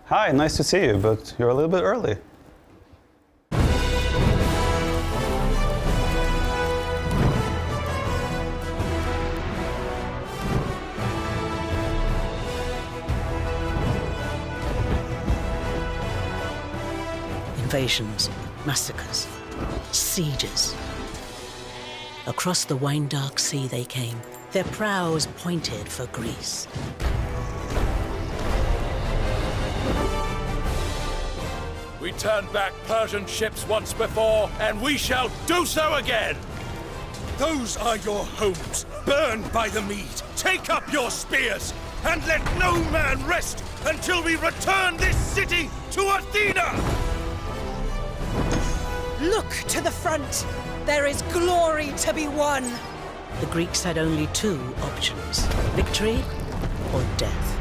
Hi, nice to see you, but you're a little bit early. Invasions, massacres, sieges. Across the wine-dark sea they came, their prows pointed for Greece. We turned back Persian ships once before, and we shall do so again! Those are your homes, burned by the Mede. Take up your spears, and let no man rest until we return this city to Athena! Look to the front! There is glory to be won! The Greeks had only two options: victory or death.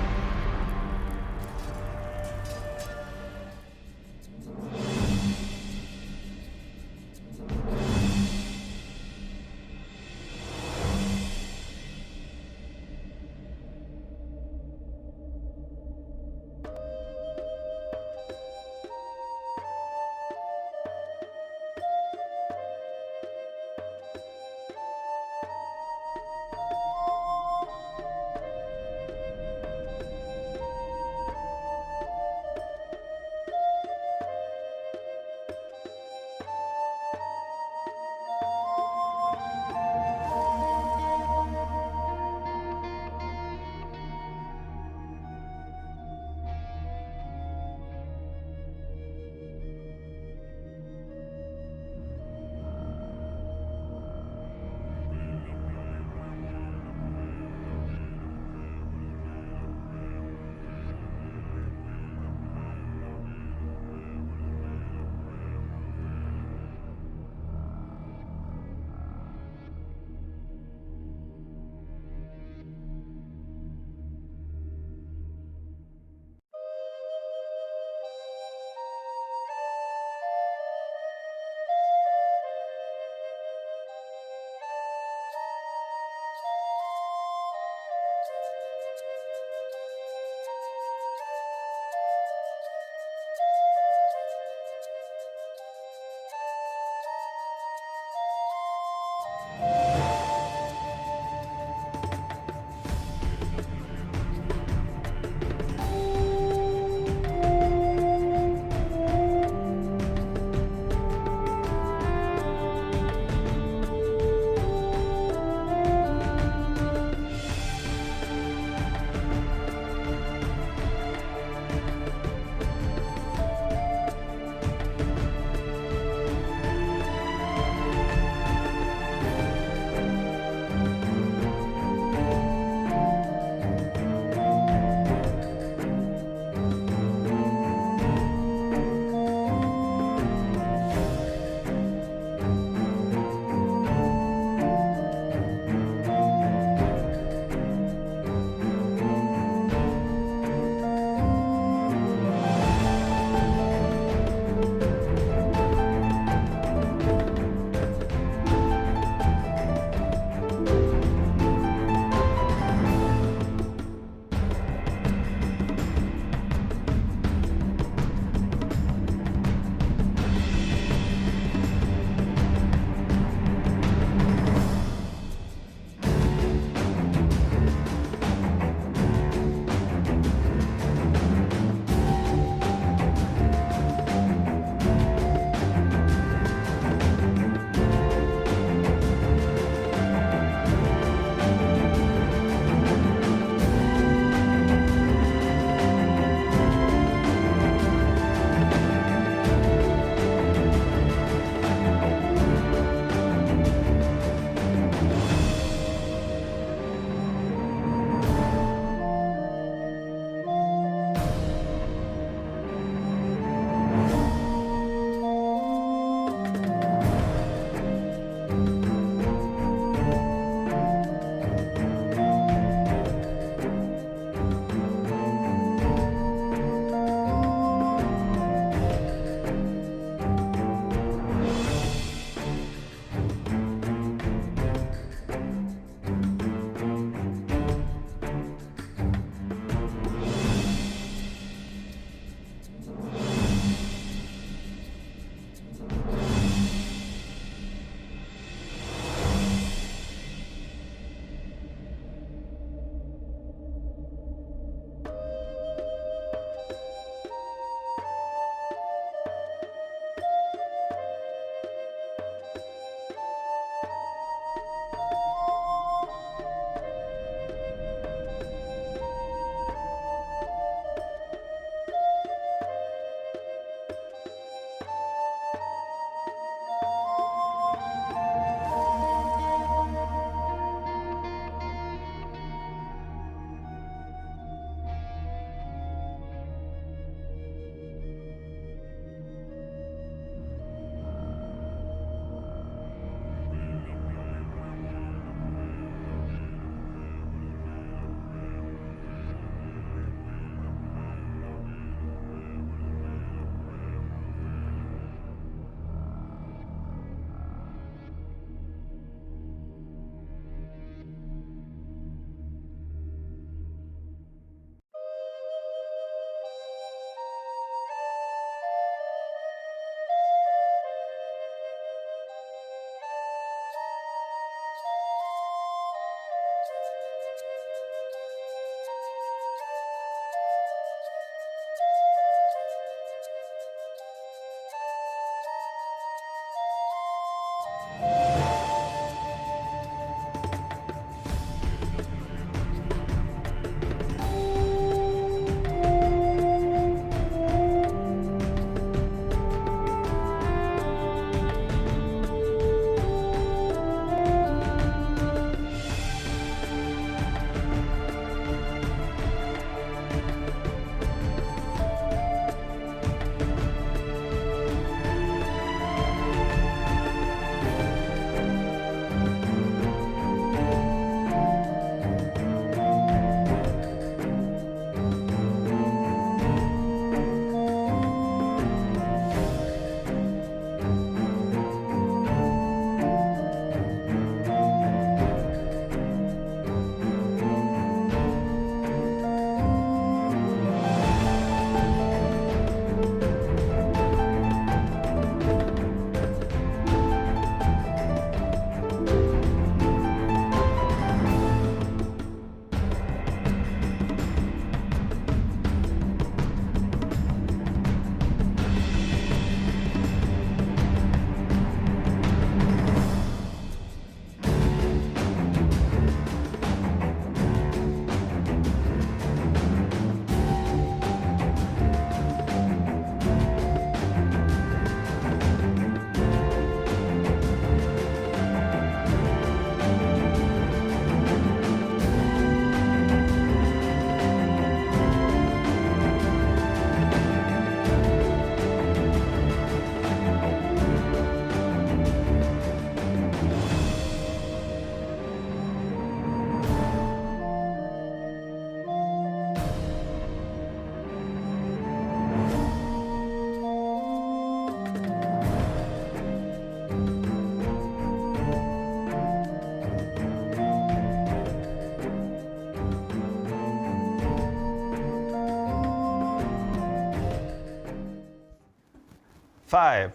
5.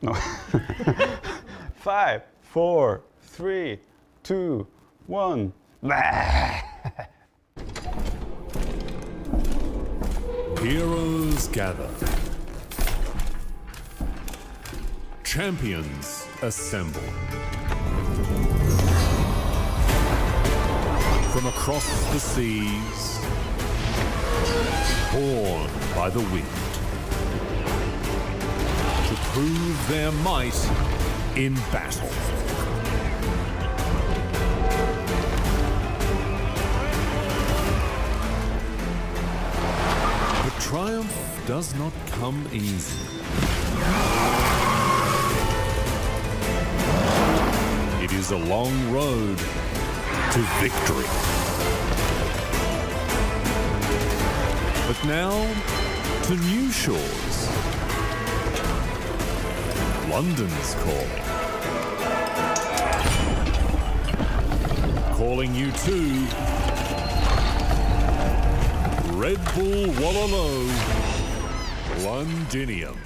No. 5, 4, 3, 2, 1. Heroes gather. Champions assemble. From across the seas, borne by the wind, to prove their might in battle. But triumph does not come easy. It is a long road to victory. But now, to new shores. London's calling. Calling you to Red Bull Wololo, Londinium.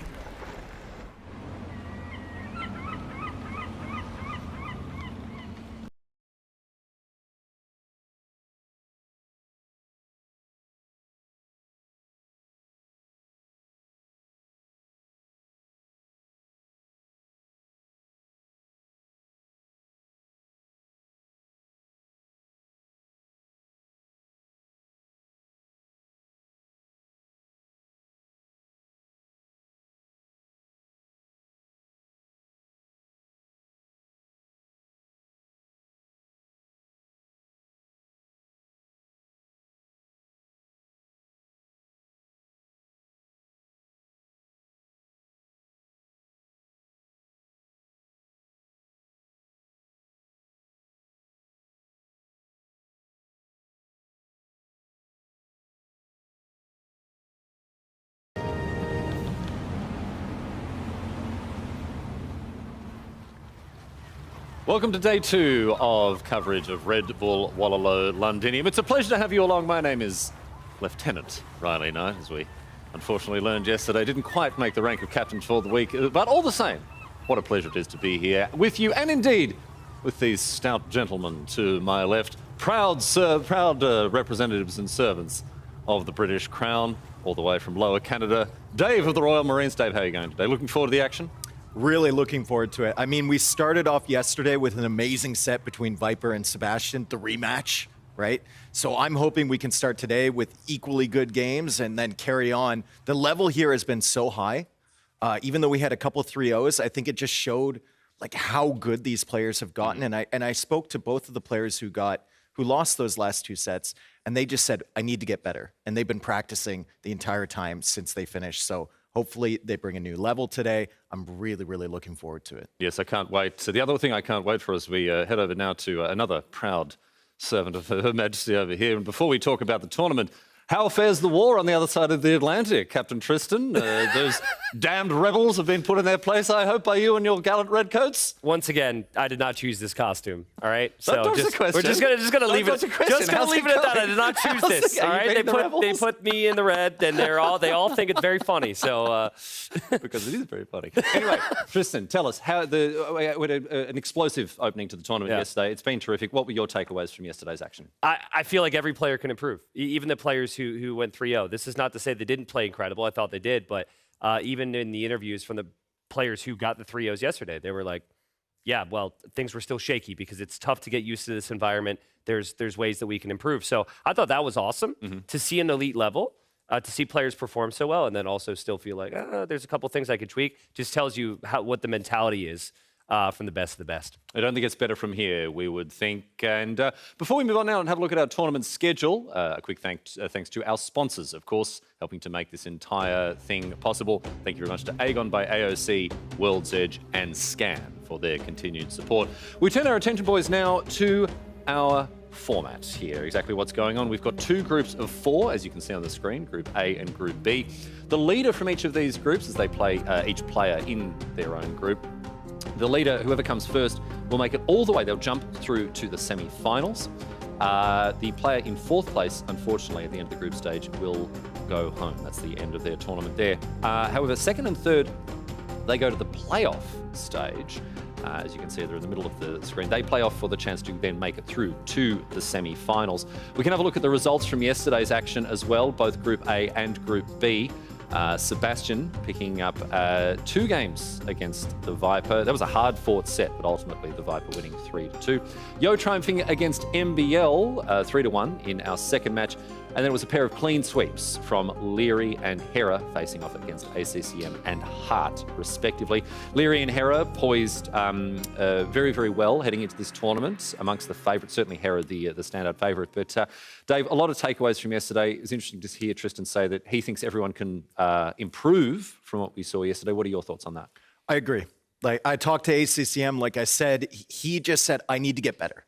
Welcome to day 2 of coverage of Red Bull Wololo Londinium. It's a pleasure to have you along. My name is Lieutenant Riley Knight, as we unfortunately learned yesterday. Didn't quite make the rank of captain for the week, but all the same, what a pleasure it is to be here with you, and indeed with these stout gentlemen to my left, proud representatives and servants of the British Crown, all the way from Lower Canada. Dave of the Royal Marines. Dave, how are you going today? Looking forward to the action? Really looking forward to it. I mean, we started off yesterday with an amazing set between Viper and Sebastian, the rematch, right? So I'm hoping we can start today with equally good games and then carry on. The level here has been so high. Even though we had a couple 3-0s, I think it just showed like how good these players have gotten. And I spoke to both of the players who lost those last 2 sets, and they just said, I need to get better. And they've been practicing the entire time since they finished. So hopefully they bring a new level today. I'm really, really looking forward to it. Yes, I can't wait. So the other thing I can't wait for as we head over now to another proud servant of Her Majesty over here. And before we talk about the tournament, how fares the war on the other side of the Atlantic, Captain Tristan? Those damned rebels have been put in their place, I hope, by you and your gallant redcoats. Once again, I did not choose this costume. All right, so we're just gonna leave it. Just gonna leave it at that. I did not choose this. All right, they put me in the red, and they all think it's very funny. So because it is very funny. Anyway, Tristan, tell us how we had an explosive opening to the tournament yesterday. It's been terrific. What were your takeaways from yesterday's action? I feel like every player can improve, even the players who went 3-0. This is not to say they didn't play incredible. I thought they did, but even in the interviews from the players who got the 3-0s yesterday, they were like, yeah, well, things were still shaky because it's tough to get used to this environment. There's ways that we can improve. So I thought that was awesome to see an elite level, to see players perform so well, and then also still feel like there's a couple things I could tweak. Just tells you what the mentality is from the best of the best. I don't think it's better from here, we would think. And before we move on now and have a look at our tournament schedule, a quick thanks to our sponsors, of course, helping to make this entire thing possible. Thank you very much to Aegon by AOC, World's Edge, and Scan for their continued support. We turn our attention, boys, now to our format here. Exactly what's going on. We've got 2 groups of 4, as you can see on the screen, Group A and Group B. The leader from each of these groups, as they play each player in their own group, the leader, whoever comes first, will make it all the way. They'll jump through to the semi-finals. The player in 4th place, unfortunately, at the end of the group stage, will go home. That's the end of their tournament there. However, 2nd and 3rd they go to the playoff stage. As you can see, they're in the middle of the screen. They play off for the chance to then make it through to the semi-finals. We can have a look at the results from yesterday's action as well, both Group A and Group B. Sebastian picking up 2 games against the Viper. That was a hard-fought set, but ultimately the Viper winning 3-2. Yo triumphing against MBL 3-1 in our second match. And then it was a pair of clean sweeps from Leary and Hera facing off against ACCM and Hart, respectively. Leary and Hera poised very, very well heading into this tournament amongst the favourites. Certainly Hera, the standout favourite. But Dave, a lot of takeaways from yesterday. It was interesting to hear Tristan say that he thinks everyone can improve from what we saw yesterday. What are your thoughts on that? I agree. Like, I talked to ACCM, like I said, he just said, I need to get better.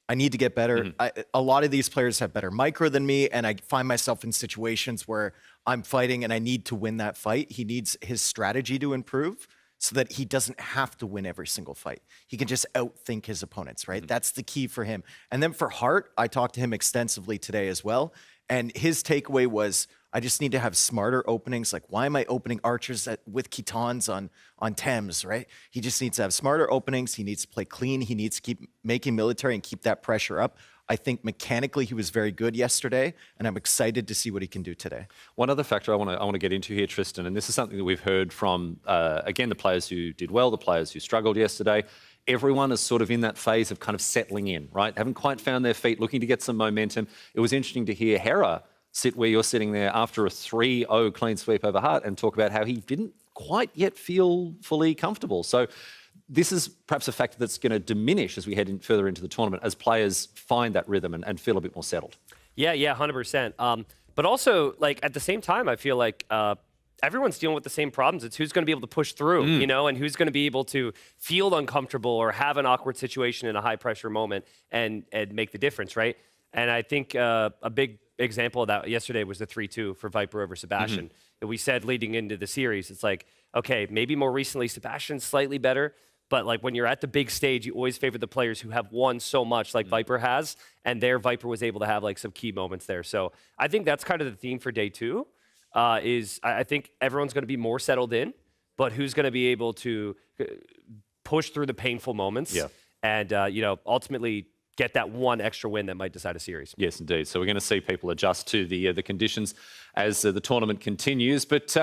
I need to get better. A lot of these players have better micro than me, and I find myself in situations where I'm fighting and I need to win that fight. He needs his strategy to improve so that he doesn't have to win every single fight. He can just outthink his opponents, right? That's the key for him. And then for Hart, I talked to him extensively today as well, and his takeaway was, I just need to have smarter openings. Like, why am I opening archers with Khitans on Thames, right? He just needs to have smarter openings. He needs to play clean. He needs to keep making military and keep that pressure up. I think mechanically he was very good yesterday, and I'm excited to see what he can do today. One other factor I want to get into here, Tristan, and this is something that we've heard from, again, the players who did well, the players who struggled yesterday. Everyone is sort of in that phase of kind of settling in, right? Haven't quite found their feet, looking to get some momentum. It was interesting to hear Hera sit where you're sitting there after a 3-0 clean sweep over Hart and talk about how he didn't quite yet feel fully comfortable. So this is perhaps a factor that's going to diminish as we head further into the tournament, as players find that rhythm and feel a bit more settled. Yeah, 100%. But also, like, at the same time, I feel like everyone's dealing with the same problems. It's who's going to be able to push through, you know, and who's going to be able to feel uncomfortable or have an awkward situation in a high-pressure moment and make the difference, right? And I think a big example of that yesterday was the 3-2 for Viper over Sebastian. We said leading into the series, it's like, okay, maybe more recently Sebastian's slightly better, but like when you're at the big stage, you always favor the players who have won so much like Viper has, and their Viper was able to have like some key moments there. So I think that's kind of the theme for day 2, is I think everyone's going to be more settled in, but who's going to be able to push through the painful moments and, you know, ultimately get that one extra win that might decide a series. Yes, indeed. So we're going to see people adjust to the conditions as the tournament continues. But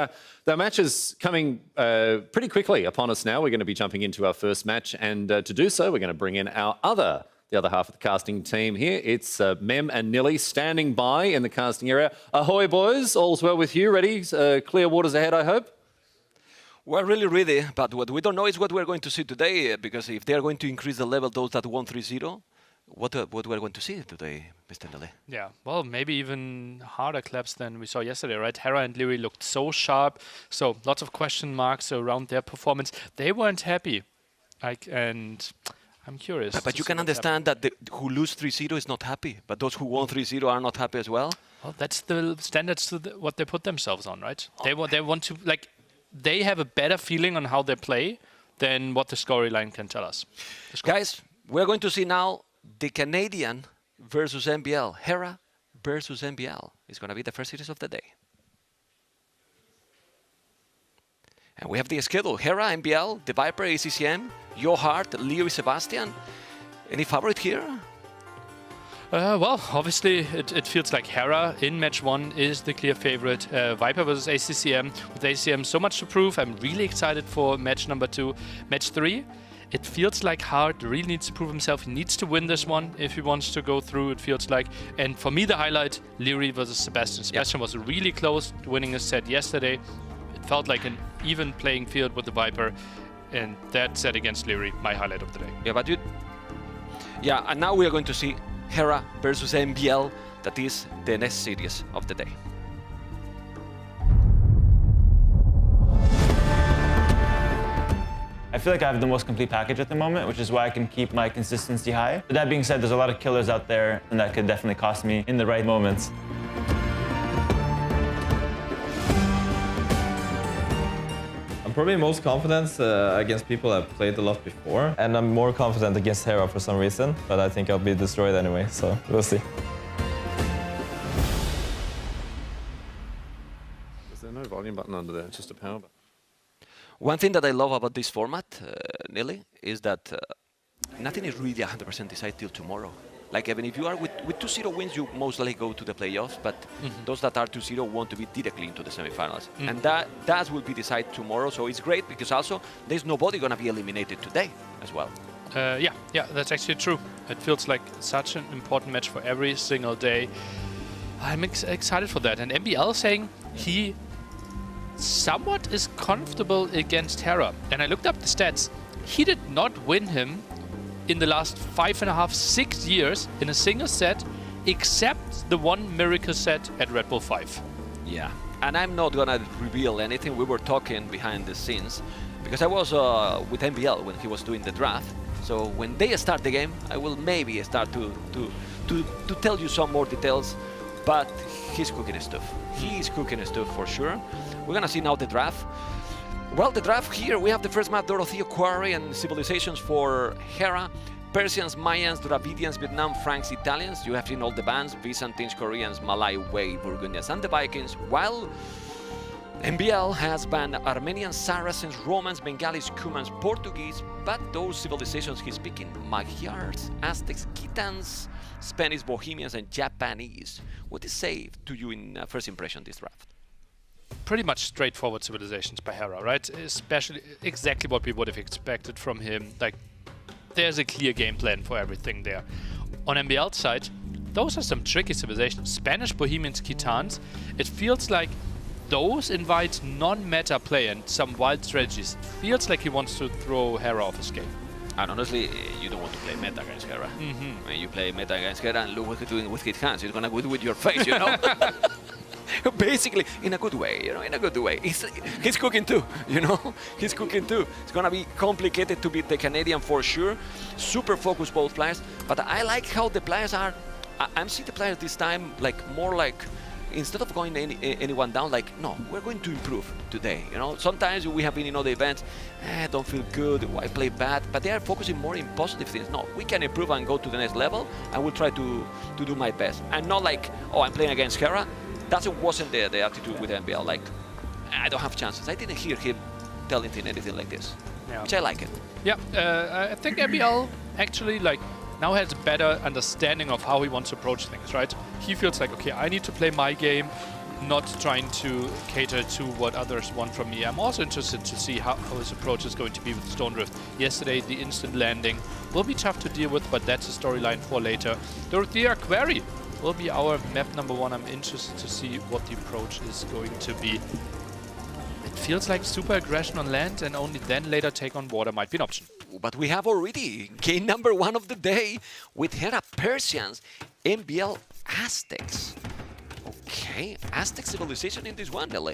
the match is coming pretty quickly upon us now. We're going to be jumping into our first match. And to do so, we're going to bring in the other half of the casting team here. It's Mem and Nilly standing by in the casting area. Ahoy, boys. All's well with you. Ready? Clear waters ahead, I hope. We're really ready, but what we don't know is what we're going to see today, because if they are going to increase the level, those that won 3-0, what we're going to see today, Mr. Nilly? Yeah, well, maybe even harder claps than we saw yesterday, right? Hera and Leary looked so sharp, so lots of question marks around their performance. They weren't happy, and I'm curious. But you can understand that who lose 3-0 is not happy, but those who won 3-0 are not happy as well. Well, that's the standards to what they put themselves on, right? They want to, like, they have a better feeling on how they play than what the storyline can tell us. Guys, we're going to see now the Canadian versus MBL. Hera versus MBL is going to be the first series of the day. And we have the schedule. Hera, MBL, TheViper, ACCM, Your Heart, Leary, Sebastian. Any favorite here? Well, obviously, it feels like Hera in match 1 is the clear favorite. Viper versus ACCM. With ACCM so much to prove, I'm really excited for match number 2. Match 3, it feels like Hart really needs to prove himself. He needs to win this one if he wants to go through, it feels like. And for me, the highlight, Leary versus Sebastian. Sebastian was really close, winning a set yesterday. It felt like an even playing field with the Viper. And that set against Leary, my highlight of the day. Yeah, but and now we are going to see Hera versus MBL. That is the next series of the day. I feel like I have the most complete package at the moment, which is why I can keep my consistency high. But that being said, there's a lot of killers out there, and that could definitely cost me in the right moments. I'm probably most confident against people I've played a lot before, and I'm more confident against Hera for some reason, but I think I'll be destroyed anyway, so we'll see. Is there no volume button under there? It's just a power button. One thing that I love about this format, Nelly, is that nothing is really 100% decided till tomorrow. Like, even if you are with 2-0 wins, you most likely go to the playoffs, but those that are 2-0 want to be directly into the semifinals. And that will be decided tomorrow, so it's great because also there's nobody going to be eliminated today as well. Yeah, that's actually true. It feels like such an important match for every single day. I'm excited for that. And MBL saying he somewhat is comfortable against Hera. And I looked up the stats. He did not win him in the last 5.5, 6 years in a single set, except the one miracle set at Red Bull 5. Yeah, and I'm not gonna reveal anything. We were talking behind the scenes because I was with MBL when he was doing the draft. So when they start the game, I will maybe start to tell you some more details. But he's cooking stuff. He's cooking stuff for sure. We're gonna see now the draft. Well, the draft here, we have the first map, Dorothea Quarry and Civilizations for Hera. Persians, Mayans, Dravidians, Vietnam, Franks, Italians. You have seen all the bands, Byzantines, Koreans, Malay, Wei, Burgundians, and the Vikings. While MBL has banned Armenians, Saracens, Romans, Bengalis, Cumans, Portuguese, but those civilizations he's picking, Magyars, Aztecs, Gitans, Spanish, Bohemians, and Japanese. What is say to you in first impression this draft? Pretty much straightforward civilizations by Hera, right? Especially exactly what we would have expected from him. Like, there's a clear game plan for everything there. On MBL's side, those are some tricky civilizations. Spanish, Bohemians, Gitans. It feels like those invite non-meta play and some wild strategies. It feels like he wants to throw Hera off his game. And honestly, you don't want to play meta against Hera. When you play meta against Hera and look what he's doing with his hands, he's gonna do it with your face, you know? Basically, in a good way, you know, in a good way. He's cooking too, you know? He's cooking too. It's gonna be complicated to beat the Canadian for sure. Super focused both players, but I like how the players are. I'm seeing the players this time like more like, instead of going anyone down, like, no, we're going to improve today, you know? Sometimes we have been in other events, I don't feel good, I play bad, but they are focusing more in positive things. No, we can improve and go to the next level, and we'll try to do my best. And not like, oh, I'm playing against Hera. That wasn't the attitude with MBL, like, I don't have chances. I didn't hear him telling anything like this, which I like it. Yeah, I think MBL actually, like, now has a better understanding of how he wants to approach things, right? He feels like, okay, I need to play my game, not trying to cater to what others want from me. I'm also interested to see how his approach is going to be with Stone Rift. Yesterday, the instant landing will be tough to deal with, but that's a storyline for later. Dorothea Quarry will be our map #1. I'm interested to see what the approach is going to be. It feels like super aggression on land, and only then later take on water might be an option. But we have already game #1 of the day with Hera Persians, MBL Aztecs. Okay, Aztec civilization in this one, LA.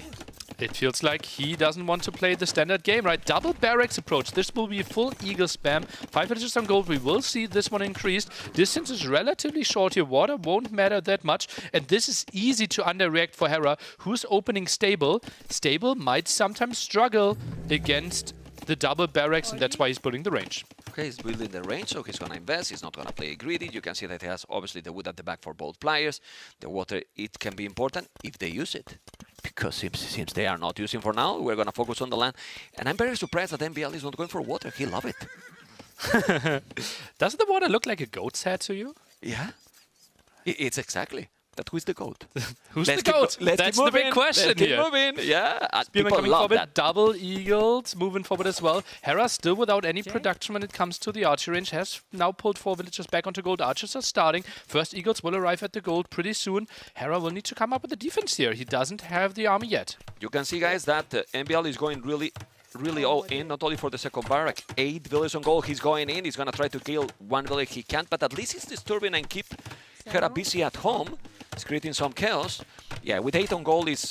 It feels like he doesn't want to play the standard game, right? Double barracks approach. This will be a full eagle spam. 5 villages on gold. We will see this one increased. Distance is relatively short here. Water won't matter that much. And this is easy to underreact for Hera, who's opening stable. Stable might sometimes struggle against the double barracks, and that's why he's building the range. Okay, he's building the range, so he's gonna invest. He's not gonna play greedy. You can see that he has obviously the wood at the back for both players. The water, it can be important if they use it. Because since they are not using for now, we're gonna focus on the land. And I'm very surprised that MBL is not going for water. He loves it. Doesn't the water look like a goat's head to you? Yeah, it's exactly. That who's the goat? Who's the goat? That's the big question here. Let's keep moving. Yeah, Spearman people coming love forward, that. double eagles, moving forward as well. Hera still without any production when it comes to the archery range, has now pulled 4 villagers back onto gold. Archers are starting. First eagles will arrive at the gold pretty soon. Hera will need to come up with a defense here. He doesn't have the army yet. You can see, guys, that MBL is going really all in, not only for the second barrack. 8 villagers on gold, he's going in. He's going to try to kill 1 village he can't, but at least he's disturbing and keep Hera busy at home. It's creating some chaos. Yeah, with 8 on gold, it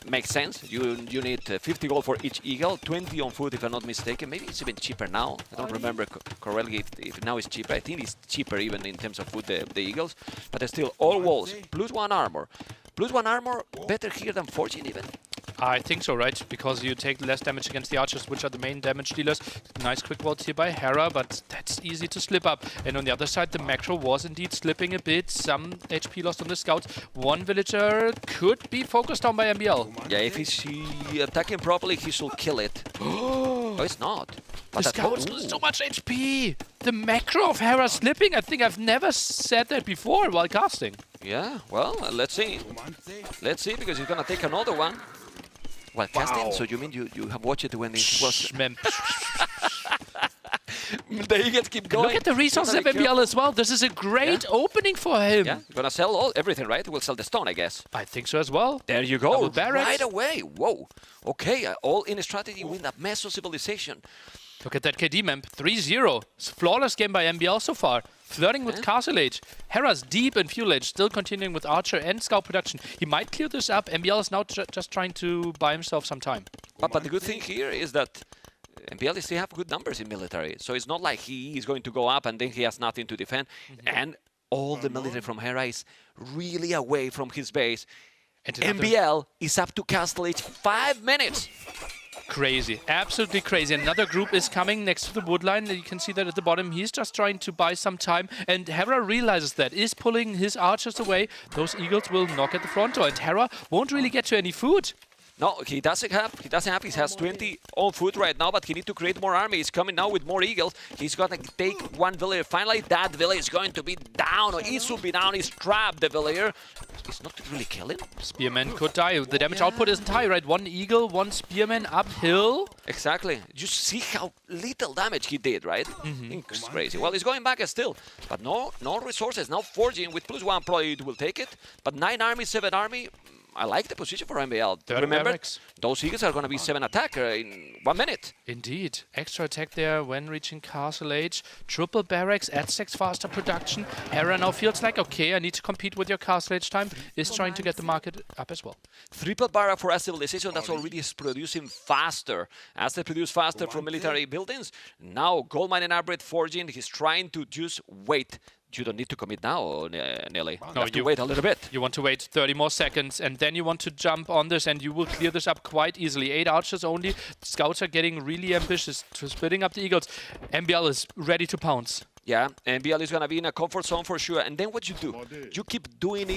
makes sense. You need 50 gold for each eagle, 20 on food if I'm not mistaken. Maybe it's even cheaper now. I don't remember correctly if now it's cheaper. I think it's cheaper even in terms of food, the eagles. But still, all walls, +1 armor. +1 armor, better here than forging even. I think so, right? Because you take less damage against the archers, which are the main damage dealers. Nice quick vault here by Hera, but that's easy to slip up. And on the other side, the macro was indeed slipping a bit. Some HP lost on the scouts. One villager could be focused on by MBL. Yeah, if he's attacking properly, he should kill it. Oh, it's not. But the scouts lose so much HP. The macro of Hera slipping. I think I've never said that before while casting. Yeah, well, let's see. Let's see, because he's gonna take another one. Well, casting, so you mean you have watched it when it was... The Eagles keep going. Look at the resources of MBL as well. This is a great opening for him. Yeah, gonna sell everything, right? We'll sell the stone, I guess. I think so as well. There you go. Barracks. Right away. Whoa. Okay, all in a strategy with that mess of civilization. Look at that KD map. 3-0. Flawless game by MBL so far. Flirting with Castle Age. Hera's deep in Fuel Age, still continuing with Archer and Scout production. He might clear this up. MBL is now just trying to buy himself some time. But the good thing here is that MBL still have good numbers in military. So it's not like he is going to go up and then he has nothing to defend. And all the military from Hera is really away from his base. And MBL is up to Castle Age 5 minutes. Crazy, absolutely crazy. Another group is coming next to the wood line. You can see that at the bottom. He's just trying to buy some time, and Hera realizes that, is pulling his archers away. Those eagles will knock at the front door, and Hera won't really get to any food. No, he doesn't have. He has 20 on foot right now, but he needs to create more army. He's coming now with more eagles. He's gonna take one villager. Finally, that villager is going to be down, or it should be down. He's trapped, the villager. He's not really killing. Spearman could die. The damage output isn't high, right? One eagle, one spearman uphill. Exactly. You see how little damage he did, right? It's crazy. Well, he's going back still, but no resources. Now forging with +1 probably it will take it. But 9 army, 7 army. I like the position for MBL. Remember, those eagles are going to be 7 attacker in 1 minute. Indeed. Extra attack there when reaching Castle Age. Triple barracks, stacks faster production. Hera now feels like, okay, I need to compete with your Castle Age time. Is trying to get the market up as well. Triple barrack for a civilization that's already producing faster. As they produce faster from military buildings, now gold mine and upgrade forging, he's trying to just wait. You don't need to commit now, Nelly. No, you have to wait a little bit. You want to wait 30 more seconds, and then you want to jump on this, and you will clear this up quite easily. 8 archers only. Scouts are getting really ambitious, splitting up the eagles. MBL is ready to pounce. Yeah, MBL is going to be in a comfort zone for sure. And then what you do? You keep doing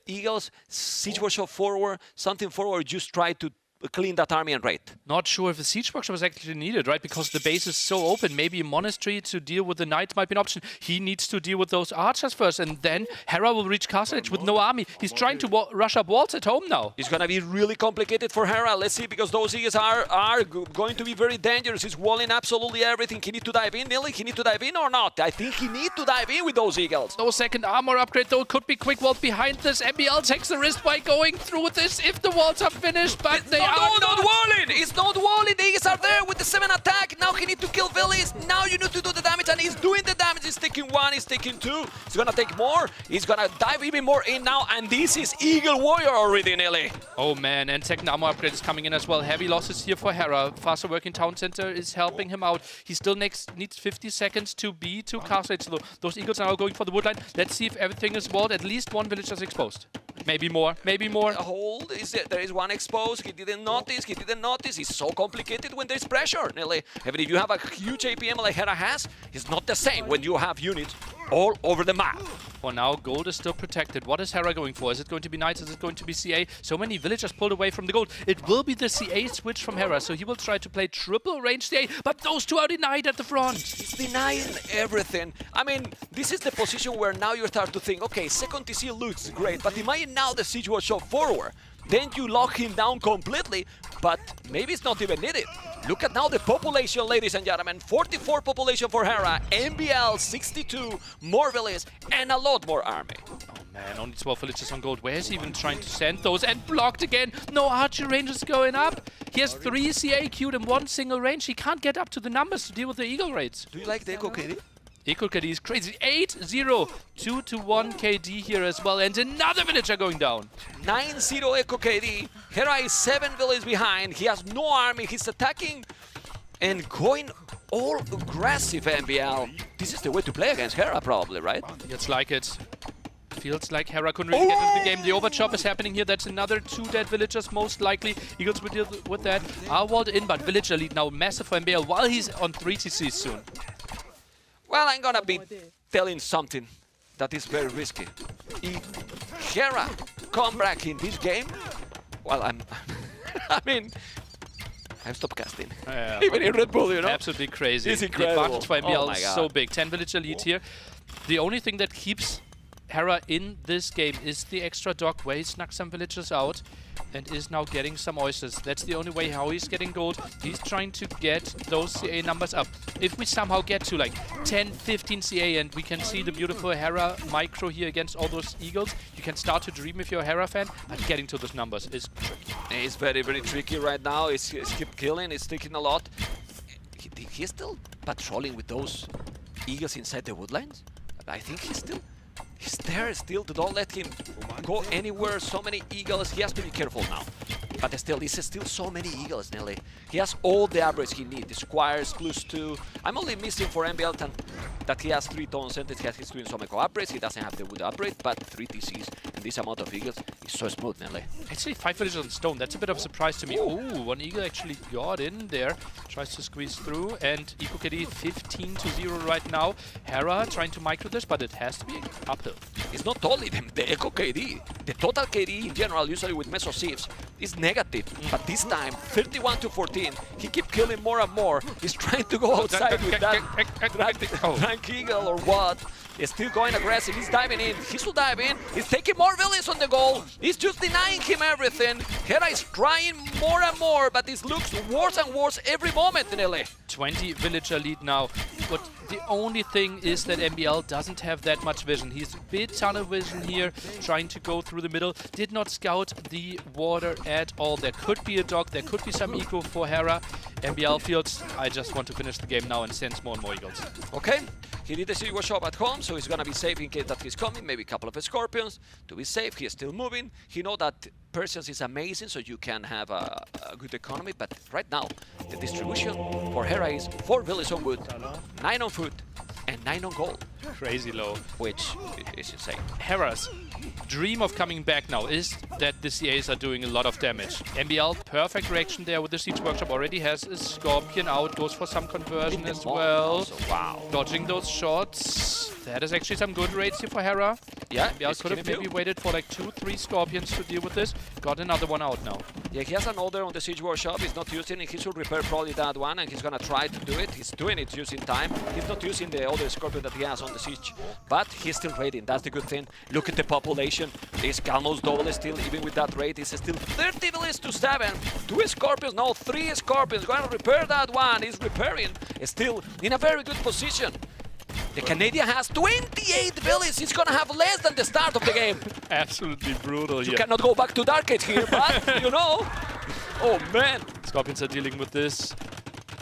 eagles, siege workshop forward, something forward, just try to clean that army and raid. Not sure if a siege workshop is actually needed, right? Because the base is so open. Maybe a monastery to deal with the knights might be an option. He needs to deal with those archers first, and then Hera will reach Castle Age with no army. He's trying to rush up walls at home now. It's going to be really complicated for Hera. Let's see, because those eagles are going to be very dangerous. He's walling absolutely everything. He needs to dive in, Nilly. He needs to dive in or not? I think he needs to dive in with those eagles. No second armor upgrade, though. Could be quick vault behind this. MBL takes the risk by going through with this if the walls are finished, but they are not walling. It's not walling. The eagles are there with the 7 attack. Now he needs to kill villies. Now you need to do the damage, and he's doing the damage. He's taking 1, he's taking 2. He's gonna take more. He's gonna dive even more in now, and this is Eagle Warrior already, Nelly. Oh man, and second armor upgrade is coming in as well. Heavy losses here for Hera. Faster working town center is helping him out. He still needs 50 seconds to be to Castle Age. So those eagles are now going for the woodline. Let's see if everything is walled. At least one village is exposed. Maybe more, maybe more. Hold, there is one exposed. He didn't notice. It's so complicated when there's pressure, Nelly. Even if you have a huge APM like Hera has, it's not the same when you have units all over the map. For now, gold is still protected. What is Hera going for? Is it going to be knights? Is it going to be CA? So many villagers pulled away from the gold. It will be the CA switch from Hera, so he will try to play triple range CA, but those two are denied at the front. He's denying everything. I mean, this is the position where now you start to think, okay, second TC looks great, but imagine now the siege was shot forward. Then you lock him down completely, but maybe it's not even needed. Look at now the population, ladies and gentlemen. 44 population for Hera, MBL 62, more villages, and a lot more army. Oh man, only 12 villages on gold. Where is he even trying to send those? And blocked again. No archer ranges going up. He has 3 CA queued in 1 single range. He can't get up to the numbers to deal with the eagle raids. Do you like the Echo KD? Echo KD is crazy. 8-0. 2-1 KD here as well. And another villager going down. 9-0 Echo KD. Hera is 7 villages behind. He has no army. He's attacking and going all aggressive, MBL. This is the way to play against Hera, probably, right? It's like it. Feels like Hera couldn't really get into the game. The overchop is happening here. That's another 2 dead villagers, most likely. Eagles will deal with that. Are walled in, but villager lead now massive for MBL while he's on 3 TCs soon. Well, I'm gonna be telling something that is very risky. If Hera come back in this game, well, I mean, I've stopped casting. Even in Red Bull, you know? Absolutely crazy. It's incredible. The advantage for MBL Oh is so big. 10 villager lead here. The only thing that keeps Hera in this game is the extra dock where he snuck some villagers out and is now getting some oysters. That's the only way how he's getting gold. He's trying to get those CA numbers up. If we somehow get to like 10, 15 CA and we can see the beautiful Hera micro here against all those Eagles, you can start to dream if you're a Hera fan, but getting to those numbers is tricky. It's very, very tricky right now. He's keep killing, he's taking a lot. He's still patrolling with those Eagles inside the woodlands. I think he's there still to don't let him go anywhere. So many Eagles, he has to be careful now. But still, this is still so many Eagles, Nelly. He has all the upgrades he needs. The Squires +2. I'm only missing for MBL that he has 3 tons and he's doing some eco upgrades. He doesn't have the wood upgrade, but 3 TCs and this amount of Eagles is so smooth, Nelly. Actually, 5 villagers on stone. That's a bit of a surprise to me. Ooh, 1 Eagle actually got in there. Tries to squeeze through, and Eco KD 15-0 right now. Hera trying to micro this, but it has to be uphill. It's not only the Eco KD. The total KD in general, usually with Meso Sieves, is negative. But this time, 31-14, he keep killing more and more. He's trying to go outside with that Rank Eagle or what. He's still going aggressive. He's diving in. He should dive in. He's taking more villains on the goal. He's just denying him everything. Hera is trying more and more, but this looks worse and worse every moment, Nelly. 20 villager lead now. But the only thing is that MBL doesn't have that much vision. He's a bit tunnel vision here, trying to go through the middle. Did not scout the water at all. There could be a dock, there could be some eco for Hera. MBL feels, I just want to finish the game now and sends more and more Eagles. Okay, he did the Sigua shop at home, so he's gonna be safe in case that he's coming. Maybe a couple of Scorpions to be safe. He is still moving. He knows that Persians is amazing, so you can have a good economy. But right now, the distribution for Hera is 4 villages on wood, 9 on food, and 9 on gold. Crazy low. Which is insane. Hera's dream of coming back now is that the CAs are doing a lot of damage. MBL, perfect reaction there with the Siege Workshop. Already has a Scorpion out, goes for some conversion as well. Wow. Dodging those shots. That is actually some good rates here for Hera. Yeah, MBL could have maybe waited for like 2-3 Scorpions to deal with this. Got another one out now. Yeah, he has an order on the Siege Workshop. He's not using it. He should repair probably that one, and he's gonna try to do it. He's doing it using time. He's not using the other Scorpion that he has on the Siege. But he's still raiding. That's the good thing. Look at the population. It's almost double still, even with that raid. It's still 30 villages to 7. 2 Scorpions, no, 3 Scorpions. Gonna repair that one. He's repairing. Still in a very good position. The Canadian has 28 villages. He's gonna have less than the start of the game. Absolutely brutal. You cannot go back to Dark Age here, but you know. Oh man. Scorpions are dealing with this.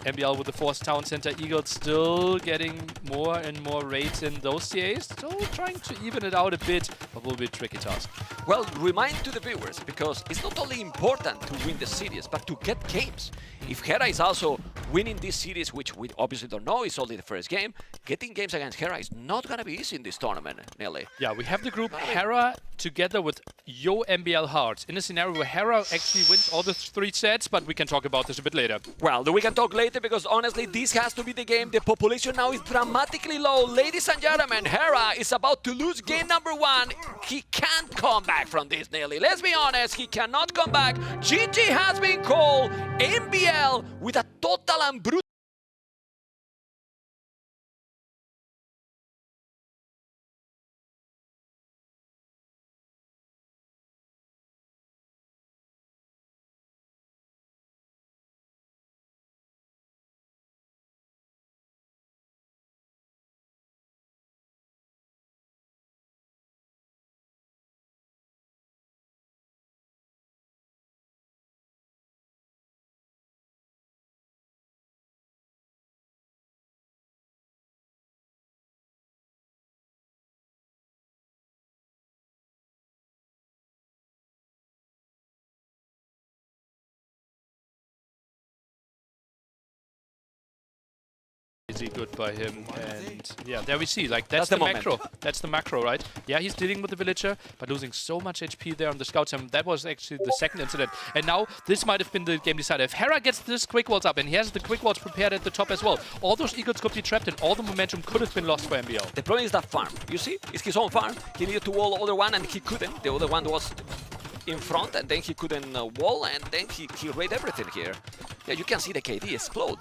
MBL with the Force Town Center. Eagles still getting more and more raids in those CAs. Still trying to even it out a bit, but will be a tricky task. Well, remind to the viewers, because it's not only important to win the series, but to get games. If Hera is also winning this series, which we obviously don't know, it's only the first game, getting games against Hera is not going to be easy in this tournament, Nelly. Yeah, we have the group Hera together with Yo MBL Hearts in a scenario where Hera actually wins all the 3 sets, but we can talk about this a bit later. Well, we can talk later because honestly, this has to be the game. The population now is dramatically low. Ladies and gentlemen, Hera is about to lose game number 1. He can't come back from this, Nelly. Let's be honest, he cannot come back. GG has been called. MBL with a total and brutal crazy good by him. And yeah, there we see, like, that's the the moment. macro. That's the macro, right? Yeah, he's dealing with the villager, but losing so much HP there on the scouts. And that was actually the second incident. And now this might have been the game decider. If Hera gets this quick walls up, and he has the quick walls prepared at the top as well, all those eagles could be trapped, and all the momentum could have been lost for MBL. The problem is that farm. You see, it's his own farm. He needed to wall the other one, and he couldn't. The other one was in front, and then he couldn't wall, and then he raided everything here. Yeah, you can see the KD explode.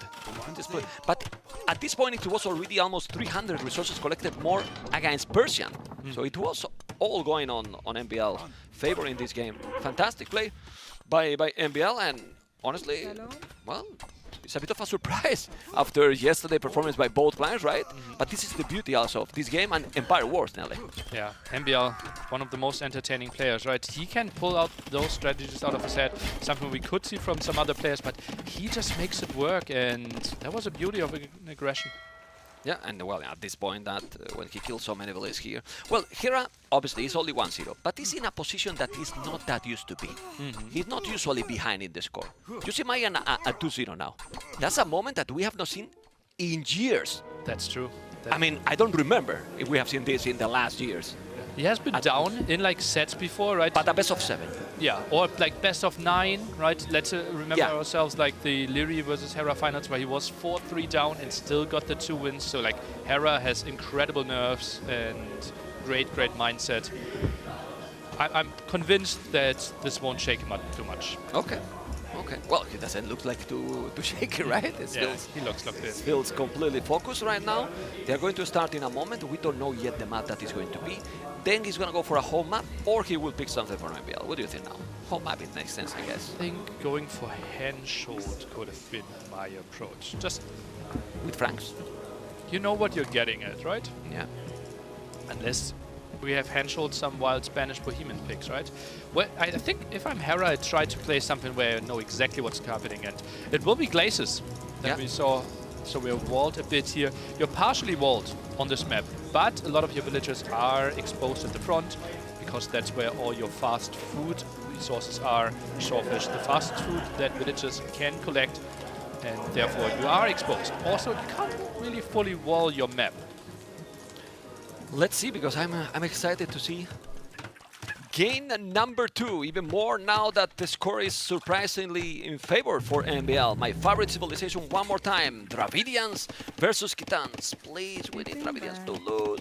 But at this point, it was already almost 300 resources collected more against Persian. So it was all going on MBL favor in this game. Fantastic play by MBL, and honestly, well, it's a bit of a surprise after yesterday's performance by both clients, right? But this is the beauty also of this game and Empire Wars, Nelly. Yeah, MBL, one of the most entertaining players, right? He can pull out those strategies out of his head, something we could see from some other players, but he just makes it work, and that was a beauty of an aggression. Yeah, and well, at this point, that when he kills so many villages here, well, Hera obviously is only 1-0, but he's in a position that he's not that used to be. He's not usually behind in the score. You see Mayan at 2-0 now. That's a moment that we have not seen in years. That's true. I mean, I don't remember if we have seen this in the last years. He has been down in like sets before, right? But a best of 7. Yeah, or like best of 9, right? Let's remember ourselves like the Lyri versus Hera finals where he was 4-3 down and still got the 2 wins. So like Hera has incredible nerves and great mindset. I'm convinced that this won't shake him up too much. Okay. Well, he doesn't look like too shaky, right? He looks like this. Feels completely focused right now. They're going to start in a moment. We don't know yet the map that is going to be. Then he's going to go for a home map, or he will pick something from MBL. What do you think now? Home map, it makes sense, I guess. I think going for Henschuld could have been my approach. Just with Franks. You know what you're getting at, right? Yeah. Unless we have Henschuld some wild Spanish Bohemian picks, right? Well, I think if I'm Hera, I try to play something where I know exactly what's happening, and it will be Glaciers that we saw. So we're walled a bit here. You're partially walled on this map, but a lot of your villagers are exposed at the front because that's where all your fast food resources are. Shawfish, the fast food that villagers can collect, and therefore you are exposed. Also, you can't really fully wall your map. Let's see, because I'm excited to see game number 2, even more now that the score is surprisingly in favor for MBL. My favorite civilization one more time. Dravidians versus Khitans. Please, we need Dravidians to lose.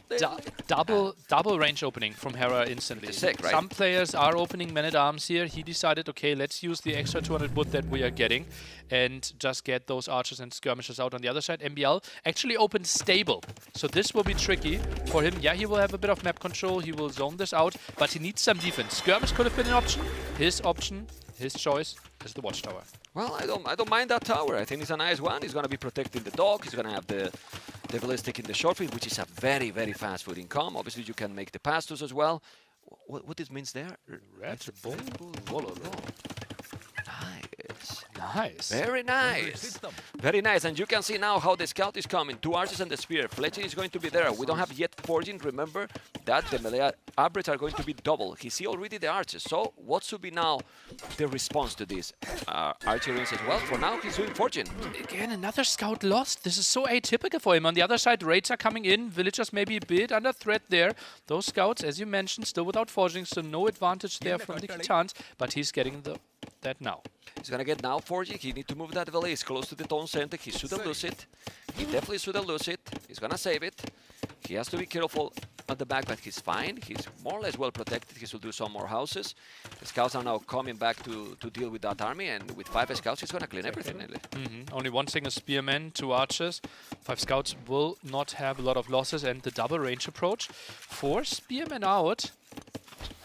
Double range opening from Hera instantly. Sick, right? Some players are opening men-at-arms here. He decided, okay, let's use the extra 200 wood that we are getting and just get those archers and skirmishers out on the other side. MBL actually opened stable, so this will be tricky for him. Yeah, he will have a bit of map control. He will zone this out, but he needs some defense. Skirmish could have been an option. His choice is the watchtower. Well, I don't mind that tower. I think it's a nice one. He's going to be protecting the dog. He's going to have the ballistic in the short field, which is a very fast food income. Obviously, you can make the pastos as well. What this means there? Red Bull Wololo. Nice. Very nice. Very nice. And you can see now how the scout is coming. 2 archers and the spear. Fletching is going to be there. We don't have yet forging. Remember that the melee average are going to be double. He see already the archers. So what should be now the response to this? Archer rings as well. For now, he's doing forging. Again, another scout lost. This is so atypical for him. On the other side, raids are coming in. Villagers maybe a bit under threat there. Those scouts, as you mentioned, still without forging, so no advantage there from the Khitans. But he's getting that now. He's gonna get now forging. He need to move that valley. He's close to the town center. He shouldn't lose it. He definitely shouldn't lose it. He's gonna save it. He has to be careful at the back, but he's fine. He's more or less well protected. He should do some more houses. The scouts are now coming back to deal with that army, and with 5 scouts, he's gonna clean everything. Only one single spearman, 2 archers. 5 scouts will not have a lot of losses, and the double range approach. 4 spearmen out.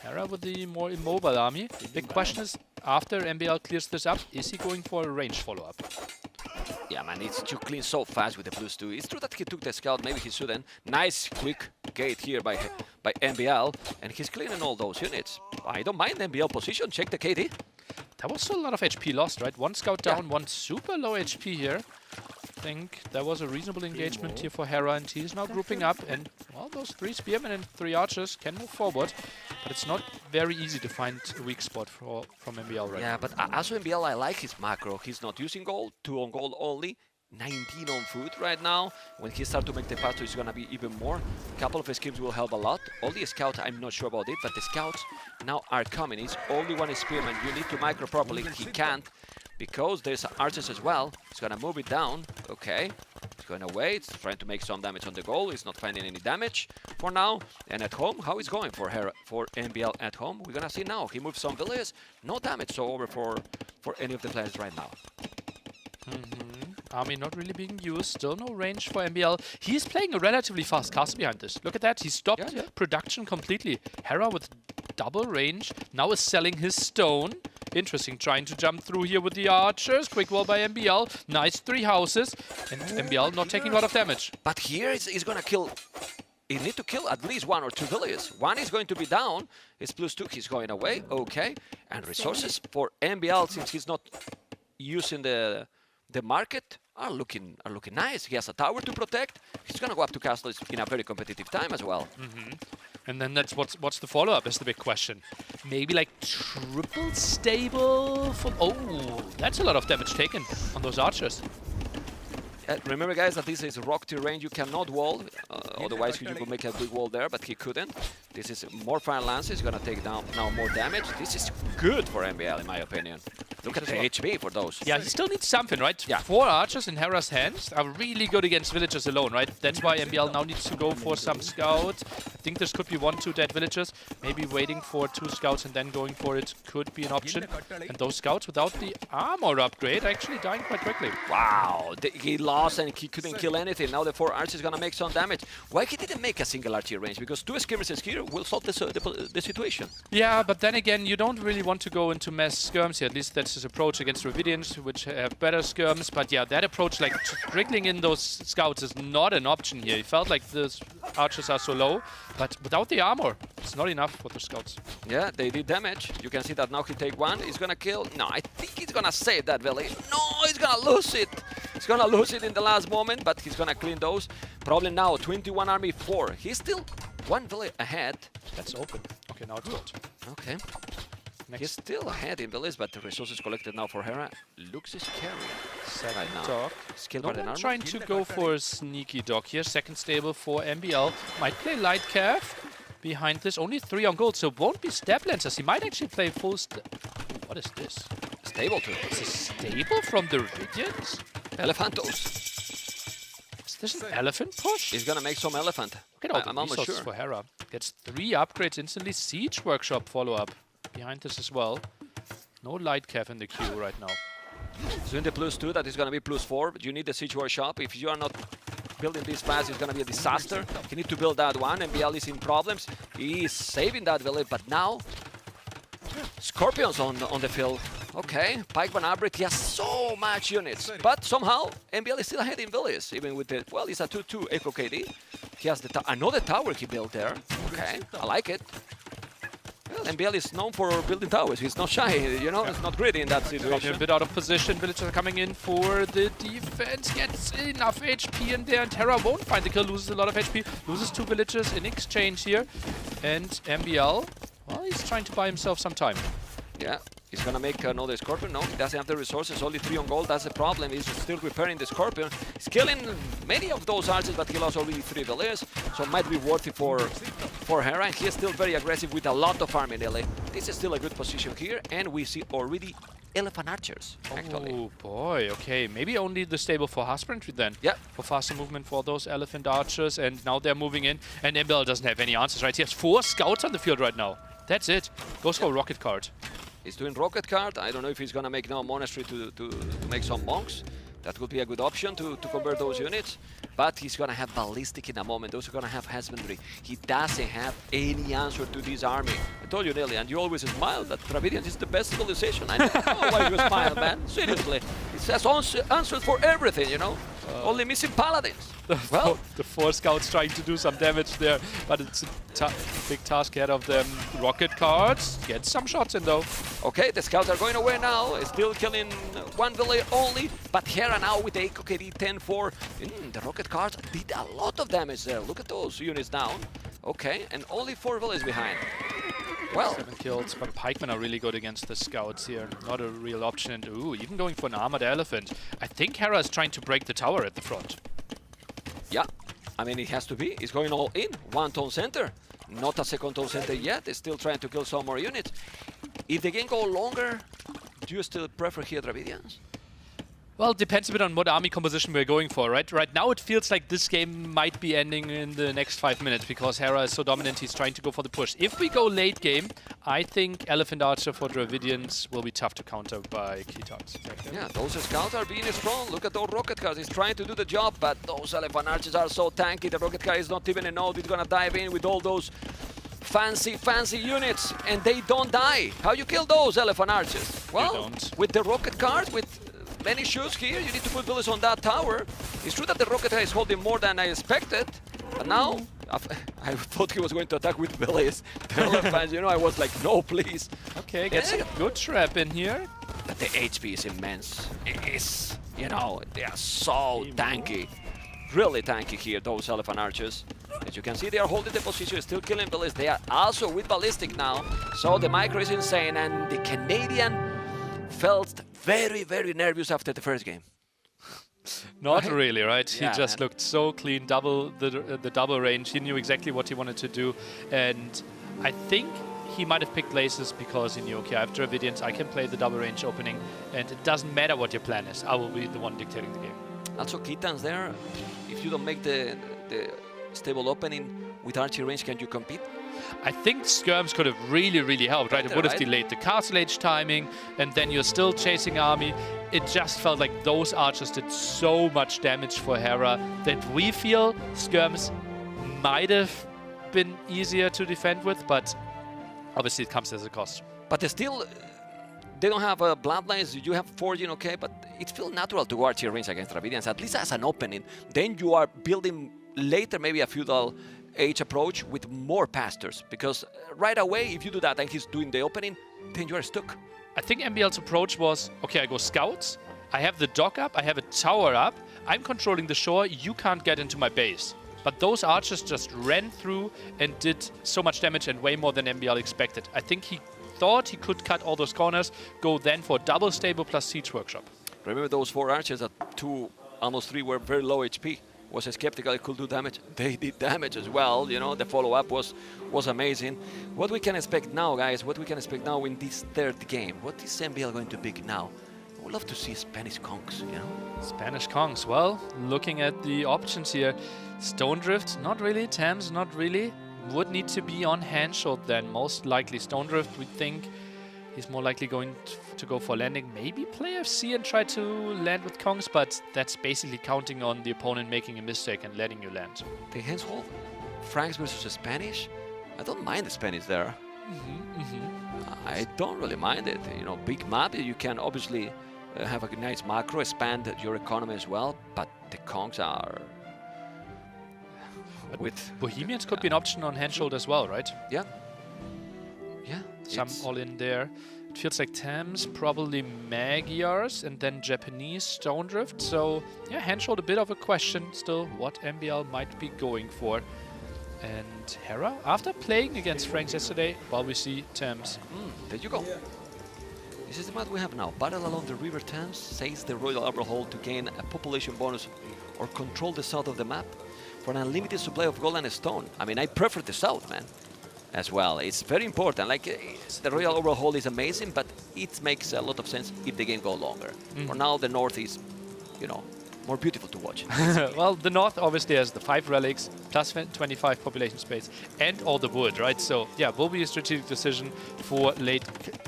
Hera with the more immobile army. Big question is, after MBL clears this up, is he going for a range follow-up? Yeah, man, it's too clean so fast with the plus 2. It's true that he took the scout, maybe he shouldn't. Nice quick gate here by MBL, and he's cleaning all those units. I don't mind MBL position, check the KD. That was still a lot of HP lost, right? 1 scout down, 1 super low HP here. I think that was a reasonable engagement here for Hera, and he's now grouping up, and well, those 3 spearmen and 3 archers can move forward, but it's not very easy to find a weak spot from MBL right now. Yeah, but also MBL, I like his macro. He's not using gold, 2 on gold only. 19 on food right now. When he starts to make the pass, it's going to be even more. A couple of schemes will help a lot. All the scouts, I'm not sure about it, but the scouts now are coming. It's only one experiment. You need to micro properly. He can't because there's archers as well. He's going to move it down. Okay. It's going away. It's trying to make some damage on the goal. He's not finding any damage for now. And at home, how is going for Hera, for MBL at home? We're going to see now. He moves some villages. No damage so over for any of the players right now. Army not really being used, still no range for MBL. He's playing a relatively fast castle behind this. Look at that, he stopped production completely. Hera with double range, now is selling his stone. Interesting, trying to jump through here with the archers. Quick wall by MBL, nice 3 houses. And MBL not taking a lot of damage. But here he's gonna kill, he need to kill at least 1 or 2 villages. One is going to be down, it's +2, he's going away, okay. And resources for MBL, since he's not using the market, are looking nice. He has a tower to protect. He's gonna go up to castles in a very competitive time as well. And then that's what's the follow-up is the big question. Maybe like triple stable for... Oh, that's a lot of damage taken on those archers. Remember, guys, that this is rock terrain. You cannot wall. Otherwise, you could make a big wall there, but he couldn't. This is more fire lances. He's gonna take down now more damage. This is good for MBL, in my opinion. Look at the HP for those. Yeah, he still needs something, right? Yeah. 4 archers in Hera's hands are really good against villagers alone, right? That's why MBL now needs to go for some scouts. I think this could be 1-2 dead villagers. Maybe waiting for 2 scouts and then going for it could be an option. And those scouts without the armor upgrade are actually dying quite quickly. Wow, he lost and he couldn't kill anything. Now the 4 archers gonna make some damage. Why he didn't make a single archer range? Because 2 skirmishes here will solve the situation. Yeah, but then again, you don't really want to go into mass skirms here. At least that's his approach against Dravidians, which have better skirms. But yeah, that approach, like trickling in those scouts, is not an option here. It felt like the archers are so low, but without the armor, it's not enough for the scouts. Yeah, they did damage. You can see that now he take 1. He's gonna kill. No, I think he's gonna save that village. No, he's gonna lose it. He's gonna lose it in the last moment, but he's gonna clean those. Problem now, 21 army 4. He's still 1 village ahead. That's open. Okay, now it's good. Okay. He's still ahead in the list, but the resources collected now for Hera looks scary right now. Dog. Skill No one trying to go for a sneaky dog here. Second stable for MBL. Might play light cav behind this. Only 3 on gold, so won't be step lancers. He might actually play full What is this? Stable too. It's a stable from the Ridians? Elephantos. Is this an elephant push? He's gonna make some elephant. Look at all I'm the almost resources sure. for Hera. Gets 3 upgrades instantly. Siege Workshop follow-up behind this as well. No light cav in the queue right now. So in the +2, that is gonna be +4. But you need the Siege Workshop. If you are not building this fast, it's gonna be a disaster. You need to build that one. MBL is in problems. He is saving that village, but now Scorpions on the field. Okay, Pikeman Abrit, he has so much units, but somehow MBL is still ahead in villages, even with the, well, it's a 2-2 Echo KD. He has another tower he built there. Okay, I like it. Well, MBL is known for building towers. He's not shy, you know, he's not greedy in that situation. A bit out of position. Villagers are coming in for the defense. Gets enough HP in there, and Hera won't find the kill. Loses a lot of HP. Loses 2 villagers in exchange here. And MBL, well, he's trying to buy himself some time. Yeah, he's gonna make another Scorpion. No, he doesn't have the resources. Only 3 on gold. That's the problem. He's still repairing the Scorpion. He's killing many of those archers, but he lost already 3 villagers. So it might be worthy for Hera. And he is still very aggressive with a lot of army nearly. This is still a good position here, and we see already elephant archers, actually. Oh boy, okay. Maybe only the stable for husbandry then. Yeah. For faster movement for those elephant archers, and now they're moving in. And MBL doesn't have any answers, right? He has 4 scouts on the field right now. That's it. Goes for a rocket card. He's doing rocket card. I don't know if he's gonna make now a monastery to make some monks. That would be a good option to convert those units. But he's gonna have ballistic in a moment. Those are gonna have husbandry. He doesn't have any answer to this army. I told you, Nelly, and you always smile that Dravidians is the best civilization. I don't know why you smile, man. Seriously. It says answers for everything, you know? Only missing paladins. Well, the 4 scouts trying to do some damage there, but it's a big task ahead of them. Rocket cards, get some shots in though. Okay, the scouts are going away now. Still killing 1 village only, but Hera now with the Echo KD 10-4. The rocket cards did a lot of damage there. Look at those units down. Okay, and only 4 villages behind. Well, 7 kills, but pikemen are really good against the scouts here. Not a real option. And ooh, even going for an armored elephant. I think Hera is trying to break the tower at the front. yeah, I mean, it has to be. He's going all in. One town center. Not a second town center yet. He's still trying to kill some more units. If the game goes longer, do you still prefer here Dravidians? Well, it depends a bit on what army composition we're going for, right? Right now it feels like this game might be ending in the next 5 minutes because Hera is so dominant, he's trying to go for the push. If we go late game, I think Elephant Archer for Dravidians will be tough to counter by Kitans. Yeah, those scouts are being strong. Look at those rocket cars. He's trying to do the job, but those Elephant Archers are so tanky. The rocket car is not even a node. It's gonna dive in with all those fancy units, and they don't die. How you kill those Elephant Archers? Well, with the rocket cars, with many shoes here, you need to put bullets on that tower. It's true that the rocket is holding more than I expected, but now I thought he was going to attack with bullets. The elephants, you know, I was like, no, please. Okay, gets a good trap in here. But the HP is immense. It is, you know, they are so tanky. Really tanky here, those Elephant Archers. As you can see, they are holding the position, still killing bullets. They are also with ballistic now. So the micro is insane, and the Canadian felt very nervous after the first game. Not really, right? Yeah, he just looked so clean, the double range. He knew exactly what he wanted to do, and I think he might have picked Laces because he knew, okay, I have Dravidians, I can play the double range opening, and it doesn't matter what your plan is. I will be the one dictating the game. Also, Kitans there, if you don't make the stable opening with archery range, can you compete? I think skirms could have really helped, right? It would have delayed the castle age timing, and then you're still chasing army. It just felt like those archers did so much damage for Hera that we feel skirms might have been easier to defend with, but obviously it comes as a cost. But still, they don't have bloodlines. You have forging, okay, but it feels natural to go archery range against Dravidians, at least as an opening. Then you are building later maybe a feudal age approach with more pastors, because right away, if you do that and he's doing the opening, then you are stuck. I think MBL's approach was, okay, I go scouts, I have the dock up, I have a tower up, I'm controlling the shore, you can't get into my base. But those archers just ran through and did so much damage and way more than MBL expected. I think he thought he could cut all those corners, go then for double stable plus siege workshop. Remember those 4 archers at 2, almost 3 were very low HP. Was skeptical it could do damage. They did damage as well, you know, the follow-up was amazing. What we can expect now, guys, what we can expect now in this 3rd game? What is MBL going to pick now? I would love to see Spanish Kongs, you know? Spanish Kongs, well, looking at the options here, Stone Drift, not really, Thames, not really. Would need to be on Handshot then, most likely. Stone Drift, we think he's more likely going to go for landing. Maybe play FC and try to land with Kongs, but that's basically counting on the opponent making a mistake and letting you land. The handhold, Franks versus Spanish. I don't mind the Spanish there. I don't really mind it. You know, big map, you can obviously have a nice macro, expand your economy as well, but the Kongs are... With Bohemians could be an option on Handshot as well, right? Yeah. Yeah. Some all in there. It feels like Thames, probably Magyars, and then Japanese Stone Drift. So, yeah, Handshot a bit of a question still what MBL might be going for. And Hera, after playing against Franks yesterday, well, we see Thames. There you go. This is the map we have now. Battle along the River Thames, says the Royal Arbor Hall to gain a population bonus or control the south of the map for an unlimited supply of gold and stone. I mean, I prefer the south, man. As well, it's very important. Like the Royal Overhaul is amazing, but it makes a lot of sense if the game goes longer. For now, the north is, you know, more beautiful to watch. Well, the north obviously has the 5 relics, plus 25 population space, and all the wood, right? So, yeah, will be a strategic decision for late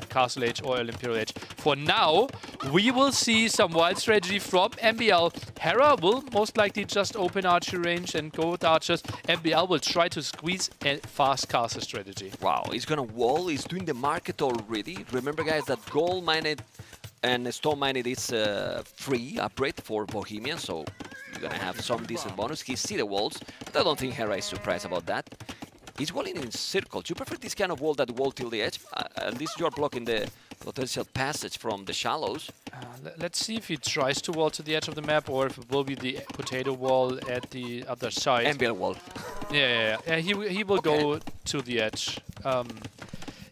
Castle Age or Imperial Age. For now, we will see some wild strategy from MBL. Hera will most likely just open archery range and go with archers. MBL will try to squeeze a fast castle strategy. Wow, he's gonna wall, he's doing the market already. Remember, guys, that gold mined and stone mined is free upgrade for Bohemian, so you're gonna have some decent bonus. He see the walls, but I don't think Hera is surprised about that. He's walling in circles. You prefer this kind of wall that wall till the edge? At least you're blocking the potential passage from the shallows. Let's see if he tries to wall to the edge of the map or if it will be the potato wall at the other side. MBL wall. Yeah, he will go to the edge.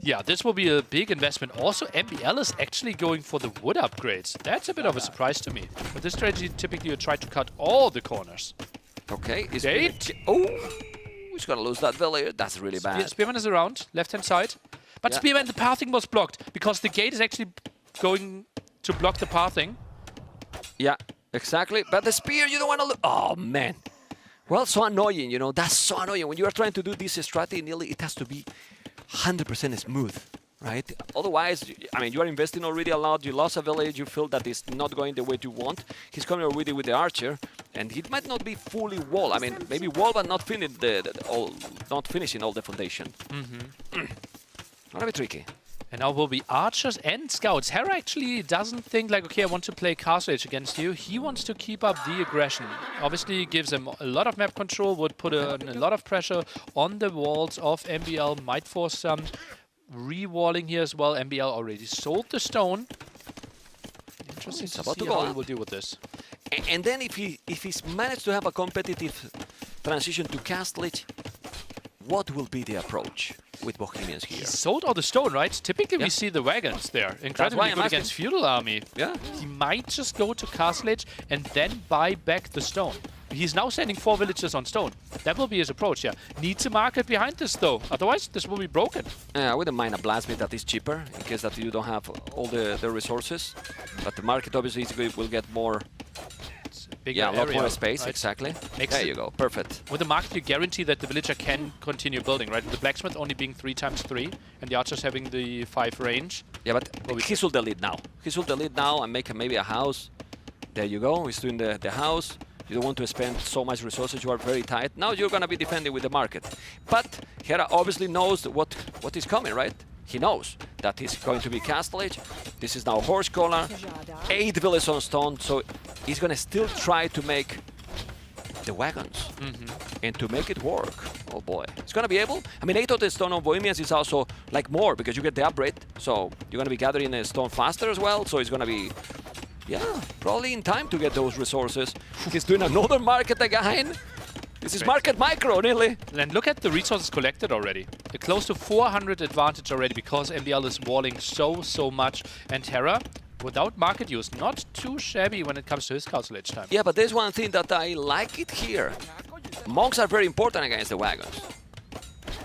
Yeah, this will be a big investment. Also, MBL is actually going for the wood upgrades. That's a bit of a surprise to me. With this strategy, typically you try to cut all the corners. Okay. Oh! He's gonna lose that village. That's really bad. Spearman is around, left-hand side. But Yeah. Spearman, the pathing was blocked because the gate is actually going to block the pathing. Yeah, exactly. But the spear, you don't want to lose. Oh, man. Well, so annoying, you know. That's so annoying. When you are trying to do this strategy, nearly it has to be 100% smooth, right? Otherwise, I mean, you are investing already a lot. You lost a village. You feel that it's not going the way you want. He's coming already with the archer, and he might not be fully wall. I mean, maybe wall, but not finishing all the foundation. Gonna be tricky. And now will be archers and scouts. Hera actually doesn't think like, okay, I want to play Castle Age against you. He wants to keep up the aggression. Obviously gives him a lot of map control, would put a lot of pressure on the walls of MBL, might force some re-walling here as well. MBL already sold the stone. Interesting to see how he will deal with this. And then if he's managed to have a competitive transition to Castle Age, what will be the approach with Bohemians here? He sold all the stone, right? Typically we see the wagons there. Incredibly good against feudal army. Yeah. He might just go to Castle Age and then buy back the stone. He's now sending 4 villages on stone. That will be his approach, yeah. Needs a market behind this though, otherwise this will be broken. I wouldn't mind a blacksmith that is cheaper, in case that you don't have all the resources. But the market obviously will get more... Bigger a lot area, more space, right? exactly. There you go, perfect. With the market, you guarantee that the villager can continue building, right? The blacksmith only being 3x3, and the archers having the 5 range. Yeah, but he should delete now. He should delete now and make maybe a house. There you go, he's doing the house. You don't want to spend so much resources, you are very tight. Now you're gonna be defending with the market. But Hera obviously knows what is coming, right? He knows that he's going to be Castle Age. This is now Horse Collar, 8 villages on stone, so he's gonna still try to make the wagons and to make it work. Oh boy, it's gonna be able. I mean, 8 of the stone on Bohemians is also like more because you get the upgrade, so you're gonna be gathering a stone faster as well. So it's gonna be, yeah, probably in time to get those resources. He's doing another market again. This is market micro, nearly. And look at the resources collected already. They're close to 400 advantage already because MBL is walling so much. And Hera, without market use, not too shabby when it comes to his Castle Age time. Yeah, but there's one thing that I like it here. Monks are very important against the wagons.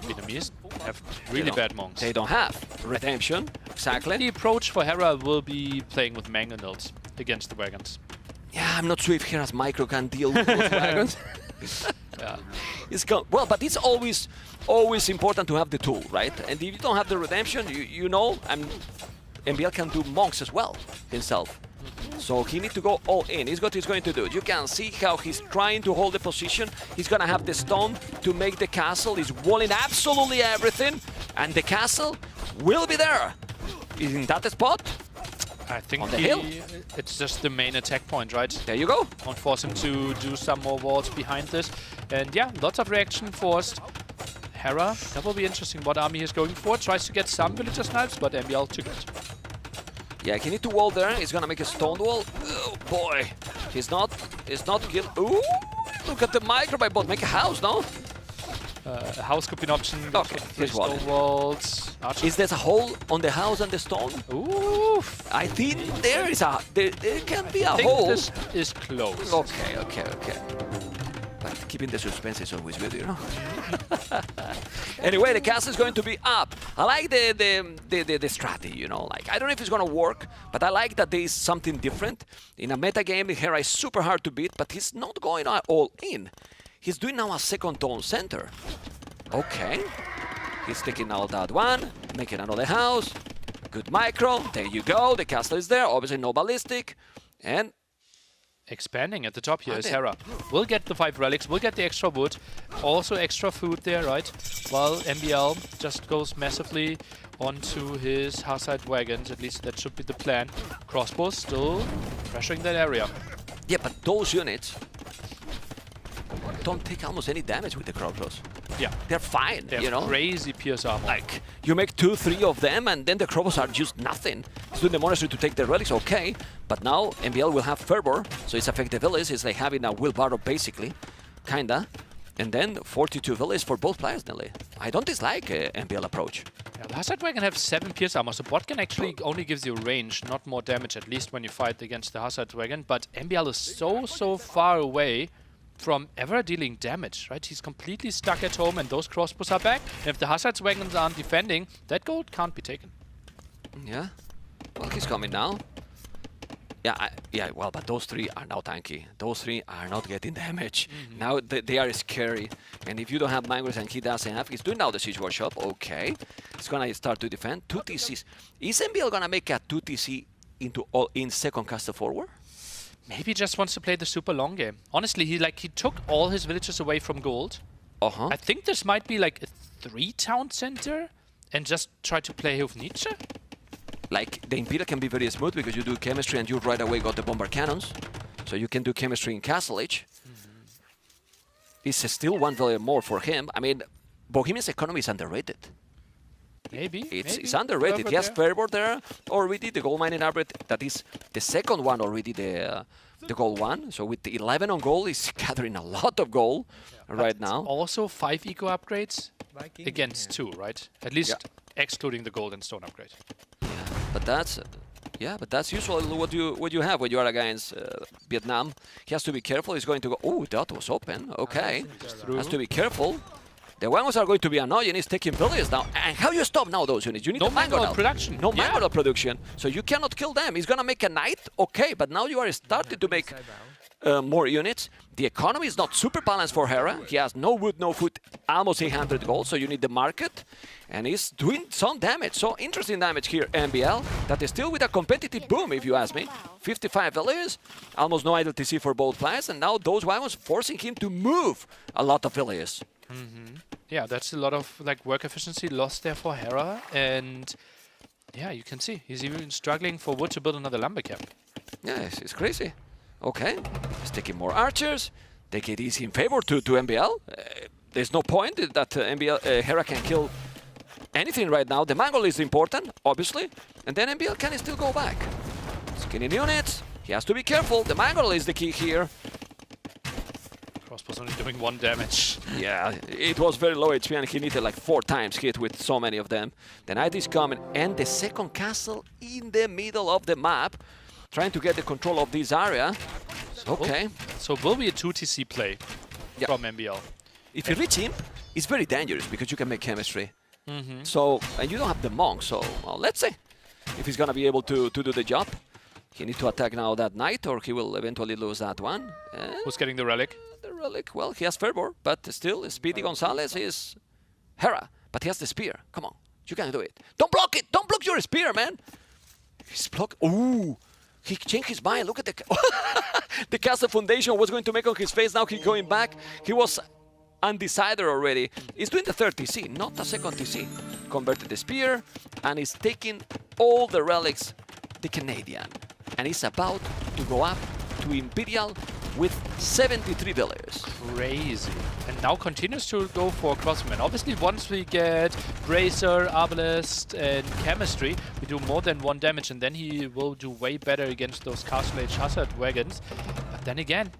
Vietnamese have really bad monks. They don't have redemption, exactly. The approach for Hera will be playing with mangonels against the wagons. Yeah, I'm not sure if Hera's micro can deal with those wagons. Yeah. Well, but it's always important to have the tool, right? And if you don't have the redemption, you know, and MBL can do monks as well himself. So he needs to go all in. He's what he's going to do. You can see how he's trying to hold the position. He's gonna have the stone to make the castle. He's walling absolutely everything, and the castle will be there. In that spot. I think on the hill. It's just the main attack point, right? There you go. Won't force him to do some more walls behind this. And yeah, lots of reaction forced. Hera, that will be interesting what army he's going for. Tries to get some villager snipes, but MBL took it. Yeah, he need to wall there. He's gonna make a stone wall. Oh boy. He's not killed. Ooh, look at the micro by bot. Make a house, no? A house could be an option. Okay, here's one. Stone walls. Archer. Is there a hole on the house and the stone? Ooh. I think there can be a I hole. think this is close. Okay. But keeping the suspense is always good, you know. Anyway, the castle is going to be up. I like the strategy, you know. Like, I don't know if it's gonna work, but I like that there is something different. In a meta game, Hera is super hard to beat, but he's not going all in. He's doing now a second tone center. Okay. He's taking out that one, making another house. Good micro. There you go. The castle is there. Obviously no ballistic. And expanding at the top here is Hera. We'll get the 5 relics, we'll get the extra wood, also extra food there, right? While MBL just goes massively onto his Harside wagons, at least that should be the plan. Crossbows still pressuring that area. Yeah, but those units don't take almost any damage with the crossbows. Yeah. They're fine, They're you know? crazy pierce armor. Like, you make 2-3 of them and then the crossbows are just nothing. He's doing the monastery to take the relics, okay. But now MBL will have Fervor, so it's affect the village. It's like having a wheelbarrow, basically. Kinda. And then 42 villages for both players, Nelly. I don't dislike MBL approach. Yeah, the Hazard Wagon have 7 pierce armor, so Botkin actually only gives you range, not more damage, at least when you fight against the Hazard Wagon. But MBL is so far away from ever dealing damage, right? He's completely stuck at home and those crossbows are back. And if the Hazard Wagons aren't defending, that gold can't be taken. Yeah. Well, he's coming now. Yeah, well, but those 3 are now tanky. Those 3 are not getting damage. Now they are scary. And if you don't have Mangoes and he doesn't have, he's doing now the Siege Workshop. Okay. He's gonna start to defend. 2 TCs. Is MBL gonna make a 2 TC into all in second caster forward? Maybe he just wants to play the super long game. Honestly, he took all his villages away from gold. I think this might be like a 3-town center and just try to play with Nietzsche. Like, the Imperial can be very smooth because you do chemistry and you right away got the bomber cannons. So you can do chemistry in Castle Age. It's still 1 value more for him. I mean, Bohemian's economy is underrated. Maybe. It's underrated. He has Fervor there already, the gold mining upgrade. That is the second one already, the gold one. So with the 11 on gold, he's gathering a lot of gold right now. Also 5 eco upgrades against 2, right? At least excluding the gold and stone upgrade. But that's usually what you have when you are against Vietnam. He has to be careful. He's going to go. Oh, that was open. Okay, has to be careful. The Wangos are going to be annoying. He's taking villages now. And how you stop now those units? You need no the mango production. No mango production. So you cannot kill them. He's gonna make a knight. Okay, but now you are starting to make more units. The economy is not super balanced for Hera. He has no wood, no food, almost 800 gold, so you need the market. And he's doing some damage. So interesting damage here, MBL. That is still with a competitive boom, if you ask me. 55 villages, almost no idle TC for both players, and now those wagons forcing him to move a lot of villages. Yeah, that's a lot of work efficiency lost there for Hera, and yeah, you can see he's even struggling for wood to build another lumber camp. Yeah, it's crazy. Okay, he's taking more archers. Take it easy in favor to MBL. There's no point that Hera can kill anything right now. The Mongol is important, obviously, and then MBL can still go back. Skinning units. He has to be careful. The Mongol is the key here. Crossbow's only doing 1 damage. Yeah, it was very low HP and he needed like 4 times hit with so many of them. The knight is coming and the second castle in the middle of the map, trying to get the control of this area. Okay. So it will be a 2 TC play from MBL. If you reach him, it's very dangerous because you can make chemistry. So, and you don't have the monk, so well, let's see if he's gonna be able to do the job. He needs to attack now that knight or he will eventually lose that one. Who's getting the relic? The relic, well, he has Fervor, but still, Speedy Gonzalez is Hera, but he has the spear. Come on, you can do it. Don't block it! Don't block your spear, man! He's blocked. Ooh! He changed his mind. Look at the... the castle foundation was going to make on his face. Now he's going back. He was undecided already. He's doing the third TC, not the second TC. Converted the spear, and he's taking all the relics, the Canadian. And he's about to go up to Imperial with 73 villagers. Crazy. And now continues to go for Crossman. Obviously, once we get Bracer, Arbalest, and Chemistry, we do more than 1 damage, and then he will do way better against those Castle Age Hazard wagons. But then again,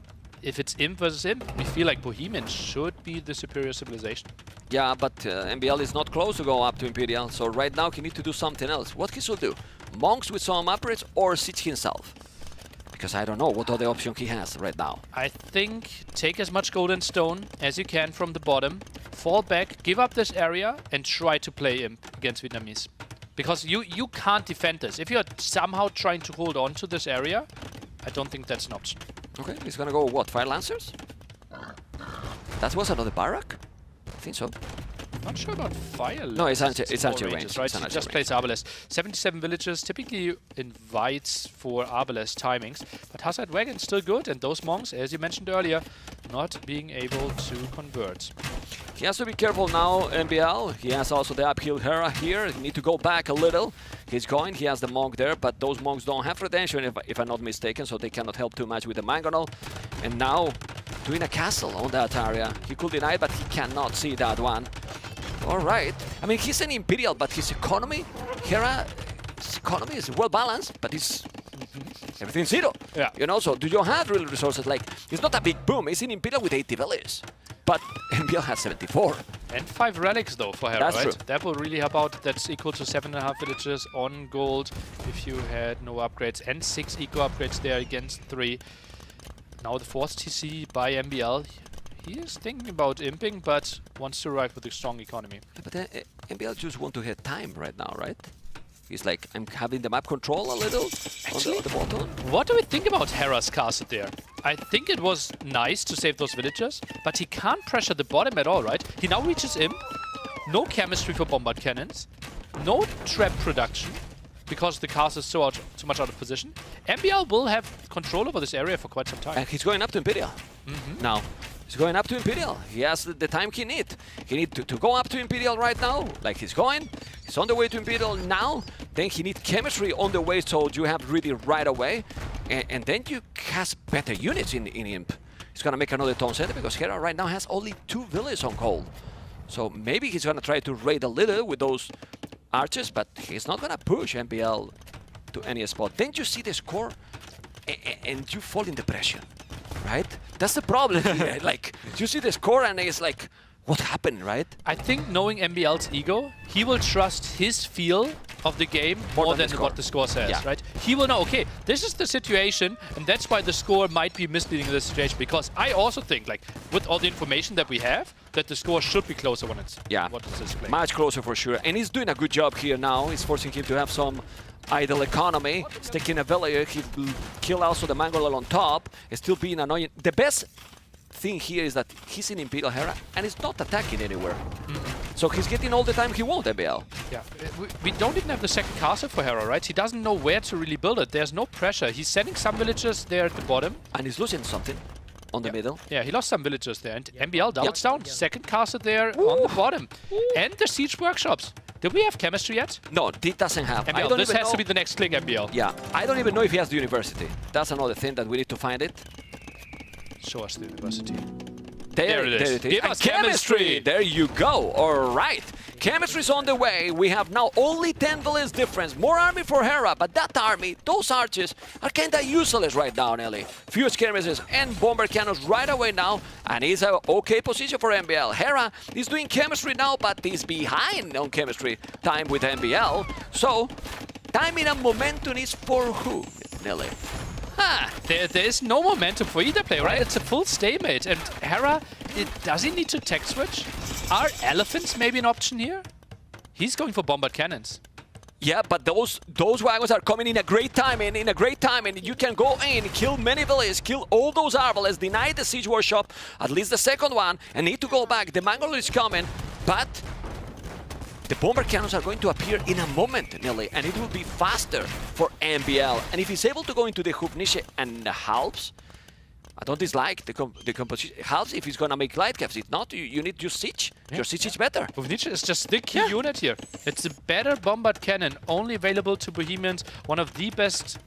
if it's Imp versus Imp, we feel like Bohemian should be the superior civilization. Yeah, but MBL is not close to go up to Imperial, so right now he needs to do something else. What he should do? Monks with some upgrades or siege himself? Because I don't know what other option he has right now. I think take as much gold and stone as you can from the bottom, fall back, give up this area, and try to play Imp against Vietnamese. Because you can't defend this. If you're somehow trying to hold on to this area, I don't think that's an option. Okay, he's gonna go, what, Fire Lancers? That was another barrack? I think so. Not sure about Fire. No, it's anti-range, right? He just plays Arbalest. 77 villagers typically invites for Arbalest timings, but Hazard Wagon's still good, and those monks, as you mentioned earlier, not being able to convert. He has to be careful now, MBL. He has also the uphill Hera here. He need to go back a little. He's going, he has the monk there, but those monks don't have redemption, if I'm not mistaken, so they cannot help too much with the mangonel. And now, doing a castle on that area. He could deny it, but he cannot see that one. Alright. I mean, he's an Imperial, but his economy, Hera's economy is well balanced, but it's everything zero. Yeah. You know, so do you have real resources? Like, it's not a big boom. It's an Imperial with 80 villages. But MBL has 74. And 5 relics though for Hera, That's right? true. That will really help out. That's equal to 7.5 villages on gold if you had no upgrades. And 6 eco upgrades there against 3. Now the 4th TC by MBL. He is thinking about imping, but wants to ride with a strong economy. Yeah, but MBL just want to hit time right now, right? He's like, I'm having the map control a little on the bottom. What do we think about Hera's castle there? I think it was nice to save those villagers, but he can't pressure the bottom at all, right? He now reaches Imp. No chemistry for bombard cannons. No trap production, because the castle is so much out of position. MBL will have control over this area for quite some time. And he's going up to Imperial now. He's going up to Imperial. He has the time he needs. He needs to go up to Imperial right now, like he's going. He's on the way to Imperial now. Then he needs chemistry on the way, so you have really right away. And then you has better units in Imp. He's going to make another town center because Hera right now has only 2 villages on cold. So maybe he's going to try to raid a little with those archers, but he's not going to push MBL to any spot. Then you see the score and you fall in depression, right? That's the problem here. Like, you see the score and it's like, what happened, right? I think knowing MBL's ego, he will trust his feel of the game more than what the score says, right? He will know, okay, this is the situation, and that's why the score might be misleading in this situation, because I also think, like, with all the information that we have, that the score should be closer when it's what it's displayed. Much closer for sure. And he's doing a good job here now. He's forcing him to have some idle economy. He's taking a village. He will kill also the Mangolal on top. It's still being annoying. The best thing here is that he's in Imperial Hera and he's not attacking anywhere. So he's getting all the time he wants, MBL. Yeah, we don't even have the second castle for Hera, right? He doesn't know where to really build it. There's no pressure. He's sending some villagers there at the bottom. And he's losing something on the middle. Yeah, he lost some villagers there. And MBL doubles down. Second castle there on the bottom. And the siege workshops. Did we have chemistry yet? No, it doesn't have. MBL, this has to be the next click, MBL. Yeah, I don't even know if he has the university. That's another thing that we need to find it. Show us the university. There it is. Give us chemistry! There you go. All right. Chemistry's on the way. We have now only 10 villages difference. More army for Hera, but that army, those archers, are kind of useless right now, Nelly. Few skirmishes and bomber cannons right away now, and it's an okay position for MBL. Hera is doing chemistry now, but he's behind on chemistry time with MBL. So, timing and momentum is for who, Nelly? There is no momentum for either player, right? It's a full stalemate. And Hera, does he need to tech switch? Are elephants maybe an option here? He's going for bombard cannons. Yeah, but those wagons are coming in a great time, and you can go in, kill many villages, kill all those arbalists, deny the siege workshop, at least the second one, and need to go back. The Mangolal is coming, but the bomber cannons are going to appear in a moment, Nelly, and it will be faster for MBL. And if he's able to go into the Hufnische and the halves, I don't dislike the composition. Halves if he's going to make light caps. If not, you need your siege. Yeah. Your siege is better. Hufnische is just the key unit here. It's a better bombard cannon, only available to Bohemians. One of the best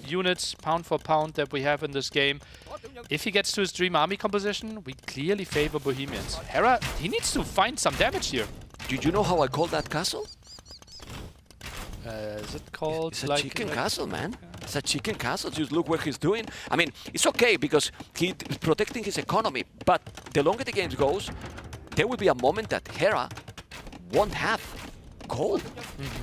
units, pound for pound, that we have in this game. If he gets to his dream army composition, we clearly favor Bohemians. Hera, he needs to find some damage here. Did you know how I call that castle? Is it called? It's a chicken castle, man. It's a chicken castle. Just look what he's doing. I mean, it's okay because he's protecting his economy, but the longer the game goes, there will be a moment that Hera won't have gold.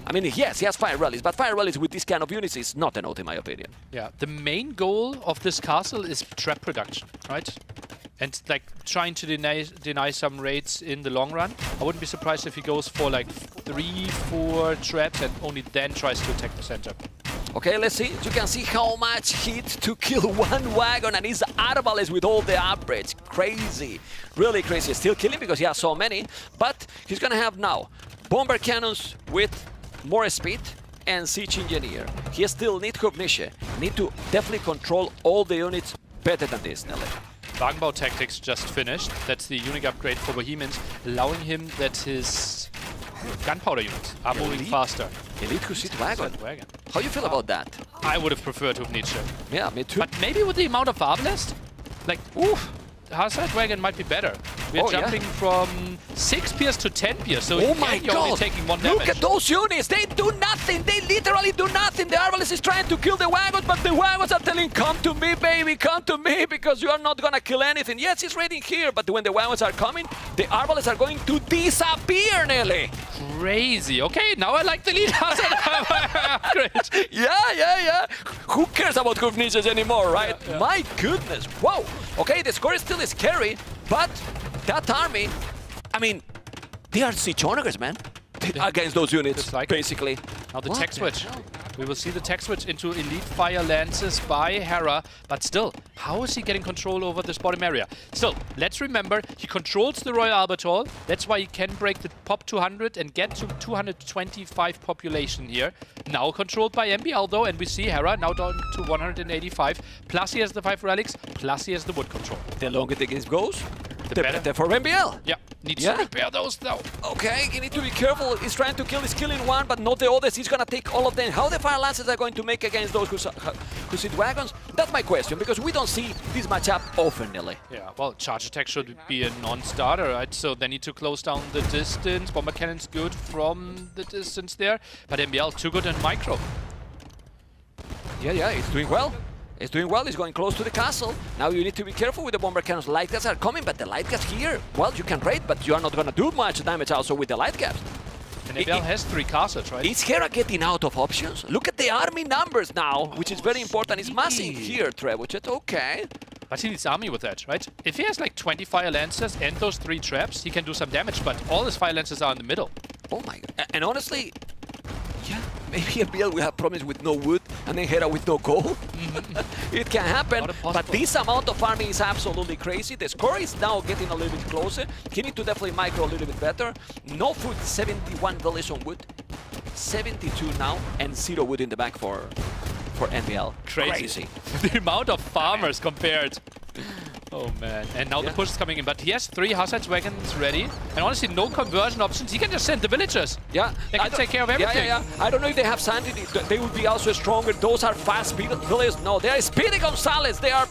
I mean, yes, he has fire rallies, but fire rallies with this kind of units is not enough, in my opinion. Yeah, the main goal of this castle is trap production, right? And like trying to deny some raids in the long run. I wouldn't be surprised if he goes for like 3-4 traps and only then tries to attack the center. Okay, let's see. You can see how much hit to kill one wagon, and he's arbalest with all the upgrades. Crazy, really crazy. Still killing because he has so many, but he's gonna have now bomber cannons with more speed and siege engineer. He still needs Hufnische. Need to definitely control all the units better than this, Nelly. Wagenbau tactics just finished. That's the unique upgrade for Bohemians, allowing him that his gunpowder units are moving faster. Elite Hussite wagon. How you feel about that? I would have preferred Hufnische. Yeah, me too. But maybe with the amount of Arbalest, like, Hussite wagon might be better. We're jumping from 6 pierce to 10 pierce, so oh my you're God. only taking 1 damage. Look at those units! They do nothing! They literally do nothing! The Arbalest is trying to kill the wagons, but the wagons are telling, come to me, baby, come to me, because you are not gonna kill anything. Yes, he's raiding here, but when the wagons are coming, the Arbalests are going to disappear, Nelly! Crazy. Okay, now I like the lead upgrade. Yeah. Who cares about Hovnicius anymore, right? Yeah. My goodness. Whoa. Okay, the score is still scary, but that army, I mean, they are siege onagers, man. Against those units, basically. Now the tech switch. We will see the tech switch into Elite Fire Lances by Hera, but still, how is he getting control over this bottom area? Still, let's remember, he controls the Royal Albert Hall. That's why he can break the pop 200 and get to 225 population here. Now controlled by MBL though, and we see Hera now down to 185. Plus he has the 5 relics, plus he has the wood control. The longer the game goes, the better for MBL. Yeah, needs to repair those though. Okay, you need to be careful. He's trying to kill, he's killing one, but not the others. He's gonna take all of them. How the Fire Lances are going to make against those Hussite wagons? That's my question, because we don't see this matchup often, Nelly. Yeah, well, charge attack should be a non-starter, right? So they need to close down the distance. Bomber cannon's good from the distance there, but MBL too good in micro. Yeah, he's doing well. He's doing well, he's going close to the castle. Now you need to be careful with the bomber cannons. Light gas are coming, but the light gas here, well, you can raid, but you are not gonna do much damage also with the light gas. And MBL has 3 castles, right? Is Hera getting out of options? Look at the army numbers now, which is very important. He's massing here, Trebuchet, okay. But he needs army with that, right? If he has like 20 Fire Lancers and those 3 traps, he can do some damage, but all his Fire Lancers are in the middle. Oh my God. And honestly, yeah, maybe MBL will have problems with no wood and then Hera with no gold. It can happen, but this amount of farming is absolutely crazy. The score is now getting a little bit closer. He needs to definitely micro a little bit better. No food, 71 villages on wood. 72 now, and 0 wood in the back for MBL. Crazy. The amount of farmers compared. Oh man, and now the push is coming in, but he has 3 Hussite wagons ready, and honestly no conversion options. He can just send the villagers. Yeah, they can take care of everything. Yeah. I don't know if they have sanity. They would be also stronger. Those are fast villagers. No, they are Speedy Gonzalez. They are,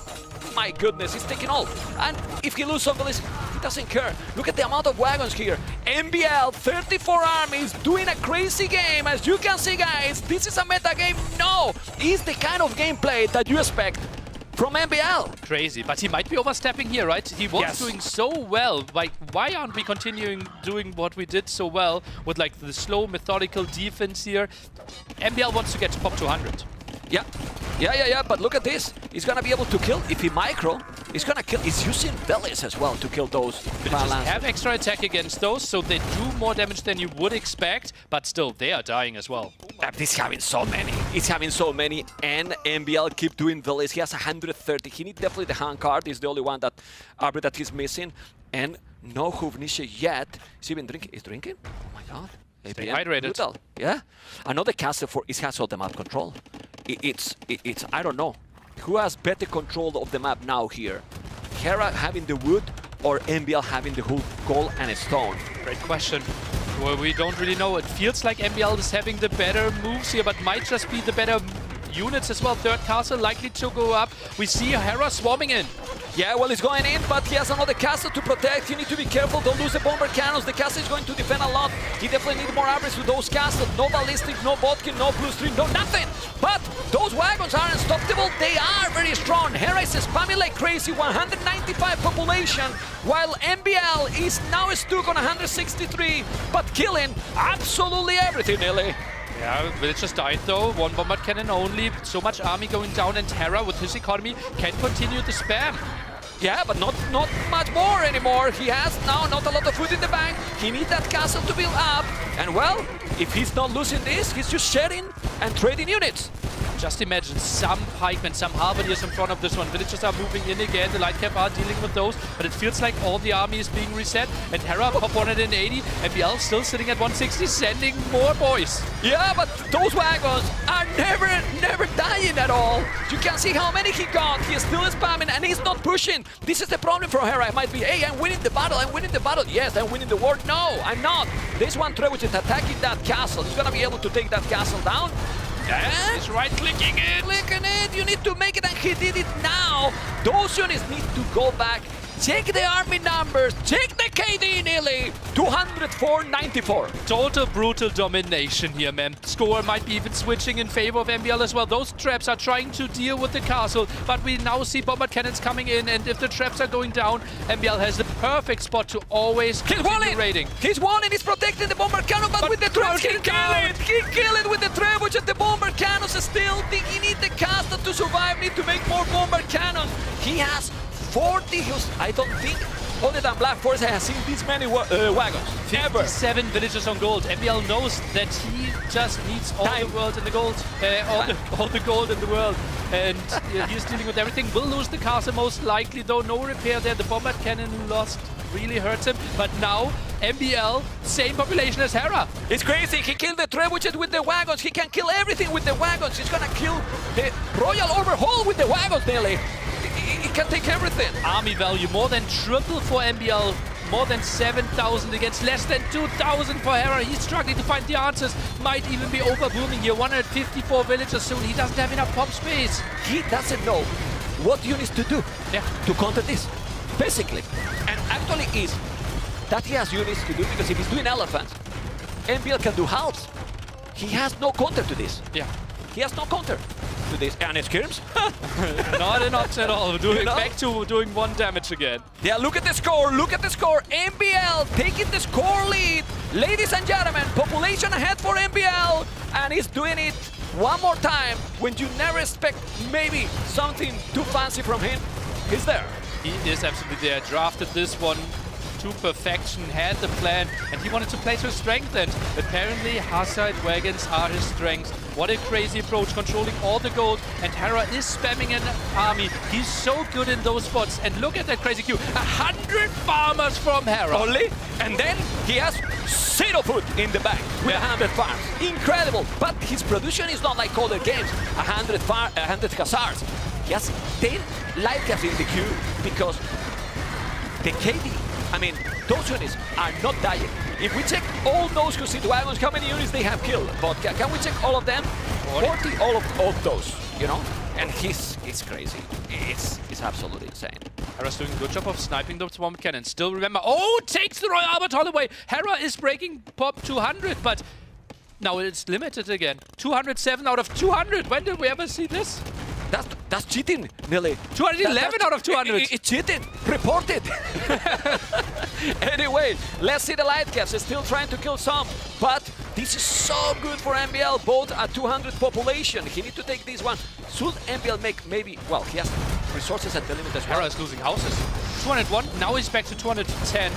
my goodness, he's taking all. And if he loses some villagers, he doesn't care. Look at the amount of wagons here. MBL, 34 armies, doing a crazy game. As you can see, guys, this is a meta game. No, it's the kind of gameplay that you expect from MBL. Crazy, but he might be overstepping here, right? He was doing so well. Like, why aren't we continuing doing what we did so well with like the slow, methodical defense here? MBL wants to get to pop 200. Yeah, but look at this. He's gonna be able to kill. If he micro, he's gonna kill. He's using bellies as well to kill those. Villagers have extra attack against those, so they do more damage than you would expect, but still, they are dying as well. He's having so many. He's having so many, and MBL keep doing villas. He has 130. He needs definitely the hand card. He's the only one that he's missing, and no Hovnicius yet. Is he even drinking? He's drinking? Oh my God. Stay hydrated. Brutal. Yeah. Another castle for it has all the map control. It's I don't know. Who has better control of the map now here? Hera having the wood or MBL having the whole gold and a stone? Great question. Well, we don't really know. It feels like MBL is having the better moves here, but might just be the better units as well. 3rd castle likely to go up. We see Hera swarming in. Yeah, well, he's going in, but he has another castle to protect. You need to be careful. Don't lose the bomber cannons. The castle is going to defend a lot. He definitely needs more arrows with those castles. No ballistic, no bodkin, no blue string, no nothing. But those wagons are unstoppable. They are very strong. Hera is spamming like crazy. 195 population, while MBL is now stuck on 163, but killing absolutely everything, Nelly. Yeah, villagers died though. 1 bombard cannon only. So much army going down, and Hera with his economy can continue the spam. Yeah, but not much more anymore. He has now not a lot of food in the bank. He needs that castle to build up. And well, if he's not losing this, he's just shedding and trading units. Just imagine some pikemen, some halberdiers in front of this one. Villagers are moving in again. The light cap are dealing with those, but it feels like all the army is being reset. And Hera pop 180, and MBL still sitting at 160, sending more boys. Yeah, but those wagons are never dying at all. You can see how many he got. He is still spamming, and he's not pushing. This is the problem for Hera. It might be, hey, I'm winning the battle. I'm winning the battle. Yes, I'm winning the war. No, I'm not. There's one Trebuchet is attacking that castle. He's gonna be able to take that castle down. And he's right-clicking it. Clicking it. You need to make it, and he did it now. Those units need to go back Check the army numbers. Check the KD, nearly 204-94. Total brutal domination here, man. Score might be even switching in favor of MBL as well. Those traps are trying to deal with the castle, but we now see bombard cannons coming in, and if the traps are going down, MBL has the perfect spot to always continue raiding. He's walling, he's protecting the bomber cannon, but with the traps, he kill it! He kill it with the trebuchet at the bomber cannons. Still, he need the caster to survive, need to make more bomber cannons. He has 40 hills. I don't think other than Black Forest has seen this many wagons. 57 villagers on gold. MBL knows that he just needs all the world in the gold, all the gold in the world, and he's dealing with everything. Will lose the castle most likely, though. No repair there. The bombard cannon lost really hurts him, but now MBL, same population as Hera. It's crazy. He killed the trebuchet with the wagons. He can kill everything with the wagons. He's gonna kill the royal overhaul with the wagons, nearly. He can take everything. Army value more than triple for MBL. More than 7,000 against less than 2,000 for Hera. He's struggling to find the answers. Might even be overbooming here. 154 villagers soon. He doesn't have enough pop space. He doesn't know what units to do to counter this, basically. And actually is that he has units to do, because if he's doing elephants, MBL can do halves. He has no counter to this. Yeah. He has no counter to this. And it skirms? Not at all. Back to doing 1 damage again. Yeah, look at the score. Look at the score. MBL taking the score lead. Ladies and gentlemen, population ahead for MBL. And he's doing it one more time when you never expect maybe something too fancy from him. He's there. He is absolutely there. Drafted this one to perfection, had the plan, and he wanted to play to his strength, and apparently Hussite wagons are his strength. What a crazy approach, controlling all the gold, and Hera is spamming an army. He's so good in those spots, and look at that crazy queue. 100 farmers from Hera. Only? And then he has 0 food in the bank with 100 farms. Incredible, but his production is not like other games. 100 hussars. He has 10 Lycas in the queue because the KD, I mean, those units are not dying. If we check all those Hussite wagons, how many units they have killed? But can we check all of them? 40 all of those, you know? And it's crazy. It's absolutely insane. Hera's doing a good job of sniping those bomb cannons. Still remember, takes the Royal Albert Hall away. Hera is breaking pop 200, but now it's limited again. 207 out of 200. When did we ever see this? That's cheating, Millie. 211 out of 200. It's cheating. Report it. Anyway, let's see the light caps. He's still trying to kill some, but this is so good for MBL, both at 200 population. He needs to take this one. Should MBL make maybe, well, he has resources at the limit as well. Hera is losing houses. 201, now he's back to 210.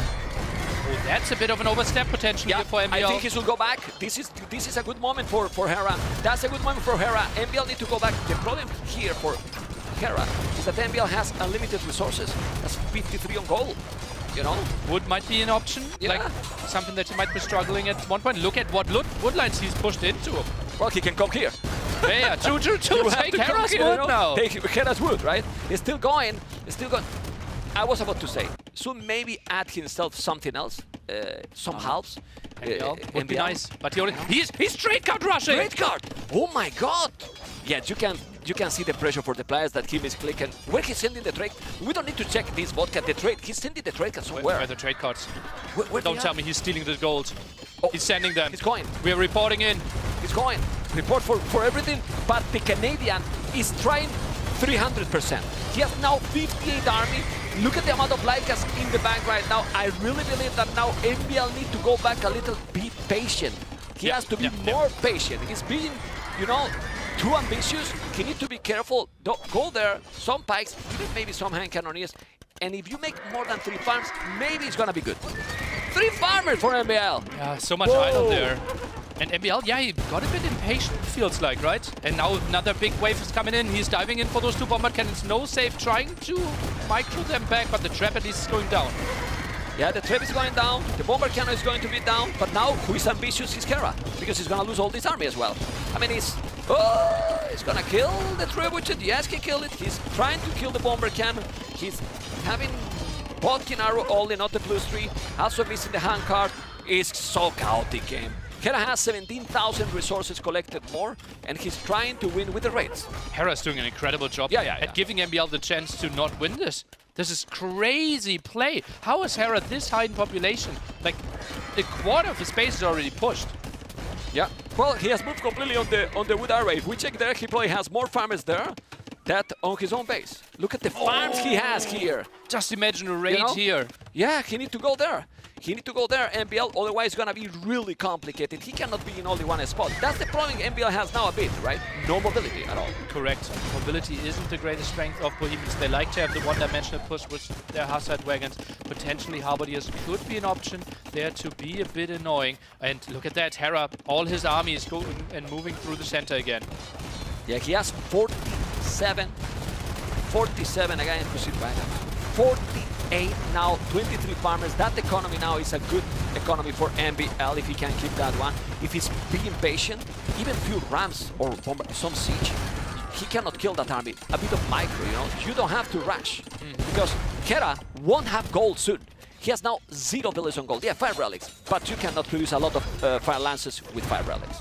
Oh, that's a bit of an overstep potential here for MBL. I think he should go back. This is a good moment for Hera. That's a good moment for Hera. MBL need to go back. The problem here for Hera is that MBL has unlimited resources. That's 53 on gold. You know? Wood might be an option. Like something that he might be struggling at one point. Look at what woodlines he's pushed into. Well, he can come here. Yeah, two. Take Hera's wood now. Take Hera's wood, right? He's still going. He's still going. I was about to say, should maybe add himself something else, some halves. Would be nice, but he's trade card rushing. Trade card! Oh my God! Yeah, you can see the pressure for the players that he misclicking. Where he's sending the trade? We don't need to check this vodka. The trade, he's sending the trade card somewhere. Where are the trade cards? Where don't tell me he's stealing the gold. He's sending them. He's going. We're reporting in. He's going. Report for everything, but the Canadian is trying 300%. He has now 58 army. Look at the amount of Lycas in the bank right now. I really believe that now MBL need to go back a little bit patient. He has to be more patient. He's being, you know, too ambitious. He needs to be careful. Don't go there. Some pikes, even maybe some hand cannoneers. And if you make more than 3 farms, maybe it's gonna be good. 3 farmers for MBL. Yeah, so much idle there. And MBL, he got a bit impatient, feels like, right? And now another big wave is coming in. He's diving in for those 2 bombard cannons. No save, trying to micro them back, but the trap at least is going down. Yeah, the trap is going down. The bomber cannon is going to be down. But now, who is ambitious is Hera, because he's going to lose all this army as well. I mean, he's going to kill the trebuchet. Yes, he killed it. He's trying to kill the bomber cannon. He's having Bodkin arrow only, not the +3. Also missing the hand card. It's so chaotic game. Hera has 17,000 resources collected more, and he's trying to win with the raids. Hera's doing an incredible job at giving MBL the chance to not win this. This is crazy play. How is Hera this high in population? Like, a quarter of his base is already pushed. Yeah, well, he has moved completely on the wood array. If we check there, he probably has more farmers there than on his own base. Look at the farms he has here. Just imagine a raid here. Yeah, he need to go there. He need to go there, MBL, otherwise it's gonna be really complicated. He cannot be in only one spot. That's the problem MBL has now a bit, right? No mobility at all. Correct. Mobility isn't the greatest strength of Bohemians. They like to have the one-dimensional push with their Hussite wagons. Potentially Halberdiers could be an option there to be a bit annoying. And look at that, Hera, all his army is going and moving through the center again. Yeah, he has 47 again in pursuit wagon. 48 now, 23 farmers. That economy now is a good economy for MBL if he can keep that one. If he's being patient, even few rams or some siege, he cannot kill that army. A bit of micro, you know. You don't have to rush because Hera won't have gold soon. He has now 0 villages on gold. Yeah, 5 relics, but you cannot produce a lot of fire lances with 5 relics.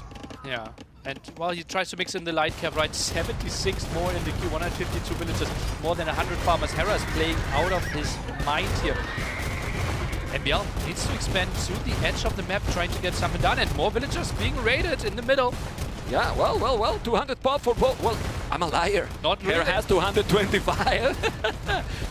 Yeah. And while he tries to mix in the light cap, right, 76 more in the queue, 152 villages, more than 100 farmers. Hera is playing out of his mind here. MBL needs to expand to the edge of the map, trying to get something done, and more villagers being raided in the middle. Yeah, well, 200 pop for both. Well, I'm a liar. Not really. Hera has 225.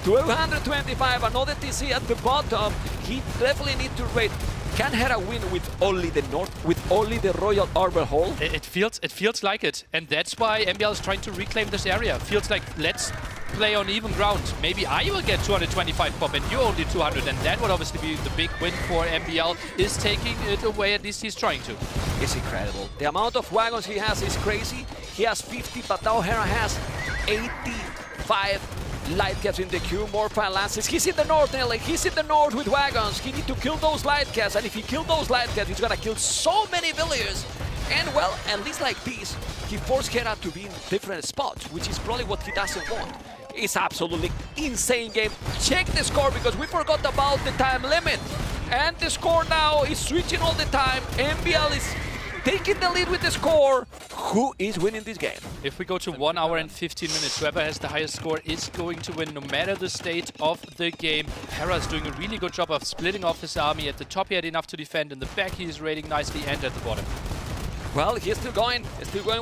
225, another TC at the bottom. He definitely needs to raid. Can Hera win with only the north, with only the Royal Arbor Hall? It feels like it, and that's why MBL is trying to reclaim this area. Feels like, let's play on even ground. Maybe I will get 225 pop and you only 200, and that would obviously be the big win for MBL, is taking it away, at least he's trying to. It's incredible. The amount of wagons he has is crazy. He has 50, but now Hera has 85 light caps in the queue, more fire lances. He's in the north, Nelly. He's in the north with wagons. He needs to kill those light caps, and if he kills those light caps, he's gonna kill so many villagers. And well, at least like this, he forced Hera to be in different spots, which is probably what he doesn't want. It's absolutely insane game. Check the score because we forgot about the time limit. And the score now is switching all the time. MBL is taking the lead with the score. Who is winning this game? If we go to 1 hour and 15 minutes, whoever has the highest score is going to win, no matter the state of the game. Hera's doing a really good job of splitting off his army. At the top he had enough to defend, in the back he is raiding nicely, and at the bottom. Well, he's still going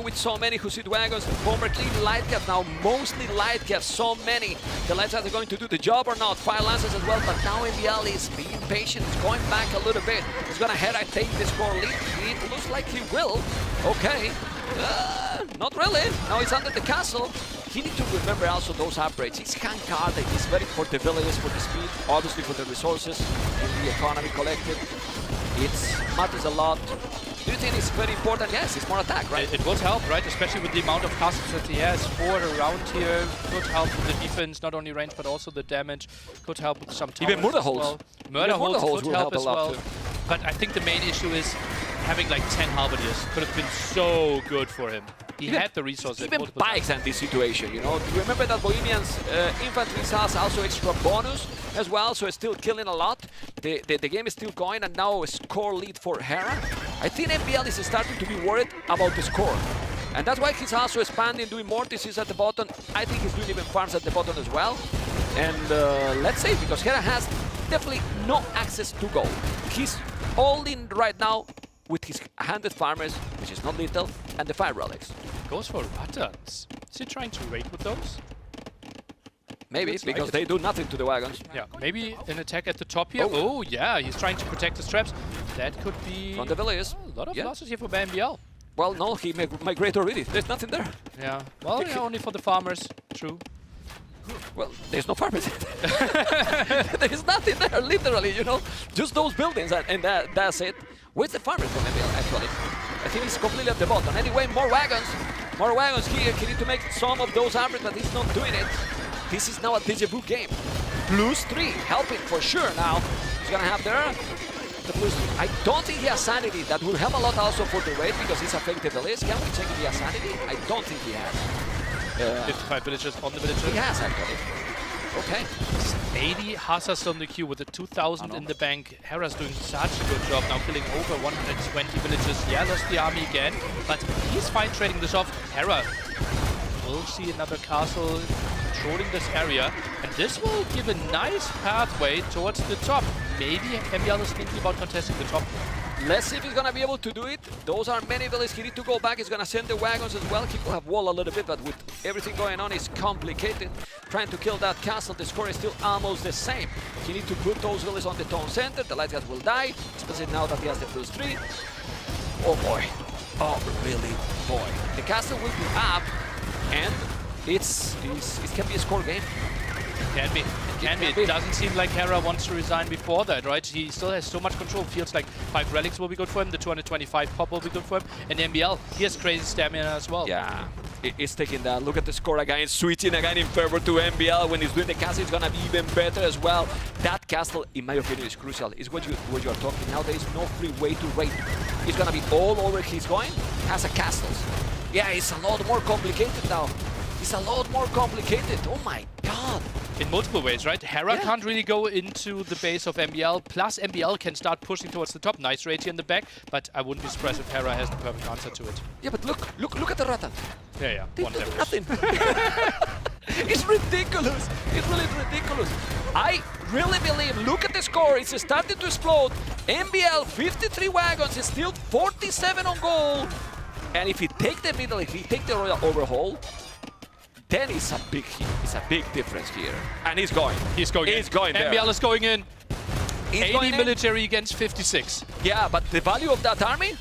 with so many Hussite wagons. Bomber clean light caps now, mostly light caps, so many. The light caps are going to do the job or not? Fire lances as well, but now MBL is being patient, he's going back a little bit. He's gonna Hera take the score lead. It looks like he will. Okay. Not really. Now he's under the castle. He needs to remember also those upgrades. He's hand guarded. He's very for the villages, for the speed, obviously for the resources and the economy collected. It matters a lot. Do you think it's very important? Yes, it's more attack, right? It would help, right? Especially with the amount of castles that he has. 4 around here could help with the defense, not only range but also the damage. Could help with some towers. Even murder holes. Well. Murder holes will help as well. too. But I think the main issue is having like 10 halberdiers could have been so good for him. He had the resources. Even bikes in this situation, you know. Remember that Bohemians infantry has also extra bonus as well, so it's still killing a lot. The game is still going, and now a score lead for Hera. I think MBL is starting to be worried about the score. And that's why he's also expanding, doing more TCs at the bottom. I think he's doing even farms at the bottom as well. And let's see, because Hera has definitely no access to gold. He's all in right now with his 100 farmers, which is not little, and the 5 relics. Goes for Ruttons. Is he trying to raid with those? Maybe, because they do nothing to the wagons. Yeah, maybe an attack at the top here. Oh, yeah, he's trying to protect his traps. That could be... From the villages. A lot of losses here for MBL. Well, no, he migrated already. There's nothing there. Yeah, well, yeah, only for the farmers. True. Well, there's no farmers. There's nothing there, literally, you know. Just those buildings, and that's it. Where's the farmers from MBL, actually? I think he's completely at the bottom. Anyway, more wagons. More wagons here. He needs to make some of those upgrades, but he's not doing it. This is now a deja vu game. +3, helping for sure now. He's gonna have there the +3. I don't think he has sanity. That will help a lot also for the raid, because he's a fake village. Can we check if he has sanity? I don't think he has. 55 villagers on the villager. He has, actually. Okay. 80 Hussars on the queue with the 2,000 in the bank. Hera's doing such a good job now, killing over 120 villagers. Yeah, lost the army again, but he's fine trading this off. Hera will see another castle controlling this area, and this will give a nice pathway towards the top. Maybe MBL is thinking about contesting the top. Let's see if he's gonna be able to do it. Those are many villages. He needs to go back. He's gonna send the wagons as well. He will have wall a little bit, but with everything going on, it's complicated. Trying to kill that castle. The score is still almost the same. He needs to put those villages on the town center. The light guys will die, especially now that he has the +3. Oh boy. Oh, really, boy. The castle will be up, and it can be a score game. Can be. It doesn't seem like Hera wants to resign before that, right? He still has so much control. Feels like 5 relics will be good for him. The 225 pop will be good for him. And MBL, he has crazy stamina as well. Yeah, it's taking that. Look at the score again. Switching again in favor to MBL. When he's doing the castle, it's gonna be even better as well. That castle, in my opinion, is crucial. It's what you are talking. Now there is no free way to raid. It's gonna be all over. He's going. Has a castles. Yeah, it's a lot more complicated now. It's a lot more complicated. Oh my god. In multiple ways, right? Hera can't really go into the base of MBL, plus MBL can start pushing towards the top. Nice raid here in the back, but I wouldn't be surprised if Hera has the perfect answer to it. Yeah, but look at the Ratan. Yeah. They do nothing. It's ridiculous. It's really ridiculous. I really believe, look at the score, it's starting to explode. MBL, 53 wagons, is still 47 on goal. And if he take the middle, if he take the Royal Overhaul, then it's a big difference here. And he's going. He's going there. MBL is going in. He's 80 going military against 56. Yeah, but the value of that army?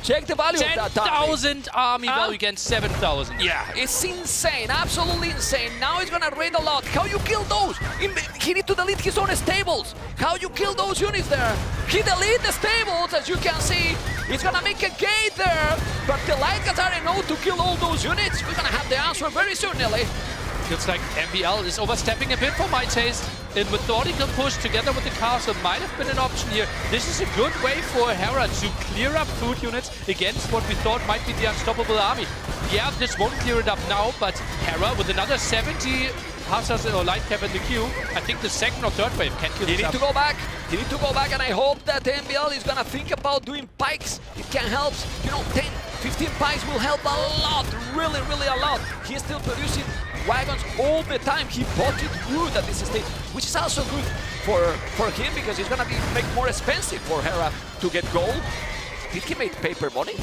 Check the value of that army. 10,000 army value against 7,000. Yeah, it's insane, absolutely insane. Now he's gonna raid a lot. How you kill those? He need to delete his own stables. How you kill those units there? He delete the stables, as you can see. He's gonna make a gate there, but the light guys are enough to kill all those units. We're gonna have the answer very soon, Nelly. Feels like MBL is overstepping a bit for my taste. And with the vertical push together with the castle might have been an option here. This is a good way for Hera to clear up food units against what we thought might be the unstoppable army. Yeah, this won't clear it up now, but Hera with another 70 Hussars or light cap in the queue, I think the second or third wave can kill this up. He need to go back, and I hope that MBL is gonna think about doing pikes. It can help, you know, 10, 15 pikes will help a lot, really, really a lot. He's still producing wagons all the time. He bought wood at this stage, which is also good for him because it's gonna make more expensive for Hera to get gold. Did he make paper money?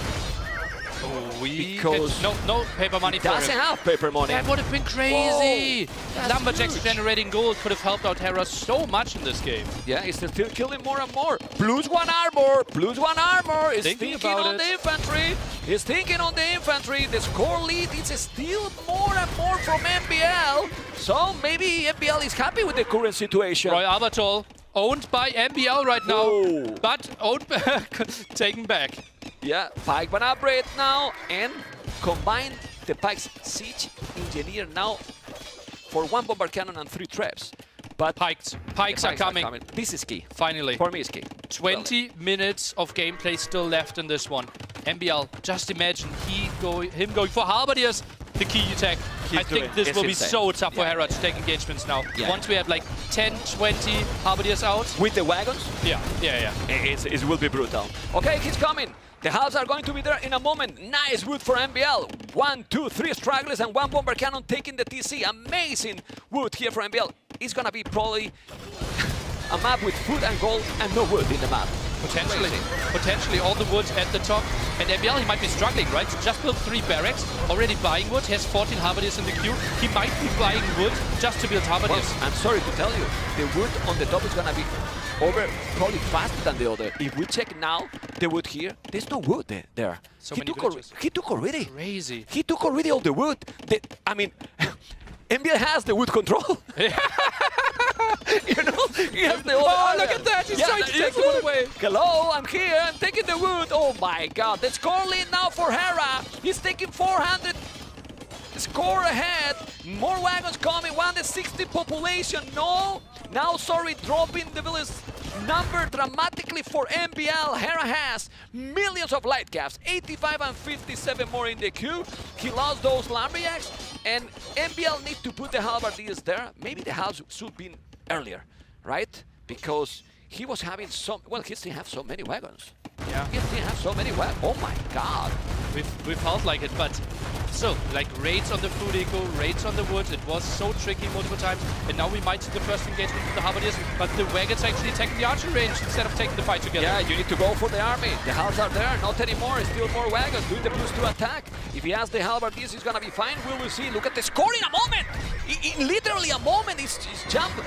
Because no paper money for him. Doesn't have paper money. That would have been crazy. Lumberjacks generating gold could have helped out Hera so much in this game. Yeah, he's still killing more and more. +1 armor, +1 armor. He's thinking on the infantry. He's thinking on the infantry. The score lead is still more and more from MBL. So maybe MBL is happy with the current situation. Roy Albertol, owned by MBL right now, but owned taken back. Yeah, Pike one upgrade now, and combine the Pike's Siege Engineer now for 1 bomber cannon and 3 traps. But Pikes are coming. This is key. Finally. For me, it's key. 20 minutes of gameplay still left in this one. MBL, just imagine him going for Halberdiers, the key attack. I think this will be so tough for Hera to take engagements now. Once we have like 10, 20 Halberdiers out. With the wagons? Yeah. It will be brutal. Okay, he's coming. The halves are going to be there in a moment. Nice wood for MBL. 1, 2, 3 stragglers and 1 bomber cannon taking the TC. Amazing wood here for MBL. It's gonna be probably a map with food and gold and no wood in the map. Potentially all the wood at the top. And MBL, he might be struggling, right? Just built 3 barracks, already buying wood. He has 14 Halberdiers in the queue. He might be buying wood just to build Halberdiers. Well, I'm sorry to tell you, the wood on the top is gonna be over probably faster than the other. If we check now the wood here, there's no wood there. So he took already. Crazy. He took already all the wood. I mean, MBL has the wood control. You know, he has the wood. Oh, look at that! He's trying to take the wood away. Hello, I'm here. I'm taking the wood. Oh my God! The score lead now for Hera. He's taking 400. Score ahead. More wagons coming. 160 population. No. Now, sorry, dropping the village number dramatically for MBL. Hera has millions of light caps. 85 and 57 more in the queue. He lost those lumberjacks. And MBL needs to put the halberdiers there. Maybe the halves should be earlier, right? Because he was having some... Well, he still have so many wagons. Yeah. He still have so many wagons. Oh my God. we felt like it, but so, like raids on the food eco, raids on the wood, it was so tricky multiple times, and now we might see the first engagement with the Halberdiers, but the wagons actually attacking the archer range instead of taking the fight together. Yeah, you need to go for the army. The halves are there, not anymore, still more wagons, doing the +2 attack. If he has the Halberdiers, he's gonna be fine, we will see. Look at the score in a moment! In literally a moment, it's jumped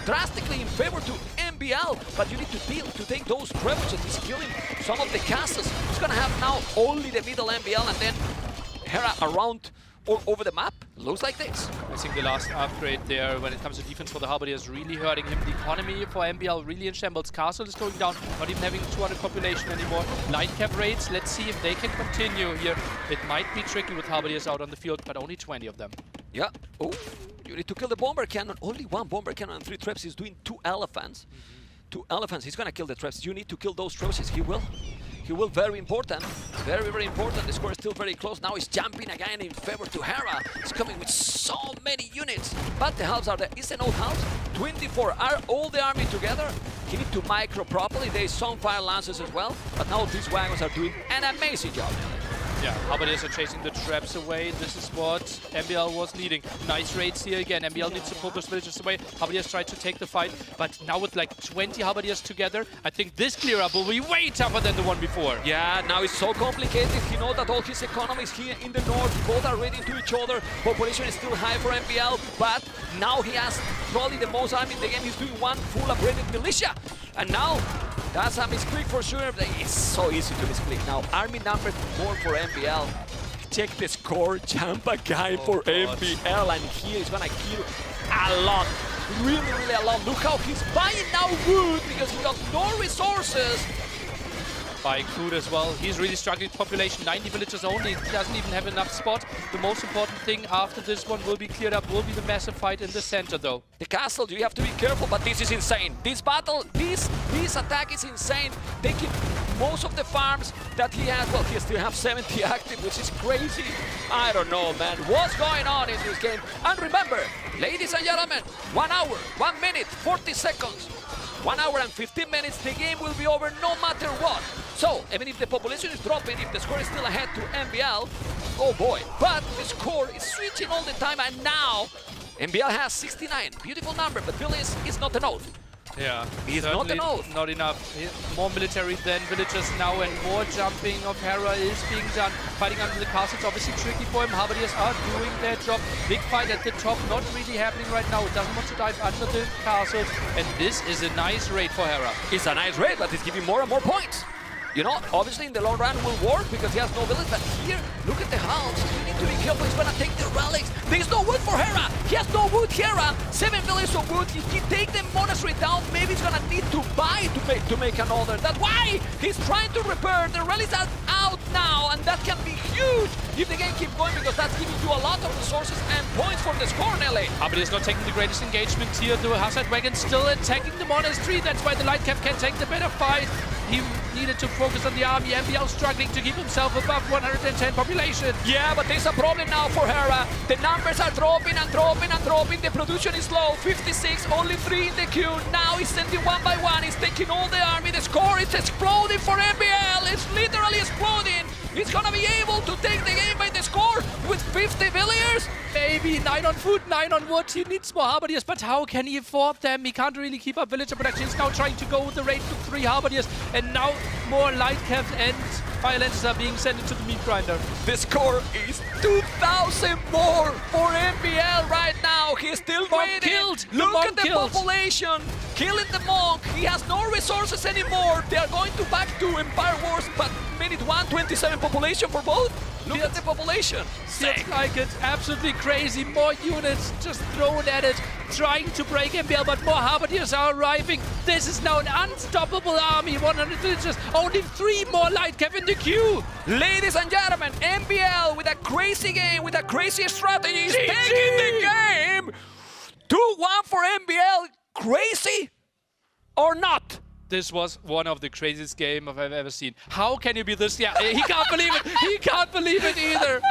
drastically in favor to MBL, but you need to take those trebuchets. He's killing some of the castles. He's gonna have now only the middle MBL and then Hera around all over the map. Looks like this. I think the last upgrade there when it comes to defense for the Halberdier is really hurting him. The economy for MBL really in shambles. Castle is going down, not even having 200 population anymore. Light cap raids, let's see if they can continue here. It might be tricky with Halberdiers out on the field, but only 20 of them. Yeah. Oh, you need to kill the bomber cannon. Only one bomber cannon and 3 traps. He's doing 2 elephants. 2 elephants. He's gonna kill the traps. You need to kill those traps. He will. He will. Very important. Very, very important. The score is still very close. Now he's jumping again in favor to Hera. He's coming with so many units. But the halves are there. It's an old house. 24 are all the army together. He needs to micro properly. There's some fire lances as well. But now these wagons are doing an amazing job. Yeah, Halberdiers are chasing the traps away. This is what MBL was needing. Nice raids here again. MBL needs to pull those villages away. Halberdiers tried to take the fight, but now with like 20 Halberdiers together, I think this clear up will be way tougher than the one before. Yeah, now it's so complicated. He knows that all his economies here in the north, both are raiding to each other. Population is still high for MBL, but now he has probably the most army in the game. He's doing one full upgraded militia. And now, that's a misclick for sure. It's so easy to misclick. Now, army number 4 for MBL. Check the score, jump a guy for MBL, and here he's gonna kill a lot. Really, really a lot. Look how he's buying now wood because he got no resources. Buying food as well. He's really struggling with population. 90 villagers only. He doesn't even have enough spot. The most important thing after this one will be cleared up, will be the massive fight in the center though. The castle, you have to be careful, but this is insane. This battle, this attack is insane. Taking most of the farms that he has. Well, he still has 70 active, which is crazy. I don't know, man. What's going on in this game? And remember, ladies and gentlemen, 1 hour, 1 minute, 40 seconds. 1 hour and 15 minutes, the game will be over no matter what. So, even if the population is dropping, if the score is still ahead to MBL, oh boy. But the score is switching all the time, and now MBL has 69. Beautiful number, but Vilnius is not an oath. Yeah, he's not an oath. Not enough. More military than villagers now, and more jumping of Hera is being done. Fighting under the castle, it's obviously tricky for him. Halberdiers are doing their job. Big fight at the top, not really happening right now. It doesn't want to dive under the castles, and this is a nice raid for Hera. It's a nice raid, but it's giving more and more points. You know, obviously in the long run will work because he has no village, but here, look at the house. You need to be careful, he's gonna take the relics. There's no wood for Hera. He has no wood, Hera. 7 villages of wood. If he take the monastery down, maybe he's gonna need to buy to make another. That's why he's trying to repair. The relics are out now, and that can be huge if the game keeps going because that's giving you a lot of resources and points for the score, Nelly. Halberdiers not taking the greatest engagement here. The Hazard Wagon still attacking the monastery. That's why the Light Cap can take the better fight. He needed to focus on the army. MBL struggling to keep himself above 110 population. Yeah, but there's a problem now for Hera. The numbers are dropping and dropping and dropping. The production is low. 56, only 3 in the queue. Now he's sending 1 by 1. He's taking all the army. The score is exploding for MBL. It's literally exploding. He's gonna be able to take the game by the score with 50 villagers. Maybe 9 on food, 9 on wood. He needs more Halberdiers, but how can he afford them? He can't really keep up villager production. He's now trying to go with the raid to 3 Halberdiers, and now more light caps and fire lances are being sent into the meat grinder. The score is 2,000 more for MBL right now. He's still waiting. Killed. Look at the population. Killing the monk. He has no resources anymore. They are going to back to Empire Wars, but minute 127 population for both. Look at the population. Feels like it's absolutely crazy. More units just thrown at it, trying to break MBL, but more Halberdiers are arriving. This is now an unstoppable army. 100 villagers, only 3 more light cap in the queue. Ladies and gentlemen, MBL with a crazy game, with a crazy strategy, is taking the game. 2-1 for MBL. Crazy or not? This was one of the craziest games I've ever seen. How can you be this? Yeah, he can't believe it. He can't believe it either.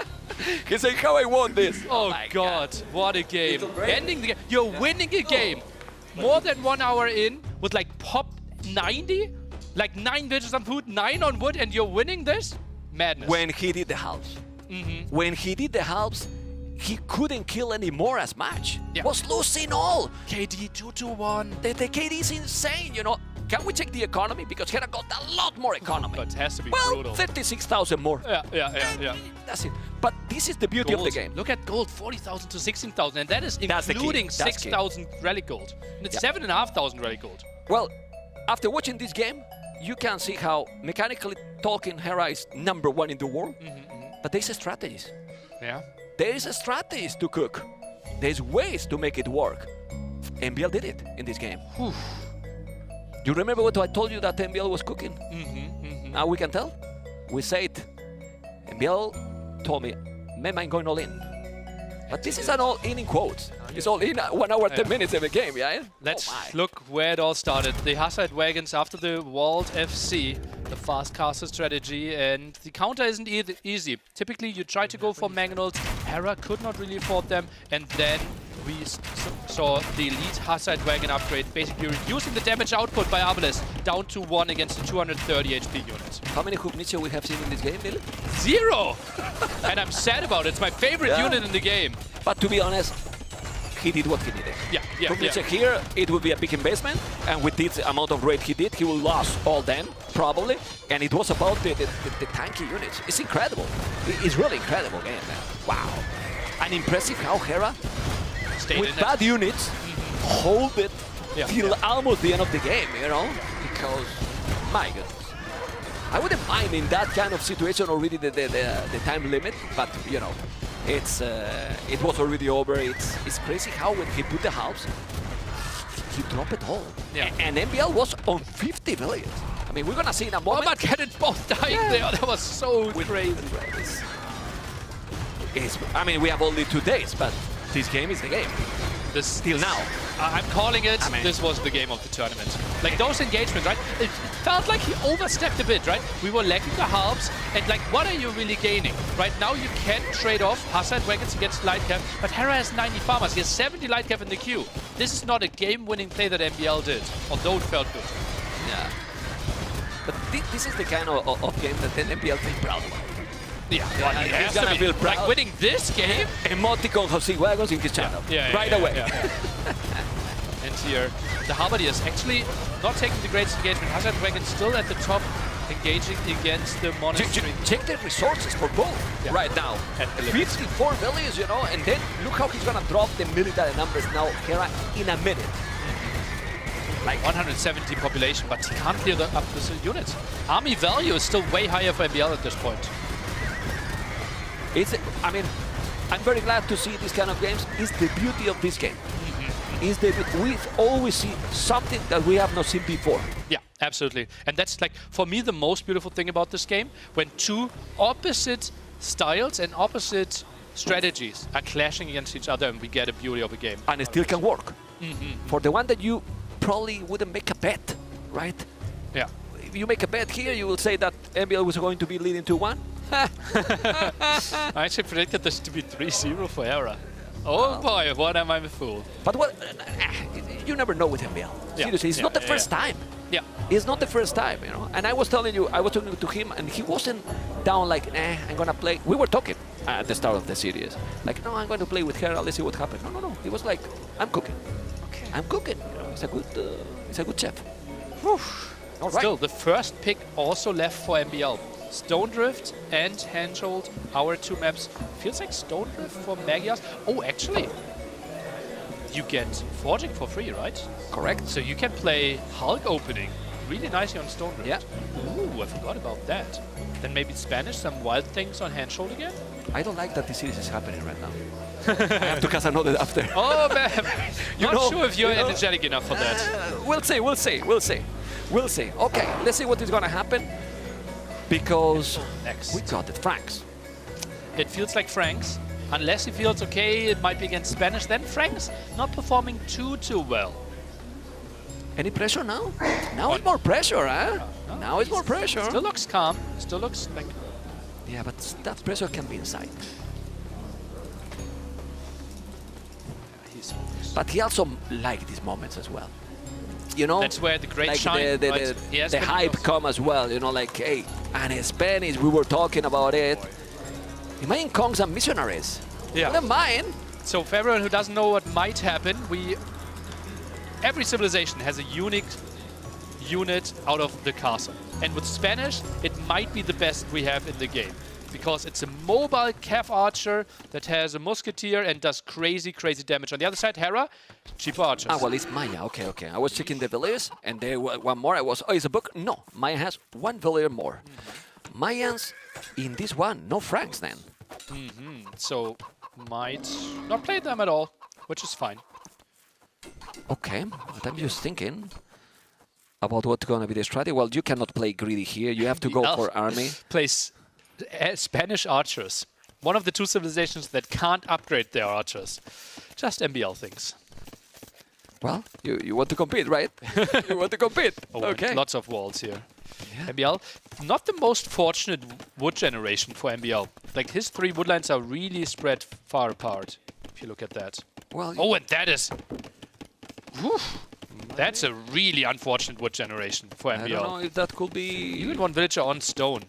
He's like, how I won this. Oh God, what a game. Ending the game. You're winning a game more than 1 hour in with like pop 90, like 9 villages on food, 9 on wood, and you're winning this? Madness. when he did the halves. When he did the halves, he couldn't kill anymore as much. Yeah. Was losing all. KD 2-1. The KD is insane, you know. Can we check the economy? Because Hera got a lot more economy. But it has to be well, brutal. 36,000 more. Yeah. That's it. But this is the beauty of the game. Look at gold, 40,000 to 16,000, and that is That's the key. including That's 6,000 relic gold. And it's 7,500 relic gold. Well, after watching this game, you can see how, mechanically talking, Hera is #1 in the world. But there's strategies. Yeah. There's strategies to cook. There's ways to make it work. MBL did it in this game. You remember what I told you that MBL was cooking? Now we can tell. We said, MBL told me, "Man, I'm going all in." But this is an all-in quotes. It's all in 1 hour, 10 minutes every game, yeah? Let's look where it all started. The Hazard Wagons after the walled FC, the fast caster strategy, and the counter isn't easy. Typically, you try to go for Mangonels. Hera could not really afford them, and then we saw the elite Hazard Wagon upgrade, basically reducing the damage output by Arbalest down to 1 against the 230 HP unit. How many Hook Nietzsche we have seen in this game, Billy? 0! And I'm sad about it. It's my favorite unit in the game. But to be honest, he did what he needed. Yeah. Hook Nietzsche here, it would be a pick in basement, and with this amount of raid he did, he will lose all them, probably. And it was about the tanky units. It's incredible. It's really incredible game, man. Wow. And impressive how Hera, with bad units, hold it till almost the end of the game, you know? Because, my goodness. I wouldn't mind in that kind of situation already the time limit, but, you know, it was already over. It's crazy how when he put the halves, he dropped it all. Yeah. And MBL was on 50 millions. I mean, we're gonna see in a moment. Oh, but get it both dying there. That was so crazy. I mean, we have only 2 days, but this game is the game. Still now. I'm calling it, this was the game of the tournament. Like those engagements, right? It felt like he overstepped a bit, right? We were lacking the halves, and like, what are you really gaining? Right now you can trade off Hazard Wagons against Lightcap, but Hera has 90 farmers, he has 70 Lightcap in the queue. This is not a game-winning play that MBL did, although it felt good. Yeah. But this is the kind of game that MBL feels proud of. Yeah, he's gonna feel proud. Like winning this game? Emoticon Jose Wagons in his channel. Right away. And here, the Halberdiers actually not taking the greatest engagement. Hazard Wagon still at the top, engaging against the Monastery. Check the resources for both right now. At 54 millions, you know, and then look how he's gonna drop the military numbers now, Hera, in a minute. Like 170 population, but he can't clear up the units. Army value is still way higher for MBL at this point. I mean, I'm very glad to see these kind of games. It's the beauty of this game. We always see something that we have not seen before. Yeah, absolutely. And that's like, for me, the most beautiful thing about this game, when 2 opposite styles and opposite strategies are clashing against each other, and we get a beauty of a game. And it still can work. For the one that you probably wouldn't make a bet, right? Yeah. If you make a bet here, you will say that MBL was going to be leading 2-1. I actually predicted this to be 3-0 for Hera. Oh boy, what am I a fool? But what? You never know with MBL. Seriously, it's not the first time. Yeah. It's not the first time, you know. And I was telling you, I was talking to him, and he wasn't down like, I'm gonna play. We were talking at the start of the series. Like, no, I'm going to play with Hera, let's see what happens. No. He was like, I'm cooking. Okay. I'm cooking. You know, he's a good chef. All right. Still, the first pick also left for MBL. Stone Drift and Handhold, our 2 maps. Feels like Stone Drift for Magias. Oh, actually, you get Forging for free, right? Correct. So you can play Hulk opening really nicely on Stone Drift. Yeah. Ooh, I forgot about that. Then maybe Spanish, some wild things on Handhold again? I don't like that the series is happening right now. I have to cast another after. Oh, man. Not sure if you're energetic enough for that. We'll see. Okay, let's see what is going to happen. Because we got it, Franks. It feels like Franks. Unless he feels okay, it might be against Spanish. Then Franks not performing too well. Any pressure now? Now it's more pressure, huh? No, now it's more pressure. Still looks calm. Still looks like... Yeah, but that pressure can be inside. But he also liked these moments as well. You know, that's where the great like shine, the hype come as well. You know, like, hey, And Spanish, we were talking about it. Imagine Kongs and missionaries. Yeah. Wouldn't mind. So for everyone who doesn't know what might happen, every civilization has a unique unit out of the castle. And with Spanish, it might be the best we have in the game. Because it's a mobile Cav archer that has a musketeer and does crazy, crazy damage. On the other side, Hera, cheaper archers. Ah, well, it's Maya. Okay, okay. I was checking the villagers, and there was one more. I was, oh, it's a book? No, Maya has one villager more. Mayans in this one, no Franks then. So might not play them at all, which is fine. Okay, but I'm just thinking about what's going to be the strategy. Well, you cannot play greedy here. You have to go for army. Plays Spanish archers. One of the two civilizations that can't upgrade their archers. Just MBL things. Well, you want to compete, right? You want to compete. Oh, okay. Lots of walls here. Yeah. MBL, not the most fortunate wood generation for MBL. Like his 3 woodlines are really spread far apart. If you look at that. Well. Oh, and that is. Whew, that's a really unfortunate wood generation for MBL. I don't know if that could be. Even one villager on stone.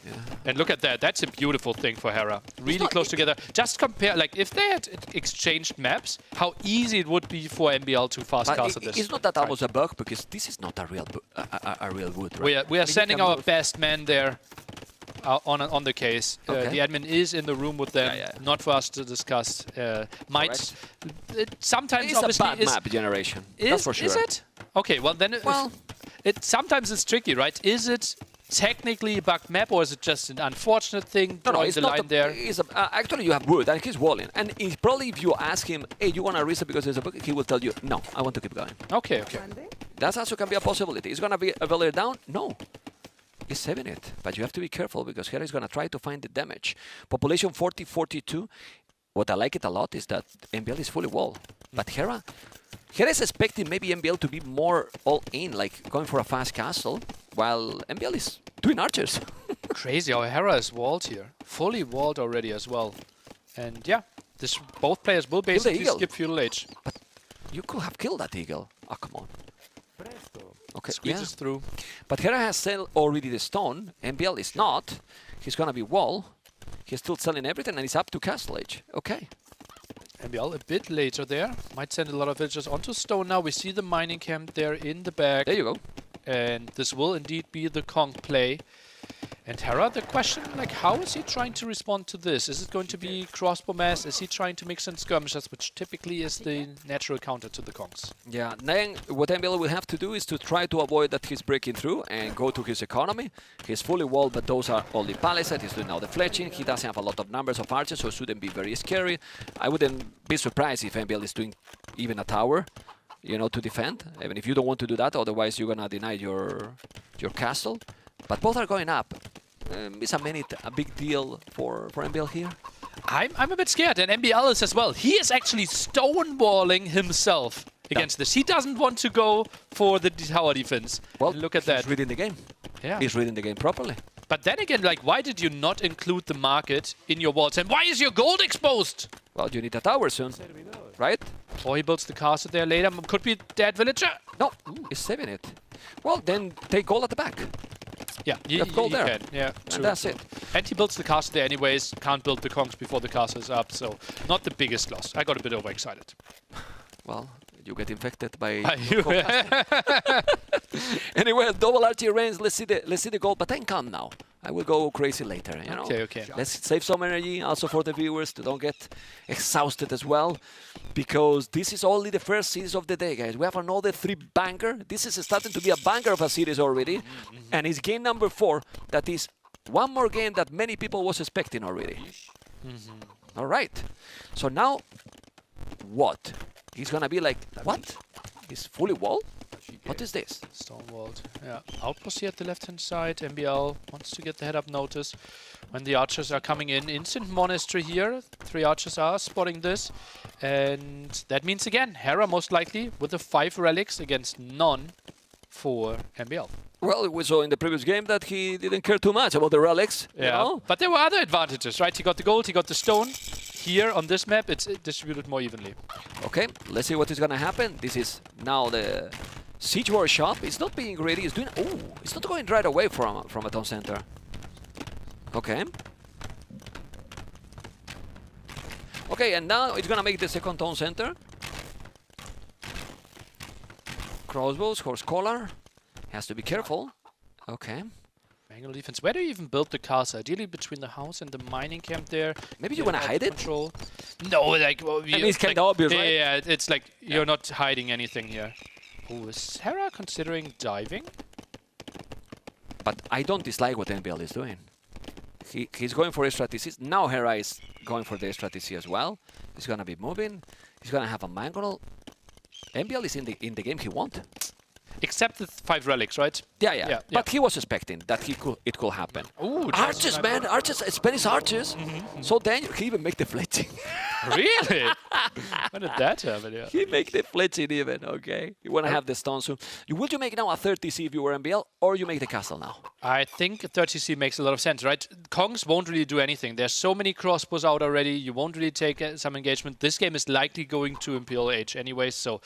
Yeah. And look at that. That's a beautiful thing for Hera. Really close together. Just compare, like, if they had exchanged maps, how easy it would be for MBL to fast castle this. It's not that almost a bug, because this is not a real wood, right? We are sending our best man there on the case. Okay. The admin is in the room with them. Not for us to discuss. Might sometimes It's obviously a bad map generation. That's for sure. Is it? Okay, well then. Sometimes it's tricky, right? Is it technically a bugged map, or is it just an unfortunate thing? No, it's the not line there. Actually, you have wood, and he's walling. And it's probably if you ask him, hey, you want to reset because there's a bug, he will tell you, no, I want to keep going. Okay, okay. That also can be a possibility. Is going to be a villager down? No. He's saving it. But you have to be careful, because Hera is going to try to find the damage. Population 40-42. What I like it a lot is that MBL is fully wall. But Hera is expecting maybe MBL to be more all-in, like going for a fast castle, while MBL is doing archers. Crazy how Hera is walled here. Fully walled already as well. And yeah, both players will basically skip feudal age. But you could have killed that eagle. Oh, come on. Okay, squeezes through. But Hera has sold already the stone. MBL is not. He's going to be wall. He's still selling everything, and he's up to castle age. Okay. MBL a bit later there. Might send a lot of villagers onto stone now. We see the mining camp there in the back. There you go. And this will indeed be the Kong play. And Hera, the question, like, how is he trying to respond to this? Is it going to be crossbow mass? Is he trying to mix in skirmishes, which typically is the natural counter to the Kongs? Yeah, then what MBL will have to do is to try to avoid that he's breaking through and go to his economy. He's fully walled, but those are only palisades. He's doing now the fletching. He doesn't have a lot of numbers of archers, so it shouldn't be very scary. I wouldn't be surprised if MBL is doing even a tower, you know, to defend. Even if you don't want to do that, otherwise you're gonna deny your castle. But both are going up. Is a big deal for MBL here? I'm a bit scared, and MBL is as well. He is actually stonewalling himself against this. He doesn't want to go for the tower defense. Well, look at that. He's reading the game. Yeah. He's reading the game properly. But then again, like, why did you not include the market in your walls? And why is your gold exposed? Well, you need a tower soon, right? Or he builds the castle there later. Could be dead villager. No, he's saving it. Well, then take gold at the back. Yeah, you have gold there. can. Yeah, and that's it. And he builds the castle there anyways. Can't build the Kongs before the castle is up, so not the biggest loss. I got a bit overexcited. Well, you get infected by. Anyway, double archery range. Let's see the gold, but then come now. I will go crazy later. You know? Okay. Let's save some energy also for the viewers to don't get exhausted as well, because this is only the first series of the day, guys. We have another 3 banger. This is starting to be a banger of a series already, and it's game number 4. That is one more game that many people was expecting already. All right. So now, what? He's gonna be like, what? He's fully walled? What is this? Stonewalled. Yeah. Outpost here at the left-hand side. MBL wants to get the head-up notice when the archers are coming in. Instant monastery here. 3 archers are spotting this. And that means, again, Hera most likely with the 5 relics against none for MBL. Well, we saw in the previous game that he didn't care too much about the relics. Yeah, you know? But there were other advantages, right? He got the gold, he got the stone. Here on this map, it's distributed more evenly. Okay, let's see what is going to happen. This is now the Siege Workshop is not being greedy. He's doing. Oh, it's not going right away from a town center. Okay. Okay, and now it's gonna make the second town center. Crossbows, horse collar. Has to be careful. Okay. Mangle defense. Where do you even build the castle? Ideally between the house and the mining camp there. Maybe you wanna hide it? Control. No, like well, it's kind of obvious, right? Yeah, it's like you're not hiding anything here. Oh, is Hera considering diving? But I don't dislike what NBL is doing. He's going for a strategy. Now Hera is going for the strategy as well. He's gonna be moving. He's gonna have a mangle. NBL is in the game he wanted. Except the 5 relics, right? Yeah. But he was expecting that it could happen. Ooh, archers, man! Archers, Spanish archers. So then he even make the fletching. Really? When did that happen? Yeah. He make the fletching even, okay? You want to have the stone soon. Would you make now a 30C if you were NBL, or you make the castle now? I think 30C makes a lot of sense, right? Kongs won't really do anything. There's so many crossbows out already. You won't really take some engagement. This game is likely going to Imperial Age anyway, so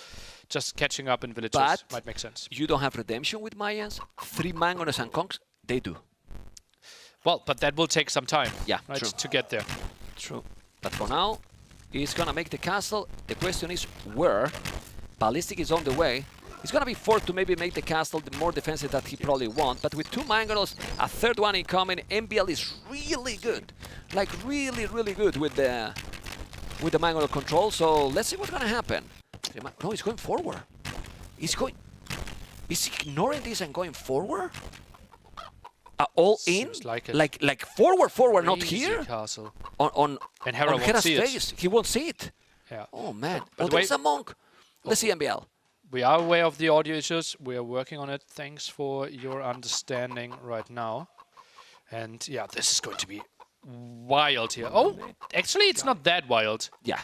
just catching up in villages might make sense. You don't have redemption with Mayans. 3 Mangoners and Kongs, they do. Well, but that will take some time, right, true. to get there. True. But for now, he's gonna make the castle. The question is where. Ballistic is on the way. He's gonna be forced to maybe make the castle the more defensive that he probably wants. But with 2 Mangoners, a third one incoming, NBL is really good. Like really, really good with the Mangoner control. So let's see what's gonna happen. No, he's going forward. Is he ignoring this and going forward? All in? Like forward, not here? Castle. On Hera won't Hera's see it. face. He won't see it. Yeah. Oh man. Oh, there's a monk. Let's see NBL. We are aware of the audio issues. We are working on it. Thanks for your understanding right now. And yeah, this is going to be wild here. Oh, actually, it's not that wild. Yeah.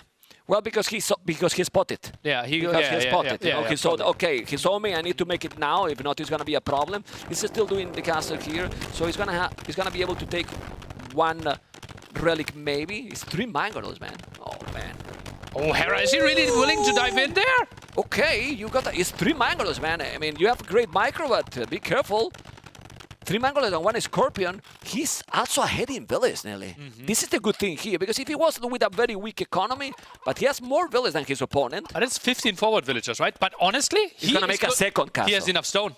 Well, because he spotted. Yeah, he spotted. Yeah, he saw. Okay, he saw me. I need to make it now. If not, it's gonna be a problem. He's still doing the castle here, so he's gonna be able to take 1 relic maybe. It's 3 Mangonels, man. Oh man. Oh, Hera, is he really willing to dive in there? Okay, you got that. It's 3 Mangonels, man. I mean, you have great micro, but be careful. 3 Mangonels and 1 Scorpion. He's also ahead in village, Nelly. This is the good thing here, because if he was with a very weak economy, but he has more village than his opponent. But it's 15 forward villagers, right? But honestly, he's gonna make a second castle. He has enough stone.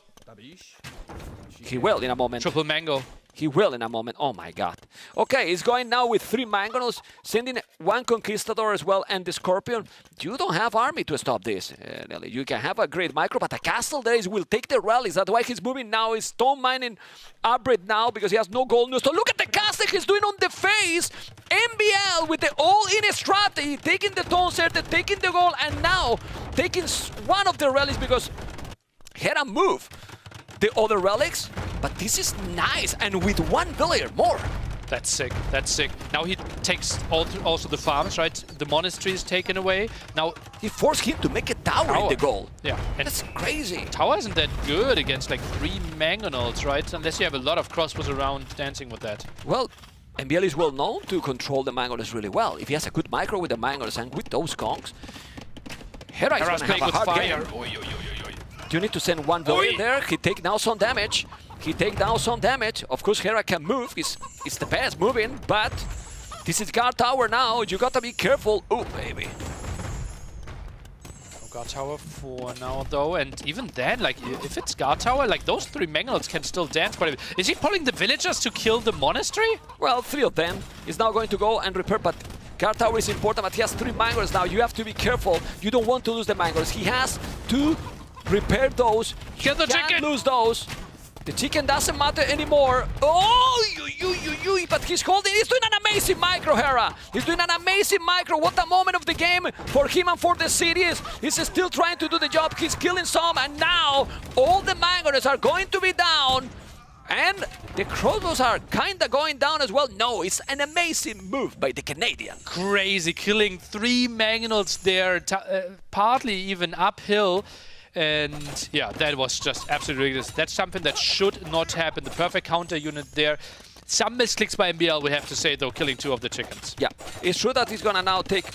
He will in a moment. Triple mango. He will in a moment. Oh my god. Okay, he's going now with 3 Mangonels, sending 1 Conquistador as well and the Scorpion. You don't have army to stop this, Nelly. You can have a great micro, but a castle there will take the rallies. That's why he's moving now. He's stone mining Abrid now because he has no gold news. So look at the castle he's doing on the face. NBL with the all-in strategy, taking the town center, taking the gold, and now taking 1 of the rallies because Hera moved the other relics, but this is nice, and with 1 villager more. That's sick, that's sick. Now he takes also the farms, right? The monastery is taken away. Now he forced him to make a tower in the goal. Yeah. And that's crazy. Tower isn't that good against like 3 Mangonels, right? Unless you have a lot of crossbows around dancing with that. Well, NBL is well known to control the Mangonels really well. If he has a good micro with the Mangonels and with those Kongs, Hera is gonna have a hard game. You need to send 1 villager there. He take now some damage. Of course, Hera can move. It's the best moving, but this is guard tower now. You gotta be careful. Oh, baby. No guard tower for now, though. And even then, like, if it's guard tower, like, those 3 Mangonels can still dance quite a bit. Is he pulling the villagers to kill the monastery? Well, 3 of them is now going to go and repair, but guard tower is important, but he has 3 Mangonels now. You have to be careful. You don't want to lose the Mangonels. He has to repair those. Kill the chicken! Lose those. The chicken doesn't matter anymore. Oh, but he's holding. He's doing an amazing micro, Hera. He's doing an amazing micro. What a moment of the game for him and for the series. He's still trying to do the job. He's killing some, and now all the Mangoners are going to be down. And the crossbows are kind of going down as well. No, it's an amazing move by the Canadian. Crazy, killing 3 Mangonels there, partly even uphill. And yeah, that was just absolutely ridiculous. That's something that should not happen. The perfect counter unit there. Some misclicks by NBL, we have to say, though, killing 2 of the chickens. Yeah, it's true that he's gonna now take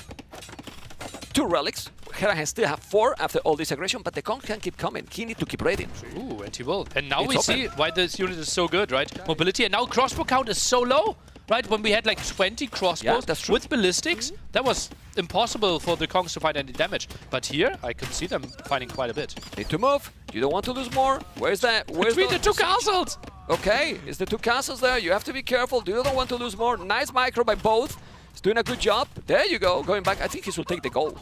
2 relics. Hera still have 4 after all this aggression, but the Kong can keep coming. He needs to keep raiding. Ooh, and he will. And now It's we open. see why this unit is so good, right? Mobility, and now crossbow count is so low, right? When we had like 20 crossbows with ballistics, that was impossible for the Kongs to find any damage. But here, I could see them finding quite a bit. Need to move. You don't want to lose more. Where's that? Where's Between the 2 castles! Okay, it's the 2 castles there. You have to be careful. You don't want to lose more. Nice micro by both. He's doing a good job. There you go. Going back. I think he should take the goal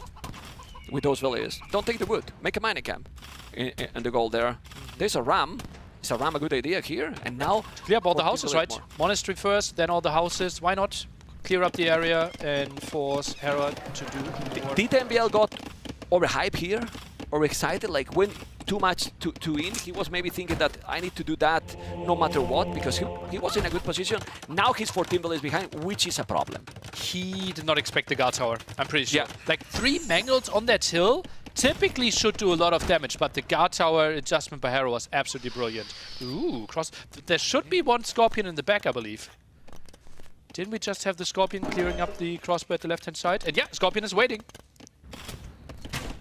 with those villagers. Don't take the wood. Make a mining camp in the goal there. There's a ram. Is a ram a good idea here? And now clear up all the houses, right? Monastery first, then all the houses. Why not clear up the area and force Hera to do more? Did MBL got overhyped here? Or excited? Like when too much to in? He was maybe thinking that I need to do that no matter what because he was in a good position. Now he's 14 villages behind, which is a problem. He did not expect the guard tower, I'm pretty sure. Yeah. Like 3 Mangles on that hill typically should do a lot of damage, but the guard tower adjustment by Hera was absolutely brilliant. Ooh, cross. There should be 1 Scorpion in the back, I believe. Didn't we just have the Scorpion clearing up the crossbow at the left-hand side? And yeah, Scorpion is waiting.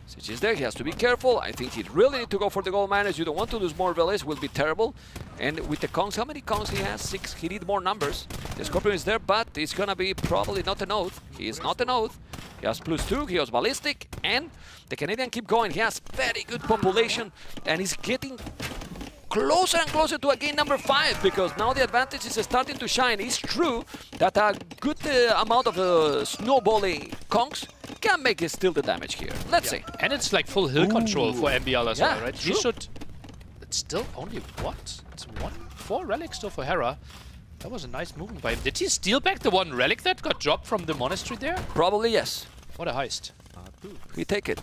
Since he's there, he has to be careful. I think he really need to go for the gold miners. You don't want to lose more villages, will be terrible. And with the Kongs, how many Kongs he has? 6. He need more numbers. The Scorpion is there, but it's gonna be probably not an oath. He is not an oath. He has +2, he has ballistic, and the Canadian keep going. He has very good population, and he's getting closer and closer to a game number 5 because now the advantage is starting to shine. It's true that a good amount of snowballing Kongs can make it still the damage here. Let's see. And it's like full hill control for MBL as well, right? True. He should... It's still only what? It's 4 relics still for Hera. That was a nice movement by him. Did he steal back the 1 relic that got dropped from the monastery there? Probably yes. What a heist. He take it.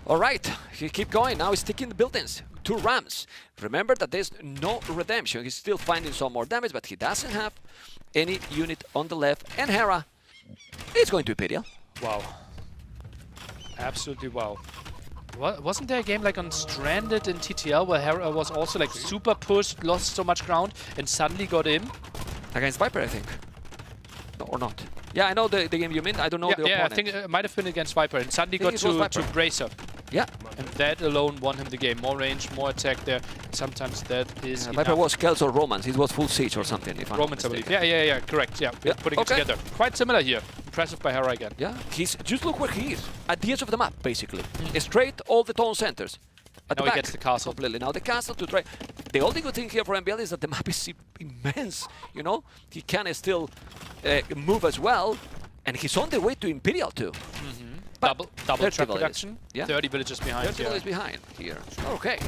All right, he keep going. Now he's taking the buildings. 2 rams. Remember that there's no redemption. He's still finding some more damage, but he doesn't have any unit on the left. And Hera is going to Imperial. Wow. Absolutely wow. Wasn't there a game like on Stranded in TTL where Hera was also like super pushed, lost so much ground, and suddenly got in? Against Viper, I think. No, or not. Yeah, I know the game you mean. I don't know the opponent. Yeah, I think it might have been against Viper, and suddenly got to Bracer. Yeah. And that alone won him the game. More range, more attack there. Sometimes that is Viper was Celts or Romans. It was full siege or something, if I'm Romans, I believe. Yeah, correct. Yeah, putting it together. Quite similar here. Impressive by Hera again. Yeah, just look where he is. At the edge of the map, basically. Straight all the town centers. At now the back, he gets the castle. Completely. Now the castle to try. The only good thing here for MBL is that the map is immense. You know, he can still move as well, and he's on the way to Imperial too. Double trap production. Yeah. 30 villages behind. 30 villages behind here. Okay.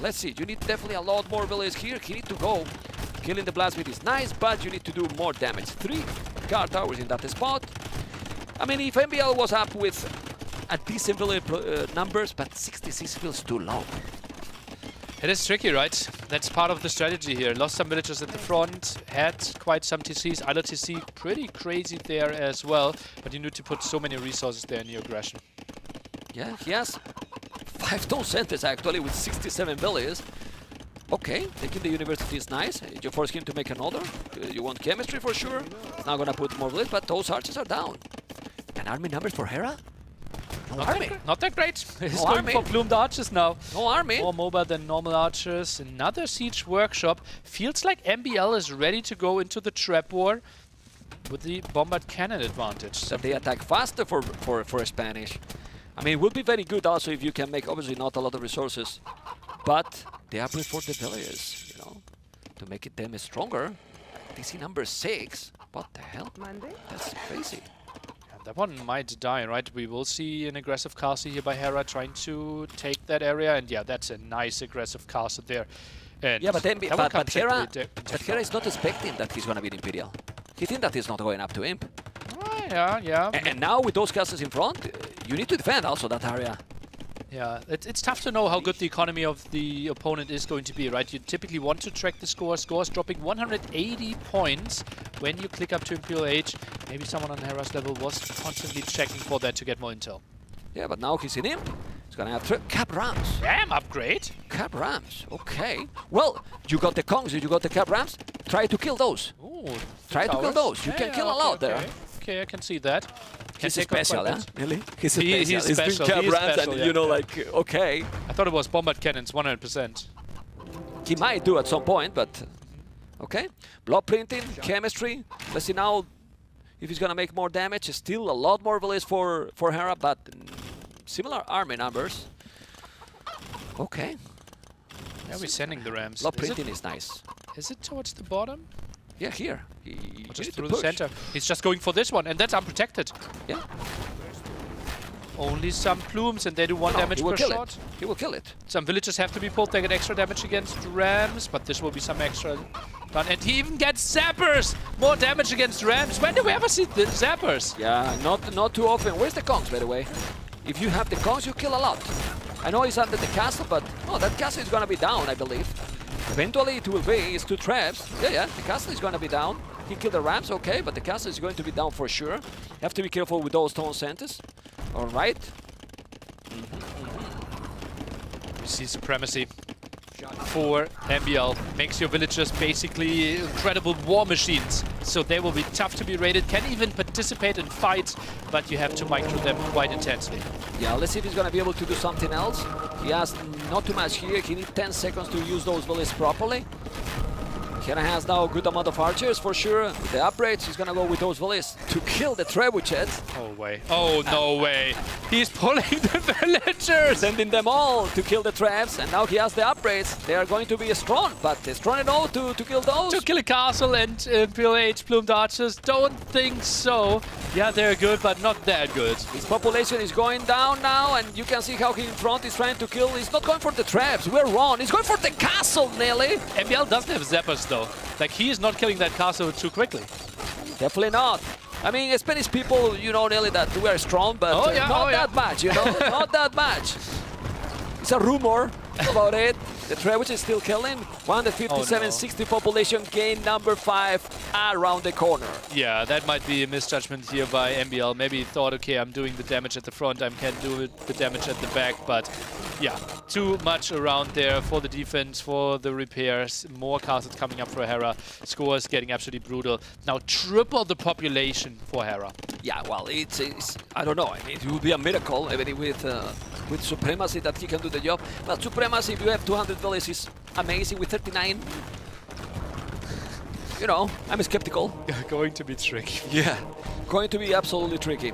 Let's see. You need definitely a lot more villages here. He need to go. Killing the blast is nice, but you need to do more damage. 3 guard towers in that spot. I mean, if MBL was up with a decent village numbers, but 66 feels too low. It is tricky, right? That's part of the strategy here. Lost some villagers at the front, had quite some TCs. Idle TC pretty crazy there as well, but you need to put so many resources there in your aggression. Yeah, he has 5 town centers actually with 67 villages. Okay, taking the university is nice. You force him to make another. You want chemistry for sure. He's not gonna put more villages, but those archers are down. An army numbers for Hera? No army. Not that great. He's No going army. for plumed archers now. No army. More mobile than normal archers. Another siege workshop. Feels like MBL is ready to go into the trap war with the bombard cannon advantage. So they attack faster for Spanish. I mean, it would be very good also if you can make obviously not a lot of resources, but they are playing for the villagers, you know, to make it them stronger. DC number 6. What the hell? That's crazy. That one might die, right? We will see an aggressive castle here by Hera trying to take that area, and yeah, that's a nice aggressive castle there. And Yeah, but then that one comes Hera technically Hera is not expecting that he's gonna be Imperial. He thinks that he's not going up to Imp. Yeah. And now with those castles in front, you need to defend also that area. Yeah, it's tough to know how good the economy of the opponent is going to be, right? You typically want to track the score. Scores dropping 180 points when you click up to Imperial Age. Maybe someone on Hera's level was constantly checking for that to get more intel. Yeah, but now he's in Imp. He's gonna have Cap Rams. Damn, upgrade! Cap Rams, okay. Well, you got the Kongs, you got the Cap Rams. Try to kill those. Ooh, Try to kill those. You can kill a lot there. Okay, I can see that. He's take off special, quite a huh? bit. Really? He's He's special. doing He's Rams special, and, yeah. you know, like, okay. I thought it was bombard cannons, 100%. He might do at some point, but okay. Blood printing, chemistry. Let's see now if he's gonna make more damage. Still a lot more village for Hera, but similar army numbers. Okay. Yeah, we're sending the Rams. Blood printing is nice. Is it towards the bottom? Yeah, here. Or just through the center. He's just going for this one, and that's unprotected. Yeah. Only some plumes, and they do 1 damage per shot. He will kill it. Some villagers have to be pulled. They get extra damage against Rams, but this will be some extra done. And he even gets zappers! More damage against Rams. When do we ever see the zappers? Yeah, not too often. Where's the Kongs, by the way? If you have the Kongs, you kill a lot. I know he's under the castle, but that castle is gonna be down, I believe. Eventually it will be. It's 2 traps. Yeah, the castle is gonna be down. He killed the Rams, okay, but the castle is going to be down for sure. You have to be careful with those stone centers. All right. We see supremacy for MBL. Makes your villagers basically incredible war machines. So they will be tough to be raided, can even participate in fights, but you have to micro them quite intensely. Yeah, let's see if he's gonna be able to do something else. He has not too much here. He needs 10 seconds to use those bullets properly. Hera has now a good amount of archers for sure. With the upgrades, he's gonna go with those volleys to kill the trebuchets. Oh way. Oh no way. He's pulling the villagers! Sending them all to kill the traps, and now he has the upgrades. They are going to be strong, but strong enough to kill those. To kill a castle and Imperial Age plumed archers? Don't think so. Yeah, they're good, but not that good. His population is going down now, and you can see how he in front is trying to kill. He's not going for the traps. We're wrong. He's going for the castle, Nelly. MBL doesn't have zappers though. Like, he is not killing that castle too quickly. Definitely not. I mean, Spanish people, you know, Nelly, that we are strong, but not that much, you know? Not that much. It's a rumor about it. The Trebuchet is still killing. 157-60 population gain, number 5 around the corner. Yeah, that might be a misjudgment here by MBL. Maybe he thought, okay, I'm doing the damage at the front, I can do the damage at the back, but yeah, too much around there for the defense, for the repairs. More castles coming up for Hera. Scores getting absolutely brutal. Now triple the population for Hera. Yeah, well, it's I don't know. I mean, it would be a miracle, even with Supremacy, that he can do the job. But Supremacy, if you have 200 villages, is amazing. With 39, you know, I'm skeptical. Going to be tricky. Yeah, going to be absolutely tricky.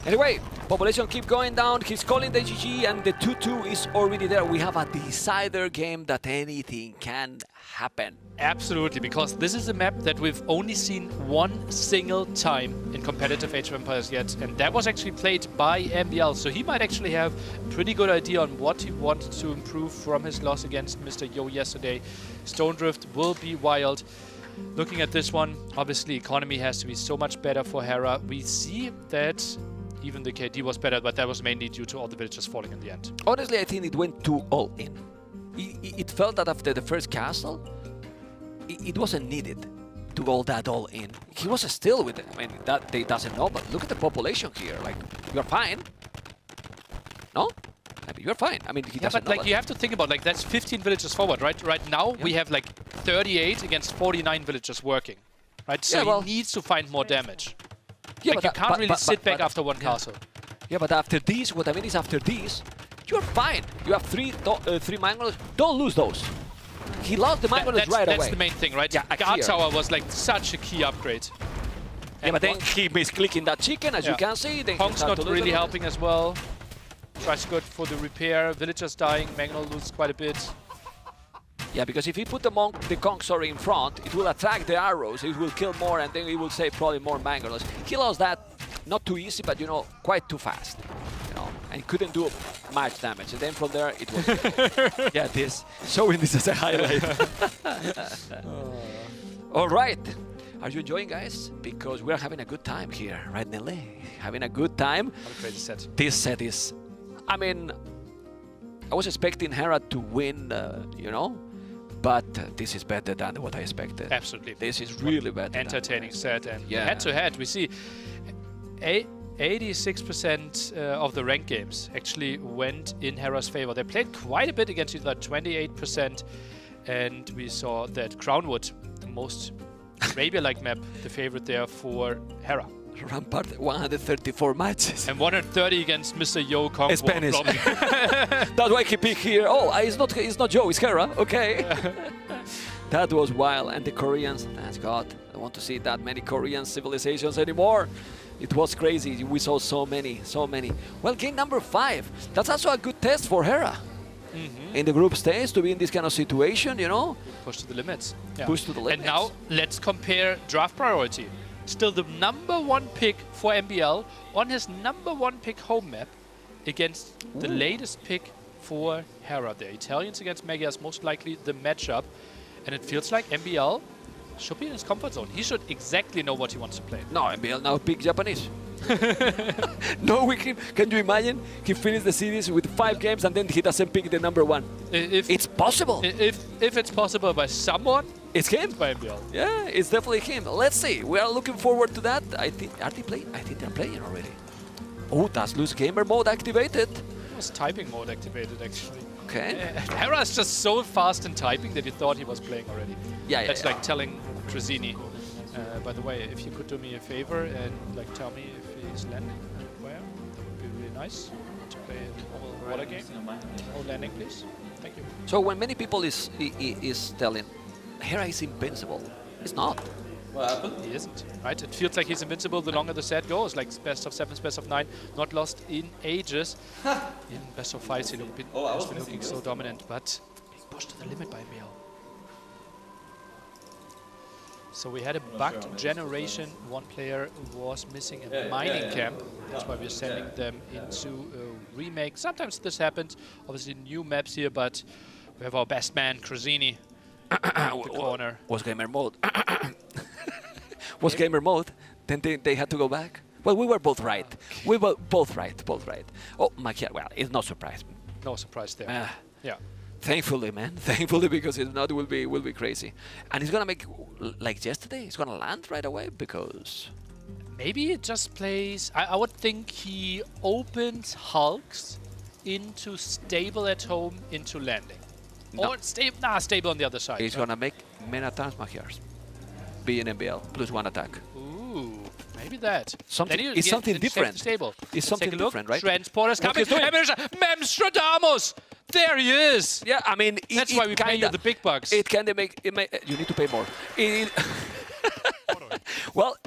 Anyway, population keep going down. He's calling the GG, and the 2-2 is already there. We have a decider game that anything can happen. Absolutely, because this is a map that we've only seen one single time in competitive Age of Empires yet, and that was actually played by MBL, so he might actually have a pretty good idea on what he wanted to improve from his loss against Mr. Yo yesterday. Stone Drift will be wild. Looking at this one, obviously economy has to be so much better for Hera. We see that even the KD was better, but that was mainly due to all the villagers falling in the end. Honestly, I think it went too all in. It felt that after the first castle, it wasn't needed to go that all in. He was still with it. I mean, that they doesn't know, but look at the population here. Like, you're fine. No? I mean, you're fine. I mean, he doesn't but like, you have to think about, like, that's 15 villagers forward, right? Right now, we have like 38 against 49 villagers working, right? So he needs to find more damage. Yeah, like, you can't really sit back after one castle. Yeah, but after these, what I mean is after these, you're fine. You have three mangoes. Don't lose those. He lost the mangoes right away. That's the main thing, right? Yeah, Guard Tower was like such a key upgrade. Yeah, but then he misclicking that chicken, as you can see. Then Hong's not really helping as well. Tries to go for the repair. Villagers dying. Mangonel loses quite a bit. Yeah, because if he put the Kong in front, it will attract the arrows, it will kill more, and then he will save probably more mangoes. He lost that, not too easy, but, you know, quite too fast. You know, and couldn't do much damage. And then from there, it was... yeah, showing this as a highlight. All right. Are you enjoying, guys? Because we're having a good time here, right, Nelly? Having a good time. What a crazy set. This set is... I mean, I was expecting Hera to win, you know, but this is better than what I expected. Absolutely. This is really better. Entertaining set, and head-to-head, we see 86% of the ranked games actually went in Hera's favor. They played quite a bit against each other, 28%, and we saw that Crownwood, the most Arabia-like map, the favorite there for Hera. Rampart 134 matches. And 130 against Mr. Yo Kong. Spanish. That's why he picked here. Oh, it's not Joe, it's Hera. Okay. That was wild. And the Koreans, thank God. I don't want to see that many Korean civilizations anymore. It was crazy. We saw so many. Well, game number 5. That's also a good test for Hera. In the group stage, to be in this kind of situation, you know? Push to the limits. Yeah. Push to the limits. And now let's compare draft priority. Still the #1 pick for MBL on his #1 pick home map against the latest pick for Hera. The Italians against Mega is most likely the matchup. And it feels like MBL should be in his comfort zone. He should exactly know what he wants to play. No, MBL now pick Japanese. No, can you imagine? He finished the series with 5 games and then he doesn't pick the #1. It's possible. If it's possible by someone, it's him. By MBL. Yeah, it's definitely him. Let's see. We are looking forward to that. Are they playing? I think they're playing already. Oh, that's loose gamer mode activated. It was typing mode activated, actually. Okay. Hera is just so fast in typing that he thought he was playing already. Yeah, That's like telling Trezini, by the way, if you could do me a favor and like tell me if he's landing and where, that would be really nice to play a normal water game. Oh, landing, please. Thank you. So when many people is telling Hera is invincible, it's not. What happened? He isn't, right? It feels like he's invincible the longer the set goes, like best of 7, best of 9, not lost in ages. In best of 5, he's been looking so dominant, but being pushed to the limit by MBL. So we had a bugged generation. One player was missing a mining camp. That's why we're sending them into a remake. Sometimes this happens. Obviously new maps here, but we have our best man, Crozini, the corner. Was gamer mode. Was gamer mode. Then they had to go back. Well, we were both right. We were both right. Oh, Makia, well, it's no surprise. No surprise there. Yeah. Thankfully, man. Thankfully, because if not, it will be crazy. And he's gonna make like yesterday. He's gonna land right away because maybe it just plays. I would think he opens Hulks into stable at home into landing, or stable on the other side. He's gonna make many attacks, Magiars. Be in MBL +1 attack. Ooh, maybe that. It's something different. Stable. It's something different, right? Transporters coming. Memstradamus. There he is. Yeah, I mean, that's why we pay you the big bucks. It can make. You need to pay more. Well,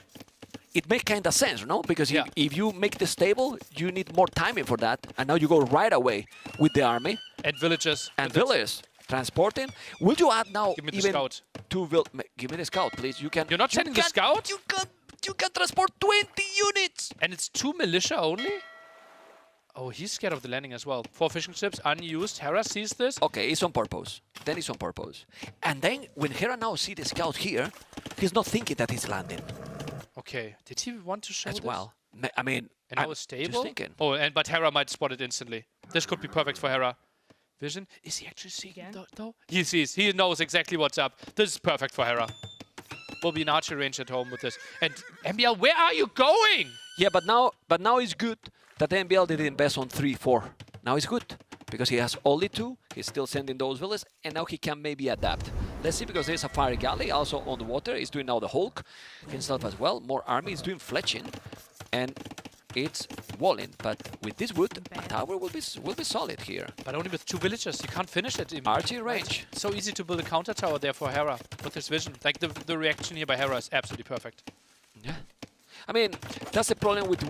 it makes kind of sense, no? Because if you make the stable, you need more timing for that, and now you go right away with the army and villagers transporting. Will you add now? Give me the scout. Give me the scout, please. You can. You're not sending the scout. You can transport 20 units. And it's 2 militia only. Oh, he's scared of the landing as well. 4 fishing ships unused. Hera sees this. Okay, it's on purpose. Then it's on purpose. And then when Hera now sees the scout here, he's not thinking that he's landing. Okay, did he want to show as this? well? I mean, and now it's stable. Just thinking. Oh, but Hera might spot it instantly. This could be perfect for Hera. Vision. Is he actually seeing though? He sees. He knows exactly what's up. This is perfect for Hera. Will be an archer range at home with this. And MBL, where are you going? Yeah, but now it's good that MBL didn't invest on 3-4. Now it's good because he has only 2. He's still sending those villas, and now he can maybe adapt. Let's see, because there's a fire galley also on the water. He's doing now the Hulk himself as well. More army. He's doing fletching, and it's walling. But with this wood, a tower will be solid here. But only with 2 villagers, you can't finish it. Archie range. So easy to build a counter tower there for Hera with his vision. Like the reaction here by Hera is absolutely perfect. Yeah. I mean, that's the problem with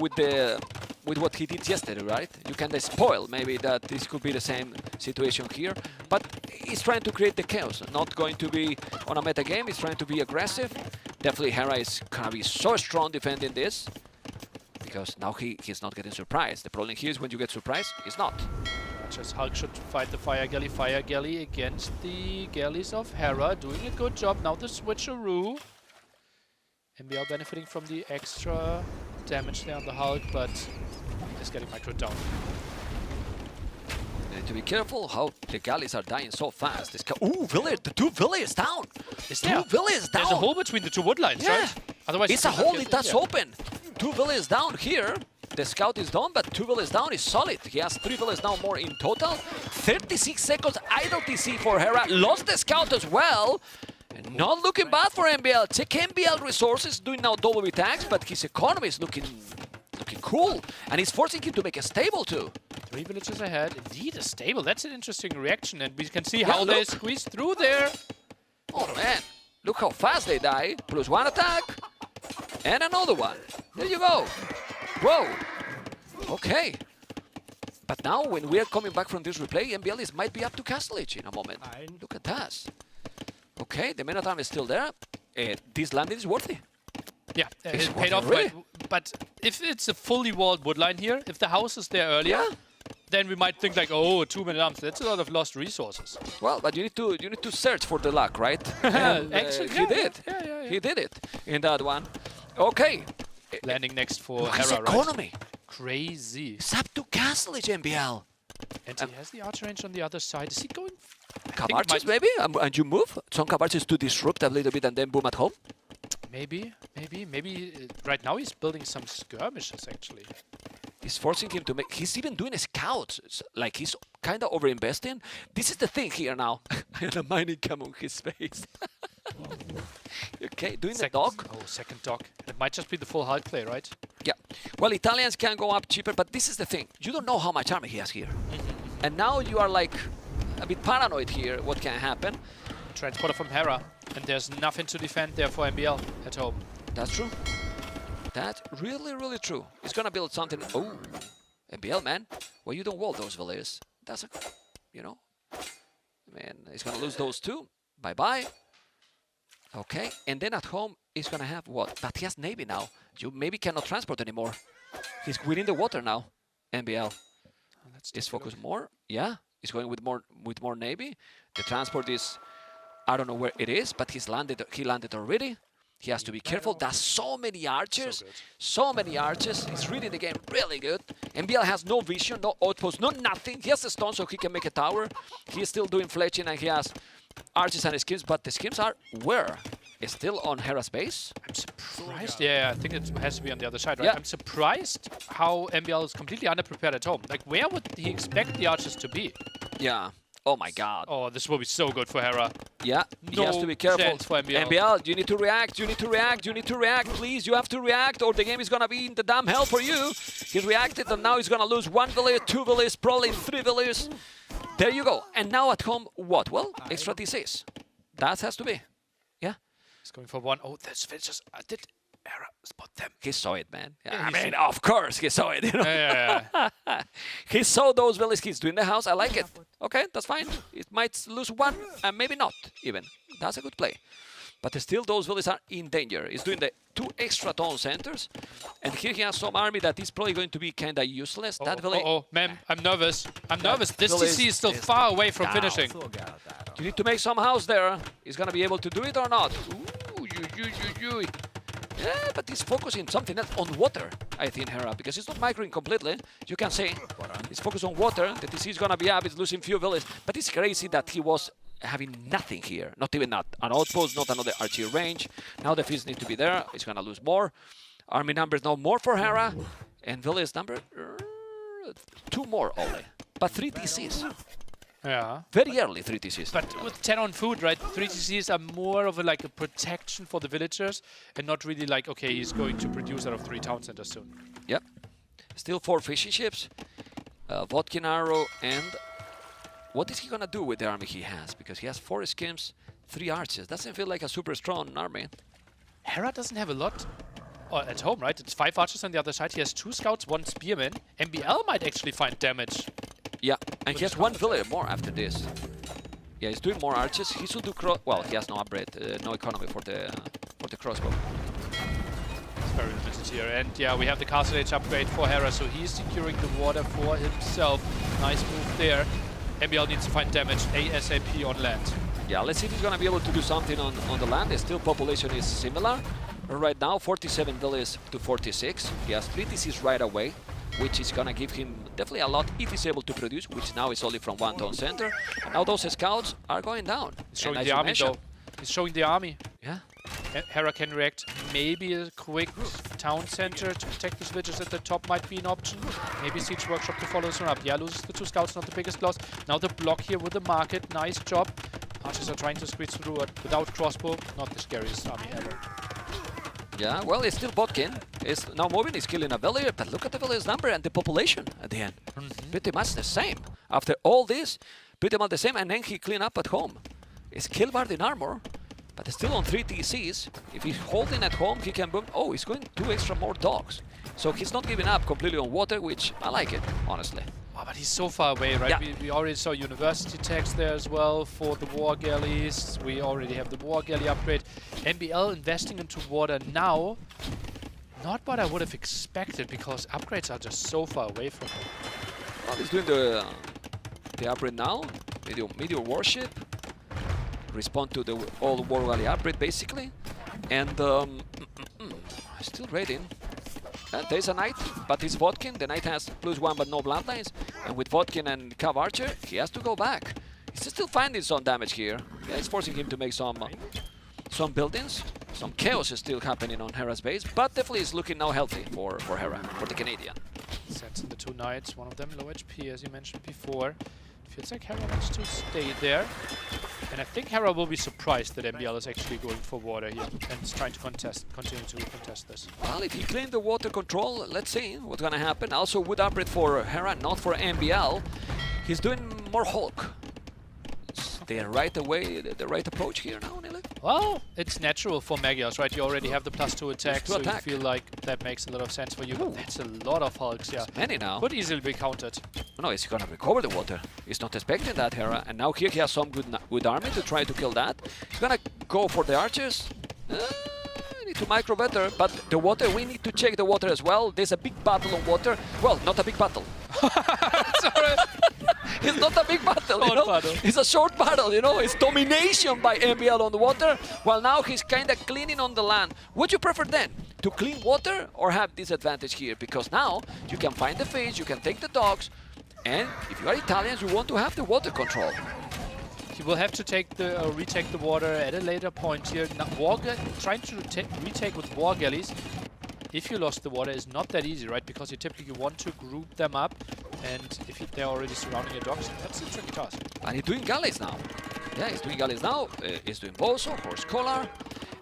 what he did yesterday, right? You can spoil maybe that this could be the same situation here, but he's trying to create the chaos, not going to be on a meta game. He's trying to be aggressive. Definitely Hera is gonna be so strong defending this because now he's not getting surprised. The problem here is when you get surprised, he's not. Just Hulk should fight the fire galley against the galleys of Hera, doing a good job. Now the switcheroo. MBL benefiting from the extra damage there on the Hulk, but is getting microed down. You need to be careful how the galleys are dying so fast. Ooh, village! The 2 villages down! Is there? 2 villages down! There's a hole between the 2 woodlines, right? Otherwise, it's a hole that's open. 2 villages down here. The scout is done, but 2 villages down is solid. He has 3 villages down more in total. 36 seconds idle TC for Hera. Lost the scout as well. And Not looking bad for MBL. Check MBL resources, doing now double attacks, but his economy is looking cool. And he's forcing him to make a stable too. 3 villages ahead. Indeed, a stable. That's an interesting reaction. And we can see how they squeeze through there. Oh man, look how fast they die. +1 attack. And another one. There you go. Whoa. Okay. But now, when we are coming back from this replay, MBL might be up to Castle Age in a moment. Look at that. Okay, the Minotaur is still there. This landing is worthy. Yeah, it paid off. Really? But if it's a fully walled woodline here, if the house is there earlier, then we might think like, oh, 2 minute arms. That's a lot of lost resources. Well, but you need to search for the luck, right? Actually, he did. He did it in that one. Okay. Landing next for Look Hera, economy. Right? Crazy. It's up to Castle Age, MBL. And he has the archer range on the other side. Is he going? Cabarches, maybe? And you move? Some Cabarches to disrupt a little bit and then boom at home? Maybe. Right now he's building some skirmishes, actually. He's forcing him to make... He's even doing scouts. It's like he's kind of over-investing. This is the thing here now. And a mining cam on his face. Okay, doing the dock. Oh, second dock. It might just be the full Hulk play, right? Yeah. Well, Italians can go up cheaper, but this is the thing. You don't know how much army he has here. And now you are like a bit paranoid here, what can happen. Transporter from Hera, and there's nothing to defend there for MBL at home. That's true. That's really, really true. He's gonna build something. Oh, MBL, man. Well, you don't wall those villages. That's a, you know. Man, he's gonna lose those too. Bye-bye. Okay, and then at home, he's gonna have what? But he has Navy now. You maybe cannot transport anymore. He's winning the water now, MBL. Let's focus more. Yeah, he's going with more Navy. The transport is, I don't know where it is, but he landed already. He has to be careful. There's so many archers. So many archers. He's reading the game really good. MBL has no vision, no outpost, no nothing. He has a stone so he can make a tower. He's still doing fletching and he has archers and schemes, but the schemes are where? It's still on Hera's base? I'm surprised. Yeah, I think it has to be on the other side, right? Yeah. I'm surprised how MBL is completely underprepared at home. Like, where would he expect the archers to be? Yeah. Oh my god. Oh, this will be so good for Hera. Yeah, he has to be careful. Chance for MBL. MBL, you need to react, you need to react, you need to react. Please, you have to react or the game is gonna be in the damn hell for you. He reacted and now he's gonna lose 1 village, 2 villages, probably 3 villages. There you go. And now at home, what? Well, extra DCs. That has to be. Yeah. He's going for 1. Oh, that's just... did Hera spot them? He saw it, man. Yeah, I mean, of course he saw it. You know? Yeah. He saw those villages he's doing the house. I like it. Okay, that's fine. It might lose 1 and maybe not even. That's a good play. But still, those villages are in danger. He's doing the 2 extra town centers. And here he has some army that is probably going to be kind of useless. That village... man, I'm nervous. I'm nervous. This TC is still far away from finishing. You need to make some house there. He's going to be able to do it or not? Ooh, yeah, but he's focusing something else on water, I think, Hera, because he's not microing completely. You can say he's focused on water. The TC is going to be up. He's losing few villages. But it's crazy that he was having nothing here. Not even an outpost, not another archery range. Now the fields need to be there. He's going to lose more. Army numbers now more for Hera. And village number 2 more only. But 3 TCs. Yeah. Very early 3 TCs. But with 10 on food, right? 3 TCs are more of a protection for the villagers and not really like, okay, he's going to produce out of 3 town centers soon. Yep. Still 4 fishing ships. Vodkin arrow and... What is he gonna do with the army he has? Because he has 4 schemes, 3 archers. Doesn't feel like a super strong army. Hera doesn't have a lot at home, right? It's 5 archers on the other side. He has 2 scouts, 1 spearman. MBL might actually find damage. Yeah, and he has 1 villager more after this. Yeah, he's doing more archers. He should do well, he has no upgrade, no economy for the crossbow. It's very limited here. And yeah, we have the Castle Age upgrade for Hera, so he's securing the water for himself. Nice move there. MBL needs to find damage ASAP on land. Yeah, let's see if he's gonna be able to do something on the land. Still, population is similar. Right now, 47 villages to 46. He has 3 TCs right away, which is gonna give him definitely a lot if he's able to produce, which now is only from 1 town center. And now those scouts are going down. He's showing the army though. He's showing the army. Yeah. Hera can react. Maybe a quick town center to protect his villages at the top might be an option. Maybe Siege Workshop to follow soon up. Yeah, loses the 2 scouts, not the biggest loss. Now the block here with the market. Nice job. Archers are trying to squeeze through it without crossbow. Not the scariest army ever. Yeah, well, it's still Botkin. It's now moving, he's killing a villager, but look at the villager's number and the population at the end. Pretty much the same. After all this, pretty much the same, and then he clean up at home. It's Killbard in armor, but it's still on 3 TCs. If he's holding at home, he can boom. Oh, he's going 2 extra more dogs. So he's not giving up completely on water, which I like it, honestly. Oh, but he's so far away, right? Yeah. We already saw university tags there as well for the war galleys. We already have the war galley upgrade. MBL investing into water now. Not what I would have expected, because upgrades are just so far away from him. Well, he's doing the upgrade now. Meteor warship. Respond to the all war galley upgrade, basically. And still raiding. There's a knight, but it's Vodkin. The knight has +1 but no bloodlines. And with Vodkin and Cav Archer, he has to go back. He's still finding some damage here. Yeah, it's forcing him to make some buildings. Some chaos is still happening on Hera's base, but definitely is looking now healthy for Hera, for the Canadian. Sets in the 2 knights, one of them low HP, as you mentioned before. It feels like Hera wants to stay there. And I think Hera will be surprised that MBL is actually going for water here and is trying to continue to contest this. Well, if he claimed the water control, let's see what's gonna happen. Also, wood upgrade for Hera, not for MBL. He's doing more Hulk. Is the right approach here now, Nile? Well, it's natural for Magios, right? You already have the +2 attack, so attack. you feel like that makes a lot of sense for you. But that's a lot of Hulks, yeah. It's many now. Could easily be countered. No, he's gonna recover the water. He's not expecting that, Hera. And now here he has some good army to try to kill that. He's gonna go for the archers. Need to micro better, but the water, we need to check the water as well. There's a big battle on water. Well, not a big battle. Sorry. It's not a big battle, you know? It's a short battle, you know? It's domination by MBL on the water, while now he's kind of cleaning on the land. Would you prefer then to clean water or have this advantage here? Because now you can find the fish, you can take the dogs, and if you are Italians, you want to have the water control. He will have to take the retake the water at a later point here. Now, trying to retake with war galleys, if you lost the water, is not that easy, right? Because you typically want to group them up, and if they're already surrounding your dogs, that's a tricky task. And he's doing galleys now. Yeah, he's doing galleys now. He's doing Bozo, Horse Collar.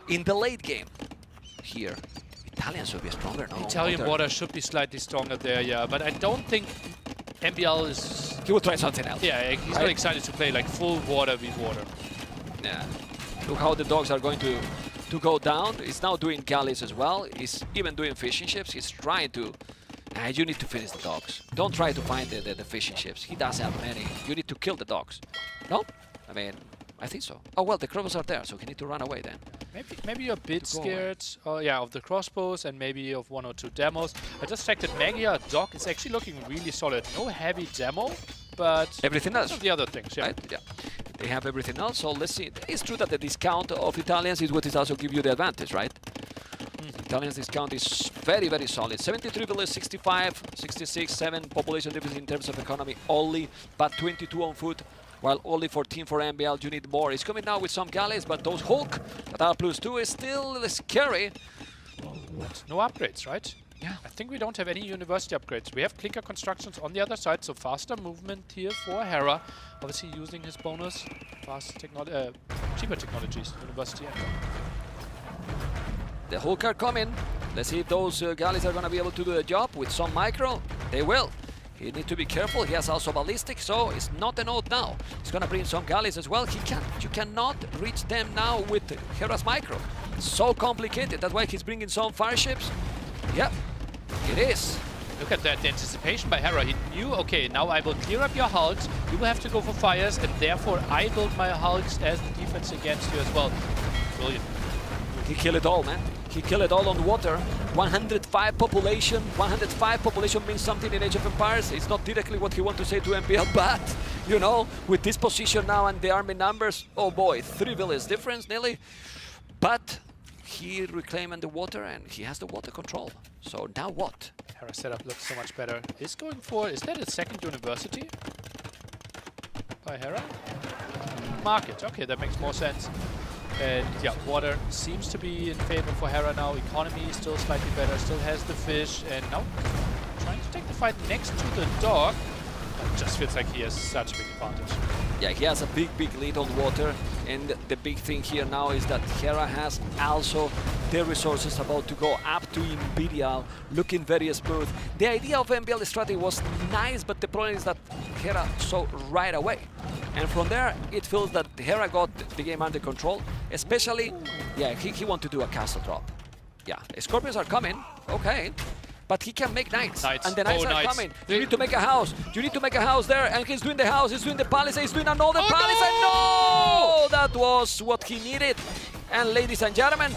In the late game, here, Italians should be stronger now. Italian water should be slightly stronger there, yeah. But I don't think MBL is... He will try something else. Yeah, he's not excited to play like full water with water. Yeah. Look how the dogs are going to go down. He's now doing galleys as well. He's even doing fishing ships. He's trying to... you need to finish the dogs. Don't try to find the fishing ships. He does have many. You need to kill the dogs. No? I mean, I think so. Oh, well, the crossbows are there, so he need to run away then. Maybe you're a bit scared, yeah, of the crossbows and maybe of 1 or 2 demos. I just checked that Magia Dock is actually looking really solid. No heavy demo, but everything else. The other things, yeah. Right? Yeah. They have everything else, so let's see. It's true that the discount of Italians is what is also give you the advantage, right? Italians discount is very, very solid. 73 village, 65, 66, 7 population difference in terms of economy only, but 22 on foot. While only 14 for MBL, you need more. He's coming now with some galleys, but those Hulk that are +2 is still scary. No upgrades, right? Yeah. I think we don't have any university upgrades. We have clinker constructions on the other side, so faster movement here for Hera. Obviously using his bonus, cheaper technologies, university. The Hulk are coming. Let's see if those galleys are going to be able to do the job with some micro. They will. He needs to be careful. He has also ballistic, so it's not an odd now. He's gonna bring some galleys as well. You cannot reach them now with Hera's micro. It's so complicated. That's why he's bringing some fire ships. Yep, it is. Look at that, the anticipation by Hera. He knew, okay, now I will clear up your hulks. You will have to go for fires, and therefore I build my hulks as the defense against you as well. Brilliant. He killed it all, man. He killed it all on water. 105 population. 105 population means something in Age of Empires. It's not directly what he wants to say to MPL, but, you know, with this position now and the army numbers, oh boy, 3 villages difference nearly. But he reclaimed the water and he has the water control. So now what? Hera setup looks so much better. Is that a second university by Hera? Market, okay, that makes more sense. And yeah, water seems to be in favor for Hera now. Economy is still slightly better, still has the fish, and now trying to take the fight next to the dog. It just feels like he has such a big advantage. Yeah, he has a big lead on water, and the big thing here now is that Hera has also the resources about to go up to Imperial, looking very smooth. The idea of MBL strategy was nice, but the problem is that Hera saw right away. And from there, it feels that Hera got the game under control, especially, yeah, he wanted to do a castle drop. Yeah, Scorpions are coming, okay. But he can make knights, and the knights are coming. You need to make a house. You need to make a house there, and he's doing the house. He's doing the palisade. He's doing another palisade. No! That was what he needed. And ladies and gentlemen,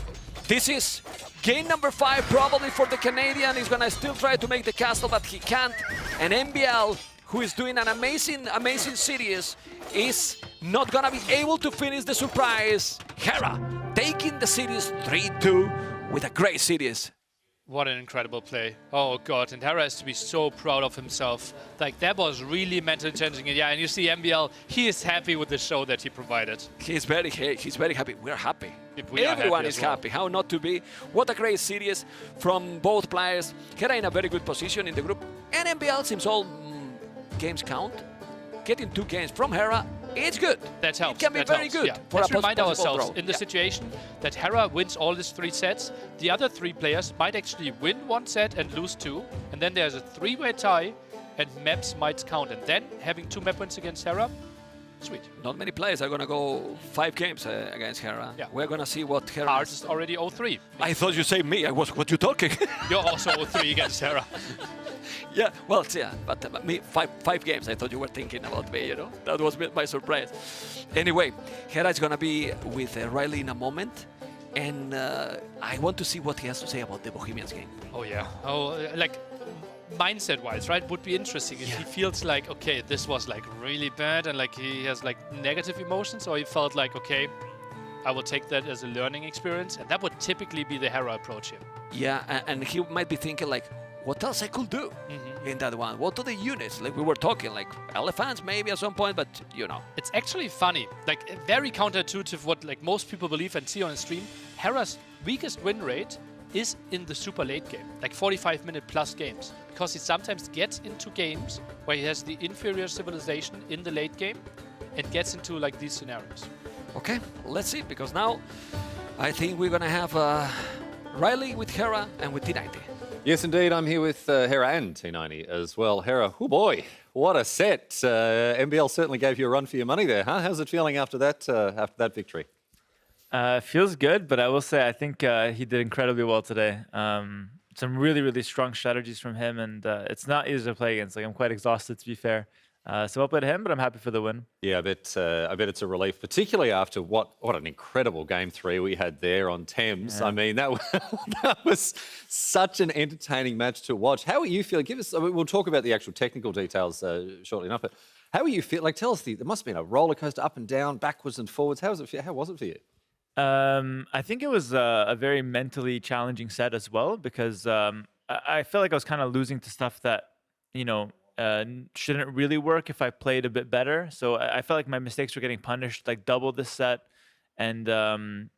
this is game number 5 probably for the Canadian. He's gonna still try to make the castle, but he can't. And MBL, who is doing an amazing series, is not gonna be able to finish the surprise. Hera taking the series 3-2 with a great series. What an incredible play. Oh god, and Hera has to be so proud of himself. Like, that was really mentally challenging. Yeah, and you see MBL, he is happy with the show that he provided. He's very happy. We're happy. We Everyone is happy. How not to be? What a great series from both players. Hera in a very good position in the group. And MBL seems all games count. Getting 2 games from Hera, it's good. That helps. It can be very good. Yeah. For Let's a remind ourselves, draw. in the situation that Hera wins all his 3 sets, the other 3 players might actually win 1 set and lose 2, and then there's a 3-way tie, and maps might count. And then having 2 map wins against Hera, sweet. Not many players are going to go 5 games against Hera. Yeah. We're going to see what Hera Hart is already 0-3. I thought you said me. What you talking? You're also 0-3 against Hera. Yeah, well, yeah, but me, 5 games. I thought you were thinking about me, you know? That was my surprise. Anyway, Hera is going to be with Riley in a moment. And I want to see what he has to say about the Bohemians game. Oh, yeah. Oh, like, mindset-wise, right? Would be interesting if he feels like, okay, this was like really bad and like he has like negative emotions, or he felt like, okay, I will take that as a learning experience. And that would typically be the Hera approach here. Yeah, and he might be thinking like, what else I could do in that one? What are the units? Like we were talking, like elephants maybe at some point, but you know. It's actually funny, like very counterintuitive what like most people believe and see on the stream. Hera's weakest win rate is in the super late game, like 45-minute plus games, because he sometimes gets into games where he has the inferior civilization in the late game and gets into like these scenarios. Okay, let's see, because now I think we're gonna have Riley with Hera and with T90. Yes, indeed. I'm here with Hera and T90 as well. Hera, oh boy, what a set. MBL certainly gave you a run for your money there, huh? How's it feeling after that victory? Feels good, but I will say I think he did incredibly well today. Some really, really strong strategies from him, and it's not easy to play against. Like, I'm quite exhausted, to be fair. So well played to him, but I'm happy for the win. Yeah, I bet it's a relief, particularly after what an incredible Game 3 we had there on Thames. Yeah. I mean, that was such an entertaining match to watch. How are you feeling? Give us. I mean, we'll talk about the actual technical details shortly enough. But how are you feeling? Like, tell us. There must have been a roller coaster, up and down, backwards and forwards. How was it for you? I think it was a very mentally challenging set as well, because I felt like I was kind of losing to stuff that, you know, shouldn't really work if I played a bit better. So I felt like my mistakes were getting punished like double this set, and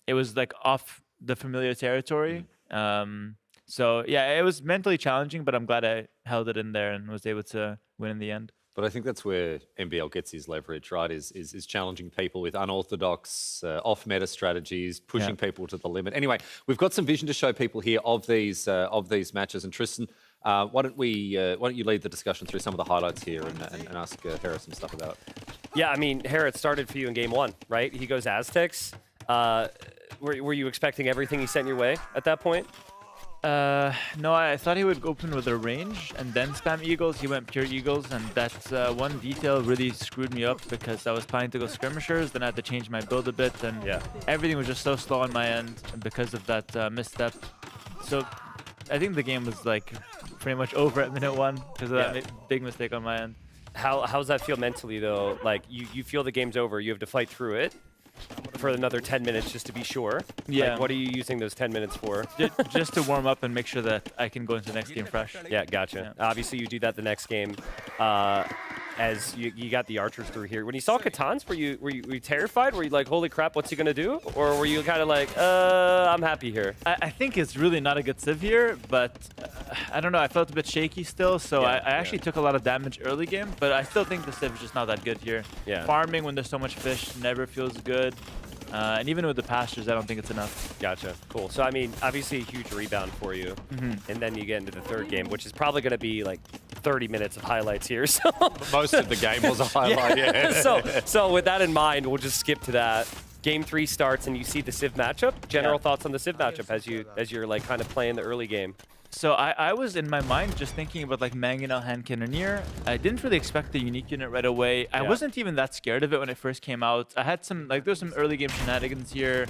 it was like off the familiar territory. So yeah, it was mentally challenging, but I'm glad I held it in there and was able to win in the end. But I think that's where MBL gets his leverage, right? Is challenging people with unorthodox, off-meta strategies, pushing people to the limit. Anyway, we've got some vision to show people here of these matches. And Tristan, why don't you lead the discussion through some of the highlights here and ask Hera some stuff about it? Yeah, I mean, Hera, it started for you in game 1, right? He goes Aztecs. Were you expecting everything he sent your way at that point? No, I thought he would open with a range and then spam Eagles. He went pure Eagles, and that one detail really screwed me up because I was planning to go skirmishers, then I had to change my build a bit, and everything was just so slow on my end because of that misstep. So I think the game was like pretty much over at minute 1 because of that big mistake on my end. How's that feel mentally though? Like you feel the game's over, you have to fight through it for another 10 minutes just to be sure. Yeah. Like, what are you using those 10 minutes for? Just to warm up and make sure that I can go into the next game fresh. Yeah, gotcha. Yeah. Obviously, you do that the next game. As you got the archers through here. When you saw Catans, were you terrified? Were you like, holy crap, what's he gonna do? Or were you kind of like, I'm happy here? I think it's really not a good civ here, but I don't know. I felt a bit shaky still, so Yeah, I actually took a lot of damage early game, but I still think the Civ is just not that good here. Yeah. Farming when there's so much fish never feels good. And even with the pastures, I don't think it's enough. Gotcha. Cool. So, I mean, obviously a huge rebound for you. Mm-hmm. And then you get into the third game, which is probably going to be like 30 minutes of highlights here. So Most of the game was a highlight, yeah. So with that in mind, we'll just skip to that. Game 3 starts and you see the Civ matchup. General thoughts on the Civ matchup as you're like kind of playing the early game. So I was in my mind just thinking about like Mangonel, Hand Cannoneer. I didn't really expect the unique unit right away. I wasn't even that scared of it when it first came out. I had some, like, there was some early game shenanigans here.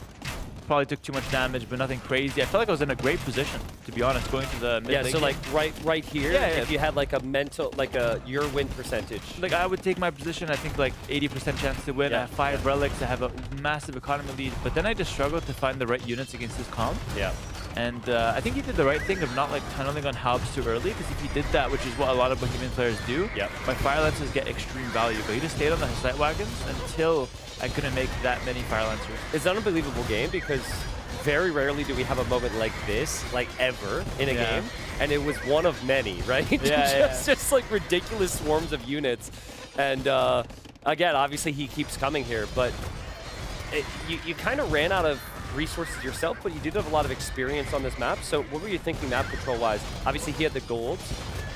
Probably took too much damage, but nothing crazy. I felt like I was in a great position, to be honest, going to the mid Yeah, late so game. like right here, if you had like a mental, like your win percentage. Like I would take my position, I think like 80% chance to win. I have 5 relics, I have a massive economy lead, but then I just struggled to find the right units against his comp. Yeah. And I think he did the right thing of not like tunneling on Halbs too early, because if he did that, which is what a lot of Bohemian players do, my Fire Lancers get extreme value. But he just stayed on the Sight Wagons until I couldn't make that many Fire Lancers. It's an unbelievable game because very rarely do we have a moment like this, like ever, in a game. And it was one of many, right? Just like ridiculous swarms of units. And again, obviously he keeps coming here, but you kind of ran out of resources yourself, but you did have a lot of experience on this map. So what were you thinking map control-wise? Obviously he had the golds,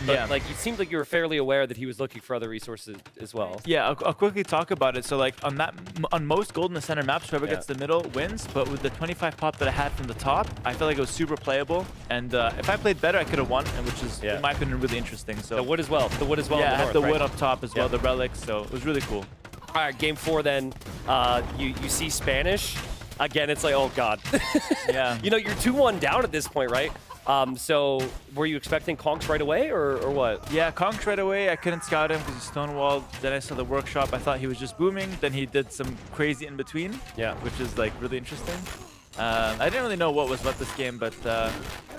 but like it seemed like you were fairly aware that he was looking for other resources as well. Yeah, I'll quickly talk about it. So like on most gold in the center maps, whoever gets the middle wins. But with the 25 pop that I had from the top, I felt like it was super playable. And if I played better, I could have won, and which is in my opinion really interesting. So the wood as well. The wood as well. Yeah, in I the had north, the wood right? up top as well, the relics. So it was really cool. All right, game 4 then. You see Spanish. Again, it's like, oh god. Yeah. You know, you're 2-1 down at this point, right? So were you expecting Conks right away or what? Yeah, Conks right away. I couldn't scout him because he's stonewalled. Then I saw the workshop. I thought he was just booming. Then he did some crazy in between. Yeah. Which is like really interesting. I didn't really know what was what this game, but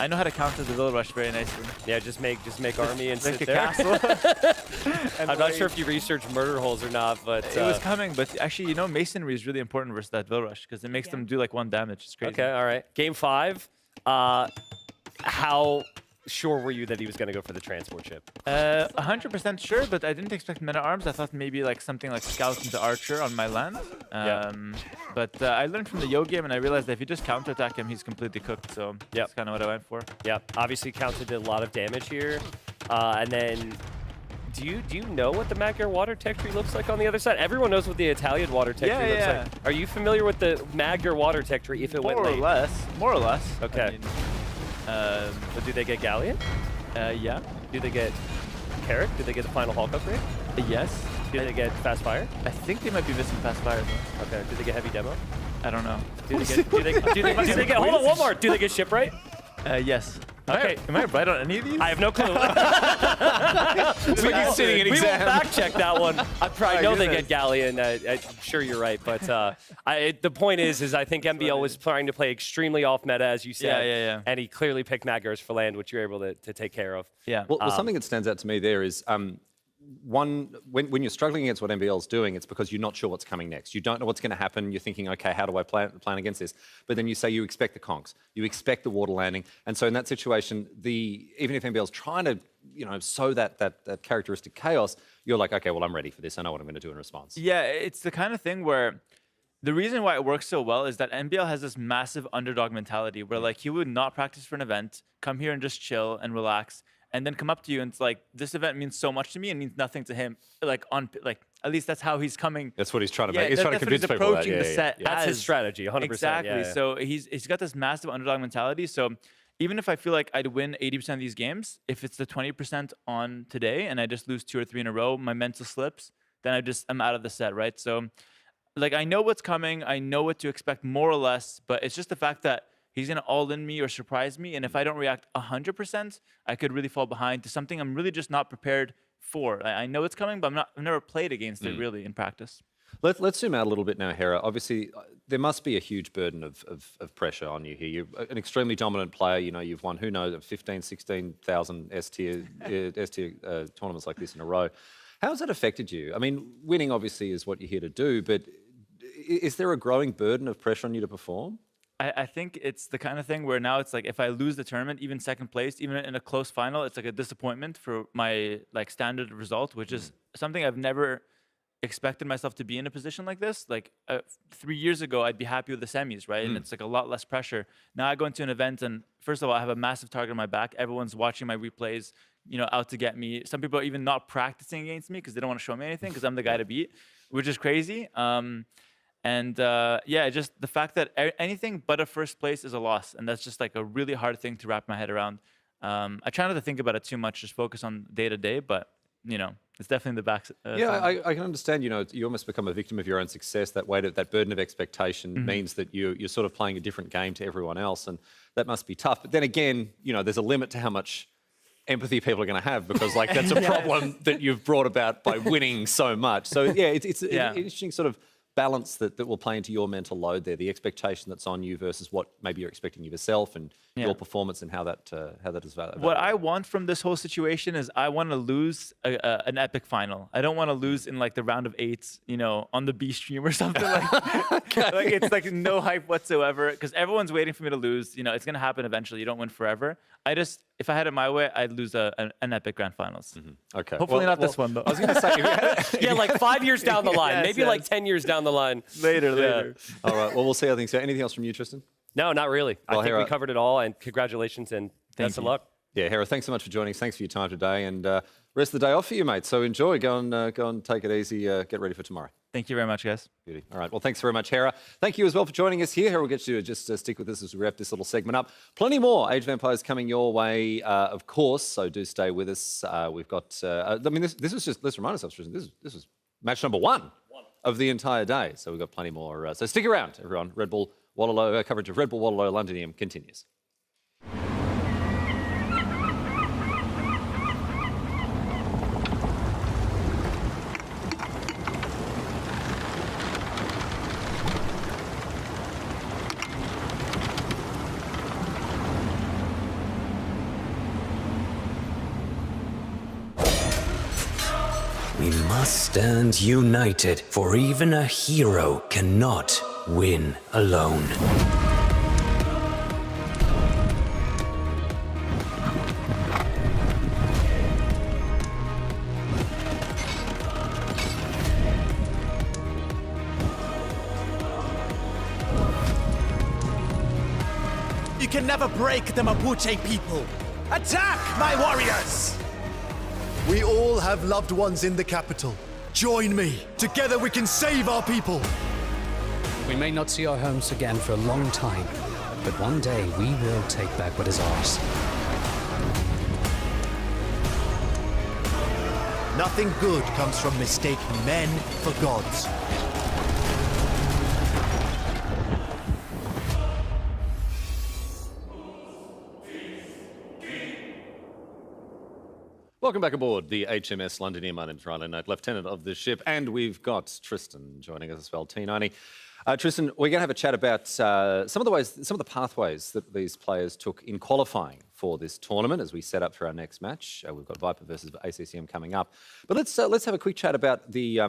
I know how to counter the Vill Rush very nicely. Yeah, just make army and make sit a there. castle. I'm not sure if you researched murder holes or not, but it was coming. But actually, you know, masonry is really important versus that Vill Rush because it makes them do like 1 damage. It's crazy. Okay, all right. Game 5. How sure were you that he was going to go for the transport ship? 100% sure, but I didn't expect men-at-arms. I thought maybe like something like Scout into Archer on my land. But I learned from the Yo game, and I realized that if you just counterattack him, he's completely cooked. So that's kind of what I went for. Yeah, obviously Counter did a lot of damage here. And then, do you know what the Magyar water tech tree looks like on the other side? Everyone knows what the Italian water tech tree looks like. Are you familiar with the Magyar water tech tree if it went late? More or less. Okay. I mean, but do they get Galleon? Yeah. Do they get Carrot? Do they get the final Hulk upgrade? Yes. Do they get Fast Fire? I think they might be missing Fast Fire though. Okay. Do they get Heavy Demo? I don't know. Do they get? Do they get? Hold on, one more. Do they get Shipwright? Yes. Okay. Am I right on any of these? I have no clue. It's like he's sitting in we will exam. fact check that one. I know they get Galleon. I'm sure you're right, but the point is I think MBL was trying to play extremely off meta, as you said. And he clearly picked Magyars for land, which you're able to take care of. Yeah. Well, something that stands out to me there is when you're struggling against what MBL is doing, it's because you're not sure what's coming next. You don't know what's going to happen. You're thinking, okay, how do I plan against this? But then you say you expect the conks, you expect the water landing, and so in that situation, even if MBL is trying to sow that characteristic chaos, you're like, okay, well, I'm ready for this. I know what I'm going to do in response. Yeah, it's the kind of thing where the reason why it works so well is that NBL has this massive underdog mentality where like he would not practice for an event, come here and just chill and relax, and then come up to you and it's like, this event means so much to me and means nothing to him. Like at least that's how he's coming. That's what he's trying to make. He's trying to convince people that. The set That's his strategy, 100%. Exactly. So he's got this massive underdog mentality. So even if I feel like I'd win 80% of these games, if it's the 20% on today and I just lose 2 or 3 in a row, my mental slips, then I'm out of the set, right? So like I know what's coming, I know what to expect more or less, but it's just the fact that he's going to all-in me or surprise me, and if I don't react 100%, I could really fall behind to something I'm really just not prepared for. I know it's coming, but I've never played against it really in practice. Let's zoom out a little bit now, Hera. Obviously, there must be a huge burden of pressure on you here. You're an extremely dominant player. You know, you've won, who knows, 15, 16,000 S-tier tournaments like this in a row. How has that affected you? I mean, winning obviously is what you're here to do, but is there a growing burden of pressure on you to perform? I think it's the kind of thing where now it's like if I lose the tournament, even second place, even in a close final, it's like a disappointment for my like standard result, which is something I've never expected myself to be in a position like this. Like 3 years ago, I'd be happy with the semis, right? And it's like a lot less pressure. Now I go into an event and first of all, I have a massive target on my back. Everyone's watching my replays, you know, out to get me. Some people are even not practicing against me because they don't want to show me anything because I'm the guy to beat, which is crazy. Yeah, just the fact that anything but a first place is a loss. And that's just like a really hard thing to wrap my head around. I try not to think about it too much, just focus on day to day, but you know, it's definitely the back. Yeah, I can understand, you know, you almost become a victim of your own success. That weight of that burden of expectation means that you're sort of playing a different game to everyone else. And that must be tough. But then again, you know, there's a limit to how much empathy people are going to have because like that's a problem that you've brought about by winning so much. So yeah, it's an interesting sort of balance that will play into your mental load there, the expectation that's on you versus what maybe you're expecting of yourself and your performance and how that is valuable. What I want from this whole situation is I want to lose an epic final. I don't want to lose in like the round of 8s, you know, on the B stream or something like like it's like no hype whatsoever because everyone's waiting for me to lose. You know, it's going to happen eventually. You don't win forever. If I had it my way, I'd lose an epic grand finals. Okay. Hopefully not this one though. I was going to say, yeah, like 5 years down the line, maybe like 10 years down the line. Later. All right. Well, we'll see how things go. Anything else from you, Tristan? No, not really. Well, I think Hera, we covered it all, and congratulations and best of luck. Yeah, Hera, thanks so much for joining us. Thanks for your time today, and rest of the day off for you, mate. So enjoy. Go and take it easy. Get ready for tomorrow. Thank you very much, guys. Beauty. All right. Well, thanks very much, Hera. Thank you as well for joining us here. Hera will get you to just stick with us as we wrap this little segment up. Plenty more Age of Empires coming your way, of course. So do stay with us. We've got. I mean, this was just. Let's remind ourselves, Tristan. This was match number one of the entire day. So we've got plenty more. So stick around, everyone. Red Bull Wololo coverage of Red Bull Wololo Londinium continues. We must stand united, for even a hero cannot win alone. You can never break the Mapuche people. Attack, my warriors! We all have loved ones in the capital. Join me. Together we can save our people. We may not see our homes again for a long time, but one day we will take back what is ours. Nothing good comes from mistaking men for gods. Welcome back aboard the HMS Londinium. My name's Ryan Knight, Lieutenant of the ship, and we've got Tristan joining us as well, T90. Tristan, we're going to have a chat about some of the pathways that these players took in qualifying for this tournament as we set up for our next match. We've got Viper versus ACCM coming up, but let's have a quick chat about the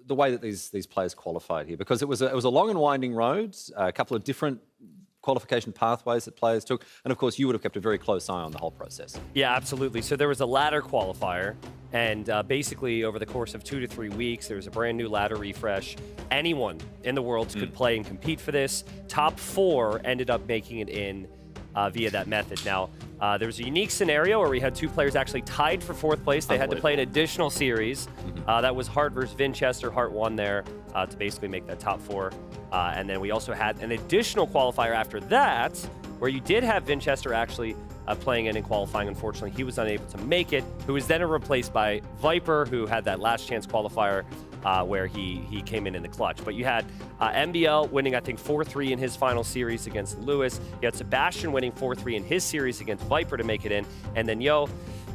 way that these players qualified here, because it was a long and winding road, a couple of different qualification pathways that players took, and of course you would have kept a very close eye on the whole process. Yeah, absolutely. So there was a ladder qualifier, and basically over the course of 2 to 3 weeks, there was a brand new ladder refresh. Anyone in the world could play and compete for this. Top 4 ended up making it in via that method. Now, there was a unique scenario where we had 2 players actually tied for 4th place. They had to play an additional series. That was Hart versus Vinchester. Hart won there to basically make that top 4. And then we also had an additional qualifier after that, where you did have Vinchester actually playing in qualifying. Unfortunately, he was unable to make it, who was then replaced by Viper, who had that last chance qualifier where he came in the clutch. But you had MBL winning, I think, 4-3 in his final series against Lewis. You had Sebastian winning 4-3 in his series against Viper to make it in. And then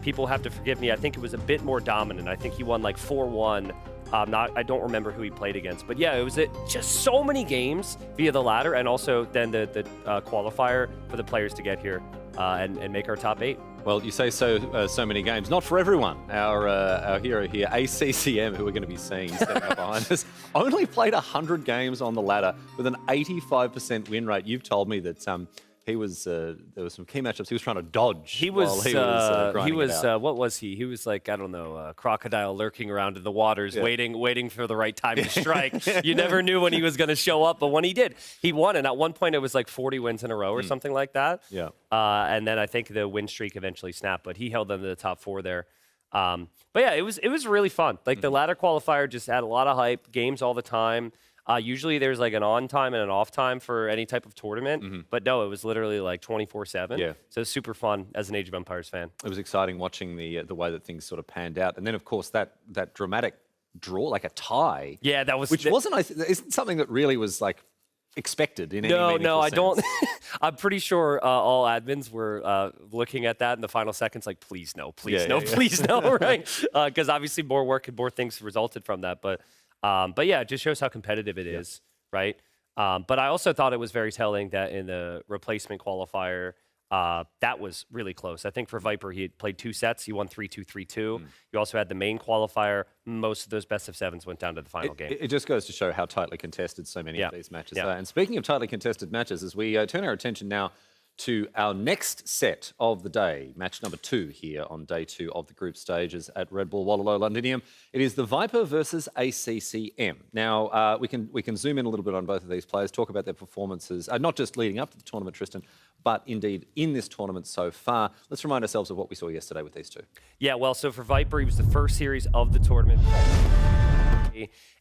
people have to forgive me, I think it was a bit more dominant. I think he won like 4-1. I don't remember who he played against, but yeah, it was just so many games via the ladder, and also then the qualifier for the players to get here and make our top 8. Well, you say so many games. Not for everyone. Our hero here, ACCM, who we're going to be seeing stepping up behind us, only played 100 games on the ladder with an 85% win rate. You've told me that he was there was some key matchups he was trying to dodge. He was grinding it out. what was he? He was like, I don't know, a crocodile lurking around in the waters, waiting for the right time to strike. You never knew when he was going to show up, but when he did, he won. And at one point, it was like 40 wins in a row or something like that. Yeah. And then I think the win streak eventually snapped, but he held them to the top 4 there. But yeah, it was really fun. Like the ladder qualifier just had a lot of hype, games all the time. Usually there's like an on time and an off time for any type of tournament, but no, it was literally like 24/7. Yeah. So it's super fun as an Age of Empires fan. It was exciting watching the way that things sort of panned out, and then of course that dramatic draw, like a tie. Yeah, that was which isn't something that really was like expected in any meaningful No, I sense. don't. I'm pretty sure all admins were looking at that in the final seconds, like, please no, please no, please no, right? Because obviously more work and more things resulted from that, but yeah, it just shows how competitive it is, right? But I also thought it was very telling that in the replacement qualifier, that was really close. I think for Viper, he had played 2 sets. He won 3-2, 3-2. You also had the main qualifier. Most of those best of 7s went down to the final game. It just goes to show how tightly contested so many of these matches are. And speaking of tightly contested matches, as we turn our attention now to our next set of the day, match number 2 here on day 2 of the group stages at Red Bull Wololo Londinium. It is TheViper versus ACCM. Now, we can zoom in a little bit on both of these players, talk about their performances, not just leading up to the tournament, Tristan, but indeed in this tournament so far. Let's remind ourselves of what we saw yesterday with these two. Yeah, well, so for Viper, he was the first series of the tournament,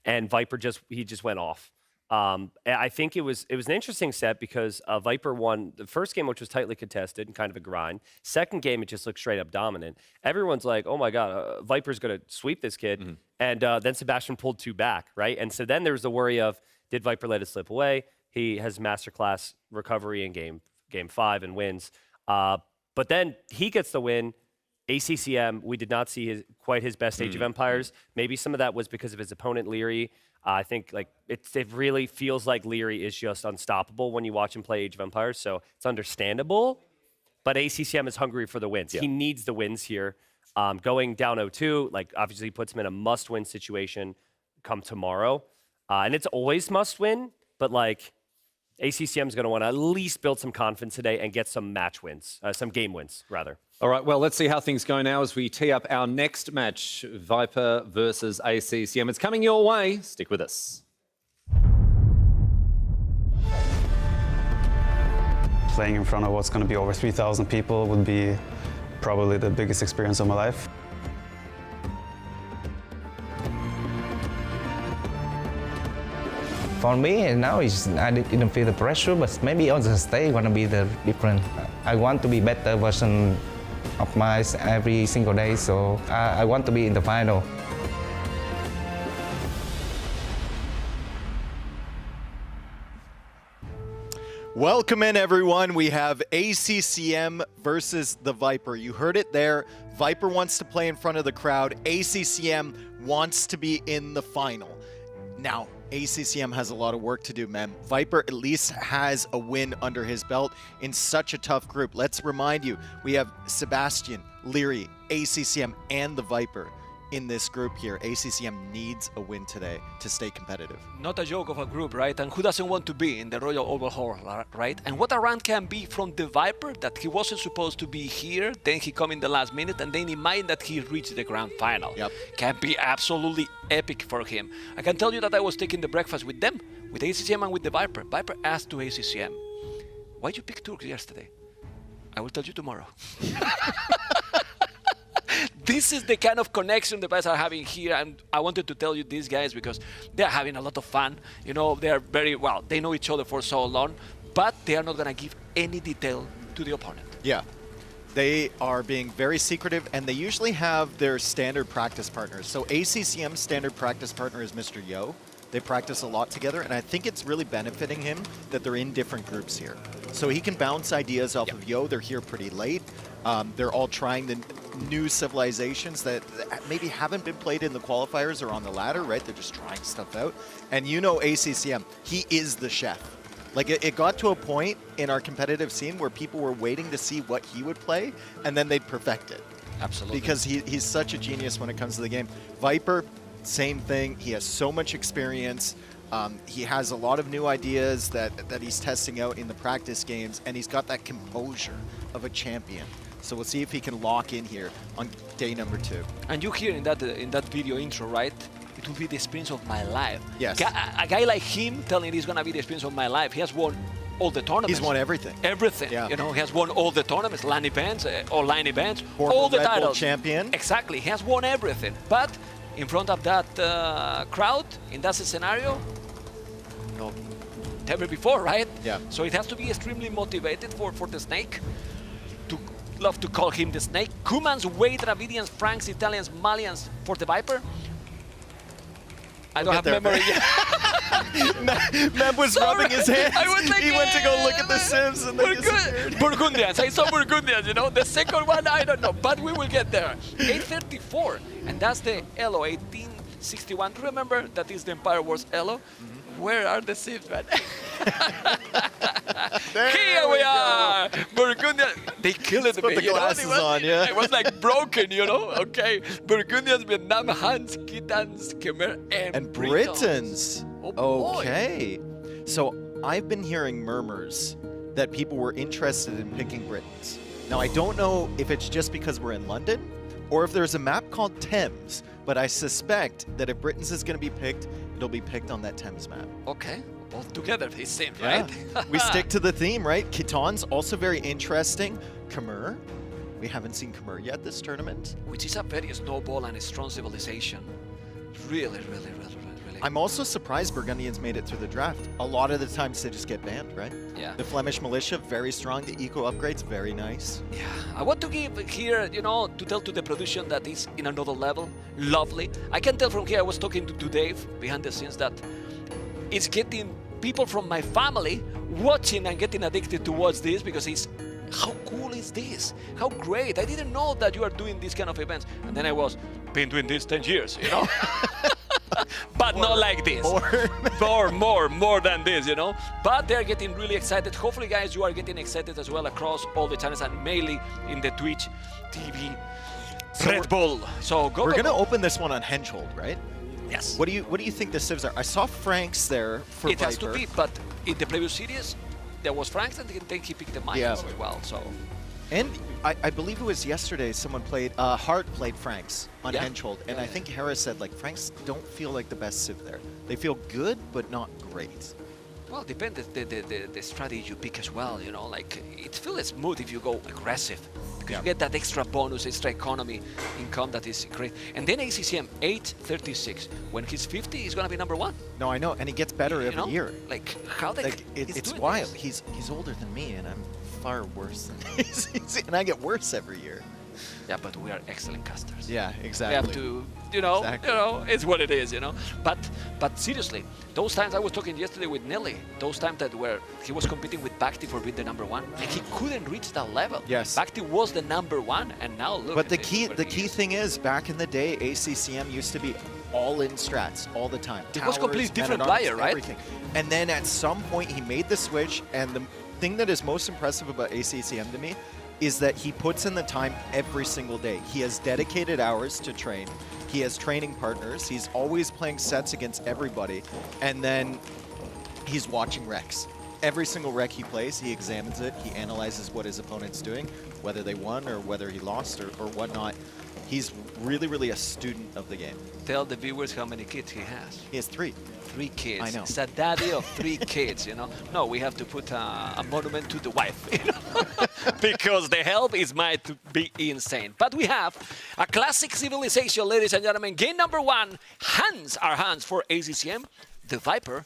and Viper just went off. I think it was an interesting set because Viper won the first game, which was tightly contested and kind of a grind. Second game, it just looked straight up dominant. Everyone's like, oh my God, Viper's going to sweep this kid. And then Sebastian pulled 2 back, right? And so then there was the worry of, did Viper let it slip away? He has masterclass recovery in game 5 and wins. But then he gets the win. ACCM, we did not see quite his best Age of Empires. Maybe some of that was because of his opponent, Leary. I think like it really feels like Leary is just unstoppable when you watch him play Age of Empires, so it's understandable. But ACCM is hungry for the wins. He needs the wins here. Going down 0-2, like obviously puts him in a must-win situation come tomorrow. And it's always must-win, but like ACCM is going to want to at least build some confidence today and get some match wins, some game wins, rather. All right, well, let's see how things go now as we tee up our next match, Viper versus ACCM. It's coming your way. Stick with us. Playing in front of what's going to be over 3,000 people would be probably the biggest experience of my life. For me, now I didn't feel the pressure, but maybe on the stage gonna be the different. I want to be better version of myself every single day, so I want to be in the final. Welcome in, everyone. We have ACCM versus TheViper. You heard it there. Viper wants to play in front of the crowd. ACCM wants to be in the final. Now, ACCM has a lot of work to do, man. Viper at least has a win under his belt in such a tough group. Let's remind you, we have Sebastian, Leary, ACCM, and TheViper in this group here. ACCM needs a win today to stay competitive. Not a joke of a group, right? And who doesn't want to be in the Royal Overhaul, right? And what a run can be from TheViper that he wasn't supposed to be here, then he come in the last minute, and then imagine that he reached the grand final. Yep. Can be absolutely epic for him. I can tell you that I was taking the breakfast with them, with ACCM and with TheViper. Viper asked to ACCM, why'd you pick Turks yesterday? I will tell you tomorrow. This is the kind of connection the guys are having here, and I wanted to tell you these guys because they're having a lot of fun. You know, they're very, well, they know each other for so long, but they are not going to give any detail to the opponent. Yeah. They are being very secretive, and they usually have their standard practice partners. So ACCM's standard practice partner is Mr. Yo. They practice a lot together, and I think it's really benefiting him that they're in different groups here. So he can bounce ideas off of Yo. They're here pretty late. They're all trying the new civilizations that maybe haven't been played in the qualifiers or on the ladder, right? They're just trying stuff out. And you know ACCM, he is the chef. Like, it got to a point in our competitive scene where people were waiting to see what he would play, and then they'd perfect it. Absolutely. Because he's such a genius when it comes to the game. Viper, same thing. He has so much experience. He has a lot of new ideas that he's testing out in the practice games, and he's got that composure of a champion. So we'll see if he can lock in here on day number 2. And you hear in that video intro, right? It will be the experience of my life. Yes. A guy like him telling it's gonna be the experience of my life. He has won all the tournaments. He's won everything. Everything. Yeah. You know, he has won all the tournaments, LAN events, online events, Former all the Red Bull titles. champion. Exactly. He has won everything. But in front of that crowd, in that scenario, no, never before, right? Yeah. So it has to be extremely motivated for the Snake. To love to call him the Snake. Kumans, Wade, Dravidians, Franks, Italians, Malians for the Viper. I don't have memory yet. Meb was rubbing his hands. I was like, he went to go look at the Sims and they disappeared. Burgundians. I saw Burgundians, you know. The second one, I don't know, but we will get there. 834, and that's the Elo 1861. Remember that is the Empire Wars Elo? Where are the Sims, man? Here we are! Burgundian. They killed me. Put the glasses on, yeah. It was like broken, you know? Okay. Burgundians, Vietnam, Huns, Khitans, Khmer, and Britons. Oh, boy. Okay. So I've been hearing murmurs that people were interested in picking Britons. Now, I don't know if it's just because we're in London or if there's a map called Thames, but I suspect that if Britons is going to be picked, it'll be picked on that Thames map. Okay. Both together, it seems, Yeah. right? We stick to the theme, right? Khitan's also very interesting. Khmer. We haven't seen Khmer yet this tournament. Which is a very snowball and a strong civilization. Really. I'm also surprised Burgundians made it through the draft. A lot of the times they just get banned, right? Yeah. The Flemish militia, very strong. The eco upgrades, very nice. Yeah, I want to give here, you know, to tell to the production that is in another level. Lovely. I can tell from here, I was talking to Dave behind the scenes that it's getting people from my family watching and getting addicted to watch this because it's how cool is this? How great. I didn't know that you are doing these kind of events. And then I was been doing this 10 years, you know? But not like this. More than this, you know? But they're getting really excited. Hopefully, guys, you are getting excited as well across all the channels and mainly in the Twitch TV Red Bull. So We're gonna open this one on Henschel, right? Yes. What do you think the Civs are? I saw Franks there for It has to Viper. be, but in the previous series, there was Franks and then he picked the Mayans as well, so... And I believe it was yesterday someone played, Hart played Franks on Henschel, and I think Hera said, like, Franks don't feel like the best Civ there. They feel good, but not great. Well, depends the strategy you pick as well, you know, like, it feels smooth if you go aggressive, because you get that extra bonus, extra economy income that is great. And then ACCM 836, when he's 50, he's gonna be #1. No, I know, and he gets better every year. Like, how they... Like, it's wild. He's older than me, and I'm far worse than and I get worse every year. Yeah, but we are excellent casters. Yeah, exactly. We have to, you know, it's what it is, you know. But seriously, those times I was talking yesterday with Nelly, those times that where he was competing with Bhakti for being the #1, and he couldn't reach that level. Yes. Bhakti was the #1, and now look. But the key thing is, back in the day, ACCM used to be all-in strats all the time. It was completely different man-at-arms, player, right? Everything. And then at some point, he made the switch, and the thing that is most impressive about ACCM to me is that he puts in the time every single day. He has dedicated hours to train. He has training partners. He's always playing sets against everybody. And then he's watching recs. Every single rec he plays, he examines it. He analyzes what his opponent's doing, whether they won or whether he lost or whatnot. He's really a student of the game. Tell the viewers how many kids he has. He has 3. 3 kids. I know. He's a daddy of 3 kids, you know. No, we have to put a monument to the wife, you know? Because the help is might be insane. But we have a classic civilization, ladies and gentlemen. Game #1, hands for ACCM. The Viper,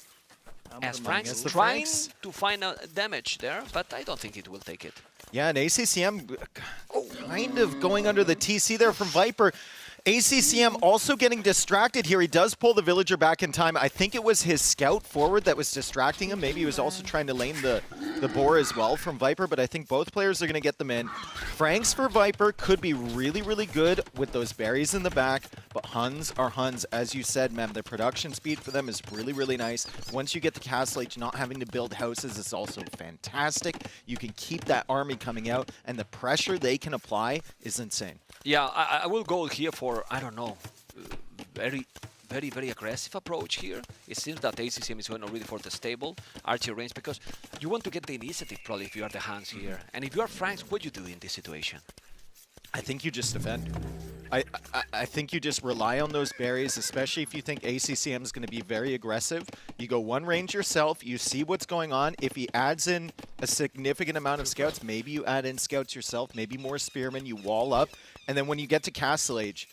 as Franks, trying to find a damage there, but I don't think it will take it. Yeah, and ACCM kind of going under the TC there from Viper. ACCM also getting distracted here. He does pull the villager back in time. I think it was his scout forward that was distracting him. Maybe he was also trying to lane the boar as well from Viper, but I think both players are going to get them in. Franks for Viper could be really, really good with those berries in the back, but Huns are Huns. As you said, Mem, the production speed for them is really, really nice. Once you get to Castle Age, not having to build houses is also fantastic. You can keep that army coming out, and the pressure they can apply is insane. Yeah, I will go here for, I don't know, very aggressive approach here. It seems that ACCM is going already for the stable archer range, because you want to get the initiative probably if you are the Huns here. And if you are Franks, what do you do in this situation? I think you just defend. I think you just rely on those berries, especially if you think ACCM is going to be very aggressive. You go one range yourself, you see what's going on. If he adds in a significant amount of scouts, maybe you add in scouts yourself, maybe more spearmen, you wall up. And then when you get to Castle Age,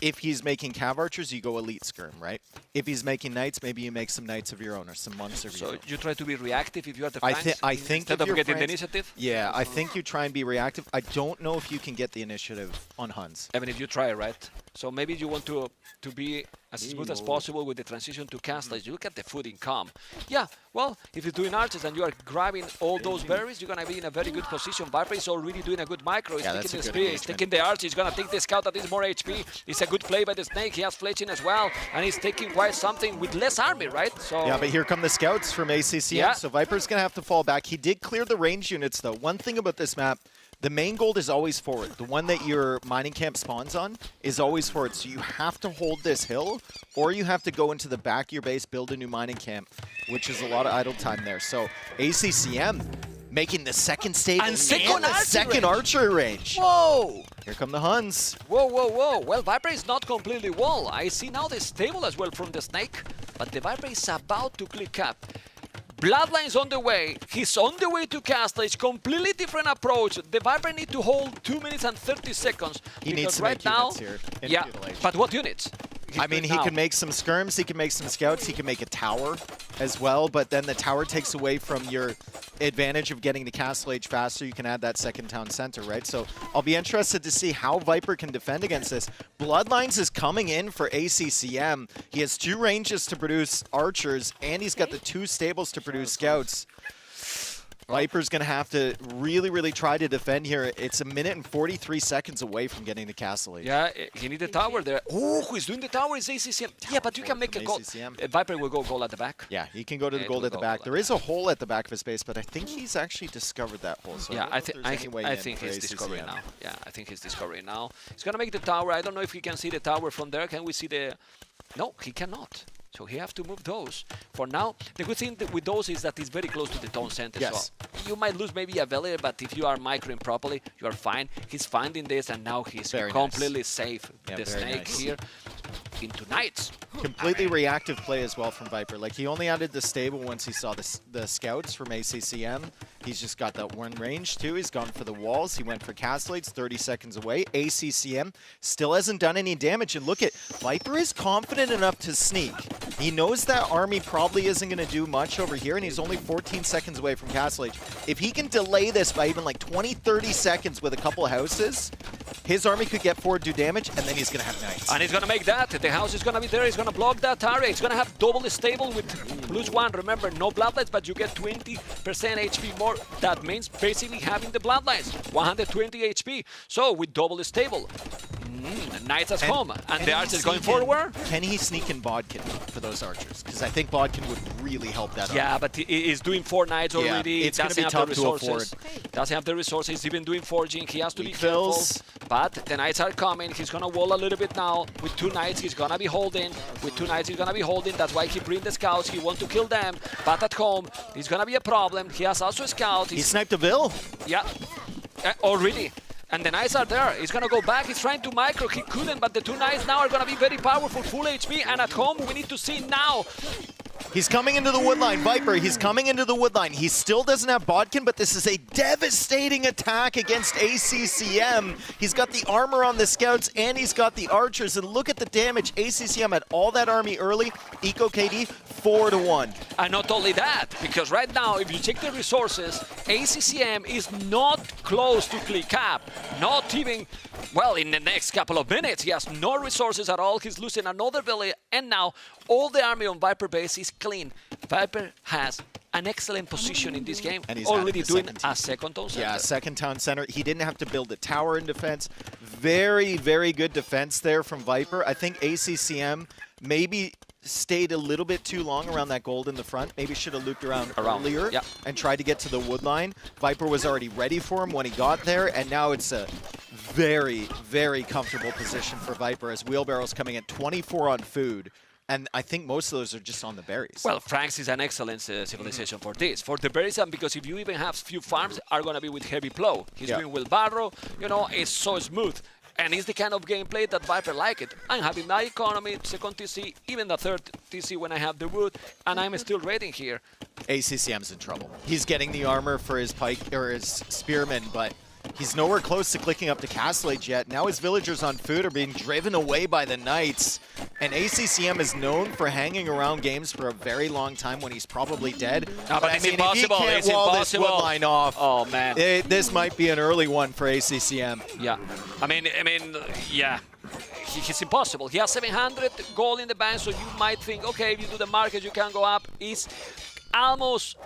if he's making cav archers, you go elite skirm, right? If he's making knights, maybe you make some knights of your own or some monks of your own. So you try to be reactive if you are the Franks, I think instead of getting the initiative? Yeah, I think you try and be reactive. I don't know if you can get the initiative on Huns. Even if you try, right? So maybe you want to be as smooth as possible with the transition to Castle Age. You look at the food income. Yeah, well, if you're doing archers and you are grabbing all those berries, you're going to be in a very good position. Viper is already doing a good micro. He's taking the spear, he's taking the archer, he's going to take the scout that is more HP. It's a good play by the snake. He has fletching as well, and he's taking quite something with less army, right? So yeah, but here come the scouts from ACCM, yeah. So Viper's going to have to fall back. He did clear the range units, though. One thing about this map, the main gold is always forward. The one that your mining camp spawns on is always forward. So you have to hold this hill, or you have to go into the back of your base, build a new mining camp, which is a lot of idle time there. So ACCM making the second stable and the second archer range. Whoa! Here come the Huns. Whoa, whoa, whoa. Well, Viper is not completely wall. I see now the stable as well from the snake, but the Viper is about to click up. Bloodline's on the way. He's on the way to Castle Age. Completely different approach. The Viper need to hold 2 minutes and 30 seconds. He needs to right make now, units here. Yeah, but what units? I mean, he can make some skirms, he can make some scouts, he can make a tower as well, but then the tower takes away from your advantage of getting to Castle Age faster. You can add that second town center, right? So I'll be interested to see how Viper can defend against this. Bloodlines is coming in for ACCM. He has 2 ranges to produce archers, and he's got the 2 stables to produce scouts. Viper's going to have to really, really try to defend here. It's 1 minute and 43 seconds away from getting to Castle Age. Yeah, he needs a tower there. Oh, who's doing the tower is ACCM. Yeah, but you can make a goal. Viper will go goal at the back. Yeah, he can go to the goal at the back. There is a hole at the back of his base, but I think he's actually discovered that hole. So yeah, I think he's discovering now. Yeah, I think he's discovering now. He's going to make the tower. I don't know if he can see the tower from there. Can we see the... No, he cannot. So he have to move those. For now, the good thing with those is that it's very close to the town center. Yes. So you might lose maybe a villager, but if you are microing properly, you are fine. He's finding this, and now he's completely safe. Yeah, the snake here into knights. Completely reactive play as well from Viper. Like, he only added the stable once he saw the scouts from ACCM. He's just got that one range too. He's gone for the walls. He went for Castle Age, 30 seconds away. ACCM still hasn't done any damage. And look at, Viper is confident enough to sneak. He knows that army probably isn't going to do much over here, and he's only 14 seconds away from Castle Age. If he can delay this by even like 20, 30 seconds with a couple of houses, his army could get forward, do damage, and then he's going to have knights. And he's going to make that. The house is going to be there. He's going to block that area. He's going to have double stable with +1. Remember, no bloodlines, but you get 20% HP more. That means basically having the bloodlines, 120 HP. So with double stable, knights at home, and the archer is going forward. Can he sneak in Bodkin for those archers? Because I think Bodkin would really help that. Yeah, but he's doing 4 knights already. Yeah, it's going to be tough to afford. Doesn't have the resources. He's even doing forging. He has to be careful. But the knights are coming. He's going to wall a little bit now. With 2 knights, he's going to be holding. With 2 knights, he's going to be holding. That's why he brings the scouts. He wants to kill them. But at home, it's going to be a problem. He has also a scout. He sniped a Vil. Yeah, already. And the knights are there. He's going to go back. He's trying to micro. He couldn't, but the 2 knights now are going to be very powerful, full HP. And at home, we need to see now. He's coming into the woodline. Viper, he's coming into the woodline. He still doesn't have Bodkin, but this is a devastating attack against ACCM. He's got the armor on the scouts, and he's got the archers. And look at the damage. ACCM had all that army early. Eco KD 4-1. And not only that, because right now, if you check the resources, ACCM is not close to clear cap. Not even, well, in the next couple of minutes, he has no resources at all. He's losing another village, and now all the army on Viper base is clean. Viper has an excellent position in this game, And he's already doing second a second town center. Yeah, second town center. He didn't have to build a tower in defense. Very, very good defense there from Viper. I think ACCM maybe stayed a little bit too long around that gold in the front. Maybe should have looped around earlier and tried to get to the wood line. Viper was already ready for him when he got there, and now it's a very, very comfortable position for Viper as Wheelbarrow's coming at 24 on food. And I think most of those are just on the berries. Well, Franks is an excellent civilization for this. For the berries, and because if you even have few farms, are going to be with heavy plow. He's doing wheelbarrow, you know, it's so smooth. And it's the kind of gameplay that Viper like it. I'm having my economy, second TC, even the third TC when I have the wood, and I'm still raiding here. ACCM's in trouble. He's getting the armor for his pike or his spearman, but he's nowhere close to clicking up to Castle Age yet. Now his villagers on food are being driven away by the knights. And ACCM is known for hanging around games for a very long time when he's probably dead. No, but it's impossible. If he can't wall this wood line off, oh man, this might be an early one for ACCM. Yeah, I mean, yeah. He's impossible. He has 700 gold in the bank, so you might think, okay, if you do the market, you can go up. It's almost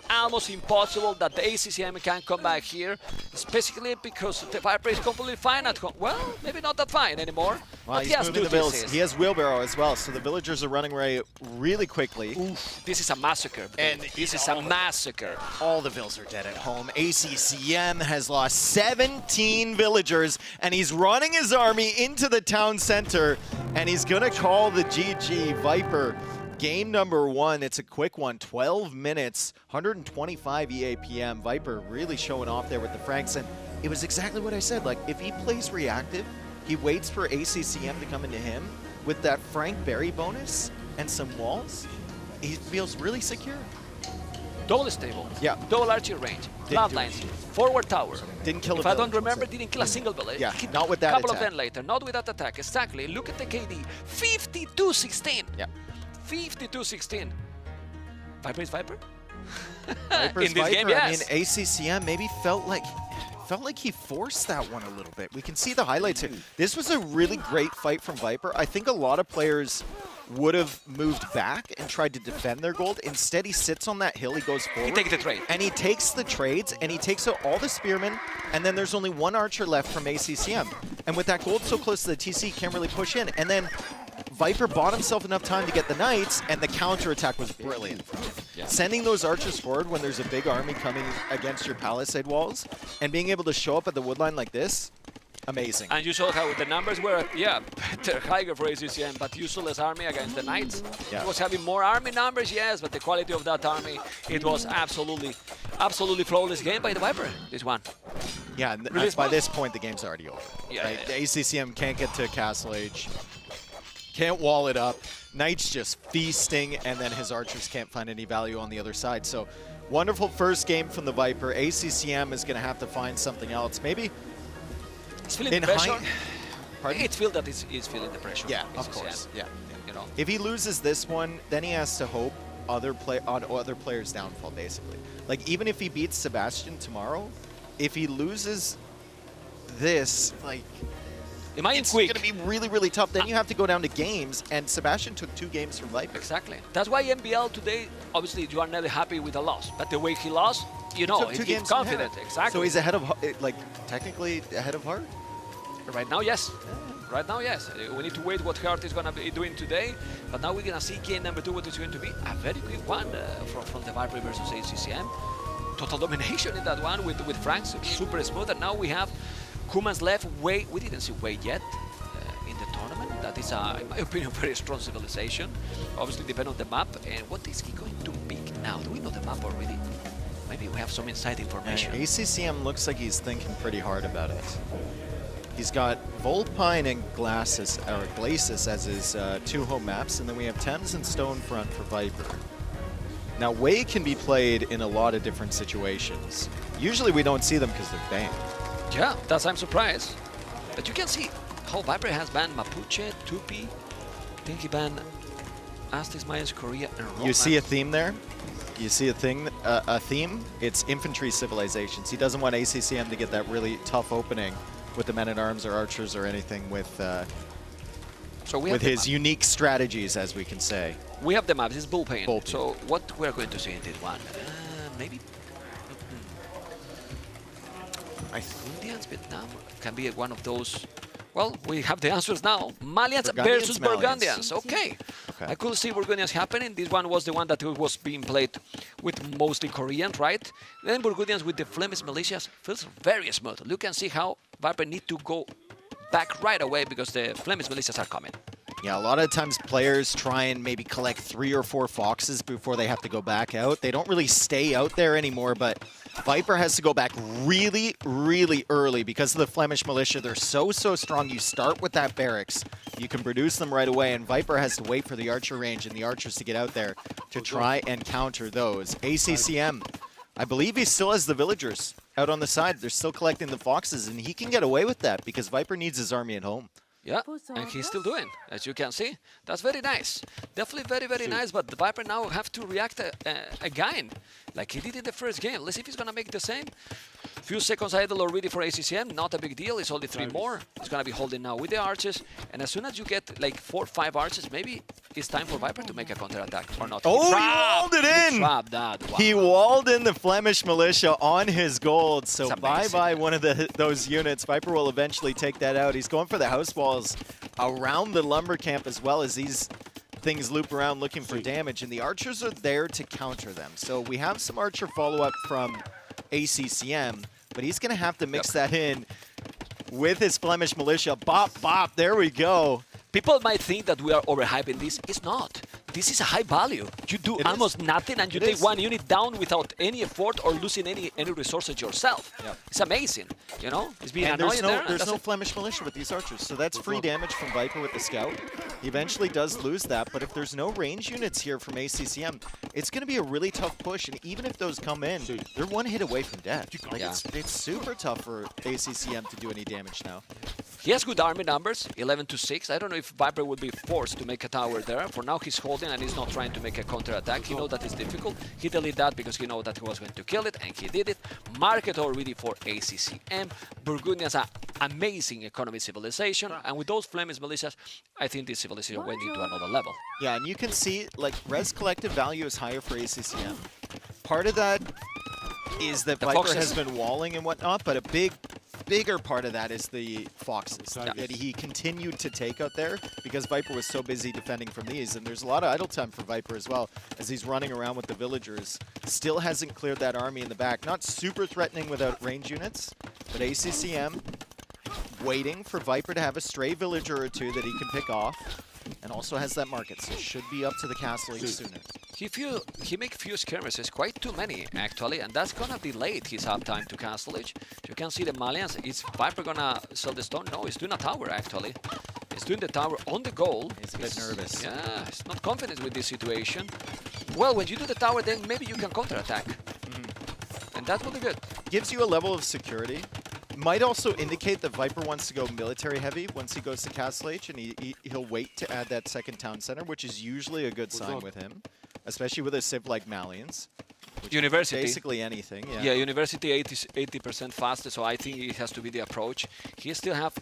impossible that the ACCM can come back here, especially because the Viper is completely fine at home. Well, maybe not that fine anymore. Well, but he has moving the bills. He has Wheelbarrow as well, so the villagers are running away really quickly. Oof, this is a massacre. And this is a massacre. All the vills are dead at home. ACCM has lost 17 villagers, and he's running his army into the town center, and he's going to call the GG. Viper. Game number 1, it's a quick one, 12 minutes, 125 EAPM. Viper really showing off there with the Franks, and it was exactly what I said. Like, if he plays reactive, he waits for ACCM to come into him with that Frank Berry bonus and some walls, he feels really secure. Double stable, double archer range, bloodlines, forward tower. Didn't kill if I don't remember, didn't kill a single village. Yeah, not with that couple attack. of them later, not with that attack, exactly. Look at the KD, 52-16. Yeah. 52-16. Viper is Viper? Viper's in this game, yes. I mean, ACCM maybe felt like he forced that one a little bit. We can see the highlights here. This was a really great fight from Viper. I think a lot of players would have moved back and tried to defend their gold. Instead, he sits on that hill, he goes forward. He takes the trade. And he takes the trades, and he takes out all the spearmen, and then there's only one archer left from ACCM. And with that gold so close to the TC, he can't really push in. And then Viper bought himself enough time to get the knights, and the counterattack was brilliant from him. Yeah. Sending those archers forward when there's a big army coming against your palisade walls, and being able to show up at the woodline like this, amazing. And you saw how the numbers were, better, higher for ACCM, but useless army against the knights. Yeah. It was having more army numbers, yes, but the quality of that army, it was absolutely flawless game by the Viper, this one. Yeah, and really by this point, the game's already over. Yeah, right? The ACCM can't get to Castle Age. Can't wall it up. Knights just feasting, and then his archers can't find any value on the other side. So, wonderful first game from the Viper. ACCM is going to have to find something else. Maybe he's feeling the pressure. It's feel that he's feeling the pressure. Yeah, of course. Yeah. You know. If he loses this one, then he has to hope on other players' downfall, basically. Like, even if he beats Sebastian tomorrow, if he loses this, like, it's going to be really, really tough. Then you have to go down to games, and Sebastian took 2 games from Viper. Exactly. That's why MBL today, obviously, you are never happy with a loss. But the way he lost, you know, he's confident. Exactly. So he's ahead of, like, technically ahead of Hart? Right now, yes. Right now, yes. We need to wait what Hart is going to be doing today. But now we're going to see game number 2, what is going to be a very quick one from the Viper versus ACCM. Total domination in that one with Franks, super smooth. And now we have Kuman's left. We didn't see Wade yet in the tournament. That is, in my opinion, very strong civilization. Obviously, depend on the map. And what is he going to pick now? Do we know the map already? Maybe we have some inside information. ACCM looks like he's thinking pretty hard about it. He's got Volpine and Glacis as his 2 home maps, and then we have Thames and Stonefront for Viper. Now, Wade can be played in a lot of different situations. Usually we don't see them because they're banned. Yeah, I'm surprised. But you can see how Viper has banned Mapuche, Tupi. I think he banned Aztecs, Mayans, Korea, and Roma. You see a theme there? You see a theme? It's infantry civilizations. He doesn't want ACCM to get that really tough opening with the men-at-arms or archers or anything with his unique strategies, as we can say. We have the maps. It's bullpen. So what we're going to see in this one? Maybe Indians, Vietnam can be one of those. Well, we have the answers now. Malians versus Burgundians. Okay. I could see Burgundians happening. This one was the one that was being played with mostly Koreans, right? Then Burgundians with the Flemish militias feels very smooth. You can see how Viper need to go back right away because the Flemish militias are coming. Yeah, a lot of times players try and maybe collect 3 or 4 foxes before they have to go back out. They don't really stay out there anymore, but Viper has to go back really, really early because of the Flemish militia. They're so strong. You start with that barracks. You can produce them right away, and Viper has to wait for the archer range and the archers to get out there to try and counter those. ACCM, I believe he still has the villagers out on the side. They're still collecting the foxes, and he can get away with that because Viper needs his army at home. Yeah, and he's still doing, as you can see. That's very nice. Definitely very, very nice, but the Viper now have to react again, like he did in the first game. Let's see if he's going to make the same. Few seconds idle already for ACCM, not a big deal. It's only 3 more. He's going to be holding now with the archers, and as soon as you get like 4 or 5 archers, maybe it's time for Viper to make a counter-attack, or not. Oh, he walled it in! He trapped that. Wow. He walled in the Flemish militia on his gold, so bye-bye one of those units. Viper will eventually take that out. He's going for the house walls around the lumber camp as well as these things loop around looking for damage, and the archers are there to counter them. So we have some archer follow-up from ACCM, but he's going to have to mix that in with his Flemish militia. Bop, bop, there we go. People might think that we are overhyping this. It's not. This is a high value. You do almost nothing and you take 1 unit down without any effort or losing any resources yourself. Yep. It's amazing, you know? It's being and annoying there's no Flemish militia with these archers, so that's free damage from Viper with the scout. He eventually does lose that, but if there's no range units here from ACCM, it's going to be a really tough push, and even if those come in, they're 1 hit away from death. Like it's super tough for ACCM to do any damage now. He has good army numbers, 11 to 6. I don't know if Viper would be forced to make a tower there. For now, he's holding and he's not trying to make a counter-attack. He knows that it's difficult. He deleted that because he knows that he was going to kill it, and he did it. Market already for ACCM. Burgundians are amazing economy civilization, and with those Flemish militias, I think this civilization went into another level. Yeah, and you can see, like, res collective value is higher for ACCM. Part of that is that Viper has been walling and whatnot, but a bigger part of that is the foxes that he continued to take out there because Viper was so busy defending from these, and there's a lot of idle time for Viper as well as he's running around with the villagers. Still hasn't cleared that army in the back. Not super threatening without range units, but ACCM waiting for Viper to have a stray villager or 2 that he can pick off, and also has that market, so should be up to the castle age sooner. He make few skirmishes, quite too many actually, and that's gonna delay his uptime to castle age. You can see the Malians. Is Viper gonna sell the stone? No, he's doing a tower actually. He's doing the tower on the goal. He's a bit nervous. Yeah, he's not confident with this situation. Well, when you do the tower, then maybe you can counterattack, and that will be good. Gives you a level of security. Might also indicate that Viper wants to go military heavy once he goes to Castle H, and he'll wait to add that second town center, which is usually a good sign with him, especially with a civ like Malians. University. Basically anything, Yeah, University 80% faster, so I think it has to be the approach. He still have...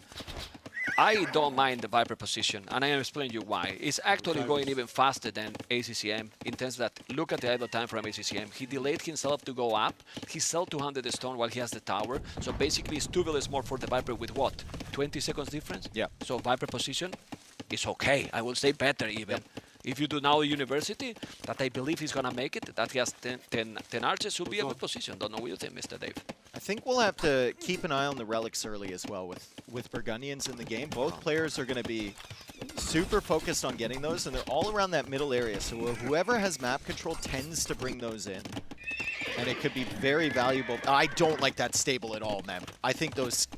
I don't mind the Viper position, and I will explain you why. It's actually going even faster than ACCM in terms that, look at the idle time from ACCM. He delayed himself to go up. He sold 200 stone while he has the tower. So basically, it's 2 villas more for the Viper with what? 20 seconds difference? Yeah. So Viper position is okay. I will say better even. Yep. If you do now University, that I believe he's going to make it, that he has 10 archers, should be a good position. Don't know what you think, Mr. Dave. I think we'll have to keep an eye on the relics early as well with Burgundians in the game. Both players are going to be super focused on getting those, and they're all around that middle area. So whoever has map control tends to bring those in, and it could be very valuable. I don't like that stable at all, man. I think those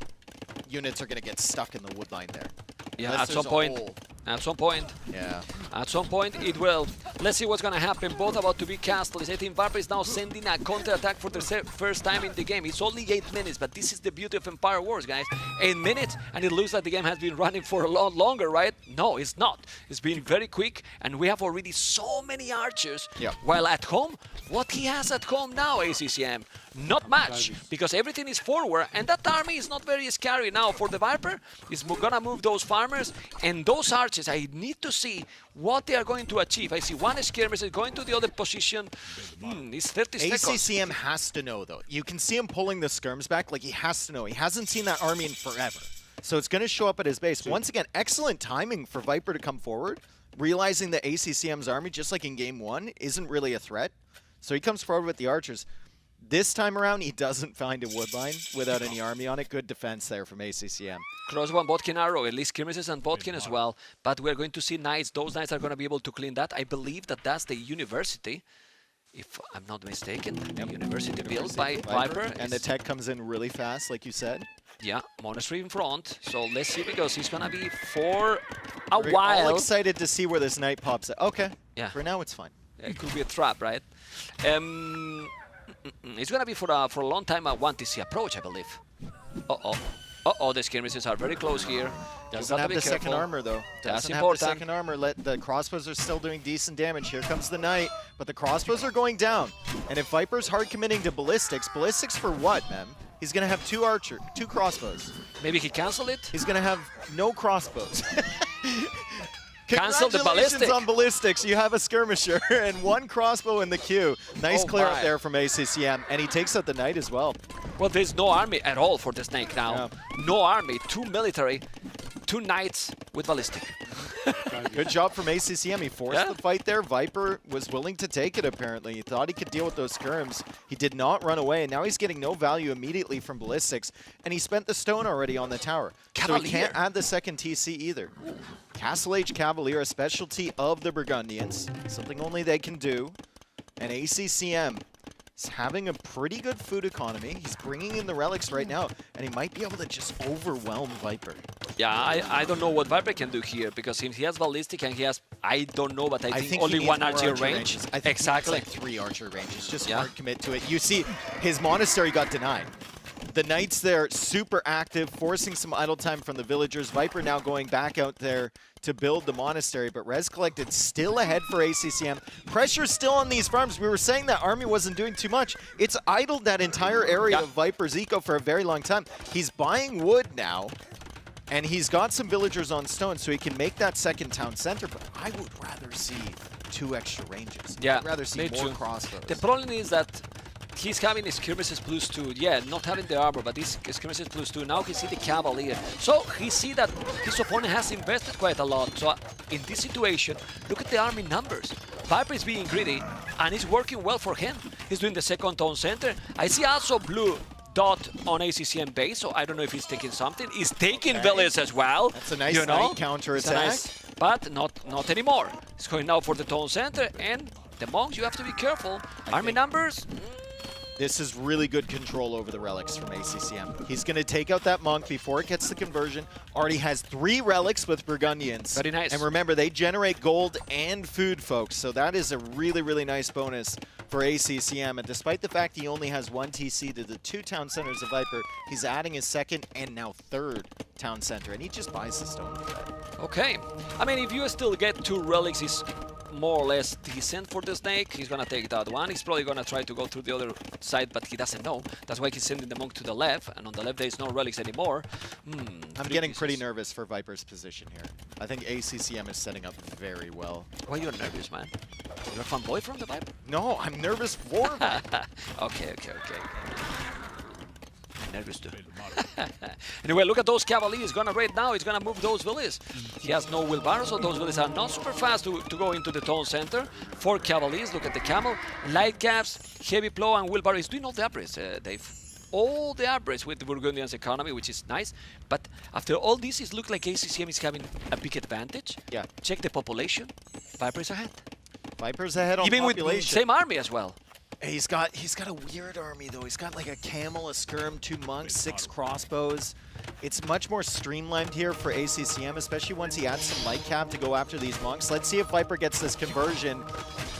units are going to get stuck in the wood line there. Yeah, at some point. At some point. Yeah. At some point, it will. Let's see what's going to happen. Both about to be castles. I think Viper is now sending a counter-attack for the first time in the game. It's only 8 minutes, but this is the beauty of Empire Wars, guys. 8 minutes, and it looks like the game has been running for a lot longer, right? No, it's not. It's been very quick, and we have already so many archers. Yeah. While at home, what he has at home now, ACCM, not much, because everything is forward, and that army is not very scary now for the Viper. He's gonna move those farmers, and those archers, I need to see what they are going to achieve. I see one skirmish is going to the other position. It's 30 seconds. ACCM has to know, though. You can see him pulling the skirms back, like he has to know. He hasn't seen that army in forever. So it's going to show up at his base. Once again, excellent timing for Viper to come forward, realizing that ACCM's army, just like in Game 1, isn't really a threat. So he comes forward with the archers. This time around, he doesn't find a woodline without any army on it. Good defense there from ACCM. Crossbow and Botkin arrow, at least skirmishes and Botkin as well. But we're going to see knights. Those knights are going to be able to clean that. I believe that that's the university, if I'm not mistaken. The university built by Viper. And the tech comes in really fast, like you said. Yeah, monastery in front. So let's see, because he's going to be for a We're while. all excited to see where this knight pops up. Okay. Yeah. For now, it's fine. Yeah, it could be a trap, right? It's going to be for a long time a 1TC approach, I believe. Uh-oh. Uh-oh, the skirmishes are very close here. Doesn't have the second armor, though. That's Doesn't important. have the second armor. The crossbows are still doing decent damage. Here comes the knight, but the crossbows are going down. And if Viper's hard committing to ballistics for what, man? He's going to have two crossbows. Maybe he cancel it? He's going to have no crossbows. Cancel the Congratulations on ballistics. You have a skirmisher and one crossbow in the queue. Nice clear up there from ACCM, and he takes out the knight as well. Well, there's no army at all for the snake now. Yeah. No army, 2 military, 2 knights with ballistic. Good job from ACCM. He forced the fight there. Viper was willing to take it, apparently. He thought he could deal with those skirms. He did not run away, and now he's getting no value immediately from ballistics, and he spent the stone already on the tower. Cavalier. So he can't add the second TC either. Castle Age Cavalier, a specialty of the Burgundians, something only they can do. And ACCM is having a pretty good food economy. He's bringing in the relics right now, and he might be able to just overwhelm Viper. Yeah, I don't know what Viper can do here, because he has ballistic and he has, I don't know, but I think only one archer range. I think exactly. Like 3 archer ranges. Just hard commit to it. You see, his monastery got denied. The knights there, super active, forcing some idle time from the villagers. Viper now going back out there to build the monastery, but res collected still ahead for ACCM. Pressure still on these farms. We were saying that army wasn't doing too much. It's idled that entire area of Viper's eco for a very long time. He's buying wood now, and he's got some villagers on stone, so he can make that second town center, but I would rather see 2 extra ranges. Yeah, I'd rather see more crossbows. The problem is that he's having skirmishes +2. Yeah, not having the armor, but these skirmishes +2. Now he see the Cavalier. So he see that his opponent has invested quite a lot. So in this situation, look at the army numbers. Viper is being greedy, and it's working well for him. He's doing the second town center. I see also blue dot on ACCM base, so I don't know if he's taking something. He's taking villas as well. That's a nice knight counter-attack. But not anymore. He's going now for the town center, and the monks, you have to be careful. Army numbers... This is really good control over the relics from ACCM. He's going to take out that monk before it gets the conversion. Already has 3 relics with Burgundians. Very nice. And remember, they generate gold and food, folks. So that is a really, really nice bonus for ACCM. And despite the fact he only has 1 TC to the 2 town centers of Viper, he's adding his 2nd and now 3rd town center. And he just buys the stone for that. Okay. I mean, if you still get 2 relics, it's more or less decent for the snake. He's gonna take that one. He's probably gonna try to go through the other side, but he doesn't know. That's why he's sending the monk to the left, and on the left there is no relics anymore. I'm getting pretty nervous for Viper's position here. I think ACCM is setting up very well. Why you're nervous, man? You're a fanboy from the Viper? No, I'm nervous for Viper. Okay. Nervous too. Anyway, look at those Cavaliers. Gonna raid now. He's gonna move those villas. He has no wheelbarrows, so those villas are not super fast to go into the town center. 4 Cavaliers. Look at the camel. Light caps, heavy plow, and wheelbarrow. He's doing all the upgrades, Dave. All the upgrades with the Burgundian's economy, which is nice. But after all this, it looks like ACCM is having a big advantage. Yeah. Check the population. Viper is ahead. Viper's ahead on even population. With same army as well. He's got a weird army though. He's got like a camel, a skirm, 2 monks, 6 crossbows. it's much more streamlined here for ACCM, especially once he adds some light cap to go after these monks. Let's see if Viper gets this conversion.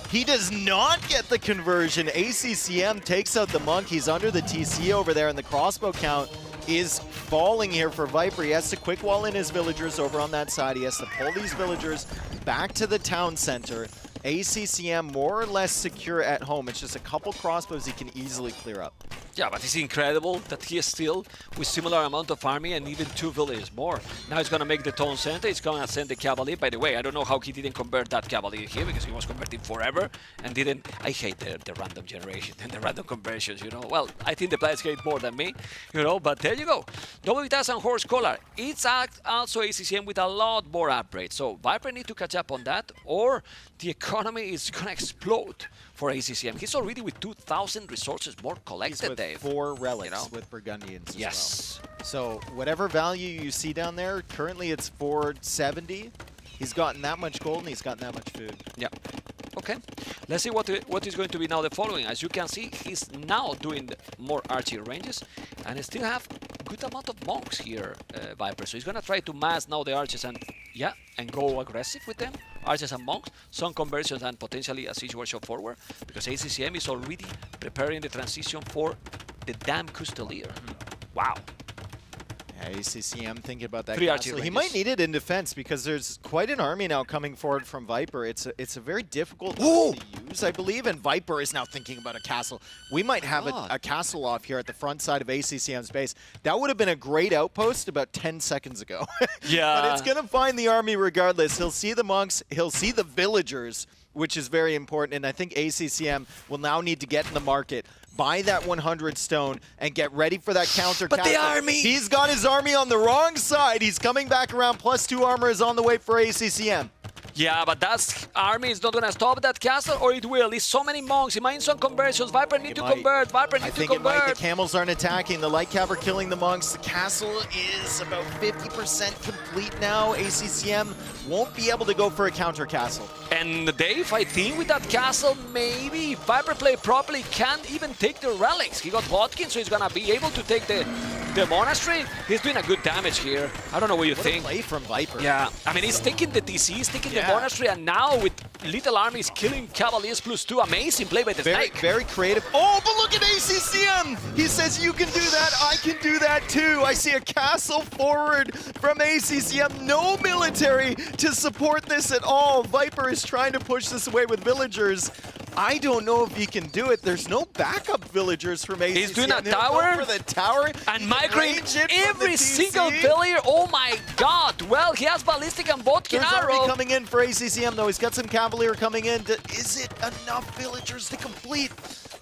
He does not get the conversion. ACCM takes out the monk. He's under the TC over there, and the crossbow count is falling here for Viper. He has to quick wall in his villagers over on that side. He has to pull these villagers back to the town center. ACCM more or less secure at home. It's just a couple crossbows he can easily clear up. Yeah, but it's incredible that he is still with similar amount of army and even 2 villages more. Now he's going to make the town center. He's going to send the cavalry. By the way, I don't know how he didn't convert that cavalry here because he was converting forever and didn't. I hate the random generation and the random conversions, you know. Well, I think the players hate more than me, you know, but there you go. Novitas and Horse Collar. It's also ACCM with a lot more upgrades. So Viper need to catch up on that or the economy is going to explode for ACCM. He's already with 2,000 resources more collected, Dave. 4 relics, you know? With Burgundians as well. So whatever value you see down there, currently it's 470. He's gotten that much gold and he's gotten that much food. Yeah. Okay. Let's see what is going to be now the following. As you can see, he's now doing more archery ranges and still have good amount of monks here, Viper. So he's going to try to mass now the archers and go aggressive with them. Archers and monks, some conversions and potentially a siege workshop forward because ACCM is already preparing the transition for the damn Custodier. Wow. Yeah, ACCM thinking about that 3 castle. archery He might need it in defense because there's quite an army now coming forward from Viper. It's a very difficult to use, I believe, and Viper is now thinking about a castle. We might have a castle off here at the front side of ACCM's base. That would have been a great outpost about 10 seconds ago. Yeah. But it's going to find the army regardless. He'll see the monks, he'll see the villagers, which is very important, and I think ACCM will now need to get in the market, buy that 100 stone, and get ready for that counter castle. But the army! He's got his army on the wrong side. He's coming back around. +2 armor is on the way for ACCM. Yeah, but that army is not going to stop that castle, or it will. It's so many monks. He might need some conversions. Viper need to convert. Viper need to convert. I think it might. The camels aren't attacking. The light cav are killing the monks. The castle is about 50% complete now. ACCM won't be able to go for a counter castle. And Dave, I think with that castle, maybe if Viper play properly, can't even take the relics. He got Vodkin, so he's going to be able to take the monastery. He's doing a good damage here. I don't know what you think. What a play from Viper. Yeah, I mean, he's taking the TC, he's taking the monastery, and now with little armies killing Cavaliers +2. Amazing play by the Snake. Very creative. Oh, but look at ACCM! He says, you can do that, I can do that too. I see a castle forward from ACCM. No military to support this at all. Viper is trying to push this away with villagers. I don't know if he can do it. There's no backup villagers from ACCM. He's doing a tower. For the tower. And migrating every single villager. Oh my god. Well, he has ballistic and Vodkin arrow. There's army coming in for ACCM though. He's got some cavalier coming in. Is it enough villagers to complete?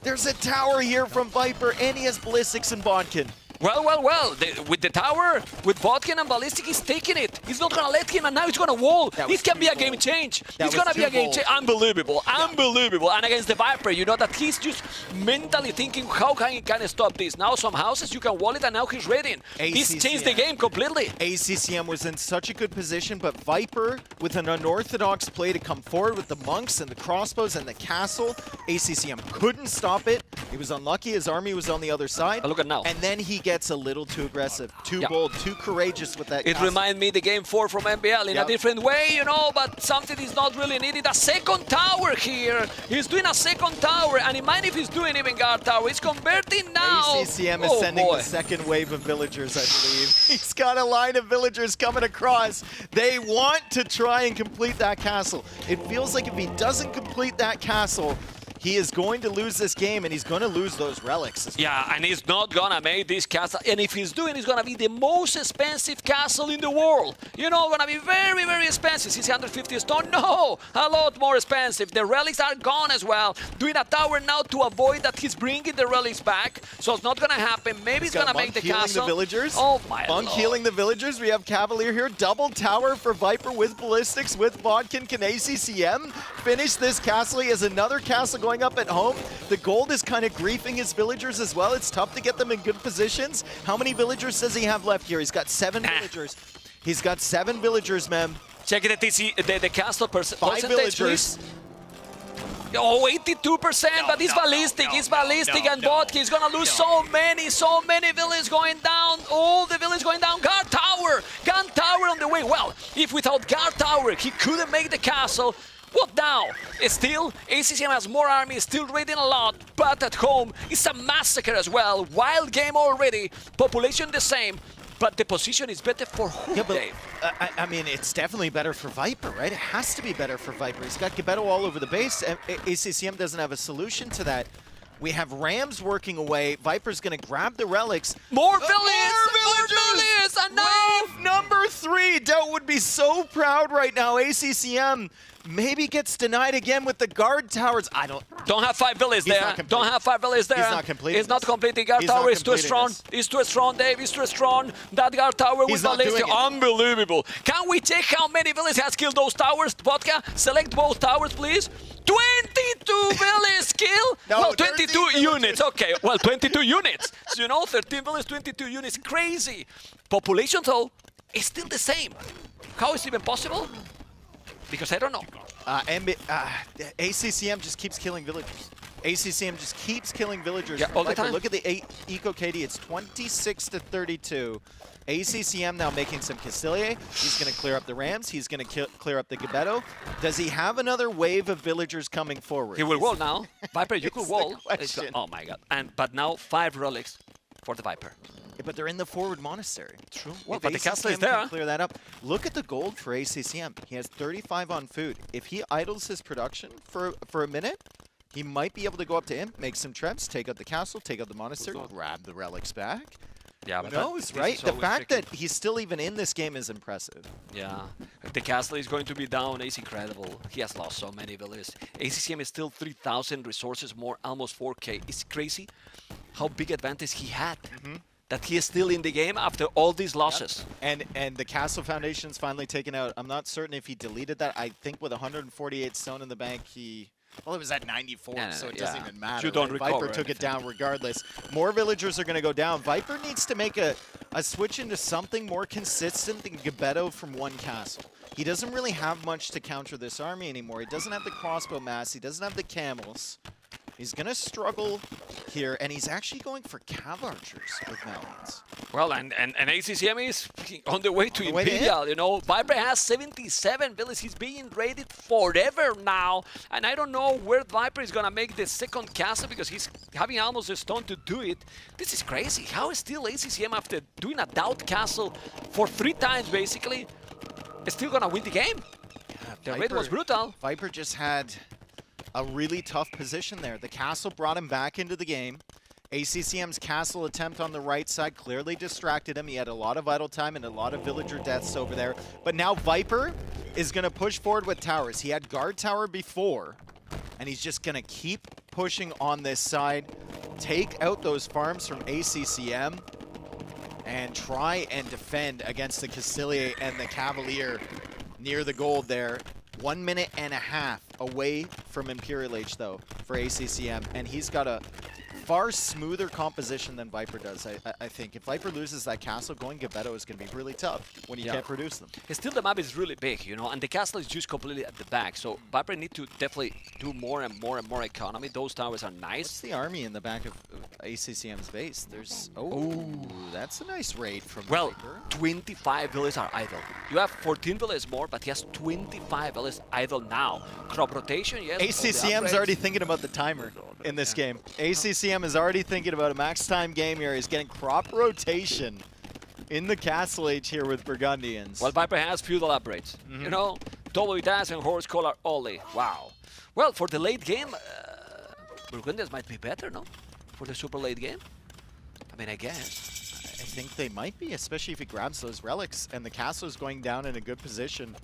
There's a tower here from Viper and he has ballistics and Vodkin. Well. With the tower, with Vodkin and Ballistic, he's taking it. He's not going to let him, and now he's going to wall. This can be a game change. He's going to be a game change. Unbelievable. And against the Viper, you know that he's just mentally thinking, how can he stop this? Now some houses, you can wall it, and now he's ready. He's changed the game completely. ACCM was in such a good position, but Viper, with an unorthodox play to come forward with the monks and the crossbows and the castle, ACCM couldn't stop it. He was unlucky. His army was on the other side. But look at now. And then he gets a little too aggressive, too bold, too courageous with that. It reminds me the game 4 from MBL in a different way, you know, but something is not really needed. A second tower here. He's doing a second tower, and it might if he's doing even guard tower. He's converting now. ACCM is sending the second wave of villagers, I believe. He's got a line of villagers coming across. They want to try and complete that castle. It feels like if he doesn't complete that castle, he is going to lose this game, and he's going to lose those relics. Yeah, and he's not going to make this castle. And if he's doing, it's going to be the most expensive castle in the world. You know, going to be very, very expensive. 650 stone? No, a lot more expensive. The relics are gone as well. Doing a tower now to avoid that he's bringing the relics back. So it's not going to happen. Maybe he's going to make the castle. The villagers. Oh, my Monk Lord. healing the villagers. We have Cavalier here. Double tower for Viper with ballistics, with Vodkin. Can ACCM finish this castle? He has another castle going up at home. The gold is kind of griefing his villagers as well. It's tough to get them in good positions. How many villagers does he have left here? He's got 7 villagers. He's got 7 villagers, ma'am. Check the TC, the castle percentage, villagers. please. Oh, 82%, but it's ballistic, and Vodka is gonna lose so many villages going down. All the villages going down. Guard Tower on the way. Well, if without Guard Tower, he couldn't make the castle. What now? Still, ACCM has more army, still raiding a lot, but at home, it's a massacre as well. Wild game already, population the same, but the position is better for who, Dave? I mean, it's definitely better for Viper, right? It has to be better for Viper. He's got Gebetto all over the base. ACCM doesn't have a solution to that. We have Rams working away. Viper's going to grab the relics. More villagers! Wave number 3. Doubt would be so proud right now. ACCM maybe gets denied again with the guard towers. Don't have 5 villages there. Don't have 5 villages there. He's not completing. He's not completing. Guard tower is too strong. He's too strong, Dave. He's too strong. That guard tower with ballistic. Unbelievable. Can we check how many villages has killed those towers? Vodka, select both towers, please. 22 villages kill? No, well, 22 units. Okay, well, 22 units. So, you know, 13 villages, 22 units. Crazy. Population, though, is still the same. How is it even possible? Because I don't know. ACCM just keeps killing villagers. ACCM just keeps killing villagers. Yeah, all the time. Look at the Eco KD. It's 26-32. ACCM now making some Cassilia. He's going to clear up the Rams. He's going to clear up the Gebetto. Does he have another wave of villagers coming forward? He will wall now. Viper, you could wall. Oh my god. But now 5 relics for the Viper. Yeah, but they're in the forward monastery. True. Well, If but the castle is ACCM there. can clear that up. Look at the gold for ACCM. He has 35 on food. If he idles his production for a minute, he might be able to go up to him, make some trebs, take out the castle, take out the monastery, grab the relics back. Yeah, Who but knows, right? The fact that he's still even in this game is impressive. Yeah, the castle is going to be down. It's incredible. He has lost so many villages. ACCM is still 3,000 resources more, almost 4K. It's crazy how big advantage he had. That he is still in the game after all these losses. Yep. And the castle foundation's finally taken out. I'm not certain if he deleted that. I think with 148 stone in the bank, well, it was at 94, so it doesn't even matter. You don't recover Viper took it down regardless. More villagers are going to go down. Viper needs to make a switch into something more consistent than Gebetto from one castle. He doesn't really have much to counter this army anymore. He doesn't have the crossbow mass. He doesn't have the camels. He's going to struggle here, and he's actually going for cav archers with Malians. Well, and ACCM is on the way to Imperial, you know. Viper has 77 villages. He's being raided forever now. And I don't know where Viper is going to make the second castle because he's having almost a stone to do it. This is crazy. How is still ACCM, after doing a doubt castle for 3 times, basically, is still going to win the game? The raid was brutal. Viper just had a really tough position there. The castle brought him back into the game. ACCM's castle attempt on the right side clearly distracted him. He had a lot of idle time and a lot of villager deaths over there. But now Viper is going to push forward with towers. He had guard tower before, and he's just going to keep pushing on this side, take out those farms from ACCM, and try and defend against the Cassilia and the Cavalier near the gold there. 1 minute and a half away from Imperial Age, though, for ACCM, and he's got a far smoother composition than Viper does, I think. If Viper loses that castle, going Gebetto is going to be really tough when you can't produce them. Still, the map is really big, you know, and the castle is just completely at the back, so Viper need to definitely do more and more and more economy. Those towers are nice. What's the army in the back of ACCM's base? There's... Oh, that's a nice raid from Viper. 25 villages are idle. You have 14 villages more, but he has 25 villages idle now. Crop rotation, yes. ACCM's already thinking about the timer in this game. ACCM is already thinking about a max time game here. He's getting crop rotation in the Castle Age here with Burgundians. Well, Viper has feudal upgrades. You know, double dash and horse collar only. Wow. Well, for the late game, Burgundians might be better, no? For the super late game? I mean, I guess. I think they might be, especially if he grabs those relics and the castle is going down in a good position.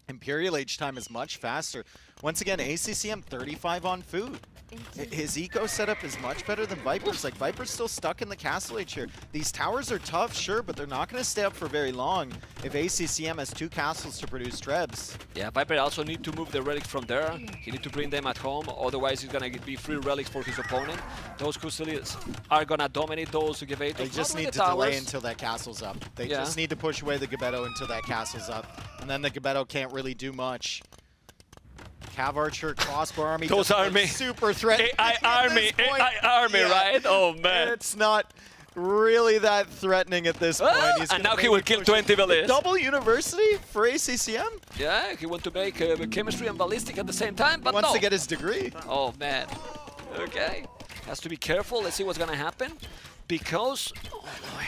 Imperial Age time is much faster. Once again, ACCM 35 on food. His eco setup is much better than Viper's. Like, Viper's still stuck in the Castle Age here. These towers are tough, sure, but they're not going to stay up for very long if ACCM has 2 castles to produce trebs. Yeah, Viper also need to move the relics from there. He need to bring them at home, otherwise he's going to be free relics for his opponent. Those Custodians are going to dominate those Gebettos. They just need to delay until that castle's up. They just need to push away the Gebetto until that castle's up. And then the Gebetto can't really do much. Cav Archer, Crossbow Army. Those doesn't look army. super threatening. AI army, right? Oh man. It's not really that threatening at this point. He's and gonna now he will kill 20 villas. Double University for ACCM? Yeah, he want to make chemistry and ballistic at the same time, but He wants no. to get his degree. Oh man. Okay. Has to be careful. Let's see what's gonna happen. Because, oh boy.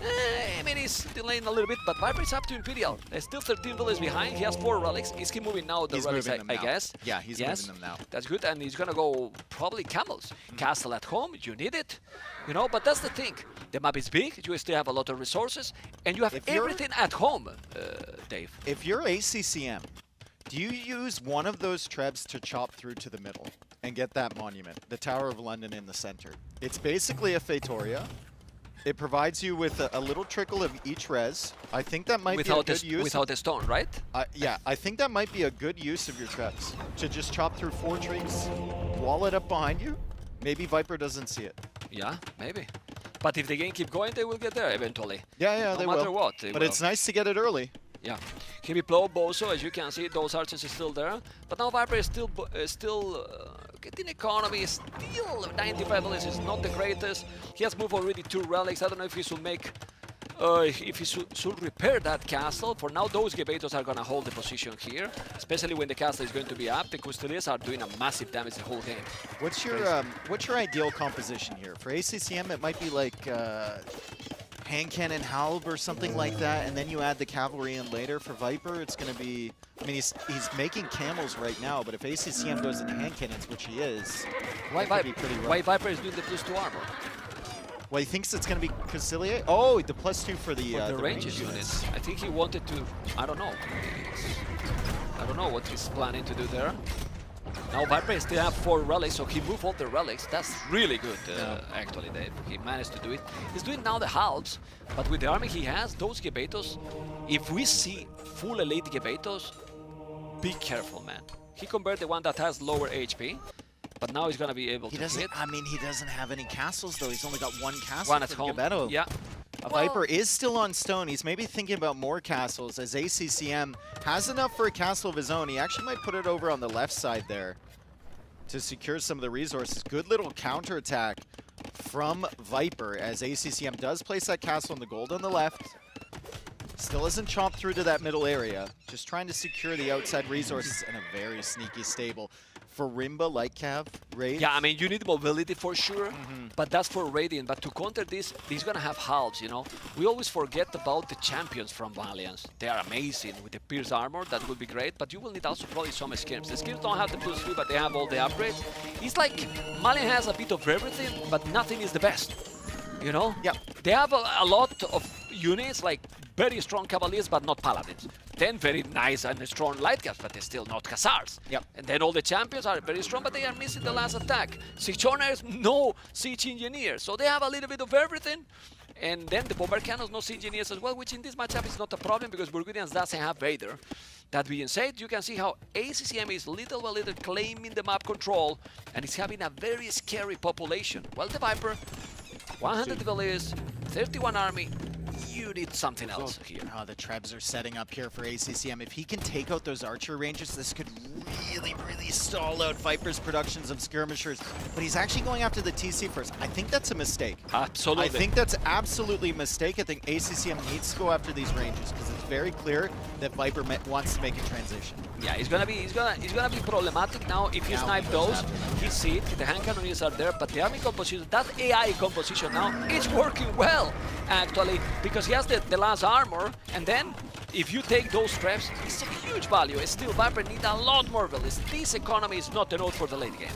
I mean, he's delaying a little bit, but Viper is up to Imperial. There's still 13 villages behind. He has 4 relics. Is he moving now? The He's relics, moving them I now. guess. Yeah, he's moving them now. That's good, and he's gonna go probably camels. Castle at home, you need it, you know. But that's the thing. The map is big. You still have a lot of resources, and you have everything at home, Dave. If you're ACCM, do you use one of those trebs to chop through to the middle and get that monument, the Tower of London in the center? It's basically a Fatoria. It provides you with a little trickle of each res. I think that might be a good use. Without the stone, right? Yeah, I think that might be a good use of your trebs. To just chop through 4 trees, wall it up behind you. Maybe Viper doesn't see it. Yeah, maybe. But if the game keep going, they will get there eventually. Yeah, they will. No matter what. But it's nice to get it early. Yeah. Heavy blow, Bozo, as you can see, those archers are still there. But now Viper is still getting economy, still 95 villages is not the greatest. He has moved already 2 relics. I don't know if he should make, if he should repair that castle. For now, those Gebetos are gonna hold the position here, especially when the castle is going to be up. The Custodians are doing a massive damage the whole game. What's your ideal composition here? For ACCM, it might be like hand cannon halb or something like that, and then you add the cavalry in later. For Viper, it's going to be, I mean, he's making camels right now, but if ACCM goes into hand cannons, which he is, Why Viper is doing the +2 armor? Well, he thinks it's going to be Conciliate. Oh, the +2 for the ranges units. I think he wanted to, I don't know. I don't know what he's planning to do there. Now Viper still have 4 relics, so he moved all the relics. That's really good, actually, Dave. He managed to do it. He's doing now the halves, but with the army he has, those Gebetos, if we see full elite Gebetos, be careful, man. He converted the one that has lower HP, but now he's gonna be able to hit. I mean, he doesn't have any castles, though. He's only got 1 castle. One at home. Gebeto. Yeah. Viper is still on stone. He's maybe thinking about more castles, as ACCM has enough for a castle of his own. He actually might put it over on the left side there to secure some of the resources. Good little counterattack from Viper, as ACCM does place that castle in the gold on the left. Still isn't chopped through to that middle area. Just trying to secure the outside resources in a very sneaky stable. For Rimba, like Cav, Raid. Yeah, I mean, you need mobility for sure, but that's for Radiant. But to counter this, he's gonna have halves, you know? We always forget about the champions from Valiance. They are amazing with the Pierce armor, that will be great, but you will need also probably some skins. The skins don't have the +3, but they have all the upgrades. It's like Malian has a bit of everything, but nothing is the best, you know? Yeah. They have a lot of units, like very strong Cavaliers, but not Paladins. Then very nice and strong light guards, but they're still not Hussars. Yep. And then all the champions are very strong, but they are missing the last attack. Siege Owners, no Siege Engineers. So they have a little bit of everything. And then the Bomber Cannons, no Siege Engineers as well, which in this matchup is not a problem because Burgundians doesn't have Vader. That being said, you can see how ACCM is little by little claiming the map control, and it's having a very scary population. Well, the Viper, 100 Cavaliers, 31 army. You need something else here. Oh, the Trebs are setting up here for ACCM. If he can take out those archer ranges, this could really stall out Viper's productions of skirmishers. But he's actually going after the TC first. I think that's a mistake. Absolutely. I think that's absolutely a mistake. I think ACCM needs to go after these ranges because it's very clear that Viper wants to make a transition. Yeah, he's gonna be problematic now if he snipe those. He see it, the hand cannons are there, but the army composition, that AI composition now, it's working well actually, because he has the last armor, and then if you take those traps, it's a huge value. It's still Viper need a lot more villas. This economy is not enough for the late game,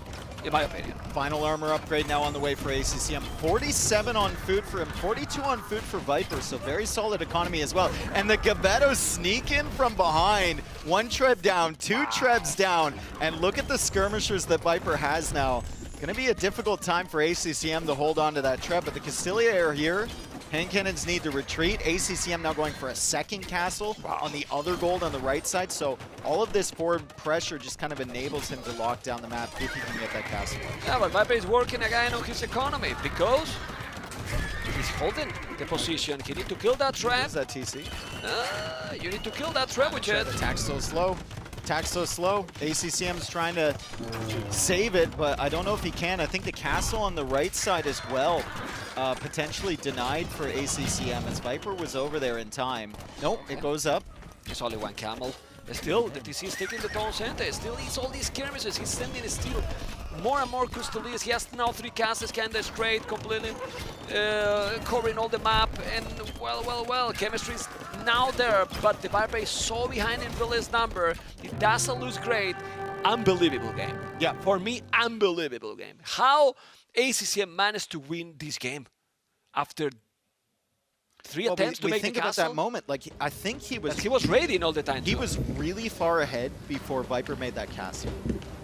in my opinion. Final armor upgrade now on the way for ACCM. 47 on food for him, 42 on food for Viper, so very solid economy as well. And the Gebetos sneak in from behind. 1 Treb down, 2 Trebs down, and look at the skirmishers that Viper has now. Gonna be a difficult time for ACCM to hold on to that Treb, but the Castilia are here. Hand cannons need to retreat. ACCM now going for a second castle on the other gold on the right side. So all of this forward pressure just kind of enables him to lock down the map if he can get that castle. Yeah, but Viper is working again on his economy because he's holding the position. He need to kill that trap. Is that TC? You need to kill that trap with it. Attack still slow. Attack so slow. ACCM's trying to save it, but I don't know if he can. I think the castle on the right side as well, potentially denied for ACCM as Viper was over there in time. Nope, it goes up. There's only one camel. Still, the TC is taking the toll center. Still, he's all these skirmishes. He's sending still more and more custodians. He has now 3 castles, kinda straight, completely covering all the map. And well, chemistry is now there, but the Viper is so behind in village number. It doesn't look great. Unbelievable game. Yeah. For me, unbelievable game. How ACCM managed to win this game after 3 attempts to make the castle. Think about that moment. Like, I think he was raiding all the time. He was really far ahead before Viper made that castle.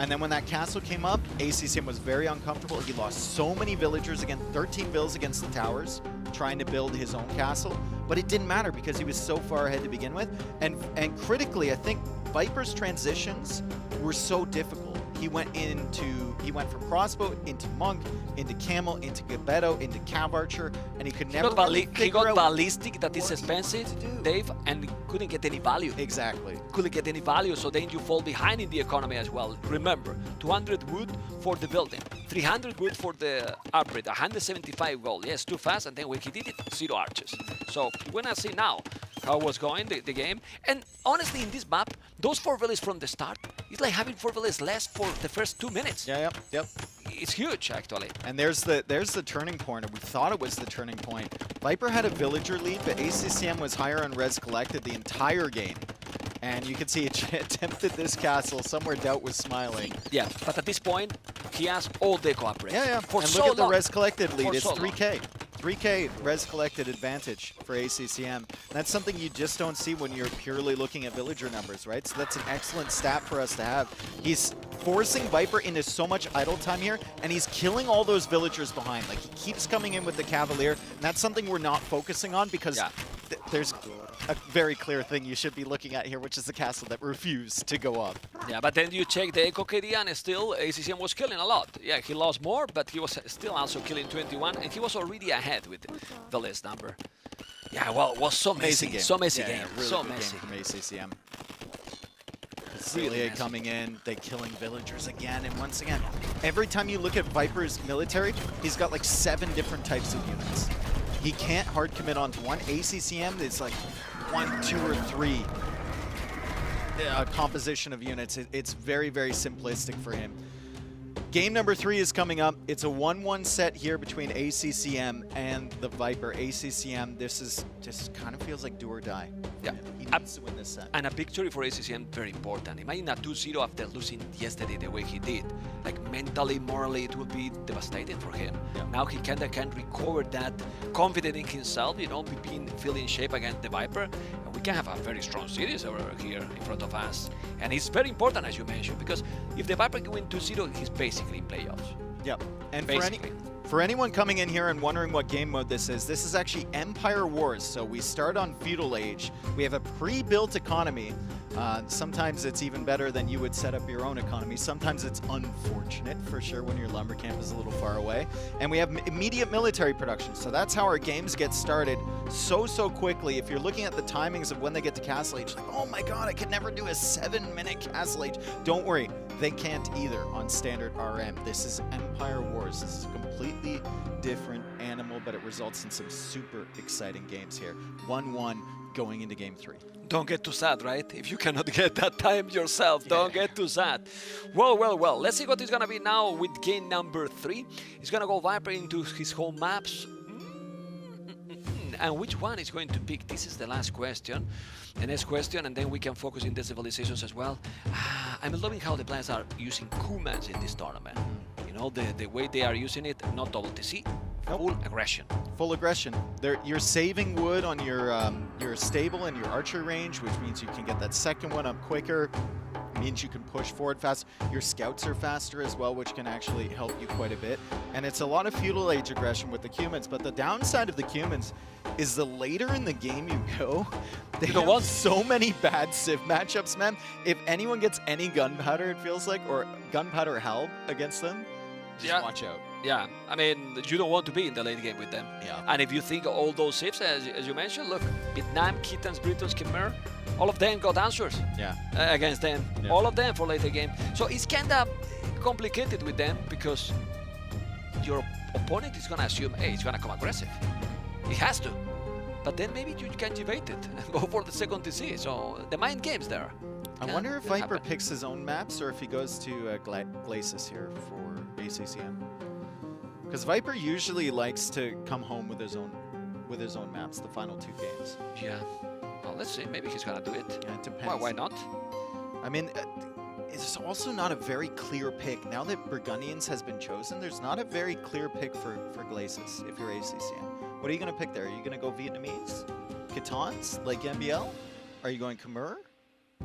And then when that castle came up, ACCM was very uncomfortable. He lost so many villagers, again, 13 vills against the towers, trying to build his own castle. But it didn't matter because he was so far ahead to begin with. And critically, I think Viper's transitions were so difficult. He went from crossbow into monk, into camel, into gabetto, into cav archer, and he could never he got ballistic, that is expensive, Dave, and couldn't get any value. Exactly. Couldn't get any value, so then you fall behind in the economy as well. Remember, 200 wood for the building, 300 wood for the upgrade, 175 gold. Yes, too fast, and then when he did it, 0 archers. So we're gonna see now how it was going, the game. And honestly, in this map, those 4 villages from the start, it's like having 4 villages less for the first 2 minutes. Yeah, yep. It's huge, actually. And there's the turning point, or we thought it was the turning point. Viper had a villager lead, but ACCM was higher on res collected the entire game. And you can see it attempted this castle. Somewhere Doubt was smiling. Yeah, but at this point, he has all the cooperation. Yeah. For and so look at the long. res collected lead. For It's so 3K. 3K res collected advantage for ACCM. That's something you just don't see when you're purely looking at villager numbers, right? So that's an excellent stat for us to have. He's forcing Viper into so much idle time here, and he's killing all those villagers behind. Like, he keeps coming in with the Cavalier, and that's something we're not focusing on because there's a very clear thing you should be looking at here, which is the castle that refused to go up. Yeah, but then you check the Echo KD, and still ACCM was killing a lot. Yeah, he lost more, but he was still also killing 21, and he was already ahead with the list number. Yeah, well, it was so messy. Game. So messy game. Really so good messy game from ACCM. Celia coming in, they killing villagers again, and once again, every time you look at Viper's military, he's got like 7 different types of units. He can't hard commit onto one. ACCM is like 1, 2, or 3 composition of units. It's very, very simplistic for him. Game number 3 is coming up. It's a 1-1 set here between ACCM and the Viper. ACCM, this is just kind of feels like do or die. Yeah. He needs to win this set. And a victory for ACCM, very important. Imagine a 2-0 after losing yesterday the way he did. Like mentally, morally, it would be devastating for him. Yeah. Now he can recover that, confident in himself, feeling shape against the Viper. And we can have a very strong series over here in front of us. And it's very important, as you mentioned, because if the Viper can win 2-0, he's basically in playoffs. Yep. And basically. for anyone coming in here and wondering what game mode this is actually Empire Wars. So we start on Feudal Age. We have a pre-built economy. Sometimes it's even better than you would set up your own economy. Sometimes it's unfortunate, for sure, when your lumber camp is a little far away. And we have immediate military production. So that's how our games get started so quickly. If you're looking at the timings of when they get to Castle Age, like, oh my god, I could never do a 7-minute Castle Age. Don't worry, they can't either on standard RM. This is Empire Wars. This is a completely different animal, but it results in some super exciting games here. 1-1 going into game 3. Don't get too sad, right? If you cannot get that time yourself, don't get too sad. Well. Let's see what is going to be now with game number 3. He's going to go Viper into his home maps. And which one is going to pick? This is the last question. The next question, and then we can focus in the civilizations as well. I'm loving how the players are using Kumans in this tournament. You know, the way they are using it, not double TC, full aggression. Full aggression. You're saving wood on your stable and your archer range, which means you can get that second one up quicker. Means you can push forward fast. Your scouts are faster as well, which can actually help you quite a bit. And it's a lot of Feudal Age aggression with the Cumans, but the downside of the Cumans is the later in the game you go, they have so many bad Civ matchups, man. If anyone gets any gunpowder, it feels like, or gunpowder help against them, yeah. watch out. Yeah, I mean, you don't want to be in the late game with them. Yeah. And if you think all those shifts, as you mentioned, look, Vietnam, Kittens, Britons, Khmer, all of them got answers Yeah. Against them. Yeah. All of them for later game. So it's kind of complicated with them because your opponent is going to assume, hey, it's going to come aggressive. It has to. But then maybe you can debate it and go for the second TC. So the mind game's there. I wonder if Viper picks his own maps or if he goes to Glacis here for ACCM. Because Viper usually likes to come home with his own maps the final 2 games. Yeah. Well, let's see. Maybe he's gonna do it. Yeah, it depends. Why not? I mean, it's also not a very clear pick. Now that Burgundians has been chosen, there's not a very clear pick for Glacis if you're ACCM. What are you gonna pick there? Are you gonna go Vietnamese? Khitans, like MBL? Are you going Khmer?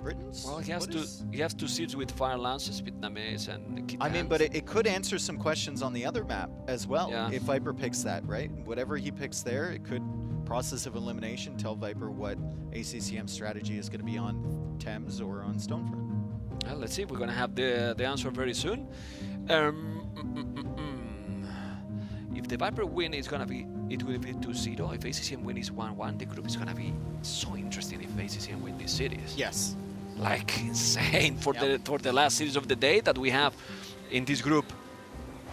Britons? Well, he has 2 seeds with Fire Lances, Vietnamese, and Khitans. I mean, but it could answer some questions on the other map as well, Yeah. if Viper picks that, right? Whatever he picks there, it could, process of elimination, tell Viper what ACCM strategy is going to be on Thames or on Stonefront. Well, let's see. We're going to have the answer very soon. If the Viper win is going to be, it will be 2-0. If ACCM win is 1-1, the group is going to be so interesting if ACCM win this series. Yes. Like insane for the last series of the day that we have in this group.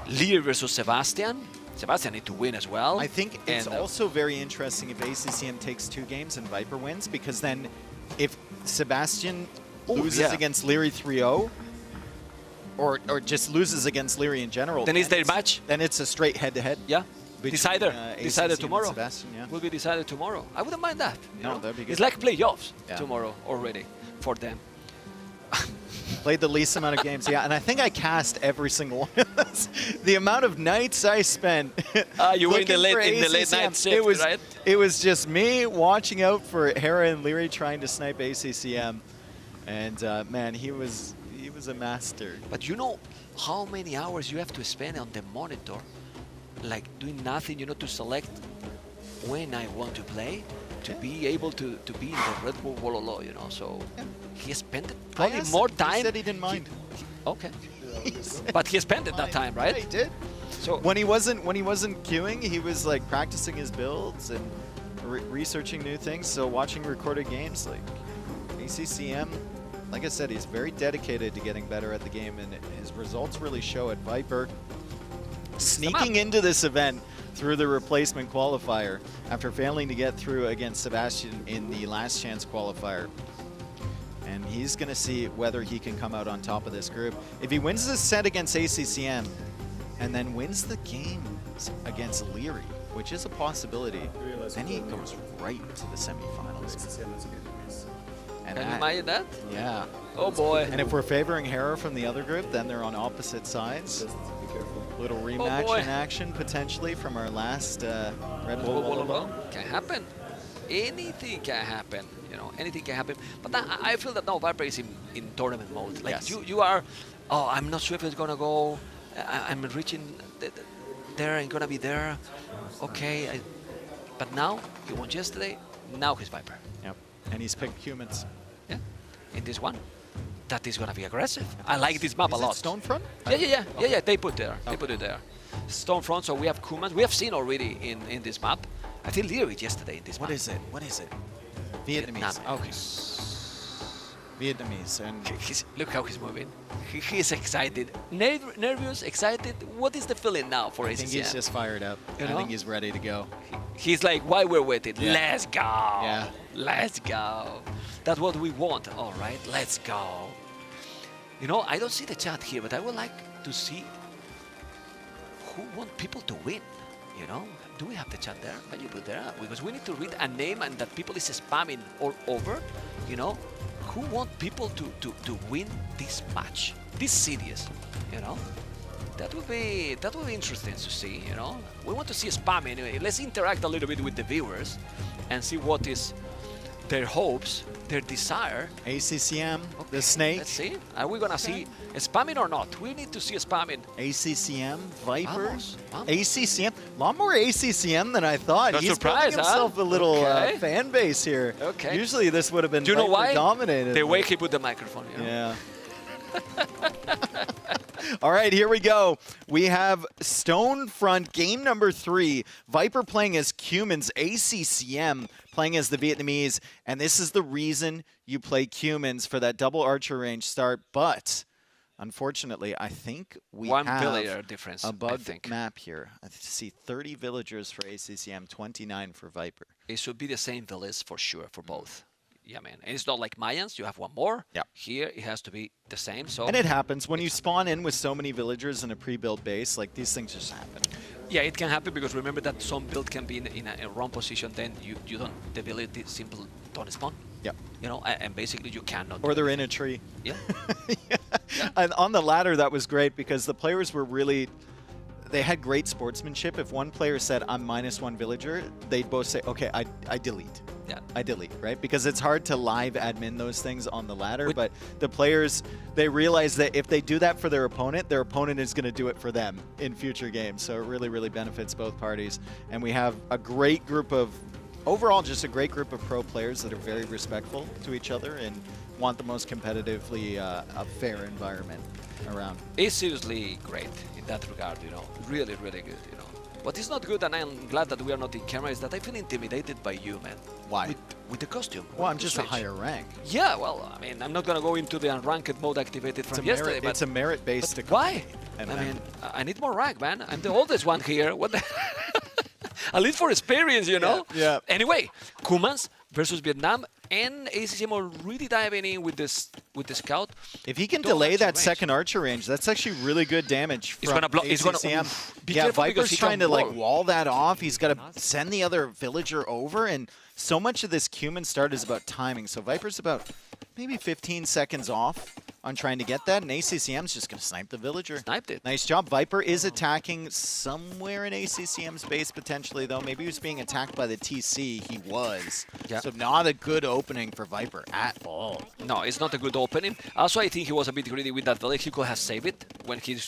Lear versus Sebastian. Sebastian need to win as well. I think it's also very interesting if ACCM takes 2 games and Viper wins, because then if Sebastian loses against Leary 3-0, or just loses against Leary in general, then it's their match. Then it's a straight head-to-head. Yeah. Decided ACCM tomorrow. and Sebastian, yeah. Will be decided tomorrow. I wouldn't mind that. No, that'd be good. It's like playoffs Yeah. tomorrow already for them. Played the least amount of games, yeah, and I think I cast every single one of those. The amount of nights I spent you were in the late ACCM, night shift, right? It was just me watching out for Hera and Leary trying to snipe ACCM, and man, he was a master. But you know how many hours you have to spend on the monitor, like doing nothing, you know, to select when I want to play, to be able to be in the Red Bull Wololo, you know. So he spent probably more time. He said he didn't mind. Okay. But he spent it that time, right? Yeah, he did. So when he wasn't queuing, he was like practicing his builds and researching new things. So watching recorded games, like ACCM, like I said, he's very dedicated to getting better at the game, and his results really show at Viper. Sneaking into this event through the replacement qualifier after failing to get through against Sebastian in the last chance qualifier. And he's going to see whether he can come out on top of this group. If he wins this set against ACCM and then wins the game against Leary, which is a possibility, then he goes right to the semifinals. And can you imagine that? Yeah. Oh boy. And if we're favoring Hera from the other group, then they're on opposite sides. Little rematch in action potentially from our last Red Bull Wololo. Can happen. Anything can happen. You know, anything can happen. But I feel that now Viper is in tournament mode. Like you are. Oh, I'm not sure if it's gonna go. I'm reaching there and gonna be there. Okay. But now he won yesterday. Now he's Viper. Yep. And he's picked humans. Yeah. In this one. That is gonna be aggressive. I like this map a lot. Stonefront? Yeah. They put there. They put it there. Stonefront. So we have Kumans. We have seen already in this map. I think Leary yesterday in this map. What is it? What is it? Vietnamese. Okay. Vietnamese. And look how he's moving. He's excited. Nervous, excited. What is the feeling now for ACCM? I think he's just fired up. I think he's ready to go. He's like, why we're waiting? Yeah. Let's go. Yeah. Let's go. That's what we want. All right, let's go. You know, I don't see the chat here, but I would like to see who want people to win. You know, do we have the chat there? Can you put there? Because we need to read a name and that people is spamming all over. You know, who want people to win this match, this series? You know, that would be interesting to see. You know, we want to see spam anyway. Let's interact a little bit with the viewers and see what is their hopes, their desire. ACCM, the snake. Let's see. Are we gonna see spamming or not? We need to see spamming. ACCM, Viper, Vamos. ACCM. A lot more ACCM than I thought. No He's surprise, building himself a little Okay. fan base here. Okay. Usually this would have been Do you know Viper why? dominated. The way he put the microphone. You know? Yeah. All right, here we go. We have Stonefront, game number 3. Viper playing as Cumans, ACCM playing as the Vietnamese. And this is the reason you play Cumans for that double archer range start. But unfortunately, I think we One have villager difference, a bugged I think. map here. I see 30 villagers for ACCM, 29 for Viper. It should be the same village for sure for both. Yeah, man. And it's not like Mayans, you have one more. Yeah. Here, it has to be the same. So. And it happens. When you spawn in with so many villagers in a pre-built base, like these things just happen. Yeah, it can happen because remember that some build can be in a wrong position, then you don't, the village simple don't spawn. Yep. You know, and basically you cannot. Or they're in a tree. Yeah. And on the ladder, that was great because the players were really, they had great sportsmanship. If one player said, I'm -1 villager, they'd both say, okay, I delete. Yeah. I delete, right? Because it's hard to live admin those things on the ladder, but the players, they realize that if they do that for their opponent is going to do it for them in future games. So it really, really benefits both parties. And we have a great group of, overall, just a great group of pro players that are very respectful to each other and want the most competitively a fair environment around. It's seriously great in that regard, you know. Really, really good, you know. What is not good, and I'm glad that we are not in camera, is that I feel intimidated by you, man. Why? With the costume. Well, I'm just a higher rank. Yeah, well, I mean, I'm not going to go into the unranked mode activated from yesterday. It's a merit-based economy. Why? I mean, I need more rank, man. I'm the oldest one here. What the... At least for experience, you know? Yeah. Anyway, Cumans versus Vietnam, and ACCM already diving in with the scout. If he can delay that second archer range, that's actually really good damage from ACCM. Yeah, Viper's trying to like wall that off. He's got to send the other villager over, and so much of this Cuman start is about timing. So Viper's about maybe 15 seconds off on trying to get that, and ACCM's just going to snipe the villager. Sniped it. Nice job. Viper is attacking somewhere in ACCM's base potentially, though. Maybe he was being attacked by the TC. He was. Yeah. So not a good opening for Viper at all. No, it's not a good opening. Also, I think he was a bit greedy with that village. He could have saved it when he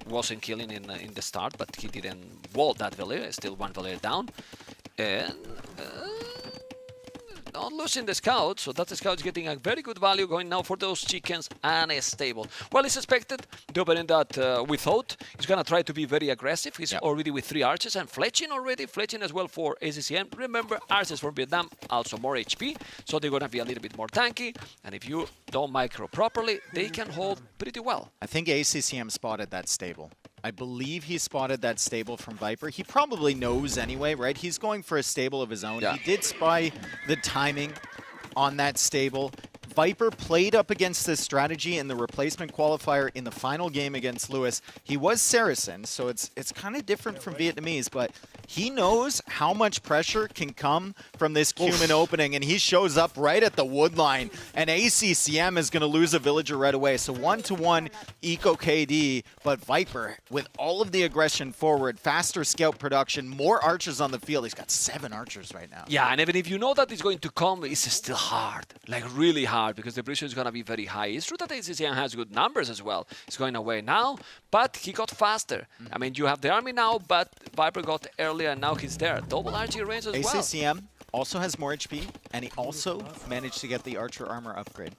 wasn't killing in the start, but he didn't wall that village. Still one village down. And... not losing the scout, so that scout is getting a very good value going now for those chickens and a stable. Well, it's expected, the opening that we thought. He's going to try to be very aggressive. He's already with 3 archers and fletching already. Fletching as well for ACCM. Remember, archers from Vietnam, also more HP, so they're going to be a little bit more tanky. And if you don't micro properly, they can hold pretty well. I think ACCM spotted that stable. I believe he spotted that stable from Viper. He probably knows anyway, right? He's going for a stable of his own. Yeah. He did spy the timing on that stable. Viper played up against this strategy in the replacement qualifier in the final game against Lewis. He was Saracen, so it's kind of different from Vietnamese, but he knows how much pressure can come from this Cuman opening, and he shows up right at the wood line, and ACCM is going to lose a villager right away. So 1-to-1 eco KD, but Viper, with all of the aggression forward, faster scout production, more archers on the field. He's got 7 archers right now. Yeah, and even if you know that it's going to come, it's still hard, like really hard, because the pressure is going to be very high. It's true that ACCM has good numbers as well. It's going away now, but he got faster. I mean, you have the army now, but Viper got earlier, and now he's there. Double archery range as well. ACCM also has more HP, and he also managed to get the archer armor upgrade.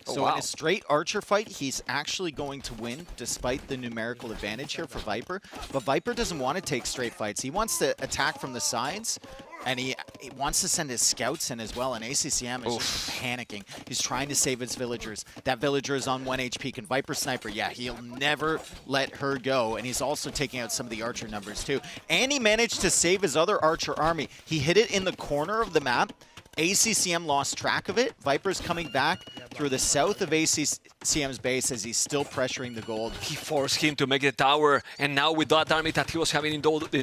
Oh, so wow. in a straight archer fight, he's actually going to win, despite the numerical advantage here for Viper. But Viper doesn't want to take straight fights. He wants to attack from the sides, and he wants to send his scouts in as well, and ACCM is just panicking. He's trying to save his villagers. That villager is on 1 HP. Can Viper sniper? Yeah, he'll never let her go, and he's also taking out some of the archer numbers too. And he managed to save his other archer army. He hit it in the corner of the map. ACCM lost track of it. Viper's coming back through the south of ACCM's base as he's still pressuring the gold. He forced him to make the tower, and now with that army that he was having in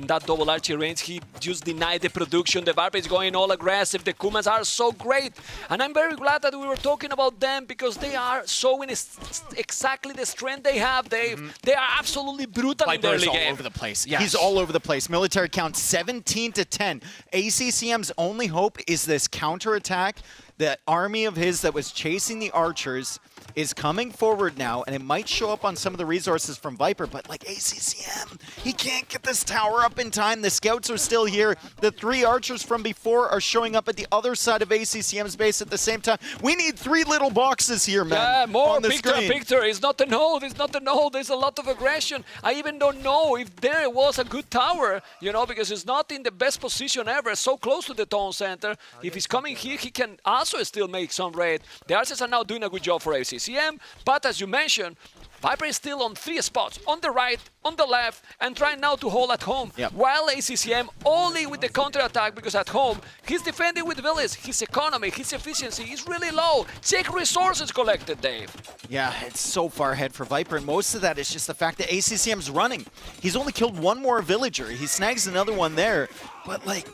that double archery range, he just denied the production. The Viper is going all aggressive. The Kumans are so great, and I'm very glad that we were talking about them because they are showing exactly the strength they have. They are absolutely brutal in the early game. Viper is all over the place. Yes. He's all over the place. Military count 17-10. ACCM's only hope is this counterattack. The army of his that was chasing the archers is coming coming forward now, and it might show up on some of the resources from Viper, but like ACCM, he can't get this tower up in time. The scouts are still here. The 3 archers from before are showing up at the other side of ACCM's base at the same time. We need 3 little boxes here, man. Yeah, more on the Victor, screen. Victor. It's not a node, it's not a node. There's a lot of aggression. I even don't know if there was a good tower, you know, because it's not in the best position ever, so close to the town center. If he's coming here, he can also still make some raid. The archers are now doing a good job for ACCM, but as you mentioned, Viper is still on 3 spots, on the right, on the left, and trying now to hold at home. Yep. While ACCM only with the counter-attack, because at home, he's defending with villas. His economy, his efficiency is really low. Check resources collected, Dave. Yeah, it's so far ahead for Viper, and most of that is just the fact that ACCM's running. He's only killed 1 more villager. He snags another one there, but like,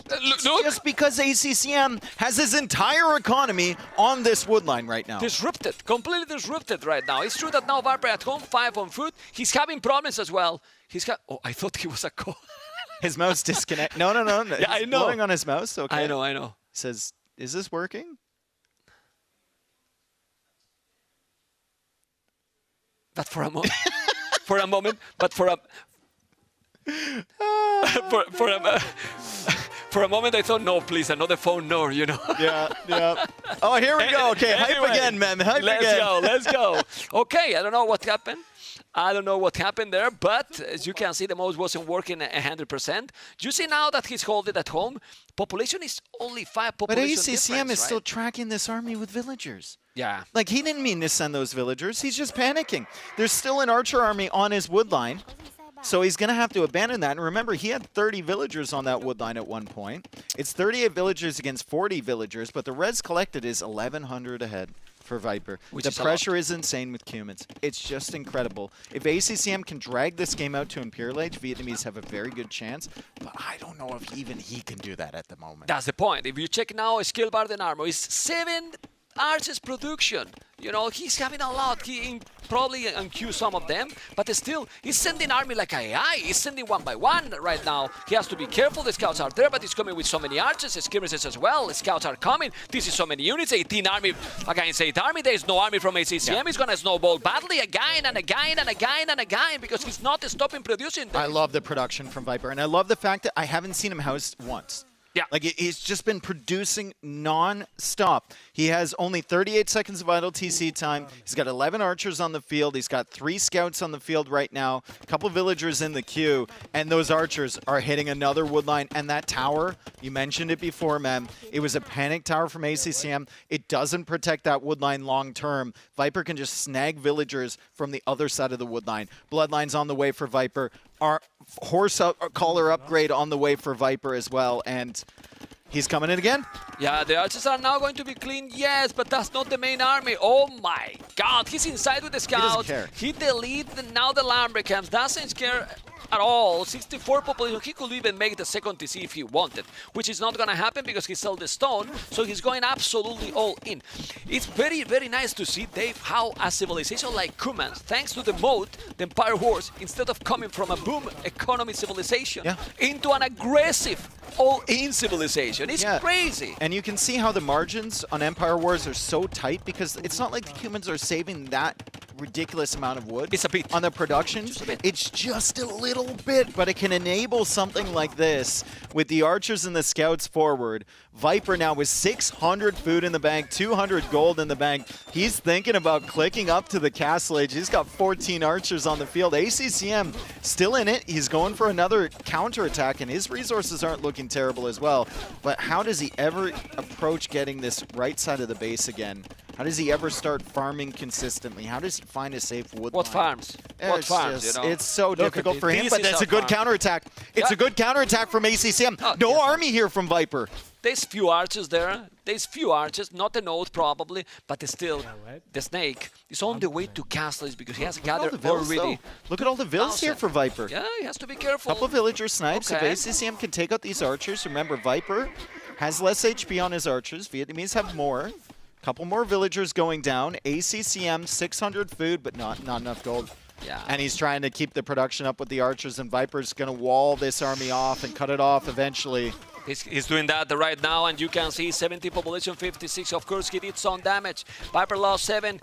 look. Just because ACCM has his entire economy on this wood line right now. Disrupted, completely disrupted right now. It's true that now Viper at home, 5 on foot. He's having problems as well. Oh, I thought he was a call. His mouse disconnect. No. Yeah, I know. Blowing on his mouse. Okay. I know. He says, "Is this working?" But for a moment, for a moment, for a moment, I thought, no, please, another phone, no, you know. Yeah. Oh, here we go. Okay, anyway, hype again, man. Hype let's again. Let's go. Okay, I don't know what happened. I don't know what happened there, but as you can see, the mouse wasn't working 100%. You see now that he's holding at home. Population is only 5 population But ACCM is still right? tracking this army with villagers. Yeah. Like, he didn't mean to send those villagers. He's just panicking. There's still an archer army on his wood line. So he's going to have to abandon that. And remember, he had 30 villagers on that wood line at one point. It's 38 villagers against 40 villagers, but the res collected is 1,100 ahead for Viper. Which the is pressure is insane with Cumans. It's just incredible. If ACCM can drag this game out to Imperial Age, Vietnamese have a very good chance, but I don't know if even he can do that at the moment. That's the point. If you check now, skill bar and armor is 7 archers production. You know, he's having a lot. He probably unqueue some of them, but still, he's sending army like AI. He's sending 1 by 1 right now. He has to be careful. The scouts are there, but he's coming with so many archers. Skirmishes as well. The scouts are coming. This is so many units. 18 army against 8 army. There's no army from ACCM. Yeah. He's going to snowball badly again and again and again and again because he's not stopping producing. I love the production from Viper, and I love the fact that I haven't seen him housed once. Yeah. Like, he's just been producing non-stop. He has only 38 seconds of idle TC time. He's got 11 archers on the field. He's got 3 scouts on the field right now, a couple villagers in the queue, and those archers are hitting another wood line. And that tower, you mentioned it before, man, it was a panic tower from ACCM. It doesn't protect that wood line long-term. Viper can just snag villagers from the other side of the wood line. Bloodline's on the way for Viper. Our horse collar upgrade on the way for Viper as well, and he's coming in again. Yeah, the archers are now going to be clean, yes, but that's not the main army. Oh my god, he's inside with the scouts. He deleted now the Lambricams, doesn't care at all. 64 population, he could even make the second TC if he wanted, which is not gonna happen because he sold the stone, so he's going absolutely all in. It's very, very nice to see, Dave, how a civilization like Cumans, thanks to the moat, the Empire Wars, instead of coming from a boom economy civilization into an aggressive all-in civilization. It's crazy. And you can see how the margins on Empire Wars are so tight because it's not like the humans are saving that ridiculous amount of wood. It's a bit. On the production, it's just a little bit, but it can enable something like this with the archers and the scouts forward. Viper now with 600 food in the bank, 200 gold in the bank. He's thinking about clicking up to the castle age. He's got 14 archers on the field. ACCM still in it. He's going for another counterattack, and his resources aren't looking terrible as well. But how does he ever approach getting this right side of the base again? How does he ever start farming consistently? How does he find a safe wood What line? farms? What farms, you know? It's so difficult for him, but that's a good counterattack. It's a good counterattack from ACCM. No army here from Viper. There's few archers there. There's few archers, not a node probably, but still, the snake is on the way to castles because he has gathered already. Look at all the vills here for Viper. Yeah, he has to be careful. Couple villager snipes. Okay. If ACCM can take out these archers, remember Viper has less HP on his archers. Vietnamese have more. Couple more villagers going down. ACCM 600 food, but not enough gold. Yeah. And he's trying to keep the production up with the archers, and Viper's going to wall this army off and cut it off eventually. He's doing that right now, and you can see 70 population, 56. Of course, he did some damage. Viper lost 7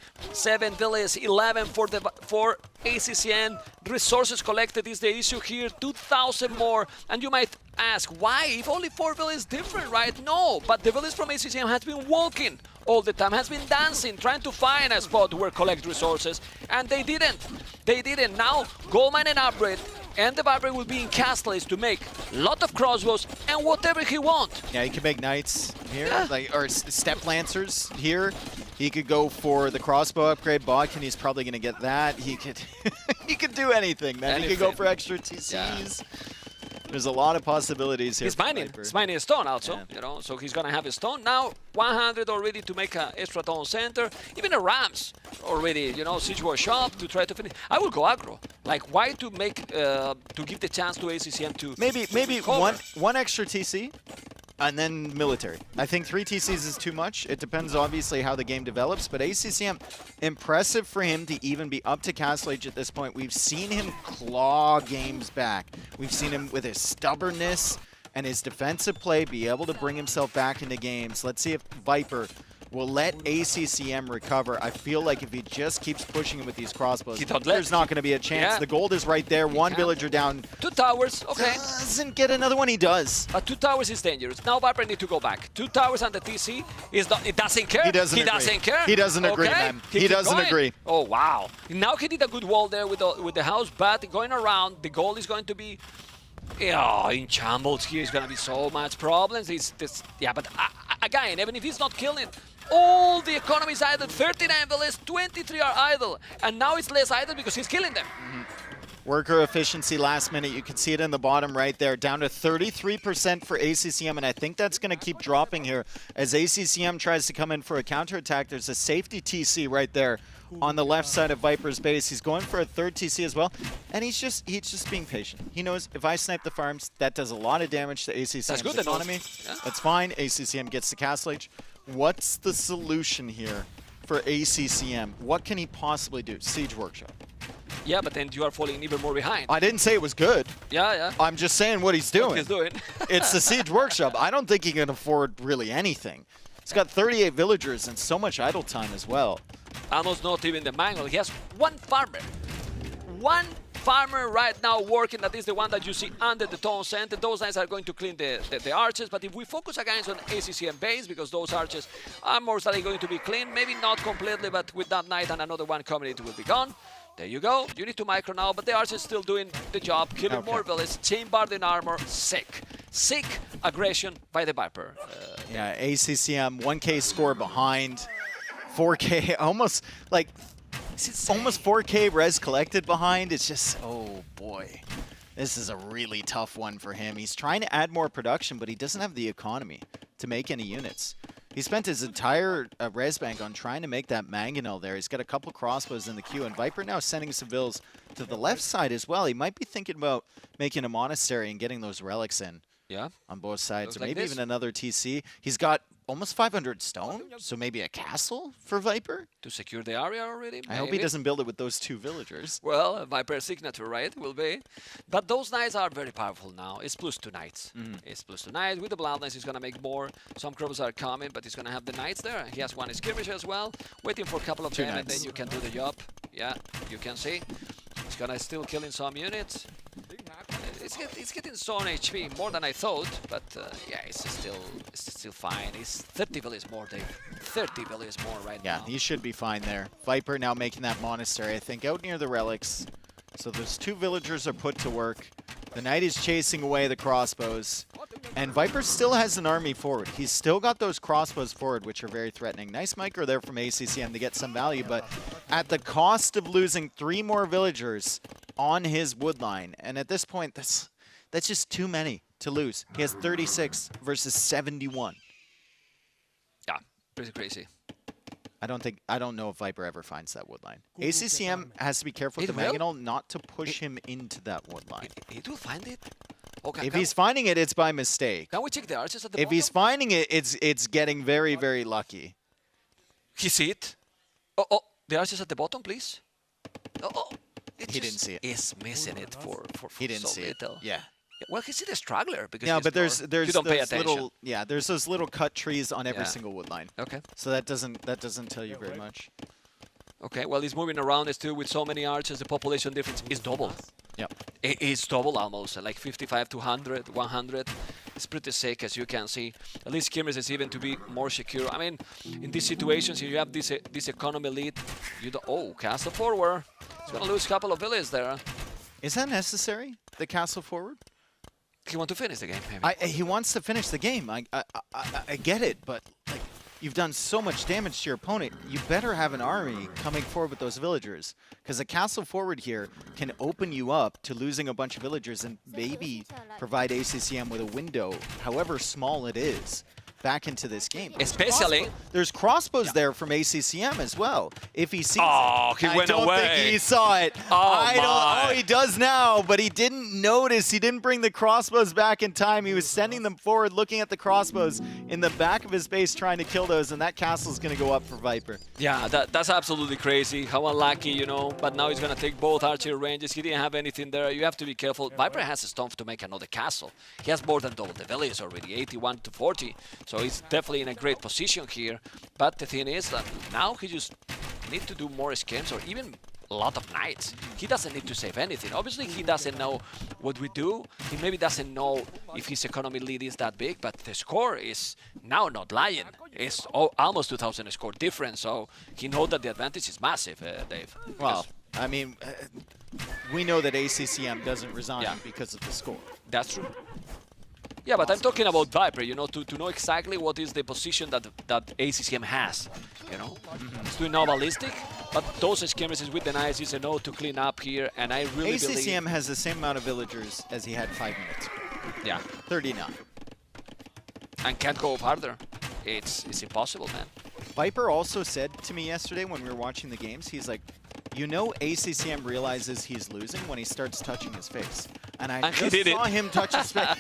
villas, 11 for ACCM. Resources collected is the issue here, 2,000 more. And you might ask, why? If only 4 villas different, right? No, but the village from ACCM has been walking all the time, has been dancing, trying to find a spot where collect resources, and they didn't. They didn't. Now, Goldmine and Upgrade and the Viper will be in Castle Age to make a lot of crossbows and whatever he wants. Yeah, he can make knights here, or step lancers here. He could go for the crossbow upgrade. Bodkin, he's probably going to get that. He could he could do anything, man. He could go for extra TCs. There's a lot of possibilities here. He's mining a stone also, you know, so he's gonna have a stone now. 100 already to make an extra town center. Even a Rams already, you know, siege war shop to try to finish. I will go aggro. Like, why to make to give the chance to ACCM to maybe one extra TC. And then military. I think 3 TCs is too much. It depends, obviously, how the game develops. But ACCM, impressive for him to even be up to Castle Age at this point. We've seen him claw games back. We've seen him with his stubbornness and his defensive play be able to bring himself back into games. Let's see if Viper will let ACCM recover. I feel like if he just keeps pushing him with these crossbows, there's not going to be a chance. Yeah. The gold is right there. One villager down. 2 towers, okay. Doesn't get another one, he does. But 2 towers is dangerous. Now Viper need to go back. 2 towers and the TC is not, it doesn't care. He doesn't agree. Doesn't care. He doesn't agree, man. He doesn't agree. Oh, wow. Now he did a good wall there with the house, but going around, the goal is going to be in shambles here. Is going to be so much problems. But again, even if he's not killing, all the economy is idle. 39 villas, 23 are idle. And now it's less idle because he's killing them. Worker efficiency last minute, you can see it in the bottom right there, down to 33% for ACCM, and I think that's going to keep dropping here as ACCM tries to come in for a counterattack. There's a safety TC right there on the left side of Viper's base. He's going for a 3rd TC as well, and he's just being patient. He knows if I snipe the farms, that does a lot of damage to ACCM's economy. That's fine. ACCM gets the Castle Age. What's the solution here for ACCM? What can he possibly do? Siege Workshop. Yeah, but then you are falling even more behind. I didn't say it was good. Yeah. I'm just saying what he's doing. What he's doing. It's the Siege Workshop. I don't think he can afford really anything. He's got 38 villagers and so much idle time as well. Almost not even the manual. He has 1 farmer. 1 farmer right now working. That is the one that you see under the town center. Those guys are going to clean the arches. But if we focus again on ACCM base, because those arches are most likely going to be clean, maybe not completely, but with that knight and another one coming, it will be gone. There you go. You need to micro now, but the archer is still doing the job, killing more villages, chain-barding armor. Sick aggression by the Viper. Yeah, ACCM 1K score behind, 4K almost like almost 4K res collected behind. It's just, oh boy, this is a really tough one for him. He's trying to add more production, but he doesn't have the economy to make any units. He spent his entire res bank on trying to make that mangonel there. He's got a couple crossbows in the queue, and Viper now sending some vills to the left side as well. He might be thinking about making a monastery and getting those relics in. Yeah. On both sides, or like maybe even another TC. He's got almost 500 stone, so maybe a castle for Viper? To secure the area already, I hope he doesn't build it with those 2 villagers. Well, Viper signature, right? Will be. But those knights are very powerful now. It's +2 knights. It's +2 knights. With the Blood Knights, he's going to make more. Some crows are coming, but he's going to have the knights there. He has 1 skirmish as well. Waiting for a couple of them, and then you can do the job. Yeah, you can see. He's going to still killing some units. It's getting some HP, more than I thought, but yeah, it's still fine. It's 30 villas more, Dave. 30 villas more right now. Yeah, he should be fine there. Viper now making that monastery, I think, out near the relics. So those 2 villagers are put to work. The knight is chasing away the crossbows. And Viper still has an army forward. He's still got those crossbows forward, which are very threatening. Nice micro there from ACCM to get some value, but at the cost of losing 3 more villagers on his wood line. And at this point, that's just too many to lose. He has 36 versus 71. Yeah, pretty crazy. I don't know if Viper ever finds that wood line. ACCM has to be careful with the mangonel not to push him into that wood line. He will find it. Okay, if he's finding it, it's by mistake. Can we check the arches at the bottom? If he's finding it, it's getting very, very lucky. He see it? Oh, the arches at the bottom, please. Oh. He didn't see it. He's missing it for he didn't so see little. it. Yeah. Well, he's the straggler because yeah, he's but there's you don't pay those attention. little there's those little cut trees on every Yeah. single wood line. Okay. So that doesn't tell you very much. Okay, well, he's moving around still with so many archers. The population difference is double. Yep. It's double almost, like 55 to 100, 100. It's pretty sick, as you can see. At least Skirmish is even to be more secure. I mean, in these situations, if you have this economy lead, you don't... Oh, castle forward. He's going to lose a couple of villages there. Is that necessary? The castle forward? He wants to finish the game, maybe. He wants to finish the game. I get it, but like, you've done so much damage to your opponent. You better have an army coming forward with those villagers, because a castle forward here can open you up to losing a bunch of villagers and maybe provide ACCM with a window, however small it is, back into this game. Especially... There's crossbows there from ACCM as well. If he sees Oh, it. he went I don't away. think he saw it. Oh, he does now, but he didn't notice. He didn't bring the crossbows back in time. He was sending them forward, looking at the crossbows in the back of his base, trying to kill those, and that castle's going to go up for Viper. Yeah, that's absolutely crazy. How unlucky, you know. But now he's going to take both archer ranges. He didn't have anything there. You have to be careful. Viper has a stomp to make another castle. He has more than double the villages already, 81 to 40. So he's definitely in a great position here. But the thing is that now he just needs to do more scams or even a lot of knights. He doesn't need to save anything. Obviously, he doesn't know what we do. He maybe doesn't know if his economy lead is that big, but the score is now not lying. It's almost 2,000 score difference, so he knows that the advantage is massive, Dave. Well, I mean, we know that ACCM doesn't resign because of the score. That's true. Yeah, but I'm talking about Viper, you know, to know exactly what is the position that ACCM has, you know. It's doing now ballistic, but those skirmishes with the knights is a no to clean up here, and I really believe... ACCM has the same amount of villagers as he had 5 minutes ago. Yeah. 39. And can't go farther. It's impossible, man. Viper also said to me yesterday when we were watching the games, he's like, you know ACCM realizes he's losing when he starts touching his face. And I just saw him touch his face.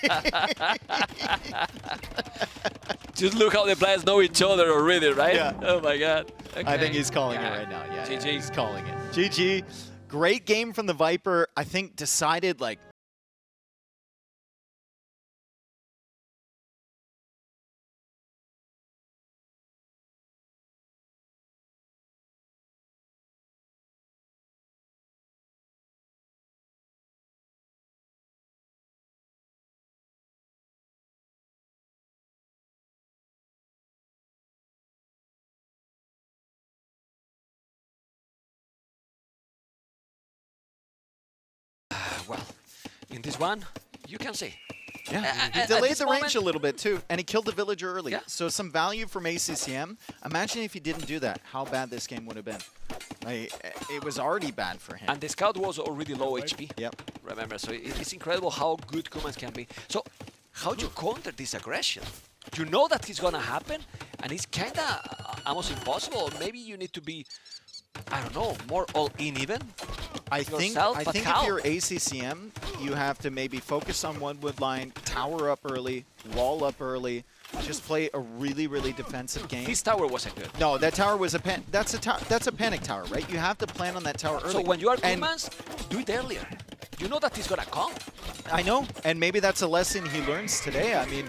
Just look how the players know each other already, right? Yeah. Oh my god. Okay. I think he's calling it right now. Yeah, GG. He's calling it. GG. Great game from the Viper. I think decided like well, in this one, you can see. Yeah, he delayed the range a little bit too, and he killed the villager early. Yeah. So some value from ACCM. Imagine if he didn't do that, how bad this game would have been. Like, it was already bad for him. And the scout was already low HP. Yep. Remember, so it's incredible how good commands can be. So, how do you counter this aggression? You know that it's gonna happen, and it's kinda almost impossible. Maybe you need to be, I don't know, more all-in even. I think if you're ACCM, you have to maybe focus on one wood line, tower up early, wall up early, just play a really, really defensive game. This tower wasn't good. No, that tower was that's a panic tower, right? You have to plan on that tower early. So when you are commands, do it earlier. You know that he's gonna come. I know, and maybe that's a lesson he learns today. I mean,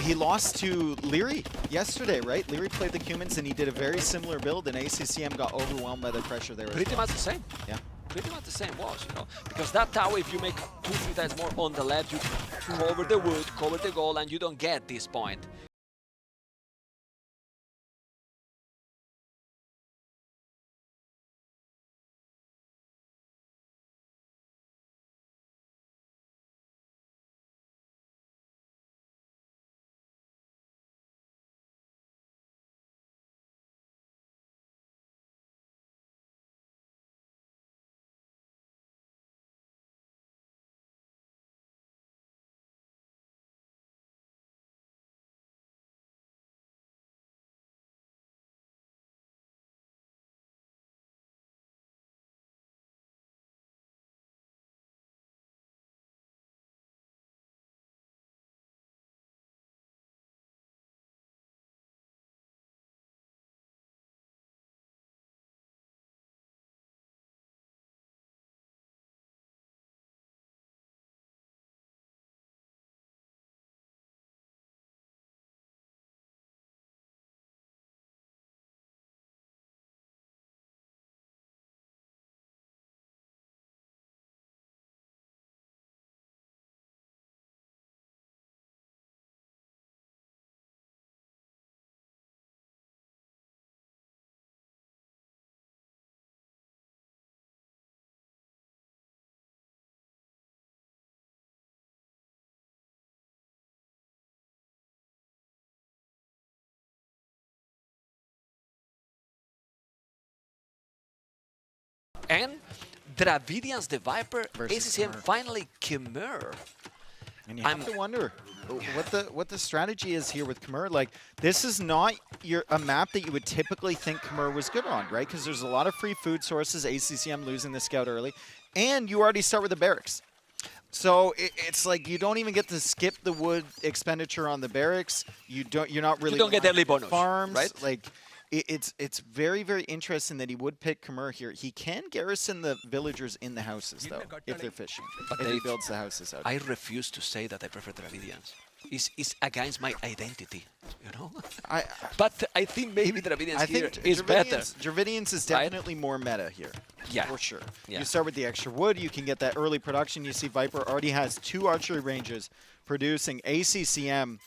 he lost to Leary yesterday, right? Leary played the Cumans, and he did a very similar build, and ACCM got overwhelmed by the pressure there. Pretty much the same. Yeah. Pretty much the same was, you know, because that tower, if you make 2-3 times more on the left, you cover the wood, cover the goal, and you don't get this point. And Dravidians, the Viper, ACCM Khmer. finally Khmer. And you have to wonder what the strategy is here with Khmer. Like, this is not a map that you would typically think Khmer was good on, right? Because there's a lot of free food sources, ACCM losing the scout early, and you already start with the barracks. So it's like you don't even get to skip the wood expenditure on the barracks. You're not really. You don't get early bonus, farms, right? Like, it's very, very interesting that he would pick Khmer here. He can garrison the villagers in the houses, though, if they're fishing. But if he builds the houses out. I refuse to say that I prefer Dravidians. It's against my identity, you know? But I think maybe Dravidians here is better. Dravidians is definitely more meta here. Yeah. For sure. Yeah. You start with the extra wood, you can get that early production. You see Viper already has 2 archery ranges producing. ACCM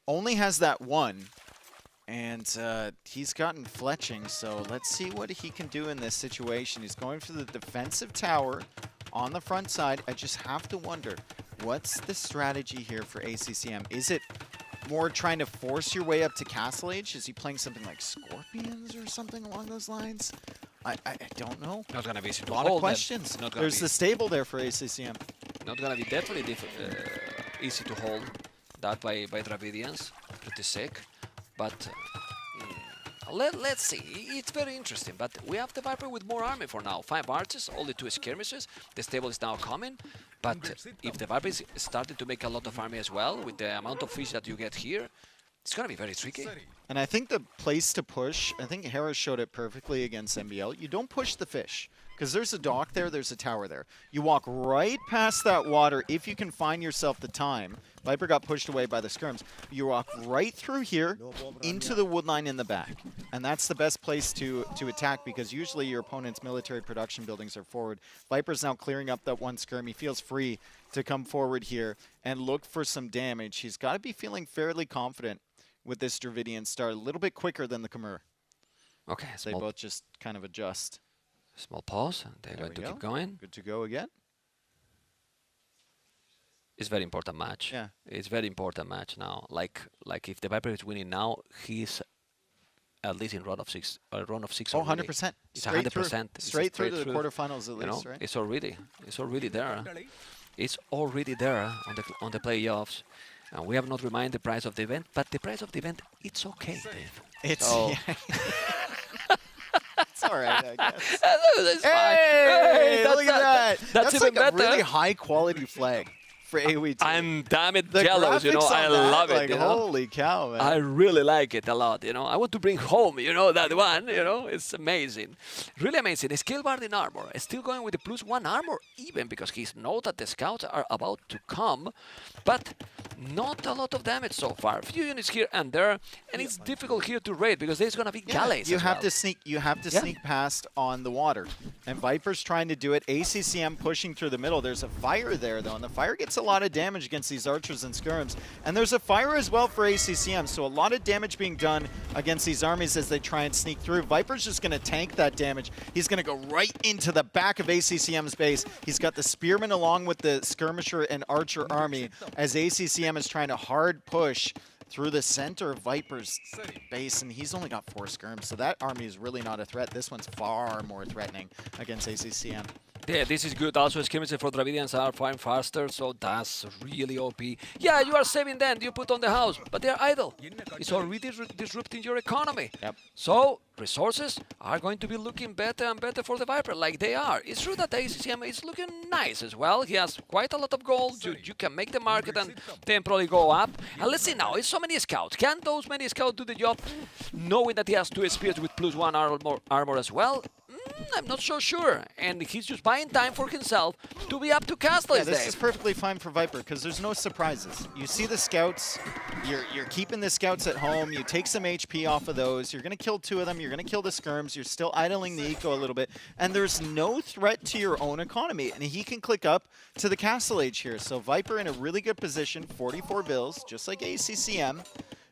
only has that 1. And he's gotten fletching, so let's see what he can do in this situation. He's going for the defensive tower on the front side. I just have to wonder, what's the strategy here for ACCM? Is it more trying to force your way up to Castle Age? Is he playing something like Scorpions or something along those lines? I don't know. Not going to be easy to A lot hold of questions. them. There's the stable there for ACCM. Not going to be definitely easy to hold that by Dravidians. Pretty sick. But let's see. It's very interesting. But we have the Viper with more army for now. 5 archers, only 2 skirmishes. The stable is now coming. But if the Viper is starting to make a lot of army as well, with the amount of fish that you get here, it's going to be very tricky. And I think the place to push, I think Hera showed it perfectly against MBL. You don't push the fish, because there's a dock there, there's a tower there. You walk right past that water if you can find yourself the time. Viper got pushed away by the skirms. You walk right through here into the wood line in the back. And that's the best place to attack, because usually your opponent's military production buildings are forward. Viper's now clearing up that 1 skirm. He feels free to come forward here and look for some damage. He's got to be feeling fairly confident with this Dravidian start, a little bit quicker than the Khmer. Okay, they both just kind of adjust. Small pause, and they're going to keep going. Good to go again. It's a very important match. Yeah. It's a very important match now. Like if the Viper is winning now, he's at least in round of 6 Oh, already. 100%. It's 100%. Straight through to the quarterfinals at least, right? It's already there. It's already there on the playoffs. And we have not reminded the price of the event, but the price of the event, it's okay, Dave. It's so, it's all right, I guess. That's fine. Hey, look at that. That's like even better. a really high quality flag for AOE2. I'm damn it the jealous, you know. I love it. Like, you know? Holy cow, man. I really like it a lot, you know. I want to bring home, you know, that one, you know. It's amazing. Really amazing. Skillbard in armor. Still going with the +1 armor, even because he knows that the scouts are about to come. But not a lot of damage so far. A few units here and there, and it's difficult here to raid because there's going to be galleys. You have to sneak. You have to sneak past on the water, and Viper's trying to do it. ACCM pushing through the middle. There's a fire there though, and the fire gets a lot of damage against these archers and skirms. And there's a fire as well for ACCM, so a lot of damage being done against these armies as they try and sneak through. Viper's just going to tank that damage. He's going to go right into the back of ACCM's base. He's got the spearmen along with the skirmisher and archer army as ACCM is trying to hard push through the center of Viper's base, and he's only got 4 skirms, so that army is really not a threat. This one's far more threatening against ACCM. Yeah, this is good. Also, skirmishes for Dravidians are firing faster, so that's really OP. Yeah, you are saving them. You put on the house, but they're idle. It's already disrupting your economy. Yep. So, resources are going to be looking better and better for the Viper, like they are. It's true that the ACCM is looking nice as well. He has quite a lot of gold. You can make the market and then probably go up. And let's see now, it's so many scouts. Can those many scouts do the job, knowing that he has 2 spears with +1 armor as well? I'm not so sure, and he's just buying time for himself to be up to Castle. Yeah, this is perfectly fine for Viper because there's no surprises. You see the scouts, you're keeping the scouts at home, you take some HP off of those, you're going to kill 2 of them, you're going to kill the skirms, you're still idling the eco a little bit, and there's no threat to your own economy, and he can click up to the Castle Age here. So Viper in a really good position, 44 bills, just like ACCM.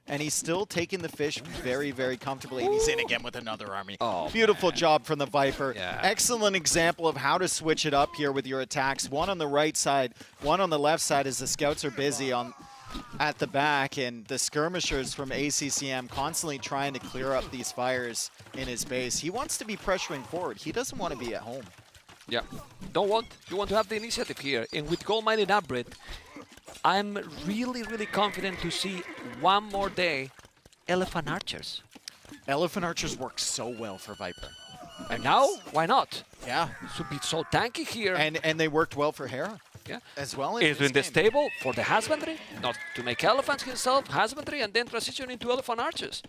And he's still taking the fish very, very comfortably. And he's in again with another army. Oh, beautiful job from the Viper. Yeah. Excellent example of how to switch it up here with your attacks. One on the right side, one on the left side as the scouts are busy on at the back, and the skirmishers from ACCM constantly trying to clear up these fires in his base. He wants to be pressuring forward. He doesn't want to be at home. Yeah, you want to have the initiative here. And with Gold Mine in Upgrade, I'm really, really confident to see one more day Elephant Archers. Elephant Archers work so well for Viper. And now, why not? Yeah. Should be so tanky here. And they worked well for Hera. Yeah. As well. Is in the stable for the husbandry, not to make elephants himself, husbandry, and then transition into Elephant Archers.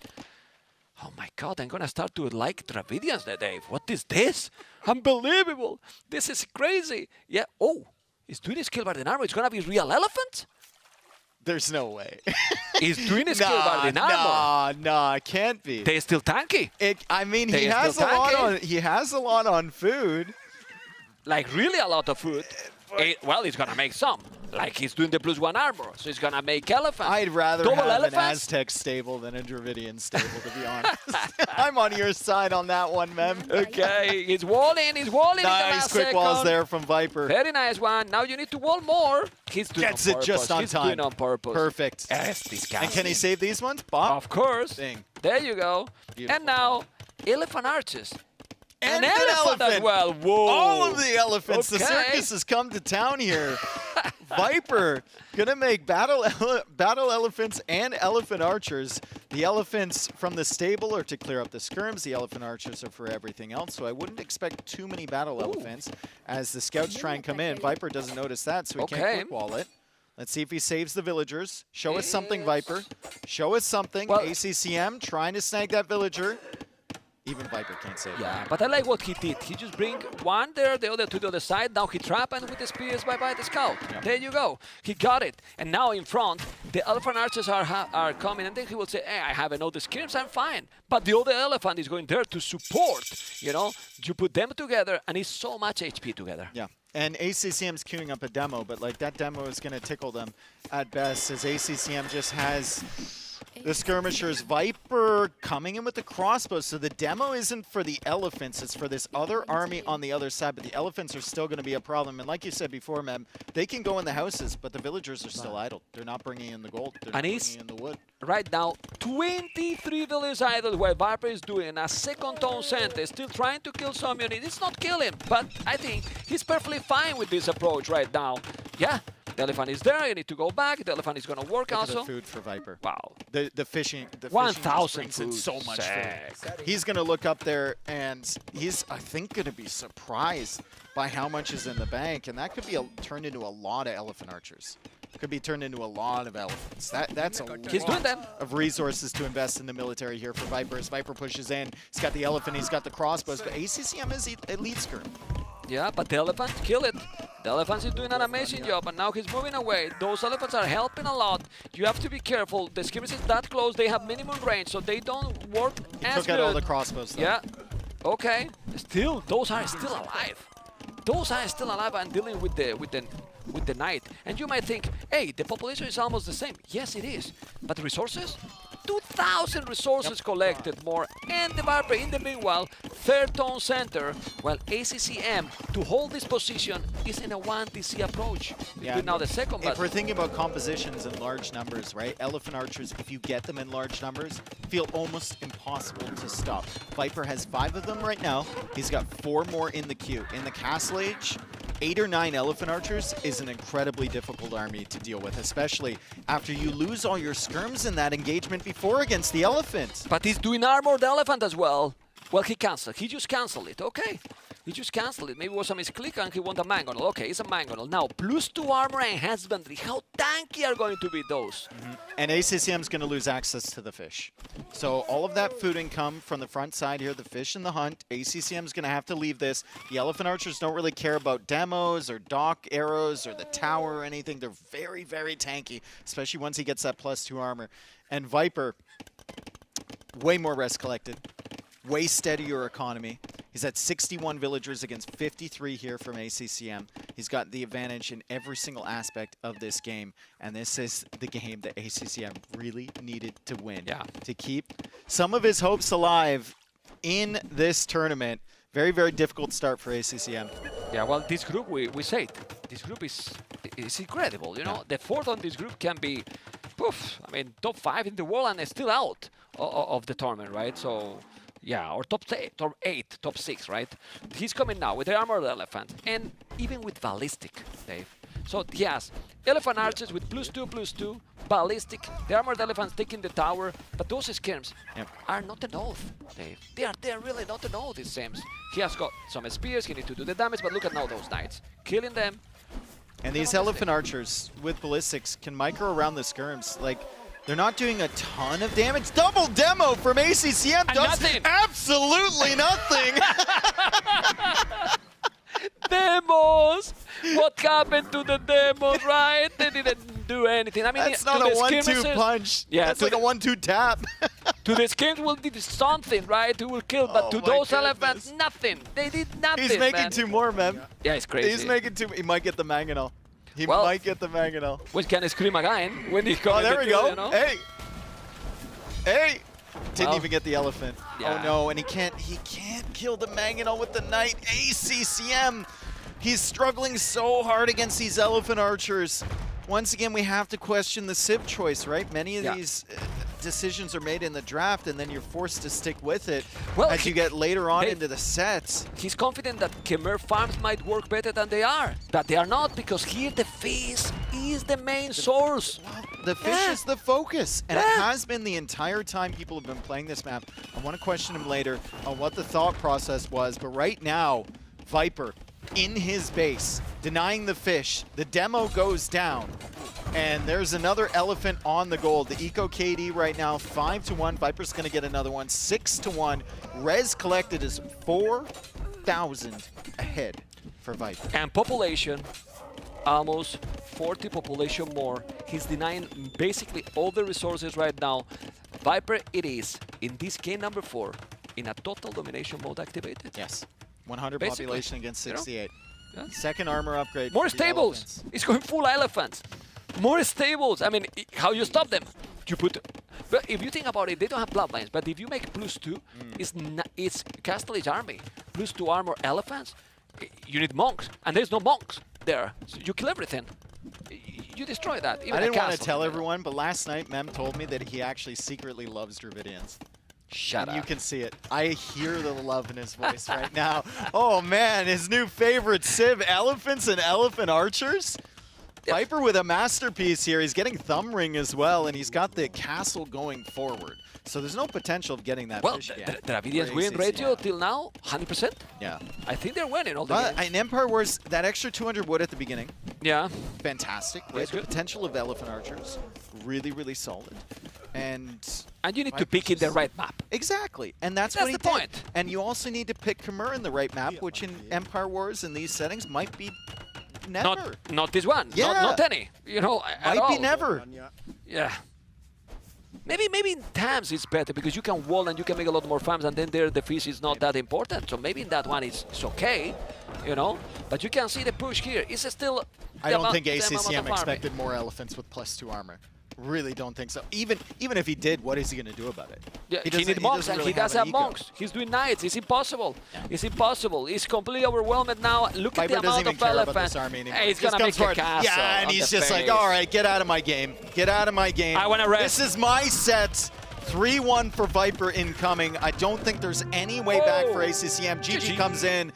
Oh my god, I'm gonna start to like Dravidians, Dave. What is this? Unbelievable. This is crazy. Yeah. Oh, he's doing his skill by the armor. It's gonna be real elephant? There's no way. He's doing his skill by the armor. Nah, it can't be. They're still tanky. I mean, he has a lot on food. Like really a lot of food. Well, he's gonna make some. Like he's doing the +1 armor, so he's gonna make elephants. I'd rather Double have elephants? an Aztec stable than a Dravidian stable, to be honest. I'm on your side on that one, Mem. Okay, he's walling. Nice quick walls there from Viper. Very nice one. Now you need to wall more. He's doing Gets it just on time. He's doing on purpose. Perfect. Yes, this guy. And can he save these ones? Bop. Of course. Ding. There you go. Beautiful. And now, Elephant Archers. And an elephant as well. Whoa. All of the elephants. Okay. The circus has come to town here. Viper gonna make battle elephants and elephant archers. The elephants from the stable are to clear up the skirms. The elephant archers are for everything else. So I wouldn't expect too many battle elephants as the scouts try and come in. Viper doesn't notice that, so he can't quick wall it. Let's see if he saves the villagers. Show us something, Viper. Show us something. Well, ACCM trying to snag that villager. Even Viper can't save Yeah, but I like what he did. He just bring one there, the other to the other side. Now he trap, and with the spears by the scout. Yep. There you go. He got it. And now in front, the elephant archers are coming, and then he will say, hey, I have another skirms, I'm fine. But the other elephant is going there to support. You know, you put them together, and it's so much HP together. Yeah. And ACCM's queuing up a demo, but like that demo is going to tickle them at best, as ACCM just has the skirmishers. Viper coming in with the crossbows, so the demo isn't for the elephants, it's for this other army on the other side, but the elephants are still going to be a problem. And like you said before, Mem, they can go in the houses, but the villagers are still idle. They're not bringing in the gold, they're not bringing in the wood. Right now, 23 village idle where Viper is doing a second town center, still trying to kill some units. It's not killing, but I think he's perfectly fine with this approach right now. Yeah, the elephant is there, you need to go back, the elephant is going to work also. The food for Viper. Wow. The fishing 1,000 brings in food. so much food. He's going to look up there, and he's, I think, going to be surprised by how much is in the bank, and that could be turned into a lot of elephant archers. Could be turned into a lot of elephants. That's a lot of resources to invest in the military here for Viper. As Viper pushes in, he's got the elephant, he's got the crossbows, but ACCM is elite skirm. Yeah, but the elephant kill it. The elephant is doing an amazing job, and now he's moving away. Those elephants are helping a lot. You have to be careful. The skirmish is that close. They have minimum range, so they don't work as took good. out all the crossbows, though. Yeah. Okay. Still, those are still alive. Those are still alive and dealing with the knight. And you might think, hey, the population is almost the same. Yes, it is. But the resources? 2,000 resources collected more, and the Viper in the meanwhile, third town center, while ACCM to hold this position is in a 1TC approach. Yeah, Now the second if battle. we're thinking about compositions in large numbers, right? Elephant archers, if you get them in large numbers, feel almost impossible to stop. Viper has 5 of them right now. He's got 4 more in the queue. In the Castle Age, 8 or 9 elephant archers is an incredibly difficult army to deal with, especially after you lose all your skirms in that engagement before against the elephant. But he's doing armored elephant as well. Well, he canceled. He just canceled it. Okay. He just canceled it. Maybe it was a misclick and he want a mangonel. Okay, it's a mangonel. Now, +2 armor and husbandry. How tanky are going to be those? And ACCM's going to lose access to the fish. So all of that food income from the front side here, the fish and the hunt, ACCM's going to have to leave this. The elephant archers don't really care about demos or dock arrows or the tower or anything. They're very, very tanky, especially once he gets that +2 armor. And Viper, way more rest collected, way steadier economy. He's at 61 villagers against 53 here from ACCM. He's got the advantage in every single aspect of this game, and this is the game that ACCM really needed to win. Yeah. To keep some of his hopes alive in this tournament. Very, very difficult start for ACCM. Yeah, well, this group, we said, this group is incredible. You know, the fourth on this group can be poof, I mean, top 5 in the world and still out of the tournament, right? So, yeah, or top 8, top 6, right? He's coming now with the Armored Elephant, and even with Ballistic, Dave. So, yes, Elephant Archers with +2/+2, Ballistic, the Armored Elephants taking the tower, but those skirms are not enough, Dave. They are really not enough, it seems. He has got some spears, he needs to do the damage, but look at now those knights. Killing them. And these Elephant Archers with Ballistics can micro around the skirms. Like, they're not doing a ton of damage. Double demo from ACCM does absolutely nothing. Demos! What happened to the demos, right? They didn't do anything. I mean, that's not a 1-2 punch. Yeah, that's like a 1-2 tap. To the skins will do something, right? Who will kill, but to those elephants, nothing. They did nothing. He's making 2 more, man. Yeah, it's crazy. He's making 2. He might get the Mangonel. He might get the Mangonel. We can scream again when he comes. Oh, there we go. You know? Hey! Hey! Didn't even get the elephant. Yeah. Oh no, and he can't kill the Mangonel with the knight. ACCM! He's struggling so hard against these Elephant Archers. Once again, we have to question the Civ choice, right? Many of these decisions are made in the draft, and then you're forced to stick with it as you get later on into the sets. He's confident that Khmer farms might work better than they are, but they are not, because here the fish is the main source. The fish is the focus, and it has been the entire time people have been playing this map. I want to question him later on what the thought process was, but right now, Viper in his base, denying the fish. The demo goes down, and there's another elephant on the gold. The Eco KD right now, 5-1. Viper's going to get another one, 6-1. Res collected is 4,000 ahead for Viper. And population, almost 40 population more. He's denying basically all the resources right now. Viper, it is, in this game number 4, in a total domination mode activated. Yes. 100 basically, population against 68. You know? Second armor upgrade. More stables. It's going full elephants. More stables. I mean, how you stop them? You put. But if you think about it, they don't have bloodlines. But if you make +2, it's Castle Age army. +2 armor elephants. You need monks, and there's no monks there. So you kill everything. You destroy that. Even I didn't want to tell everyone, but last night Mem told me that he actually secretly loves Dravidians. Shut up. You can see it. I hear the love in his voice right now. Oh man, his new favorite Civ, Elephants and Elephant Archers. Viper with a masterpiece here. He's getting Thumb Ring as well, and he's got the castle going forward. So there's no potential of getting that fish again. The Dravidians win ratio till now, 100%? Yeah. I think they're winning all the games. In Empire Wars, that extra 200 wood at the beginning. Yeah. Fantastic. Right? The potential of Elephant Archers, really, really solid. And you need to pick in the right map. Exactly. And that's what he did. And you also need to pick Khmer in the right map, which in Empire Wars in these settings might be never. Not this one. Yeah. Not any. You know, might be never. Yeah. Maybe in TAMS it's better because you can wall and you can make a lot more farms, and then there the fish is not that important. So maybe in that one it's okay, you know. But you can see the push here. It's still. I don't think ACCM expected more elephants with +2 armor. Really don't think so. Even if he did, what is he going to do about it? Yeah, he needs monks, and he does have monks. He's doing knights. It's impossible. Yeah. It's impossible. He's completely overwhelmed now. Look at the amount of elephants. He's going to make a castle. Yeah, and he's just like, all right, get out of my game. Get out of my game. I want to rest. This is my set. 3-1 for Viper incoming. I don't think there's any way back for ACCM. GG comes in.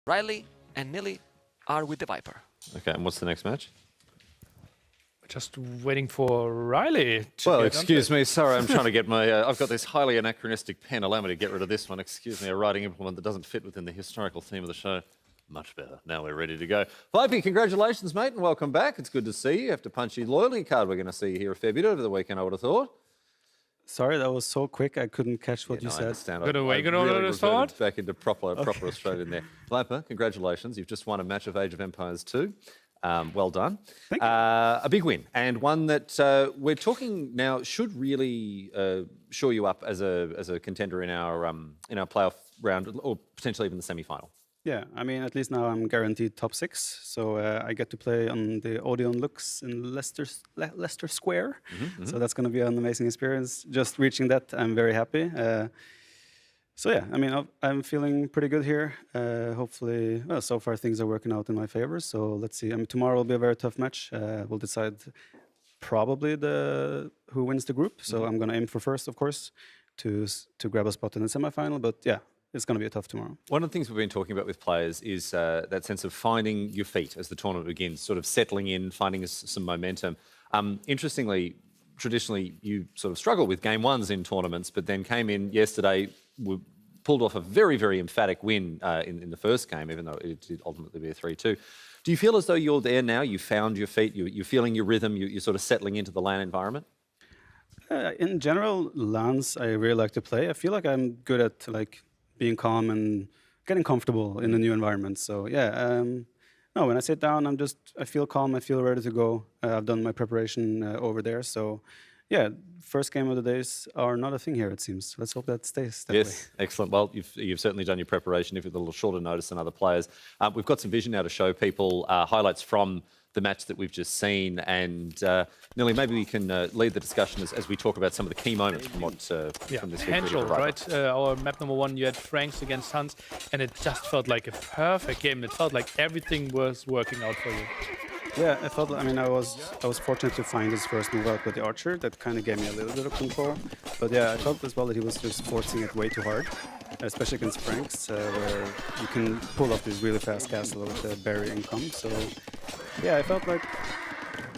Riley and Nilly are with the Viper. Okay, and what's the next match? Just waiting for Riley. Well, excuse me, sorry, I'm trying to get my... I've got this highly anachronistic pen. Allow me to get rid of this one. Excuse me, a writing implement that doesn't fit within the historical theme of the show. Much better. Now we're ready to go. Viper, congratulations, mate, and welcome back. It's good to see you. You have to punch your loyalty card. We're going to see you here a fair bit over the weekend, I would have thought. Sorry, that was so quick. I couldn't catch what you said. I understand. Good away, good on the reverted back into proper Australian there. Viper, congratulations. You've just won a match of Age of Empires 2. Well done. Thank you. A big win, and one that we're talking now should really shore you up as a contender in our playoff round, or potentially even the semi-final. Yeah, I mean, at least now I'm guaranteed top 6, so I get to play on the Odeon Lux in Leicester Square. So that's going to be an amazing experience. Just reaching that, I'm very happy. So yeah, I mean, I'm feeling pretty good here. Hopefully, well, so far things are working out in my favor. So let's see. I mean, tomorrow will be a very tough match. We'll decide probably who wins the group. So I'm going to aim for first, of course, to grab a spot in the semifinal. But yeah, it's going to be a tough tomorrow. One of the things we've been talking about with players is that sense of finding your feet as the tournament begins, sort of settling in, finding some momentum. Interestingly, traditionally, you sort of struggle with game ones in tournaments, but then came in yesterday, pulled off a very, very emphatic win in the first game, even though it did ultimately be a 3-2. Do you feel as though you're there now? You found your feet, you're feeling your rhythm, you're sort of settling into the LAN environment? In general, LANs I really like to play. I feel like I'm good at being calm and getting comfortable in a new environment. So yeah, no, when I sit down, I feel calm, I feel ready to go. I've done my preparation over there. So yeah, first game of the days are not a thing here, it seems. Let's hope that stays that way. Yes, excellent. Well, you've certainly done your preparation, if with a little shorter notice than other players. We've got some vision now to show people highlights from the match that we've just seen, and Nelly, maybe we can lead the discussion as we talk about some of the key moments from from this Angel, right? Our map number 1, you had Franks against Hans, and it just felt like a perfect game. It felt like everything was working out for you. Yeah, I thought. I mean, I was fortunate to find his first move out with the archer. That kind of gave me a little bit of control. But yeah, I felt as well that he was just forcing it way too hard, especially against Franks, where you can pull off this really fast castle with the berry income. So yeah, I felt like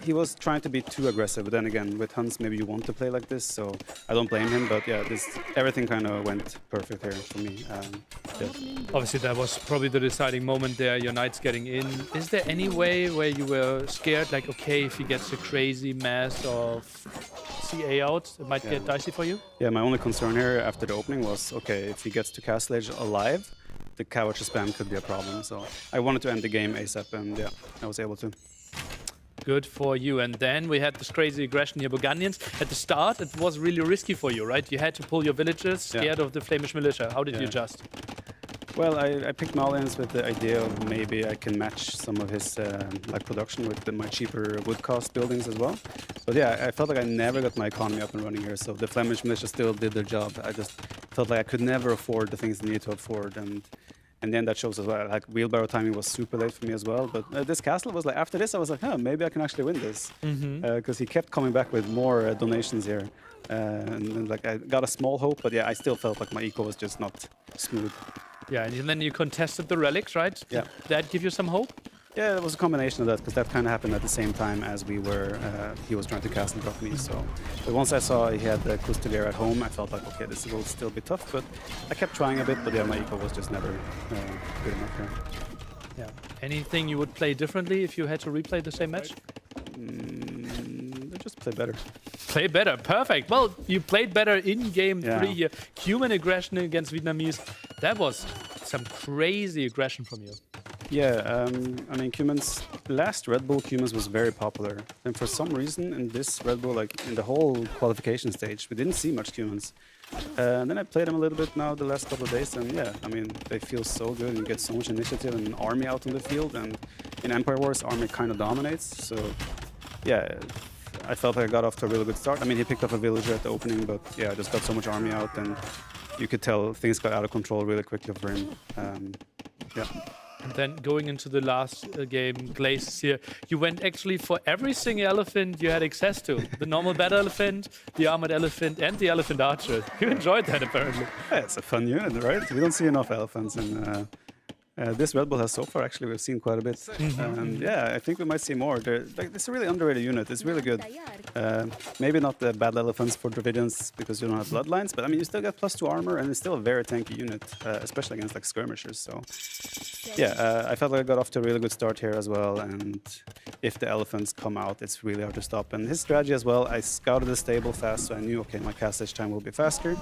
he was trying to be too aggressive. But then again, with Hans, maybe you want to play like this, so I don't blame him. But yeah, everything kind of went perfect here for me. Yes. Obviously, that was probably the deciding moment there, your knights getting in. Is there any way where you were scared, like, okay, if he gets a crazy mass of CA out, it might get dicey for you? Yeah, my only concern here after the opening was, okay, if he gets to Castle Age alive, the Cowatcher spam could be a problem. So I wanted to end the game ASAP, and yeah, I was able to. Good for you. And then we had this crazy aggression here, Burgundians. At the start, it was really risky for you, right? You had to pull your villagers, scared of the Flemish militia. How did you adjust? Well, I picked Malians with the idea of maybe I can match some of his production with my cheaper wood cost buildings as well. But yeah, I felt like I never got my economy up and running here, so the Flemish militia still did their job. I just felt like I could never afford the things I needed to afford, and then that shows as well. Like, wheelbarrow timing was super late for me as well. But this castle was like, after this, I was like, huh, maybe I can actually win this. Because he kept coming back with more donations here. And like, I got a small hope, but yeah, I still felt like my eco was just not smooth. Yeah, and then you contested the relics, right? Yeah. Did that give you some hope? Yeah, it was a combination of that, because that kind of happened at the same time as he was trying to cast and drop me. So, but once I saw he had the Custelier at home, I felt like, okay, this will still be tough. But I kept trying a bit, but yeah, my eco was just never good enough here. Yeah. Anything you would play differently if you had to replay the same match? Just play better. Play better, perfect. Well, you played better in game 3 here. Cuman aggression against Vietnamese. That was some crazy aggression from you. Yeah, I mean, Cuman's last Red Bull Cumans was very popular, and for some reason in this Red Bull, like in the whole qualification stage, we didn't see much Cumans. And then I played them a little bit now the last couple of days, and yeah, I mean, they feel so good, and you get so much initiative and an army out on the field, and in Empire Wars, army kind of dominates, so yeah, I felt like I got off to a really good start. I mean, he picked up a villager at the opening, but yeah, I just got so much army out, and you could tell things got out of control really quickly for him. Yeah. And then going into the last game, Glazes here, you went actually for every single elephant you had access to. The normal battle elephant, the armored elephant, and the elephant archer. You enjoyed that, apparently. Yeah, it's a fun unit, right? We don't see enough elephants, and this Red Bull has so far, actually, we've seen quite a bit. And yeah, I think we might see more. It's a really underrated unit. It's really good. Maybe not the battle elephants for Dravidians because you don't have bloodlines, but I mean, you still get +2 armor, and it's still a very tanky unit, especially against like skirmishers. So yeah, I felt like I got off to a really good start here as well, and if the elephants come out, it's really hard to stop. And his strategy as well, I scouted the stable fast, so I knew, okay, my cast stage time will be faster,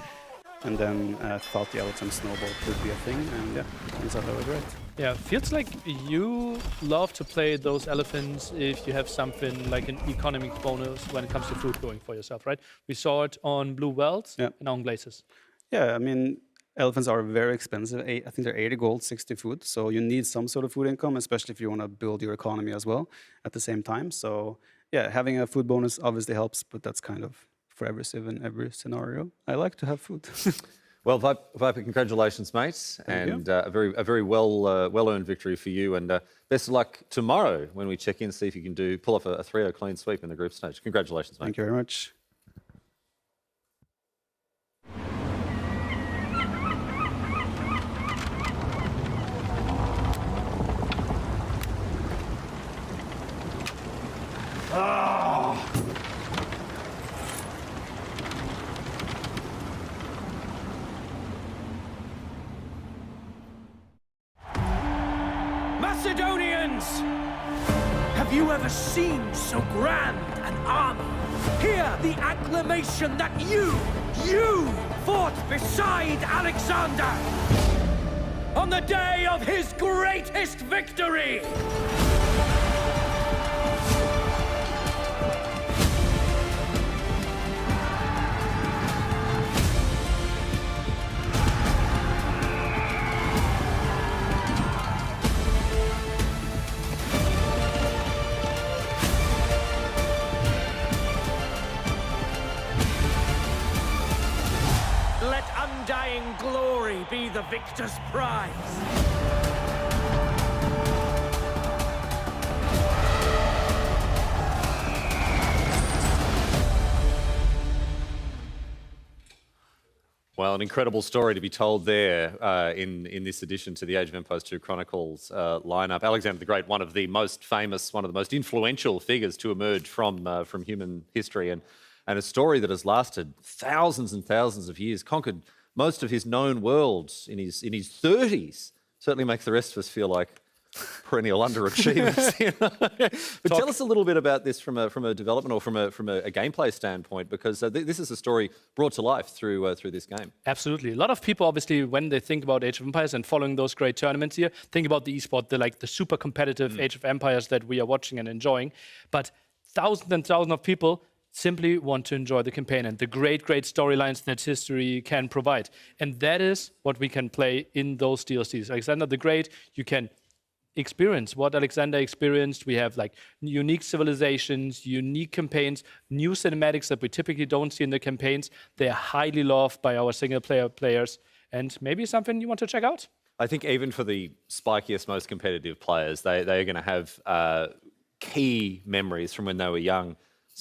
and then thought the elephant snowball could be a thing, and yeah, turns out I was right. Yeah, feels like you love to play those elephants if you have something like an economic bonus when it comes to food going for yourself, right? We saw it on Blue Wells and on Glazes. Yeah, I mean, elephants are very expensive. I think they're 80 gold, 60 food. So you need some sort of food income, especially if you want to build your economy as well at the same time. So yeah, having a food bonus obviously helps, but that's kind of foreversive in every scenario. I like to have food. Well, Viper, congratulations, mate, and a very well-earned victory for you. And best of luck tomorrow when we check in, see if you can pull off a 3-0 clean sweep in the group stage. Congratulations, mate. Thank you very much. Macedonians! Have you ever seen so grand an army? Hear the acclamation that you fought beside Alexander on the day of his greatest victory! Undying glory be the victor's prize. Well, an incredible story to be told there in this addition to the Age of Empires 2 Chronicles lineup. Alexander the Great, one of the most famous, one of the most influential figures to emerge from human history, and a story that has lasted thousands and thousands of years, conquered most of his known worlds in his 30s. Certainly makes the rest of us feel like perennial underachievers. You know? But tell us a little bit about this from a development or from a gameplay standpoint, because this is a story brought to life through this game. Absolutely. A lot of people, obviously, when they think about Age of Empires and following those great tournaments here, think about the esport, the super competitive Age of Empires that we are watching and enjoying. But thousands and thousands of people simply want to enjoy the campaign and the great storylines that history can provide. And that is what we can play in those DLCs. Alexander the Great, you can experience what Alexander experienced. We have like unique civilizations, unique campaigns, new cinematics that we typically don't see in the campaigns. They are highly loved by our single-player players, and maybe something you want to check out? I think even for the spikiest, most competitive players, they are going to have key memories from when they were young.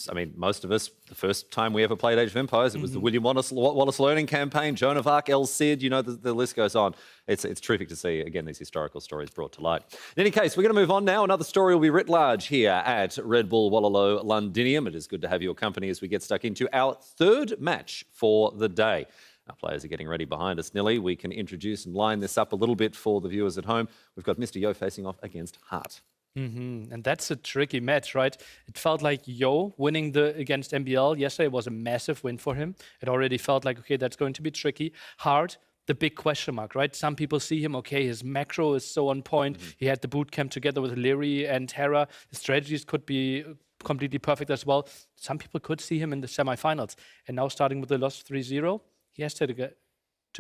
I mean, most of us, the first time we ever played Age of Empires, it was the William Wallace Learning Campaign, Joan of Arc, El Cid, you know, the list goes on. It's terrific to see, again, these historical stories brought to light. In any case, we're going to move on now. Another story will be writ large here at Red Bull Wololo Londinium. It is good to have your company as we get stuck into our third match for the day. Our players are getting ready behind us, Nilly. We can introduce and line this up a little bit for the viewers at home. We've got Mr. Yo facing off against Hart. And that's a tricky match, right? It felt like Yo winning against MBL yesterday was a massive win for him. It already felt like, okay, that's going to be tricky. Hart, the big question mark, right? Some people see him, okay, his macro is so on point. He had the boot camp together with Leary and Hera. His strategies could be completely perfect as well. Some people could see him in the semifinals. And now starting with the loss 3-0, he has to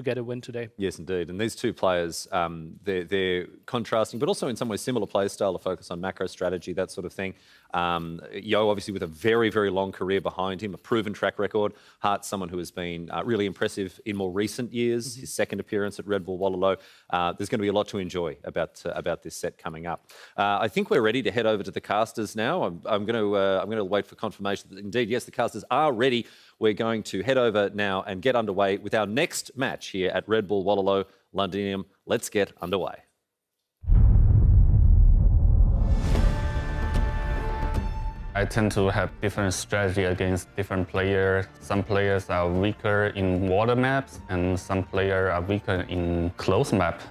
get a win today. Yes, indeed. And these two players, they're contrasting, but also in some ways similar play style, a focus on macro strategy, that sort of thing. Yo, obviously, with a very, very long career behind him, a proven track record. Hart, someone who has been really impressive in more recent years. His second appearance at Red Bull Wololo. There's going to be a lot to enjoy about this set coming up. I think we're ready to head over to the casters now. I'm going to wait for confirmation that indeed, yes, the casters are ready. We're going to head over now and get underway with our next match here at Red Bull Wololo Londinium. Let's get underway. I tend to have different strategy against different players. Some players are weaker in water maps, and some players are weaker in close map.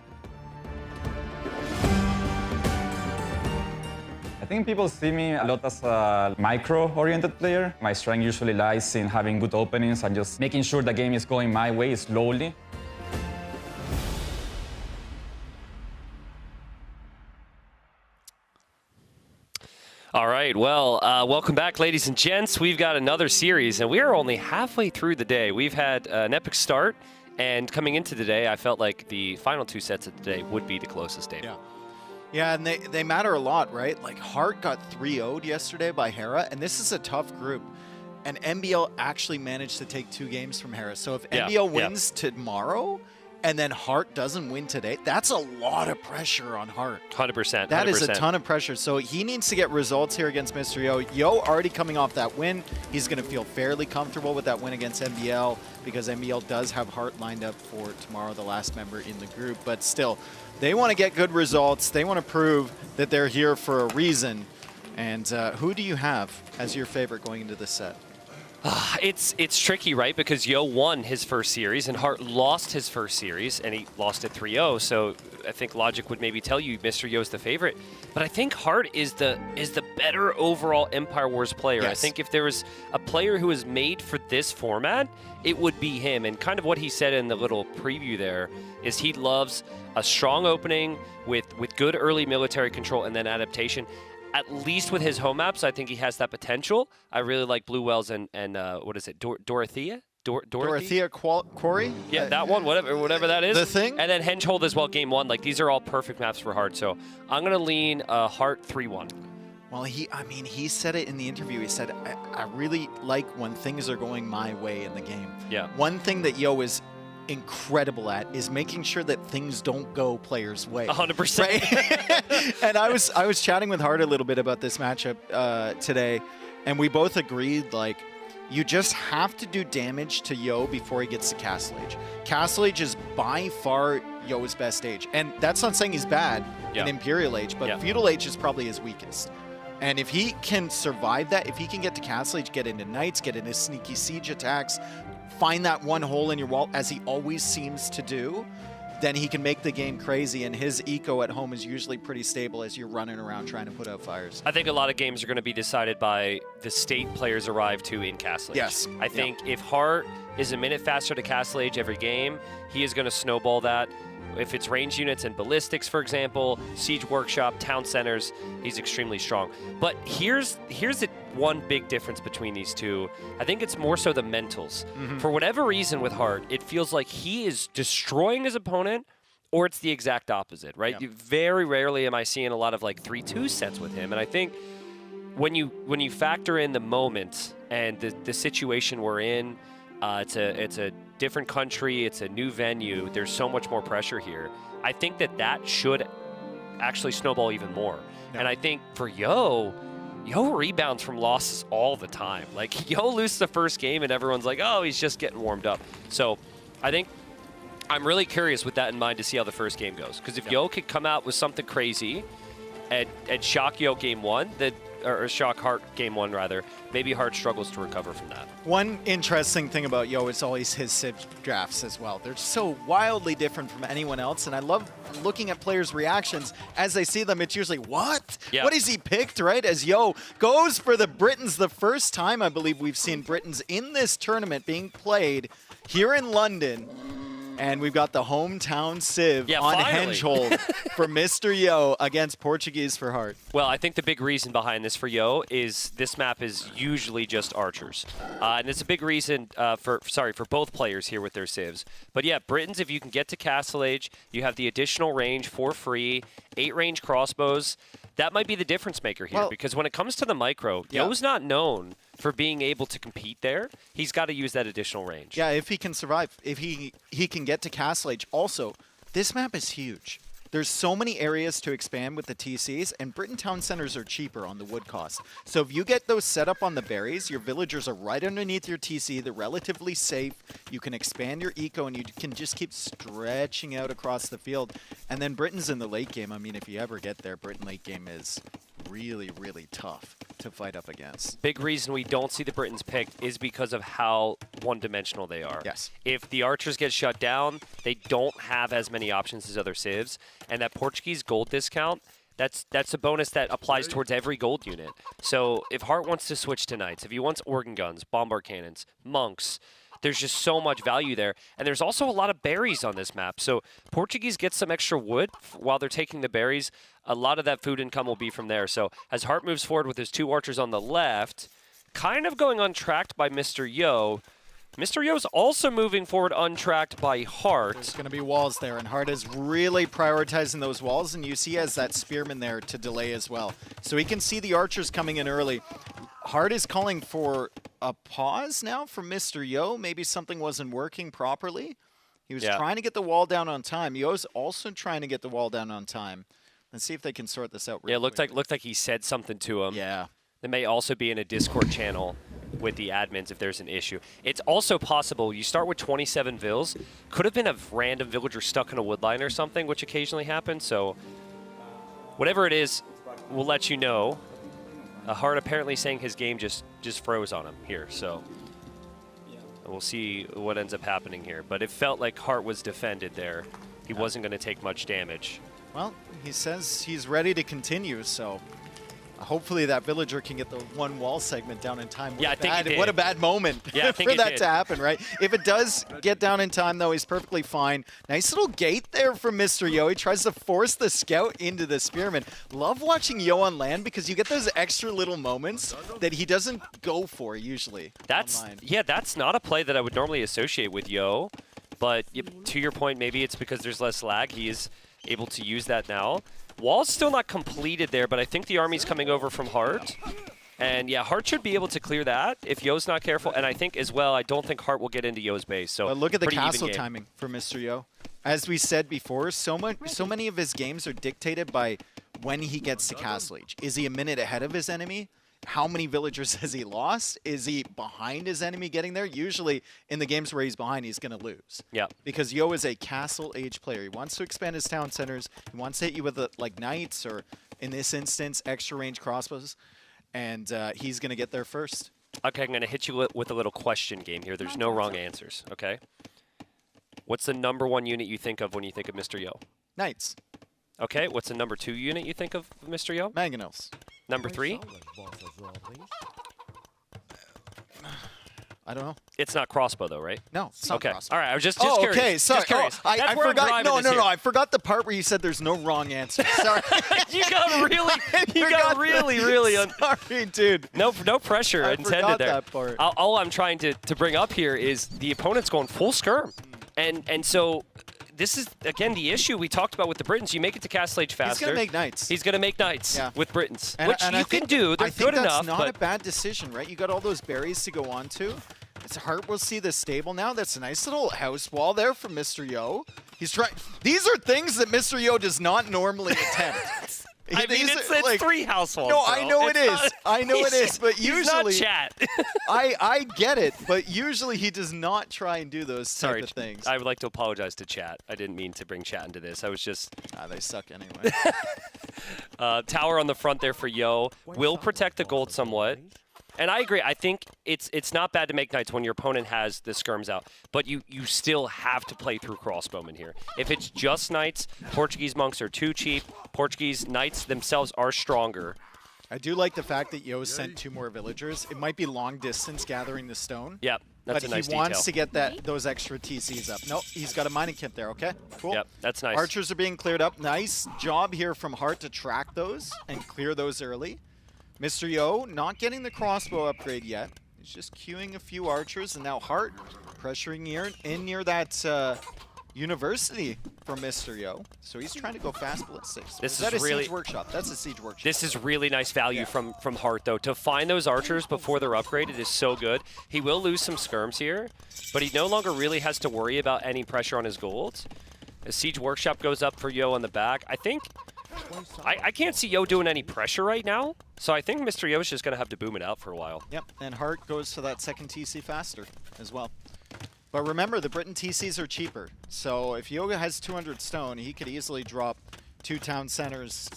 I think people see me a lot as a micro-oriented player. My strength usually lies in having good openings and just making sure the game is going my way slowly. All right, well, welcome back, ladies and gents. We've got another series, and we are only halfway through the day. We've had an epic start, and coming into the day, I felt like the final 2 sets of the day would be the closest game. Yeah, and they matter a lot, right? Like, Hart got 3-0'd yesterday by Hera, and this is a tough group. And NBL actually managed to take 2 games from Hera. So if NBL wins tomorrow, and then Hart doesn't win today, that's a lot of pressure on Hart. 100%. That is a ton of pressure. So he needs to get results here against Mr. Yo. Yo already coming off that win. He's going to feel fairly comfortable with that win against NBL because NBL does have Hart lined up for tomorrow, the last member in the group. But still, they want to get good results. They want to prove that they're here for a reason. And who do you have as your favorite going into this set? It's tricky, right? Because Yo won his first series and Hart lost his first series, and he lost it 3-0. So I think logic would maybe tell you Mr. Yo's the favorite. But I think Hart is the better overall Empire Wars player. Yes. I think if there was a player who was made for this format, it would be him. And kind of what he said in the little preview there is he loves a strong opening with good early military control and then adaptation. At least with his home maps, I think he has that potential. I really like Blue Wells and what is it, Dorothea? Dorothea Quarry? Yeah, that one, whatever that is. The thing? And then Hengehold as well, game 1. Like, these are all perfect maps for Hart. So I'm going to lean Hart 3-1. Well, he said it in the interview. He said, I really like when things are going my way in the game. Yeah. One thing that Yo is incredible at is making sure that things don't go players' way. 100%. Right? And I was chatting with Hart a little bit about this matchup today, and we both agreed, like, you just have to do damage to Yo before he gets to Castle Age. Castle Age is by far Yo's best stage. And that's not saying he's bad in Imperial Age, but Feudal Age is probably his weakest. And if he can survive that, if he can get to Castle Age, get into Knights, get into sneaky siege attacks, find that one hole in your wall, as he always seems to do, then he can make the game crazy, and his eco at home is usually pretty stable as you're running around trying to put out fires. I think a lot of games are going to be decided by the state players arrive to in Castle Age. Yes. I think if Hart is a minute faster to Castle Age every game, he is going to snowball that. If it's range units and ballistics, for example, Siege Workshop, Town Centers, he's extremely strong. But here's the one big difference between these two. I think it's more so the mentals. For whatever reason with Hart, it feels like he is destroying his opponent, or it's the exact opposite, right? Very rarely am I seeing a lot of like 3-2 sets with him. And I think when you factor in the moment and the situation we're in, it's a different country, it's a new venue, there's so much more pressure here. I think that should actually snowball even more. And I think for Yo rebounds from losses all the time. Like, Yo loses the first game and everyone's like, oh, he's just getting warmed up. So I think I'm really curious with that in mind to see how the first game goes. Because if Yo could come out with something crazy and shock Yo game 1, or shock Hart game 1 rather, maybe Hart struggles to recover from that. One interesting thing about Yo is always his Civ drafts as well. They're so wildly different from anyone else, and I love looking at players' reactions as they see them. It's usually, what? Yeah. What has he picked, right? As Yo goes for the Britons, the first time I believe we've seen Britons in this tournament being played here in London. And we've got the hometown Civ on Hengehold for Mr. Yo against Portuguese for Hart. Well, I think the big reason behind this for Yo is this map is usually just archers. And it's a big reason for both players here with their civs. But yeah, Britons, if you can get to Castle Age, you have the additional range for free, 8 range crossbows. That might be the difference maker here, because when it comes to the micro, Yo's not known for being able to compete there. He's got to use that additional range. Yeah, if he can survive, if he can get to Castle Age. Also, this map is huge. There's so many areas to expand with the TCs, and Britain Town Centers are cheaper on the wood cost. So if you get those set up on the berries, your villagers are right underneath your TC. They're relatively safe. You can expand your eco, and you can just keep stretching out across the field. And then Britain's in the late game. I mean, if you ever get there, Britain late game is really, really tough to fight up against. Big reason we don't see the Britons picked is because of how one-dimensional they are. Yes. If the archers get shut down, they don't have as many options as other civs, and that Portuguese gold discount That's a bonus that applies towards every gold unit. So if Hart wants to switch to Knights, if he wants organ guns, bombard cannons, monks, there's just so much value there. And there's also a lot of berries on this map. So Portuguese get some extra wood while they're taking the berries. A lot of that food income will be from there. So as Hart moves forward with his 2 archers on the left, kind of going untracked by Mr. Yo. Mr. Yo's also moving forward untracked by Hart. There's going to be walls there, and Hart is really prioritizing those walls, and you see he has that spearman there to delay as well. So he can see the archers coming in early. Hart is calling for a pause now from Mr. Yo. Maybe something wasn't working properly. He was trying to get the wall down on time. Yo's also trying to get the wall down on time. Let's see if they can sort this out real quick. Looked like he said something to him. Yeah. That may also be in a Discord channel with the admins if there's an issue. It's also possible you start with 27 vills. Could have been a random villager stuck in a wood line or something, which occasionally happens. So whatever it is, we'll let you know. Hart apparently saying his game just froze on him here. So we'll see what ends up happening here. But it felt like Hart was defended there. He wasn't going to take much damage. Well, he says he's ready to continue, so hopefully that villager can get the 1 wall segment down in time. Yeah, I think he did. What a bad moment for that to happen, right? If it does get down in time, though, he's perfectly fine. Nice little gate there from Mr. Yo. He tries to force the scout into the spearman. Love watching Yo on land because you get those extra little moments that he doesn't go for usually. That's not a play that I would normally associate with Yo, but to your point, maybe it's because there's less lag. He is able to use that now. Wall's still not completed there, but I think the army's coming over from Hart. And yeah, Hart should be able to clear that if Yo's not careful. And I think as well, I don't think Hart will get into Yo's base. So but look at the castle timing for Mr. Yo. As we said before, so many of his games are dictated by when he gets to Castle Age. Is he a minute ahead of his enemy? How many villagers has he lost? Is he behind his enemy getting there? Usually in the games where he's behind, he's going to lose. Yeah. Because Yo is a castle age player. He wants to expand his town centers. He wants to hit you with like knights or, in this instance, extra range crossbows. And he's going to get there first. Okay, I'm going to hit you with a little question game here. There's no wrong answers, okay? What's the #1 unit you think of when you think of Mr. Yo? Knights. Okay, what's the #2 unit you think of Mr. Yo? Mangonels. #3? I don't know. It's not crossbow though, right? No, it's not crossbow. All right, I was just curious. Okay, sorry. Just curious. I forgot. No, I forgot the part where you said there's no wrong answer. Sorry. You got really sorry, dude. No pressure intended forgot there. That part. All I'm trying to bring up here is the opponent's going full skirm. And so this is, again, the issue we talked about with the Britons. You make it to Castle Age faster. He's going to make knights. He's going to make knights with Britons, which and you can do. They're good enough. That's not a bad decision, right? You got all those berries to go on to. It's Hart will see the stable now. That's a nice little house wall there from Mr. Yo. He's trying. These are things that Mr. Yo does not normally attempt. I mean, it's like 3 house walls. No, bro. I know it is. I know it is. But usually, he's not chat. I get it. But usually, he does not try and do those type of things. I would like to apologize to chat. I didn't mean to bring chat into this. I was just. They suck anyway. Tower on the front there for Yo will protect the gold somewhat. And I agree. I think it's not bad to make knights when your opponent has the skirms out, but you still have to play through crossbowmen here. If it's just knights, Portuguese monks are too cheap. Portuguese knights themselves are stronger. I do like the fact that Yo sent 2 more villagers. It might be long distance gathering the stone. Yep, that's a nice detail. But he wants to get those extra TCs up. Nope, he's got a mining camp there. Okay, cool. Yep, that's nice. Archers are being cleared up. Nice job here from Hart to track those and clear those early. Mr. Yo not getting the crossbow upgrade yet. He's just queuing a few archers, and now Hart pressuring near that university from Mr. Yo. So he's trying to go fast ballistics. This is is really siege workshop. That's a siege workshop. This is really nice value from Hart, though. To find those archers before they're upgraded is so good. He will lose some skirms here, but he no longer really has to worry about any pressure on his gold. A siege workshop goes up for Yo on the back. I think I can't see Yo doing any pressure right now, so I think Mr. Yo is just going to have to boom it out for a while. Yep, and Hart goes to that second TC faster as well. But remember, the Britain TCs are cheaper, so if Yoga has 200 stone, he could easily drop 2 town centers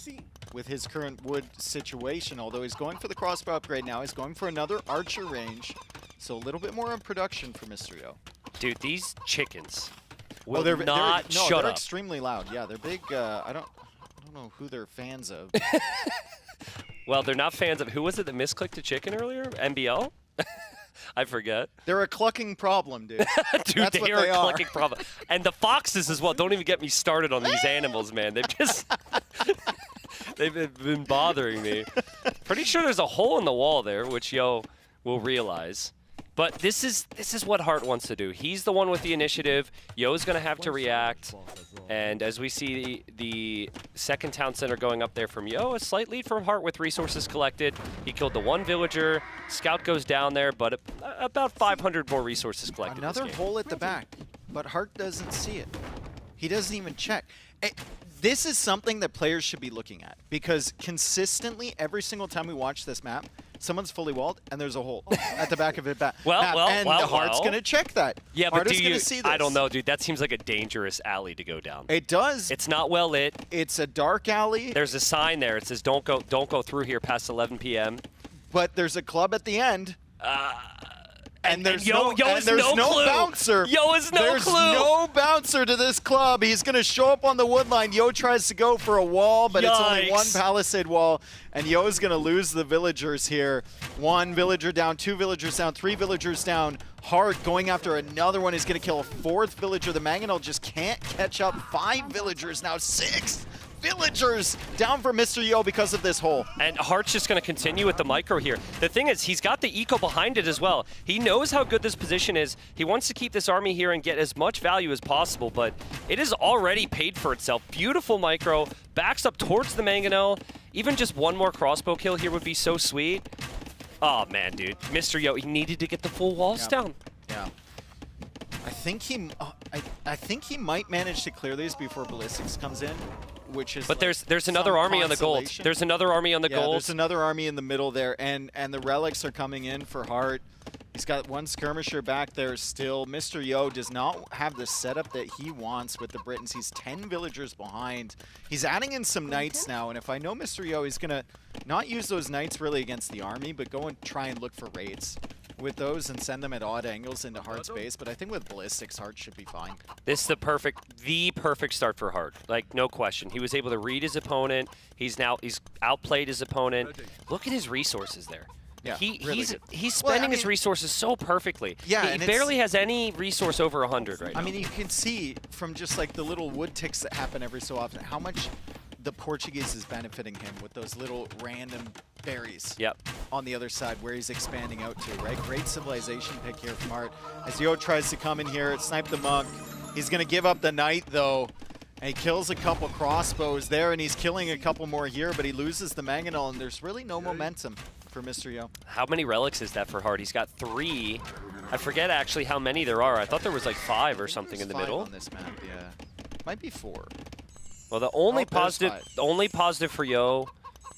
with his current wood situation, although he's going for the crossbow upgrade now. He's going for another archer range, so a little bit more in production for Mr. Yo. Dude, these chickens will they're not shut they're up. Extremely loud. Yeah, they're big. I don't know know who they're fans of. Well, they're not fans of, who was it that misclicked a chicken earlier? NBL? I forget. They're a clucking problem, dude. Dude, That's what they are they a are. clucking problem. And the foxes as well. Don't even get me started on these animals, man. They've just... they've been bothering me. Pretty sure there's a hole in the wall there, which Yo will realize. But this is what Hart wants to do. He's the one with the initiative. Yo's going to have to react. And as we see the second town center going up there from Yo, a slight lead from Hart with resources collected. He killed the one villager. Scout goes down there, but about 500 more resources collected. Another hole at the back, but Hart doesn't see it. He doesn't even check. This is something that players should be looking at, because consistently, every single time we watch this map, someone's fully walled and there's a hole at the back of it. And Hart's going to check that. Yeah, Hart but is going to see this. I don't know, dude. That seems like a dangerous alley to go down. It does. It's not well lit. It's a dark alley. There's a sign there. It says don't go through here past 11 p.m. But there's a club at the end. And there's Yo has no clue. bouncer. Yo has no There's clue. no bouncer to this club. He's going to show up on the wood line. Yo tries to go for a wall, but it's only one palisade wall. And Yo is going to lose the villagers here. One villager down, two villagers down, three villagers down. Hart going after another one. He's going to kill a fourth villager. The Mangonel just can't catch up. 5 villagers now, 6 villagers down for Mr. Yo because of this hole. And Hart's just going to continue with the micro here. The thing is, he's got the eco behind it as well. He knows how good this position is. He wants to keep this army here and get as much value as possible, but it is already paid for itself. Beautiful micro, backs up towards the Mangonel. Even just one more crossbow kill here would be so sweet. Oh man, dude. Mr. Yo, he needed to get the full walls down. Yeah. I think he might manage to clear these before Ballistics comes in, which is. But there's another army on the gold. There's another army on the gold. There's another army in the middle there, and the relics are coming in for Hart. He's got one skirmisher back there still. Mr. Yo does not have the setup that he wants with the Britons. He's 10 villagers behind. He's adding in some knights now, and if I know Mr. Yo, he's gonna not use those knights really against the army, but go and try and look for raids with those and send them at odd angles into Hart's base. But I think with Ballistics, Hart should be fine. This is the perfect start for Hart. Like, no question. He was able to read his opponent. He's outplayed his opponent. Look at his resources there. Yeah, he's spending his resources so perfectly. Yeah, he barely has any resource over 100 right now. I mean, you can see from just like the little wood ticks that happen every so often how much the Portuguese is benefiting him with those little random berries on the other side where he's expanding out to, right? Great civilization pick here from Hart. As Yo tries to come in here, snipe the monk. He's going to give up the knight, though. And he kills a couple crossbows there, and he's killing a couple more here, but he loses the Mangonel, and there's really no momentum for Mr. Yo. How many relics is that for Hart? He's got 3. I forget actually how many there are. I thought there was like 5 or something in the middle. On this map, yeah. Might be 4. Well, the only positive for Yo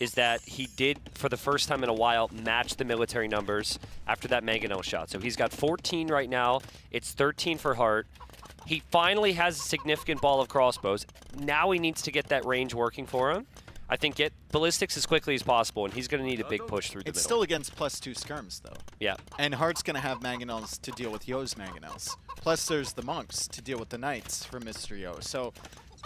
is that he did, for the first time in a while, match the military numbers after that Mangonel shot. So he's got 14 right now. It's 13 for Hart. He finally has a significant ball of crossbows. Now he needs to get that range working for him. I think get ballistics as quickly as possible, and he's going to need a big push through the middle. It's still against +2 skirms, though. Yeah. And Hart's going to have Mangonels to deal with Yo's Mangonels. Plus, there's the monks to deal with the knights for Mr. Yo. So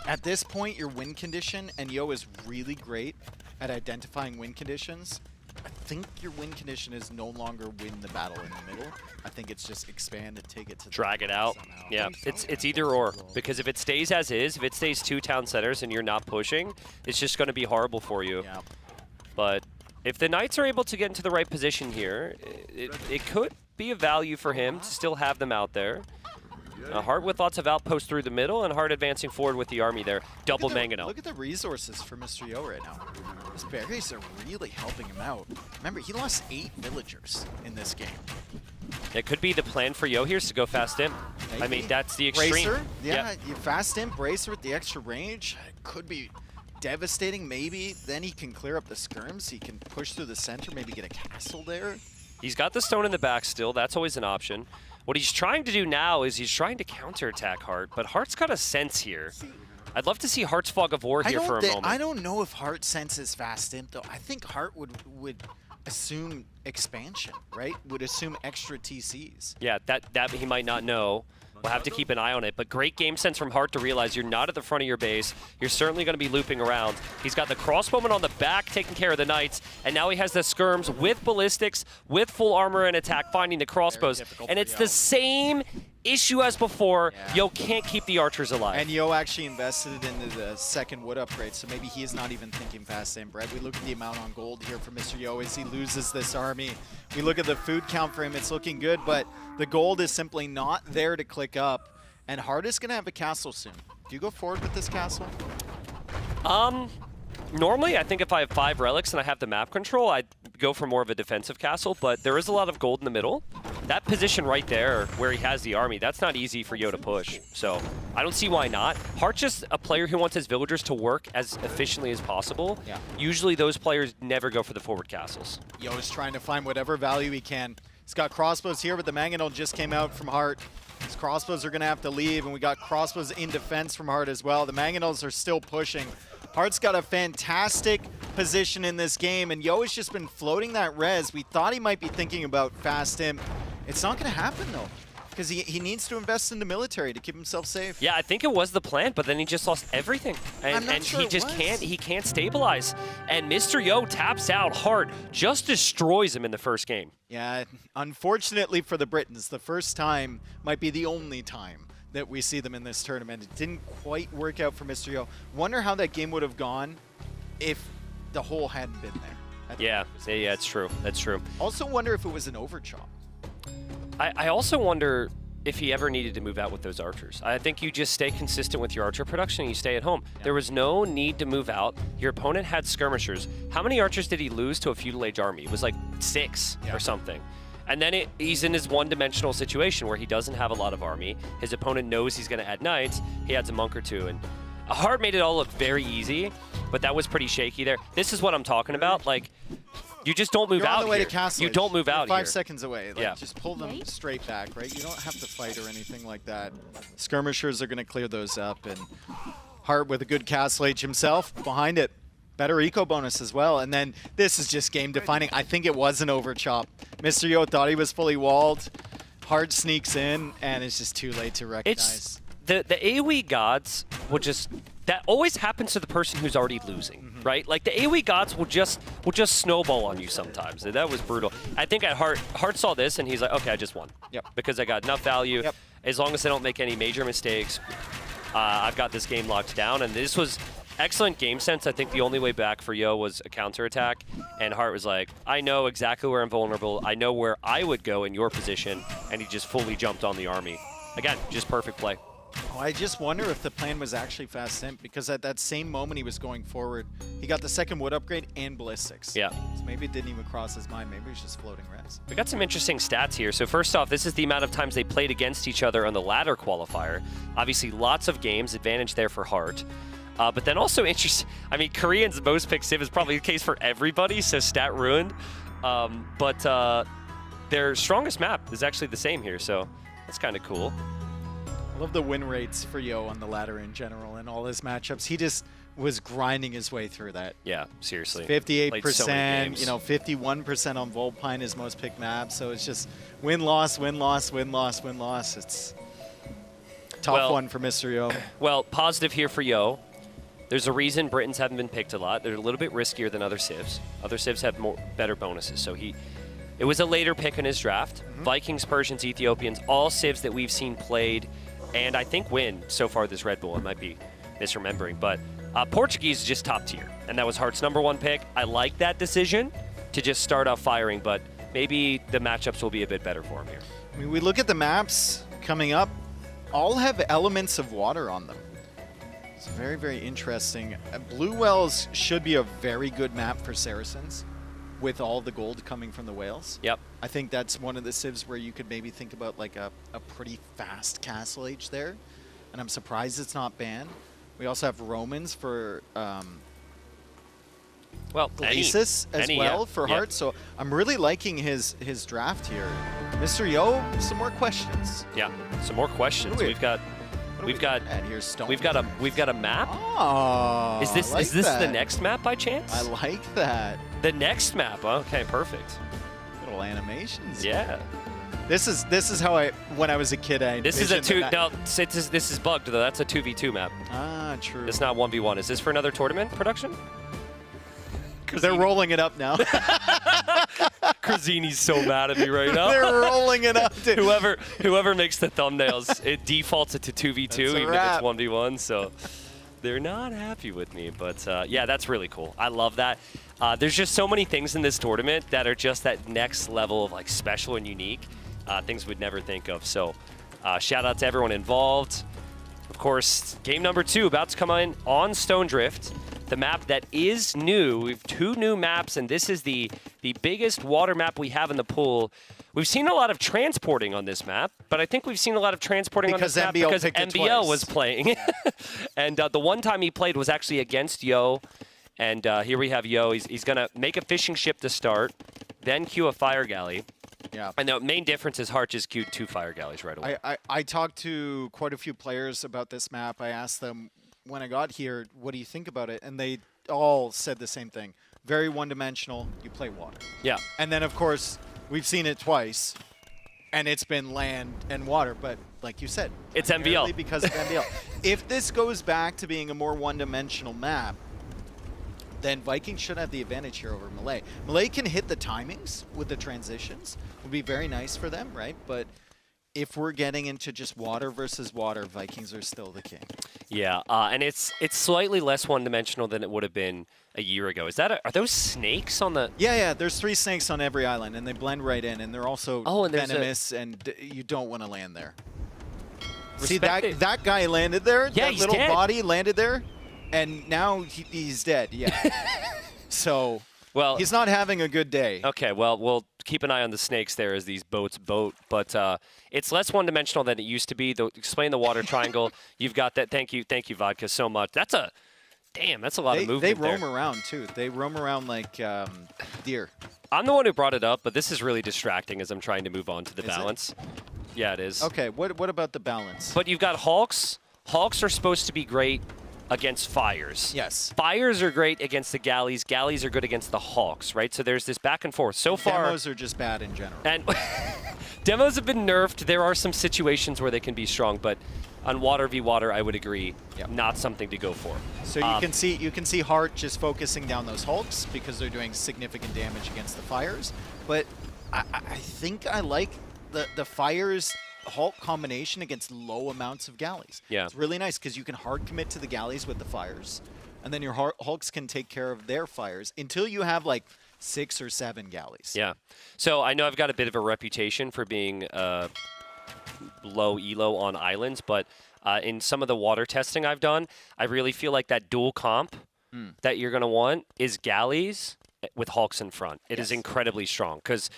at this point, your win condition, and Yo is really great at identifying win conditions. I think your win condition is no longer win the battle in the middle. I think it's just expand and take it to drag it out. Somehow. Yeah, it's either or. Because if it stays as is, if it stays 2 town centers and you're not pushing, it's just going to be horrible for you. Yeah. But if the knights are able to get into the right position here, it could be a value for him to still have them out there. Hart with lots of outposts through the middle, and Hart advancing forward with the army there. Double Mangonel. Look at the resources for Mr. Yo right now. His berries are really helping him out. Remember, he lost 8 villagers in this game. It could be the plan for Yo here is to go fast in. Maybe. I mean, that's the extreme. Bracer, yeah, you fast in, Bracer with the extra range. It could be devastating, maybe. Then he can clear up the skirms. He can push through the center, maybe get a castle there. He's got the stone in the back still. That's always an option. What he's trying to do now is he's trying to counterattack Hart, but Hart's got a sense here. I'd love to see Hart's Fog of War here for a moment. I don't know if Hart senses fast imp, though. I think Hart would assume expansion, right? Would assume extra TCs. Yeah, that he might not know. We'll have to keep an eye on it. But great game sense from Hart to realize you're not at the front of your base. You're certainly going to be looping around. He's got the crossbowman on the back taking care of the knights, and now he has the skirms with ballistics, with full armor and attack, finding the crossbows. And it's the same issue as before. Yo can't keep the archers alive. And Yo actually invested into the second wood upgrade, so maybe he is not even thinking fast and bread. We look at the amount on gold here for Mr. Yo as he loses this army. We look at the food count for him, it's looking good, but the gold is simply not there to click up. And Hart is going to have a castle soon. Do you go forward with this castle? Normally, I think if I have 5 relics and I have the map control, I'd go for more of a defensive castle, but there is a lot of gold in the middle. That position right there, where he has the army, that's not easy for Yo to push. So I don't see why not. Hart's just a player who wants his villagers to work as efficiently as possible. Yeah. Usually those players never go for the forward castles. Yo is trying to find whatever value he can. He's got crossbows here, but the mangonel just came out from Hart. His crossbows are going to have to leave, and we got crossbows in defense from Hart as well. The mangonels are still pushing. Hart's got a fantastic position in this game, and Yo has just been floating that res. We thought he might be thinking about fast imp. It's not going to happen, though, because he needs to invest in the military to keep himself safe. Yeah, I think it was the plan, but then he just lost everything. And sure he just can't stabilize. And Mr. Yo taps out. Hart just destroys him in the first game. Yeah, unfortunately for the Britons, the first time might be the only time that we see them in this tournament. It didn't quite work out for Mr. Yo. Wonder how that game would have gone if the hole hadn't been there. Yeah, it's true. That's true. Also wonder if it was an overchop. I also wonder if he ever needed to move out with those archers. I think you just stay consistent with your archer production and you stay at home. Yeah. There was no need to move out. Your opponent had skirmishers. How many archers did he lose to a feudal age army? It was like 6 or something. And then he's in his one-dimensional situation where he doesn't have a lot of army. His opponent knows he's going to add knights. He adds a monk or 2. And Hart made it all look very easy, but that was pretty shaky there. This is what I'm talking about. Like, you just don't move You're out on the way here. to Castle You don't move You're out 5 here. seconds away. Like, just pull them straight back, right? You don't have to fight or anything like that. Skirmishers are going to clear those up, and Hart with a good Castle Age himself behind it. Better eco bonus as well. And then this is just game defining. I think it was an overchop. Mr. Yo thought he was fully walled. Hart sneaks in, and it's just too late to recognize. The AoE gods will just, that always happens to the person who's already losing, right? Like the AoE gods will just snowball on you sometimes. That was brutal. I think at Hart saw this and he's like, okay, I just won. Yep. Because I got enough value. Yep. As long as I don't make any major mistakes, I've got this game locked down. And this was excellent game sense. I think the only way back for Yo was a counterattack. And Hart was like, I know exactly where I'm vulnerable. I know where I would go in your position. And he just fully jumped on the army. Again, just perfect play. Oh, I just wonder if the plan was actually fast simp, because at that same moment he was going forward, he got the second wood upgrade and ballistics. Yeah. So maybe it didn't even cross his mind. Maybe he was just floating res. We got some interesting stats here. So first off, this is the amount of times they played against each other on the ladder qualifier. Obviously, lots of games, advantage there for Hart. But then also interesting, I mean, Koreans most pick Civ is probably the case for everybody, so stat ruined. But their strongest map is actually the same here, so that's kind of cool. I love the win rates for Yo on the ladder in general and all his matchups. He just was grinding his way through that. Yeah, seriously. 58%, you know, 51% on Volpine, his most picked map. So it's just win-loss, win-loss, win-loss, win-loss. It's a tough one for Mr. Yo. Well, positive here for Yo. There's a reason Britons haven't been picked a lot. They're a little bit riskier than other civs. Other civs have better bonuses. So it was a later pick in his draft. Vikings, Persians, Ethiopians, all civs that we've seen played and I think win so far this Red Bull. I might be misremembering, but Portuguese is just top tier, and that was Hart's #1 pick. I like that decision to just start off firing, but maybe the matchups will be a bit better for him here. I mean, we look at the maps coming up, all have elements of water on them. It's very, very interesting. Blue Wells should be a very good map for Saracens, with all the gold coming from the whales. Yep. I think that's one of the civs where you could maybe think about like a pretty fast Castle Age there. And I'm surprised it's not banned. We also have Romans for Glacis as well for Hart. So I'm really liking his draft here. Mr. Yo, some more questions. Yeah, some more questions. We've got a map. Oh, is this the next map by chance? I like that. The next map. Okay, perfect. Little animations. Yeah. This is how when I was a kid, I This is a envisioned that. this is bugged though. That's a 2v2 map. Ah, true. It's not 1v1. Is this for another tournament production? They're rolling it up now. Crazini's so mad at me right now. They're rolling it up. Dude. Whoever makes the thumbnails, it defaults it to 2v2 even if it's 1v1. So they're not happy with me. But yeah, that's really cool. I love that. There's just so many things in this tournament that are just that next level of like special and unique. Things we'd never think of. So shout out to everyone involved. Of course, game number 2 about to come in on Stone Drift. The map that is new. We have 2 new maps, and this is the biggest water map we have in the pool. We've seen a lot of transporting on this map, but I think we've seen a lot of transporting on this map because MBL was playing. And the one time he played was actually against Yo. And here we have Yo. He's going to make a fishing ship to start, then queue a fire galley. Yeah. And the main difference is Hart just queued 2 fire galleys right away. I talked to quite a few players about this map. I asked them, when I got here, what do you think about it? And they all said the same thing. Very one-dimensional. You play water. Yeah. And then, of course, we've seen it twice, and it's been land and water. But like you said, it's MBL. Because of MBL. If this goes back to being a more one-dimensional map, then Vikings should have the advantage here over Malay. Malay can hit the timings with the transitions. Would be very nice for them, right? But if we're getting into just water versus water, Vikings are still the king. Yeah, and it's slightly less one-dimensional than it would have been a year ago. Is that are those snakes on the? Yeah. There's 3 snakes on every island, and they blend right in, and they're also venomous, and you don't want to land there. See that guy landed there. Yeah, that little body landed there, and now he's dead. Yeah. So. Well, he's not having a good day. Okay, well, we'll keep an eye on the snakes there as these boats boat, but it's less one-dimensional than it used to be. Explain the water triangle. You've got that. Thank you, Vodka, so much. That's a lot of movement. They roam around too. They roam around like deer. I'm the one who brought it up, but this is really distracting as I'm trying to move on to the balance. Yeah, it is. Okay, what about the balance? But you've got Hawks. Hawks are supposed to be great against fires. Yes. Fires are great against the galleys. Galleys are good against the Hawks, right? So there's this back and forth. So far, demos are just bad in general. And demos have been nerfed. There are some situations where they can be strong, but on water v water, I would agree, not something to go for. So you can see Hart just focusing down those Hulks because they're doing significant damage against the fires. But I think I like the fires Hulk combination against low amounts of galleys. Yeah. It's really nice because you can hard commit to the galleys with the fires, and then your Hulks can take care of their fires until you have like 6 or 7 galleys. Yeah. So I know I've got a bit of a reputation for being low elo on islands, but in some of the water testing I've done, I really feel like that dual comp that you're going to want is galleys with Hulks in front. It is incredibly strong because,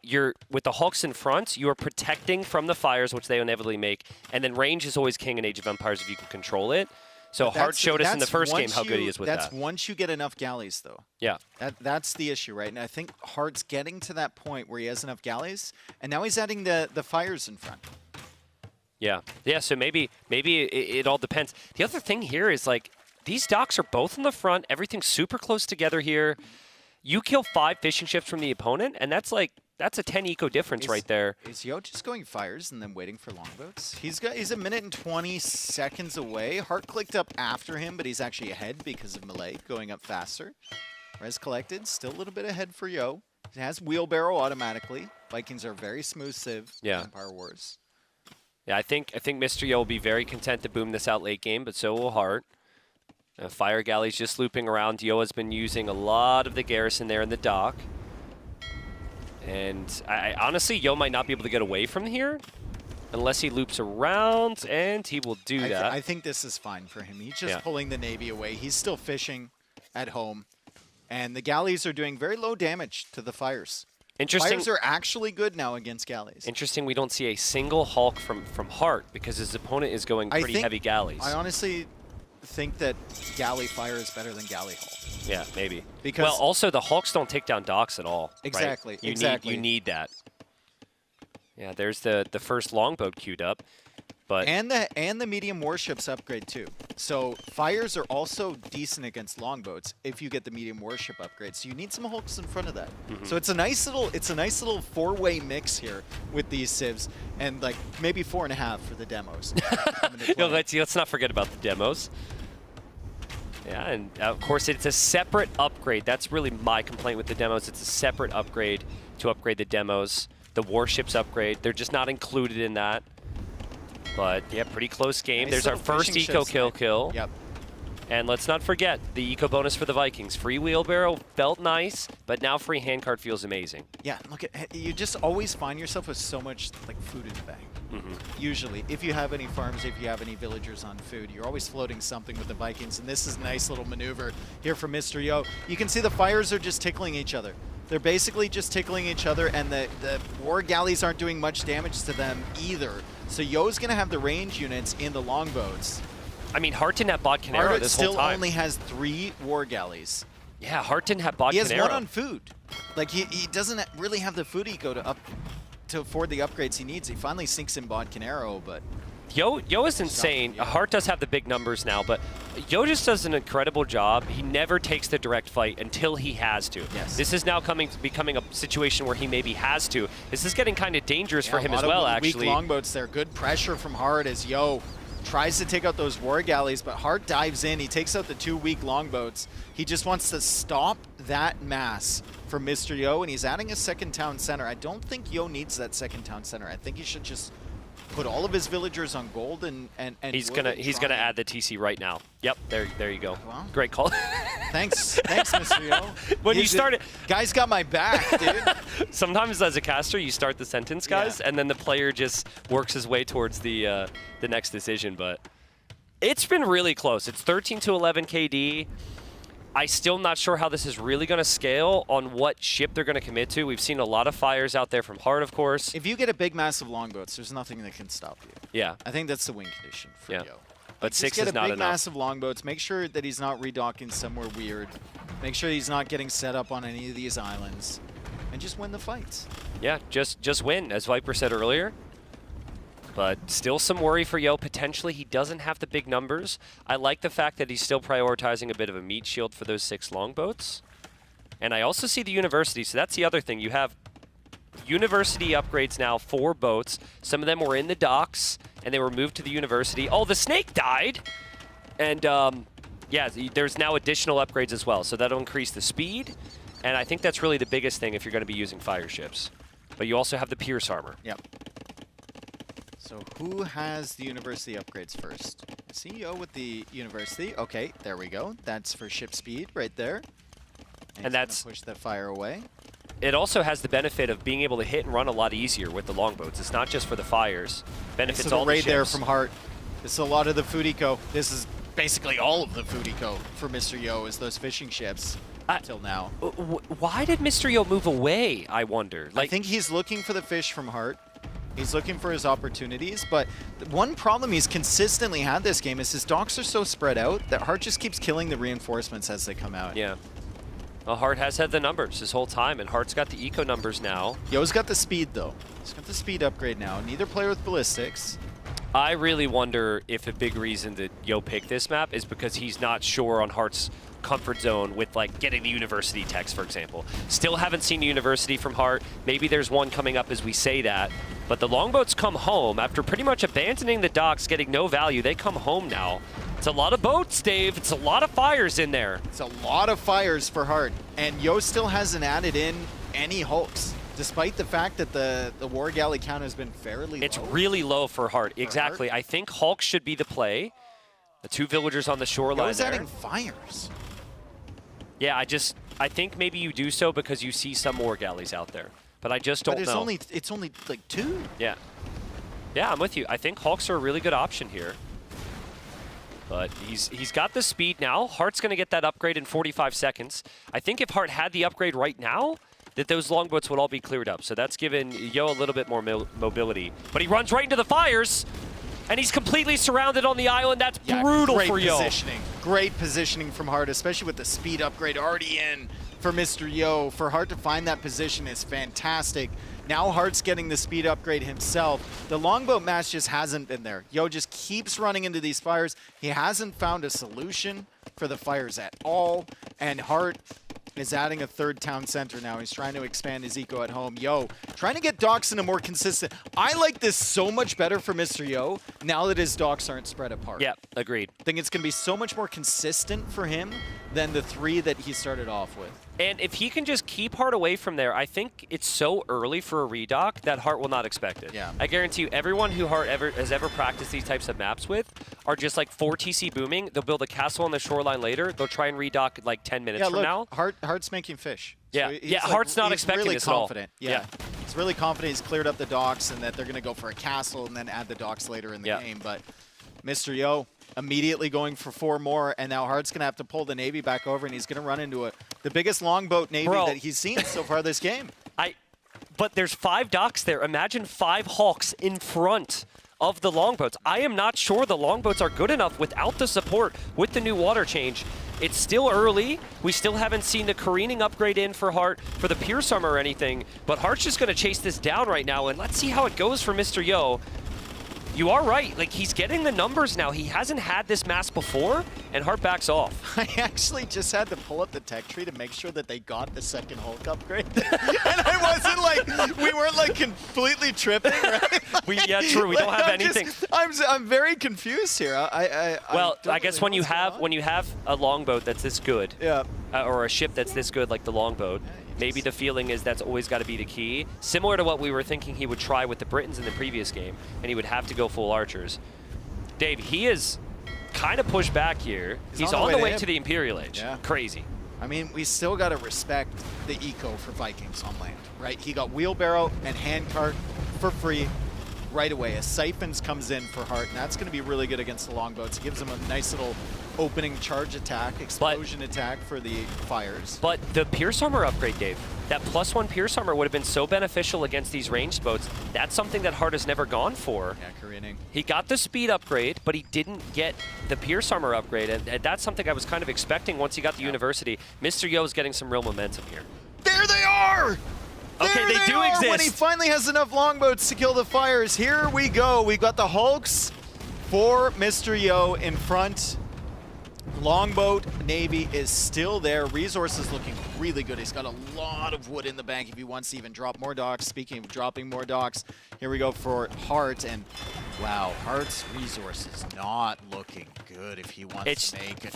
you're with the Hulks in front, you are protecting from the fires, which they inevitably make, and then range is always king in Age of Empires if you can control it. So Hart showed us in the first game how good he is with that. That's once you get enough galleys, though. Yeah. That's the issue, right? And I think Hart's getting to that point where he has enough galleys, and now he's adding the fires in front. Yeah. Yeah, so maybe it all depends. The other thing here is, like, these docks are both in the front. Everything's super close together here. You kill 5 fishing ships from the opponent, and that's a 10 eco difference right there. Is Yo just going fires and then waiting for longboats? He's a minute and 20 seconds away. Hart clicked up after him, but he's actually ahead because of Malay going up faster. Res collected, still a little bit ahead for Yo. He has wheelbarrow automatically. Vikings are very smooth civ. Yeah. Empire Wars. Yeah, I think Mr. Yo will be very content to boom this out late game, but so will Hart. Fire galleys just looping around. Yo has been using a lot of the garrison there in the dock. And I honestly, Yo might not be able to get away from here unless he loops around, and he will do that. I think this is fine for him. He's just pulling the Navy away. He's still fishing at home. And the galleys are doing very low damage to the fires. Interesting. Fires are actually good now against galleys. Interesting we don't see a single Hulk from Hart because his opponent is going pretty heavy galleys. I honestly think that galley fire is better than galley Hulk. Yeah, maybe. Because well, also the Hulks don't take down docks at all. Exactly. Right? You need that. Yeah, there's the first longboat queued up. But and the medium warships upgrade too. So fires are also decent against longboats if you get the medium warship upgrade. So you need some hulks in front of that. So it's a nice little four-way mix here with these civs, and like maybe 4.5 for the demos. Let's not forget about the demos. Yeah, and of course it's a separate upgrade. That's really my complaint with the demos. It's a separate upgrade to upgrade the demos. The warships upgrade, they're just not included in that. But yeah, pretty close game. Nice. There's our first eco kill. Yep. And let's not forget the eco bonus for the Vikings. Free wheelbarrow felt nice, but now free handcart feels amazing. Yeah, look at you. Just always find yourself with so much like food in the bag. Usually, if you have any farms, if you have any villagers on food, you're always floating something with the Vikings. And this is a nice little maneuver here from Mr. Yo. You can see the fires are just tickling each other. They're basically just tickling each other, and the war galleys aren't doing much damage to them either. So Yo's going to have the range units in the longboats. I mean, Hart didn't have Bot Canero this whole time. Still only has 3 war galleys. Yeah, Hart didn't have Bot Canero. He has 1 on food. Like, he doesn't really have the food eco to afford the upgrades he needs. He finally sinks in Bot Canero, but... Yo is insane. Hart does have the big numbers now, but Yo just does an incredible job. He never takes the direct fight until he has to. Yes. This is now becoming a situation where he maybe has to. This is getting kind of dangerous for him as well, actually. Weak longboats there. Good pressure from Hart as Yo tries to take out those war galleys, but Hart dives in. He takes out the 2 weak longboats. He just wants to stop that mass from Mr. Yo, and he's adding a second town center. I don't think Yo needs that second town center. I think he should just put all of his villagers on gold and he's gonna add the TC right now. Yep, there you go. Well, great call. thanks, Mr. Yo. When you start it, guys got my back, dude. Sometimes as a caster, you start the sentence, guys, and then the player just works his way towards the next decision. But it's been really close. It's 13-11 KD. I'm still not sure how this is really going to scale on what ship they're going to commit to. We've seen a lot of fires out there from Hart, of course. If you get a big mass of longboats, there's nothing that can stop you. Yeah. I think that's the win condition for Yo. But 6 is not enough. Just get a big mass of longboats. Make sure that he's not redocking somewhere weird. Make sure he's not getting set up on any of these islands. And just win the fights. Yeah, just win, as Viper said earlier. But still some worry for Yo. Potentially, he doesn't have the big numbers. I like the fact that he's still prioritizing a bit of a meat shield for those 6 longboats. And I also see the university, so that's the other thing. You have university upgrades now for boats. Some of them were in the docks, and they were moved to the university. Oh, the snake died! And, yeah, there's now additional upgrades as well. So that'll increase the speed, and I think that's really the biggest thing if you're going to be using fire ships. But you also have the Pierce armor. Yep. So who has the university upgrades first? CEO with the university. Okay, there we go. That's for ship speed right there. And that's push that fire away. It also has the benefit of being able to hit and run a lot easier with the longboats. It's not just for the fires. Benefits all the ships. Right there from Hart. This is a lot of the food eco. This is basically all of the food eco for Mr. Yo is those fishing ships until now. Why did Mr. Yo move away, I wonder? I think he's looking for the fish from Hart. He's looking for his opportunities, but one problem he's consistently had this game is his docks are so spread out that Hart just keeps killing the reinforcements as they come out. Yeah. Well, Hart has had the numbers this whole time, and Hart's got the eco numbers now. Yo's got the speed, though. He's got the speed upgrade now. Neither player with ballistics. I really wonder if a big reason that Yo picked this map is because he's not sure on Hart's comfort zone with like getting the university techs, for example. Still haven't seen a university from Hart. Maybe there's one coming up as we say that. But the longboats come home after pretty much abandoning the docks, getting no value. They come home now. It's a lot of boats, Dave. It's a lot of fires in there. It's a lot of fires for Hart. And Yo still hasn't added in any hulks, despite the fact that the war galley count has been fairly low. It's really low for Hart. Exactly. I think hulks should be the play. The 2 villagers on the shoreline Yo's adding fires. Yeah, I think maybe you do so because you see some war galleys out there. But I just don't know. It's only like 2. Yeah. Yeah, I'm with you. I think hulks are a really good option here. But he's got the speed now. Hart's going to get that upgrade in 45 seconds. I think if Hart had the upgrade right now, that those longboats would all be cleared up. So that's given Yo a little bit more mobility. But he runs right into the fires. And he's completely surrounded on the island. That's brutal for Yo. Great positioning from Hart, especially with the speed upgrade already in for Mr. Yo. For Hart to find that position is fantastic. Now Hart's getting the speed upgrade himself. The longboat match just hasn't been there. Yo just keeps running into these fires. He hasn't found a solution for the fires at all. And Hart is adding a third town center now. He's trying to expand his eco at home. Yo, trying to get docks in a more consistent. I like this so much better for Mr. Yo now that his docks aren't spread apart. Yeah, agreed. I think it's going to be so much more consistent for him than the 3 that he started off with. And if he can just keep Hart away from there, I think it's so early for a redock that Hart will not expect it. Yeah. I guarantee you, everyone who Hart has ever practiced these types of maps with are just like 4 TC booming. They'll build a castle on the shoreline later. They'll try and redock like 10 minutes from now. Hart's making fish. Yeah, So yeah. Hart's not expecting really this at all. confident. Yeah. He's really confident. He's cleared up the docks and that they're going to go for a castle and then add the docks later in the game. But Mr. Yo immediately going for 4 more, and now Hart's going to have to pull the Navy back over, and he's going to run into the biggest longboat Navy that he's seen so far this game. But there's 5 docks there. Imagine 5 Hawks in front of the longboats. I am not sure the longboats are good enough without the support with the new water change. It's still early. We still haven't seen the careening upgrade in for Hart for the Pierce Armor or anything, but Hart's just going to chase this down right now, and let's see how it goes for Mr. Yo. You are right. Like, he's getting the numbers now. He hasn't had this mass before, and Hart backs off. I actually just had to pull up the tech tree to make sure that they got the second Hulk upgrade. And I wasn't like, we weren't like completely tripping, right? Yeah, true. We don't have anything. I'm very confused here. I guess when you have a longboat that's this good, or a ship that's this good like the longboat, maybe the feeling is that's always got to be the key. Similar to what we were thinking he would try with the Britons in the previous game, and he would have to go full archers. Dave, he is kind of pushed back here. He's on the way to the Imperial Age. Yeah. Crazy. I mean, we still got to respect the eco for Vikings on land, right? He got wheelbarrow and handcart for free right away. As Siphons comes in for Hart, and that's going to be really good against the longboats. It gives him a nice little opening charge attack, explosion attack for the fires. But the Pierce Armor upgrade, Dave, that +1 Pierce Armor would have been so beneficial against these ranged boats. That's something that Hart has never gone for. Yeah, careening. He got the speed upgrade, but he didn't get the Pierce Armor upgrade, and that's something I was kind of expecting once he got the University. Mr. Yo is getting some real momentum here. There they are! Okay, they do exist. When he finally has enough longboats to kill the fires, here we go. We've got the Hulks for Mr. Yo in front. Longboat Navy is still there. Resources looking really good. He's got a lot of wood in the bank if he wants to even drop more docks. Speaking of dropping more docks, here we go for Hart. And wow, Hart's resources not looking good if he wants to make it.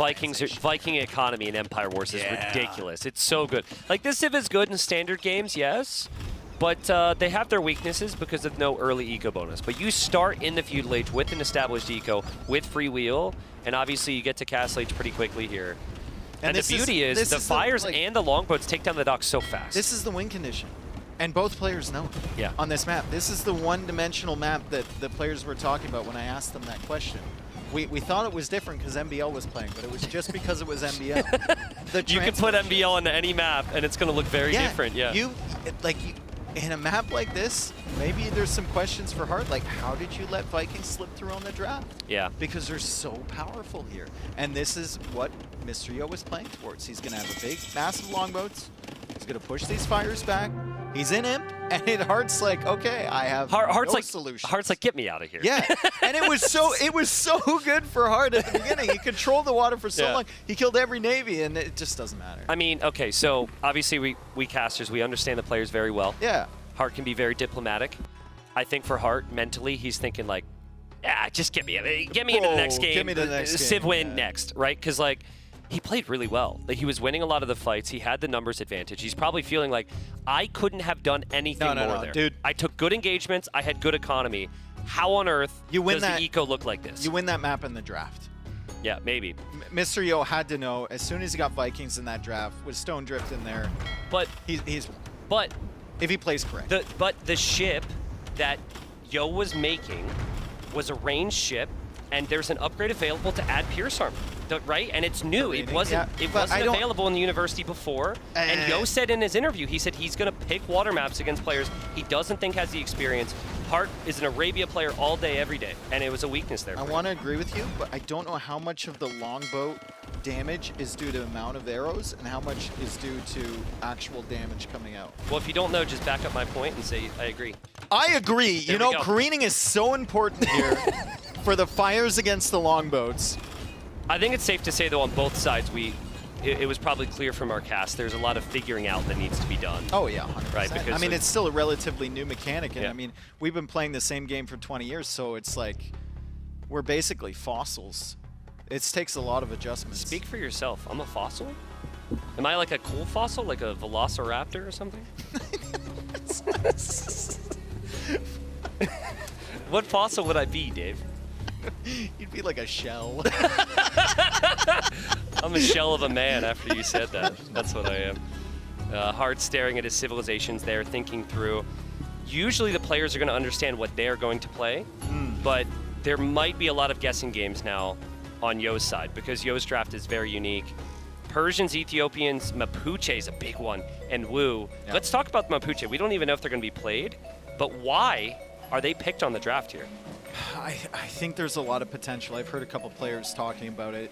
Viking economy in Empire Wars is ridiculous. It's so good. Like, this Civ is good in standard games, yes. But they have their weaknesses because of no early eco bonus. But you start in the feudal age with an established eco, with free wheel, and obviously you get to castle age pretty quickly here. And the beauty is the fires and the longboats take down the docks so fast. This is the win condition. And both players know on this map. This is the one-dimensional map that the players were talking about when I asked them that question. We thought it was different because MBL was playing, but it was just because it was MBL. You can put MBL into any map, and it's going to look very different. In a map like this, maybe there's some questions for Hart, like how did you let Vikings slip through on the draft? Yeah. Because they're so powerful here. And this is what Mr. Yo was playing towards. He's going to have a big, massive longboats. He's going to push these fires back. He's in Imp, and Hart's like, okay, I have no solution. Hart's like, get me out of here. Yeah, and it was so good for Hart at the beginning. He controlled the water for so long. He killed every Navy, and it just doesn't matter. I mean, okay, so obviously we casters, we understand the players very well. Yeah. Hart can be very diplomatic. I think for Hart, mentally, he's thinking like, just get me into the next game. Give me the next Civ game. win next, right? Because like, he played really well. Like, he was winning a lot of the fights. He had the numbers advantage. He's probably feeling like, I couldn't have done anything more there. Dude. I took good engagements. I had good economy. How on earth does the eco look like this? You win that map in the draft. Yeah, maybe. Mr. Yo had to know as soon as he got Vikings in that draft with Stone Drift in there. But he's. But if he plays correct. But the ship that Yo was making was a ranged ship, and there's an upgrade available to add Pierce Armor, right? And it's new. It wasn't available in the University before. And Yo said in his interview, he said he's going to pick water maps against players he doesn't think has the experience. Hart is an Arabia player all day, every day, and it was a weakness there. I want to agree with you, but I don't know how much of the longbow damage is due to amount of arrows and how much is due to actual damage coming out. Well, if you don't know, just back up my point and say, I agree. I agree. There you know, we go. careening is so important here for the fires against the longbows. I think it's safe to say, though, on both sides, it was probably clear from our cast there's a lot of figuring out that needs to be done. Oh, yeah, 100%. Right, because I mean, it's still a relatively new mechanic, and Yeah. I mean, we've been playing the same game for 20 years, so it's like we're basically fossils. It takes a lot of adjustments. Speak for yourself. I'm a fossil? Am I like a cool fossil, like a velociraptor or something? What fossil would I be, Dave? You'd be like a shell. I'm a shell of a man after you said that. That's what I am. Hard staring at his civilizations there, thinking through. Usually the players are going to understand what they're going to play, but there might be a lot of guessing games now on Yo's side because Yo's draft is very unique. Persians, Ethiopians, Mapuche is a big one, and Wu. Yeah. Let's talk about Mapuche. We don't even know if they're going to be played, but why are they picked on the draft here? I think there's a lot of potential. I've heard a couple players talking about it.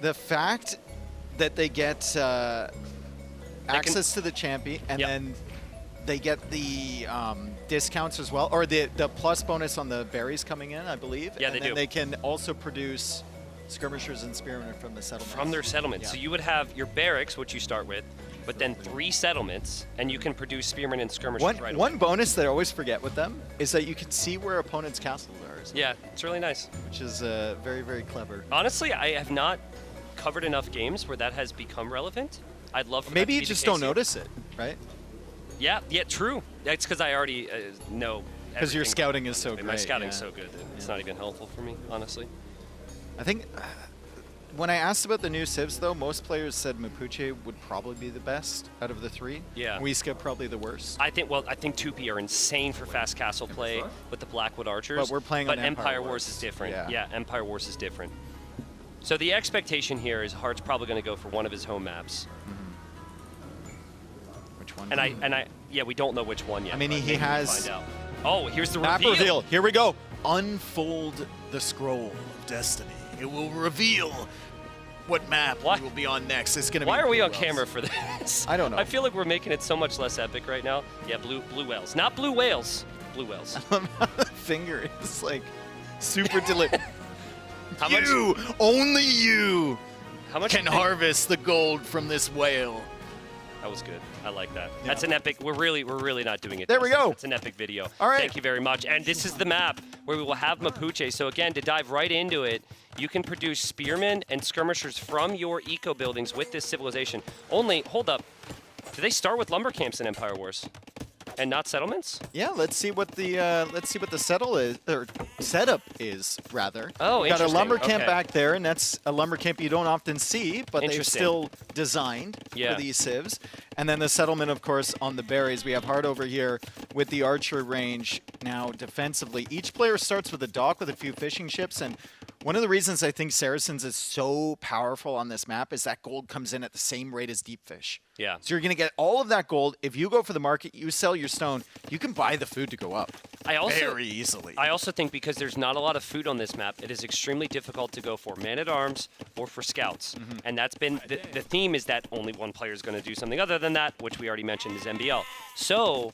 The fact that they get access to the champion and then they get the discounts as well, or the plus bonus on the berries coming in, I believe. Yeah, and they then do. They can also produce skirmishers and spearmen from the settlement. From their settlement. Yeah. So you would have your barracks, which you start with, but then 3 settlements, and you can produce spearmen and skirmishers right away. One bonus that I always forget with them is that you can see where opponents' castles are. Yeah, it's really nice. Which is very, very clever. Honestly, I have not covered enough games where that has become relevant. I'd love for Maybe that you to be just the case don't here. notice it, right? Yeah, true. That's because I already know. Because your everything scouting about is so it. great. My scouting's yeah. so good that it's not even helpful for me, honestly. I think when I asked about the new civs, though, most players said Mapuche would probably be the best out of the 3. Yeah. Weeska probably the worst. I think 2P are insane for fast castle play with the Blackwood Archers. But we're playing on Empire Empire Wars is different. Yeah. Empire Wars is different. So the expectation here is Hart's probably going to go for one of his home maps. Which one? We don't know which one yet. I mean, but he maybe we'll has. find out. Oh, here's the Map reveal. reveal. Here we go. Unfold the scroll of destiny. It will reveal what map we will be on next. It's gonna be. Why are we Blue on Wells. camera for this? I don't know. I feel like we're making it so much less epic right now. Yeah, blue whales, not blue whales. Blue whales. The finger is like super deliberate. How much? Only you, How much can do you think- harvest the gold from this whale. That was good. I like that. That's an epic. We're really not doing it. There we justice. go. It's an epic video. All right. Thank you very much. And this is the map where we will have Mapuche. So again, to dive right into it, you can produce spearmen and skirmishers from your eco buildings with this civilization. Only, hold up. Do they start with lumber camps in Empire Wars? And not settlements? Yeah, let's see what the setup is rather. Oh, We've got a interesting. lumber camp Okay. back there, and that's a lumber camp you don't often see, but they've Interesting. still designed Yeah. for these civs. And then the settlement, of course, on the berries. We have Hart over here with the archer range now defensively. Each player starts with a dock with a few fishing ships, and one of the reasons I think Saracens is so powerful on this map is that gold comes in at the same rate as deep fish. Yeah. So you're going to get all of that gold. If you go for the market, you sell your stone, you can buy the food to go up very easily. I also think because there's not a lot of food on this map, it is extremely difficult to go for man-at-arms or for scouts. Mm-hmm. And that's been the theme is that only one player is going to do something other than that, which we already mentioned is MBL. So,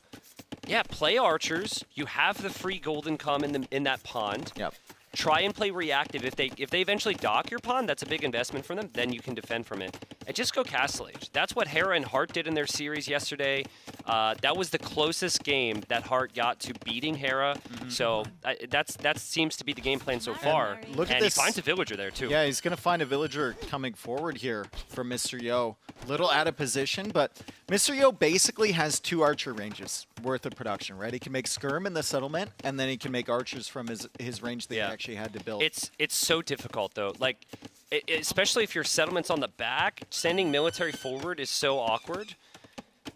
yeah, play archers. You have the free golden come in that pond. Yep. Try and play reactive. If they eventually dock your pond, that's a big investment for them. Then you can defend from it. And just go Castle Age. That's what Hera and Hart did in their series yesterday. That was the closest game that Hart got to beating Hera. So that seems to be the game plan so far. Look at and this. he finds a villager there too. Yeah, he's going to find a villager coming forward here from Mr. Yo. Little out of position, but Mr. Yo basically has 2 archer ranges worth of production, right? He can make skirm in the settlement, and then he can make archers from his range that he actually had to build. It's so difficult though. Like, especially if your settlement's on the back, sending military forward is so awkward.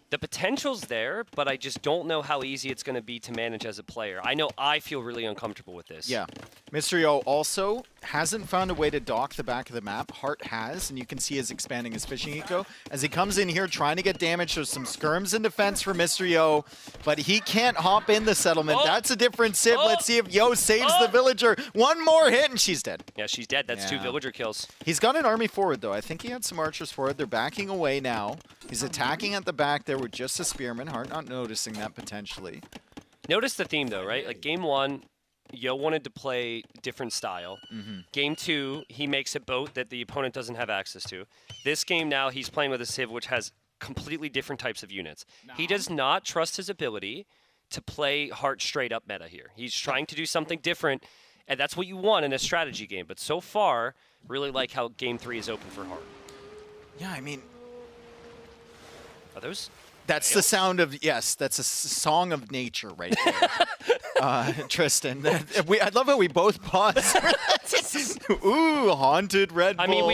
The potential's there, but I just don't know how easy it's going to be to manage as a player. I know I feel really uncomfortable with this. Yeah. Mysterio also hasn't found a way to dock the back of the map. Hart has, and you can see he's expanding his fishing eco. As he comes in here trying to get damage, there's some skirms in defense for Mysterio, but he can't hop in the settlement. That's a different Civ. Let's see if Yo saves the villager. One more hit, and she's dead. Yeah, she's dead. That's 2 villager kills. He's got an army forward, though. I think he had some archers forward. They're backing away now. He's attacking at the back there with just a spearman. Hart not noticing that potentially. Notice the theme, though, right? Like, game 1, Yo wanted to play different style. Game 2, he makes a boat that the opponent doesn't have access to. This game now, he's playing with a Civ which has completely different types of units. He does not trust his ability to play Hart straight up meta here. He's trying to do something different, and that's what you want in a strategy game. But so far, really like how game 3 is open for Hart. Yeah, I mean... Are those... That's the sound of, yes, that's a song of nature right there. Tristan, I love how we both pause. Ooh, haunted Red Bull. I mean,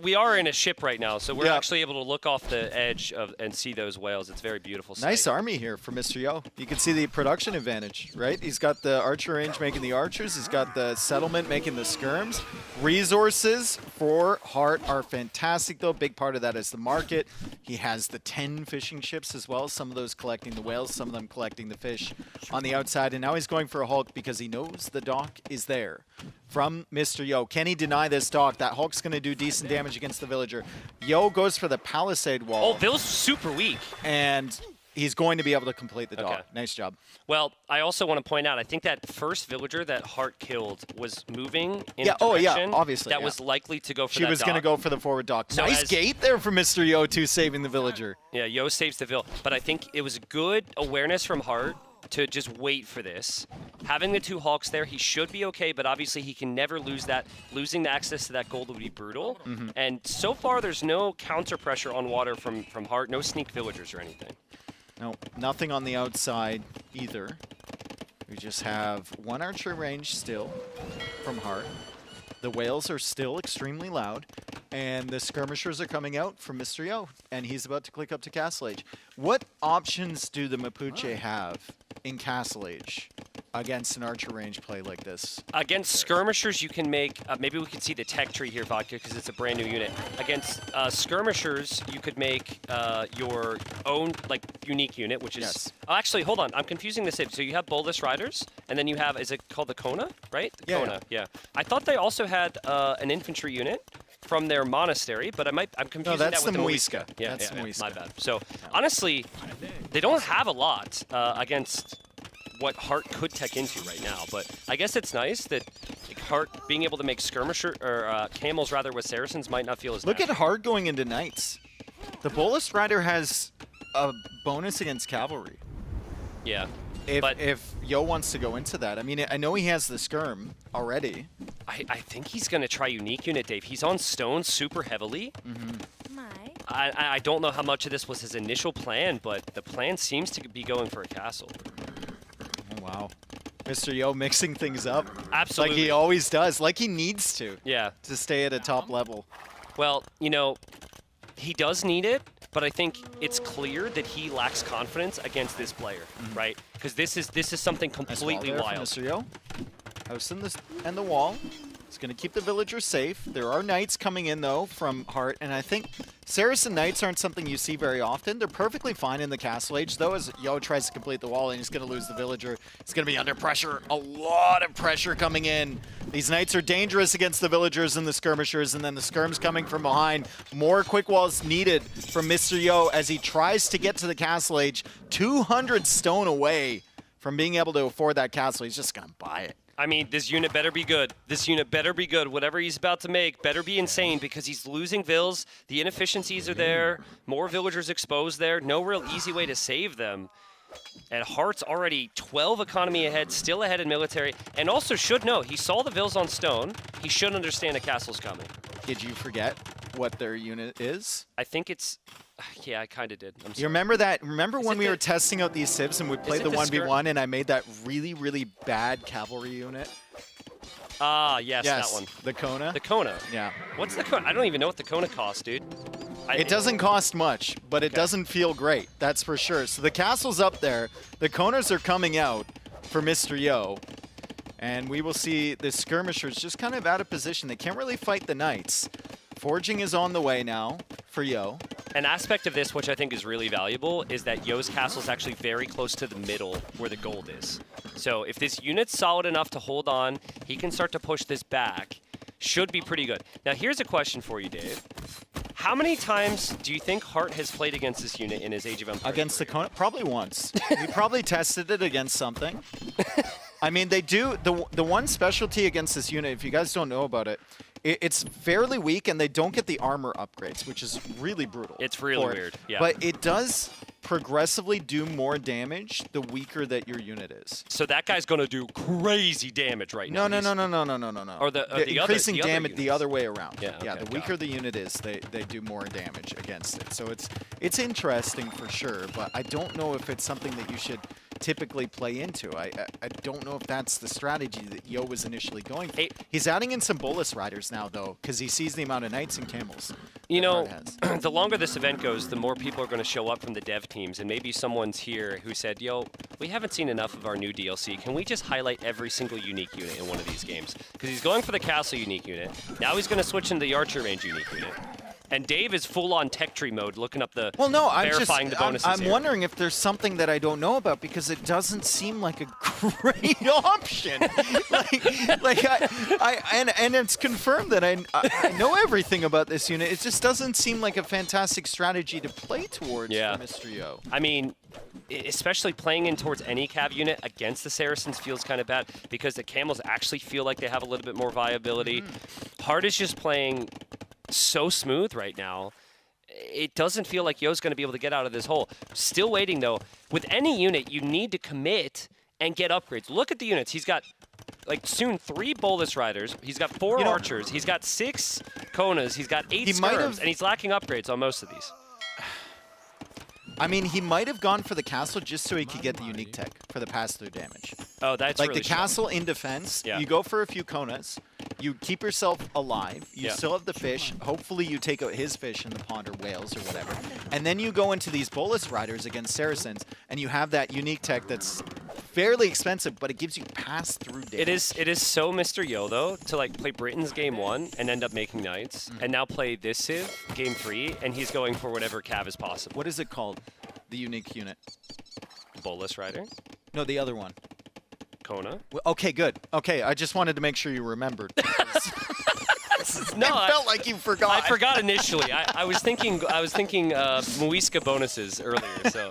we are in a ship right now, so we're actually able to look off the edge and see those whales. It's very beautiful sight. Nice army here for Mr. Yo. You can see the production advantage, right? He's got the archer range making the archers. He's got the settlement making the skirms. Resources for Hart are fantastic, though. Big part of that is the market. He has the 10 fishing ships as well. Some of those collecting the whales, some of them collecting the fish on the outside. And now he's going for a Hulk because he knows the dock is there from Mr. Yo. Can he deny this dock? That Hulk's going to do decent damage against the villager. Yo goes for the palisade wall. Oh, Bill's super weak. And he's going to be able to complete the dock. Nice job. Well, I also want to point out, I think that first villager that Hart killed was moving in a direction obviously. that was likely to go for She that was going to go for the forward dock. So nice gate there for Mr. Yo, too, saving the villager. Yeah, Yo saves the vill. But I think it was good awareness from Hart to just wait for this. Having the 2 Hulks there, he should be okay, but obviously he can never lose that. Losing the access to that gold would be brutal. And so far, there's no counter pressure on water from Hart, no sneak villagers or anything. No, nothing on the outside either. We just have 1 archer range still from Hart. The whales are still extremely loud, and the skirmishers are coming out from Mr. Yo, and he's about to click up to Castle Age. What options do the Mapuche have in Castle Age against an archer range play like this? Against skirmishers, you can make, maybe we can see the tech tree here, Vodka, because it's a brand new unit. Against skirmishers, you could make your own, like, unique unit, which is... Oh, actually, hold on. I'm confusing this. So you have Bolus Riders, and then you have, is it called the Kona, right? The Kona, yeah. I thought they also had an infantry unit from their monastery, but I'm confusing that with the Muisca. Yeah, that's the Muisca. My bad. So, honestly, they don't have a lot against what Hart could tech into right now, but I guess it's nice that Hart being able to make skirmisher or camels rather with Saracens might not feel as Look at Hart going into knights. The Bolus Rider has a bonus against cavalry. Yeah. If Yo wants to go into that, I mean, I know he has the skirm already. I think he's going to try unique unit, Dave. He's on stone super heavily. I don't know how much of this was his initial plan, but the plan seems to be going for a castle. Oh, wow. Mr. Yo mixing things up. Absolutely. Like he always does, like he needs to. Yeah. To stay at a top level. Well, you know, he does need it, but I think it's clear that he lacks confidence against this player, right? Because this is something completely wild. Mr. Yo. House and the wall. It's going to keep the villagers safe. There are knights coming in, though, from Hart, and I think Saracen knights aren't something you see very often. They're perfectly fine in the Castle Age, though, as Yo tries to complete the wall, and he's going to lose the villager. He's going to be under pressure. A lot of pressure coming in. These knights are dangerous against the villagers and the skirmishers, and then the skirms coming from behind. More quick walls needed from Mr. Yo as he tries to get to the Castle Age. 200 stone away from being able to afford that castle. He's just going to buy it. I mean, this unit better be good. This unit better be good. Whatever he's about to make better be insane because he's losing vills. The inefficiencies are there. More villagers exposed there. No real easy way to save them. And Hart's already 12 economy ahead, still ahead in military, and also should know, he saw the vills on stone. He should understand a castle's coming. Did you forget what their unit is? I think it's... Yeah, I kind of did. I'm sorry. You remember that? Remember when we were testing out these civs and we played the 1v1 and I made that really, really bad cavalry unit? Ah, yes, that one. The Kona? The Kona. Yeah. What's the Kona? I don't even know what the Kona costs, dude. It doesn't cost much, but it doesn't feel great. That's for sure. So the castle's up there. The Konas are coming out for Mr. Yo. And we will see the skirmishers just kind of out of position. They can't really fight the knights. Forging is on the way now for Yo. An aspect of this, which I think is really valuable, is that Yo's castle is actually very close to the middle where the gold is. So if this unit's solid enough to hold on, he can start to push this back. Should be pretty good. Now here's a question for you, Dave. How many times do you think Hart has played against this unit in his Age of Empires? Against the Kona? Probably once. He probably tested it against something. I mean, they do, the one specialty against this unit, if you guys don't know about it, it's fairly weak and they don't get the armor upgrades, which is really brutal. It's really weird, yeah. But it does progressively do more damage the weaker that your unit is. So that guy's going to do crazy damage right now. No. Or the increasing other damage the other way around. Yeah, okay, the weaker the unit is, they do more damage against it. So it's interesting for sure, but I don't know if it's something that you should typically play into. I don't know if that's the strategy that Yo was initially going for. He's adding in some bolus riders now, though, because he sees the amount of knights and camels. You know, the longer this event goes, the more people are going to show up from the dev teams, and maybe someone's here who said, yo, we haven't seen enough of our new DLC. Can we just highlight every single unique unit in one of these games? Because he's going for the castle unique unit. Now he's going to switch into the archer range unique unit. And Dave is full-on tech tree mode, looking up the verifying the bonuses I'm here. wondering if there's something that I don't know about because it doesn't seem like a great option. And it's confirmed that I know everything about this unit. It just doesn't seem like a fantastic strategy to play towards for Mr. Yo. I mean, especially playing in towards any cav unit against the Saracens feels kind of bad because the camels actually feel like they have a little bit more viability. Hart is just playing so smooth right now. It doesn't feel like Yo's going to be able to get out of this hole. Still waiting, though. With any unit, you need to commit and get upgrades. Look at the units. He's got, like, soon 3 bolus riders. He's got 4 archers. He's got 6 Konas. He's got 8 skirms, and he's lacking upgrades on most of these. I mean, he might have gone for the castle just so he could get the unique tech for the pass-through damage. Oh, that's like really the castle in defense. You go for a few Konas. You keep yourself alive. You still have the fish. Hopefully you take out his fish in the pond or whales or whatever. And then you go into these bolus riders against Saracens, and you have that unique tech that's fairly expensive, but it gives you pass-through damage. It is so Mr. Yo, though, to like play Britain's game 1 and end up making knights, and now play this Civ, game 3, and he's going for whatever cav is possible. What is it called? The unique unit. Bolus rider? No, the other one. Kona? Well, okay, good. Okay, I just wanted to make sure you remembered. No, I felt like you forgot. I forgot initially. I was thinking Muisca bonuses earlier. So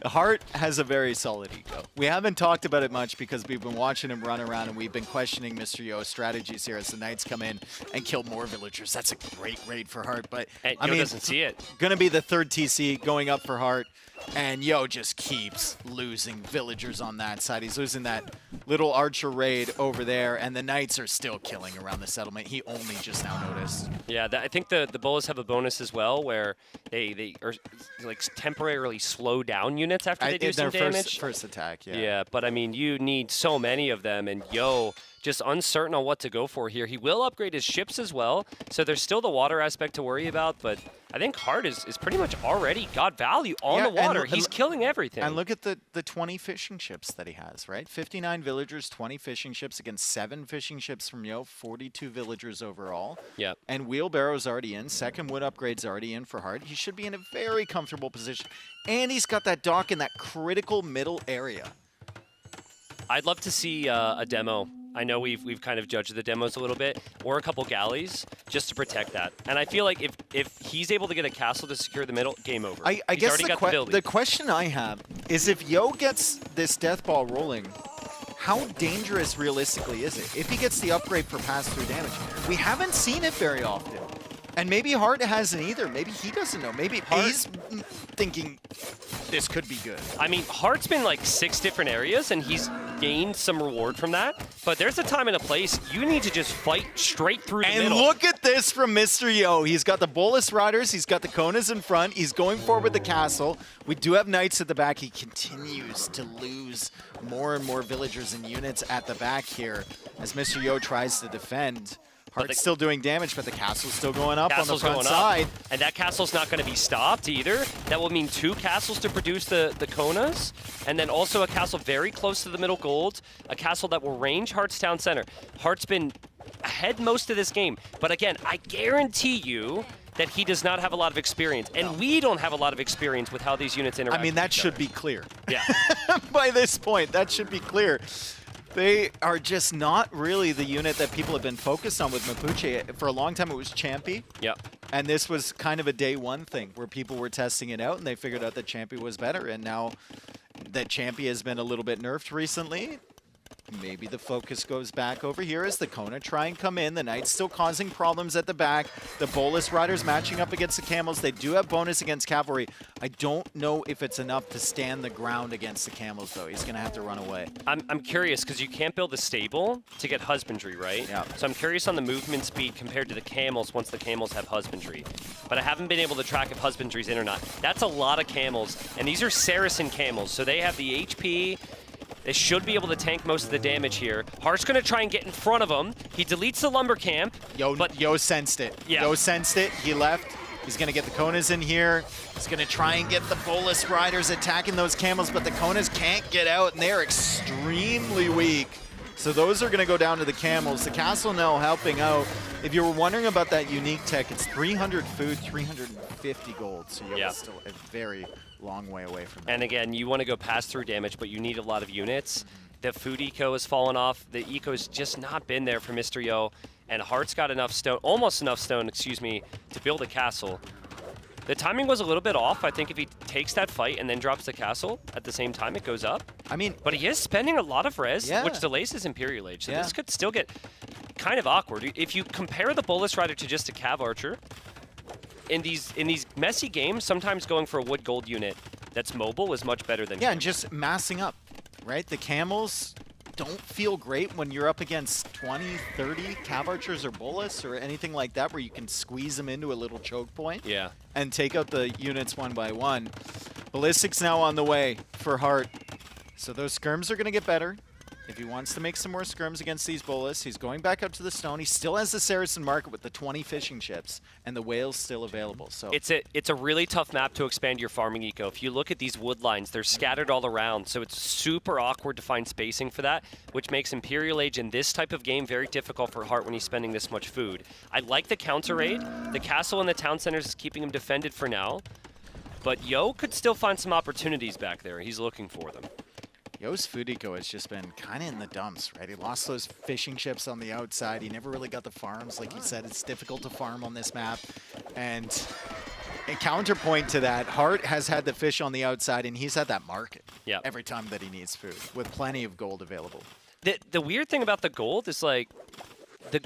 Hart has a very solid eco. We haven't talked about it much because we've been watching him run around and we've been questioning Mr. Yo's strategies here as the Knights come in and kill more villagers. That's a great raid for Hart, but I mean, doesn't see it. Gonna be the 3rd TC going up for Hart. And Yo just keeps losing villagers on that side. He's losing that little archer raid over there, and the Knights are still killing around the settlement. He only just now noticed. Yeah, I think the Bolas have a bonus as well, where they are like temporarily slow down units after they do some damage. First attack, yeah. Yeah, but I mean, you need so many of them, and Yo just uncertain on what to go for here. He will upgrade his ships as well, so there's still the water aspect to worry about, but I think Hart is pretty much already got value on the water. He's killing everything. And look at the 20 fishing ships that he has, right? 59 villagers, 20 fishing ships against 7 fishing ships from Yo, 42 villagers overall. Yeah. And wheelbarrow's already in. Second wood upgrade's already in for Hart. He should be in a very comfortable position. And he's got that dock in that critical middle area. I'd love to see a demo. I know we've kind of judged the demos a little bit, or a couple galleys, just to protect that. And I feel like if he's able to get a castle to secure the middle, game over. I guess the question I have is if Yo gets this death ball rolling, how dangerous realistically is it? If he gets the upgrade for pass-through damage, we haven't seen it very often. And maybe Hart hasn't either. Maybe he doesn't know. Maybe he's thinking this could be good. I mean, Hart's been like 6 different areas, and he's gained some reward from that. But there's a time and a place you need to just fight straight through the middle. And look at this from Mr. Yo. He's got the Bolus Riders. He's got the Konas in front. He's going forward with the castle. We do have Knights at the back. He continues to lose more and more villagers and units at the back here as Mr. Yo tries to defend. Heart's still doing damage, but the castle's still going up on the Castle's front going side. up, and that castle's not going to be stopped either. That will mean 2 castles to produce the Konas, and then also a castle very close to the middle gold, a castle that will range Heart's town center. Heart's been ahead most of this game, but again, I guarantee you that he does not have a lot of experience, and we don't have a lot of experience with how these units interact. I mean, that should be clear. Yeah. By this point, that should be clear. They are just not really the unit that people have been focused on with Mapuche. For a long time, it was Champy. Yeah. And this was kind of a day one thing where people were testing it out and they figured out that Champy was better. And now that Champy has been a little bit nerfed recently, maybe the focus goes back over here as the Kona try and come in. The Knight's still causing problems at the back. The Bolus Riders matching up against the Camels. They do have bonus against Cavalry. I don't know if it's enough to stand the ground against the Camels, though. He's going to have to run away. I'm curious, because you can't build a stable to get Husbandry, right? Yeah. So I'm curious on the movement speed compared to the Camels once the Camels have Husbandry. But I haven't been able to track if Husbandry's in or not. That's a lot of Camels, and these are Saracen Camels, so they have the HP. They should be able to tank most of the damage here. Heart's going to try and get in front of him. He deletes the lumber camp. Yo sensed it. Yeah. Yo sensed it. He left. He's going to get the Konas in here. He's going to try and get the Bolus Riders attacking those Camels, but the Konas can't get out, and they're extremely weak. So those are going to go down to the Camels. The castle now helping out. If you were wondering about that unique tech, it's 300 food, 350 gold. So you're still a very long way away from that. And again, you want to go pass-through damage, but you need a lot of units. The food eco has fallen off. The eco's just not been there for Mr. Yo. And Heart's got enough stone, almost enough stone, excuse me, to build a castle. The timing was a little bit off. I think if he takes that fight and then drops the castle at the same time, it goes up. I mean, but he is spending a lot of res, Yeah. which delays his Imperial Age. So this could still get kind of awkward. If you compare the Bolus Rider to just a Cav Archer, in these messy games, sometimes going for a wood gold unit that's mobile is much better than and just massing up, right? The Camels don't feel great when you're up against 20, 30 Cav Archers or Bolus or anything like that where you can squeeze them into a little choke point. Yeah. And take out the units one by one. Ballistics now on the way for Heart. So those skirms are going to get better. If he wants to make some more skirms against these Bolus, he's going back up to the stone. He still has the Saracen market with the 20 fishing ships, and the whale's still available. So it's a really tough map to expand your farming eco. If you look at these wood lines, they're scattered all around, so it's super awkward to find spacing for that, which makes Imperial Age in this type of game very difficult for Heart when he's spending this much food. I like the counter raid. The castle in the town centers is keeping him defended for now, but Yo could still find some opportunities back there. He's looking for them. Yo's food eco has just been kind of in the dumps, right? He lost those fishing ships on the outside. He never really got the farms. Like you said, it's difficult to farm on this map. And a counterpoint to that, Heart has had the fish on the outside, and he's had that market every time that he needs food, with plenty of gold available. The weird thing about the gold is, like,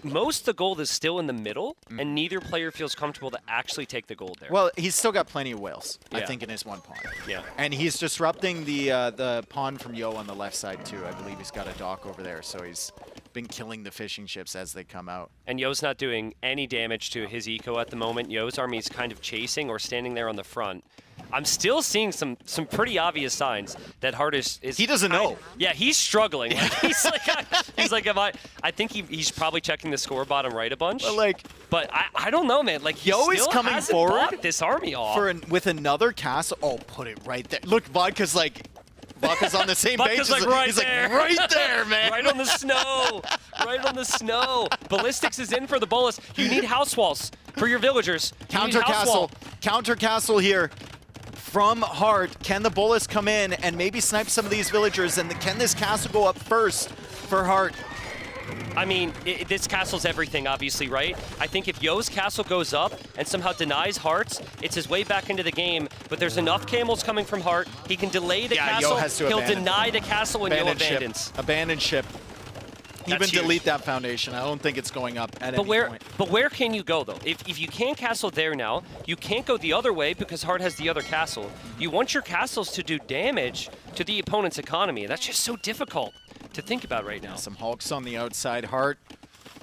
most of the gold is still in the middle, and neither player feels comfortable to actually take the gold there. Well, he's still got plenty of whales, I Yeah. think, in his one pawn. Yeah. And he's disrupting the pawn from Yo on the left side, too. I believe he's got a dock over there, so he's been killing the fishing ships as they come out. And Yo's not doing any damage to his eco at the moment. Yo's army is kind of chasing or standing there on the front. I'm still seeing some pretty obvious signs that Heart is he doesn't know. Yeah, he's struggling. Like, he's like, I think he's probably checking the score bottom right a bunch. But I don't know, man. Like, he Yo is still coming hasn't forward bought this army off. with another castle. Oh, put it right there. Look, Vodka's on the same page. Vodka's like right He's there. like right there, man. Right on the snow. Right on the snow. Ballistics is in for the Bolus. You need house walls for your villagers. Counter castle here from Heart. Can the Bolus come in and maybe snipe some of these villagers? And can this castle go up first for Heart? I mean, this castle's everything, obviously, right? I think if Yo's castle goes up and somehow denies Heart's, it's his way back into the game. But there's enough camels coming from Heart. He can delay the castle. Yo has to He'll abandon. deny the castle when Yo Abandoned abandons. ship. Abandoned ship. Even That's huge. delete that foundation. I don't think it's going up at But any point. where can you go, though? If you can't castle there now, you can't go the other way because Heart has the other castle. You want your castles to do damage to the opponent's economy. That's just so difficult to think about right now. Some Hulks on the outside. Heart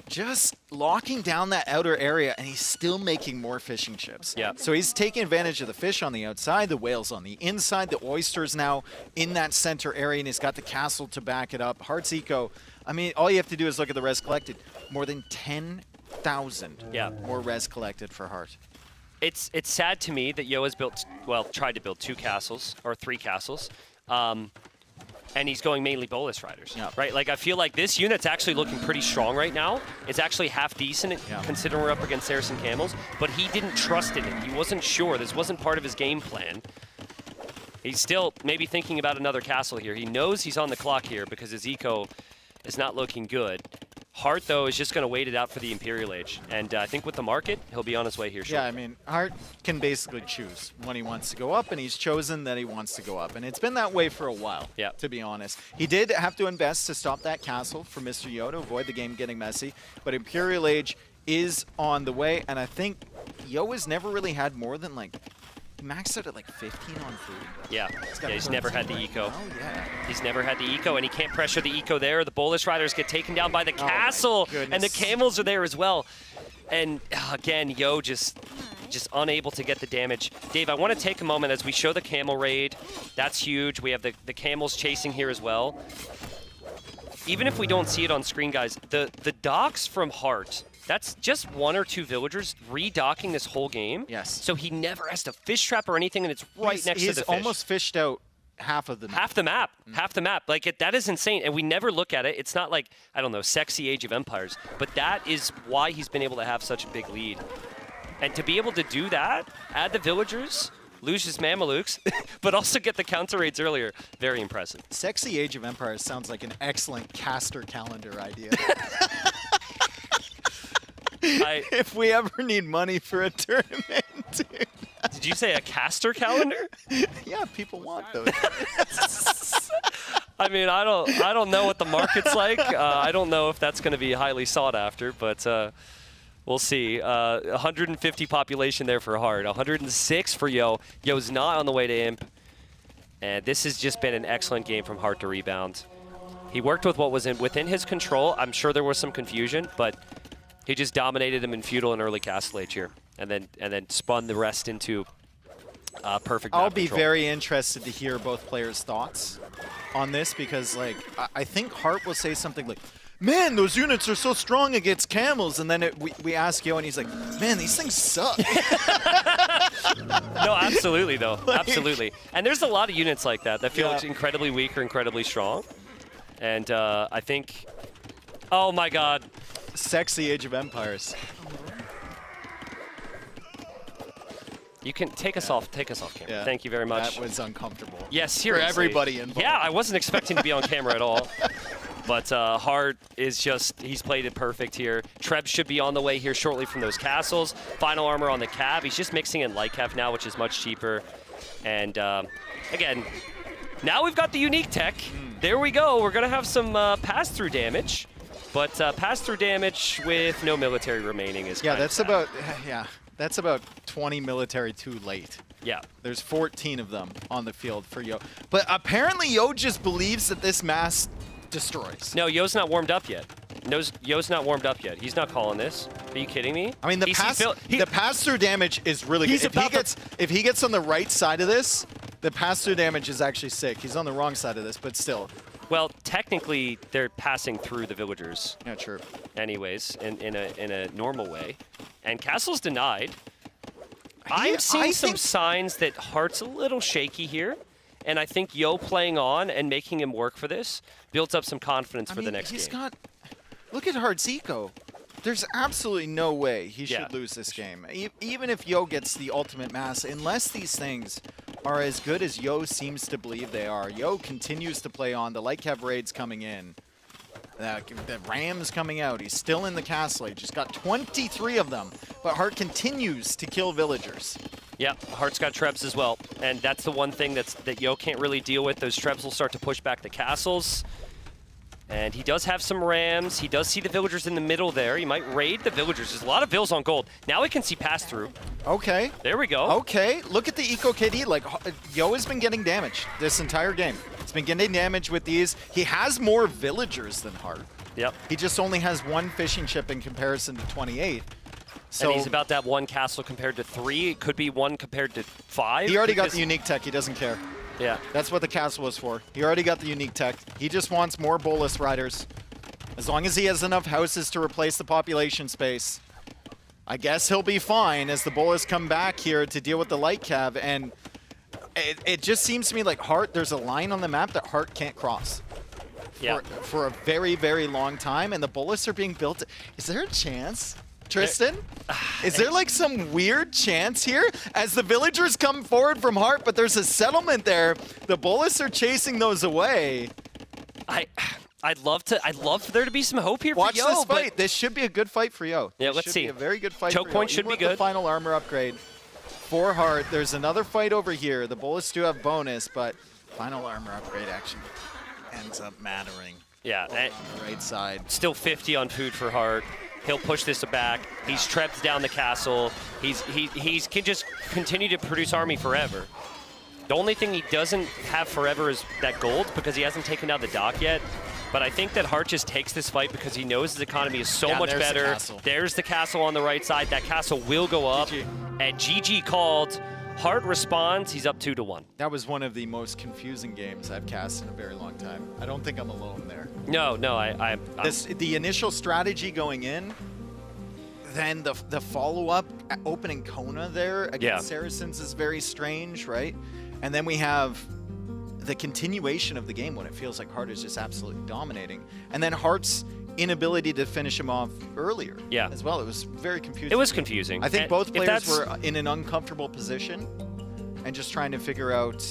just locking down that outer area, and he's still making more fishing ships. Yeah. So he's taking advantage of the fish on the outside, the whales on the inside, the oysters now in that center area, and he's got the castle to back it up. Heart's eco, I mean, all you have to do is look at the res collected. More than 10 1,000 more res collected for Heart. It's sad to me that Yo has tried to build 2 castles, or 3 castles. And he's going mainly Bolus Riders, right? Like, I feel like this unit's actually looking pretty strong right now. It's actually half decent considering we're up against Saracen Camels, but he didn't trust in it. He wasn't sure. This wasn't part of his game plan. He's still maybe thinking about another castle here. He knows he's on the clock here because his eco is not looking good. Hart, though, is just going to wait it out for the Imperial Age. And I think with the market, he'll be on his way here shortly. Yeah, I mean, Hart can basically choose when he wants to go up, and he's chosen that he wants to go up. And it's been that way for a while, to be honest. He did have to invest to stop that castle for Mr. Yo to avoid the game getting messy. But Imperial Age is on the way, and I think Yo has never really had more than, like, he maxed out at like 15 on food. Yeah, he's never had the eco. Oh, yeah. He's never had the eco, and he can't pressure the eco there. The Bolus Riders get taken down by the castle, and the Camels are there as well. And again, Yo just unable to get the damage. Dave, I want to take a moment as we show the Camel raid. That's huge. We have the Camels chasing here as well. Even if we don't see it on screen, guys, the docks from Hart, that's just 1 or 2 villagers redocking this whole game. Yes. So he never has to fish trap or anything, and it's right next to the fish. He's almost fished out half of the map. Half the map. Half the map. Like, that is insane. And we never look at it. It's not like, I don't know, sexy Age of Empires. But that is why he's been able to have such a big lead. And to be able to do that, add the villagers, lose his Mamelukes, but also get the counter raids earlier. Very impressive. Sexy Age of Empires sounds like an excellent caster calendar idea. If we ever need money for a tournament, dude. Did you say a caster calendar? Yeah, people want those. I mean, I don't know what the market's like. I don't know if that's going to be highly sought after, but we'll see. 150 population there for Hart, 106 for Yo. Yo's not on the way to Imp, and this has just been an excellent game from Hart to rebound. He worked with what was within his control. I'm sure there was some confusion, but he just dominated him in feudal and early castle age here, and then spun the rest into perfect map I'll be control. very interested to hear both players' thoughts on this because, like, I think Hart will say something like, "Man, those units are so strong against camels," and then we ask Yo, and he's like, "Man, these things suck." No, absolutely, though. Absolutely. And there's a lot of units like that feel incredibly weak or incredibly strong. And I think, oh my God. Sexy Age of Empires. You can take us off camera. Yeah, Thank you very much. That was uncomfortable. Yes, seriously. For everybody involved. Yeah, I wasn't expecting to be on camera at all. But Hart is he's played it perfect here. Treb should be on the way here shortly from those castles. Final armor on the Cav. He's just mixing in light Cav now, which is much cheaper. And again, now we've got the unique tech. There we go. We're going to have some pass-through damage. But pass-through damage with no military remaining is kind of sad. That's about 20 military too late. Yeah. There's 14 of them on the field for Yo. But apparently Yo just believes that this mass destroys. No, Yo's not warmed up yet. Yo's not warmed up yet. He's not calling this. Are you kidding me? I mean, the pass-through damage is really good. If he gets on the right side of this, the pass-through damage is actually sick. He's on the wrong side of this, but still. Well, technically, they're passing through the villagers. Yeah, true. Anyways, in a normal way. And castle's denied. I'm seeing some signs that Hart's a little shaky here. And I think Yo playing on and making him work for this builds up some confidence for the next game. Look at Hart's eco. There's absolutely no way he should lose this game. Even if Yo gets the ultimate mass, unless these things are as good as Yo seems to believe they are. Yo continues to play on. The light cav raid's coming in. The Ram's coming out. He's still in the castle age. He's got 23 of them. But Hart continues to kill villagers. Yeah, Hart's got Trebs as well. And that's the one thing that Yo can't really deal with. Those Trebs will start to push back the castles. And he does have some Rams. He does see the villagers in the middle there. He might raid the villagers. There's a lot of vills on gold. Now we can see pass-through. Okay. There we go. Okay, look at the Eco KD. Like, Yo has been getting damage this entire game. He's been getting damage with these. He has more villagers than Hart. Yep. He just only has 1 fishing ship in comparison to 28. So and he's about to have 1 castle compared to 3. It could be 1 compared to 5. He already got the unique tech. He doesn't care. Yeah. That's what the castle was for. He already got the unique tech. He just wants more Bolus Riders. As long as he has enough houses to replace the population space, I guess he'll be fine as the Bullets come back here to deal with the light cav. And it just seems to me like Hart, there's a line on the map that Hart can't cross. For a very, very long time, and the Bullets are being built. Is there a chance, Tristan? Is there like some weird chance here as the villagers come forward from Hart, but there's a settlement there. The Bullets are chasing those away. I'd love for there to be some hope here Watch for Yo. This fight. This should be a good fight for Yo. Yeah, this let's should see. Be a very good fight. Choke for point Yo. should Even be with good. The final armor upgrade for Hart. There's another fight over here. The Bullets do have bonus, but final armor upgrade actually ends up mattering. Yeah, on the right side. Still 50 on food for Hart. He'll push this back. He's trepped down the castle. He can just continue to produce army forever. The only thing he doesn't have forever is that gold because he hasn't taken down the dock yet. But I think that Hart just takes this fight because he knows his economy is so much better. There's the castle on the right side. That castle will go up. And GG called. Hart responds. He's up 2-1. That was one of the most confusing games I've cast in a very long time. I don't think I'm alone there. No, the initial strategy going in, then the follow-up opening Kona there against Saracens is very strange, right? And then we have the continuation of the game when it feels like Hart is just absolutely dominating. And then Hart's inability to finish him off earlier as well. It was very confusing. It was confusing. I think both players were in an uncomfortable position and just trying to figure out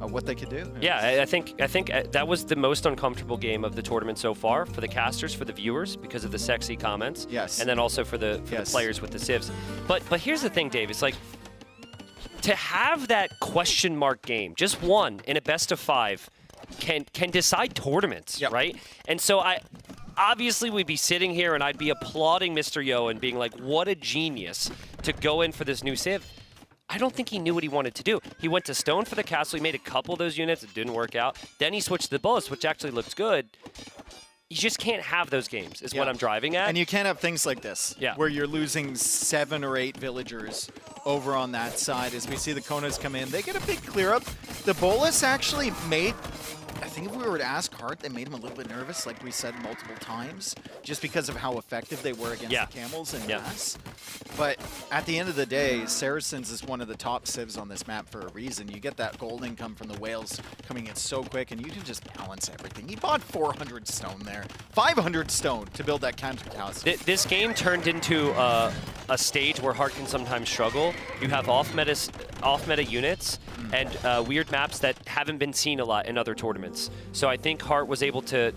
what they could do. Yeah, I think that was the most uncomfortable game of the tournament so far for the casters, for the viewers, because of the sexy comments. Yes. And then also for the players with the civs. But here's the thing, Dave. It's like to have that question mark game, just one in a best of 5, can decide tournaments, right? And so obviously we'd be sitting here and I'd be applauding Mr. Yo and being like, what a genius to go in for this new civ. I don't think he knew what he wanted to do. He went to stone for the castle. He made a couple of those units. It didn't work out. Then he switched to the bullets, which actually looked good. You just can't have those games, is what I'm driving at. And you can't have things like this, where you're losing 7 or 8 villagers over on that side. As we see the Konas come in, they get a big clear up. The Bolus actually made, I think if we were to ask Hart, they made him a little bit nervous, like we said multiple times, just because of how effective they were against the Camels and mass. But at the end of the day, Saracens is one of the top civs on this map for a reason. You get that gold income from the whales coming in so quick, and you can just balance everything. He bought 400 stone there, 500 stone to build that counter house. This game turned into a stage where Hart can sometimes struggle. You have off-meta units and weird maps that haven't been seen a lot in other tournaments. So I think Hart was able to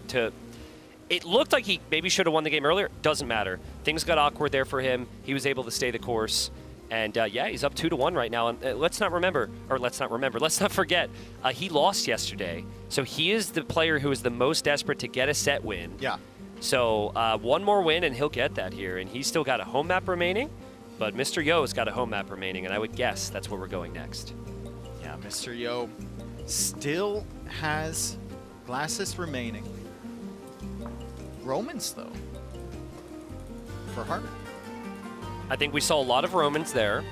it looked like he maybe should have won the game earlier. Doesn't matter. Things got awkward there for him. He was able to stay the course. And yeah, he's up 2-1 right now. And let's not forget, he lost yesterday. So he is the player who is the most desperate to get a set win. Yeah. So one more win and he'll get that here. And he's still got a home map remaining. But Mr. Yo's got a home map remaining. And I would guess that's where we're going next. Yeah, Mr. Yo still has Glasses remaining. Romans, though, for Hart. I think we saw a lot of Romans there.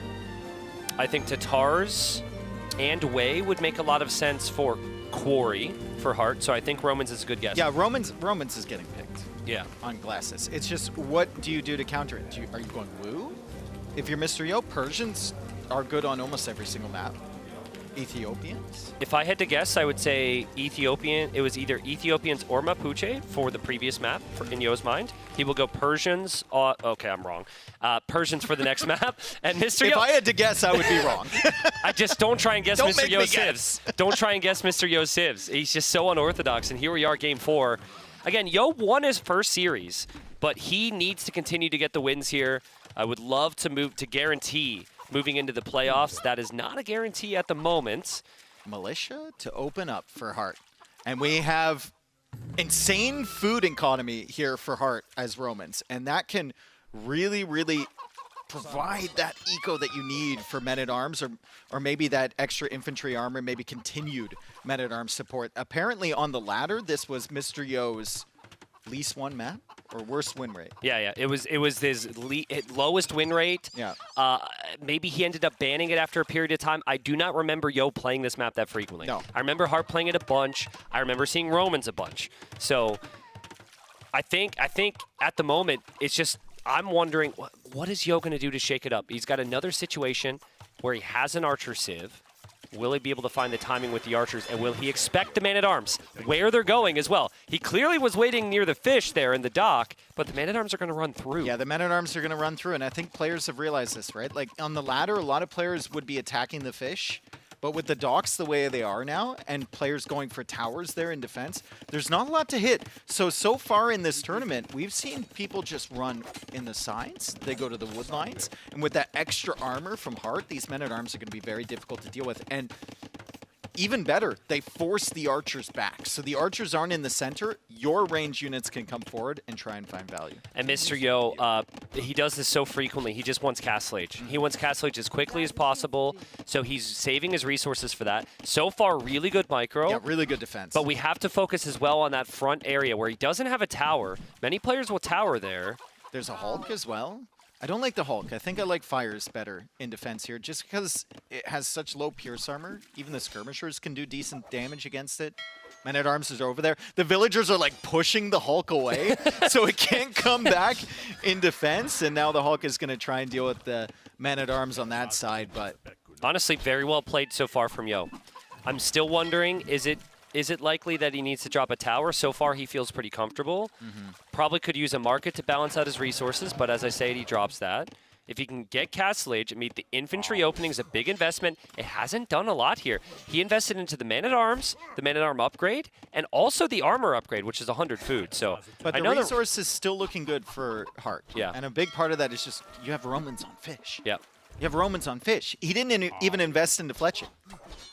I think Tatars and Wei would make a lot of sense for Quarry for Hart, so I think Romans is a good guess. Yeah, Romans is getting picked. Yeah. On Glasses. It's just, what do you do to counter it? Are you going Woo? If you're Mr. Yo, Persians are good on almost every single map. Ethiopians? If I had to guess, I would say Ethiopian. It was either Ethiopians or Mapuche for the previous map, in Yo's mind. He will go Persians. Okay, I'm wrong. Persians for the next map. And Mr. Yo. If I had to guess, I would be wrong. I just don't try and guess Don't Mr. make Yo me Civs. Don't try and guess Mr. Yo Civs. He's just so unorthodox. And here we are, game 4. Again, Yo won his first series, but he needs to continue to get the wins here. I would love to move to guarantee moving into the playoffs. That is not a guarantee at the moment. Militia to open up for Hart. And we have insane food economy here for Hart as Romans. And that can really, really provide that eco that you need for men-at-arms or maybe that extra infantry armor, maybe continued men-at-arms support. Apparently on the ladder, this was Mr. Yo's least won map or worst win rate. Yeah. It was his lowest win rate. Yeah. Maybe he ended up banning it after a period of time. I do not remember Yo playing this map that frequently. No. I remember Hart playing it a bunch. I remember seeing Romans a bunch. So I think at the moment, it's just, I'm wondering, what is Yo going to do to shake it up? He's got another situation where he has an Archer Civ. Will he be able to find the timing with the archers, and will he expect the Man-at-Arms where they're going as well? He clearly was waiting near the fish there in the dock, but the Man-at-Arms are going to run through. Yeah, the Men-at-Arms are going to run through, and I think players have realized this, right? Like, on the ladder, a lot of players would be attacking the fish, but with the docks the way they are now, and players going for towers there in defense, there's not a lot to hit. So far in this tournament, we've seen people just run in the sides. They go to the wood lines, and with that extra armor from Heart, these Men-at-Arms are going to be very difficult to deal with. And even better, they force the archers back. So the archers aren't in the center. Your range units can come forward and try and find value. And Mr. Yo, he does this so frequently. He just wants Castle Age. He wants Castle Age as quickly as possible, so he's saving his resources for that. So far, really good micro. Yeah, really good defense. But we have to focus as well on that front area where he doesn't have a tower. Many players will tower there. There's a Hulk as well. I don't like the Hulk. I think I like Fires better in defense here, just because it has such low Pierce armor. Even the Skirmishers can do decent damage against it. Men-at-Arms is over there. The villagers are like pushing the Hulk away, so it can't come back in defense. And now the Hulk is going to try and deal with the Men-at-Arms on that side. But honestly, very well played so far from Yo. I'm still wondering, is it likely that he needs to drop a tower? So far, he feels pretty comfortable. Probably could use a market to balance out his resources, but as I say, he drops that. If he can get Castle Age and meet the infantry opening is a big investment. It hasn't done a lot here. He invested into the Man-at-Arms, the Man-at-Arm upgrade, and also the armor upgrade, which is 100 food. So, but the resource is still looking good for Heart. Yeah. And a big part of that is just you have Romans on fish. Yeah. You have Romans on fish. He didn't even invest into Fletching.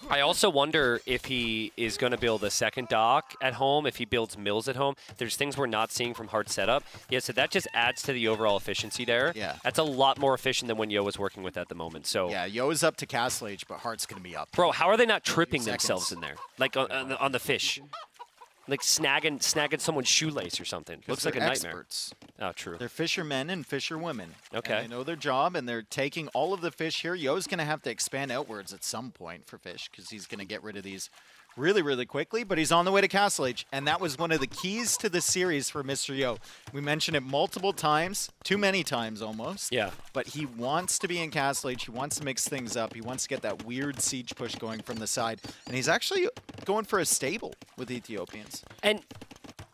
I also wonder if he is going to build a second dock at home, if he builds mills at home. There's things we're not seeing from Heart setup. Yeah, so that just adds to the overall efficiency there. Yeah. That's a lot more efficient than when Yo was working with at the moment. So yeah, Yo is up to Castle Age, but Heart's going to be up. Bro, how are they not tripping themselves in there? Like on the fish? Like snagging someone's shoelace or something. Looks like a nightmare. Experts. Oh, true. They're fishermen and fisherwomen. Okay. And they know their job, and they're taking all of the fish here. Yo's going to have to expand outwards at some point for fish, because he's going to get rid of these really, really quickly, but he's on the way to Castle Age, and that was one of the keys to the series for Mr. Yo. We mentioned it multiple times, too many times almost. Yeah. But he wants to be in Castle Age. He wants to mix things up. He wants to get that weird siege push going from the side, and he's actually going for a stable with Ethiopians. And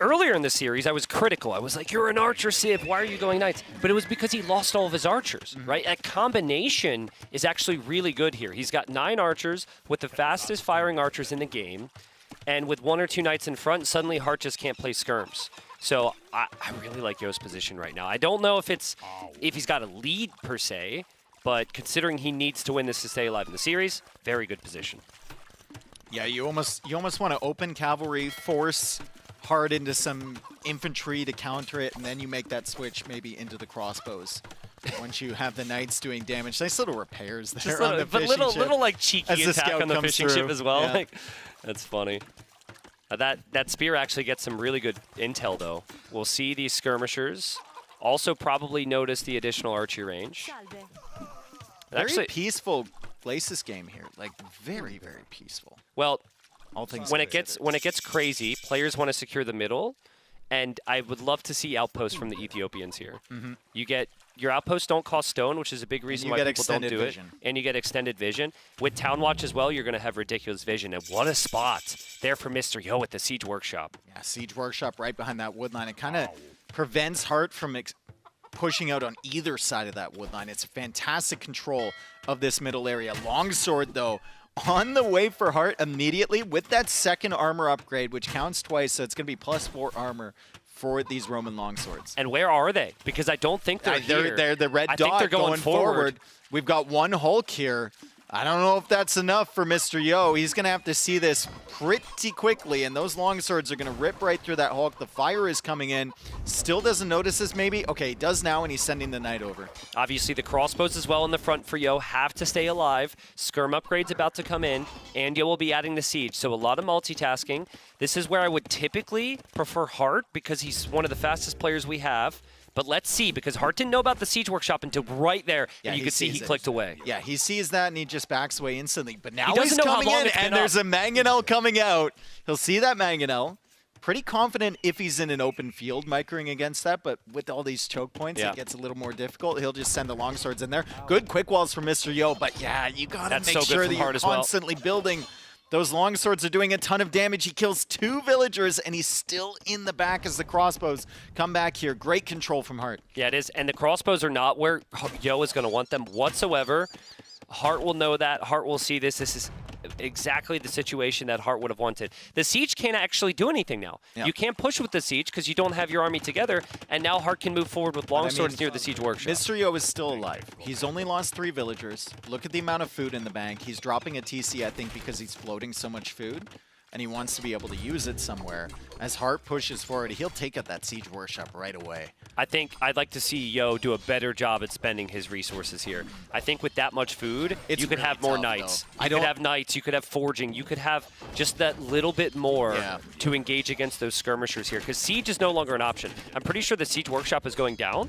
earlier in the series, I was critical. I was like, you're an archer, Civ. Why are you going knights? But it was because he lost all of his archers, right? That combination is actually really good here. He's got 9 archers with the fastest firing archers in the game. And with 1 or 2 knights in front, suddenly Heart just can't play skirms. So I really like Yo's position right now. I don't know if he's got a lead per se, but considering he needs to win this to stay alive in the series, very good position. Yeah, you almost want to open cavalry, force Heart into some infantry to counter it, and then you make that switch maybe into the crossbows. Once you have the knights doing damage, nice little repairs there Just on the fishing ship. little like cheeky attack on the fishing ship as well. Yeah. Like, that's funny. That spear actually gets some really good intel though. We'll see these skirmishers. Also probably notice the additional archery range. Very peaceful Glacis game here. Like very, very peaceful. Well, all things when it gets crazy, players want to secure the middle, and I would love to see outposts from the Ethiopians here. You get your outposts don't cost stone, which is a big reason why people don't do it, and you get extended vision. With Town Watch as well, you're going to have ridiculous vision, and what a spot there for Mr. Yo with the Siege Workshop. Yeah, Siege Workshop right behind that wood line. It kind of prevents Heart from pushing out on either side of that wood line. It's fantastic control of this middle area. Longsword, though, on the way for Heart immediately with that second armor upgrade, which counts twice, so it's going to be +4 armor for these Roman longswords. And where are they? Because I don't think they're here. They're the red I dot think they're going forward. We've got 1 Hulk here. I don't know if that's enough for Mr. Yo. He's going to have to see this pretty quickly, and those longswords are going to rip right through that Hulk. The fire is coming in. Still doesn't notice this maybe. Okay, he does now, and he's sending the knight over. Obviously, the crossbows as well in the front for Yo have to stay alive. Skirm upgrade's about to come in, and Yo will be adding the siege. So a lot of multitasking. This is where I would typically prefer Heart because he's one of the fastest players we have. But let's see, because Heart didn't know about the Siege Workshop until right there, and you could see he clicked away. Yeah, he sees that, and he just backs away instantly. But now He he's doesn't know how coming long in, it's been and there's a Mangonel coming out. He'll see that Mangonel. pretty confident if he's in an open field microing against that, but with all these choke points, it gets a little more difficult. He'll just send the longswords in there. Good quick walls from Mr. Yo, but yeah, you gotta make sure that you're constantly building. Those longswords are doing a ton of damage. He kills 2 villagers, and he's still in the back as the crossbows come back here. Great control from Hart. Yeah, it is. And the crossbows are not where Yo is going to want them whatsoever. Hart will know that. Hart will see this. This is exactly the situation that Hart would have wanted. The siege can't actually do anything now. Yeah. You can't push with the siege because you don't have your army together, and now Hart can move forward with longswords near the siege workshop. Mr. Yo is still alive. He's only lost 3 villagers. Look at the amount of food in the bank. He's dropping a TC, I think, because he's floating so much food, and he wants to be able to use it somewhere. As Hart pushes forward, he'll take out that siege workshop right away. I think I'd like to see Yo do a better job at spending his resources here. I think with that much food, you could have more knights. You could have knights, you could have forging, you could have just that little bit more to engage against those skirmishers here, because siege is no longer an option. I'm pretty sure the siege workshop is going down.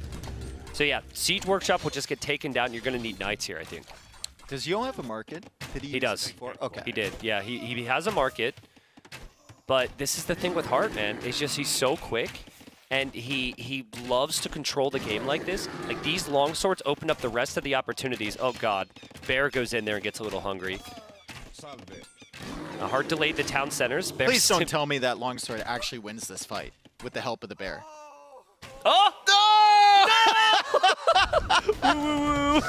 So yeah, siege workshop will just get taken down. You're going to need knights here, I think. Does Yo have a market? Did He does. Before? Okay. He did. Yeah, he has a market. But this is the thing with Hart, man. It's just he's so quick, and he loves to control the game like this. Like, these longswords open up the rest of the opportunities. Oh, God. Bear goes in there and gets a little hungry. Hart delayed the town centers. Bear Please don't tell me that longsword actually wins this fight with the help of the bear. Oh! No!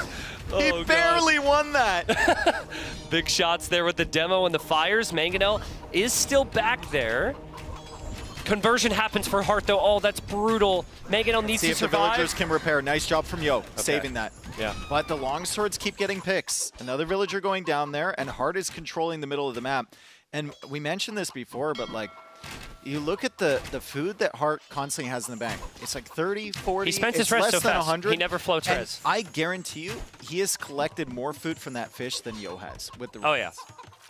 He barely won that. Big shots there with the demo and the fires. Mangonel is still back there. Conversion happens for Hart, though. Oh, that's brutal. Mangonel needs to survive. See if the villagers can repair. Nice job from Yo, saving that. Yeah. But the longswords keep getting picks. Another villager going down there, and Hart is controlling the middle of the map. And we mentioned this before, but like, you look at the food that Hart constantly has in the bank. It's like 30, 40. He spent his it's res less so than fast. 100. He never floats and res. I guarantee you, he has collected more food from that fish than Yo has with the res. Oh, yeah.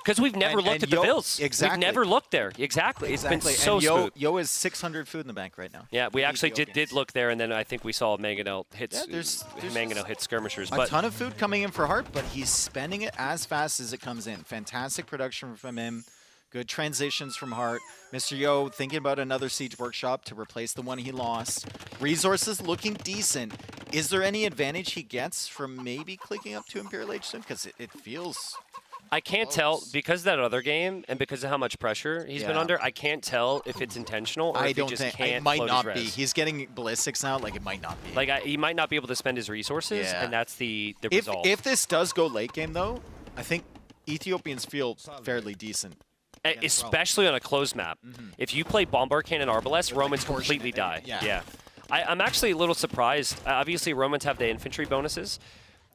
Because we've never looked at the bills. Exactly. We've never looked there. Exactly. It's been so and smooth. Yo has 600 food in the bank right now. Yeah, we actually did look there, and then I think we saw Mangonel hits. Yeah, there's Mangonel hit skirmishers. A ton of food coming in for Hart, but he's spending it as fast as it comes in. Fantastic production from him. Good transitions from Hart. Mr. Yo thinking about another siege workshop to replace the one he lost. Resources looking decent. Is there any advantage he gets from maybe clicking up to Imperial Age soon? Because it feels... I can't tell, because of that other game and because of how much pressure he's been under, I can't tell if it's intentional or if he just can't it might float not his be. res. He's getting ballistics now, like it might not be. Like, he might not be able to spend his resources, and that's the result. If this does go late game, though, I think Ethiopians feel fairly decent. Especially on a closed map. If you play Bombard Cannon Arbalest, Romans completely die. Yeah. I'm actually a little surprised. Obviously, Romans have the infantry bonuses.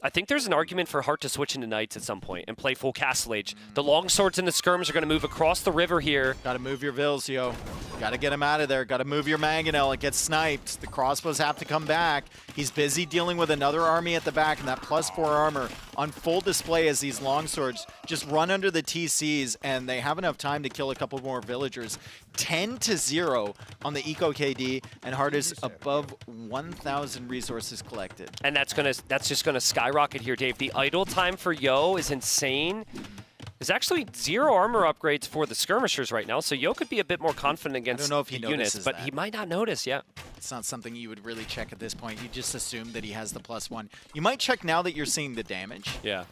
I think there's an argument for Hart to switch into Knights at some point and play full Castle Age. The longswords and the skirms are going to move across the river here. Got to move your Vils, Yo. Got to get him out of there. Got to move your Mangonel. It gets sniped. The crossbows have to come back. He's busy dealing with another army at the back, and that +4 armor on full display as these longswords just run under the TCs, and they have enough time to kill a couple more villagers. 10-0 on the Eco KD, and Hart is above 1,000 resources collected. And that's just gonna skyrocket here, Dave. The idle time for Yo is insane. There's actually 0 armor upgrades for the skirmishers right now, so Yo could be a bit more confident against I don't know if he the units, notices but that. he might not notice. Yeah. It's not something you would really check at this point. You just assume that he has the +1. You might check now that you're seeing the damage. Yeah.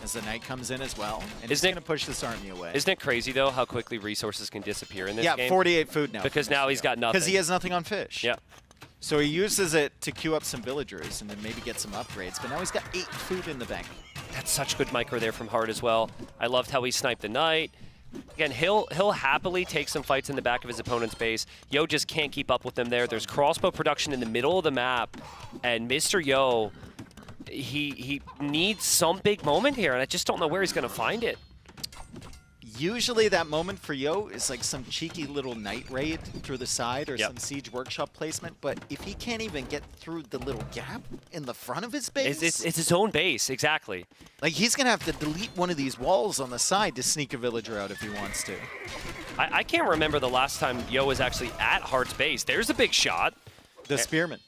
As the knight comes in as well, and Isn't he's it- going to push this army away. Isn't it crazy, though, how quickly resources can disappear in this game? Yeah, 48 food now. Because now he's got nothing. Because he has nothing on fish. Yeah. So he uses it to queue up some villagers and then maybe get some upgrades, but now he's got 8 food in the bank. That's such good micro there from Hart as well. I loved how he sniped the knight. Again, he'll happily take some fights in the back of his opponent's base. Yo just can't keep up with them there. There's crossbow production in the middle of the map, and Mr. Yo, he needs some big moment here, and I just don't know where he's going to find it. Usually that moment for Yo is like some cheeky little night raid through the side or some siege workshop placement, but if he can't even get through the little gap in the front of his base... It's his own base, exactly. Like, he's going to have to delete one of these walls on the side to sneak a villager out if he wants to. I can't remember the last time Yo was actually at Hart's base. There's a big shot. The spearman.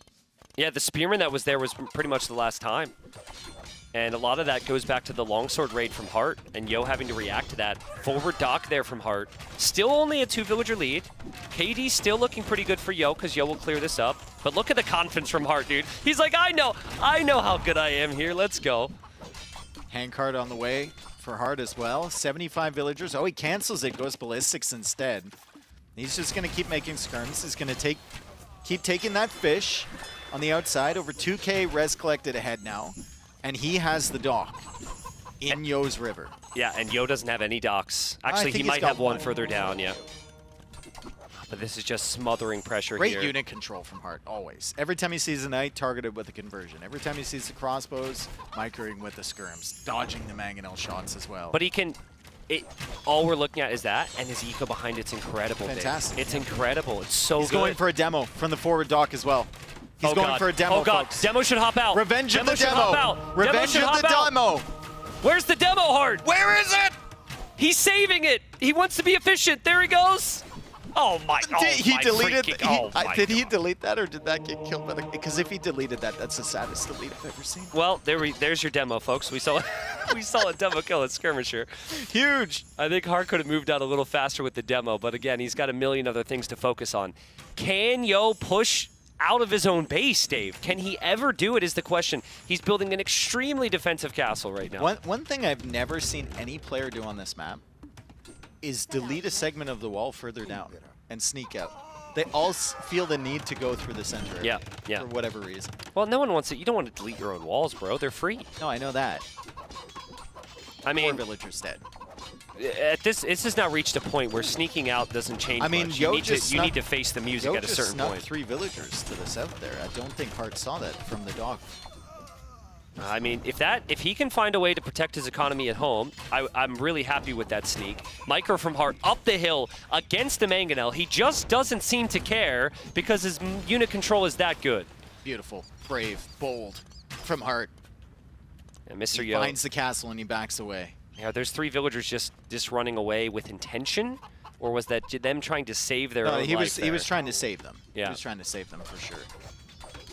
Yeah, the spearman that was there was pretty much the last time. And a lot of that goes back to the longsword raid from Hart, and Yo having to react to that. Forward dock there from Hart. Still only a 2-villager lead. KD still looking pretty good for Yo, because Yo will clear this up. But look at the confidence from Hart, dude. He's like, I know how good I am here. Let's go. Handcard on the way for Hart as well. 75 villagers. Oh, he cancels it, goes ballistics instead. He's just going to keep making skirms. He's going to keep taking that fish on the outside. Over 2K res collected ahead now. And he has the dock in Yo's river. Yeah, and Yo doesn't have any docks. Actually, he might have one further down, yeah. But this is just smothering pressure here. Great unit control from Hart, always. Every time he sees a knight, targeted with a conversion. Every time he sees the crossbows, microing with the skirms. Dodging the mangonel shots as well. But he can... all we're looking at is that, and his eco behind it's incredible. Fantastic. Dave. It's incredible. It's so good. He's going for a demo from the forward dock as well. He's going for a demo, Oh, God. folks. Demo should hop out. Revenge of the should demo. hop out. Revenge should of hop the out. demo. Where's the demo, Hart? Where is it? He's saving it. He wants to be efficient. There he goes. Oh, my. Did he deleted delete that, or did that get killed by the... Because if he deleted that, that's the saddest delete I've ever seen. Well, there's your demo, folks. We saw a demo kill at Skirmisher. Huge. I think Hart could have moved out a little faster with the demo, but again, he's got a million other things to focus on. Can Yo push out of his own base, Dave? Can he ever do it is the question. He's building an extremely defensive castle right now. One thing I've never seen any player do on this map is delete a segment of the wall further down and sneak out. They all feel the need to go through the center yeah. for whatever reason. Well, no one wants it. You don't want to delete your own walls, bro. They're free. No, I know that. I mean, 4 villagers dead. This has now reached a point where sneaking out doesn't change much. You need to face the music at a certain point. 3 villagers to the south there. I don't think Hart saw that from the dock. I mean, if he can find a way to protect his economy at home, I'm really happy with that sneak. Micro from Hart up the hill against the Mangonel. He just doesn't seem to care because his unit control is that good. Beautiful, brave, bold from Hart. And Mr. He Yo finds the castle and he backs away. Yeah, there's 3 villagers just running away with intention, or was that them trying to save their own life he was trying to save them. Yeah. He was trying to save them for sure.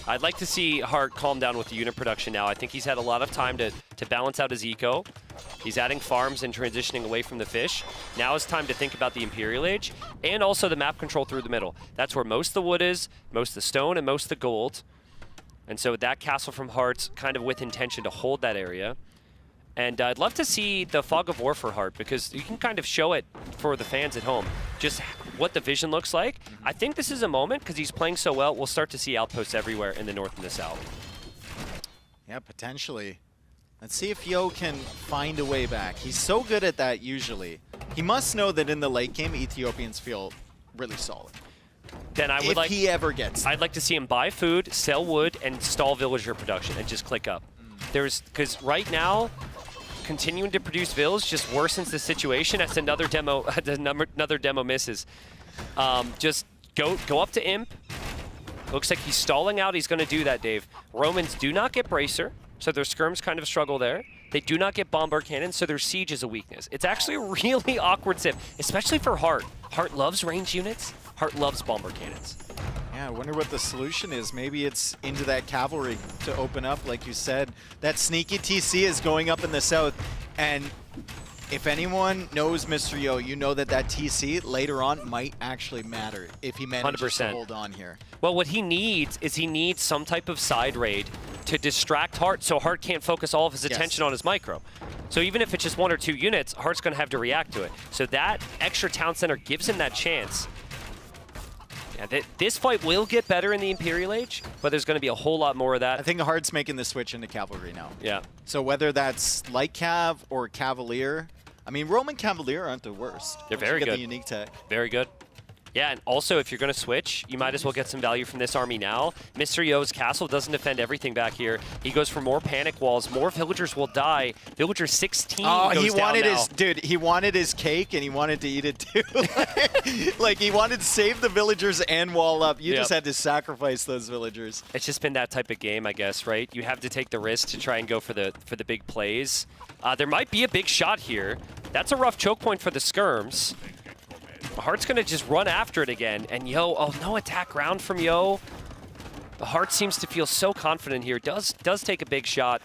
I'd like to see Hart calm down with the unit production now. I think he's had a lot of time to balance out his eco. He's adding farms and transitioning away from the fish. Now it's time to think about the Imperial Age and also the map control through the middle. That's where most of the wood is, most of the stone, and most of the gold. And so that castle from Hart's kind of with intention to hold that area. And I'd love to see the Fog of War for Hart, because you can kind of show it for the fans at home, just what the vision looks like. I think this is a moment, because he's playing so well, we'll start to see outposts everywhere in the north and the south. Yeah, potentially. Let's see if Yo can find a way back. He's so good at that usually. He must know that in the late game, Ethiopians feel really solid. Then I would if he ever gets I'd like to see him buy food, sell wood, and stall villager production, and just click up. Because right now, continuing to produce vills just worsens the situation as another demo misses. Just go up to Imp. Looks like he's stalling out. He's going to do that, Dave. Romans do not get Bracer, so their skirms kind of struggle there. They do not get Bombard Cannon, so their Siege is a weakness. It's actually a really awkward sip, especially for Hart. Hart loves range units. Hart loves Bombard Cannons. Yeah, I wonder what the solution is. Maybe it's into that cavalry to open up, like you said. That sneaky TC is going up in the south, and if anyone knows Mr. Yo, you know that TC later on might actually matter if he manages 100%. to hold on here. Well, what he needs is some type of side raid to distract Hart so Hart can't focus all of his attention on his micro. So even if it's just 1 or 2 units, Hart's going to have to react to it. So that extra town center gives him that chance. Yeah, this fight will get better in the Imperial Age, but there's going to be a whole lot more of that. I think Hart's making the switch into cavalry now. Yeah. So whether that's light cav or cavalier, I mean, Roman cavalier aren't the worst. They're very you get good. The unique tech. Very good. Yeah, and also if you're going to switch, you might as well get some value from this army now. Mr. Yo's castle doesn't defend everything back here. He goes for more panic walls. More villagers will die. Villager 16 goes he down wanted now. his dude. He wanted his cake and he wanted to eat it too. Like he wanted to save the villagers and wall up. You just had to sacrifice those villagers. It's just been that type of game, I guess, right? You have to take the risk to try and go for the big plays. There might be a big shot here. That's a rough choke point for the skirms. Hart's going to just run after it again. And Yo, oh, no attack round from Yo. Hart seems to feel so confident here. Does take a big shot.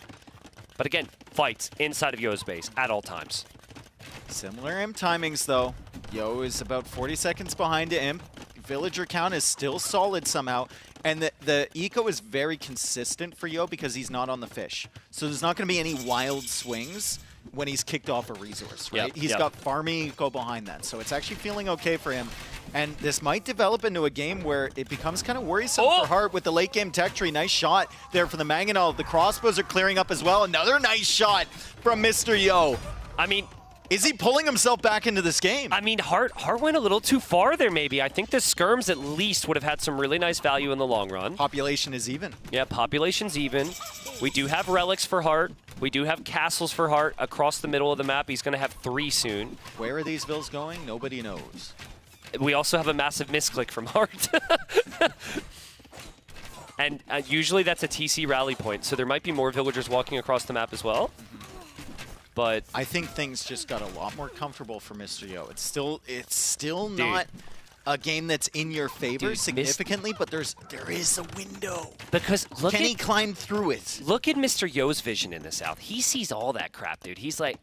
But again, fights inside of Yo's base at all times. Similar imp timings, though. Yo is about 40 seconds behind the imp. Villager count is still solid somehow. And the eco is very consistent for Yo because he's not on the fish. So there's not going to be any wild swings when he's kicked off a resource, right? He's got farming eco behind that. So it's actually feeling okay for him. And this might develop into a game where it becomes kind of worrisome for Hart with the late game tech tree. Nice shot there for the Mangonel. The crossbows are clearing up as well. Another nice shot from Mr. Yo. I mean, is he pulling himself back into this game? I mean, Hart went a little too far there, maybe. I think the skirms at least would have had some really nice value in the long run. Population is even. Yeah, population's even. We do have relics for Hart. We do have castles for Hart across the middle of the map. He's going to have 3 soon. Where are these vills going? Nobody knows. We also have a massive misclick from Hart. And usually that's a TC rally point, so there might be more villagers walking across the map as well. But I think things just got a lot more comfortable for Mr. Yo. It's still not a game that's in your favor significantly, but there is a window. Because can he climb through it? Look at Mr. Yo's vision in the south. He sees all that crap, dude. He's like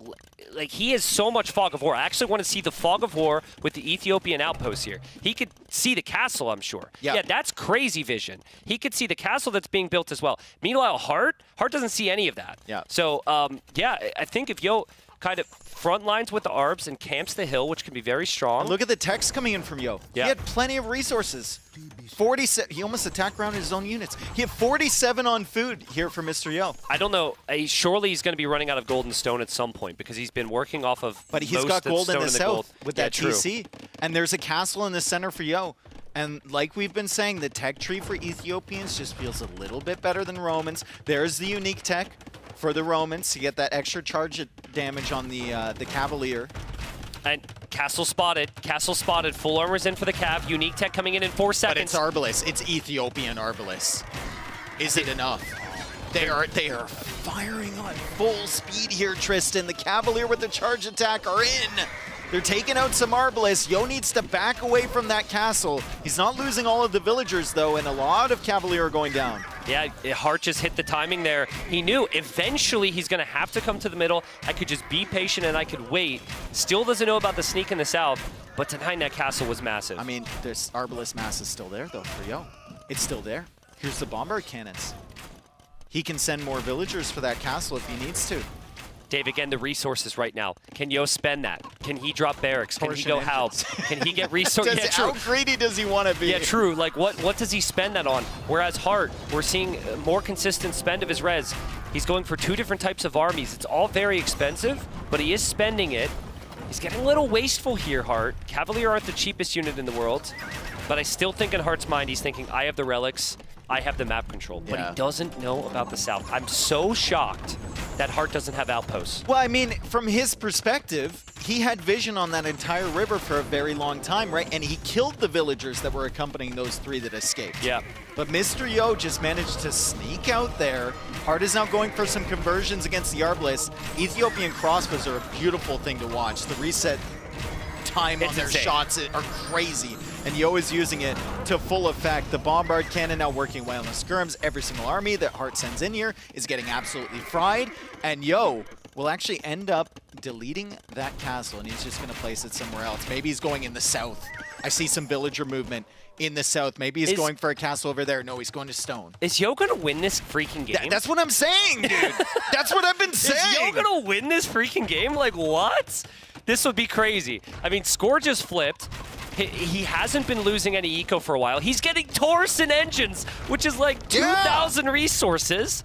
he has so much fog of war. I actually want to see the fog of war with the Ethiopian outposts here. He could see the castle, I'm sure. Yeah, that's crazy vision. He could see the castle that's being built as well. Meanwhile, Hart doesn't see any of that. Yeah. So, yeah, I think if Yo kind of front lines with the ARBs and camps the hill, which can be very strong. And look at the text coming in from Yo. Yeah. He had plenty of resources. 47. He almost attacked around his own units. He had 47 on food here for Mr. Yo. I don't know. Surely he's going to be running out of gold and stone at some point because he's been working off of. But he's got gold in the south with that true. TC. And there's a castle in the center for Yo. And like we've been saying, the tech tree for Ethiopians just feels a little bit better than Romans. There's the unique tech for the Romans to get that extra charge damage on the Cavalier. And castle spotted. Full armor's in for the Cav. Unique tech coming in 4 seconds. But it's Arbalest. It's Ethiopian Arbalest. Is it enough? They are firing on full speed here, Tristan. The Cavalier with the charge attack are in. They're taking out some Arbalest. Yo needs to back away from that castle. He's not losing all of the villagers, though, and a lot of Cavalier are going down. Yeah, Hart just hit the timing there. He knew eventually he's going to have to come to the middle. I could just be patient and I could wait. Still doesn't know about the sneak in the south, but tonight that castle was massive. I mean, this Arbalest mass is still there, though, for Yo. It's still there. Here's the bombard cannons. He can send more villagers for that castle if he needs to. Dave, again, the resources right now. Can Yo spend that? Can he drop barracks? Can he go help? Can he get resources? How greedy does he want to be? Yeah, true. Like, what does he spend that on? Whereas Hart, we're seeing more consistent spend of his res. He's going for 2 different types of armies. It's all very expensive, but he is spending it. He's getting a little wasteful here, Hart. Cavalier aren't the cheapest unit in the world, but I still think in Hart's mind, he's thinking, I have the relics, I have the map control, but he doesn't know about the south. I'm so shocked that Hart doesn't have outposts. Well, I mean, from his perspective, he had vision on that entire river for a very long time, right? And he killed the villagers that were accompanying those 3 that escaped. Yeah. But Mr. Yo just managed to sneak out there. Hart is now going for some conversions against the Arbalest. Ethiopian crossbows are a beautiful thing to watch. The reset time on their shots are crazy. And Yo is using it to full effect. The bombard cannon now working well on the skirms. Every single army that Hart sends in here is getting absolutely fried. And Yo will actually end up deleting that castle, and he's just going to place it somewhere else. Maybe he's going in the south. I see some villager movement in the south. Maybe he's going for a castle over there. No, he's going to stone. Is Yo going to win this freaking game? That's what I'm saying, dude. That's what I've been saying. Is Yo going to win this freaking game? Like, what? This would be crazy. I mean, score just flipped. He hasn't been losing any eco for a while. He's getting Taurus and engines, which is like 2,000 resources.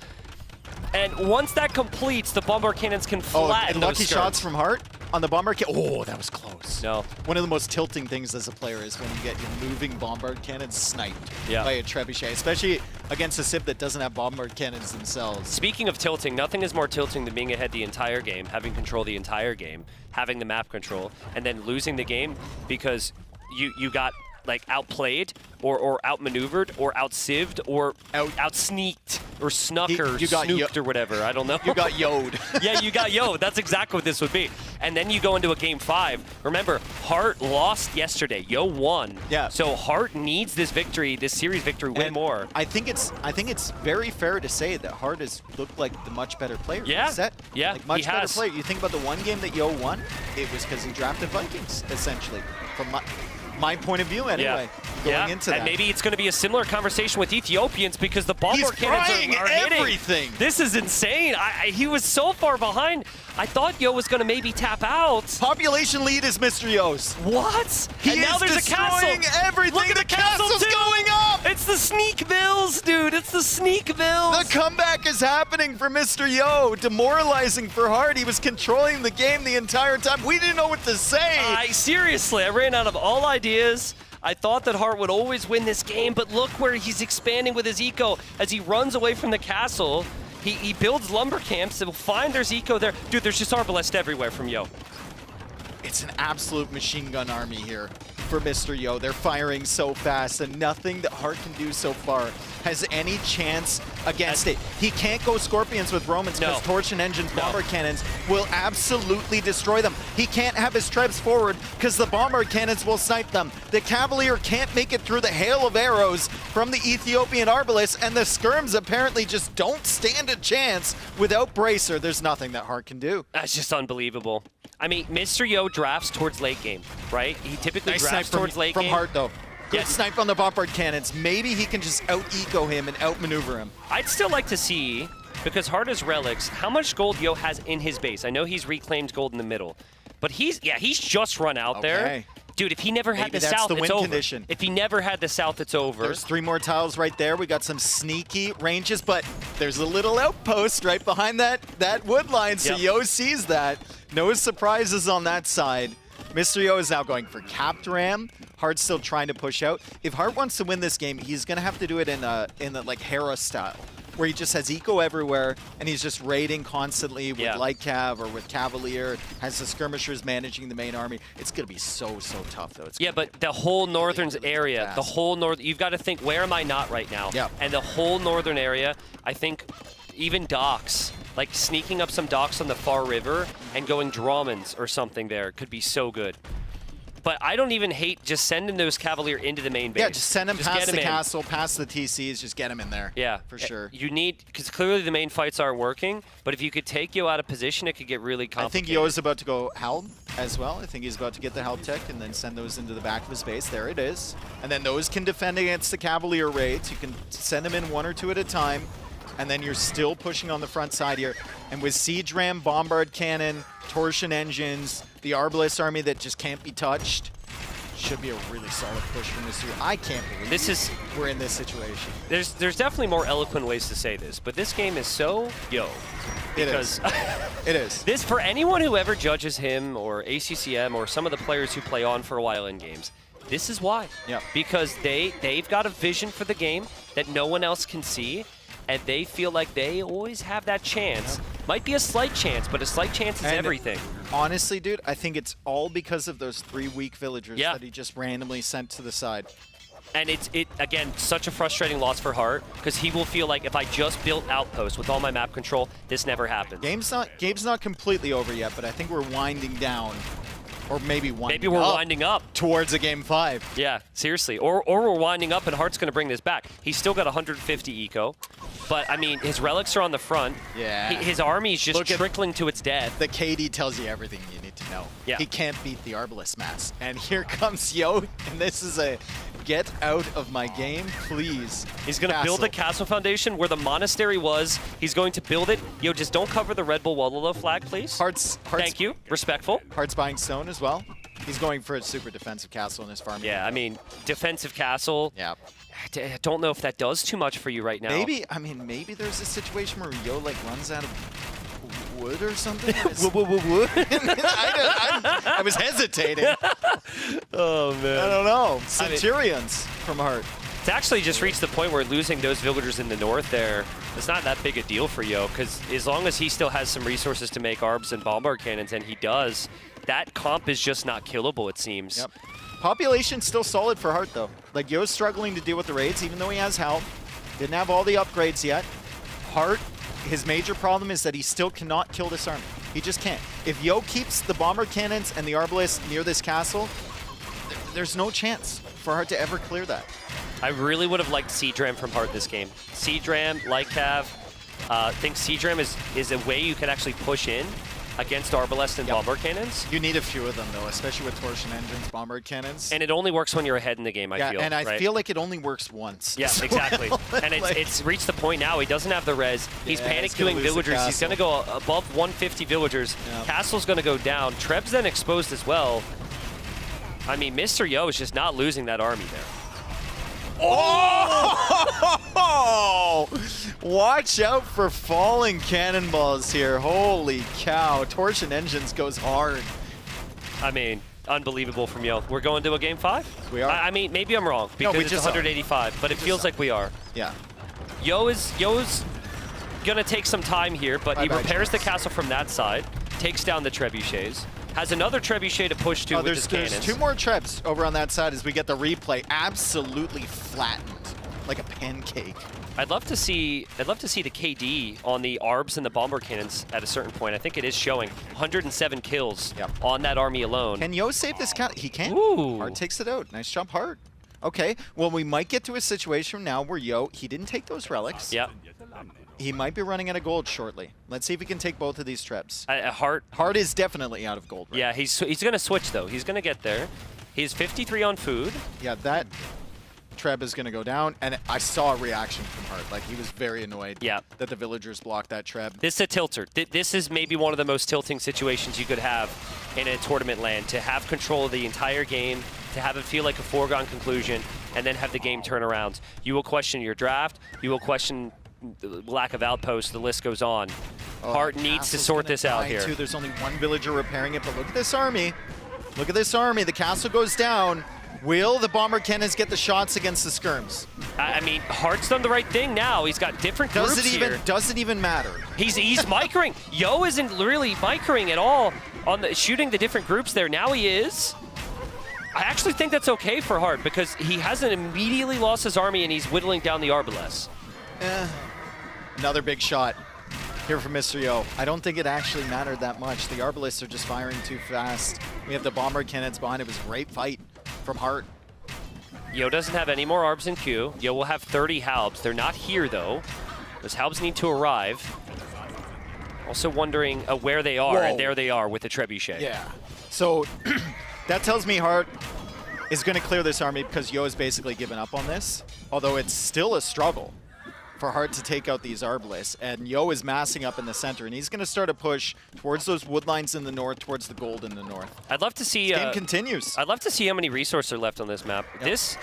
And once that completes, the bombard cannons can flatten lucky those shots from Hart on the bombard cannon. Oh, that was close. No. One of the most tilting things as a player is when you get your moving bombard cannons sniped by a trebuchet, especially against a Civ that doesn't have bombard cannons themselves. Speaking of tilting, nothing is more tilting than being ahead the entire game, having control the entire game, having the map control, and then losing the game because you got like outplayed or outmaneuvered or outsived or outsneaked or snuck or snooked or whatever. I don't know. You got yo'd. Yeah, you got yo'd. That's exactly what this would be. And then you go into a game 5. Remember, Hart lost yesterday. Yo won. Yeah. So Hart needs this victory, this series victory, way more. I think it's very fair to say that Hart has looked like the much better player. Yeah. In the set. Yeah. Like much he better has. player. You think about the one game that Yo won, it was because he drafted Vikings, essentially. From my point of view, anyway. Going into that. And maybe it's going to be a similar conversation with Ethiopians because the bomber He's cannons are everything. Hitting. This is insane. He was so far behind. I thought Yo was going to maybe tap out. Population lead is Mr. Yo's. What? He and now is there's a castle. destroying everything. Look at the castle's too. going up. It's the sneak bills, dude. It's the sneak bills. The comeback is happening for Mr. Yo. Demoralizing for Hart. He was controlling the game the entire time. We didn't know what to say. Seriously, I ran out of all ideas. I thought that Hart would always win this game, but look where he's expanding with his eco as he runs away from the castle. He builds lumber camps that will find there's eco there. Dude, there's just arbalest everywhere from Yo. It's an absolute machine gun army here for Mr. Yo. They're firing so fast, and nothing that Hart can do so far has any chance against it. He can't go Scorpions with Romans because Torch and Engine's Bombard Cannons will absolutely destroy them. He can't have his Trebs forward because the Bombard Cannons will snipe them. The Cavalier can't make it through the hail of arrows from the Ethiopian Arbalest, and the Skirms apparently just don't stand a chance without Bracer. There's nothing that Hart can do. That's just unbelievable. I mean, Mr. Yo drafts towards late game, right? He typically drafts towards late game. From Hart, though. Good Yeah. snipe on the Bombard Cannons. Maybe he can just out-eco him and out-maneuver him. I'd still like to see, because Hart has relics, how much gold Yo has in his base. I know he's reclaimed gold in the middle, but he's just run out there. Dude, if he never had Maybe the that's south, the it's win over. condition. If he never had the south, it's over. There's 3 more tiles right there. We got some sneaky ranges, but there's a little outpost right behind that wood line, so Yo sees that. No surprises on that side. Mr. Yo is now going for capped ram. Hart's still trying to push out. If Hart wants to win this game, he's going to have to do it in the like Hera style, where he just has eco everywhere and he's just raiding constantly with Light Cav or with Cavalier, has the skirmishers managing the main army. It's going to be so tough, though. But the whole northern area, the whole north, you've got to think, where am I not right now? And the whole northern area, I think even docks, like sneaking up some docks on the far river and going Drawmans or something there could be so good. But I don't even hate just sending those Cavalier into the main base. Yeah, just send him past the in. castle, past the TCs, just get him in there. Yeah. For sure. You need, because clearly the main fights aren't working, but if you could take Yo out of position, it could get really complicated. I think Yo is about to go Helm as well. I think he's about to get the Helm tech and then send those into the back of his base. There it is. And then those can defend against the Cavalier raids. You can send them in 1 or 2 at a time. And then you're still pushing on the front side here. And with Siege Ram, Bombard Cannon, Torsion Engines, the Arbalest army that just can't be touched, should be a really solid push from this year. I can't believe we're in this situation. There's definitely more eloquent ways to say this, but this game is so Yo. It is. It is. This, for anyone who ever judges him or ACCM or some of the players who play on for a while in games, this is why. Yeah. Because they've got a vision for the game that no one else can see, and they feel like they always have that chance. Might be a slight chance, but a slight chance is everything. Honestly, dude, I think it's all because of those 3 weak villagers that he just randomly sent to the side. And it's again, such a frustrating loss for Hart, because he will feel like if I just built Outpost with all my map control, this never happens. Game's not completely over yet, but I think we're winding down. Or maybe winding winding up towards a game 5. Yeah, seriously. Or we're winding up and Hart's going to bring this back. He's still got 150 eco. But, I mean, his relics are on the front. Yeah. His army's just trickling to its death. The KD tells you everything you need to know. Yeah. He can't beat the Arbalest mass. And here comes Yo, and this is a get out of my game, please. He's going to build the castle foundation where the monastery was. He's going to build it. Yo, just don't cover the Red Bull Wololo flag, please. Hearts. Thank you. Respectful. Hart's buying stone as well. He's going for a super defensive castle in his farm. Yeah, I mean, defensive castle. Yeah. I don't know if that does too much for you right now. Maybe there's a situation where Yo like runs out of wood or something. Wood? I was hesitating. Oh, man. I don't know. Centurions from Hart. It's actually just reached the point where losing those villagers in the north there, it's not that big a deal for Yo, because as long as he still has some resources to make arbs and bombard cannons, and he does, that comp is just not killable, it seems. Yep. Population's still solid for Hart, though. Like, Yo's struggling to deal with the raids, even though he has health. Didn't have all the upgrades yet. Hart his major problem is that he still cannot kill this army. He just can't. If Yo keeps the bomber cannons and the Arbalest near this castle, there's no chance for Hart to ever clear that. I really would have liked Seadram from Hart this game. Seadram, like Cav, think Seadram is a way you can actually push in against Arbalest and bomber cannons. You need a few of them, though, especially with torsion engines, bomber cannons. And it only works when you're ahead in the game, I feel. And I right? feel like it only works once. Yeah, exactly. And it's reached the point now, he doesn't have the res. He's panic gonna queuing lose the villagers. He's going to go above 150 villagers. Castle's going to go down. Treb's then exposed as well. I mean, Mr. Yo is just not losing that army there. Oh! Watch out for falling cannonballs here. Holy cow. Torsion Engines goes hard. I mean, unbelievable from Yo. We're going to a game 5? We are. I mean, maybe I'm wrong because it's 185, but it feels like we are. Yeah. Yo's going to take some time here, but he repairs the castle from that side, takes down the trebuchets. Has another trebuchet to push to with his cannons. There's 2 more trebs over on that side as we get the replay. Absolutely flattened, like a pancake. I'd love to see the KD on the ARBs and the bomber cannons at a certain point. I think it is showing 107 kills on that army alone. Can Yo save this count? He can. Ooh. Hart takes it out. Nice jump, Hart. Okay, well, we might get to a situation now where Yo, he didn't take those relics. Yeah. He might be running out of gold shortly. Let's see if he can take both of these trebs. Hart is definitely out of gold. Right? Yeah, he's going to switch, though. He's going to get there. He's 53 on food. Yeah, that treb is going to go down, and I saw a reaction from Hart. Like, he was very annoyed that the villagers blocked that treb. This is a tilter. This is maybe one of the most tilting situations you could have in a tournament land, to have control of the entire game, to have it feel like a foregone conclusion, and then have the game turn around. You will question your draft. You will question the lack of outposts. The list goes on. Hart needs to sort this out here. Too. There's only one villager repairing it, but look at this army. Look at this army. The castle goes down. Will the bomber cannons get the shots against the skirms? I mean, Hart's done the right thing now. He's got different groups here. Does it even matter? He's microing. Yo isn't really microing at all on shooting the different groups there. Now he is. I actually think that's okay for Hart because he hasn't immediately lost his army and he's whittling down the Arbalest. Another big shot here from Mr. Yo. I don't think it actually mattered that much. The Arbalists are just firing too fast. We have the bomber cannons behind. It was a great fight from Hart. Yo doesn't have any more ARBs in queue. Yo will have 30 Halbs. They're not here, though. Those Halbs need to arrive. Also wondering where they are, and there they are with the Trebuchet. Yeah. So that tells me Hart is going to clear this army because Yo has basically given up on this, although it's still a struggle for Hart to take out these Arbalists, and Yo is massing up in the center, and he's going to start a push towards those wood lines in the north, towards the gold in the north. I'd love to see... This game continues. I'd love to see how many resources are left on this map. This...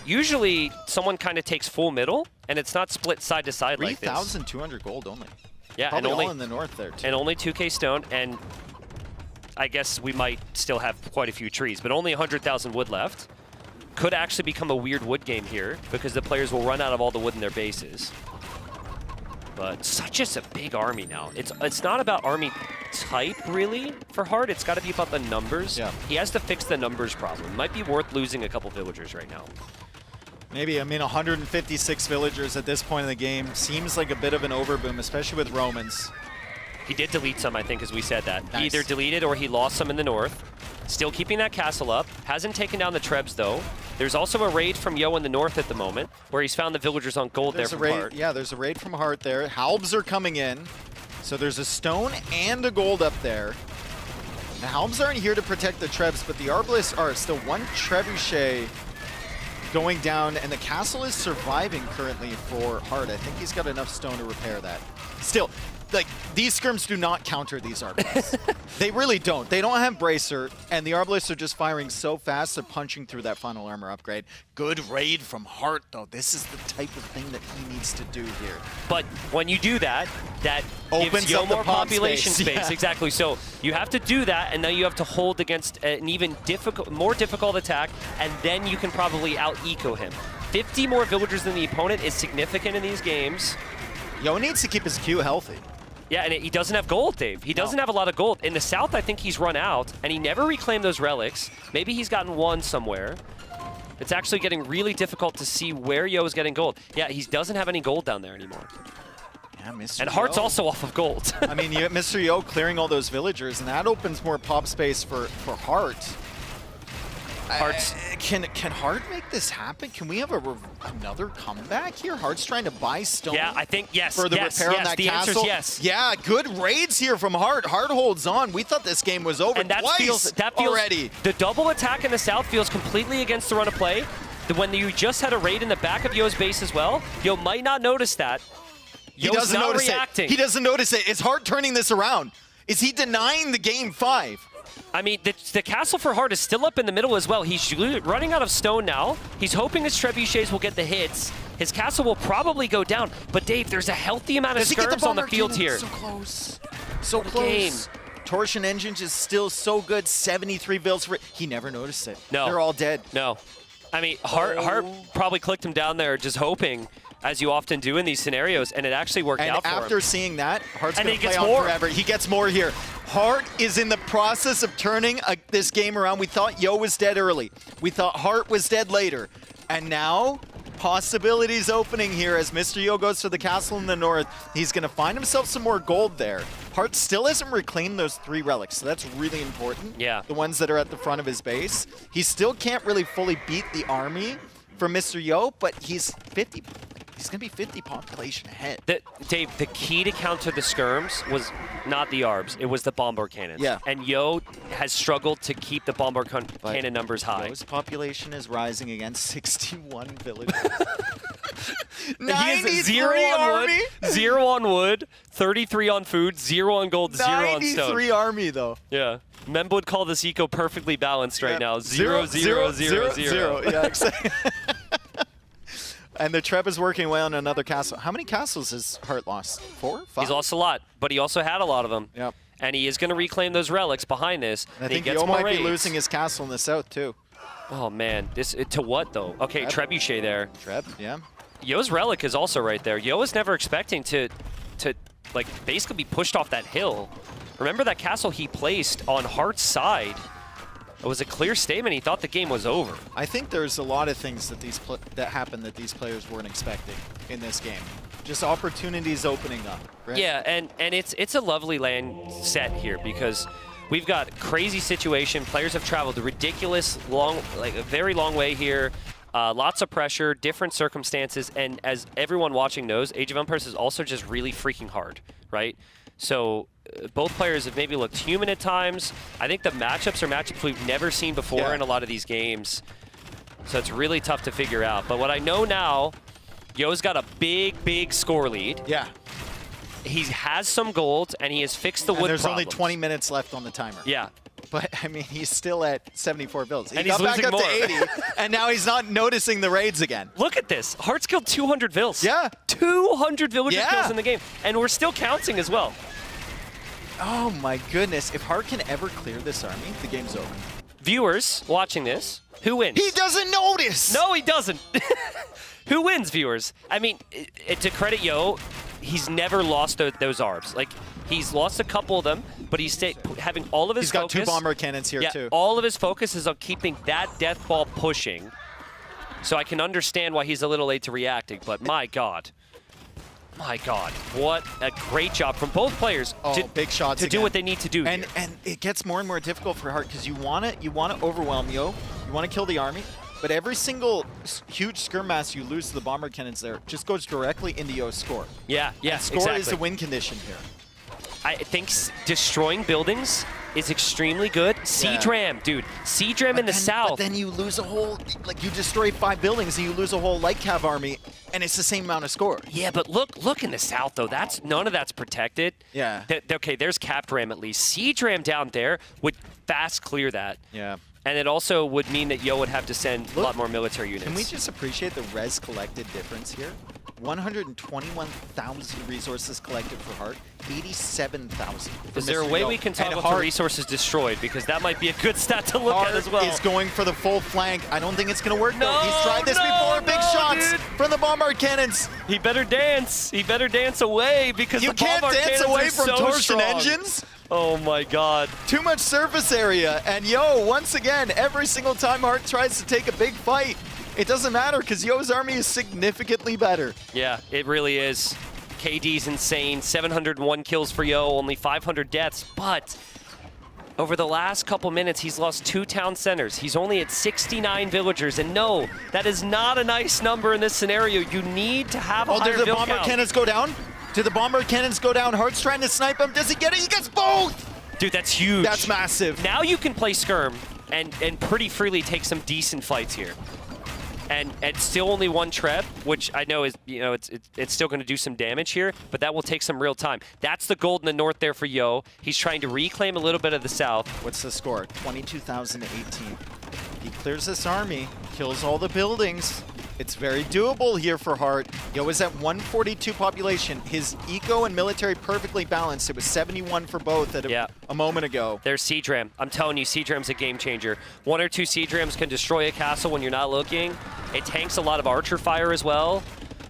Usually, someone kind of takes full middle, and it's not split side to side like this. 3,200 gold only. Yeah, probably and only all in the north there, too. And only 2k stone, and I guess we might still have quite a few trees, but only 100,000 wood left. Could actually become a weird wood game here because the players will run out of all the wood in their bases. But such a big army now. It's not about army type, really, for Hart. It's got to be about the numbers. Yeah. He has to fix the numbers problem. Might be worth losing a couple villagers right now. Maybe. I mean, 156 villagers at this point in the game seems like a bit of an overboom, especially with Romans. He did delete some, I think, as we said that. Nice. He either deleted or he lost some in the north. Still keeping that castle up. Hasn't taken down the Trebs, though. There's also a raid from Yo in the north at the moment, where he's found the villagers on gold there from Hart. Yeah, there's a raid from Hart there. Halbs are coming in. So there's a stone and a gold up there. The Halbs aren't here to protect the Trebs, but the Arbalists are. Still one Trebuchet going down, and the castle is surviving currently for Hart. I think he's got enough stone to repair that. Still, like, these skirms do not counter these Arbalists. They really don't. They don't have Bracer, and the Arbalists are just firing so fast, they're punching through that final armor upgrade. Good raid from Hart, though. This is the type of thing that he needs to do here. But when you do that, that opens gives Yo up the more pop population space. Yeah. Exactly. So you have to do that, and then you have to hold against an even more difficult attack, and then you can probably out-eco him. 50 more villagers than the opponent is significant in these games. Yo needs to keep his queue healthy. Yeah, and he doesn't have gold, Dave. He doesn't have a lot of gold. In the south, I think he's run out, and he never reclaimed those relics. Maybe he's gotten one somewhere. It's actually getting really difficult to see where Yo is getting gold. Yeah, he doesn't have any gold down there anymore. Yeah, Mr. And Heart's also off of gold. I mean, you have Mr. Yo clearing all those villagers, and that opens more pop space for Heart. Can Heart make this happen? Can we have another comeback here? Heart's trying to buy stone. Yeah, I think yes. For the repair on that the castle. Answer's yes. Yeah, good raids here from Heart. Heart holds on. We thought this game was over And that twice feels already. The double attack in the south feels completely against the run of play. When you just had a raid in the back of Yo's base as well, Yo might not notice that. He Yo's doesn't not notice reacting. it. He doesn't notice it. Is Heart turning this around? Is he denying the game 5? I mean, the castle for Heart is still up in the middle as well. He's running out of stone now. He's hoping his trebuchets will get the hits. His castle will probably go down. But Dave, there's a healthy amount of skirms on the field here. So close. So close. Torsion Engines is still so good. 73 builds for it. He never noticed it. No. They're all dead. No. I mean, Heart probably clicked him down there just hoping, as you often do in these scenarios, and it actually worked out for him. And after seeing that, Heart's And going he to play gets on more. forever. He gets more here. Heart is in the process of turning this game around. We thought Yo was dead early. We thought Heart was dead later. And now, possibilities opening here as Mr. Yo goes to the castle in the north. He's going to find himself some more gold there. Heart still hasn't reclaimed those 3 relics, so that's really important. Yeah. The ones that are at the front of his base. He still can't really fully beat the army from Mr. Yo, but he's 50. He's going to be 50 population ahead. Dave, the key to counter the skirms was not the ARBs, it was the bombard cannons. Yeah. And Yo has struggled to keep the bombard cannon numbers high. Yo's population is rising again, 61 villages. He has 0 on wood, 0 on wood, 33 on food, 0 on gold, 0 on stone. 93 army, though. Yeah. Mem would call this eco perfectly balanced right now. 0, 0, 0, 0. Yeah, exactly. And the Treb is working away on another castle. How many castles has Heart lost? 4? 5? He's lost a lot, but he also had a lot of them. Yep. And he is going to reclaim those relics behind this. And I think he gets Yo more might raids. be losing his castle in the south, too. Oh, man. To what, though? Okay, Trebuchet there. Treb, yeah. Yo's relic is also right there. Yo was never expecting to like, basically be pushed off that hill. Remember that castle he placed on Heart's side? It was a clear statement. He thought the game was over. I think there's a lot of things that that happened that these players weren't expecting in this game. Just opportunities opening up, right? Yeah, and it's a lovely land set here because we've got crazy situation. Players have traveled a ridiculous long, like a very long way here. Lots of pressure, different circumstances, and as everyone watching knows, Age of Empires is also just really freaking hard, right? So both players have maybe looked human at times. I think the matchups are matchups we've never seen before in a lot of these games. So it's really tough to figure out. But what I know now, Yo's got a big score lead. Yeah. He has some gold, and he has fixed the wood There's problems. only 20 minutes left on the timer. Yeah. But, I mean, he's still at 74 builds. He And got he's back losing up more. to 80, and now he's not noticing the raids again. Look at this. Heart's killed 200 vills. Yeah. 200 villager kills in the game. And we're still counting as well. Oh, my goodness. If Heart can ever clear this army, the game's over. Viewers watching this, who wins? He doesn't notice! No, he doesn't. Who wins, viewers? I mean, to credit Yo, he's never lost those ARBs. Like, he's lost a couple of them, but he's having all of his focus. He's got 2 bomber cannons here, too. All of his focus is on keeping that death ball pushing. So I can understand why he's a little late to reacting, but my God. My God, what a great job from both players big shots to do again. what they need to do. And it gets more and more difficult for Heart because you want to overwhelm Yo, you want to kill the army, but every single huge skirm mass you lose to the bomber cannons there just goes directly into Yo's score. Yeah, And score is a win condition here. I think destroying buildings is extremely good. Siege Ram, dude. Siege Ram in the south. But then you lose a whole, like you destroy 5 buildings and you lose a whole light cav army, and it's the same amount of score. Yeah, but look in the south though. None of that's protected. Yeah. Okay, there's capped ram at least. Siege Ram down there would fast clear that. Yeah. And it also would mean that Yo would have to send a lot more military units. Can we just appreciate the res collected difference here? 121,000 resources collected for Heart, 87,000. Is there a way we can talk about the resources destroyed? Because that might be a good stat to look at as well. Heart is going for the full flank. I don't think it's going to work, though. No, He's tried this before. Big shots from the bombard cannons. He better dance. He better dance away because you the can't bombard dance cannons away are from so torsion strong. engines. Oh my God. Too much surface area. And Yo, once again, every single time Heart tries to take a big fight, it doesn't matter because Yo's army is significantly better. Yeah, it really is. KD's insane. 701 kills for Yo, only 500 deaths. But over the last couple minutes, he's lost 2 town centers. He's only at 69 villagers. And no, that is not a nice number in this scenario. You need to have a higher did the vill bomber count. cannons go down? Did the bomber cannons go down? Hart's trying to snipe him. Does he get it? He gets both! Dude, that's huge. That's massive. Now you can play Skirm and pretty freely take some decent fights here. And still only 1 Treb, which I know is, you know, it's still going to do some damage here, but that will take some real time. That's the gold in the north there for Yo. He's trying to reclaim a little bit of the south. What's the score? 22,018. He clears this army, kills all the buildings. It's very doable here for Hart. Yo is at 142 population. His eco and military perfectly balanced. It was 71 for both at a moment ago. There's Siege Ram. I'm telling you, Siege Ram's a game changer. 1 or 2 Siege Rams can destroy a castle when you're not looking. It tanks a lot of archer fire as well.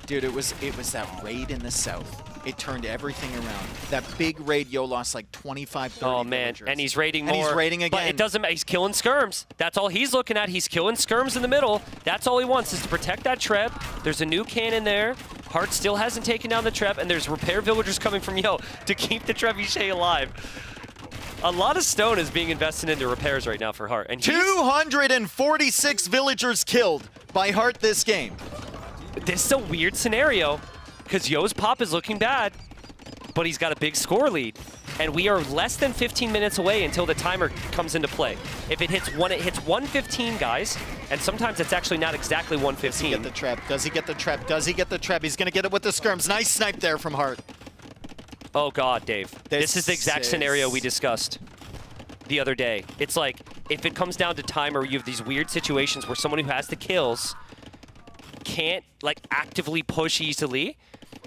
Dude, it was that raid in the south. It turned everything around. That big raid, Yo lost like 25, 30 Oh, man. villagers. And he's raiding more. And he's raiding again. But it doesn't matter. He's killing skirms. That's all he's looking at. He's killing skirms in the middle. That's all he wants is to protect that Treb. There's a new cannon there. Hart still hasn't taken down the Treb, and there's repair villagers coming from Yo to keep the Trebuchet alive. A lot of stone is being invested into repairs right now for Hart. And 246 villagers killed by Hart this game. This is a weird scenario because Yo's pop is looking bad, but he's got a big score lead. And we are less than 15 minutes away until the timer comes into play. If it hits 115, guys, and sometimes it's actually not exactly 115. Does he get the trap? Does he get the trap? Does he get the trap? He's going to get it with the skirms. Nice snipe there from Hart. Oh, God, Dave. This is the exact scenario we discussed the other day. It's like, if it comes down to timer, you have these weird situations where someone who has the kills can't, like, actively push easily,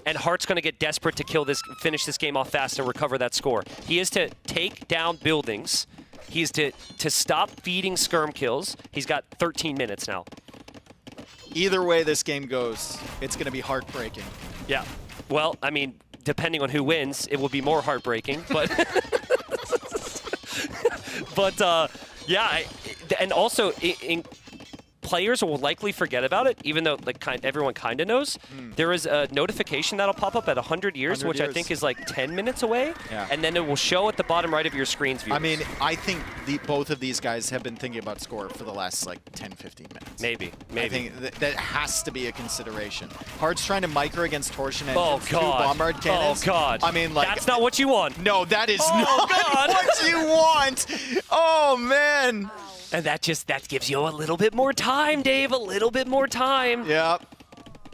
and Hart's going to get desperate to kill this, finish this game off fast and recover that score. He is to take down buildings. He is to stop feeding skirm kills. He's got 13 minutes now. Either way this game goes, it's going to be heartbreaking. Yeah. Well, I mean, depending on who wins, it will be more heartbreaking. But, yeah, and also players will likely forget about it, even though like everyone kind of knows. There is a notification that'll pop up at 100 years, which I think is like 10 minutes away, and then it will show at the bottom right of your screen's view. I mean, I think both of these guys have been thinking about score for the last like 10, 15 minutes. Maybe. I think that has to be a consideration. Hart's trying to micro against Torsion and oh, 2 God. bombard cannons. Oh, God. I mean, like... That's not what you want. No, that is not what you want. Oh, man. And that gives you a little bit more time, Dave, a little bit more time. Yep.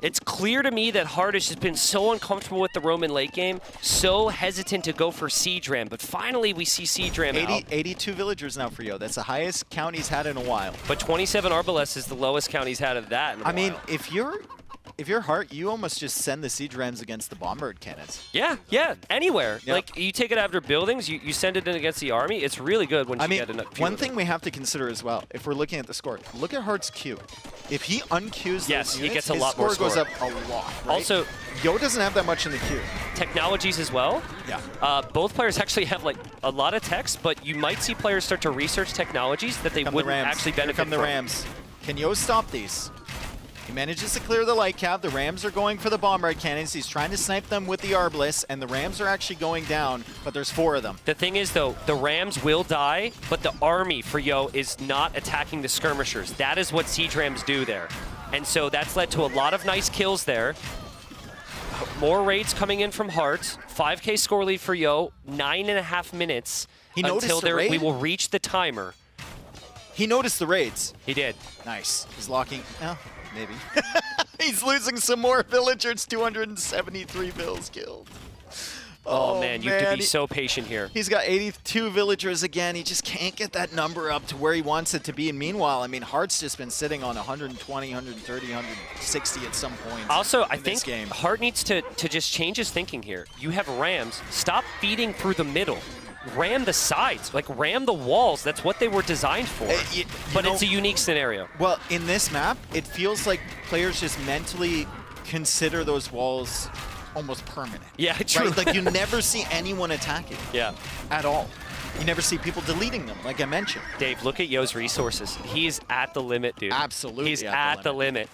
It's clear to me that Hart has just been so uncomfortable with the Roman late game, so hesitant to go for Siege Ram, but finally we see Siege Ram out. 82 villagers now for Yo. That's the highest count he's had in a while. But 27 Arbalest is the lowest count he's had of that in a while. I mean, if you're Hart, you almost just send the Siege Rams against the bombard cannons. Yeah, anywhere. Yep. Like, you take it after buildings, you send it in against the army. It's really good when you get enough. One thing we have to consider as well, if we're looking at the score, look at Hart's Q. If he unqueues those units, he gets a his lot more score goes up a lot. Right? Also, Yo doesn't have that much in the queue. Technologies as well. Yeah. Both players actually have like a lot of techs, but you might see players start to research technologies that they wouldn't actually benefit from. Here come from. the Rams. Can Yo stop these? He manages to clear the light cap. The Rams are going for the bombard cannons. He's trying to snipe them with the Arbalists, and the Rams are actually going down, but there's 4 of them. The thing is, though, the Rams will die, but the army for Yo is not attacking the skirmishers. That is what Siege Rams do there. And so that's led to a lot of nice kills there. More raids coming in from Hart. 5K score lead for Yo. 9.5 minutes until we will reach the timer. He noticed the raids. He did. Nice. He's locking. Oh, maybe. He's losing some more villagers. 273 vills killed. Oh, man, you have to be so patient here. He's got 82 villagers again. He just can't get that number up to where he wants it to be. And meanwhile, I mean, Hart's just been sitting on 120, 130, 160 at some point. Also, I think Hart needs to just change his thinking here. You have Rams. Stop feeding through the middle. Ram the sides, like ram the walls. That's what they were designed for. But it's a unique scenario. Well, in this map, it feels like players just mentally consider those walls almost permanent. Yeah, true. Right? Like you never see anyone attacking. Yeah. At all. You never see people deleting them, like I mentioned. Dave, look at Yo's resources. He's at the limit, dude. Absolutely. He's at the limit.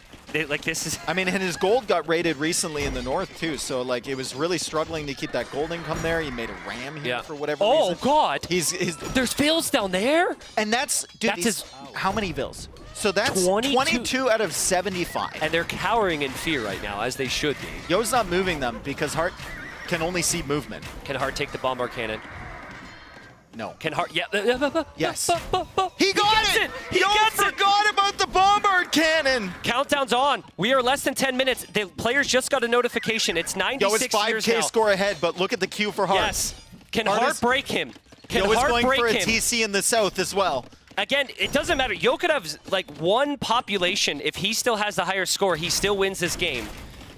like this is. I mean, and his gold got raided recently in the north too, so like it was really struggling to keep that gold income there. He made a ram here for whatever reason. Oh God! There's Vills down there, and that's dude. How many Vills? So that's 22 out of 75. And they're cowering in fear right now, as they should be. Yo's not moving them because Hart can only see movement. Can Hart take the bombard cannon? No. Can Hart? Yeah. Yes. He got it! He forgot about the bombard cannon! Countdown's on. We are less than 10 minutes. The players just got a notification. It's 96 Yo, years it's 5K now. score ahead, but look at the queue for Hart. Yes. Can Hart break him? Can Yo is Hart going break for a him? TC in the south as well. Again, it doesn't matter. Yo could have like one population. If he still has the higher score, he still wins this game.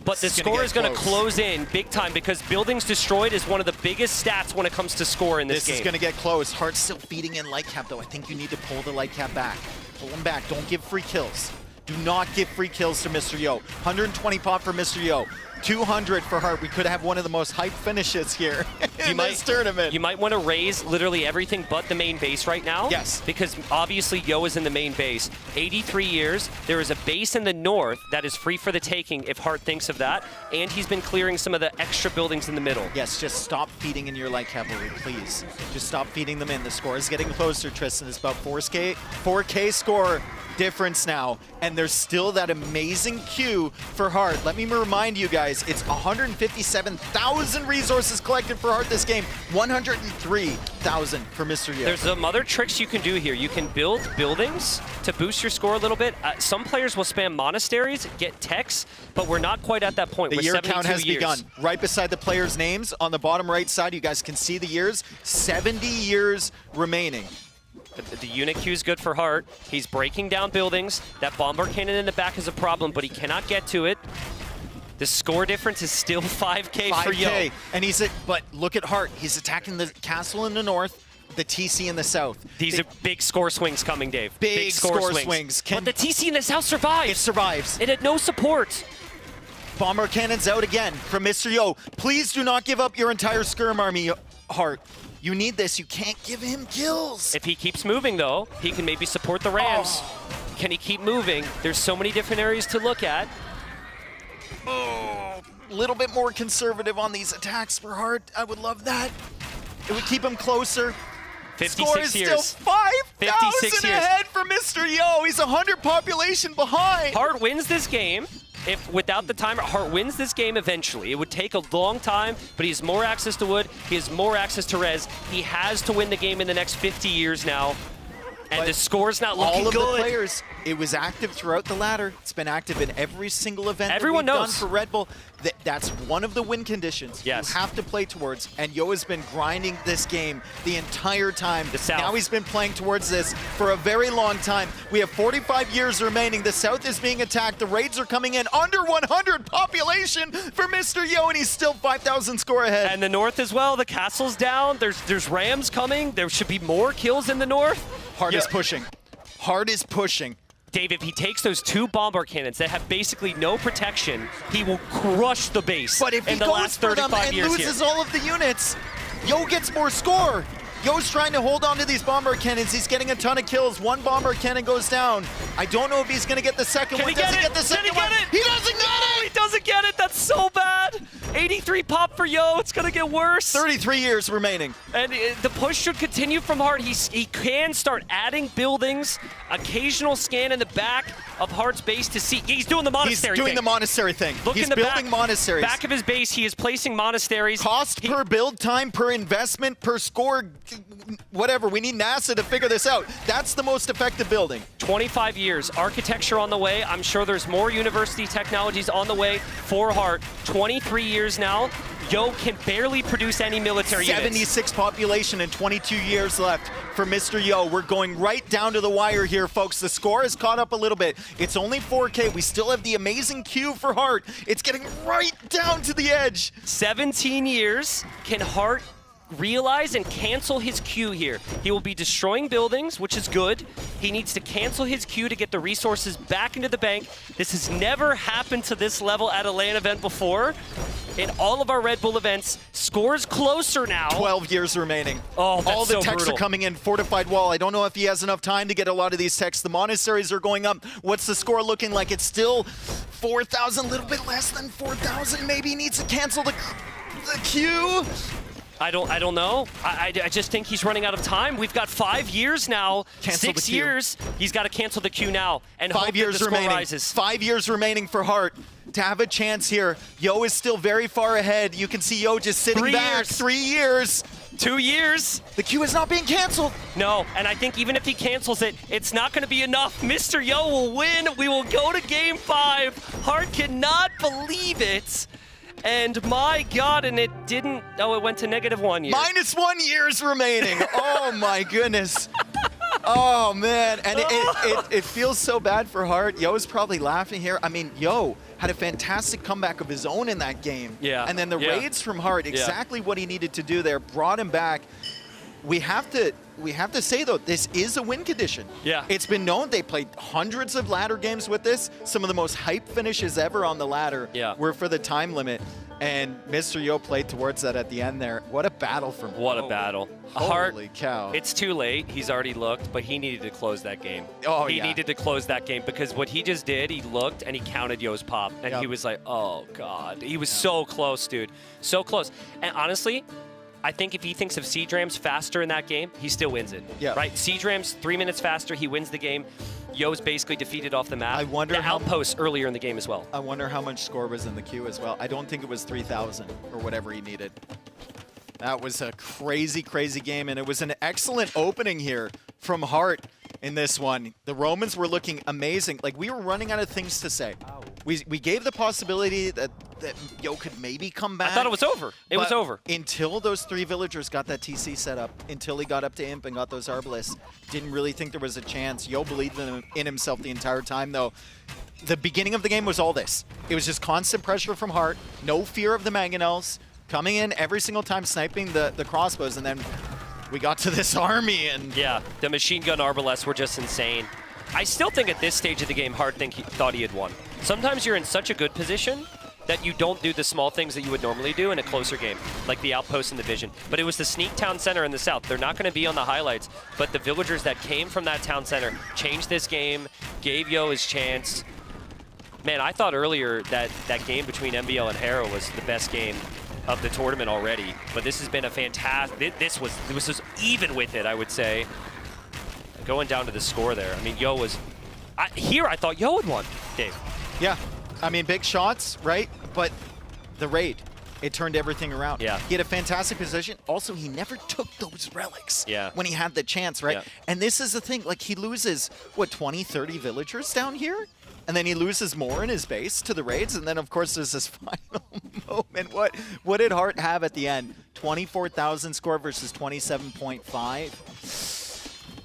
But the score is going to close in big time because buildings destroyed is one of the biggest stats when it comes to score in this game. This is going to get close. Hart's still feeding in light cap, though. I think you need to pull the light cap back. Pull him back. Don't give free kills. Do not give free kills to Mr. Yo. 120 pop for Mr. Yo. 200 for Hart. We could have one of the most hyped finishes here in this tournament. You might want to raise literally everything but the main base right now. Yes. Because obviously Yo is in the main base. 83 years. There is a base in the north that is free for the taking if Hart thinks of that. And he's been clearing some of the extra buildings in the middle. Yes, just stop feeding in your light cavalry, please. Just stop feeding them in. The score is getting closer, Tristan. It's about 4K score difference now, and there's still that amazing queue for Hart. Let me remind you guys, it's 157,000 resources collected for Hart this game, 103,000 for Mr. Yo. There's some other tricks you can do here. You can build buildings to boost your score a little bit. Some players will spam monasteries, get techs, but we're not quite at that point. The year count has begun. Right beside the players' names on the bottom right side, you guys can see the years. 70 years remaining. The unit queue is good for Hart. He's breaking down buildings. That bombard cannon in the back is a problem, but he cannot get to it. The score difference is still 5K for Yo. And but look at Hart. He's attacking the castle in the north, the TC in the south. These are big score swings coming, Dave. Big score swings. But the TC in the south survives. It survives. It had no support. Bomber cannons out again from Mr. Yo. Please do not give up your entire skirm army, Hart. You need this. You can't give him kills. If he keeps moving, though, he can maybe support the Rams. Can he keep moving? There's so many different areas to look at. A little bit more conservative on these attacks for Hart. I would love that. It would keep him closer. 56 Score is years. still 5,000 ahead for Mr. Yo. He's 100 population behind. Hart wins this game. If without the timer, Hart wins this game eventually. It would take a long time, but he has more access to wood. He has more access to res. He has to win the game in the next 50 years now. And But the score's not looking all of good. the players, it was active throughout the ladder. It's been active in every single event Everyone that we've knows. done for Red Bull. That's one of the win conditions Yes. you have to play towards. And Yo has been grinding this game the entire time. Now he's been playing towards this for a very long time. We have 45 years remaining. The south is being attacked. The raids are coming in. Under 100 population for Mr. Yo, and he's still 5,000 score ahead. And the north as well. The castle's down. There's Rams coming. There should be more kills in the north. Hart is pushing. Hart is pushing. Dave, if he takes those two bombard cannons that have basically no protection, he will crush the base. But if he in the goes last for 35 them and years loses here. all of the units, Yo gets more score. Yo's trying to hold on to these bomber cannons. He's getting a ton of kills. One bomber cannon goes down. I don't know if he's going to get the second one. Does he get the second one? He doesn't get it! He doesn't get it. That's so bad. 83 pop for Yo. It's going to get worse. 33 years remaining. And the push should continue from Hart. He can start adding buildings. Occasional scan in the back of Hart's base to see. He's doing the monastery He's doing thing. the monastery thing. Look He's in the building monasteries. Back of his base, he is placing monasteries. Cost per build time, per investment, per score, whatever. We need NASA to figure this out. That's the most effective building. 25 years. Architecture on the way. I'm sure there's more university technologies on the way for Hart. 23 years now. Yo can barely produce any military units. 76 population and 22 years left for Mr. Yo. We're going right down to the wire here, folks. The score has caught up a little bit. It's only 4K. We still have the amazing queue for Hart. It's getting right down to the edge. 17 years. Can Hart realize and cancel his queue here? He will be destroying buildings, which is good. He needs to cancel his queue to get the resources back into the bank. This has never happened to this level at a LAN event before. In all of our Red Bull events, scores closer now. 12 years remaining. Oh, that's all the so techs brutal. are coming in. Fortified wall. I don't know if he has enough time to get a lot of these techs. The monasteries are going up. What's the score looking like? It's still 4,000, a little bit less than 4,000. Maybe he needs to cancel the queue. I don't know. I just think he's running out of time. We've got 5 years now. Cancel 6 the queue. years. He's got to cancel the queue now and hope 5 years that the score remaining. rises. 5 years remaining for Hart to have a chance here. Yo is still very far ahead. You can see Yo just sitting 3 back. years. 3 years. 2 years. The queue is not being canceled. No, and I think even if he cancels it, it's not going to be enough. Mr. Yo will win. We will go to Game 5. Hart cannot believe it. And my God, and it didn't. Oh, it went to -1 year. -1 years remaining. Oh my goodness. Oh man, and it feels so bad for Hart. Yo's probably laughing here. I mean, Yo had a fantastic comeback of his own in that game. Yeah. And then the raids from Hart, exactly what he needed to do there, brought him back. We have to say though, this is a win condition. Yeah. It's been known they played hundreds of ladder games with this. Some of the most hype finishes ever on the ladder were for the time limit. And Mr. Yo played towards that at the end there. What a battle from What a battle. Holy cow. It's too late. He's already looked, but he needed to close that game. Oh, he yeah. needed to close that game because what he just did, he looked and he counted Yo's pop. And he was like, oh, God. He was so close, dude. So close. And honestly, I think if he thinks of Seadram's faster in that game, he still wins it. Yeah. Right? Seadram's 3 minutes faster. He wins the game. Yo's basically defeated off the map. I wonder the how outposts earlier in the game as well. I wonder how much score was in the queue as well. I don't think it was 3,000 or whatever he needed. That was a crazy, crazy game, and it was an excellent opening here from Hart in this one. The Romans were looking amazing. Like, we were running out of things to say. We gave the possibility that Yo could maybe come back. I thought it was over. It was but over. Until those 3 villagers got that TC set up, until he got up to Imp and got those Arbalists, didn't really think there was a chance. Yo believed in himself the entire time, though. The beginning of the game was all this. It was just constant pressure from Hart, no fear of the Mangonels, coming in every single time sniping the crossbows, and then we got to this army and... Yeah, the machine gun arbalests were just insane. I still think at this stage of the game, Hart thought he had won. Sometimes you're in such a good position that you don't do the small things that you would normally do in a closer game, like the outpost and the vision. But it was the sneak town center in the south. They're not going to be on the highlights, but the villagers that came from that town center changed this game, gave Yo his chance. Man, I thought earlier that that game between MBL and Hera was the best game of the tournament already, but this has been a fantastic, this was even with it, I would say. Going down to the score there. I mean, Yo was, here I thought Yo had won, Dave. Yeah, I mean, big shots, right? But the raid, it turned everything around. Yeah. He had a fantastic position. Also, he never took those relics when he had the chance, right? Yeah. And this is the thing, like, he loses, what, 20, 30 villagers down here? And then he loses more in his base to the raids, and then, of course, there's this final moment. What did Hart have at the end? 24,000 score versus 27.5?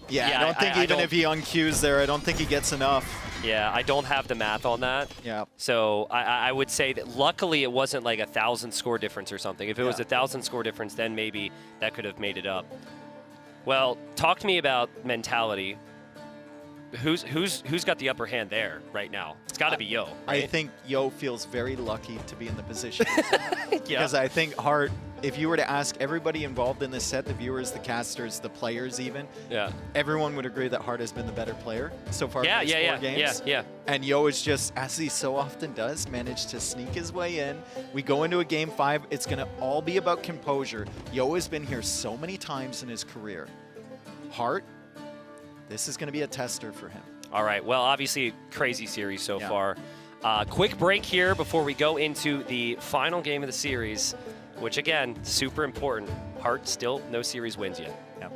Yeah, I don't think even if he unqueues there, I don't think he gets enough. Yeah, I don't have the math on that. Yeah. So I would say that luckily it wasn't like 1,000 score difference or something. If it was 1,000 score difference, then maybe that could have made it up. Well, talk to me about mentality. Who's got the upper hand there right now? It's got to be Yo, right? I think Yo feels very lucky to be in the position. Because I think Hart, if you were to ask everybody involved in this set, the viewers, the casters, the players even, everyone would agree that Hart has been the better player so far in these 4 games. Yeah. And Yo is just, as he so often does, managed to sneak his way in. We go into a game 5. It's going to all be about composure. Yo has been here so many times in his career. Hart, this is going to be a tester for him. All right. Well, obviously, crazy series so far. Quick break here before we go into the final game of the series, which, again, super important. Hart still no series wins yet. Yep.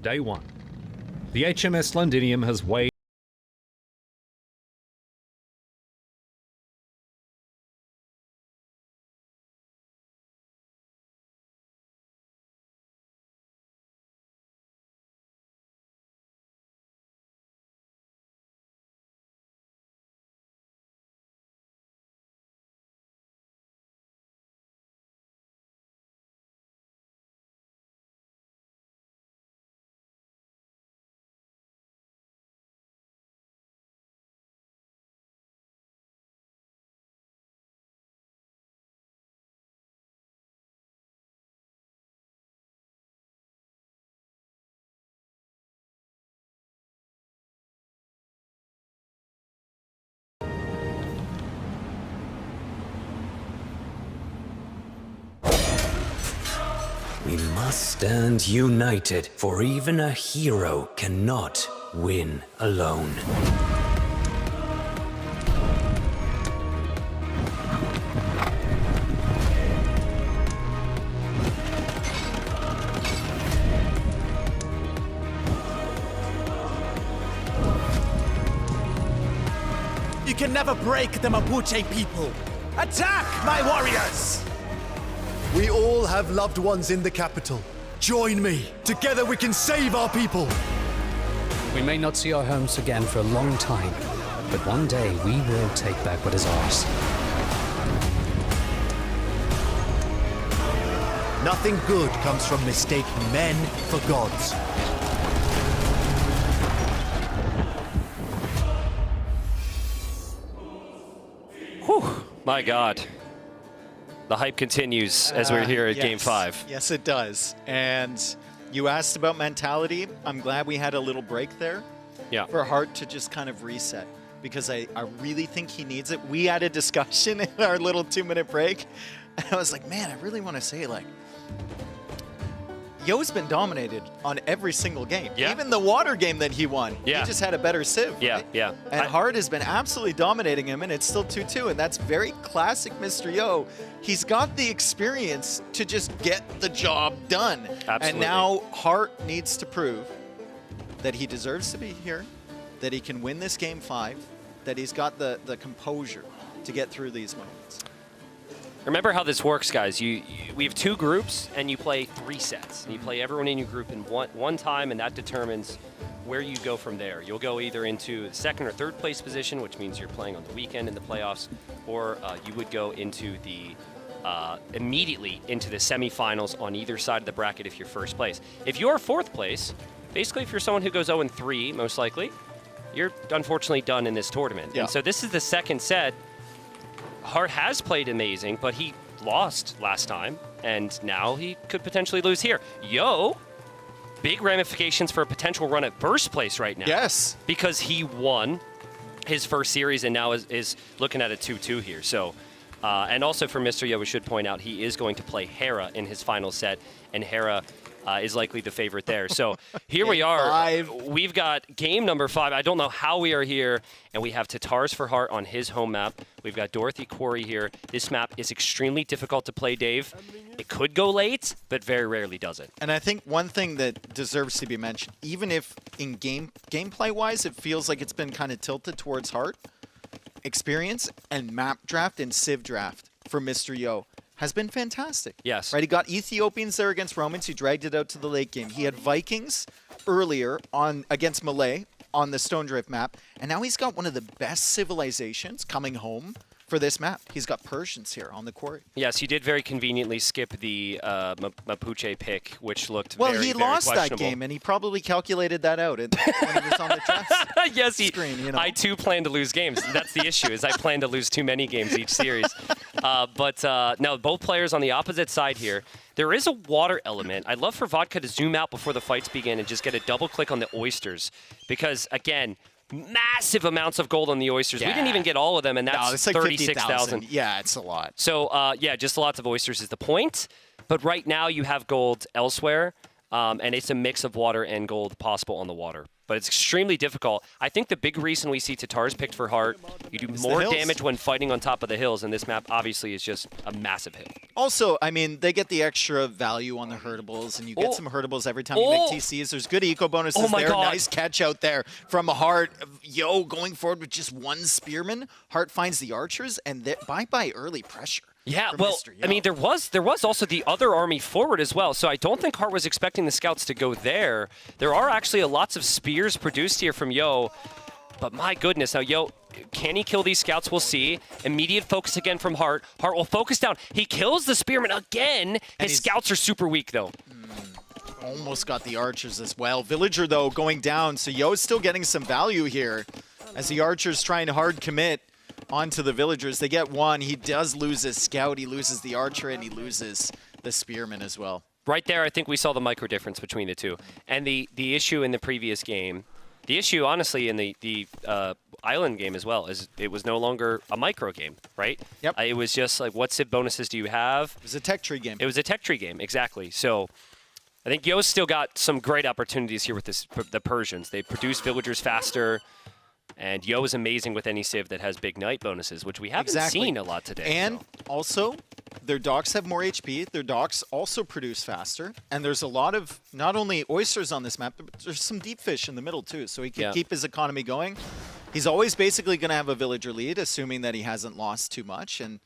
Day 1. The HMS Londinium has weighed We must stand united, for even a hero cannot win alone. You can never break the Mapuche people. Attack, my warriors! We all have loved ones in the capital. Join me. Together we can save our people. We may not see our homes again for a long time, but one day we will take back what is ours. Nothing good comes from mistaking men for gods. Whew, my God. The hype continues as we're here at Game 5. Yes, it does. And you asked about mentality. I'm glad we had a little break there for Hart to just kind of reset, because I really think he needs it. We had a discussion in our little 2-minute break, and I was like, man, I really want to say, like, Yo's been dominated on every single game. Yeah. Even the water game that he won. Yeah. He just had a better civ. Yeah, right? yeah. And Hart has been absolutely dominating him, and it's still 2-2, and that's very classic Mr. Yo. He's got the experience to just get the job done. Absolutely. And now Hart needs to prove that he deserves to be here, that he can win this Game 5, that he's got the composure to get through these moments. Remember how this works, guys. We have 2 groups, and you play 3 sets. And you play everyone in your group in one time, and that determines where you go from there. You'll go either into the 2nd or 3rd place position, which means you're playing on the weekend in the playoffs, or you would go into the immediately into the semifinals on either side of the bracket if you're 1st place. If you're 4th place, basically if you're someone who goes 0-3, most likely, you're unfortunately done in this tournament. Yeah. And so this is the 2nd set. Hart has played amazing, but he lost last time, and now he could potentially lose here. Yo, big ramifications for a potential run at 1st place right now. Yes. Because he won his 1st series and now is looking at a 2-2 here. So, and also for Mr. Yo, we should point out he is going to play Hera in his final set, and Hera is likely the favorite there. So here we are. We've got game number 5. I don't know how we are here, and we have Tatars for Hart on his home map. We've got Dorothy Quarry here. This map is extremely difficult to play, Dave. It could go late, but very rarely does it. And I think one thing that deserves to be mentioned, even if in gameplay-wise it feels like it's been kind of tilted towards Hart, experience and map draft and civ draft for Mr. Yo has been fantastic. Yes. Right, he got Ethiopians there against Romans. He dragged it out to the late game. He had Vikings earlier against Malay on the Stone Drift map, and now he's got one of the best civilizations coming home for this map. He's got Persians here on the quarry. Yes, you did very conveniently skip the Mapuche pick, which looked Well, very, he very lost that questionable. game, and he probably calculated that out when he was on the draft Yes, screen. You know? I too plan to lose games. That's the issue, is I plan to lose too many games each series. But no, both players on the opposite side here. There is a water element. I'd love for Vodka to zoom out before the fights begin and just get a double click on the oysters, because again, massive amounts of gold on the oysters. We didn't even get all of them, and that's it's like 36,000. Yeah, it's a lot. So yeah, just lots of oysters is the point. But right now you have gold elsewhere, and it's a mix of water and gold possible on the water. But it's extremely difficult. I think the big reason we see Tatars picked for Hart, you do more damage when fighting on top of the hills, and this map obviously is just a massive hit. Also, I mean, they get the extra value on the hurtables, and you get some hurtables every time you make TCs. There's good eco bonuses there. God. Nice catch out there from Hart. Yo, going forward with just 1 spearman. Hart finds the archers, and bye-bye early pressure. Yeah, from well, Mr. Yo. I mean, there was also the other army forward as well, so I don't think Hart was expecting the scouts to go there. There are actually lots of spears produced here from Yo, but my goodness, now Yo, can he kill these scouts? We'll see. Immediate focus again from Hart. Hart will focus down. He kills the spearman again. His scouts are super weak, though. Almost got the archers as well. Villager, though, going down, so Yo's still getting some value here as the archers trying to hard commit onto the villagers. They get 1. He does lose his scout. He loses the archer, and he loses the spearman as well. Right there, I think we saw the micro difference between the two. And the issue in the previous game, the issue, honestly, in the Island game as well. It was no longer a micro game, right? Yep. It was just like, what Civ bonuses do you have? It was a tech tree game. It was a tech tree game, exactly. So I think Yo's still got some great opportunities here with the Persians. They produce villagers faster, and Yo is amazing with any Civ that has big knight bonuses, which we haven't seen a lot today. And also, their docks have more HP. Their docks also produce faster. And there's a lot of not only oysters on this map, but there's some deep fish in the middle too. So he can keep his economy going. He's always basically going to have a villager lead, assuming that he hasn't lost too much. And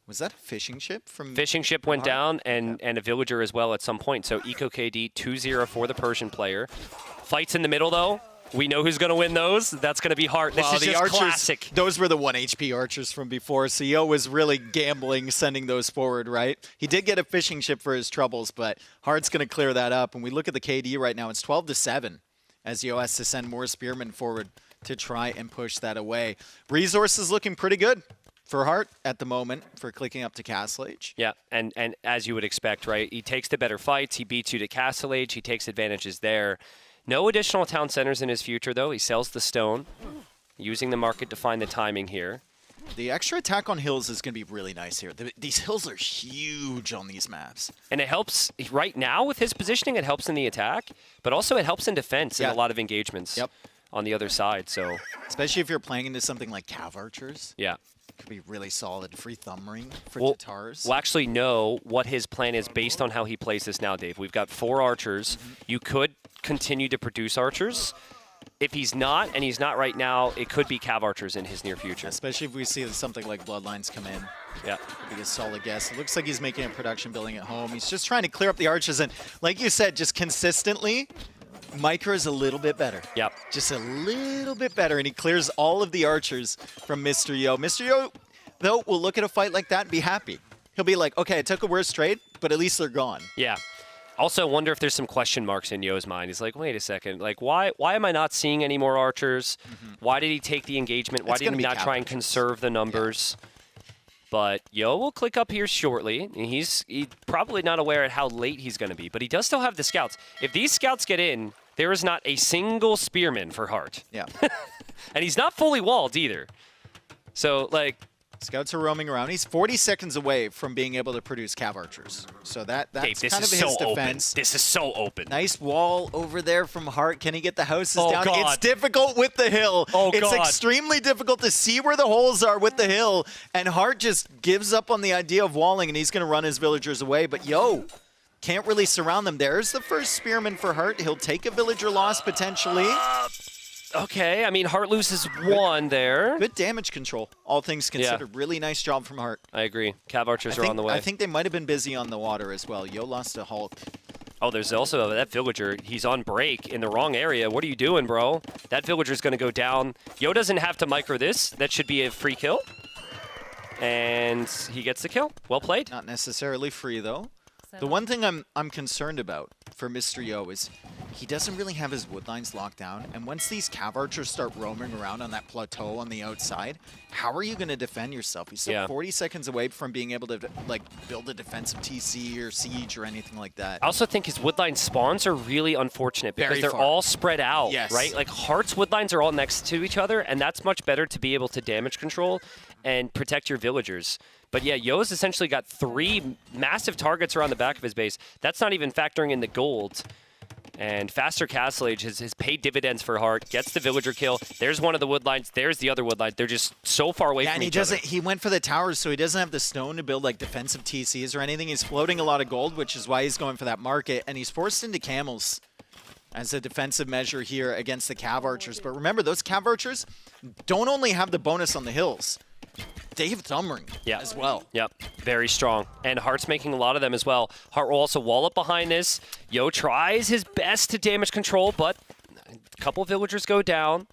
was that a fishing ship from? Fishing ship went down, and a villager as well at some point. So Eco KD 2-0 for the Persian player. Fights in the middle though. We know who's going to win those. That's going to be hard. This is the just archers, classic. Those were the 1 HP archers from before. So Yo was really gambling, sending those forward, right? He did get a fishing ship for his troubles, but Hart's going to clear that up. When we look at the KD right now, it's 12-7 as Yo has to send more spearmen forward to try and push that away. Resources looking pretty good for Hart at the moment for clicking up to Castle Age. Yeah, and as you would expect, right? He takes the better fights. He beats you to Castle Age. He takes advantages there. No additional town centers in his future, though. He sells the stone, using the market to find the timing here. The extra attack on hills is going to be really nice here. These hills are huge on these maps. And it helps, right now with his positioning, it helps in the attack, but also it helps in defense in a lot of engagements on the other side. So, especially if you're playing into something like Cav Archers. Yeah. Could be really solid. Free thumb ring for Tatars. We'll actually know what his plan is based on how he plays this now, Dave. We've got 4 archers. You could continue to produce archers. If he's not, and he's not right now, it could be Cav Archers in his near future. Especially if we see something like Bloodlines come in. Yeah. Could be a solid guess. It looks like he's making a production building at home. He's just trying to clear up the archers. And like you said, just consistently, Micro is a little bit better. Yep. Just a little bit better. And he clears all of the archers from Mr. Yo. Mr. Yo, though, will look at a fight like that and be happy. He'll be like, okay, I took a worse trade, but at least they're gone. Yeah. Also, wonder if there's some question marks in Yo's mind. He's like, wait a second. Like, why am I not seeing any more archers? Why did he take the engagement? Why did he not try and conserve the numbers? But Yo will click up here shortly. He's probably not aware at how late he's going to be, but he does still have the scouts. If these scouts get in, there is not a single spearman for Hart. Yeah. And he's not fully walled either. So, like... Scouts are roaming around. He's 40 seconds away from being able to produce Cav Archers. So that's Dave, this kind is of so his defense. Open. This is so open. Nice wall over there from Hart. Can he get the houses down? God. It's difficult with the hill. It's extremely difficult to see where the holes are with the hill. And Hart just gives up on the idea of walling, and he's going to run his villagers away. But Yo can't really surround them. There's the first spearman for Hart. He'll take a villager loss potentially. Okay, I mean, Hart loses 1 there. Good damage control, all things considered. Yeah. Really nice job from Hart. I agree. Cav Archers are on the way. I think they might have been busy on the water as well. Yo lost a Hulk. Oh, there's also that villager. He's on break in the wrong area. What are you doing, bro? That villager's going to go down. Yo doesn't have to micro this. That should be a free kill. And he gets the kill. Well played. Not necessarily free, though. The one thing I'm concerned about for Mr. Yo is he doesn't really have his woodlines locked down. And once these Cav Archers start roaming around on that plateau on the outside, how are you going to defend yourself? He's still 40 seconds away from being able to like build a defensive TC or siege or anything like that. I also think his woodline spawns are really unfortunate because they're all spread out, right? Like Hart's woodlines are all next to each other, and that's much better to be able to damage control and protect your villagers. But yeah, Yo's essentially got 3 massive targets around the back of his base. That's not even factoring in the gold. And faster Castle Age has paid dividends for Hart. Gets the villager kill. There's one of the woodlines. There's the other woodline. They're just so far away from each other. He went for the towers, so he doesn't have the stone to build like defensive TCs or anything. He's floating a lot of gold, which is why he's going for that market. And he's forced into camels as a defensive measure here against the Cav Archers. But remember, those Cav Archers don't only have the bonus on the hills. They have thumb ring as well. Yep, very strong. And Hart's making a lot of them as well. Hart will also wall up behind this. Yo tries his best to damage control, but a couple villagers go down.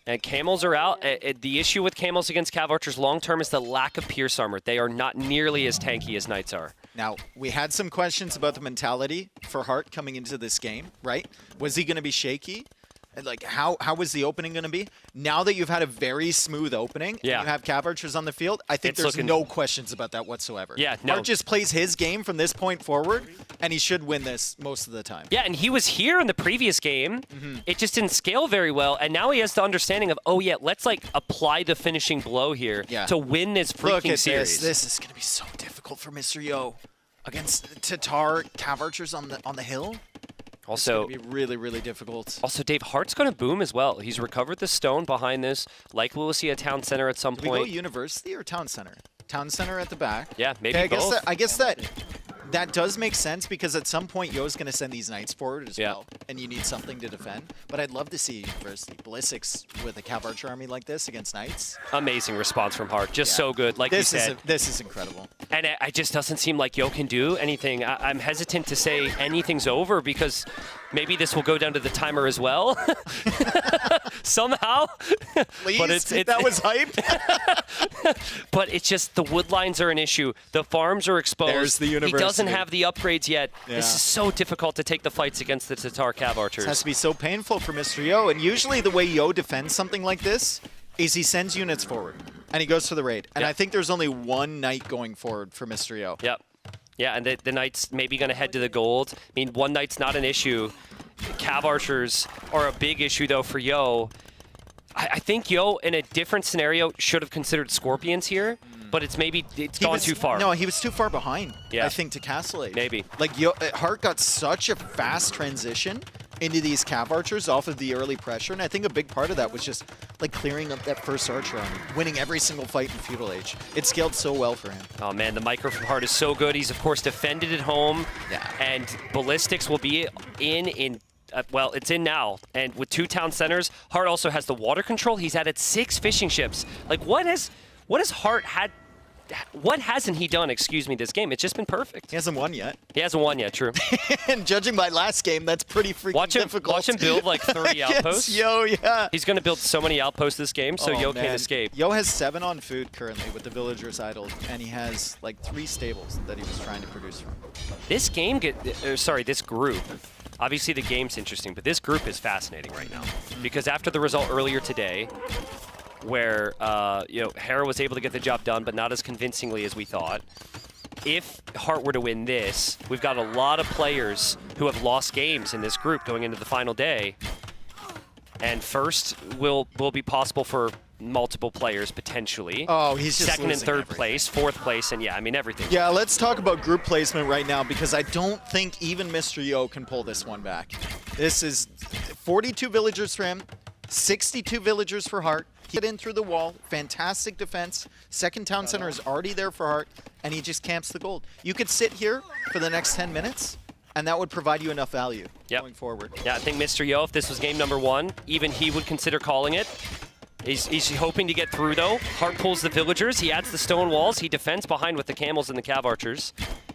And camels are out. The issue with camels against Cav Archers long-term is the lack of pierce armor. They are not nearly as tanky as knights are. Now, we had some questions about the mentality for Hart coming into this game, right? Was he going to be shaky? And like, how was the opening going to be? Now that you've had a very smooth opening, and you have Cav Archers on the field, I think there's no questions about that whatsoever. Yeah, no. Hart just plays his game from this point forward, and he should win this most of the time. Yeah, and he was here in the previous game. It just didn't scale very well, and now he has the understanding of, oh yeah, let's like apply the finishing blow here to win this freaking Look at series. This is going to be so difficult for Mr. Yo against Tatar Cav Archers on the hill. Also, it's going to be really, really difficult. Also, Dave, Hart's going to boom as well. He's recovered the stone behind this. Likely we'll see a town center at some Do we point. go university or town center? Town center at the back. Yeah, maybe okay, both. I guess that does make sense because at some point Yo's going to send these knights forward as well, and you need something to defend. But I'd love to see university ballistics with a Cav Archer army like this against knights. Amazing response from Hart. Just so good, like you said. This is incredible. And it just doesn't seem like Yo can do anything. I'm hesitant to say anything's over because maybe this will go down to the timer as well. Somehow. Please? But that was hype. But it's just the wood lines are an issue. The farms are exposed. There's the He doesn't university. have the upgrades yet. Yeah. This is so difficult to take the fights against the Tatar Cav Archers. This has to be so painful for Mr. Yo. And usually the way Yo defends something like this is he sends units forward and he goes to the raid. And I think there's only one knight going forward for Mr. Yo. Yep. Yeah, and the knight's maybe going to head to the gold. I mean, one knight's not an issue. Cav Archers are a big issue, though, for Yo. I think Yo, in a different scenario, should have considered Scorpions here, but it's gone too far. No, he was too far behind, Yeah. I think, to Castle Age. Maybe. Like, Hart got such a fast transition into these Cav Archers off of the early pressure, and I think a big part of that was just, like, clearing up that first Archer army, winning every single fight in Feudal Age. It scaled so well for him. Oh, man, the micro from Hart is so good. He's, of course, defended at home, and Ballistics will be in well, it's in now. And with 2 town centers, Hart also has the water control. He's added 6 fishing ships. Like, what has Hart had? What hasn't he done, excuse me, this game? It's just been perfect. He hasn't won yet. He hasn't won yet, true. And judging by last game, that's pretty freaking difficult. Watch him build like 30 outposts. Yo, yeah. He's going to build so many outposts this game, so Yo can't escape. Yo has 7 on food currently with the villagers idled, and he has like 3 stables that he was trying to produce from. This game, this group, obviously the game's interesting, but this group is fascinating right now. Because after the result earlier today, where Hera was able to get the job done, but not as convincingly as we thought. If Hart were to win this, we've got a lot of players who have lost games in this group going into the final day. And first will be possible for multiple players potentially. Oh, he's just second and losing third place, fourth place, and yeah, I mean everything. Yeah, let's talk about group placement right now because I don't think even Mr. Yo can pull this one back. This is 42 villagers for him, 62 villagers for Hart. He get in through the wall, fantastic defense. Second town center is already there for Hart, and he just camps the gold. You could sit here for the next 10 minutes, and that would provide you enough value going forward. Yeah, I think Mr. Yo, if this was game number 1, even he would consider calling it. He's hoping to get through, though. Hart pulls the villagers. He adds the stone walls. He defends behind with the camels and the Cav Archers.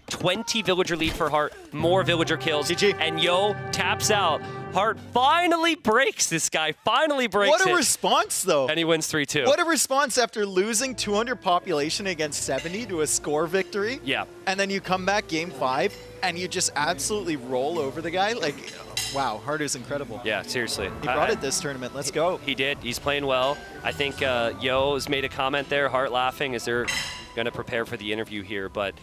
20 villager lead for Hart. More villager kills. GG. And Yo taps out. Hart finally breaks this guy. Finally breaks it. What a response, though. And he wins 3-2. What a response after losing 200 population against 70 to a score victory. Yeah. And then you come back game 5, and you just absolutely roll over the guy. Like, wow, Hart is incredible. Yeah, seriously. He brought it this tournament. Let's go. He did. He's playing well. I think Yo has made a comment there, Hart laughing, as they're going to prepare for the interview here. But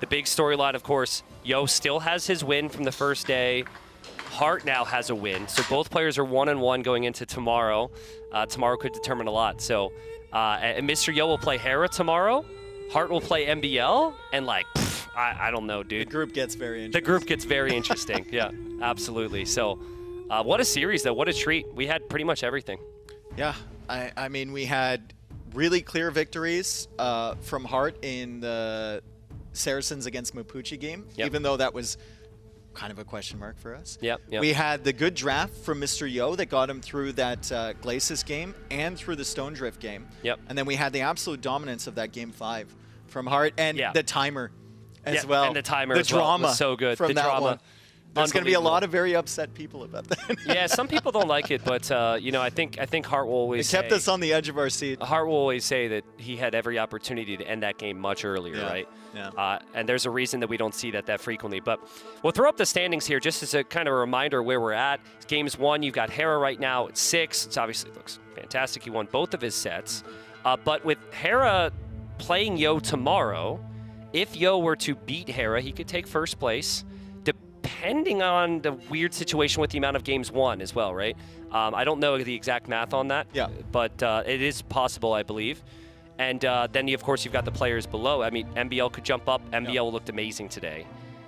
the big storyline, of course, Yo still has his win from the first day. Hart now has a win. So both players are 1-1 going into tomorrow. Tomorrow could determine a lot. So and Mr. Yo will play Hera tomorrow. Hart will play MBL. And like, I don't know, dude. The group gets very interesting. The group gets very interesting. Yeah, absolutely. So what a series, though. What a treat. We had pretty much everything. Yeah, I mean, we had really clear victories from Hart in the Saracens against Mapuche game, even though that was kind of a question mark for us. Yep. We had the good draft from Mr. Yo that got him through that Glacis game and through the Stone Drift game. Yep. And then we had the absolute dominance of that game 5 from Hart and the timer as well. And the timer the as well drama was so good. from The that drama. one. There's going to be a lot of very upset people about that. Yeah, some people don't like it, but you know, I think Hart will always It kept us on the edge of our seat. Hart will always say that he had every opportunity to end that game much earlier, right? Yeah. And there's a reason that we don't see that frequently. But we'll throw up the standings here just as a kind of a reminder where we're at. Games 1, you've got Hera right now at 6. It obviously looks fantastic. He won both of his sets. But with Hera playing Yo tomorrow, if Yo were to beat Hera, he could take first place, depending on the weird situation with the amount of games won as well, right? I don't know the exact math on that, but it is possible, I believe. And then, of course, you've got the players below. I mean, MBL could jump up. MBL looked amazing today.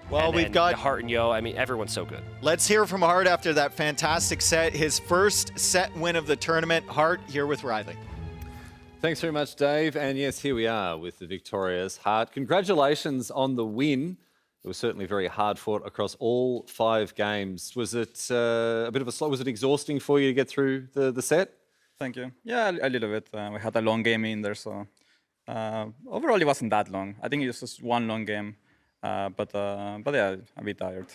Well, we've got Hart and Yo. I mean, everyone's so good. Let's hear from Hart after that fantastic set. His first set win of the tournament. Hart here with Riley. Thanks very much, Dave. And yes, here we are with the victorious Hart. Congratulations on the win. It was certainly very hard fought across all 5 games. Was it a bit of a slow? Was it exhausting for you to get through the set? Thank you. Yeah, a little bit. We had a long game in there, so overall it wasn't that long. I think it was just one long game, but yeah, a bit tired.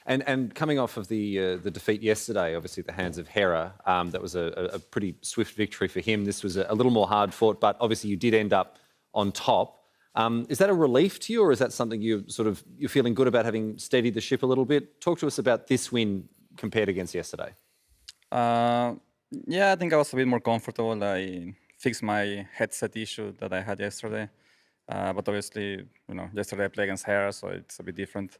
And coming off of the defeat yesterday, obviously at the hands of Hera, that was a pretty swift victory for him. This was a little more hard fought, but obviously you did end up on top. Is that a relief to you, or is that something you're feeling good about, having steadied the ship a little bit? Talk to us about this win compared against yesterday. Yeah, I think I was a bit more comfortable. I fixed my headset issue that I had yesterday, but obviously, you know, yesterday I played against Hera, so it's a bit different.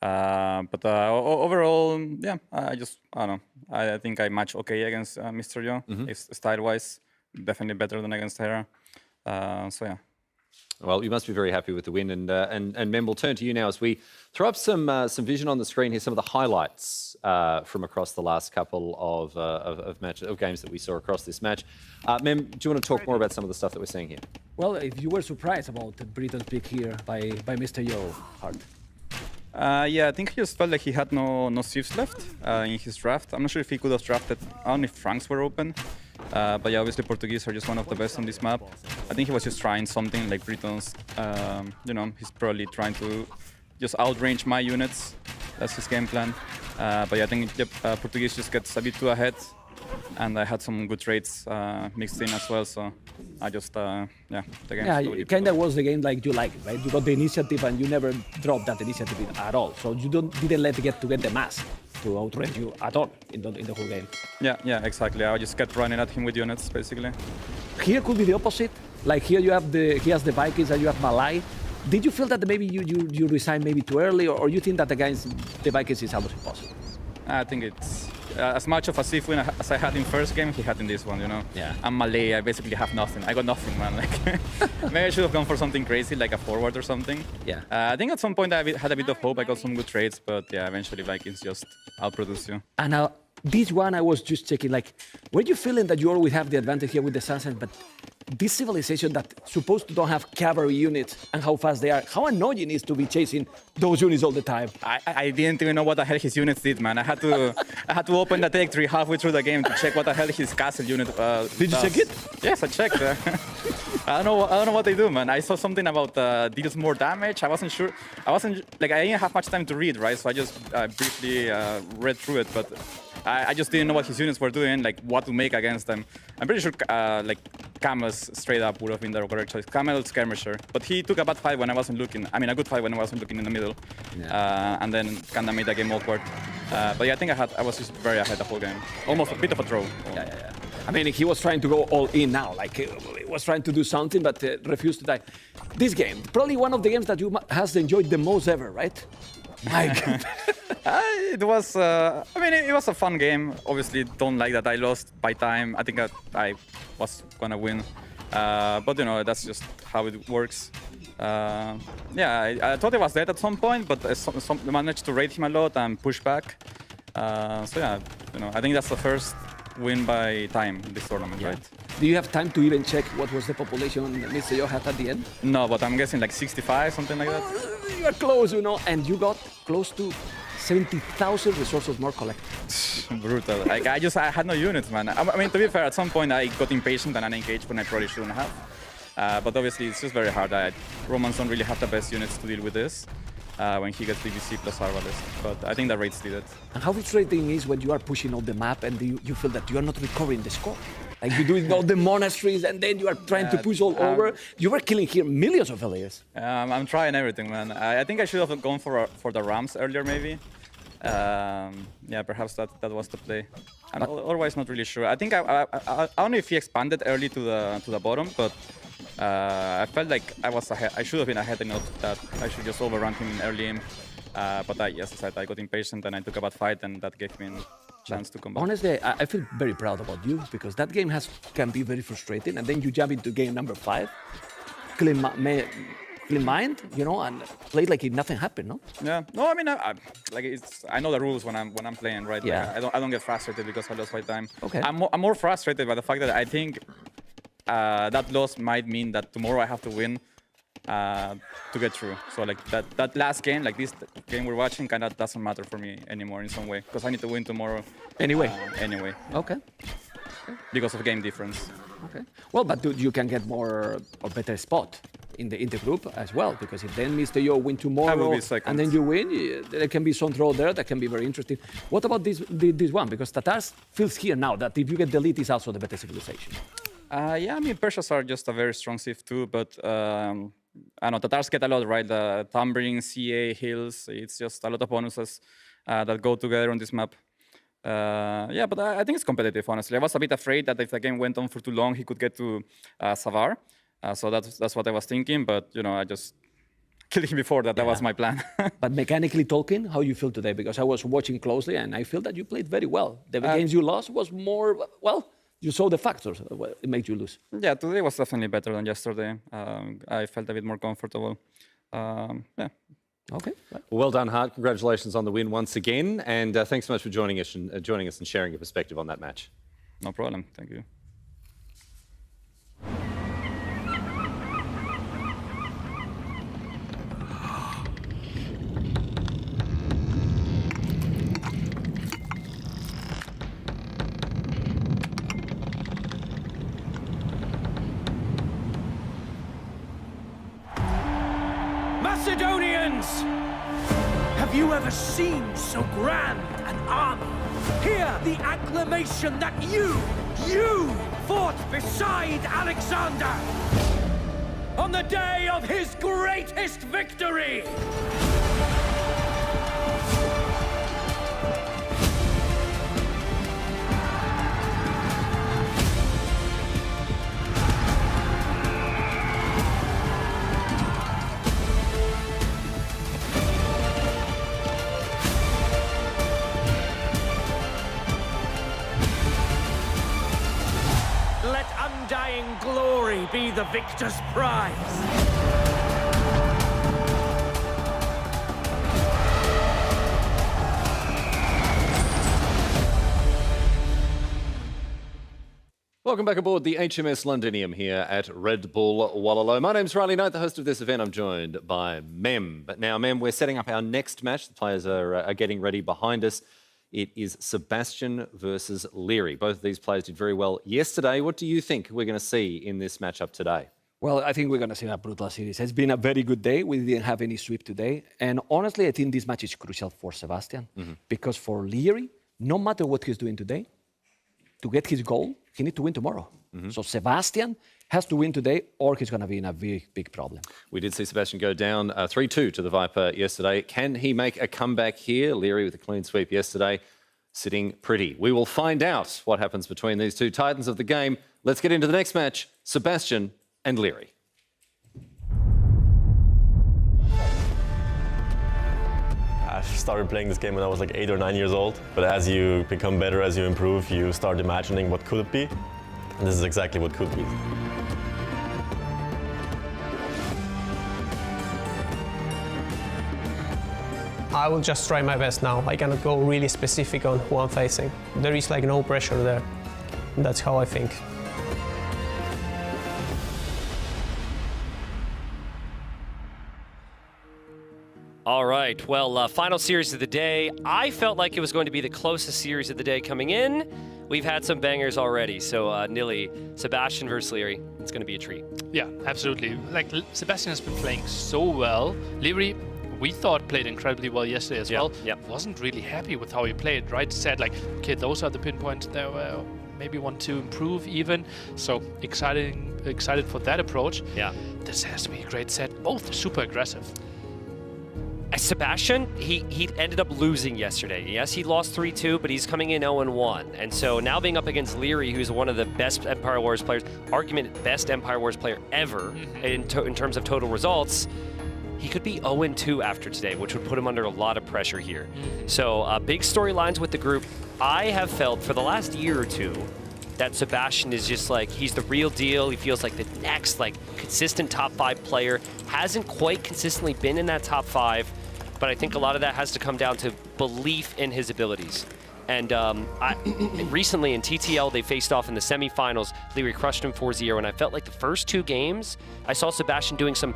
But overall, yeah, I don't know. I think I match okay against Mr. Yo. Style-wise, definitely better than against Hera. So yeah. Well, you must be very happy with the win, and Mem, we'll turn to you now as we throw up some vision on the screen here, some of the highlights from across the last couple of games that we saw across this match. Mem, do you want to talk more about some of the stuff that we're seeing here? Well, if you were surprised about Britain's pick here by Mr. Yo, Hart. Yeah, I think he just felt like he had no sieves left in his draft. I'm not sure if he could have drafted, I don't know if Franks were open. But yeah, obviously Portuguese are just one of the best on this map. I think he was just trying something like Britons. You know, he's probably trying to just outrange my units. That's his game plan. But yeah, I think Portuguese just gets a bit too ahead. And I had some good trades mixed in as well, so I just, yeah, the game. Yeah, it kind of was the game like you like it, right? You got the initiative and you never dropped that initiative at all. So you didn't let it get the mass to outrange you at all in the whole game. Yeah, exactly. I just kept running at him with units, basically. Here could be the opposite. Like here you have he has the Vikings and you have Malai. Did you feel that maybe you resigned maybe too early, or you think that against the Vikings is almost impossible? I think it's as much of a safe win as I had in first game, he had in this one, you know. Yeah. I'm Malay, I basically have nothing. I got nothing, man. Like, maybe I should have gone for something crazy, like a forward or something. Yeah. I think at some point I had a bit of hope. I got some good trades, but yeah, eventually Vikings just outproduce you. And this one, I was just checking, like, were you feeling that you always have the advantage here with the Sunset, but this civilization that supposed to don't have cavalry units and how fast they are, how annoying it is to be chasing those units all the time. I didn't even know what the hell his units did, man. I had to open the tech tree halfway through the game to check what the hell his castle unit Did you check it? Yes, I checked. I don't know what they do, man. I saw something about deals more damage. I wasn't sure. I didn't have much time to read, right? So I just briefly read through it, but I just didn't know what his units were doing, like what to make against them. I'm pretty sure like Camel's straight up would have been the correct choice. Camel Skirmisher, but he took a bad fight when I wasn't looking. I mean, a good fight when I wasn't looking in the middle, and then kinda made the game awkward. But yeah, I think I was just very ahead the whole game, almost a bit of a draw. Yeah. I mean, he was trying to go all in now, like he was trying to do something, but refused to die. This game, probably one of the games that you has enjoyed the most ever, right? My God. It was, I mean, it was a fun game. Obviously, don't like that I lost by time. I think I was gonna win. But, you know, that's just how it works. Yeah, I thought I was dead at some point, but I managed to raid him a lot and push back. So, yeah, you know, I think that's the first win by time in this tournament, right? Do you have time to even check what was the population Mr. Yo had at the end? No, but I'm guessing like 65, something like that. You are close, you know, and you got close to 70,000 resources more collected. Brutal. Like, I had no units, man. I mean, to be fair, at some point I got impatient and unengaged when I probably shouldn't have. But obviously, it's just very hard. Romans don't really have the best units to deal with this. when he gets DVC plus Arbalest. But I think the raids did it. And how frustrating is when you are pushing out the map and you feel that you are not recovering the score? Like you're doing all the monasteries and then you are trying to push all over. You were killing here millions of LAs. I'm trying everything, man. I think I should have gone for the Rams earlier, maybe. Yeah, perhaps that was the play. I'm otherwise not really sure. I think I don't know if he expanded early to the bottom, but I felt like I was ahead. I should have been ahead enough that I should just overrun him in early game. But as I said, I got impatient and I took a bad fight, and that gave me a chance to come back. Honestly, I feel very proud about you because that game can be very frustrating, and then you jump into game number 5, clean mind, you know, and play like nothing happened, no? Yeah. No, I mean, I know the rules when I'm playing, right? Yeah. Like, I don't get frustrated because I lost my time. Okay. I'm more frustrated by the fact that I think that loss might mean that tomorrow I have to win to get through. So like that last game, like this game we're watching, kind of doesn't matter for me anymore in some way because I need to win tomorrow. Anyway. Anyway. Okay. Because of game difference. Okay. Well, but you can get more or better spot in the group as well, because if then Mr. Yo win tomorrow and then you win, there can be some throw there that can be very interesting. What about this one? Because Tatars feels here now that if you get the lead, is also the better civilization. Yeah, I mean, Persians are just a very strong Civ too, but I know Tatars get a lot, right? The Tumbling, CA, Hills, it's just a lot of bonuses that go together on this map. Yeah, but I think it's competitive, honestly. I was a bit afraid that if the game went on for too long, he could get to Savar. So that's what I was thinking, but you know, I just killed him before that. That was my plan. But mechanically talking, how you feel today? Because I was watching closely and I feel that you played very well. The games you lost was more, well, you saw the factors it made you lose. Yeah, today was definitely better than yesterday. I felt a bit more comfortable. Yeah. Okay. Well done, Hart. Congratulations on the win once again, and thanks so much for joining us and sharing your perspective on that match. No problem. Thank you. Macedonians! Have you ever seen so grand an army? Hear the acclamation that you fought beside Alexander on the day of his greatest victory! Let undying glory be the victor's prize. Welcome back aboard the HMS Londinium here at Red Bull Wololo. My name's Riley Knight, the host of this event. I'm joined by Mem. But now, Mem, we're setting up our next match. The players are getting ready behind us. It is Sebastian versus Leary. Both of these players did very well yesterday. What do you think we're going to see in this matchup today? Well, I think we're going to see a brutal series. It's been a very good day. We didn't have any sweep today. And honestly, I think this match is crucial for Sebastian. Because for Leary, no matter what he's doing today, to get his goal, he needs to win tomorrow. So Sebastian has to win today or he's going to be in a big, big problem. We did see Sebastian go down 3-2 to the Viper yesterday. Can he make a comeback here? Leary with a clean sweep yesterday, sitting pretty. We will find out what happens between these two titans of the game. Let's get into the next match, Sebastian and Leary. I started playing this game when I was like 8 or 9 years old, but as you become better, as you improve, you start imagining what could it be, and this is exactly what could be. I will just try my best now. I cannot go really specific on who I'm facing. There is like no pressure there. That's how I think. All right, well, final series of the day. I felt like it was going to be the closest series of the day coming in. We've had some bangers already, so Nilly, Sebastian versus Leary, it's going to be a treat. Yeah, absolutely. Like, Sebastian has been playing so well. Leary we thought played incredibly well yesterday as well. Yep. Wasn't really happy with how he played, right? Said like, okay, those are the pinpoints that maybe want to improve even. So excited for that approach. Yeah. This has to be a great set. Both super aggressive. Sebastian, he ended up losing yesterday. Yes, he lost 3-2, but he's coming in 0-1. And so now being up against Leary, who's one of the best Empire Wars players, argument best Empire Wars player ever in terms of total results, he could be 0-2 after today, which would put him under a lot of pressure here. So big storylines with the group. I have felt for the last year or two that Sebastian is just like, he's the real deal. He feels like the next consistent top 5 player. Hasn't quite consistently been in that top 5. But I think a lot of that has to come down to belief in his abilities. And recently in TTL, they faced off in the semifinals. Leary crushed him 4-0, and I felt like the first 2 games, I saw Sebastian doing some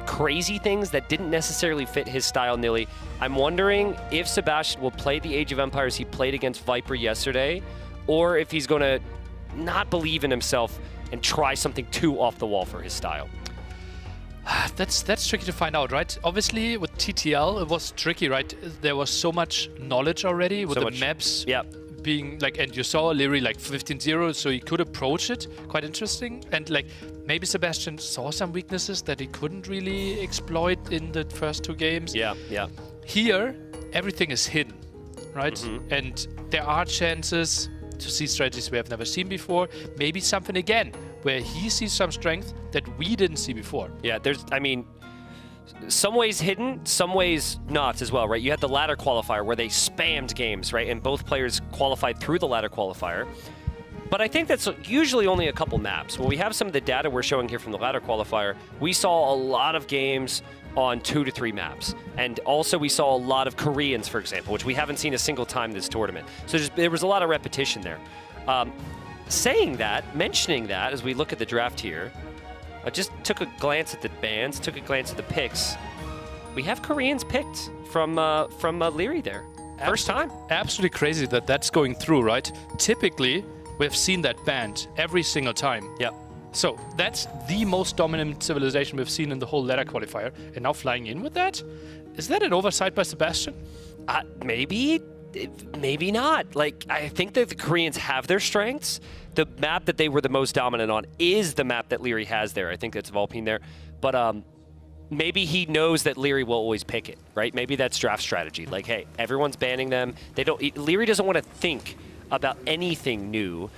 crazy things that didn't necessarily fit his style, Nilly. I'm wondering if Sebastian will play the Age of Empires he played against Viper yesterday, or if he's going to not believe in himself and try something too off the wall for his style. That's tricky to find out, right? Obviously, with TTL, it was tricky, right? There was so much knowledge already with the maps being like, and you saw Leary like 15-0, so he could approach it. Quite interesting. And like, maybe Sebastian saw some weaknesses that he couldn't really exploit in the first 2 games. Yeah. Here, everything is hidden, right? And there are chances to see strategies we have never seen before. Maybe something again where he sees some strength that we didn't see before. Yeah, some ways hidden, some ways not as well, right? You had the ladder qualifier where they spammed games, right? And both players qualified through the ladder qualifier. But I think that's usually only a couple maps. When we have some of the data we're showing here from the ladder qualifier, we saw a lot of games on 2 to 3 maps. And also we saw a lot of Koreans, for example, which we haven't seen a single time this tournament. So there was a lot of repetition there. Mentioning that, as we look at the draft here, I just took a glance at the bans, took a glance at the picks. We have Koreans picked from Leary there. First time. Absolutely crazy that that's going through, right? Typically, we've seen that banned every single time. Yep. So that's the most dominant civilization we've seen in the whole ladder qualifier. And now flying in with that? Is that an oversight by Sebastian? Maybe not. Like, I think that the Koreans have their strengths. The map that they were the most dominant on is the map that Leary has there. I think that's Volpine there. But maybe he knows that Leary will always pick it, right? Maybe that's draft strategy. Like, hey, everyone's banning them. Leary doesn't want to think about anything new.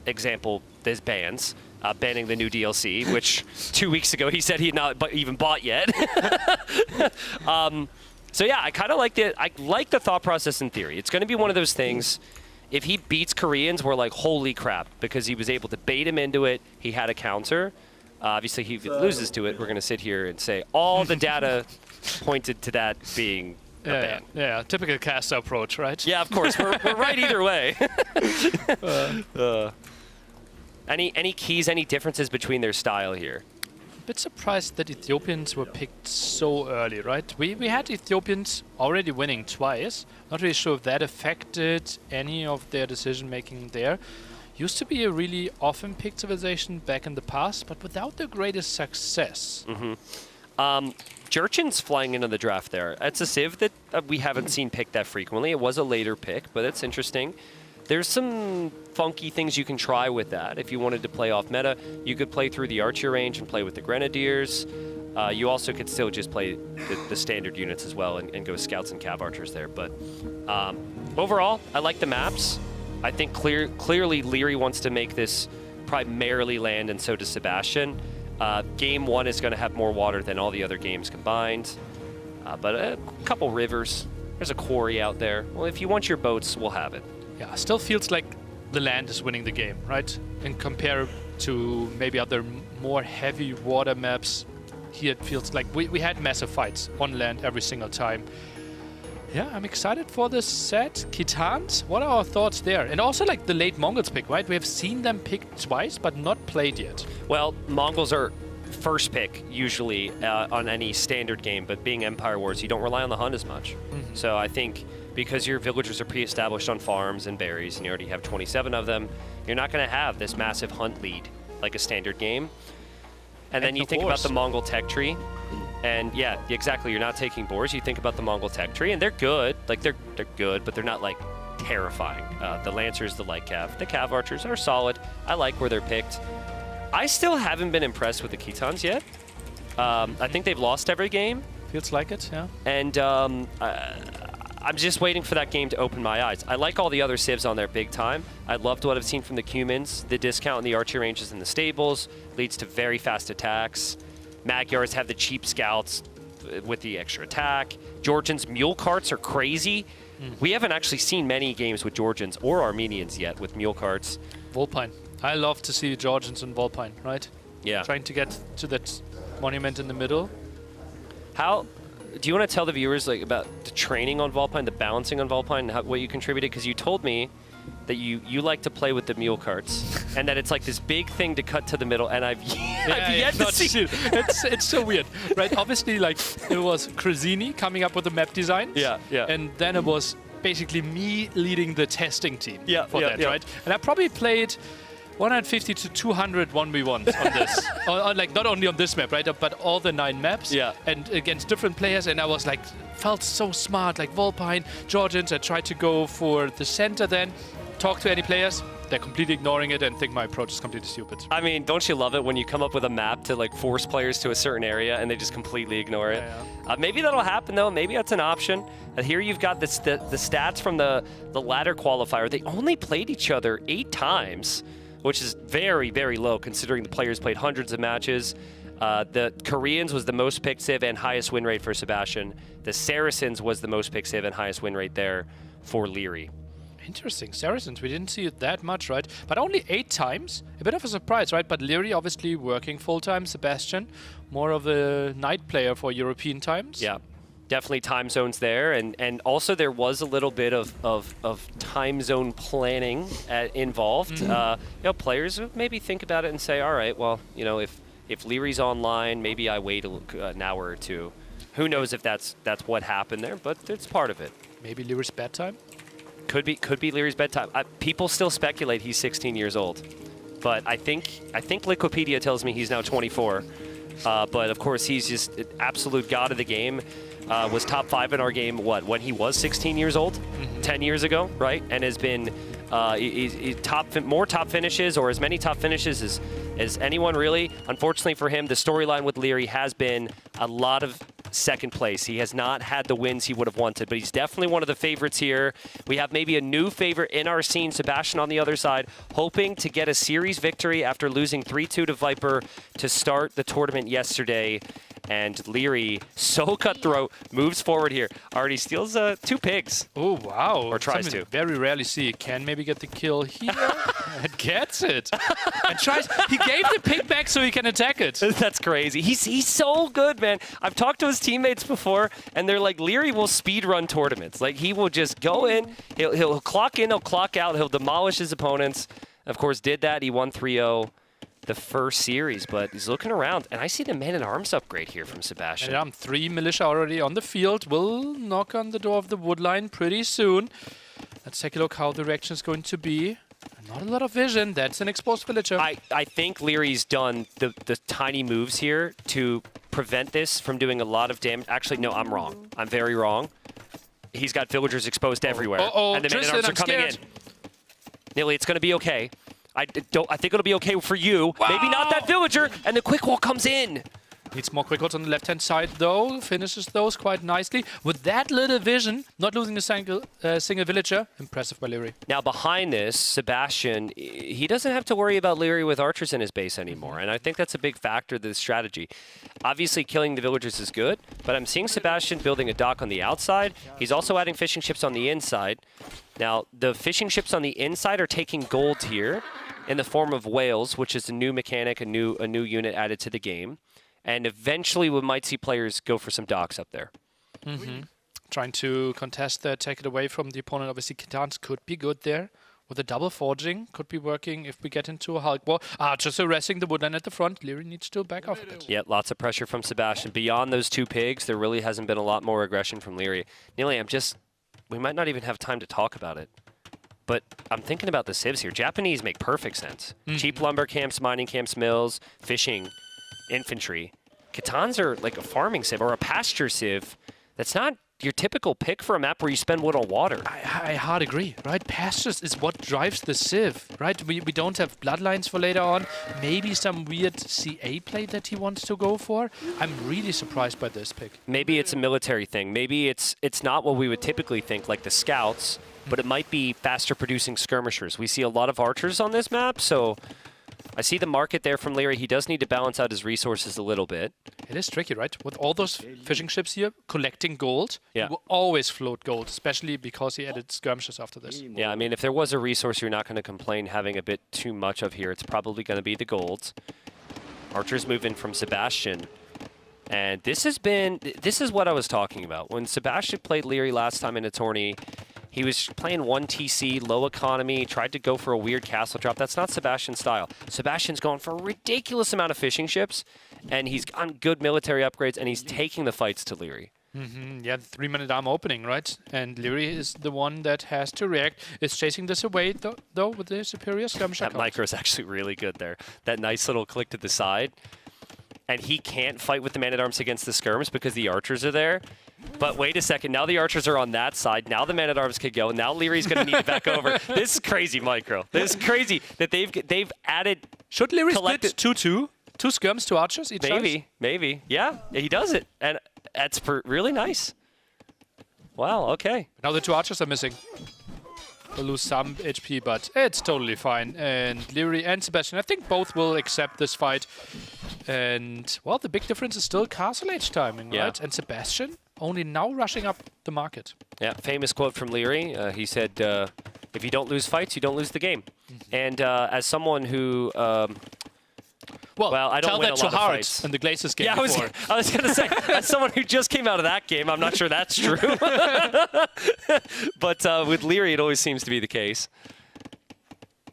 Example, there's bans. Banning the new DLC, which 2 weeks ago he said he had not even bought yet. So yeah, I kind of like the thought process in theory. It's going to be one of those things. If he beats Koreans, we're like, holy crap, because he was able to bait him into it. He had a counter. Obviously, if he loses to it, we're going to sit here and say all the data pointed to that being a ban. Yeah, typical caster approach, right? Yeah, of course. We're right either way. Any keys, any differences between their style here? Bit surprised that Ethiopians were picked so early, right? We had Ethiopians already winning twice. Not really sure if that affected any of their decision making there. Used to be a really often picked civilization back in the past, but without the greatest success. Jurchen's flying into the draft there. It's a civ that we haven't seen picked that frequently. It was a later pick, but it's interesting. There's some funky things you can try with that. If you wanted to play off meta, you could play through the archer range and play with the grenadiers. You also could still just play the standard units as well and go scouts and cav archers there. But overall, I like the maps. I think clearly Leary wants to make this primarily land, and so does Sebastian. Game 1 is going to have more water than all the other games combined. But a couple rivers. There's a quarry out there. Well, if you want your boats, we'll have it. Yeah, still feels like the land is winning the game, right? And compared to maybe other more heavy water maps, here it feels like we had massive fights on land every single time. Yeah, I'm excited for this set. Khitans, what are our thoughts there? And also like the late Mongols pick, right? We have seen them picked twice, but not played yet. Well, Mongols are first pick usually on any standard game, but being Empire Wars, you don't rely on the hunt as much. So I think because your villagers are pre-established on farms and berries, and you already have 27 of them, you're not going to have this massive hunt lead like a standard game. And then you think about the Mongol tech tree. And yeah, exactly. You're not taking boars. You think about the Mongol tech tree, and they're good. Like they're good, but they're not like terrifying. The Lancers, the light cav, the cav archers are solid. I like where they're picked. I still haven't been impressed with the Khitans yet. I think they've lost every game. Feels like it, yeah. And I'm just waiting for that game to open my eyes. I like all the other civs on there big time. I loved what I've seen from the Cumans. The discount in the archery ranges in the stables leads to very fast attacks. Magyars have the cheap scouts with the extra attack. Georgians' mule carts are crazy. We haven't actually seen many games with Georgians or Armenians yet with mule carts. Volpine. I love to see Georgians and Volpine, right? Yeah. Trying to get to that monument in the middle. How do you want to tell the viewers like about the training on Volpine, the balancing on Volpine, and what you contributed? Because you told me that you like to play with the mule carts, and that it's like this big thing to cut to the middle, and I've yet to see it. It's so weird, right? Obviously, like it was Krasini coming up with the map design. Yeah. And then it was basically me leading the testing team for that, yeah. right? And I probably played 150 to 200 1v1s on this. Like not only on this map, right? But all the 9 maps. Yeah. And against different players, and I was like, felt so smart, like Volpine, Georgians. I tried to go for the center then, talk to any players. They're completely ignoring it and think my approach is completely stupid. I mean, don't you love it when you come up with a map to like force players to a certain area and they just completely ignore it? Yeah. Maybe that'll happen though. Maybe that's an option. Here you've got the stats from the ladder qualifier. They only played each other 8 times, which is very, very low considering the players played hundreds of matches. The Koreans was the most picked civ and highest win rate for Sebastian. The Saracens was the most picked civ and highest win rate there for Leary. Interesting. Saracens, we didn't see it that much, right? But only 8 times. A bit of a surprise, right? But Leary obviously working full-time. Sebastian, more of a night player for European times. Yeah, definitely time zones there. And also there was a little bit of time zone planning involved. Players would maybe think about it and say, all right, well, if Leary's online, maybe I wait an hour or two. Who knows if that's what happened there, but it's part of it. Maybe Leary's bedtime? Could be Leary's bedtime. People still speculate he's 16 years old, but I think Wikipedia tells me he's now 24. But of course, he's just an absolute god of the game. Was top 5 in our game, when he was 16 years old, 10 years ago, right? And has been more top finishes, or as many top finishes as anyone really. Unfortunately for him, the storyline with Leary has been a lot of second place. He has not had the wins he would have wanted, but he's definitely one of the favorites here. We have maybe a new favorite in our scene, Sebastian on the other side, hoping to get a series victory after losing 3-2 to Viper to start the tournament yesterday. And Leary, so cutthroat, moves forward here. Already steals 2 pigs. Oh, wow. Or tries Something to. Very rarely see. Can maybe get the kill here. And gets it. And tries. He gave the pig back so he can attack it. That's crazy. He's so good, man. I've talked to his teammates before, and they're like, Leary will speed run tournaments. Like, he will just go in, he'll clock in, he'll clock out, he'll demolish his opponents. Of course, did that. He won 3-0. The first series, but he's looking around, and I see the man-at-arms upgrade here from Sebastian. And 3 militia already on the field. Will knock on the door of the woodline pretty soon. Let's take a look how the reaction is going to be. Not a lot of vision. That's an exposed villager. I think Leary's done the tiny moves here to prevent this from doing a lot of damage. Actually, no, I'm wrong. I'm very wrong. He's got villagers exposed everywhere, and the man-at-arms are coming in. Nearly, it's going to be okay. I think it'll be okay for you. Wow. Maybe not that villager, and the quick wall comes in. Needs more quick walls on the left-hand side, though. Finishes those quite nicely. With that little vision, not losing a single villager. Impressive by Leary. Now, behind this, Sebastian, he doesn't have to worry about Leary with archers in his base anymore, and I think that's a big factor of this strategy. Obviously, killing the villagers is good, but I'm seeing Sebastian building a dock on the outside. He's also adding fishing ships on the inside. Now, the fishing ships on the inside are taking gold here in the form of whales, which is a new mechanic, a new unit added to the game. And eventually we might see players go for some docks up there. Trying to contest that, take it away from the opponent. Obviously, Khitans could be good there. With a double forging, could be working if we get into a Hulk war. Just arresting the woodland at the front. Leary needs to back off a bit. Yeah, lots of pressure from Sebastian. Beyond those 2 pigs, there really hasn't been a lot more aggression from Leary. Nearly, we might not even have time to talk about it. But I'm thinking about the civs here. Japanese make perfect sense. Cheap lumber camps, mining camps, mills, fishing, infantry. Catans are like a farming civ or a pasture civ. That's not your typical pick for a map where you spend wood on water. I hard agree, right? Pastures is what drives the Civ, right? We don't have bloodlines for later on. Maybe some weird CA play that he wants to go for. I'm really surprised by this pick. Maybe it's a military thing. Maybe it's not what we would typically think, like the scouts, but it might be faster producing skirmishers. We see a lot of archers on this map, so I see the market there from Leary. He does need to balance out his resources a little bit. It is tricky, right? With all those fishing ships here, collecting gold, yeah. He will always float gold, especially because he added skirmishes after this. Yeah, I mean, if there was a resource you're not going to complain having a bit too much of here, it's probably going to be the gold. Archers move in from Sebastian. And this is what I was talking about. When Sebastian played Leary last time in a tourney, he was playing 1 TC, low economy, tried to go for a weird castle drop. That's not Sebastian's style. Sebastian's going for a ridiculous amount of fishing ships, and he's on good military upgrades, and he's taking the fights to Leary. Yeah, the 3-minute arm opening, right? And Leary is the one that has to react. Is chasing this away, though with the superior skirmisher. That micro is actually really good there. That nice little click to the side. And he can't fight with the man-at-arms against the skirms because the archers are there. But wait a second, now the archers are on that side. Now the man-at-arms could go. Now Leary's going to need it back over. This is crazy, micro. This is crazy that they've added. Should Leary split 2-2? 2 skirms, 2 archers each side? Maybe. Yeah, he does it. And that's really nice. Wow, okay. Now the 2 archers are missing. They'll lose some HP, but it's totally fine. And Leary and Sebastian, I think both will accept this fight. And, well, the big difference is still Castle Age timing, right? And Sebastian only now rushing up the market. Yeah, famous quote from Leary. He said, if you don't lose fights, you don't lose the game. And as someone who... well, I don't tell win that a lot to of Hart fights. in the Glazers game Yeah, before. I was going to say, as someone who just came out of that game, I'm not sure that's true. But with Leary, it always seems to be the case.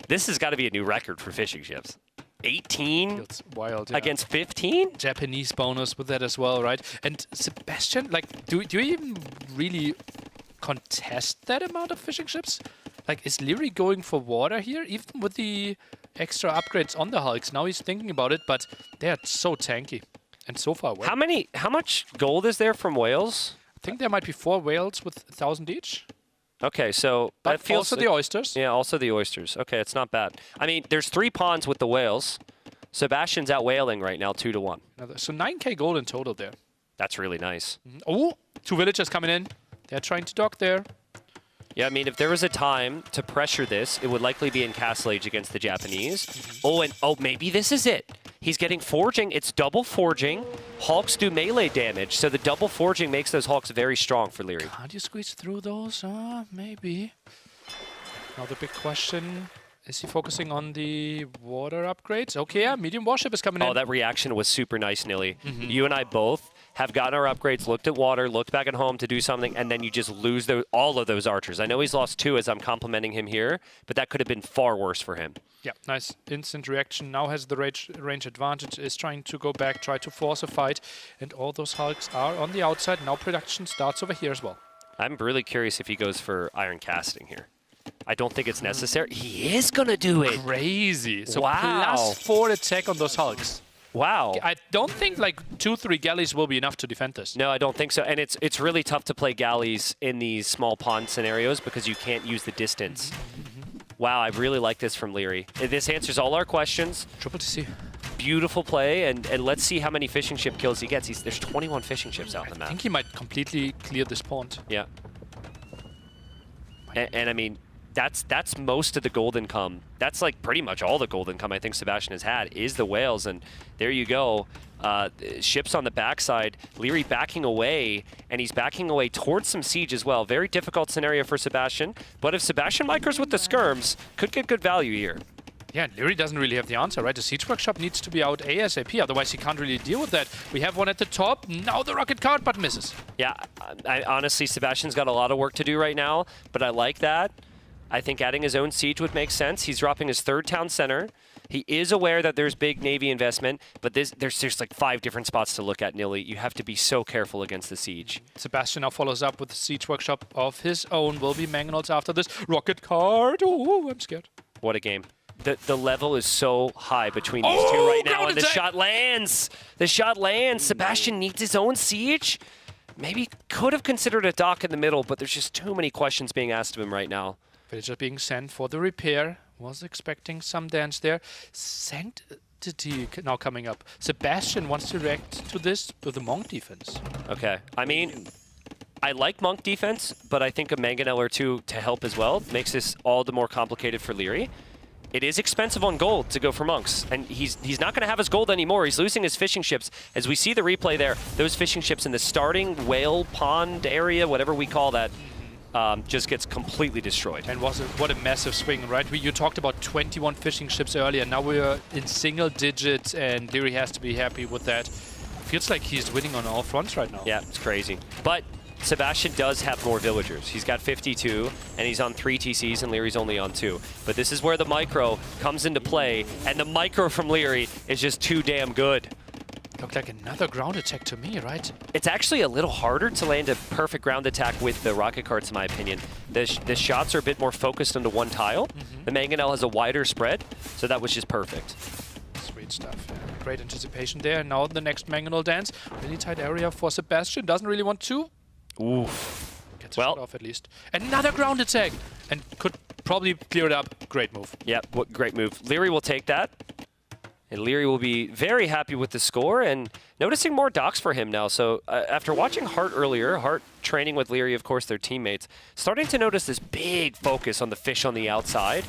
This has got to be a new record for fishing ships. 18 It's wild, against 15? Japanese bonus with that as well, right? And Sebastian, like, do you even really contest that amount of fishing ships? Like, is Leary going for water here, even with the extra upgrades on the hulks? Now he's thinking about it, but they are so tanky and so far away. How much gold is there from whales? I think there might be 4 whales with 1,000 each. Okay, so but that feels also the oysters. Yeah, also the oysters. Okay, it's not bad. I mean, there's 3 ponds with the whales. Sebastian's out whaling right now, 2-1. So 9k gold in total there. That's really nice. Oh, 2 villagers coming in. They're trying to dock there. Yeah, I mean, if there was a time to pressure this, it would likely be in Castle Age against the Japanese. Oh, maybe this is it. He's getting forging. It's double forging. Hawks do melee damage, so the double forging makes those Hawks very strong for Leary. Can't you squeeze through those? Maybe. Now the big question, is he focusing on the water upgrades? Okay, yeah, medium warship is coming in. Oh, that reaction was super nice, Nilly. You and I both have gotten our upgrades, looked at water, looked back at home to do something, and then you just lose all of those archers. I know he's lost 2 as I'm complimenting him here, but that could have been far worse for him. Yeah, nice instant reaction. Now has the range advantage, is trying to go back, try to force a fight, and all those hulks are on the outside. Now production starts over here as well. I'm really curious if he goes for iron casting here. I don't think it's necessary. He is going to do it. Crazy. So wow. +4 attack on those hulks. Wow. I don't think like 2-3 galleys will be enough to defend this. No, I don't think so. And it's really tough to play galleys in these small pond scenarios because you can't use the distance. Wow, I really like this from Leary. This answers all our questions. Triple TC. Beautiful play, and let's see how many fishing ship kills he gets. There's 21 fishing ships out on the map. I think he might completely clear this pond. Yeah. And I mean, that's most of the gold income. That's like pretty much all the gold income I think Sebastian has had is the whales, and there you go. Ships on the backside, Leary backing away, and he's backing away towards some siege as well. Very difficult scenario for Sebastian, but if Sebastian micros with the skirms, could get good value here. Yeah, Leary doesn't really have the answer, right? The siege workshop needs to be out ASAP, otherwise he can't really deal with that. We have one at the top, now the rocket card, but misses. Yeah, honestly, Sebastian's got a lot of work to do right now, but I like that. I think adding his own siege would make sense. He's dropping his 3rd town center. He is aware that there's big Navy investment, but there's like 5 different spots to look at, Nilly. You have to be so careful against the siege. Sebastian now follows up with the siege workshop of his own. Will be Mangonauts after this rocket card. Oh, I'm scared. What a game. The level is so high between these two right now, and the shot lands. The shot lands. Sebastian needs his own siege. Maybe could have considered a dock in the middle, but there's just too many questions being asked of him right now. Villager being sent for the repair. Was expecting some dance there. Sanctity now coming up. Sebastian wants to react to this with the Monk defense. Okay, I mean, I like Monk defense, but I think a Mangonel or two to help as well makes this all the more complicated for Leary. It is expensive on gold to go for Monks, and he's not going to have his gold anymore. He's losing his fishing ships. As we see the replay there, those fishing ships in the starting whale pond area, whatever we call that, just gets completely destroyed. And what a massive swing, right? You talked about 21 fishing ships earlier. Now we're in single digits, and Leary has to be happy with that. Feels like he's winning on all fronts right now. Yeah, it's crazy. But Sebastian does have more villagers. He's got 52, and he's on 3 TCs, and Leary's only on 2. But this is where the micro comes into play, and the micro from Leary is just too damn good. Looked like another ground attack to me, right? It's actually a little harder to land a perfect ground attack with the rocket carts, in my opinion. The shots are a bit more focused onto one tile. The Mangonel has a wider spread, so that was just perfect. Sweet stuff. Great anticipation there. Now the next Mangonel dance. Really tight area for Sebastian. Doesn't really want to. Oof. Gets a shot off at least. Another ground attack! And could probably clear it up. Great move. Yeah, great move. Leary will take that. And Leary will be very happy with the score, and noticing more docks for him now. So after watching Hart earlier, Hart training with Leary, of course, their teammates, starting to notice this big focus on the fish on the outside.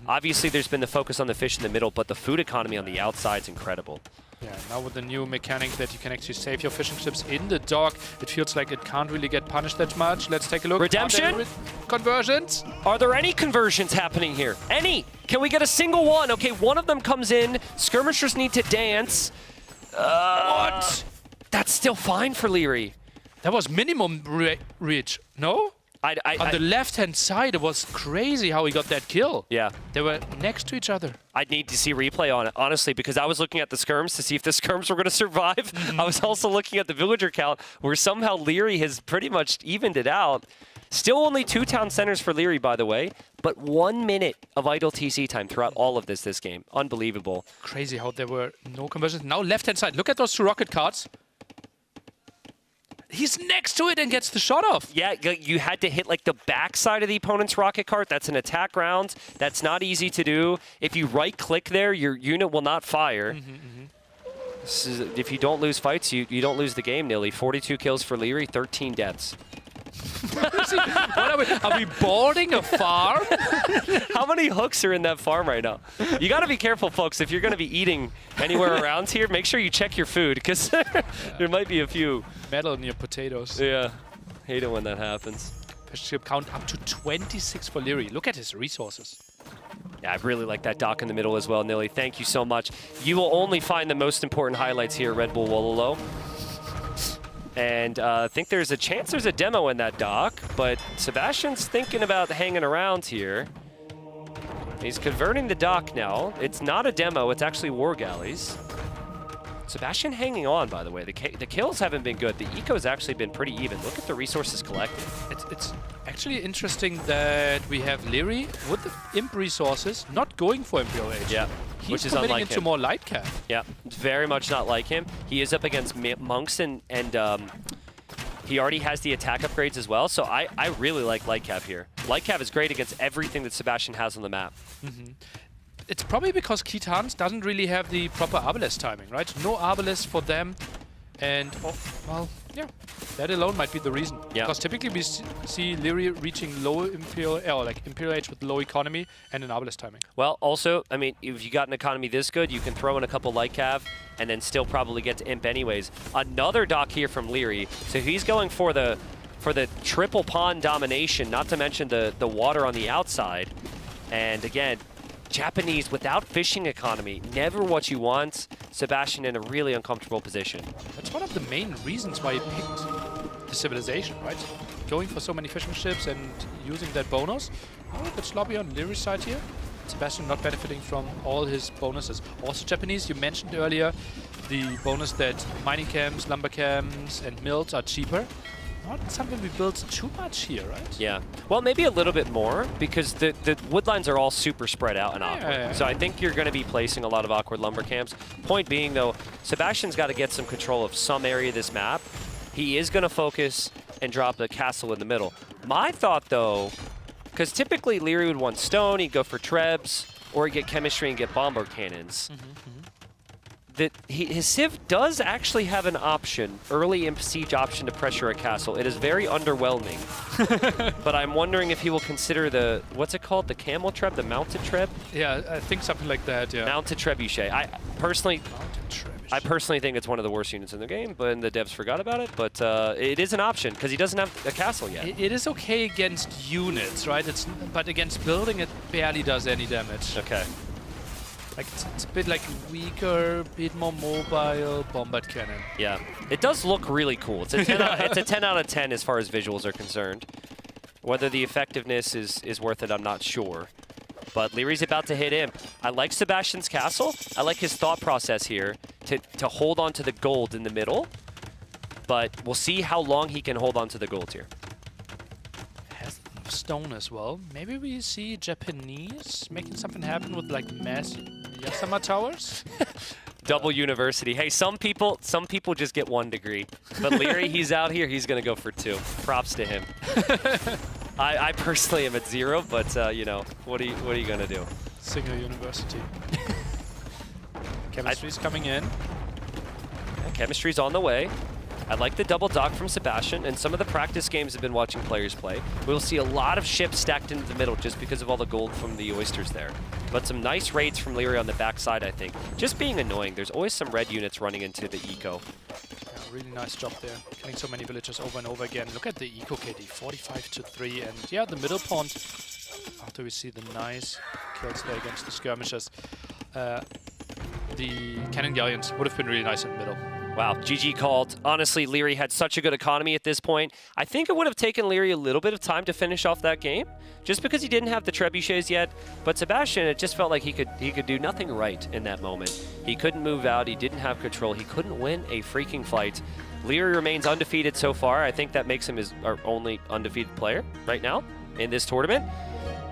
Obviously, there's been the focus on the fish in the middle, but the food economy on the outside is incredible. Yeah, now with the new mechanic that you can actually save your fishing ships in the dock, it feels like it can't really get punished that much. Let's take a look. Redemption? Conversions? Are there any conversions happening here? Any? Can we get a single one? Okay, one of them comes in. Skirmishers need to dance. What? That's still fine for Leary. That was minimum reach, no? On the left-hand side, it was crazy how he got that kill. Yeah. They were next to each other. I'd need to see replay on it, honestly, because I was looking at the skirms to see if the skirms were going to survive. I was also looking at the villager count, where somehow Leary has pretty much evened it out. Still only 2 town centers for Leary, by the way, but 1 minute of idle TC time throughout all of this game. Unbelievable. Crazy how there were no conversions. Now left-hand side, look at those 2 rocket cards. He's next to it and gets the shot off. Yeah, you had to hit like the backside of the opponent's rocket cart. That's an attack round. That's not easy to do. If you right-click there, your unit will not fire. This is, if you don't lose fights, you don't lose the game, Nilly. 42 kills for Leary, 13 deaths. What are we boarding a farm? How many hooks are in that farm right now? You got to be careful, folks. If you're going to be eating anywhere around here, make sure you check your food, because there might be a few. Metal in your potatoes. Yeah, hate it when that happens. Fish ship count up to 26 for Leary. Look at his resources. Yeah, I really like that dock in the middle as well, Nilly. Thank you so much. You will only find the most important highlights here at Red Bull Wololo. And I think there's a chance there's a demo in that dock, but Sebastian's thinking about hanging around here. He's converting the dock now. It's not a demo, it's actually war galleys. Sebastian hanging on, by the way. The kills haven't been good. The eco's actually been pretty even. Look at the resources collected. It's actually interesting that we have Leary with the imp resources not going for Imperial Age. Yeah. He's which is committing unlike into him. more light cap. Yeah, it's very much not like him. He is up against monks and he already has the attack upgrades as well. So I really like light cap here. Light cap is great against everything that Sebastian has on the map. It's probably because Kitans doesn't really have the proper Arbalest timing, right? No Arbalest for them. And, well, yeah, that alone might be the reason. Yeah. Because typically we see Leary reaching low Imperial, or like Imperial Age with low economy and an Arbalest timing. Well, also, I mean, if you got an economy this good, you can throw in a couple light cav and then still probably get to imp anyways. Another dock here from Leary. So he's going for the triple pond domination, not to mention the water on the outside. And again, Japanese without fishing economy, never what you want. Sebastian in a really uncomfortable position. That's one of the main reasons why he picked the civilization, right? Going for so many fishing ships and using that bonus. Oh, a bit sloppy on Leary's side here. Sebastian not benefiting from all his bonuses. Also Japanese, you mentioned earlier the bonus that mining camps, lumber camps and mills are cheaper. not something we built too much here, right? Yeah. Well, maybe a little bit more, because the wood lines are all super spread out and awkward. Yeah. So I think you're going to be placing a lot of awkward lumber camps. Point being, though, Sebastian's got to get some control of some area of this map. He is going to focus and drop the castle in the middle. My thought, though, because typically Leary would want stone, he'd go for trebs, or he'd get chemistry and get bombard cannons. That his Civ does actually have an option, early imp siege option to pressure a castle. It is very underwhelming. But I'm wondering if he will consider the, what's it called? The camel treb, the mounted treb? Yeah, I think something like that, yeah. Mounted trebuchet. I personally think it's one of the worst units in the game, but the devs forgot about it. But it is an option, because he doesn't have a castle yet. It is okay against units, right? But against building, it barely does any damage. Okay. Like it's a bit like weaker, a bit more mobile bombard cannon. Yeah, it does look really cool. It's a 10 it's a 10 out of 10 as far as visuals are concerned. Whether the effectiveness is worth it, I'm not sure. But Leary's about to hit imp. I like Sebastian's castle. I like his thought process here to hold on to the gold in the middle. But we'll see how long he can hold on to the gold here. Has stone as well. Maybe we see Japanese making something happen with like mass Yasama towers. Double university. Hey, some people just get 1 degree. But Leary, he's out here. He's going to go for 2. Props to him. I personally am at 0, but you know, what are you going to do? Single university. Chemistry's coming in. Yeah, chemistry's on the way. I like the double dock from Sebastian, and some of the practice games I've been watching players play. We'll see a lot of ships stacked into the middle just because of all the gold from the oysters there. But some nice raids from Leary on the backside, I think. Just being annoying. There's always some red units running into the eco. Yeah, really nice job there. Killing so many villagers over and over again. Look at the eco KD, 45-3. And yeah, the middle pond, after we see the nice kills there against the skirmishers, the cannon galleons would have been really nice in the middle. Wow, GG called. Honestly, Leary had such a good economy at this point. I think it would have taken Leary a little bit of time to finish off that game, just because he didn't have the trebuchets yet. But Sebastian, it just felt like he could do nothing right in that moment. He couldn't move out. He didn't have control. He couldn't win a freaking fight. Leary remains undefeated so far. I think that makes him our only undefeated player right now in this tournament.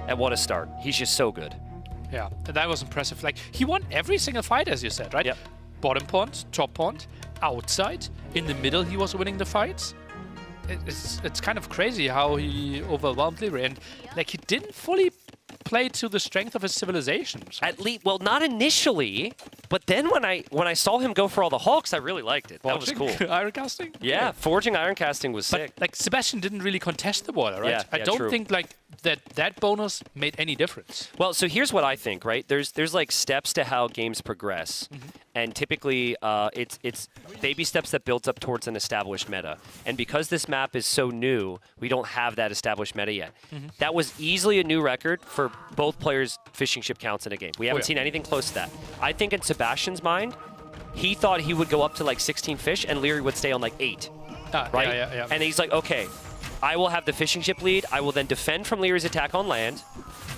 And what a start. He's just so good. Yeah, that was impressive. Like, he won every single fight, as you said, right? Yep. Bottom pond, top pond, outside, in the middle he was winning the fights. It's kind of crazy how he overwhelmed Leary, and like he didn't fully play to the strength of his civilization. So. At least, well, not initially, but then when I saw him go for all the hulks, I really liked it. That was cool. Iron casting? Yeah, forging iron casting was sick. But like Sebastian didn't really contest the border, right? Yeah, I don't think like that bonus made any difference. Well, so here's what I think, right? There's like steps to how games progress. And typically, it's baby steps that builds up towards an established meta. And because this map is so new, we don't have that established meta yet. That was easily a new record for both players' fishing ship counts in a game. We haven't seen anything close to that. I think in Sebastian's mind, he thought he would go up to like 16 fish, and Leary would stay on like 8. Right? Yeah. And he's like, okay, I will have the fishing ship lead. I will then defend from Leary's attack on land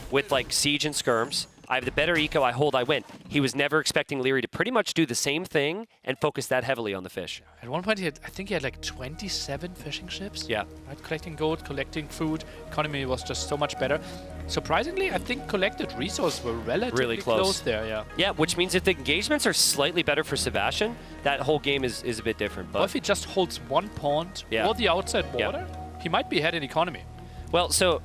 with like siege and skirms. I have the better eco, I hold, I win. He was never expecting Leary to pretty much do the same thing and focus that heavily on the fish. At one point, I think he had like 27 fishing ships. Yeah. Right? Collecting gold, collecting food. Economy was just so much better. Surprisingly, I think collected resources were relatively really close there, yeah. Yeah, which means if the engagements are slightly better for Sebastian, that whole game is a bit different. But or if he just holds one pond or the outside border, he might be ahead in economy. Well, so,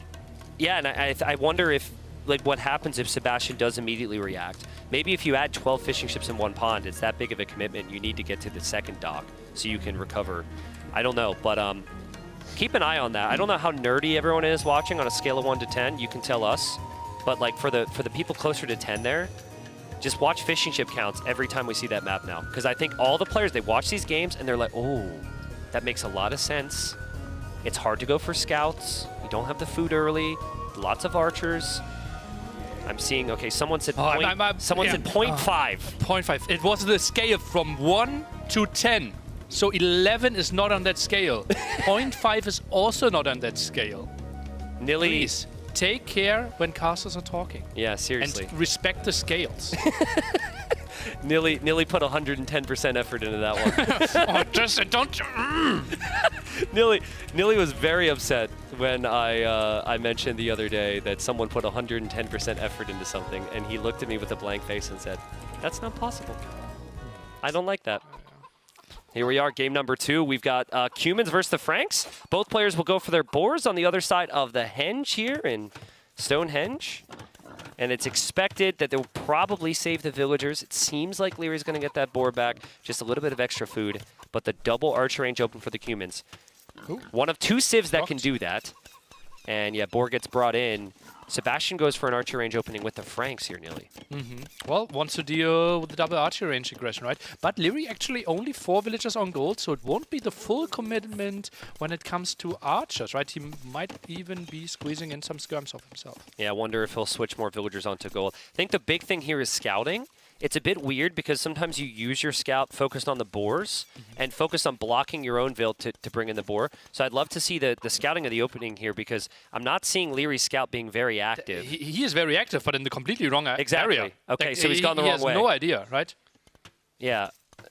yeah, and I wonder if, like, what happens if Sebastian does immediately react. Maybe if you add 12 fishing ships in one pond, it's that big of a commitment. You need to get to the second dock so you can recover. I don't know, but keep an eye on that. I don't know how nerdy everyone is watching on a scale of 1 to 10. You can tell us. But, like, for the people closer to 10 there, just watch fishing ship counts every time we see that map now. Because I think all the players, they watch these games and they're like, oh, that makes a lot of sense. It's hard to go for scouts. You don't have the food early. Lots of archers. I'm seeing, okay, someone said someone said 0.5. 0.5. It was the scale from 1 to 10. So 11 is not on that scale. 0.5 is also not on that scale. Nilly. Please, take care when casters are talking. Yeah, seriously. And respect the scales. Nilly put 110% effort into that one. Oh, just don't. Nilly was very upset when I mentioned the other day that someone put 110% effort into something, and he looked at me with a blank face and said, "That's not possible. I don't like that." Here we are, game number 2. We've got Cumans versus the Franks. Both players will go for their boars on the other side of the henge here in Stonehenge. And it's expected that they'll probably save the villagers. It seems like Leary's going to get that boar back. Just a little bit of extra food. But the double archer range open for the Cumans. Ooh. One of 2 civs that can do that. And yeah, boar gets brought in. Sebastian goes for an archer range opening with the Franks here, Nilly. Well, wants to deal with the double archer range aggression, right? But Leary actually only 4 villagers on gold, so it won't be the full commitment when it comes to archers, right? He might even be squeezing in some skirms of himself. Yeah, I wonder if he'll switch more villagers onto gold. I think the big thing here is scouting. It's a bit weird because sometimes you use your scout focused on the boars and focus on blocking your own vill to bring in the boar. So I'd love to see the scouting of the opening here because I'm not seeing Leary's scout being very active. He is very active, but in the completely wrong area. Okay, Like, so he's gone the wrong way. He has no idea, right? Yeah.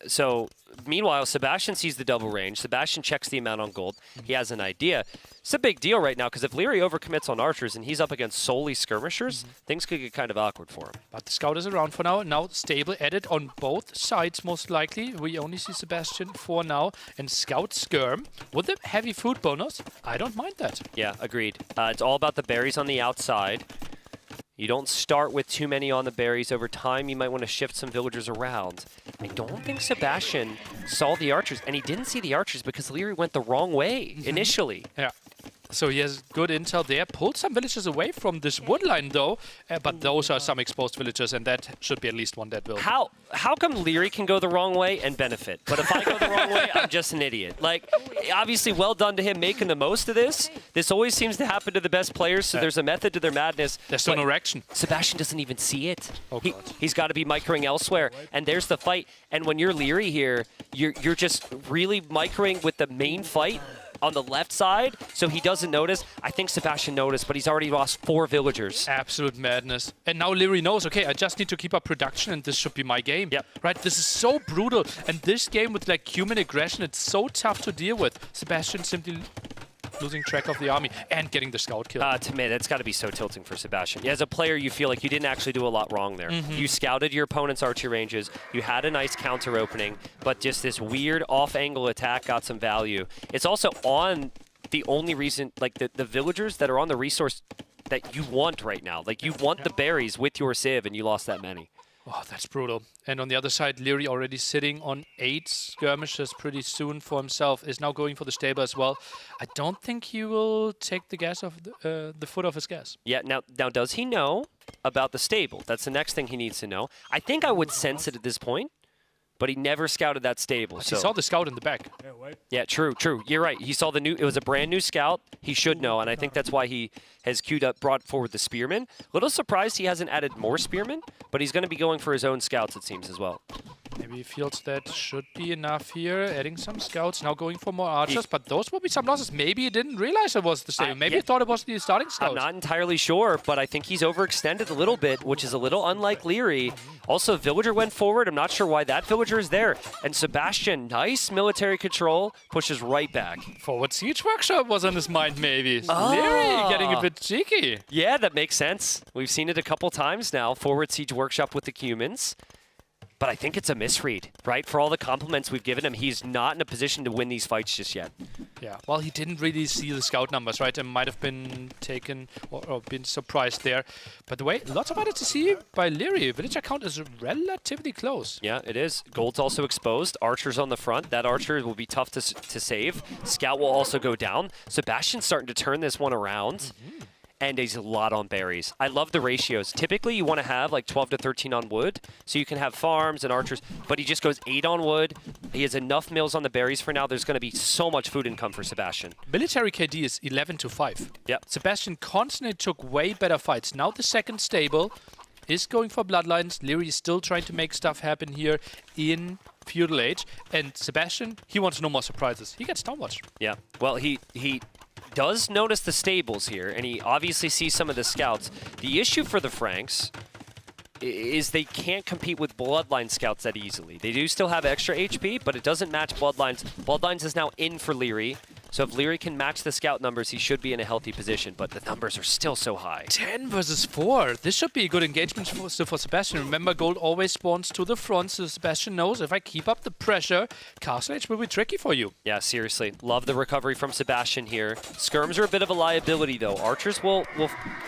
So meanwhile, Sebastian sees the double range. Sebastian checks the amount on gold. He has an idea. It's a big deal right now because if Leary overcommits on archers and he's up against solely skirmishers, things could get kind of awkward for him. But the scout is around for now. Now stable added on both sides most likely. We only see Sebastian for now. And scout skirm with the heavy food bonus. I don't mind that. Yeah, agreed. It's all about the berries on the outside. You don't start with too many on the berries. Over time, you might want to shift some villagers around. I don't think Sebastian saw the archers, and he didn't see the archers because Leary went the wrong way initially. Yeah. So he has good intel there. Pulled some villagers away from this wood line, though. But those are some exposed villagers, and that should be at least one dead villager. How come Leary can go the wrong way and benefit? But if I go the wrong way, I'm just an idiot. Like, obviously, well done to him making the most of this. This always seems to happen to the best players, so there's a method to their madness. There's no direction. Sebastian doesn't even see it. Oh, God. He's got to be microing elsewhere, and there's the fight. And when you're Leary here, you're just really microing with the main fight on the left side, so he doesn't notice. I think Sebastian noticed, but he's already lost 4 villagers. Absolute madness. And now Leary knows, okay, I just need to keep up production and this should be my game. Yep. Right, this is so brutal. And this game with like human aggression, it's so tough to deal with. Sebastian simply losing track of the army and getting the scout kill. To me, that's got to be so tilting for Sebastian. As a player, you feel like you didn't actually do a lot wrong there. You scouted your opponent's archer ranges. You had a nice counter opening, but just this weird off-angle attack got some value. It's also on the only reason, like the villagers that are on the resource that you want right now. Like you want the berries with your civ, and you lost that many. Oh, that's brutal. And on the other side, Leary already sitting on 8 skirmishes pretty soon for himself, is now going for the stable as well. I don't think he will take the gas off the foot off his gas. Yeah, now does he know about the stable? That's the next thing he needs to know. I think I would sense it at this point, but he never scouted that stable. But so he saw the scout in the back. Yeah, true. You're right. He saw it was a brand new scout. He should know, and I think that's why he has brought forward the spearmen. A little surprised he hasn't added more spearmen, but he's going to be going for his own scouts, it seems, as well. Maybe he feels that should be enough here, adding some scouts, now going for more archers, but those will be some losses. Maybe he didn't realize it was the stable. Maybe he thought it was the starting scout. I'm not entirely sure, but I think he's overextended a little bit, which is a little unlike Leary. Also, Villager went forward. I'm not sure why that Villager is there. And Sebastian, nice military control, pushes right back. Forward Siege Workshop was on his mind, maybe. Leary getting a bit cheeky. Yeah, that makes sense. We've seen it a couple times now. Forward Siege Workshop with the Cumans. But I think it's a misread, right? For all the compliments we've given him, he's not in a position to win these fights just yet. Yeah, well, he didn't really see the scout numbers, right? And might have been taken or been surprised there. By the way, lots of items to see by Leary. Villager count is relatively close. Yeah, it is. Gold's also exposed. Archer's on the front. That archer will be tough to save. Scout will also go down. Sebastian's starting to turn this one around. And he's a lot on berries. I love the ratios. Typically, you want to have like 12 to 13 on wood, so you can have farms and archers, but he just goes 8 on wood. He has enough mills on the berries for now. There's going to be so much food income for Sebastian. Military KD is 11 to 5. Yep. Sebastian constantly took way better fights. Now the second stable is going for bloodlines. Leary is still trying to make stuff happen here in Feudal Age. And Sebastian, he wants no more surprises. He gets downwatched. Yeah, well, he does notice the stables here, and he obviously sees some of the scouts. The issue for the Franks is they can't compete with Bloodline scouts that easily. They do still have extra HP, but it doesn't match Bloodlines. Bloodlines is now in for Leary. So if Leary can match the scout numbers, he should be in a healthy position, but the numbers are still so high. 10 versus 4. This should be a good engagement for Sebastian. Remember, gold always spawns to the front, so Sebastian knows if I keep up the pressure, Castle Age will be tricky for you. Yeah, seriously. Love the recovery from Sebastian here. Skirms are a bit of a liability, though. Archers will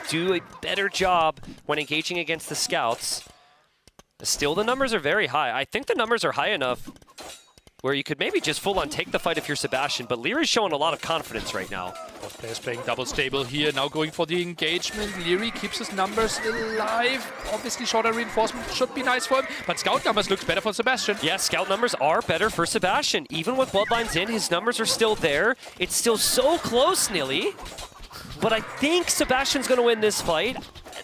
do a better job when engaging against the scouts. Still, the numbers are very high. I think the numbers are high enough where you could maybe just full-on take the fight if you're Sebastian, but Leary's showing a lot of confidence right now. Both players playing double stable here, now going for the engagement. Leary keeps his numbers alive. Obviously, shorter reinforcement should be nice for him, but scout numbers looks better for Sebastian. Yeah, scout numbers are better for Sebastian. Even with Bloodlines in, his numbers are still there. It's still so close, Nilly. But I think Sebastian's going to win this fight.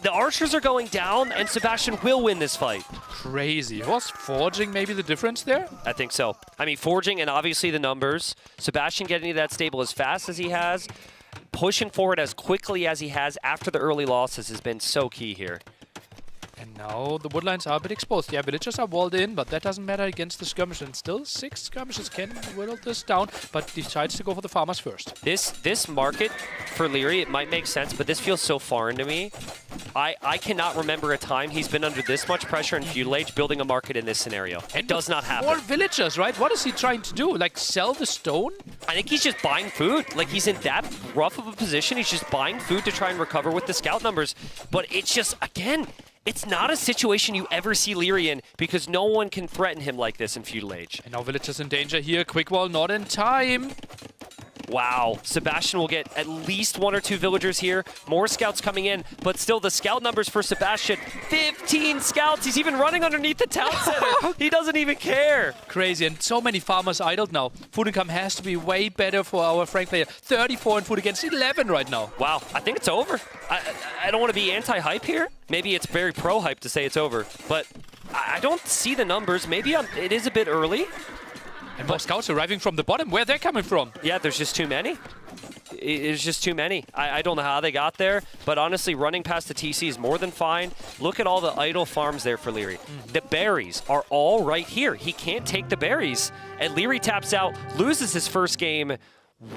The archers are going down, and Sebastian will win this fight. Crazy. Was Forging maybe the difference there? I think so. I mean, Forging and obviously the numbers. Sebastian getting to that stable as fast as he has, pushing forward as quickly as he has after the early losses has been so key here. And now the woodlines are a bit exposed. Yeah, villagers are walled in, but that doesn't matter against the skirmish. And still 6 skirmishes can whittle this down, but decides to go for the farmers first. This market for Leary, it might make sense, but this feels so foreign to me. I cannot remember a time he's been under this much pressure in Feudal Age building a market in this scenario. It does not happen. 4 villagers, right? What is he trying to do? Like sell the stone? I think he's just buying food. Like he's in that rough of a position. He's just buying food to try and recover with the scout numbers. But it's just, again, it's not a situation you ever see Leary in because no one can threaten him like this in Feudal Age. And now villagers in danger here. Quick wall not in time. Wow, Sebastian will get at least 1 or 2 villagers here. More scouts coming in, but still the scout numbers for Sebastian, 15 scouts. He's even running underneath the town center. He doesn't even care. Crazy, and so many farmers idled now. Food income has to be way better for our Frank player. 34 in food against 11 right now. Wow, I think it's over. I don't want to be anti-hype here. Maybe it's very pro-hype to say it's over, but I don't see the numbers. Maybe it is a bit early. And more scouts arriving from the bottom. Where they're coming from? Yeah, there's just too many. It's just too many. I don't know how they got there, but honestly, running past the TC is more than fine. Look at all the idle farms there for Leary. The berries are all right here. He can't take the berries, and Leary taps out, loses his first game.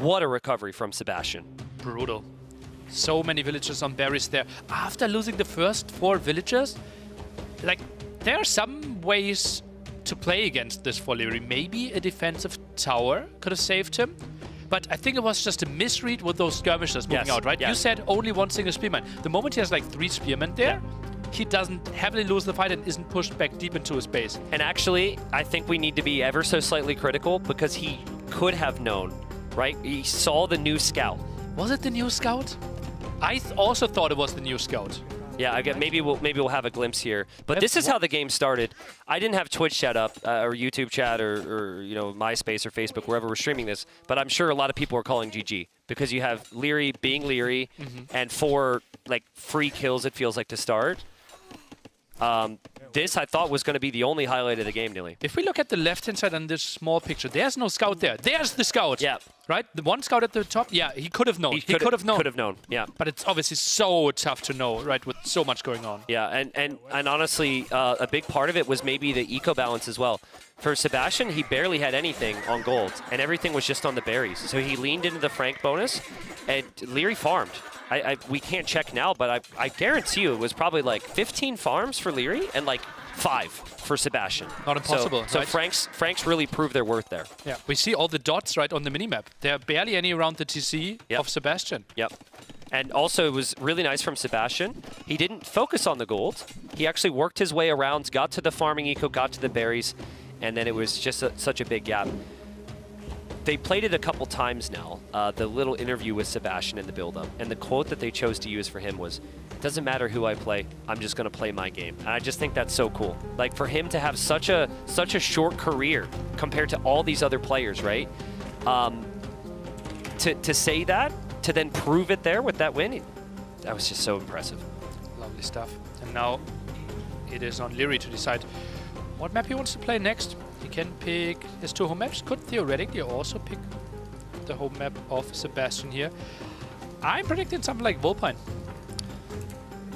What a recovery from Sebastian. Brutal. So many villagers on berries there. After losing the first 4 villagers, like, there are some ways to play against this for Leary. Maybe a defensive tower could have saved him, but I think it was just a misread with those skirmishers moving out, right? Yes. You said only 1 single spearman. The moment he has like 3 spearmen there, he doesn't heavily lose the fight and isn't pushed back deep into his base. And actually, I think we need to be ever so slightly critical because he could have known, right? He saw the new scout. Was it the new scout? I also thought it was the new scout. Yeah, maybe we'll have a glimpse here. But this is how the game started. I didn't have Twitch chat up, or YouTube chat, or you know, MySpace or Facebook, wherever we're streaming this. But I'm sure a lot of people are calling GG because you have Leary being Leary, and 4 like free kills. It feels like to start. This I thought was going to be the only highlight of the game, Nilly. If we look at the left-hand side on this small picture, there's no scout there. There's the scout. Yeah. Right? The one scout at the top, yeah, he could have known. He could have known. Could have known, yeah. But it's obviously so tough to know, right, with so much going on. Yeah, and honestly, a big part of it was maybe the eco balance as well. For Sebastian, he barely had anything on gold, and everything was just on the berries. So he leaned into the Frank bonus, and Leary farmed. We can't check now, but I guarantee you it was probably like 15 farms for Leary and like 5 for Sebastian. Not impossible, So right? Franks really proved their worth there. Yeah, we see all the dots right on the minimap. There are barely any around the TC of Sebastian. Yep. And also, it was really nice from Sebastian. He didn't focus on the gold. He actually worked his way around, got to the farming eco, got to the berries, and then it was just such a big gap. They played it a couple times now, the little interview with Sebastian in the build-up, and the quote that they chose to use for him was, "It doesn't matter who I play, I'm just going to play my game." And I just think that's so cool. Like, for him to have such a short career compared to all these other players, right? To say that, to then prove it there with that win, that was just so impressive. Lovely stuff. And now it is on Leary to decide what map he wants to play next. He can pick his 2 home maps. Could theoretically also pick the home map of Sebastian here. I'm predicting something like Vulpine.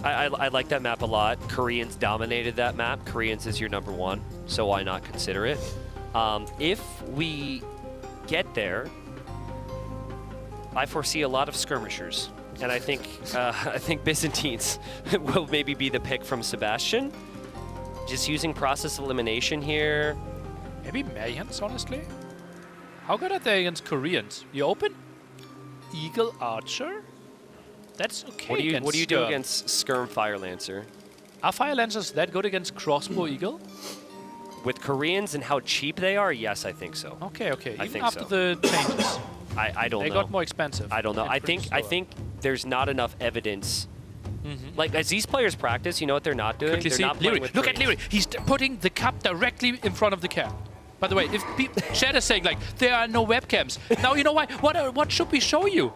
I like that map a lot. Koreans dominated that map. Koreans is your #1, so why not consider it? If we get there, I foresee a lot of skirmishers, and I think Byzantines will maybe be the pick from Sebastian. Just using process elimination here. Maybe Mayans, honestly. How good are they against Koreans? You open Eagle Archer? That's okay. What do you do against Skirm Fire Lancer? Are Fire Lancers that good against Crossbow Eagle? With Koreans and how cheap they are, yes, I think so. Okay, okay. I Even think after so. the changes. I don't know. They got more expensive. I don't know. I think there's not enough evidence. Like, as these players practice, you know what they're not doing? Quickly They're see. not playing with Look at Koreans. Leary. He's putting the cup directly in front of the cam. By the way, if chat is saying like there are no webcams, now you know why. What should we show you?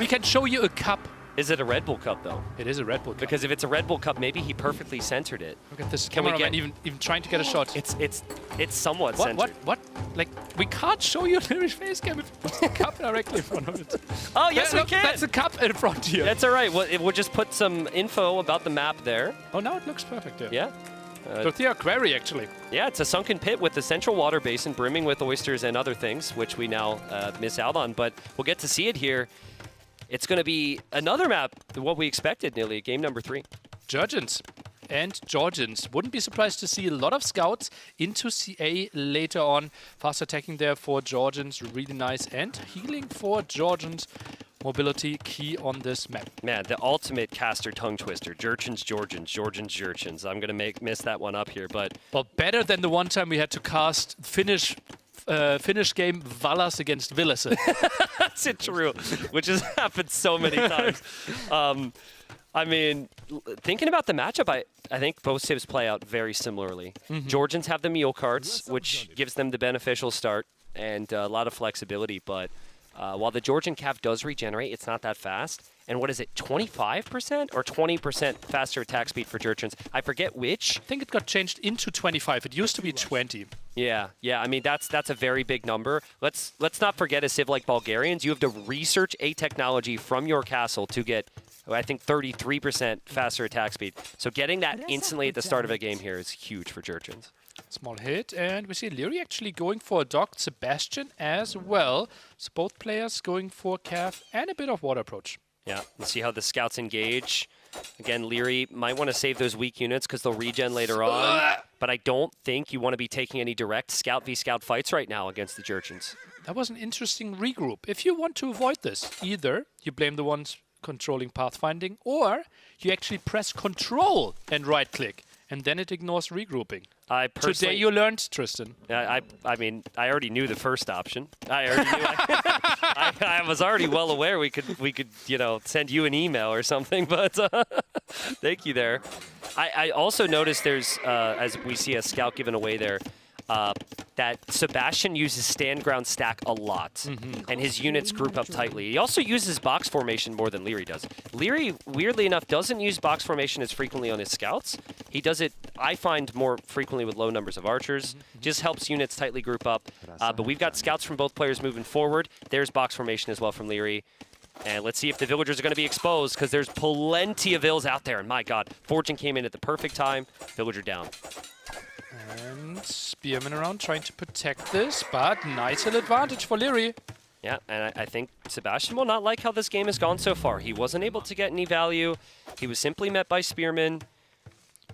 We can show you a cup. Is it a Red Bull cup though? It is a Red Bull cup. Because if it's a Red Bull cup, maybe he perfectly centered it. Look at this Can we cameraman get even trying to get a shot. It's somewhat centered. What? Like we can't show you Leary's face cam if it's a cup directly in front of it. Oh yes, we can. That's a cup in front here. That's all right. We'll just put some info about the map there. Oh, now it looks perfect there. Yeah. Tortilla Quarry, actually. Yeah, it's a sunken pit with the central water basin brimming with oysters and other things, which we now miss out on. But we'll get to see it here. It's going to be another map than what we expected, nearly, game #3. Georgians and Georgians. Wouldn't be surprised to see a lot of scouts into CA later on. Fast attacking there for Georgians, really nice. And healing for Georgians. Mobility key on this map. Man, the ultimate caster tongue twister. Jurchens, Georgians, Georgians, Jurchens. I'm going to miss that one up here, but... Well, better than the one time we had to cast Finnish game Valas against Villas. That's it, true. Which has happened so many times. I mean, thinking about the matchup, I think both civs play out very similarly. Georgians have the mule carts, which gives them the beneficial start and a lot of flexibility, but while the Georgian cav does regenerate, it's not that fast. And what is it, 25% or 20% faster attack speed for Jurchens? I forget which. I think it got changed into 25. It used to be 20. Yeah. I mean, that's a very big number. Let's not forget, a civ like Bulgarians, you have to research a technology from your castle to get, I think, 33% faster attack speed. So getting that instantly at the start of a game here is huge for Jurchens. Small hit, and we see Leary actually going for a docked Sebastian as well. So both players going for Cav and a bit of water approach. Yeah, let's see how the scouts engage. Again, Leary might want to save those weak units because they'll regen later on. But I don't think you want to be taking any direct scout v scout fights right now against the Jurchens. That was an interesting regroup. If you want to avoid this, either you blame the ones controlling pathfinding, or you actually press Control and right-click, and then it ignores regrouping. Today you learned, Tristan. I mean, I already knew the first option. I already knew. I was already well aware we could send you an email or something. But thank you there. I also noticed there's as we see a scout given away there. That Sebastian uses stand ground stack a lot, and his units group up tightly. He also uses box formation more than Leary does. Leary, weirdly enough, doesn't use box formation as frequently on his scouts. He does it, I find, more frequently with low numbers of archers. Just helps units tightly group up. But we've got scouts from both players moving forward. There's box formation as well from Leary. And let's see if the villagers are going to be exposed, because there's plenty of vills out there. And my God, Fortune came in at the perfect time. Villager down. And Spearman around trying to protect this, but nice little advantage for Leary. Yeah, and I think Sebastian will not like how this game has gone so far. He wasn't able to get any value. He was simply met by Spearman.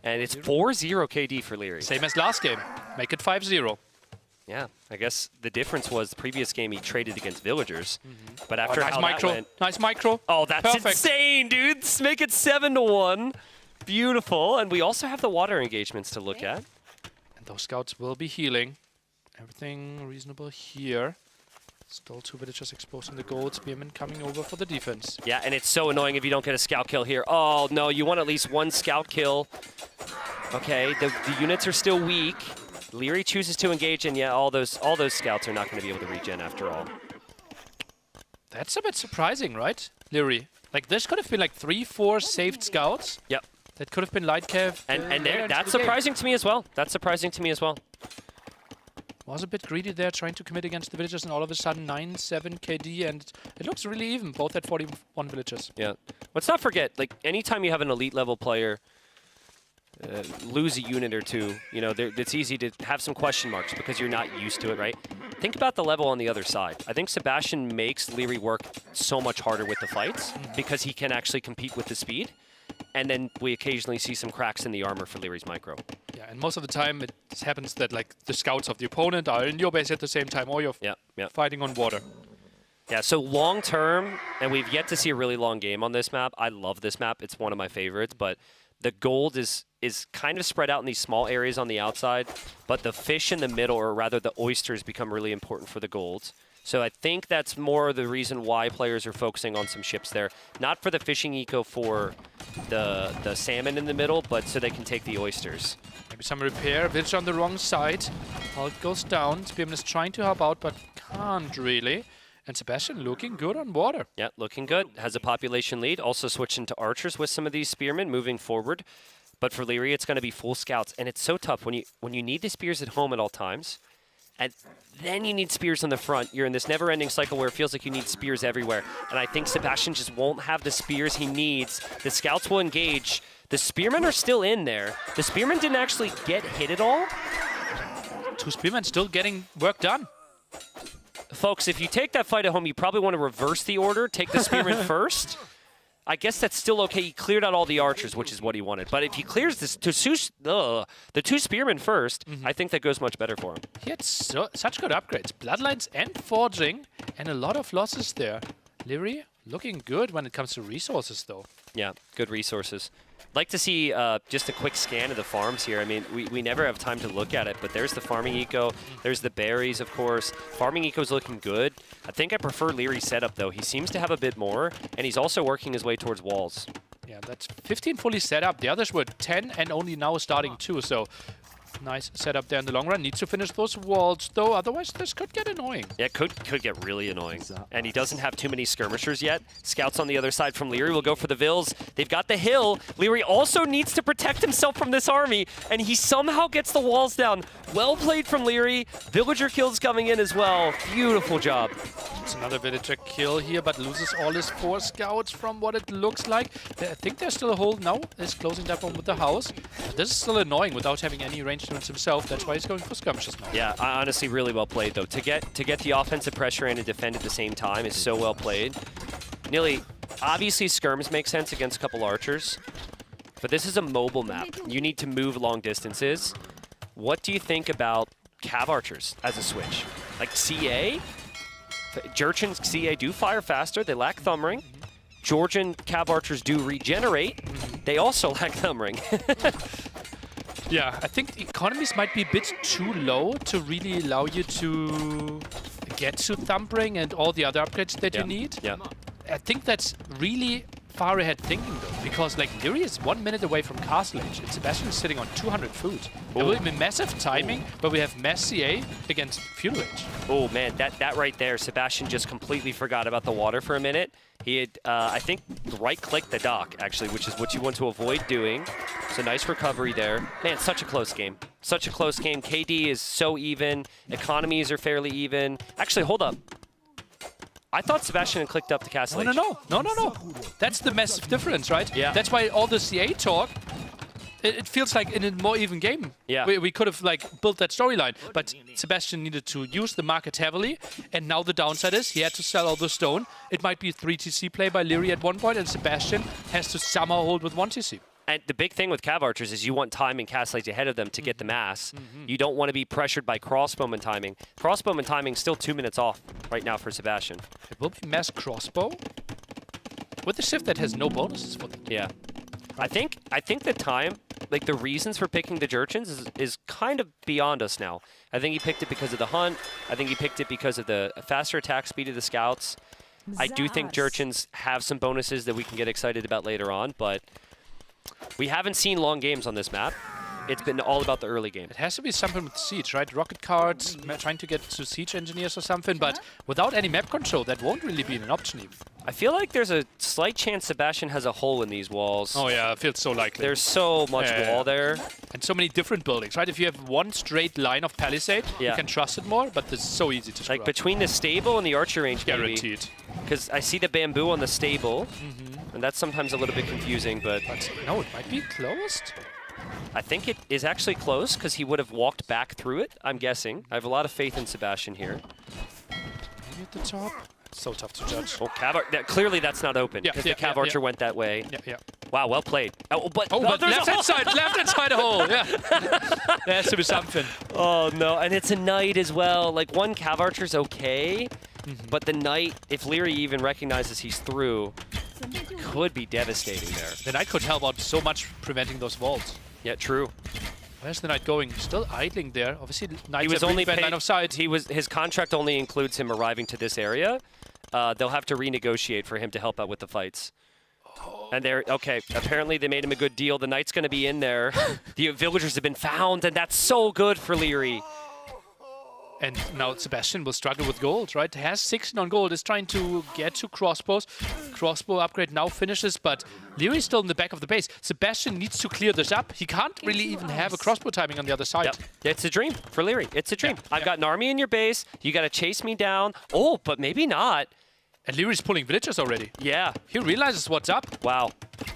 And it's 4-0 KD for Leary. Same as last game. Make it 5-0. Yeah, I guess the difference was the previous game he traded against villagers. But after nice how micro. that went... Nice micro. Oh, that's perfect. Insane, dude. Let's make it 7-1. Beautiful. And we also have the water engagements to look at. Those scouts will be healing. Everything reasonable here. Still two villagers exposing the gold. Spearman coming over for the defense. Yeah, and it's so annoying if you don't get a scout kill here. Oh, no, you want at least one scout kill. Okay, the units are still weak. Leary chooses to engage, and yeah, all those scouts are not going to be able to regen after all. That's a bit surprising, right, Leary? Like, this could have been like 3-4 saved scouts. Yep. That could have been light cav. And that's surprising to me as well. That's surprising to me as well. Was a bit greedy there, trying to commit against the villagers, and all of a sudden 9-7 KD, and it looks really even, both at 41 villagers. Yeah. Let's not forget, like, anytime you have an elite level player lose a unit or two, you know, it's easy to have some question marks because you're not used to it, right? Think about the level on the other side. I think Sebastian makes Leary work so much harder with the fights because he can actually compete with the speed. And then we occasionally see some cracks in the armor for Leary's micro. Yeah, and most of the time it happens that like the scouts of the opponent are in your base at the same time, or you're fighting on water. Yeah, so long term, and we've yet to see a really long game on this map. I love this map. It's one of my favorites, but the gold is kind of spread out in these small areas on the outside, but the fish in the middle, or rather the oysters, become really important for the golds. So I think that's more the reason why players are focusing on some ships there. Not for the fishing eco for the salmon in the middle, but so they can take the oysters. Maybe some repair. Village on the wrong side. Hulk goes down. Spearman is trying to help out, but can't really. And Sebastian looking good on water. Yeah, looking good. Has a population lead. Also switching to archers with some of these spearmen moving forward. But for Leary, it's going to be full scouts. And it's so tough when you need the spears at home at all times. And then you need spears on the front. You're in this never-ending cycle where it feels like you need spears everywhere. And I think Sebastian just won't have the spears he needs. The scouts will engage. The spearmen are still in there. The spearmen didn't actually get hit at all. 2 spearmen still getting work done. Folks, if you take that fight at home, you probably want to reverse the order. Take the spearmen first. I guess that's still okay. He cleared out all the archers, which is what he wanted. But if he clears this the 2 spearmen first, I think that goes much better for him. He had such good upgrades. Bloodlines and forging, and a lot of losses there. Leary looking good when it comes to resources, though. Yeah, good resources. Like to see just a quick scan of the farms here. I mean, we never have time to look at it, but there's the farming eco. There's the berries, of course. Farming eco's looking good. I think I prefer Leary's setup, though. He seems to have a bit more, and he's also working his way towards walls. Yeah, that's 15 fully set up. The others were 10 and only now starting 2, so nice setup there in the long run. Needs to finish those walls, though. Otherwise, this could get annoying. Yeah, it could get really annoying. And he doesn't have too many skirmishers yet. Scouts on the other side from Leary will go for the Vills. They've got the hill. Leary also needs to protect himself from this army, and he somehow gets the walls down. Well played from Leary. Villager kills coming in as well. Beautiful job. It's another villager kill here, but loses all his 4 scouts from what it looks like. I think there's still a hold now. Is closing that one with the house. This is still annoying without having any range units himself. That's why he's going for skirmishes now. Yeah, honestly, really well played, though. To get the offensive pressure in and defend at the same time is so well played. Nearly, obviously, skirms make sense against a couple archers, but this is a mobile map. You need to move long distances. What do you think about cav archers as a switch? Like CA? Jurchen's CA do fire faster. They lack thumb ring. Georgian cav archers do regenerate. They also lack thumb ring. Yeah, I think economies might be a bit too low to really allow you to get to Thumbring and all the other upgrades that you need. Yeah. I think that's really far ahead thinking, though, because like Leary is 1 minute away from Castle Age, and Sebastian is sitting on 200 food. It will be massive timing, but we have mass CA against Feudal Age. Oh man, that right there, Sebastian just completely forgot about the water for a minute. He had, I think, right-clicked the dock, actually, which is what you want to avoid doing. So nice recovery there. Man, such a close game. Such a close game. KD is so even. Economies are fairly even. Actually, hold up. I thought Sebastian had clicked up the Castle Age. No. That's the massive difference, right? Yeah. That's why all the CA talk, it feels like in a more even game. Yeah. We could have like built that storyline, but Sebastian needed to use the market heavily, and now the downside is he had to sell all the stone. It might be a 3 TC play by Leary at one point, and Sebastian has to somehow hold with 1 TC. And the big thing with cav archers is you want time and Castle Age ahead of them to get the mass. You don't want to be pressured by crossbowman timing. Crossbowman timing still 2 minutes off right now for Sebastian. It will be mass crossbow with a shift that has no bonuses for them. Yeah. I think the time, like the reasons for picking the Jurchens is kind of beyond us now. I think he picked it because of the hunt. I think he picked it because of the faster attack speed of the scouts. I do think Jurchens have some bonuses that we can get excited about later on, but we haven't seen long games on this map. It's been all about the early game. It has to be something with Siege, right? Rocket cards, trying to get to Siege engineers or something, but without any map control, that won't really be an option even. I feel like there's a slight chance Sebastian has a hole in these walls. Oh yeah, it feels so likely. There's so much wall there. And so many different buildings, right? If you have one straight line of palisade, you can trust it more, but this is so easy to screw up. Between the stable and the archer range, guaranteed. Because I see the bamboo on the stable. And that's sometimes a little bit confusing, but no, it might be closed. I think it is actually close because he would have walked back through it, I'm guessing. I have a lot of faith in Sebastian here. Maybe at the top. It's so tough to judge. Oh, clearly that's not open because the Cav Archer went that way. Yeah. Wow, well played. Oh, but left-hand side hole, yeah. There has to be something. Oh, no, and it's a Knight as well. Like, one Cav Archer's okay, but the Knight, if Leary even recognizes he's through, could be devastating there. The Knight could help out so much preventing those vaults. Yeah, true. Where's the Knight going? Still idling there. Obviously, Knight's he was only paid line of sight. His contract only includes him arriving to this area. They'll have to renegotiate for him to help out with the fights. And they're okay. Apparently, they made him a good deal. The Knight's going to be in there. The villagers have been found, and that's so good for Leary. And now Sebastian will struggle with gold, right? He has 16 on gold, is trying to get to crossbows. Crossbow upgrade now finishes, but Leary's still in the back of the base. Sebastian needs to clear this up. He can't really even have a crossbow timing on the other side. Yep. It's a dream for Leary. It's a dream. I've got an army in your base. You got to chase me down. Oh, but maybe not. And Leary's pulling villagers already. Yeah. He realizes what's up. Wow.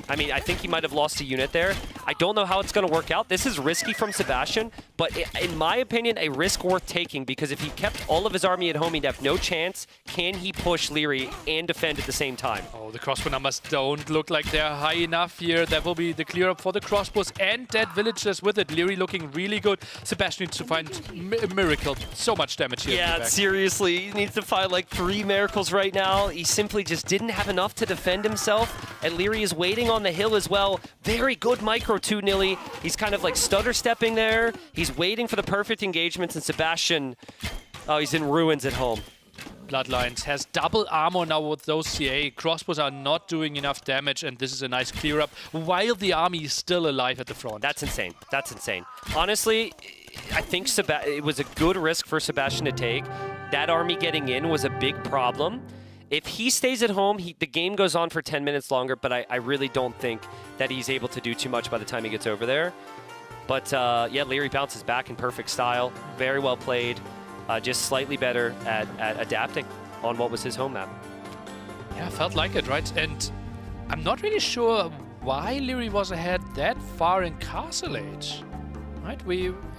I mean, I think he might have lost a unit there. I don't know how it's going to work out. This is risky from Sebastian, but in my opinion, a risk worth taking because if he kept all of his army at home, he'd have no chance. Can he push Leary and defend at the same time? Oh, the crossbow numbers don't look like they're high enough here. That will be the clear up for the crossbows and dead villagers with it. Leary looking really good. Sebastian needs to find a miracle. So much damage here. Yeah, seriously. He needs to find like 3 miracles right now. He simply just didn't have enough to defend himself. And Leary is waiting on the hill as well. Very good micro too, Nilly. He's kind of like stutter stepping there. He's waiting for the perfect engagements, and Sebastian, oh, he's in ruins at home. Bloodlines has double armor now with those CA. Crossbows are not doing enough damage, and this is a nice clear up while the army is still alive at the front. That's insane. That's insane. Honestly, I think it was a good risk for Sebastian to take. That army getting in was a big problem. If he stays at home, the game goes on for 10 minutes longer, but I really don't think that he's able to do too much by the time he gets over there. But yeah, Leary bounces back in perfect style. Very well played. Just slightly better at adapting on what was his home map. Yeah, felt like it, right? And I'm not really sure why Leary was ahead that far in Castle Age. Right,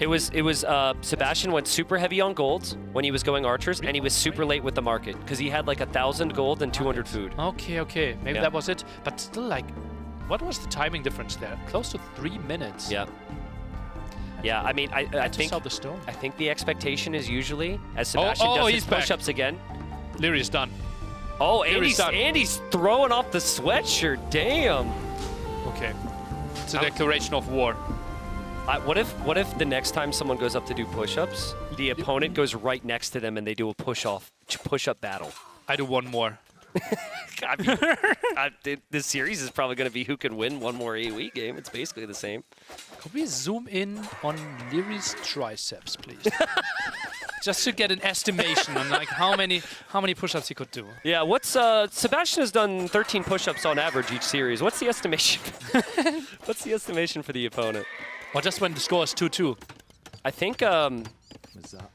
It was Sebastian went super heavy on golds when he was going archers, and he was super late with the market because he had like 1,000 gold and 200 food. Okay, maybe that was it. But still, like, what was the timing difference there? Close to 3 minutes. Yeah. Yeah, I mean, I think the expectation is usually as Sebastian does his push-ups again. Leary's done. Oh, Andy's throwing off the sweatshirt. Damn. Okay, it's a declaration of war. What if the next time someone goes up to do push-ups, the opponent goes right next to them and they do a push-up battle? I do one more. I mean, this series is probably going to be who can win one more AoE game. It's basically the same. Could we zoom in on Leary's triceps, please? Just to get an estimation on like how many push-ups he could do. Yeah, what's Sebastian has done 13 push-ups on average each series. What's the estimation? What's the estimation for the opponent? Or just when the score is 2-2. I think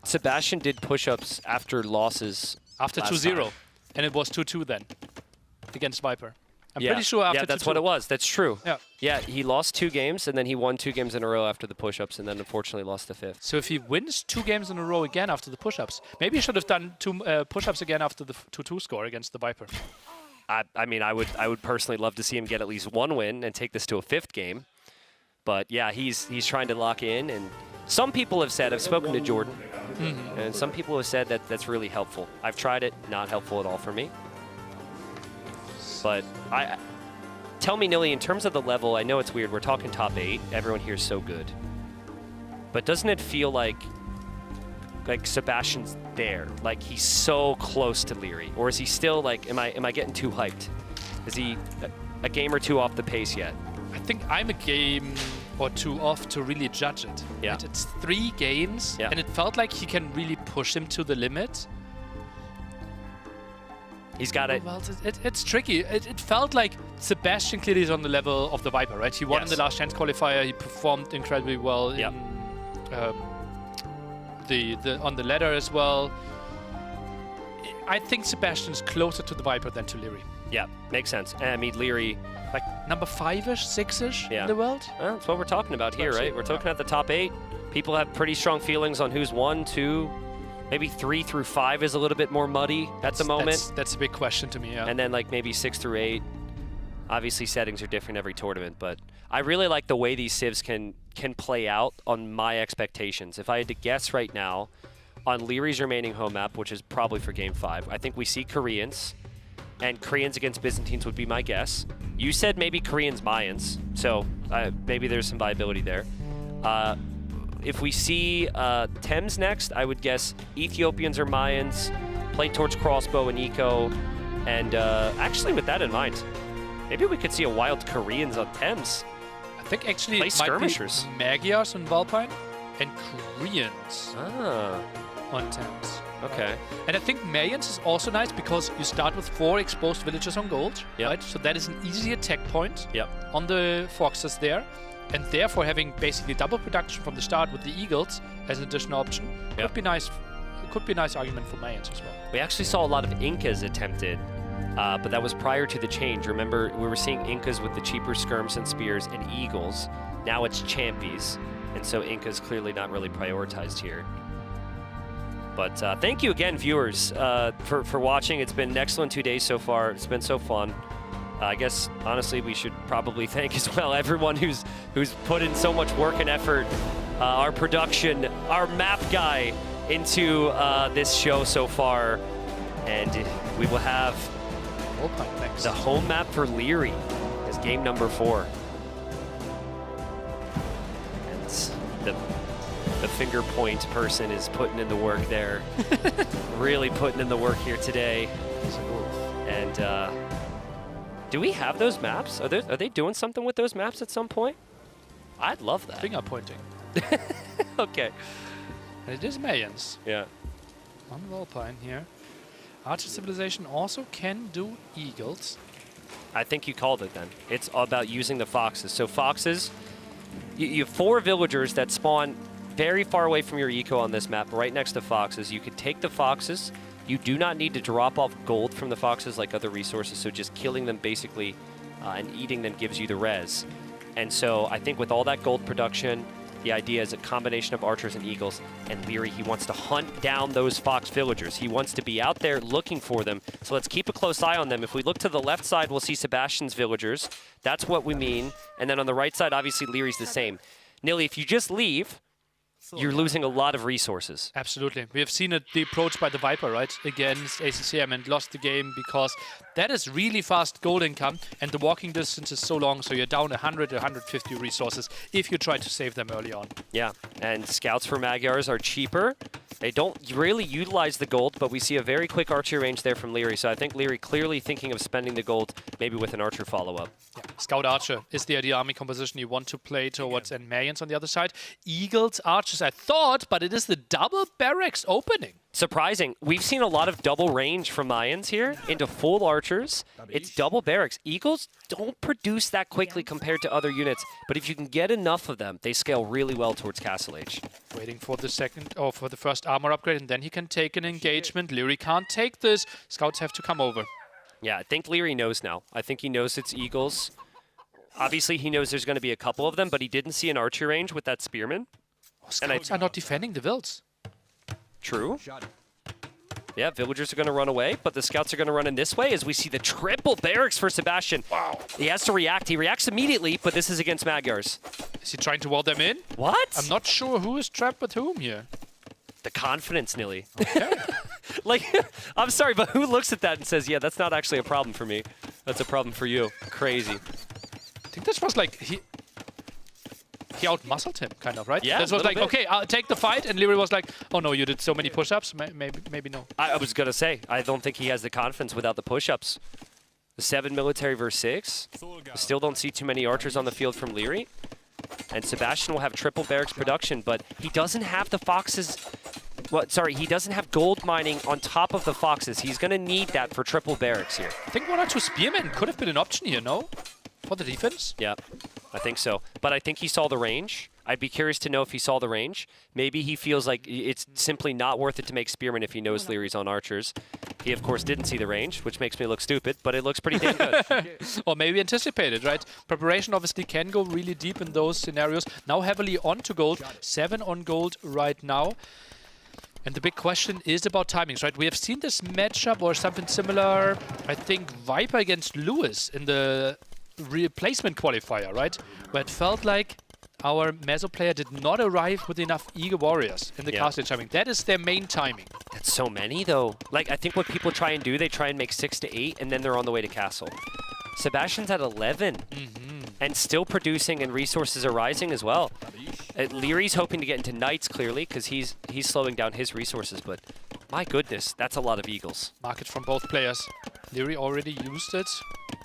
Sebastian did push-ups after losses. After 2-0. And it was 2-2 then against Viper. I'm pretty sure after 2-2. Yeah, that's what it was. That's true. Yeah. Yeah, he lost 2 games, and then he won 2 games in a row after the push-ups, and then unfortunately lost the 5th. So if he wins 2 games in a row again after the push-ups, maybe he should have done 2 push-ups again after the 2-2 score against the Viper. I mean, I would personally love to see him get at least 1 win and take this to a 5th game. But yeah, he's trying to lock in, and some people have said, I've spoken to Jordan, and some people have said that that's really helpful. I've tried it, not helpful at all for me. But tell me, Nilly, in terms of the level, I know it's weird, we're talking top 8, everyone here is so good. But doesn't it feel like Sebastian's there, like he's so close to Leary? Or is he still like, am I getting too hyped? Is he a game or 2 off the pace yet? I think I'm a game or 2 off to really judge it. Yeah. Right? It's 3 games, and it felt like he can really push him to the limit. He's got it. Well, it's tricky. It felt like Sebastian clearly is on the level of the Viper, right? He won in the last chance qualifier. He performed incredibly well in on the ladder as well. I think Sebastian's closer to the Viper than to Leary. Yeah, makes sense. And I mean, Leary, like number 5-ish, 6-ish in the world. Well, that's what we're talking about here, right? We're talking at the top 8. People have pretty strong feelings on who's 1, 2, maybe 3 through 5 is a little bit more muddy at the moment. That's a big question to me, yeah. And then like maybe 6 through 8. Obviously settings are different every tournament, but I really like the way these civs can play out on my expectations. If I had to guess right now on Leary's remaining home map, which is probably for Game 5, I think we see Koreans, and Koreans against Byzantines would be my guess. You said maybe Koreans, Mayans, so maybe there's some viability there. If we see Thames next, I would guess Ethiopians or Mayans, play towards crossbow and eco, and actually with that in mind, maybe we could see a wild Koreans on Thames. I think actually play it might skirmishers. be Magyars on Valpine and Koreans on Thames. Okay. And I think Mayans is also nice because you start with 4 exposed villages on gold, right? So that is an easy attack point on the foxes there. And therefore having basically double production from the start with the eagles as an additional option could be nice. It could be a nice argument for Mayans as well. We actually saw a lot of Incas attempted, but that was prior to the change. Remember, we were seeing Incas with the cheaper skirms and spears and eagles. Now it's champies, and so Incas clearly not really prioritized here. But thank you again, viewers, for watching. It's been an excellent 2 days so far. It's been so fun. I guess, honestly, we should probably thank as well everyone who's put in so much work and effort, our production, our map guy, into this show so far. And we will have the home map for Leary as game number 4. And the finger point person is putting in the work there. Really putting in the work here today. And do we have those maps? Are they doing something with those maps at some point? I'd love that. Finger pointing. Okay. And it is Mayans. Yeah. On Valpine here. Archer Civilization also can do eagles. I think you called it then. It's all about using the foxes. So foxes, you have 4 villagers that spawn very far away from your eco on this map, right next to foxes. You could take the foxes. You do not need to drop off gold from the foxes like other resources, so just killing them basically and eating them gives you the res. And so I think with all that gold production, the idea is a combination of archers and eagles, and Leary, he wants to hunt down those fox villagers. He wants to be out there looking for them, so let's keep a close eye on them. If we look to the left side, we'll see Sebastian's villagers. That's what we mean. And then on the right side, obviously, Leary's the same. Nilly, if you just leave, you're losing a lot of resources. Absolutely. We have seen it, the approach by TheViper, right, against ACCM and lost the game because that is really fast gold income and the walking distance is so long, so you're down 100 or 150 resources if you try to save them early on. Yeah, and scouts for Magyars are cheaper. They don't really utilize the gold, but we see a very quick archer range there from Leary, so I think Leary clearly thinking of spending the gold maybe with an archer follow-up. Yeah. Scout Archer is the ideal army composition you want to play towards, and Mayans on the other side. Eagles, Archers, I thought, but it is the double barracks opening. Surprising. We've seen a lot of double range from Mayans here into full archers. It's double barracks. Eagles don't produce that quickly compared to other units, but if you can get enough of them, they scale really well towards Castle Age. Waiting for the second, or for the first armor upgrade, and then he can take an engagement. Leary can't take this. Scouts have to come over. Yeah, I think Leary knows now. I think he knows it's Eagles. Obviously, he knows there's going to be a couple of them, but he didn't see an archer range with that spearman. Oh, scouts are not defending the vills. True. Yeah, villagers are going to run away, but the scouts are going to run in this way as we see the triple barracks for Sebastian. Wow. He has to react. He reacts immediately, but this is against Magyars. Is he trying to wall them in? What? I'm not sure who is trapped with whom here. The confidence, Nilly. Okay. Like, I'm sorry, but who looks at that and says, yeah, that's not actually a problem for me. That's a problem for you. Crazy. I think this was like, he out-muscled him, kind of, right? Yeah, This was like, okay, I'll take the fight, and Leary was like, oh no, you did so many push-ups, maybe no. I was going to say, I don't think he has the confidence without the push-ups. The 7 military versus 6. Still don't see too many archers on the field from Leary. And Sebastian will have triple barracks production, but he doesn't have the foxes. Well, sorry, he doesn't have gold mining on top of the foxes. He's going to need that for triple barracks here. I think 1 or 2 spearmen could have been an option here, no? For the defense? Yeah, I think so. But I think he saw the range. I'd be curious to know if he saw the range. Maybe he feels like it's simply not worth it to make Spearman if he knows Leary's on archers. He, of course, didn't see the range, which makes me look stupid, but it looks pretty damn good. Or maybe anticipated, right? Preparation obviously can go really deep in those scenarios. Now heavily onto gold. 7 on gold right now. And the big question is about timings, right? We have seen this matchup or something similar, I think, Viper against Lewis in the replacement qualifier, right? Where it felt like our Meso player did not arrive with enough Eagle Warriors in the castle timing. That is their main timing. That's so many, though. Like, I think what people try and do, they try and make 6 to 8, and then they're on the way to castle. Sebastian's at 11, and still producing, and resources are rising as well. Leary's hoping to get into Knights, clearly, because he's slowing down his resources, but my goodness, that's a lot of Eagles. Market from both players. Leary already used it,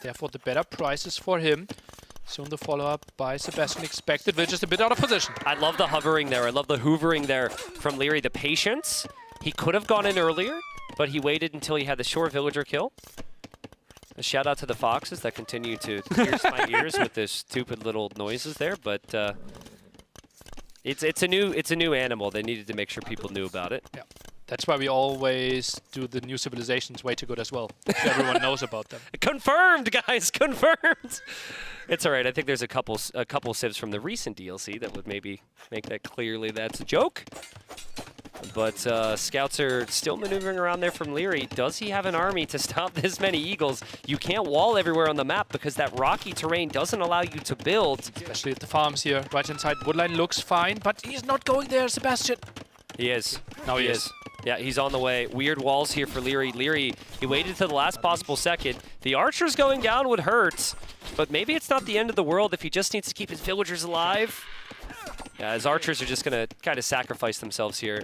therefore the better prices for him. Soon the follow-up by Sebastian expected, which is a bit out of position. I love the hovering there. I love the hoovering there from Leary. The patience. He could have gone in earlier, but he waited until he had the shore villager kill. A shout out to the foxes that continue to pierce my ears with their stupid little noises there, but it's a new animal. They needed to make sure people knew about it. Yeah. That's why we always do the new civilizations way too good as well. So everyone knows about them. Confirmed, guys, confirmed. It's all right. I think there's a couple civs from the recent DLC that would maybe make that clearly that's a joke. But scouts are still maneuvering around there from Leary. Does he have an army to stop this many Eagles? You can't wall everywhere on the map because that rocky terrain doesn't allow you to build. Especially at the farms here. Right inside woodline looks fine, but he's not going there, Sebastian. He is. Now he is. Yeah, he's on the way. Weird walls here for Leary. Leary, he waited to the last possible second. The archers going down would hurt, but maybe it's not the end of the world if he just needs to keep his villagers alive. Yeah, his archers are just going to kind of sacrifice themselves here.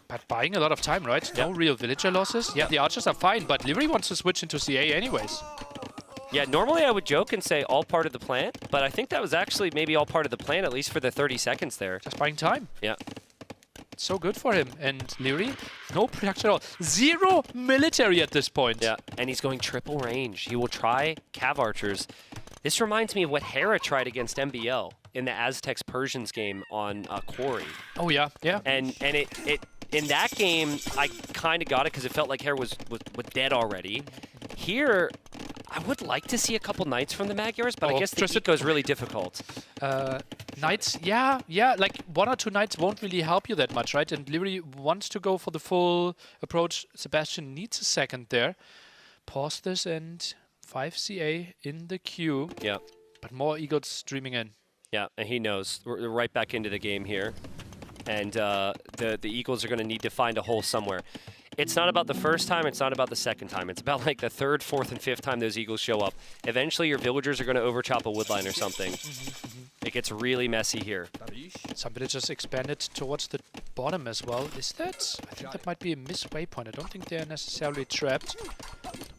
But buying a lot of time, right? No real villager losses. Yeah, the archers are fine, but Leary wants to switch into CA anyways. Yeah, normally I would joke and say all part of the plan, but I think that was actually maybe all part of the plan, at least for the 30 seconds there. Just buying time. Yeah. So good for him. And Leary, no production at all. 0 military at this point. Yeah, and he's going triple range. He will try Cav Archers. This reminds me of what Hera tried against MBL in the Aztecs Persians game on Quarry. Oh, yeah, yeah. And it in that game, I kind of got it because it felt like Hera was dead already. Here, I would like to see a couple Knights from the Magyars, but I guess the eco is really difficult. Knights, yeah, like 1 or 2 Knights won't really help you that much, right? And Leary wants to go for the full approach. Sebastian needs a second there. Pause this and 5 CA in the queue. Yeah. But more Eagles streaming in. Yeah, and he knows. We're right back into the game here. And the Eagles are going to need to find a hole somewhere. It's not about the first time, it's not about the second time. It's about like the 3rd, 4th, and 5th time those Eagles show up. Eventually your villagers are going to overchop a woodline or something. It gets really messy here. Some villagers expanded towards the bottom as well. Is that? I think that might be a missed waypoint. I don't think they're necessarily trapped.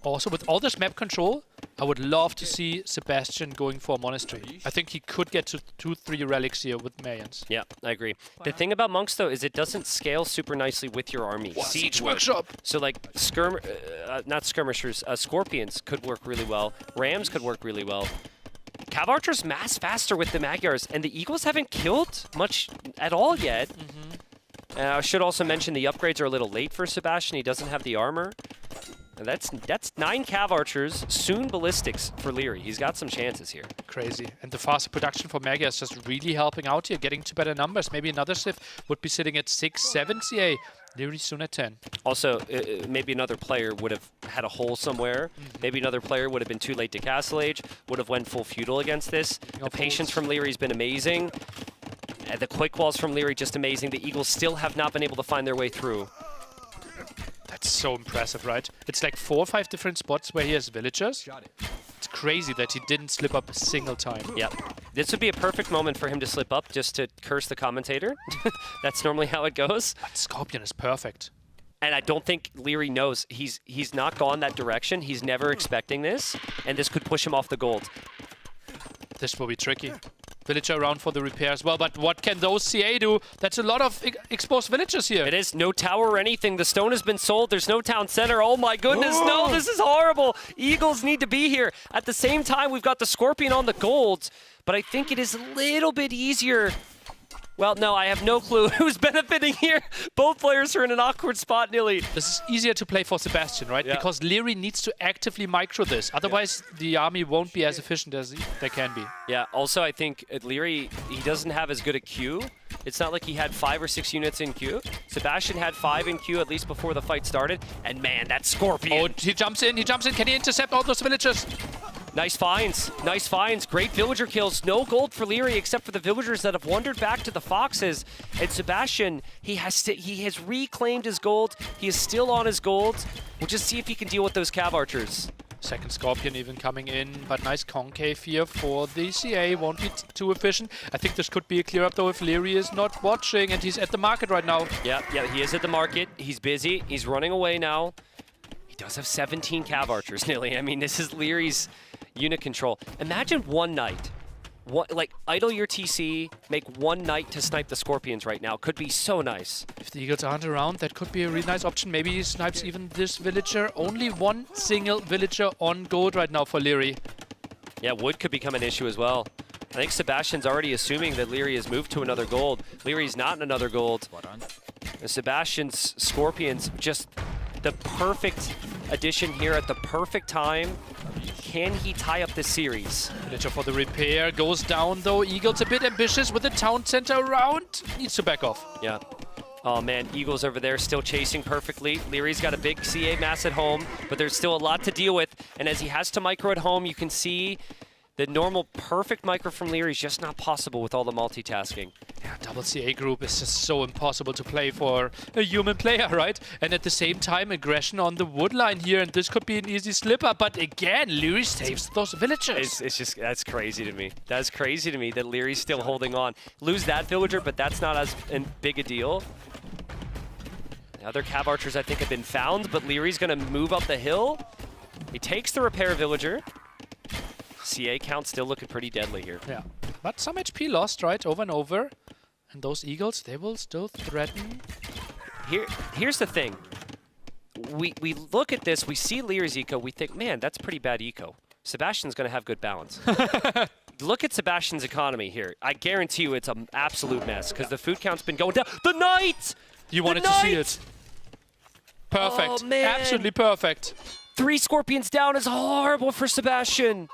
Also, with all this map control, I would love to see Sebastian going for a monastery. I think he could get to 2-3 relics here with Mayans. Yeah, I agree. The thing about monks, though, is it doesn't scale super nicely with your army. Siege workshop! So, like, not skirmishers, scorpions could work really well. Rams could work really well. Cav Archers mass faster with the Magyars, and the Eagles haven't killed much at all yet. I should also mention the upgrades are a little late for Sebastian. He doesn't have the armor. That's 9 Cav Archers, soon Ballistics for Leary. He's got some chances here. Crazy. And the faster production for Mega is just really helping out here, getting to better numbers. Maybe another Civ would be sitting at 6, 7 CA. Leary soon at 10. Also, maybe another player would have had a hole somewhere. Maybe another player would have been too late to Castle Age, would have went full feudal against this. The patience from Leary's been amazing. The quick walls from Leary just amazing. The Eagles still have not been able to find their way through. That's so impressive, right? It's like 4 or 5 different spots where he has villagers. It's crazy that he didn't slip up a single time. Yep. This would be a perfect moment for him to slip up just to curse the commentator. That's normally how it goes. But Scorpion is perfect. And I don't think Leary knows. He's not gone that direction. He's never expecting this. And this could push him off the gold. This will be tricky. Villager around for the repair as well, but what can those CA do? That's a lot of exposed villagers here. It is. No tower or anything. The stone has been sold. There's no town center. Oh my goodness, no, this is horrible. Eagles need to be here. At the same time, we've got the Scorpion on the gold, but I think it is a little bit easier Well, no, I have no clue who's benefiting here. Both players are in an awkward spot, Nilly. This is easier to play for Sebastian, right? Yeah. Because Leary needs to actively micro this. Otherwise, the army won't be as efficient as they can be. Yeah, also I think Leary, he doesn't have as good a Q. It's not like he had 5 or 6 units in Q. Sebastian had 5 in Q at least before the fight started. And man, that Scorpion. Oh, he jumps in. Can he intercept all those villagers? Nice finds. Nice finds. Great villager kills. No gold for Leary except for the villagers that have wandered back to the foxes. And Sebastian, he has reclaimed his gold. He is still on his gold. We'll just see if he can deal with those cav archers. Second Scorpion even coming in, but nice concave here for the CA. Won't be too efficient. I think this could be a clear up though if Leary is not watching, and he's at the market right now. Yeah, he is at the market. He's busy. He's running away now. He does have 17 cav archers, Nilly. I mean, this is Leary's unit control. Imagine one knight. Like, idle your TC, make one knight to snipe the Scorpions right now. Could be so nice. If the Eagles aren't around, that could be a really nice option. Maybe he snipes even this villager. Only one single villager on gold right now for Leary. Yeah, wood could become an issue as well. I think Sebastian's already assuming that Leary has moved to another gold. Leary's not in another gold. And Sebastian's Scorpions, just the perfect addition here at the perfect time. Can he tie up this series? Villager for the repair goes down though. Eagles a bit ambitious with the town center around. Needs to back off. Yeah. Oh man, Eagles over there still chasing perfectly. Leary's got a big CA mass at home, but there's still a lot to deal with. And as he has to micro at home, you can see the normal perfect micro from Leary is just not possible with all the multitasking. Yeah, double CA group is just so impossible to play for a human player, right? And at the same time, aggression on the wood line here, and this could be an easy slip-up. But again, Leary saves those villagers. It's just, that's crazy to me. That's crazy to me that Leary's still holding on. Lose that villager, but that's not as big a deal. The other cav archers, I think, have been found, but Leary's going to move up the hill. He takes the repair villager. CA count still looking pretty deadly here. Yeah, but some HP lost, right, over and over. And those Eagles, they will still threaten. Here's the thing. We look at this, we see Leary's eco, we think, man, that's pretty bad eco. Sebastian's going to have good balance. Look at Sebastian's economy here. I guarantee you it's an absolute mess because the food count's been going down. The Knight! You wanted to see it. Perfect. Oh, man. Absolutely perfect. 3 Scorpions down is horrible for Sebastian.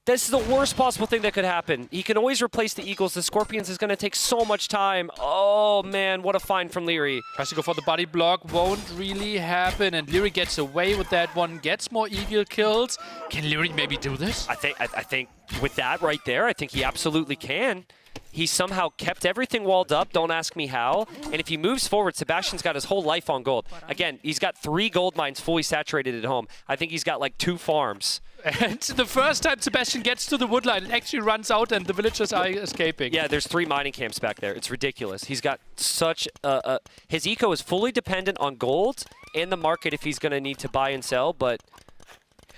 This is the worst possible thing that could happen. He can always replace the Eagles. The Scorpions is going to take so much time. Oh, man, what a find from Leary. Tries to go for the body block. Won't really happen. And Leary gets away with that one. Gets more Eagle kills. Can Leary maybe do this? I think with that right there, I think he absolutely can. He somehow kept everything walled up. Don't ask me how. And if he moves forward, Sebastian's got his whole life on gold. Again, he's got 3 gold mines fully saturated at home. I think he's got like 2 farms. And the first time Sebastian gets to the woodline, it actually runs out and the villagers are escaping. Yeah, there's 3 mining camps back there. It's ridiculous. He's got such his eco is fully dependent on gold and the market if he's going to need to buy and sell, but...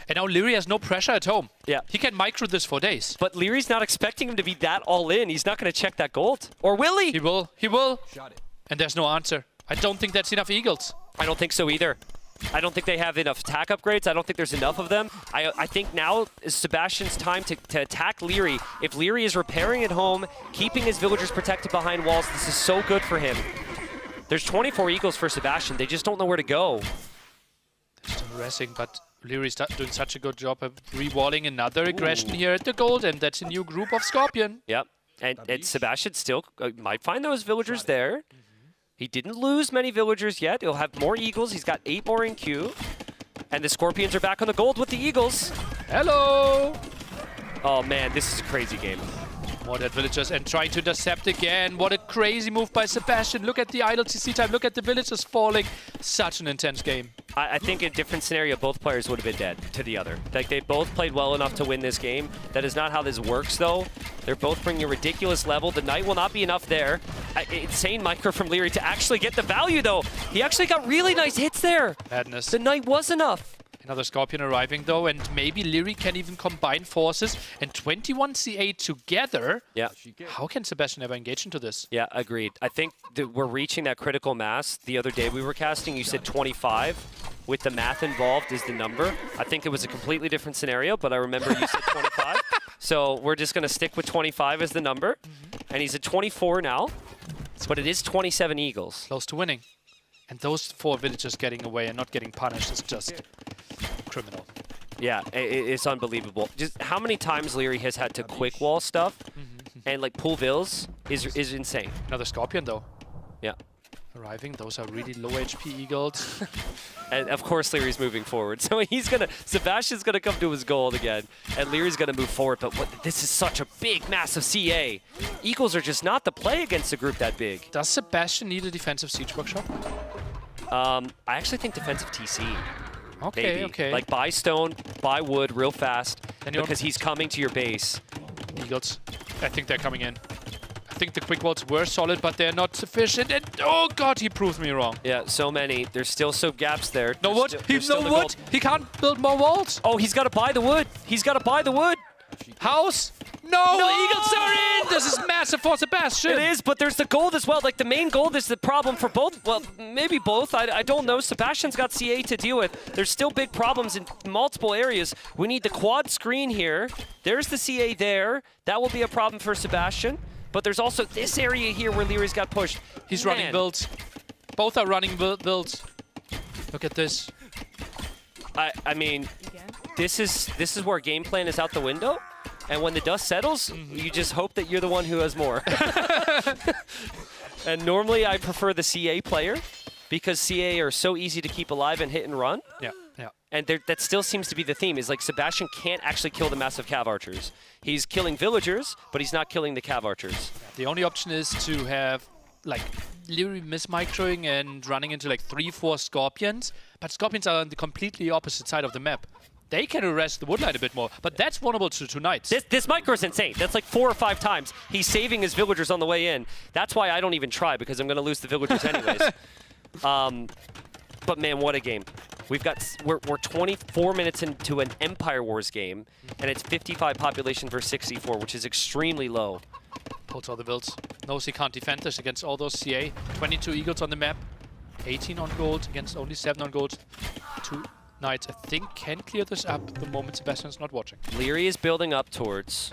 And now Leary has no pressure at home. Yeah. He can micro this for days. But Leary's not expecting him to be that all in. He's not going to check that gold. Or will he? He will. He will. And there's no answer. I don't think that's enough Eagles. I don't think so either. I don't think they have enough attack upgrades. I don't think there's enough of them. I think now is Sebastian's time to attack Leary. If Leary is repairing at home, keeping his villagers protected behind walls, this is so good for him. There's 24 Eagles for Sebastian. They just don't know where to go. They're still racing, but Leary's doing such a good job of re-walling another aggression here at the gold, and that's a new group of Scorpion. Yep, and Sebastian still might find those villagers there. He didn't lose many villagers yet. He'll have more Eagles. He's got 8 more in queue. And the Scorpions are back on the gold with the Eagles. Hello! Oh man, this is a crazy game. More dead villagers and trying to intercept again. What a crazy move by Sebastian. Look at the idle CC time. Look at the villagers falling. Such an intense game. I think in a different scenario, both players would have been dead to the other. Like, they both played well enough to win this game. That is not how this works, though. They're both bringing a ridiculous level. The Knight will not be enough there. Insane micro from Leary to actually get the value, though. He actually got really nice hits there. Madness. The Knight was enough. Another Scorpion arriving though, and maybe Leary can even combine forces and 21 CA together. Yeah. How can Sebastian ever engage into this? Yeah, agreed. I think that we're reaching that critical mass. The other day we were casting, you said 25. With the math involved is the number. I think it was a completely different scenario, but I remember you said 25. So we're just going to stick with 25 as the number. And he's at 24 now, but it is 27 Eagles. Close to winning. And those 4 villagers getting away and not getting punished is just criminal. Yeah, it's unbelievable. Just how many times Leary has had to quick wall stuff and like pull vills is insane. Another Scorpion though. Yeah. Arriving, those are really low HP Eagles. And of course Leary's moving forward. So Sebastian's gonna come to his gold again, and Leary's gonna move forward, but this is such a big, massive CA. Eagles are just not the play against a group that big. Does Sebastian need a defensive siege workshop? I actually think defensive TC. Okay, maybe. okay. Like buy stone, buy wood real fast, Then because he's coming to your base. Eagles, I think they're coming in. I think the quick walls were solid, but they're not sufficient. And oh god, he proved me wrong. Yeah, so many. There's still some gaps there. No wood. No wood. He can't build more walls. Oh, he's got to buy the wood. He's got to buy the wood. House. No, Eagles are in. This is massive for Sebastian. It is, but there's the gold as well. Like the main gold is the problem for both. Well, maybe both. I don't know. Sebastian's got CA to deal with. There's still big problems in multiple areas. We need the quad screen here. There's the CA there. That will be a problem for Sebastian. But there's also this area here where Leary's got pushed. He's running builds. Both are running builds. Look at this. I mean, this is where game plan is out the window. And when the dust settles, you just hope that you're the one who has more. And normally I prefer the CA player because CA are so easy to keep alive and hit and run. Yeah, yeah. And that still seems to be the theme, is like Sebastian can't actually kill the massive cav archers. He's killing villagers, but he's not killing the cav archers. The only option is to have like Leary mismicroing and running into like 3-4 scorpions, but scorpions are on the completely opposite side of the map. They can arrest the woodline a bit more, but that's vulnerable to knights. This micro is insane. That's like 4 or 5 times. He's saving his villagers on the way in. That's why I don't even try, because I'm going to lose the villagers anyways. But man, what a game. We're 24 minutes into an Empire Wars game, and it's 55 population versus 64, which is extremely low. Pulls all the builds. Knows he can't defend this against all those CA. 22 Eagles on the map. 18 on gold against only 7 on gold. 2 Knights, I think, can clear this up the moment Sebastian's not watching. Leary is building up towards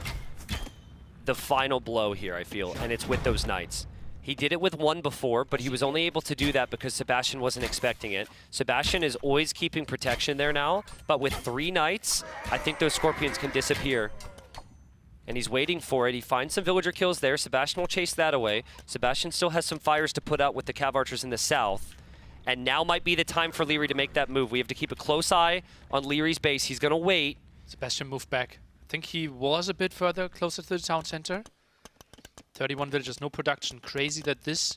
the final blow here, I feel, and it's with those Knights. He did it with 1 before, but he was only able to do that because Sebastian wasn't expecting it. Sebastian is always keeping protection there now, but with 3 Knights, I think those Scorpions can disappear. And he's waiting for it. He finds some villager kills there. Sebastian will chase that away. Sebastian still has some fires to put out with the cav archers in the south. And now might be the time for Leary to make that move. We have to keep a close eye on Leary's base. He's going to wait. Sebastian moved back. I think he was a bit further, closer to the town center. 31 villagers, no production. Crazy that this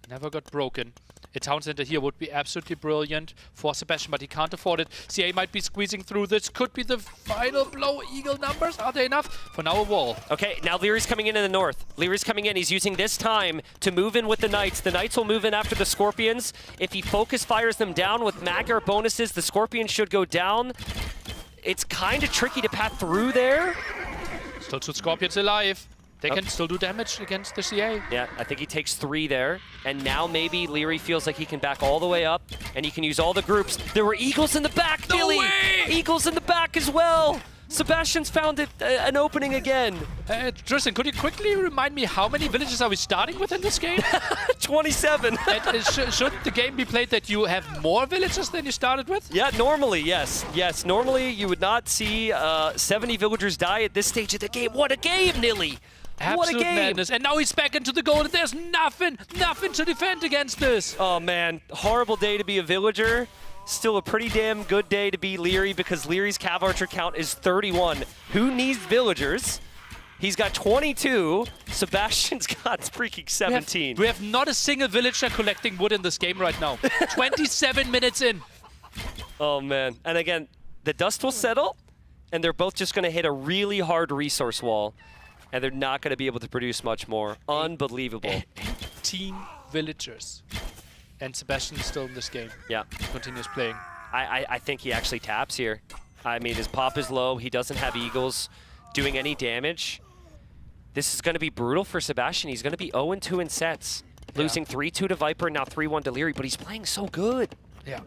never got broken. A town center here would be absolutely brilliant for Sebastian, but he can't afford it. CA might be squeezing through. This could be the final blow. Eagle numbers, are they enough? For now, a wall. Okay, now Leary's coming in the north. Leary's coming in. He's using this time to move in with the Knights. The Knights will move in after the Scorpions. If he focus fires them down with Magyar bonuses, the Scorpions should go down. It's kind of tricky to path through there. Still 2 Scorpions alive. They can still do damage against the CA. Yeah, I think he takes 3 there. And now maybe Leary feels like he can back all the way up, and he can use all the groups. There were Eagles in the back, Billy! Eagles in the back as well! Sebastian's found an opening again. Tristan, could you quickly remind me how many villages are we starting with in this game? 27. Should the game be played that you have more villages than you started with? Yeah, normally, yes. Yes, normally you would not see 70 villagers die at this stage of the game. What a game, Nilly! What a game! Madness. And now he's back into the goal, and there's nothing to defend against this. Oh man, horrible day to be a villager. Still a pretty damn good day to be Leary, because Leary's cav archer count is 31. Who needs villagers? He's got 22. Sebastian's got freaking 17. We have not a single villager collecting wood in this game right now. 27 minutes in. Oh man, and again, the dust will settle, and they're both just gonna hit a really hard resource wall. And they're not going to be able to produce much more. Unbelievable. 18 villagers. And Sebastian is still in this game. Yeah. Continues playing. I think he actually taps here. I mean, his pop is low. He doesn't have Eagles doing any damage. This is going to be brutal for Sebastian. He's going to be 0-2 in sets. Losing 3-2 to Viper, now 3-1 to Leary, but he's playing so good. Yeah.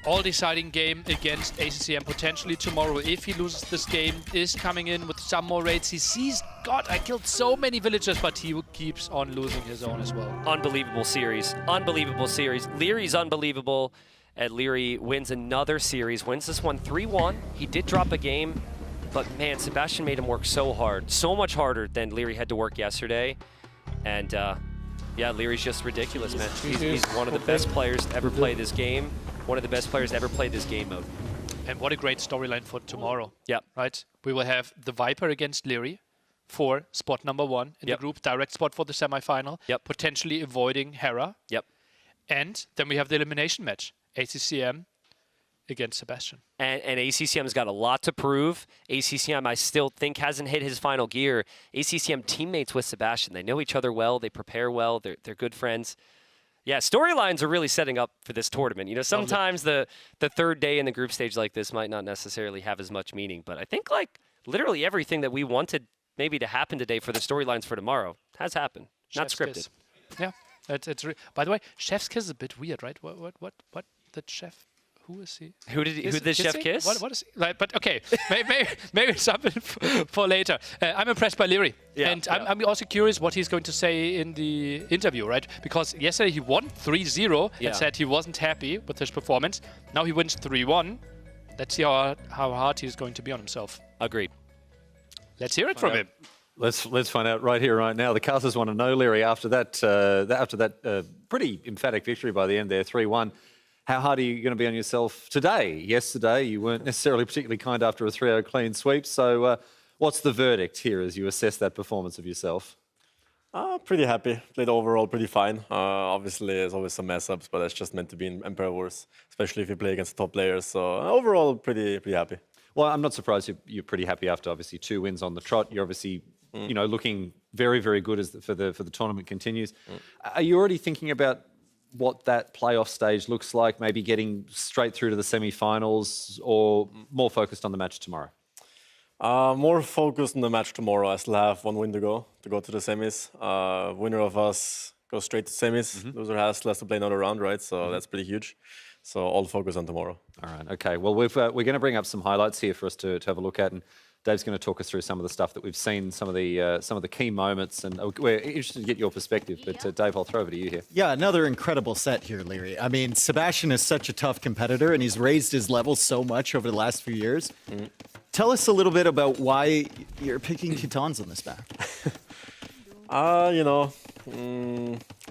all-deciding game against ACCM potentially tomorrow. If he loses this game, is coming in with some more raids. He sees, God, I killed so many villagers, but he keeps on losing his own as well. Unbelievable series. Unbelievable series. Leary's unbelievable. And Leary wins another series, wins this one 3-1. He did drop a game, but man, Sebastian made him work so hard. So much harder than Leary had to work yesterday. And yeah, Leary's just ridiculous, man. He's one of the best players to ever play this game. One of the best players to ever play this game mode. And what a great storyline for tomorrow. Yep. Right? We will have TheViper against Leary for spot number 1 in the group, direct spot for the semifinal, potentially avoiding Hera. Yep. And then we have the elimination match, ACCM against Sebastian. And ACCM's got a lot to prove. ACCM, I still think, hasn't hit his final gear. ACCM teammates with Sebastian. They know each other well. They prepare well. They're good friends. Yeah, storylines are really setting up for this tournament. You know, sometimes the third day in the group stage like this might not necessarily have as much meaning, but I think like literally everything that we wanted maybe to happen today for the storylines for tomorrow has happened. Not scripted. Kiss. Yeah, by the way, Chef's kiss is a bit weird, right? What the chef? Who is he? Who did the chef kiss? What is he? Like, but okay, maybe something for later. I'm impressed by Leary, and I'm also curious what he's going to say in the interview, right? Because yesterday he won 3-0 and said he wasn't happy with his performance. Now he wins 3-1. Let's see how hard he's going to be on himself. Agreed. Let's hear it from him. Let's find out right here, right now. The casters want to know, Leary, after that pretty emphatic victory by the end there, 3-1. How hard are you going to be on yourself today? Yesterday, you weren't necessarily particularly kind after a 3-0 clean sweep. So what's the verdict here as you assess that performance of yourself? Pretty happy. Played overall pretty fine. Obviously, there's always some mess-ups, but that's just meant to be in Emperor Wars, especially if you play against the top players. So overall, pretty happy. Well, I'm not surprised you're pretty happy after obviously 2 wins on the trot. You're obviously looking very, very good as for the tournament continues. Are you already thinking about what that playoff stage looks like, maybe getting straight through to the semi-finals, or more focused on the match tomorrow? More focused on the match tomorrow. I still have 1 win to go to the semis. Winner of us goes straight to semis. Loser has to play another round, right? So that's pretty huge. So all focus on tomorrow. All right, okay. Well, we're going to bring up some highlights here for us to have a look at, and Dave's going to talk us through some of the stuff that we've seen, some of the key moments, and we're interested to get your perspective. But Dave, I'll throw over to you here. Yeah, another incredible set here, Leary. I mean, Sebastian is such a tough competitor, and he's raised his level so much over the last few years. Tell us a little bit about why you're picking Kitans on this map.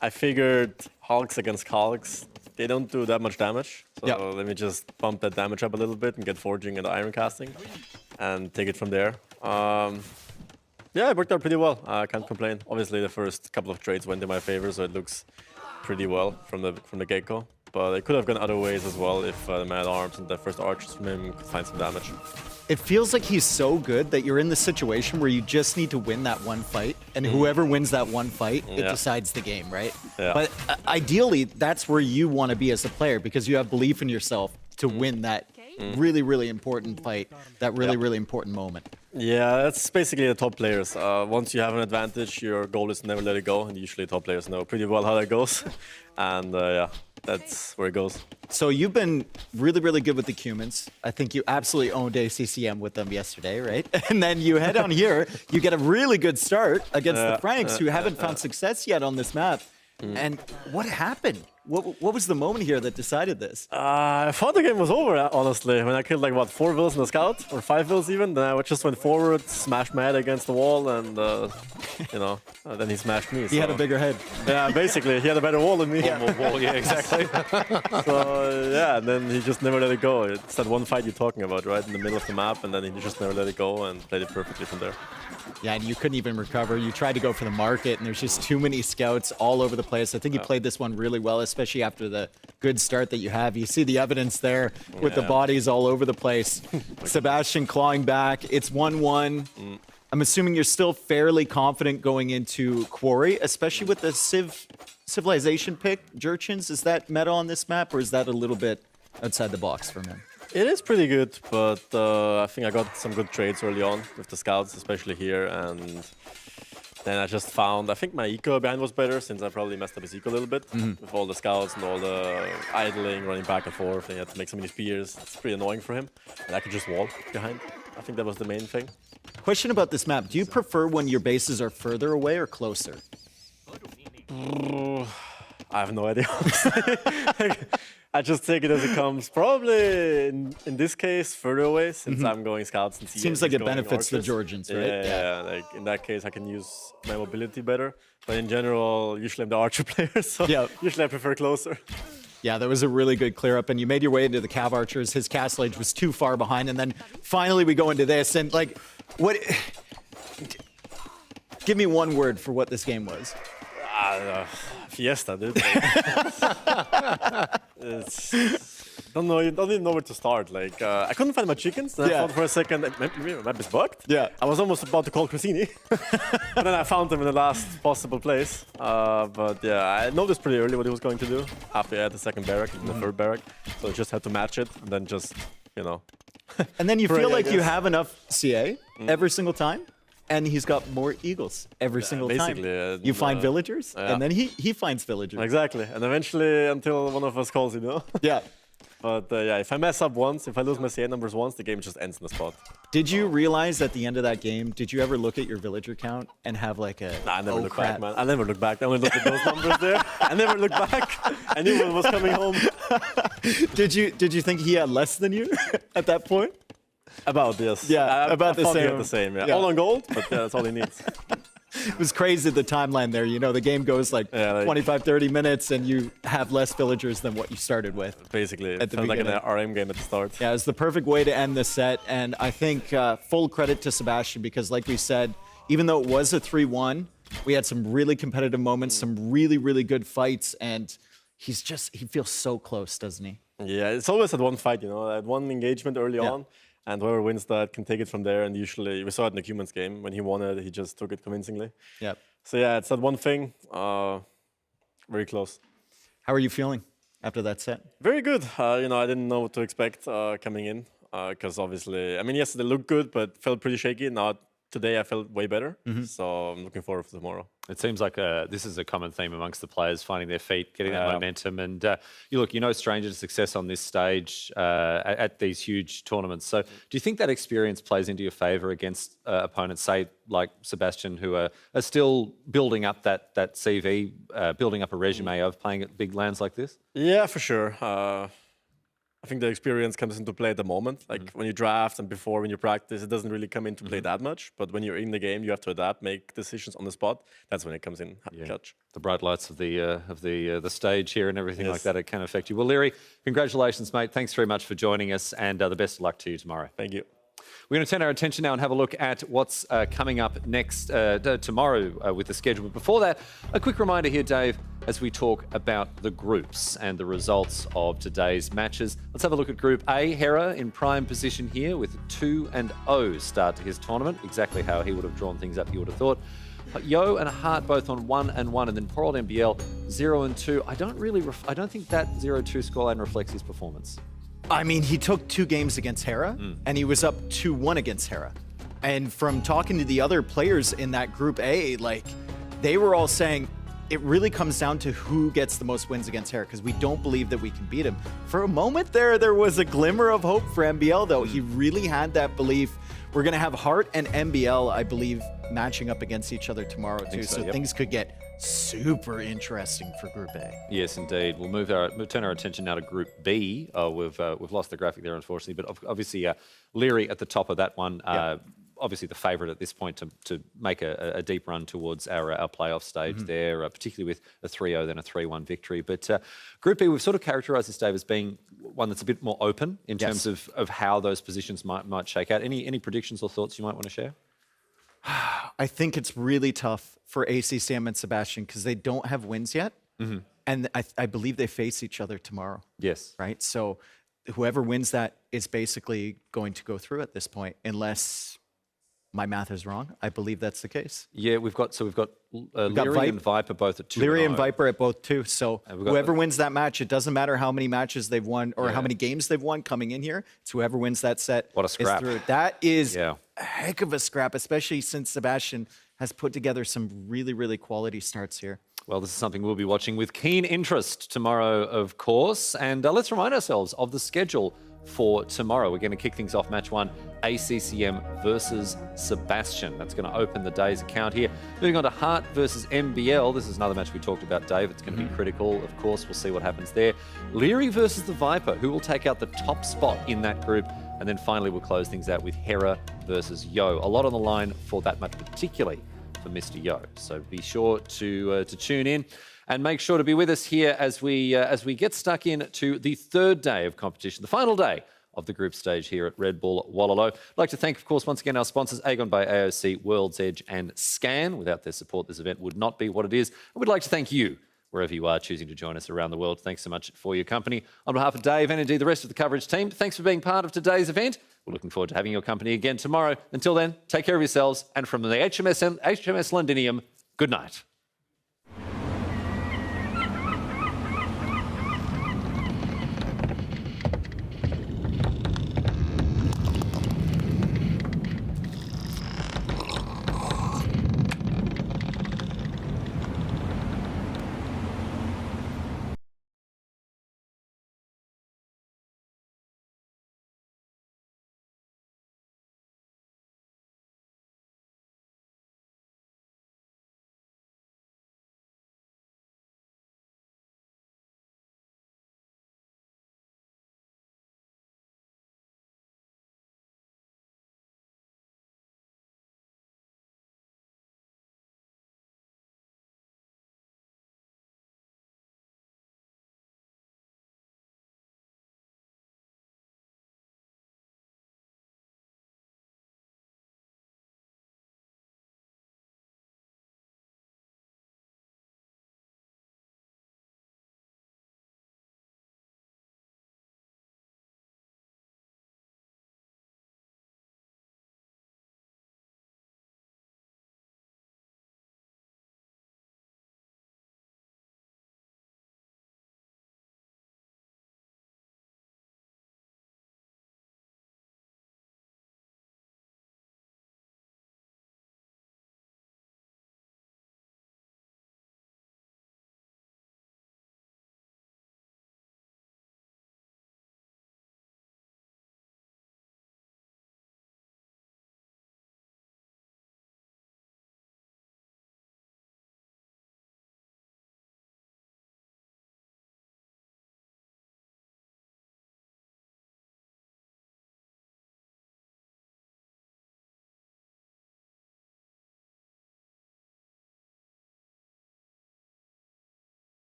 I figured Hulks against Hulks, they don't do that much damage. So let me just bump that damage up a little bit and get forging and iron casting and take it from there. Yeah, it worked out pretty well. I can't complain. Obviously, the first couple of trades went in my favor, so it looks pretty well from the get-go. But it could have gone other ways as well if the man-at-arms and the first archers from him could find some damage. It feels like he's so good that you're in the situation where you just need to win that one fight, and whoever wins that one fight, it decides the game, right? Yeah. But ideally, that's where you want to be as a player, because you have belief in yourself to win that really, really important fight, that really, really important moment. Yeah, that's basically the top players. Once you have an advantage, your goal is to never let it go, and usually top players know pretty well how that goes. And yeah, that's where it goes. So you've been really, really good with the Cumans. I think you absolutely owned ACCM with them yesterday, right? And then you head on here, you get a really good start against the Franks, who haven't found success yet on this map. And what happened? What was the moment here that decided this? I thought the game was over, honestly. When I killed like, what, 4 vills in the scout? Or 5 vills even? Then I just went forward, smashed my head against the wall, and, then he smashed me. He had a bigger head. Yeah, basically. He had a better wall than me. More wall, yeah, exactly. So, yeah, and then he just never let it go. It's that one fight you're talking about, right? In the middle of the map, and then he just never let it go and played it perfectly from there. Yeah, and you couldn't even recover. You tried to go for the market, and there's just too many scouts all over the place. I think you played this one really well, especially after the good start that you have. You see the evidence there with the bodies all over the place. Sebastian clawing back. It's 1-1. I'm assuming you're still fairly confident going into Quarry, especially with the Civilization pick, Jurchins. Is that meta on this map, or is that a little bit outside the box for him? It is pretty good, but I think I got some good trades early on with the scouts, especially here, and Then I just found, I think my eco behind was better since I probably messed up his eco a little bit with all the scouts and all the idling, running back and forth. And he had to make so many spears. It's pretty annoying for him. And I could just wall behind. I think that was the main thing. Question about this map. Do you prefer when your bases are further away or closer? I have no idea. I just take it as it comes. Probably in this case, further away, since I'm going scouts and Seems like it benefits the Georgians, right? Yeah. Like in that case, I can use my mobility better. But in general, usually I'm the archer player, so usually I prefer closer. Yeah, that was a really good clear up, and you made your way into the Cav Archers. His castle age was too far behind, and then finally we go into this, and like, what? Give me one word for what this game was. Fiesta, dude. Don't even know where to start. Like, I couldn't find my chickens. Then I thought for a second, maybe my map is bugged. Yeah. I was almost about to call Cressini. But then I found them in the last possible place. But yeah, I noticed pretty early what he was going to do after I had the second barrack and the third barrack. So I just had to match it and then just, you know. And then you feel like you have enough CA every single time. And he's got more eagles every single time. You find villagers, and then he finds villagers. Exactly. And eventually, until one of us calls, you know? Yeah. But yeah, if I mess up once, if I lose my CA numbers once, the game just ends in the spot. Did you realize at the end of that game, did you ever look at your villager count and have like a, I never look back, man. I never look back. I only look at those numbers there. I never look back. I knew one was coming home. Did you think he had less than you at that point? About this. Yeah, about the same. Yeah. All on gold, but yeah, that's all he needs. It was crazy, the timeline there. You know, the game goes like 25, 30 minutes, and you have less villagers than what you started with. Basically, at the felt like beginning. an RM game at the start. Yeah, it's the perfect way to end the set, and I think full credit to Sebastian because, like we said, even though it was a 3-1, we had some really competitive moments, some really, really good fights, and he feels so close, doesn't he? Yeah, it's always at one fight, you know, at one engagement early on. And whoever wins that can take it from there. And usually, we saw it in the Humans game. When he won it, he just took it convincingly. Yeah. So yeah, it's that one thing. Very close. How are you feeling after that set? Very good. You know, I didn't know what to expect coming in. Because obviously, I mean, yesterday looked good, but felt pretty shaky. Now, today I felt way better. So I'm looking forward to tomorrow. It seems like this is a common theme amongst the players, finding their feet, getting that momentum. And you're no stranger to success on this stage at these huge tournaments. So do you think that experience plays into your favour against opponents, say, like Sebastian, who are still building up that CV, building up a resume of playing at big lands like this? Yeah, for sure. I think the experience comes into play at the moment. Like when you draft and before when you practice, it doesn't really come into play that much. But when you're in the game, you have to adapt, make decisions on the spot. That's when it comes in clutch. The bright lights of the stage here and everything like that, it can affect you. Well, Leary, congratulations, mate. Thanks very much for joining us, and the best of luck to you tomorrow. Thank you. We're going to turn our attention now and have a look at what's coming up next tomorrow with the schedule. But before that, a quick reminder here, Dave, as we talk about the groups and the results of today's matches. Let's have a look at Group A. Hera in prime position here with a 2-0 start to his tournament. Exactly how he would have drawn things up, you would have thought. Yo and Hart both on 1-1, and then poor old MBL 0-2. I don't think that 0-2 scoreline reflects his performance. I mean, he took 2 games against Hera, and he was up 2-1 against Hera. And from talking to the other players in that Group A, like, they were all saying it really comes down to who gets the most wins against Hera, because we don't believe that we can beat him. For a moment there was a glimmer of hope for MBL, though. He really had that belief. We're going to have Hart and MBL, I believe, matching up against each other tomorrow, too. So things could get super interesting for Group A. Yes, indeed. We'll turn our attention now to Group B. We've lost the graphic there, unfortunately, but obviously Leary at the top of that one. Obviously the favourite at this point to make a deep run towards our playoff stage there, particularly with a 3-0 then a 3-1 victory. But Group B, we've sort of characterised this, Dave, as being one that's a bit more open in terms of how those positions might shake out. Any predictions or thoughts you might want to share? I think it's really tough for ACCM and Sebastian because they don't have wins yet. And I believe they face each other tomorrow. Yes. Right? So whoever wins that is basically going to go through at this point, unless My math is wrong. I believe that's the case. Yeah, we've got got Lyri and Viper both at 2-0. Lyri and Viper at both 2. So we've got whoever wins that match, it doesn't matter how many matches they've won or how many games they've won coming in here. It's whoever wins that set. What a scrap. Is through. That is a heck of a scrap, especially since Sebastian has put together some really, really quality starts here. Well, this is something we'll be watching with keen interest tomorrow, of course. And let's remind ourselves of the schedule for tomorrow. We're going to kick things off match 1, ACCM versus Sebastian. That's going to open the day's account here. Moving on to Hart versus MBL. This is another match we talked about, Dave. It's going to be critical, of course. We'll see what happens there. Lyri versus TheViper. Who will take out the top spot in that group? And then finally, we'll close things out with Hera versus Yo. A lot on the line for that match, particularly for Mr. Yo. So be sure to tune in. And make sure to be with us here as we get stuck into the third day of competition, the final day of the group stage here at Red Bull Wololo. I'd like to thank, of course, once again, our sponsors, Aegon by AOC, World's Edge and Scan. Without their support, this event would not be what it is. And we'd like to thank you, wherever you are choosing to join us around the world. Thanks so much for your company. On behalf of Dave and indeed the rest of the coverage team, thanks for being part of today's event. We're looking forward to having your company again tomorrow. Until then, take care of yourselves. And from the HMS Londinium, good night.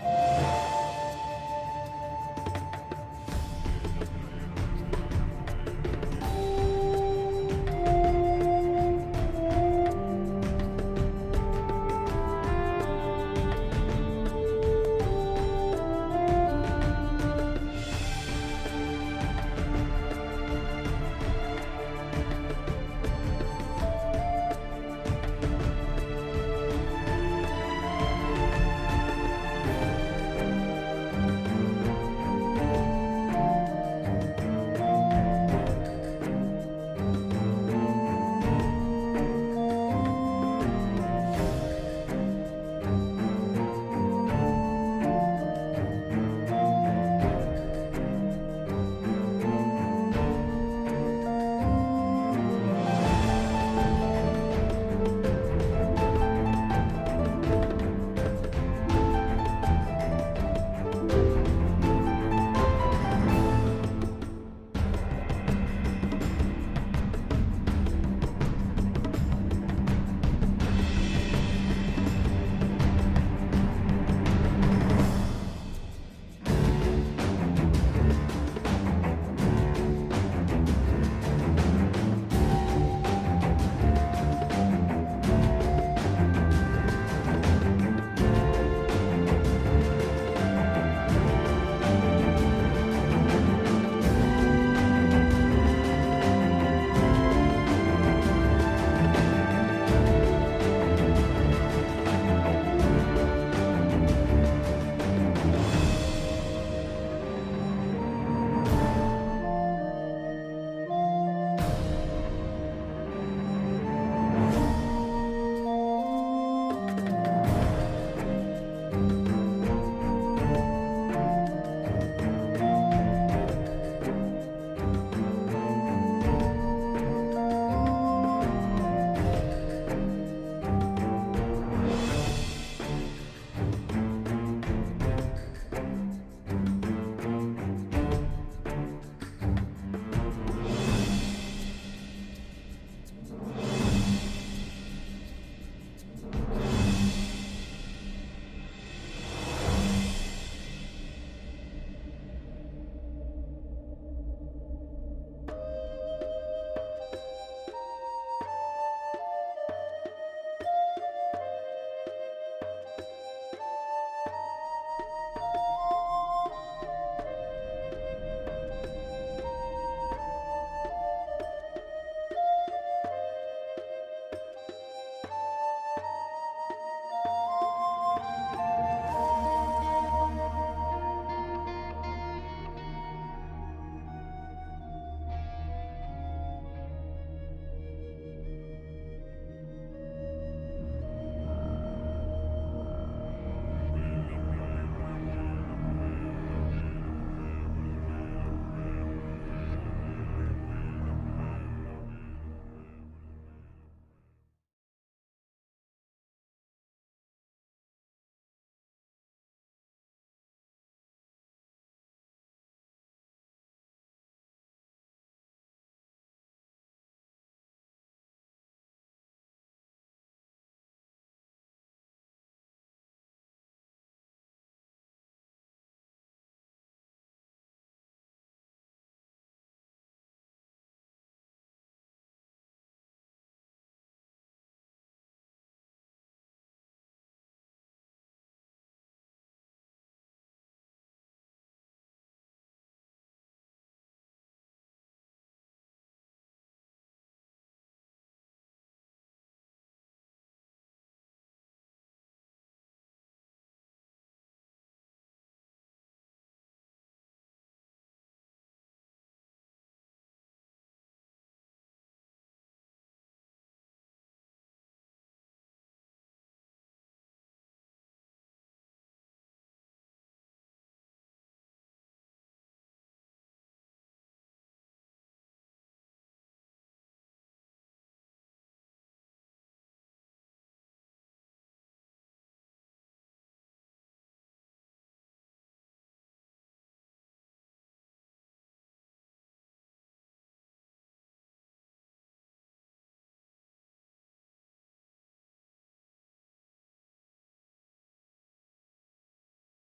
you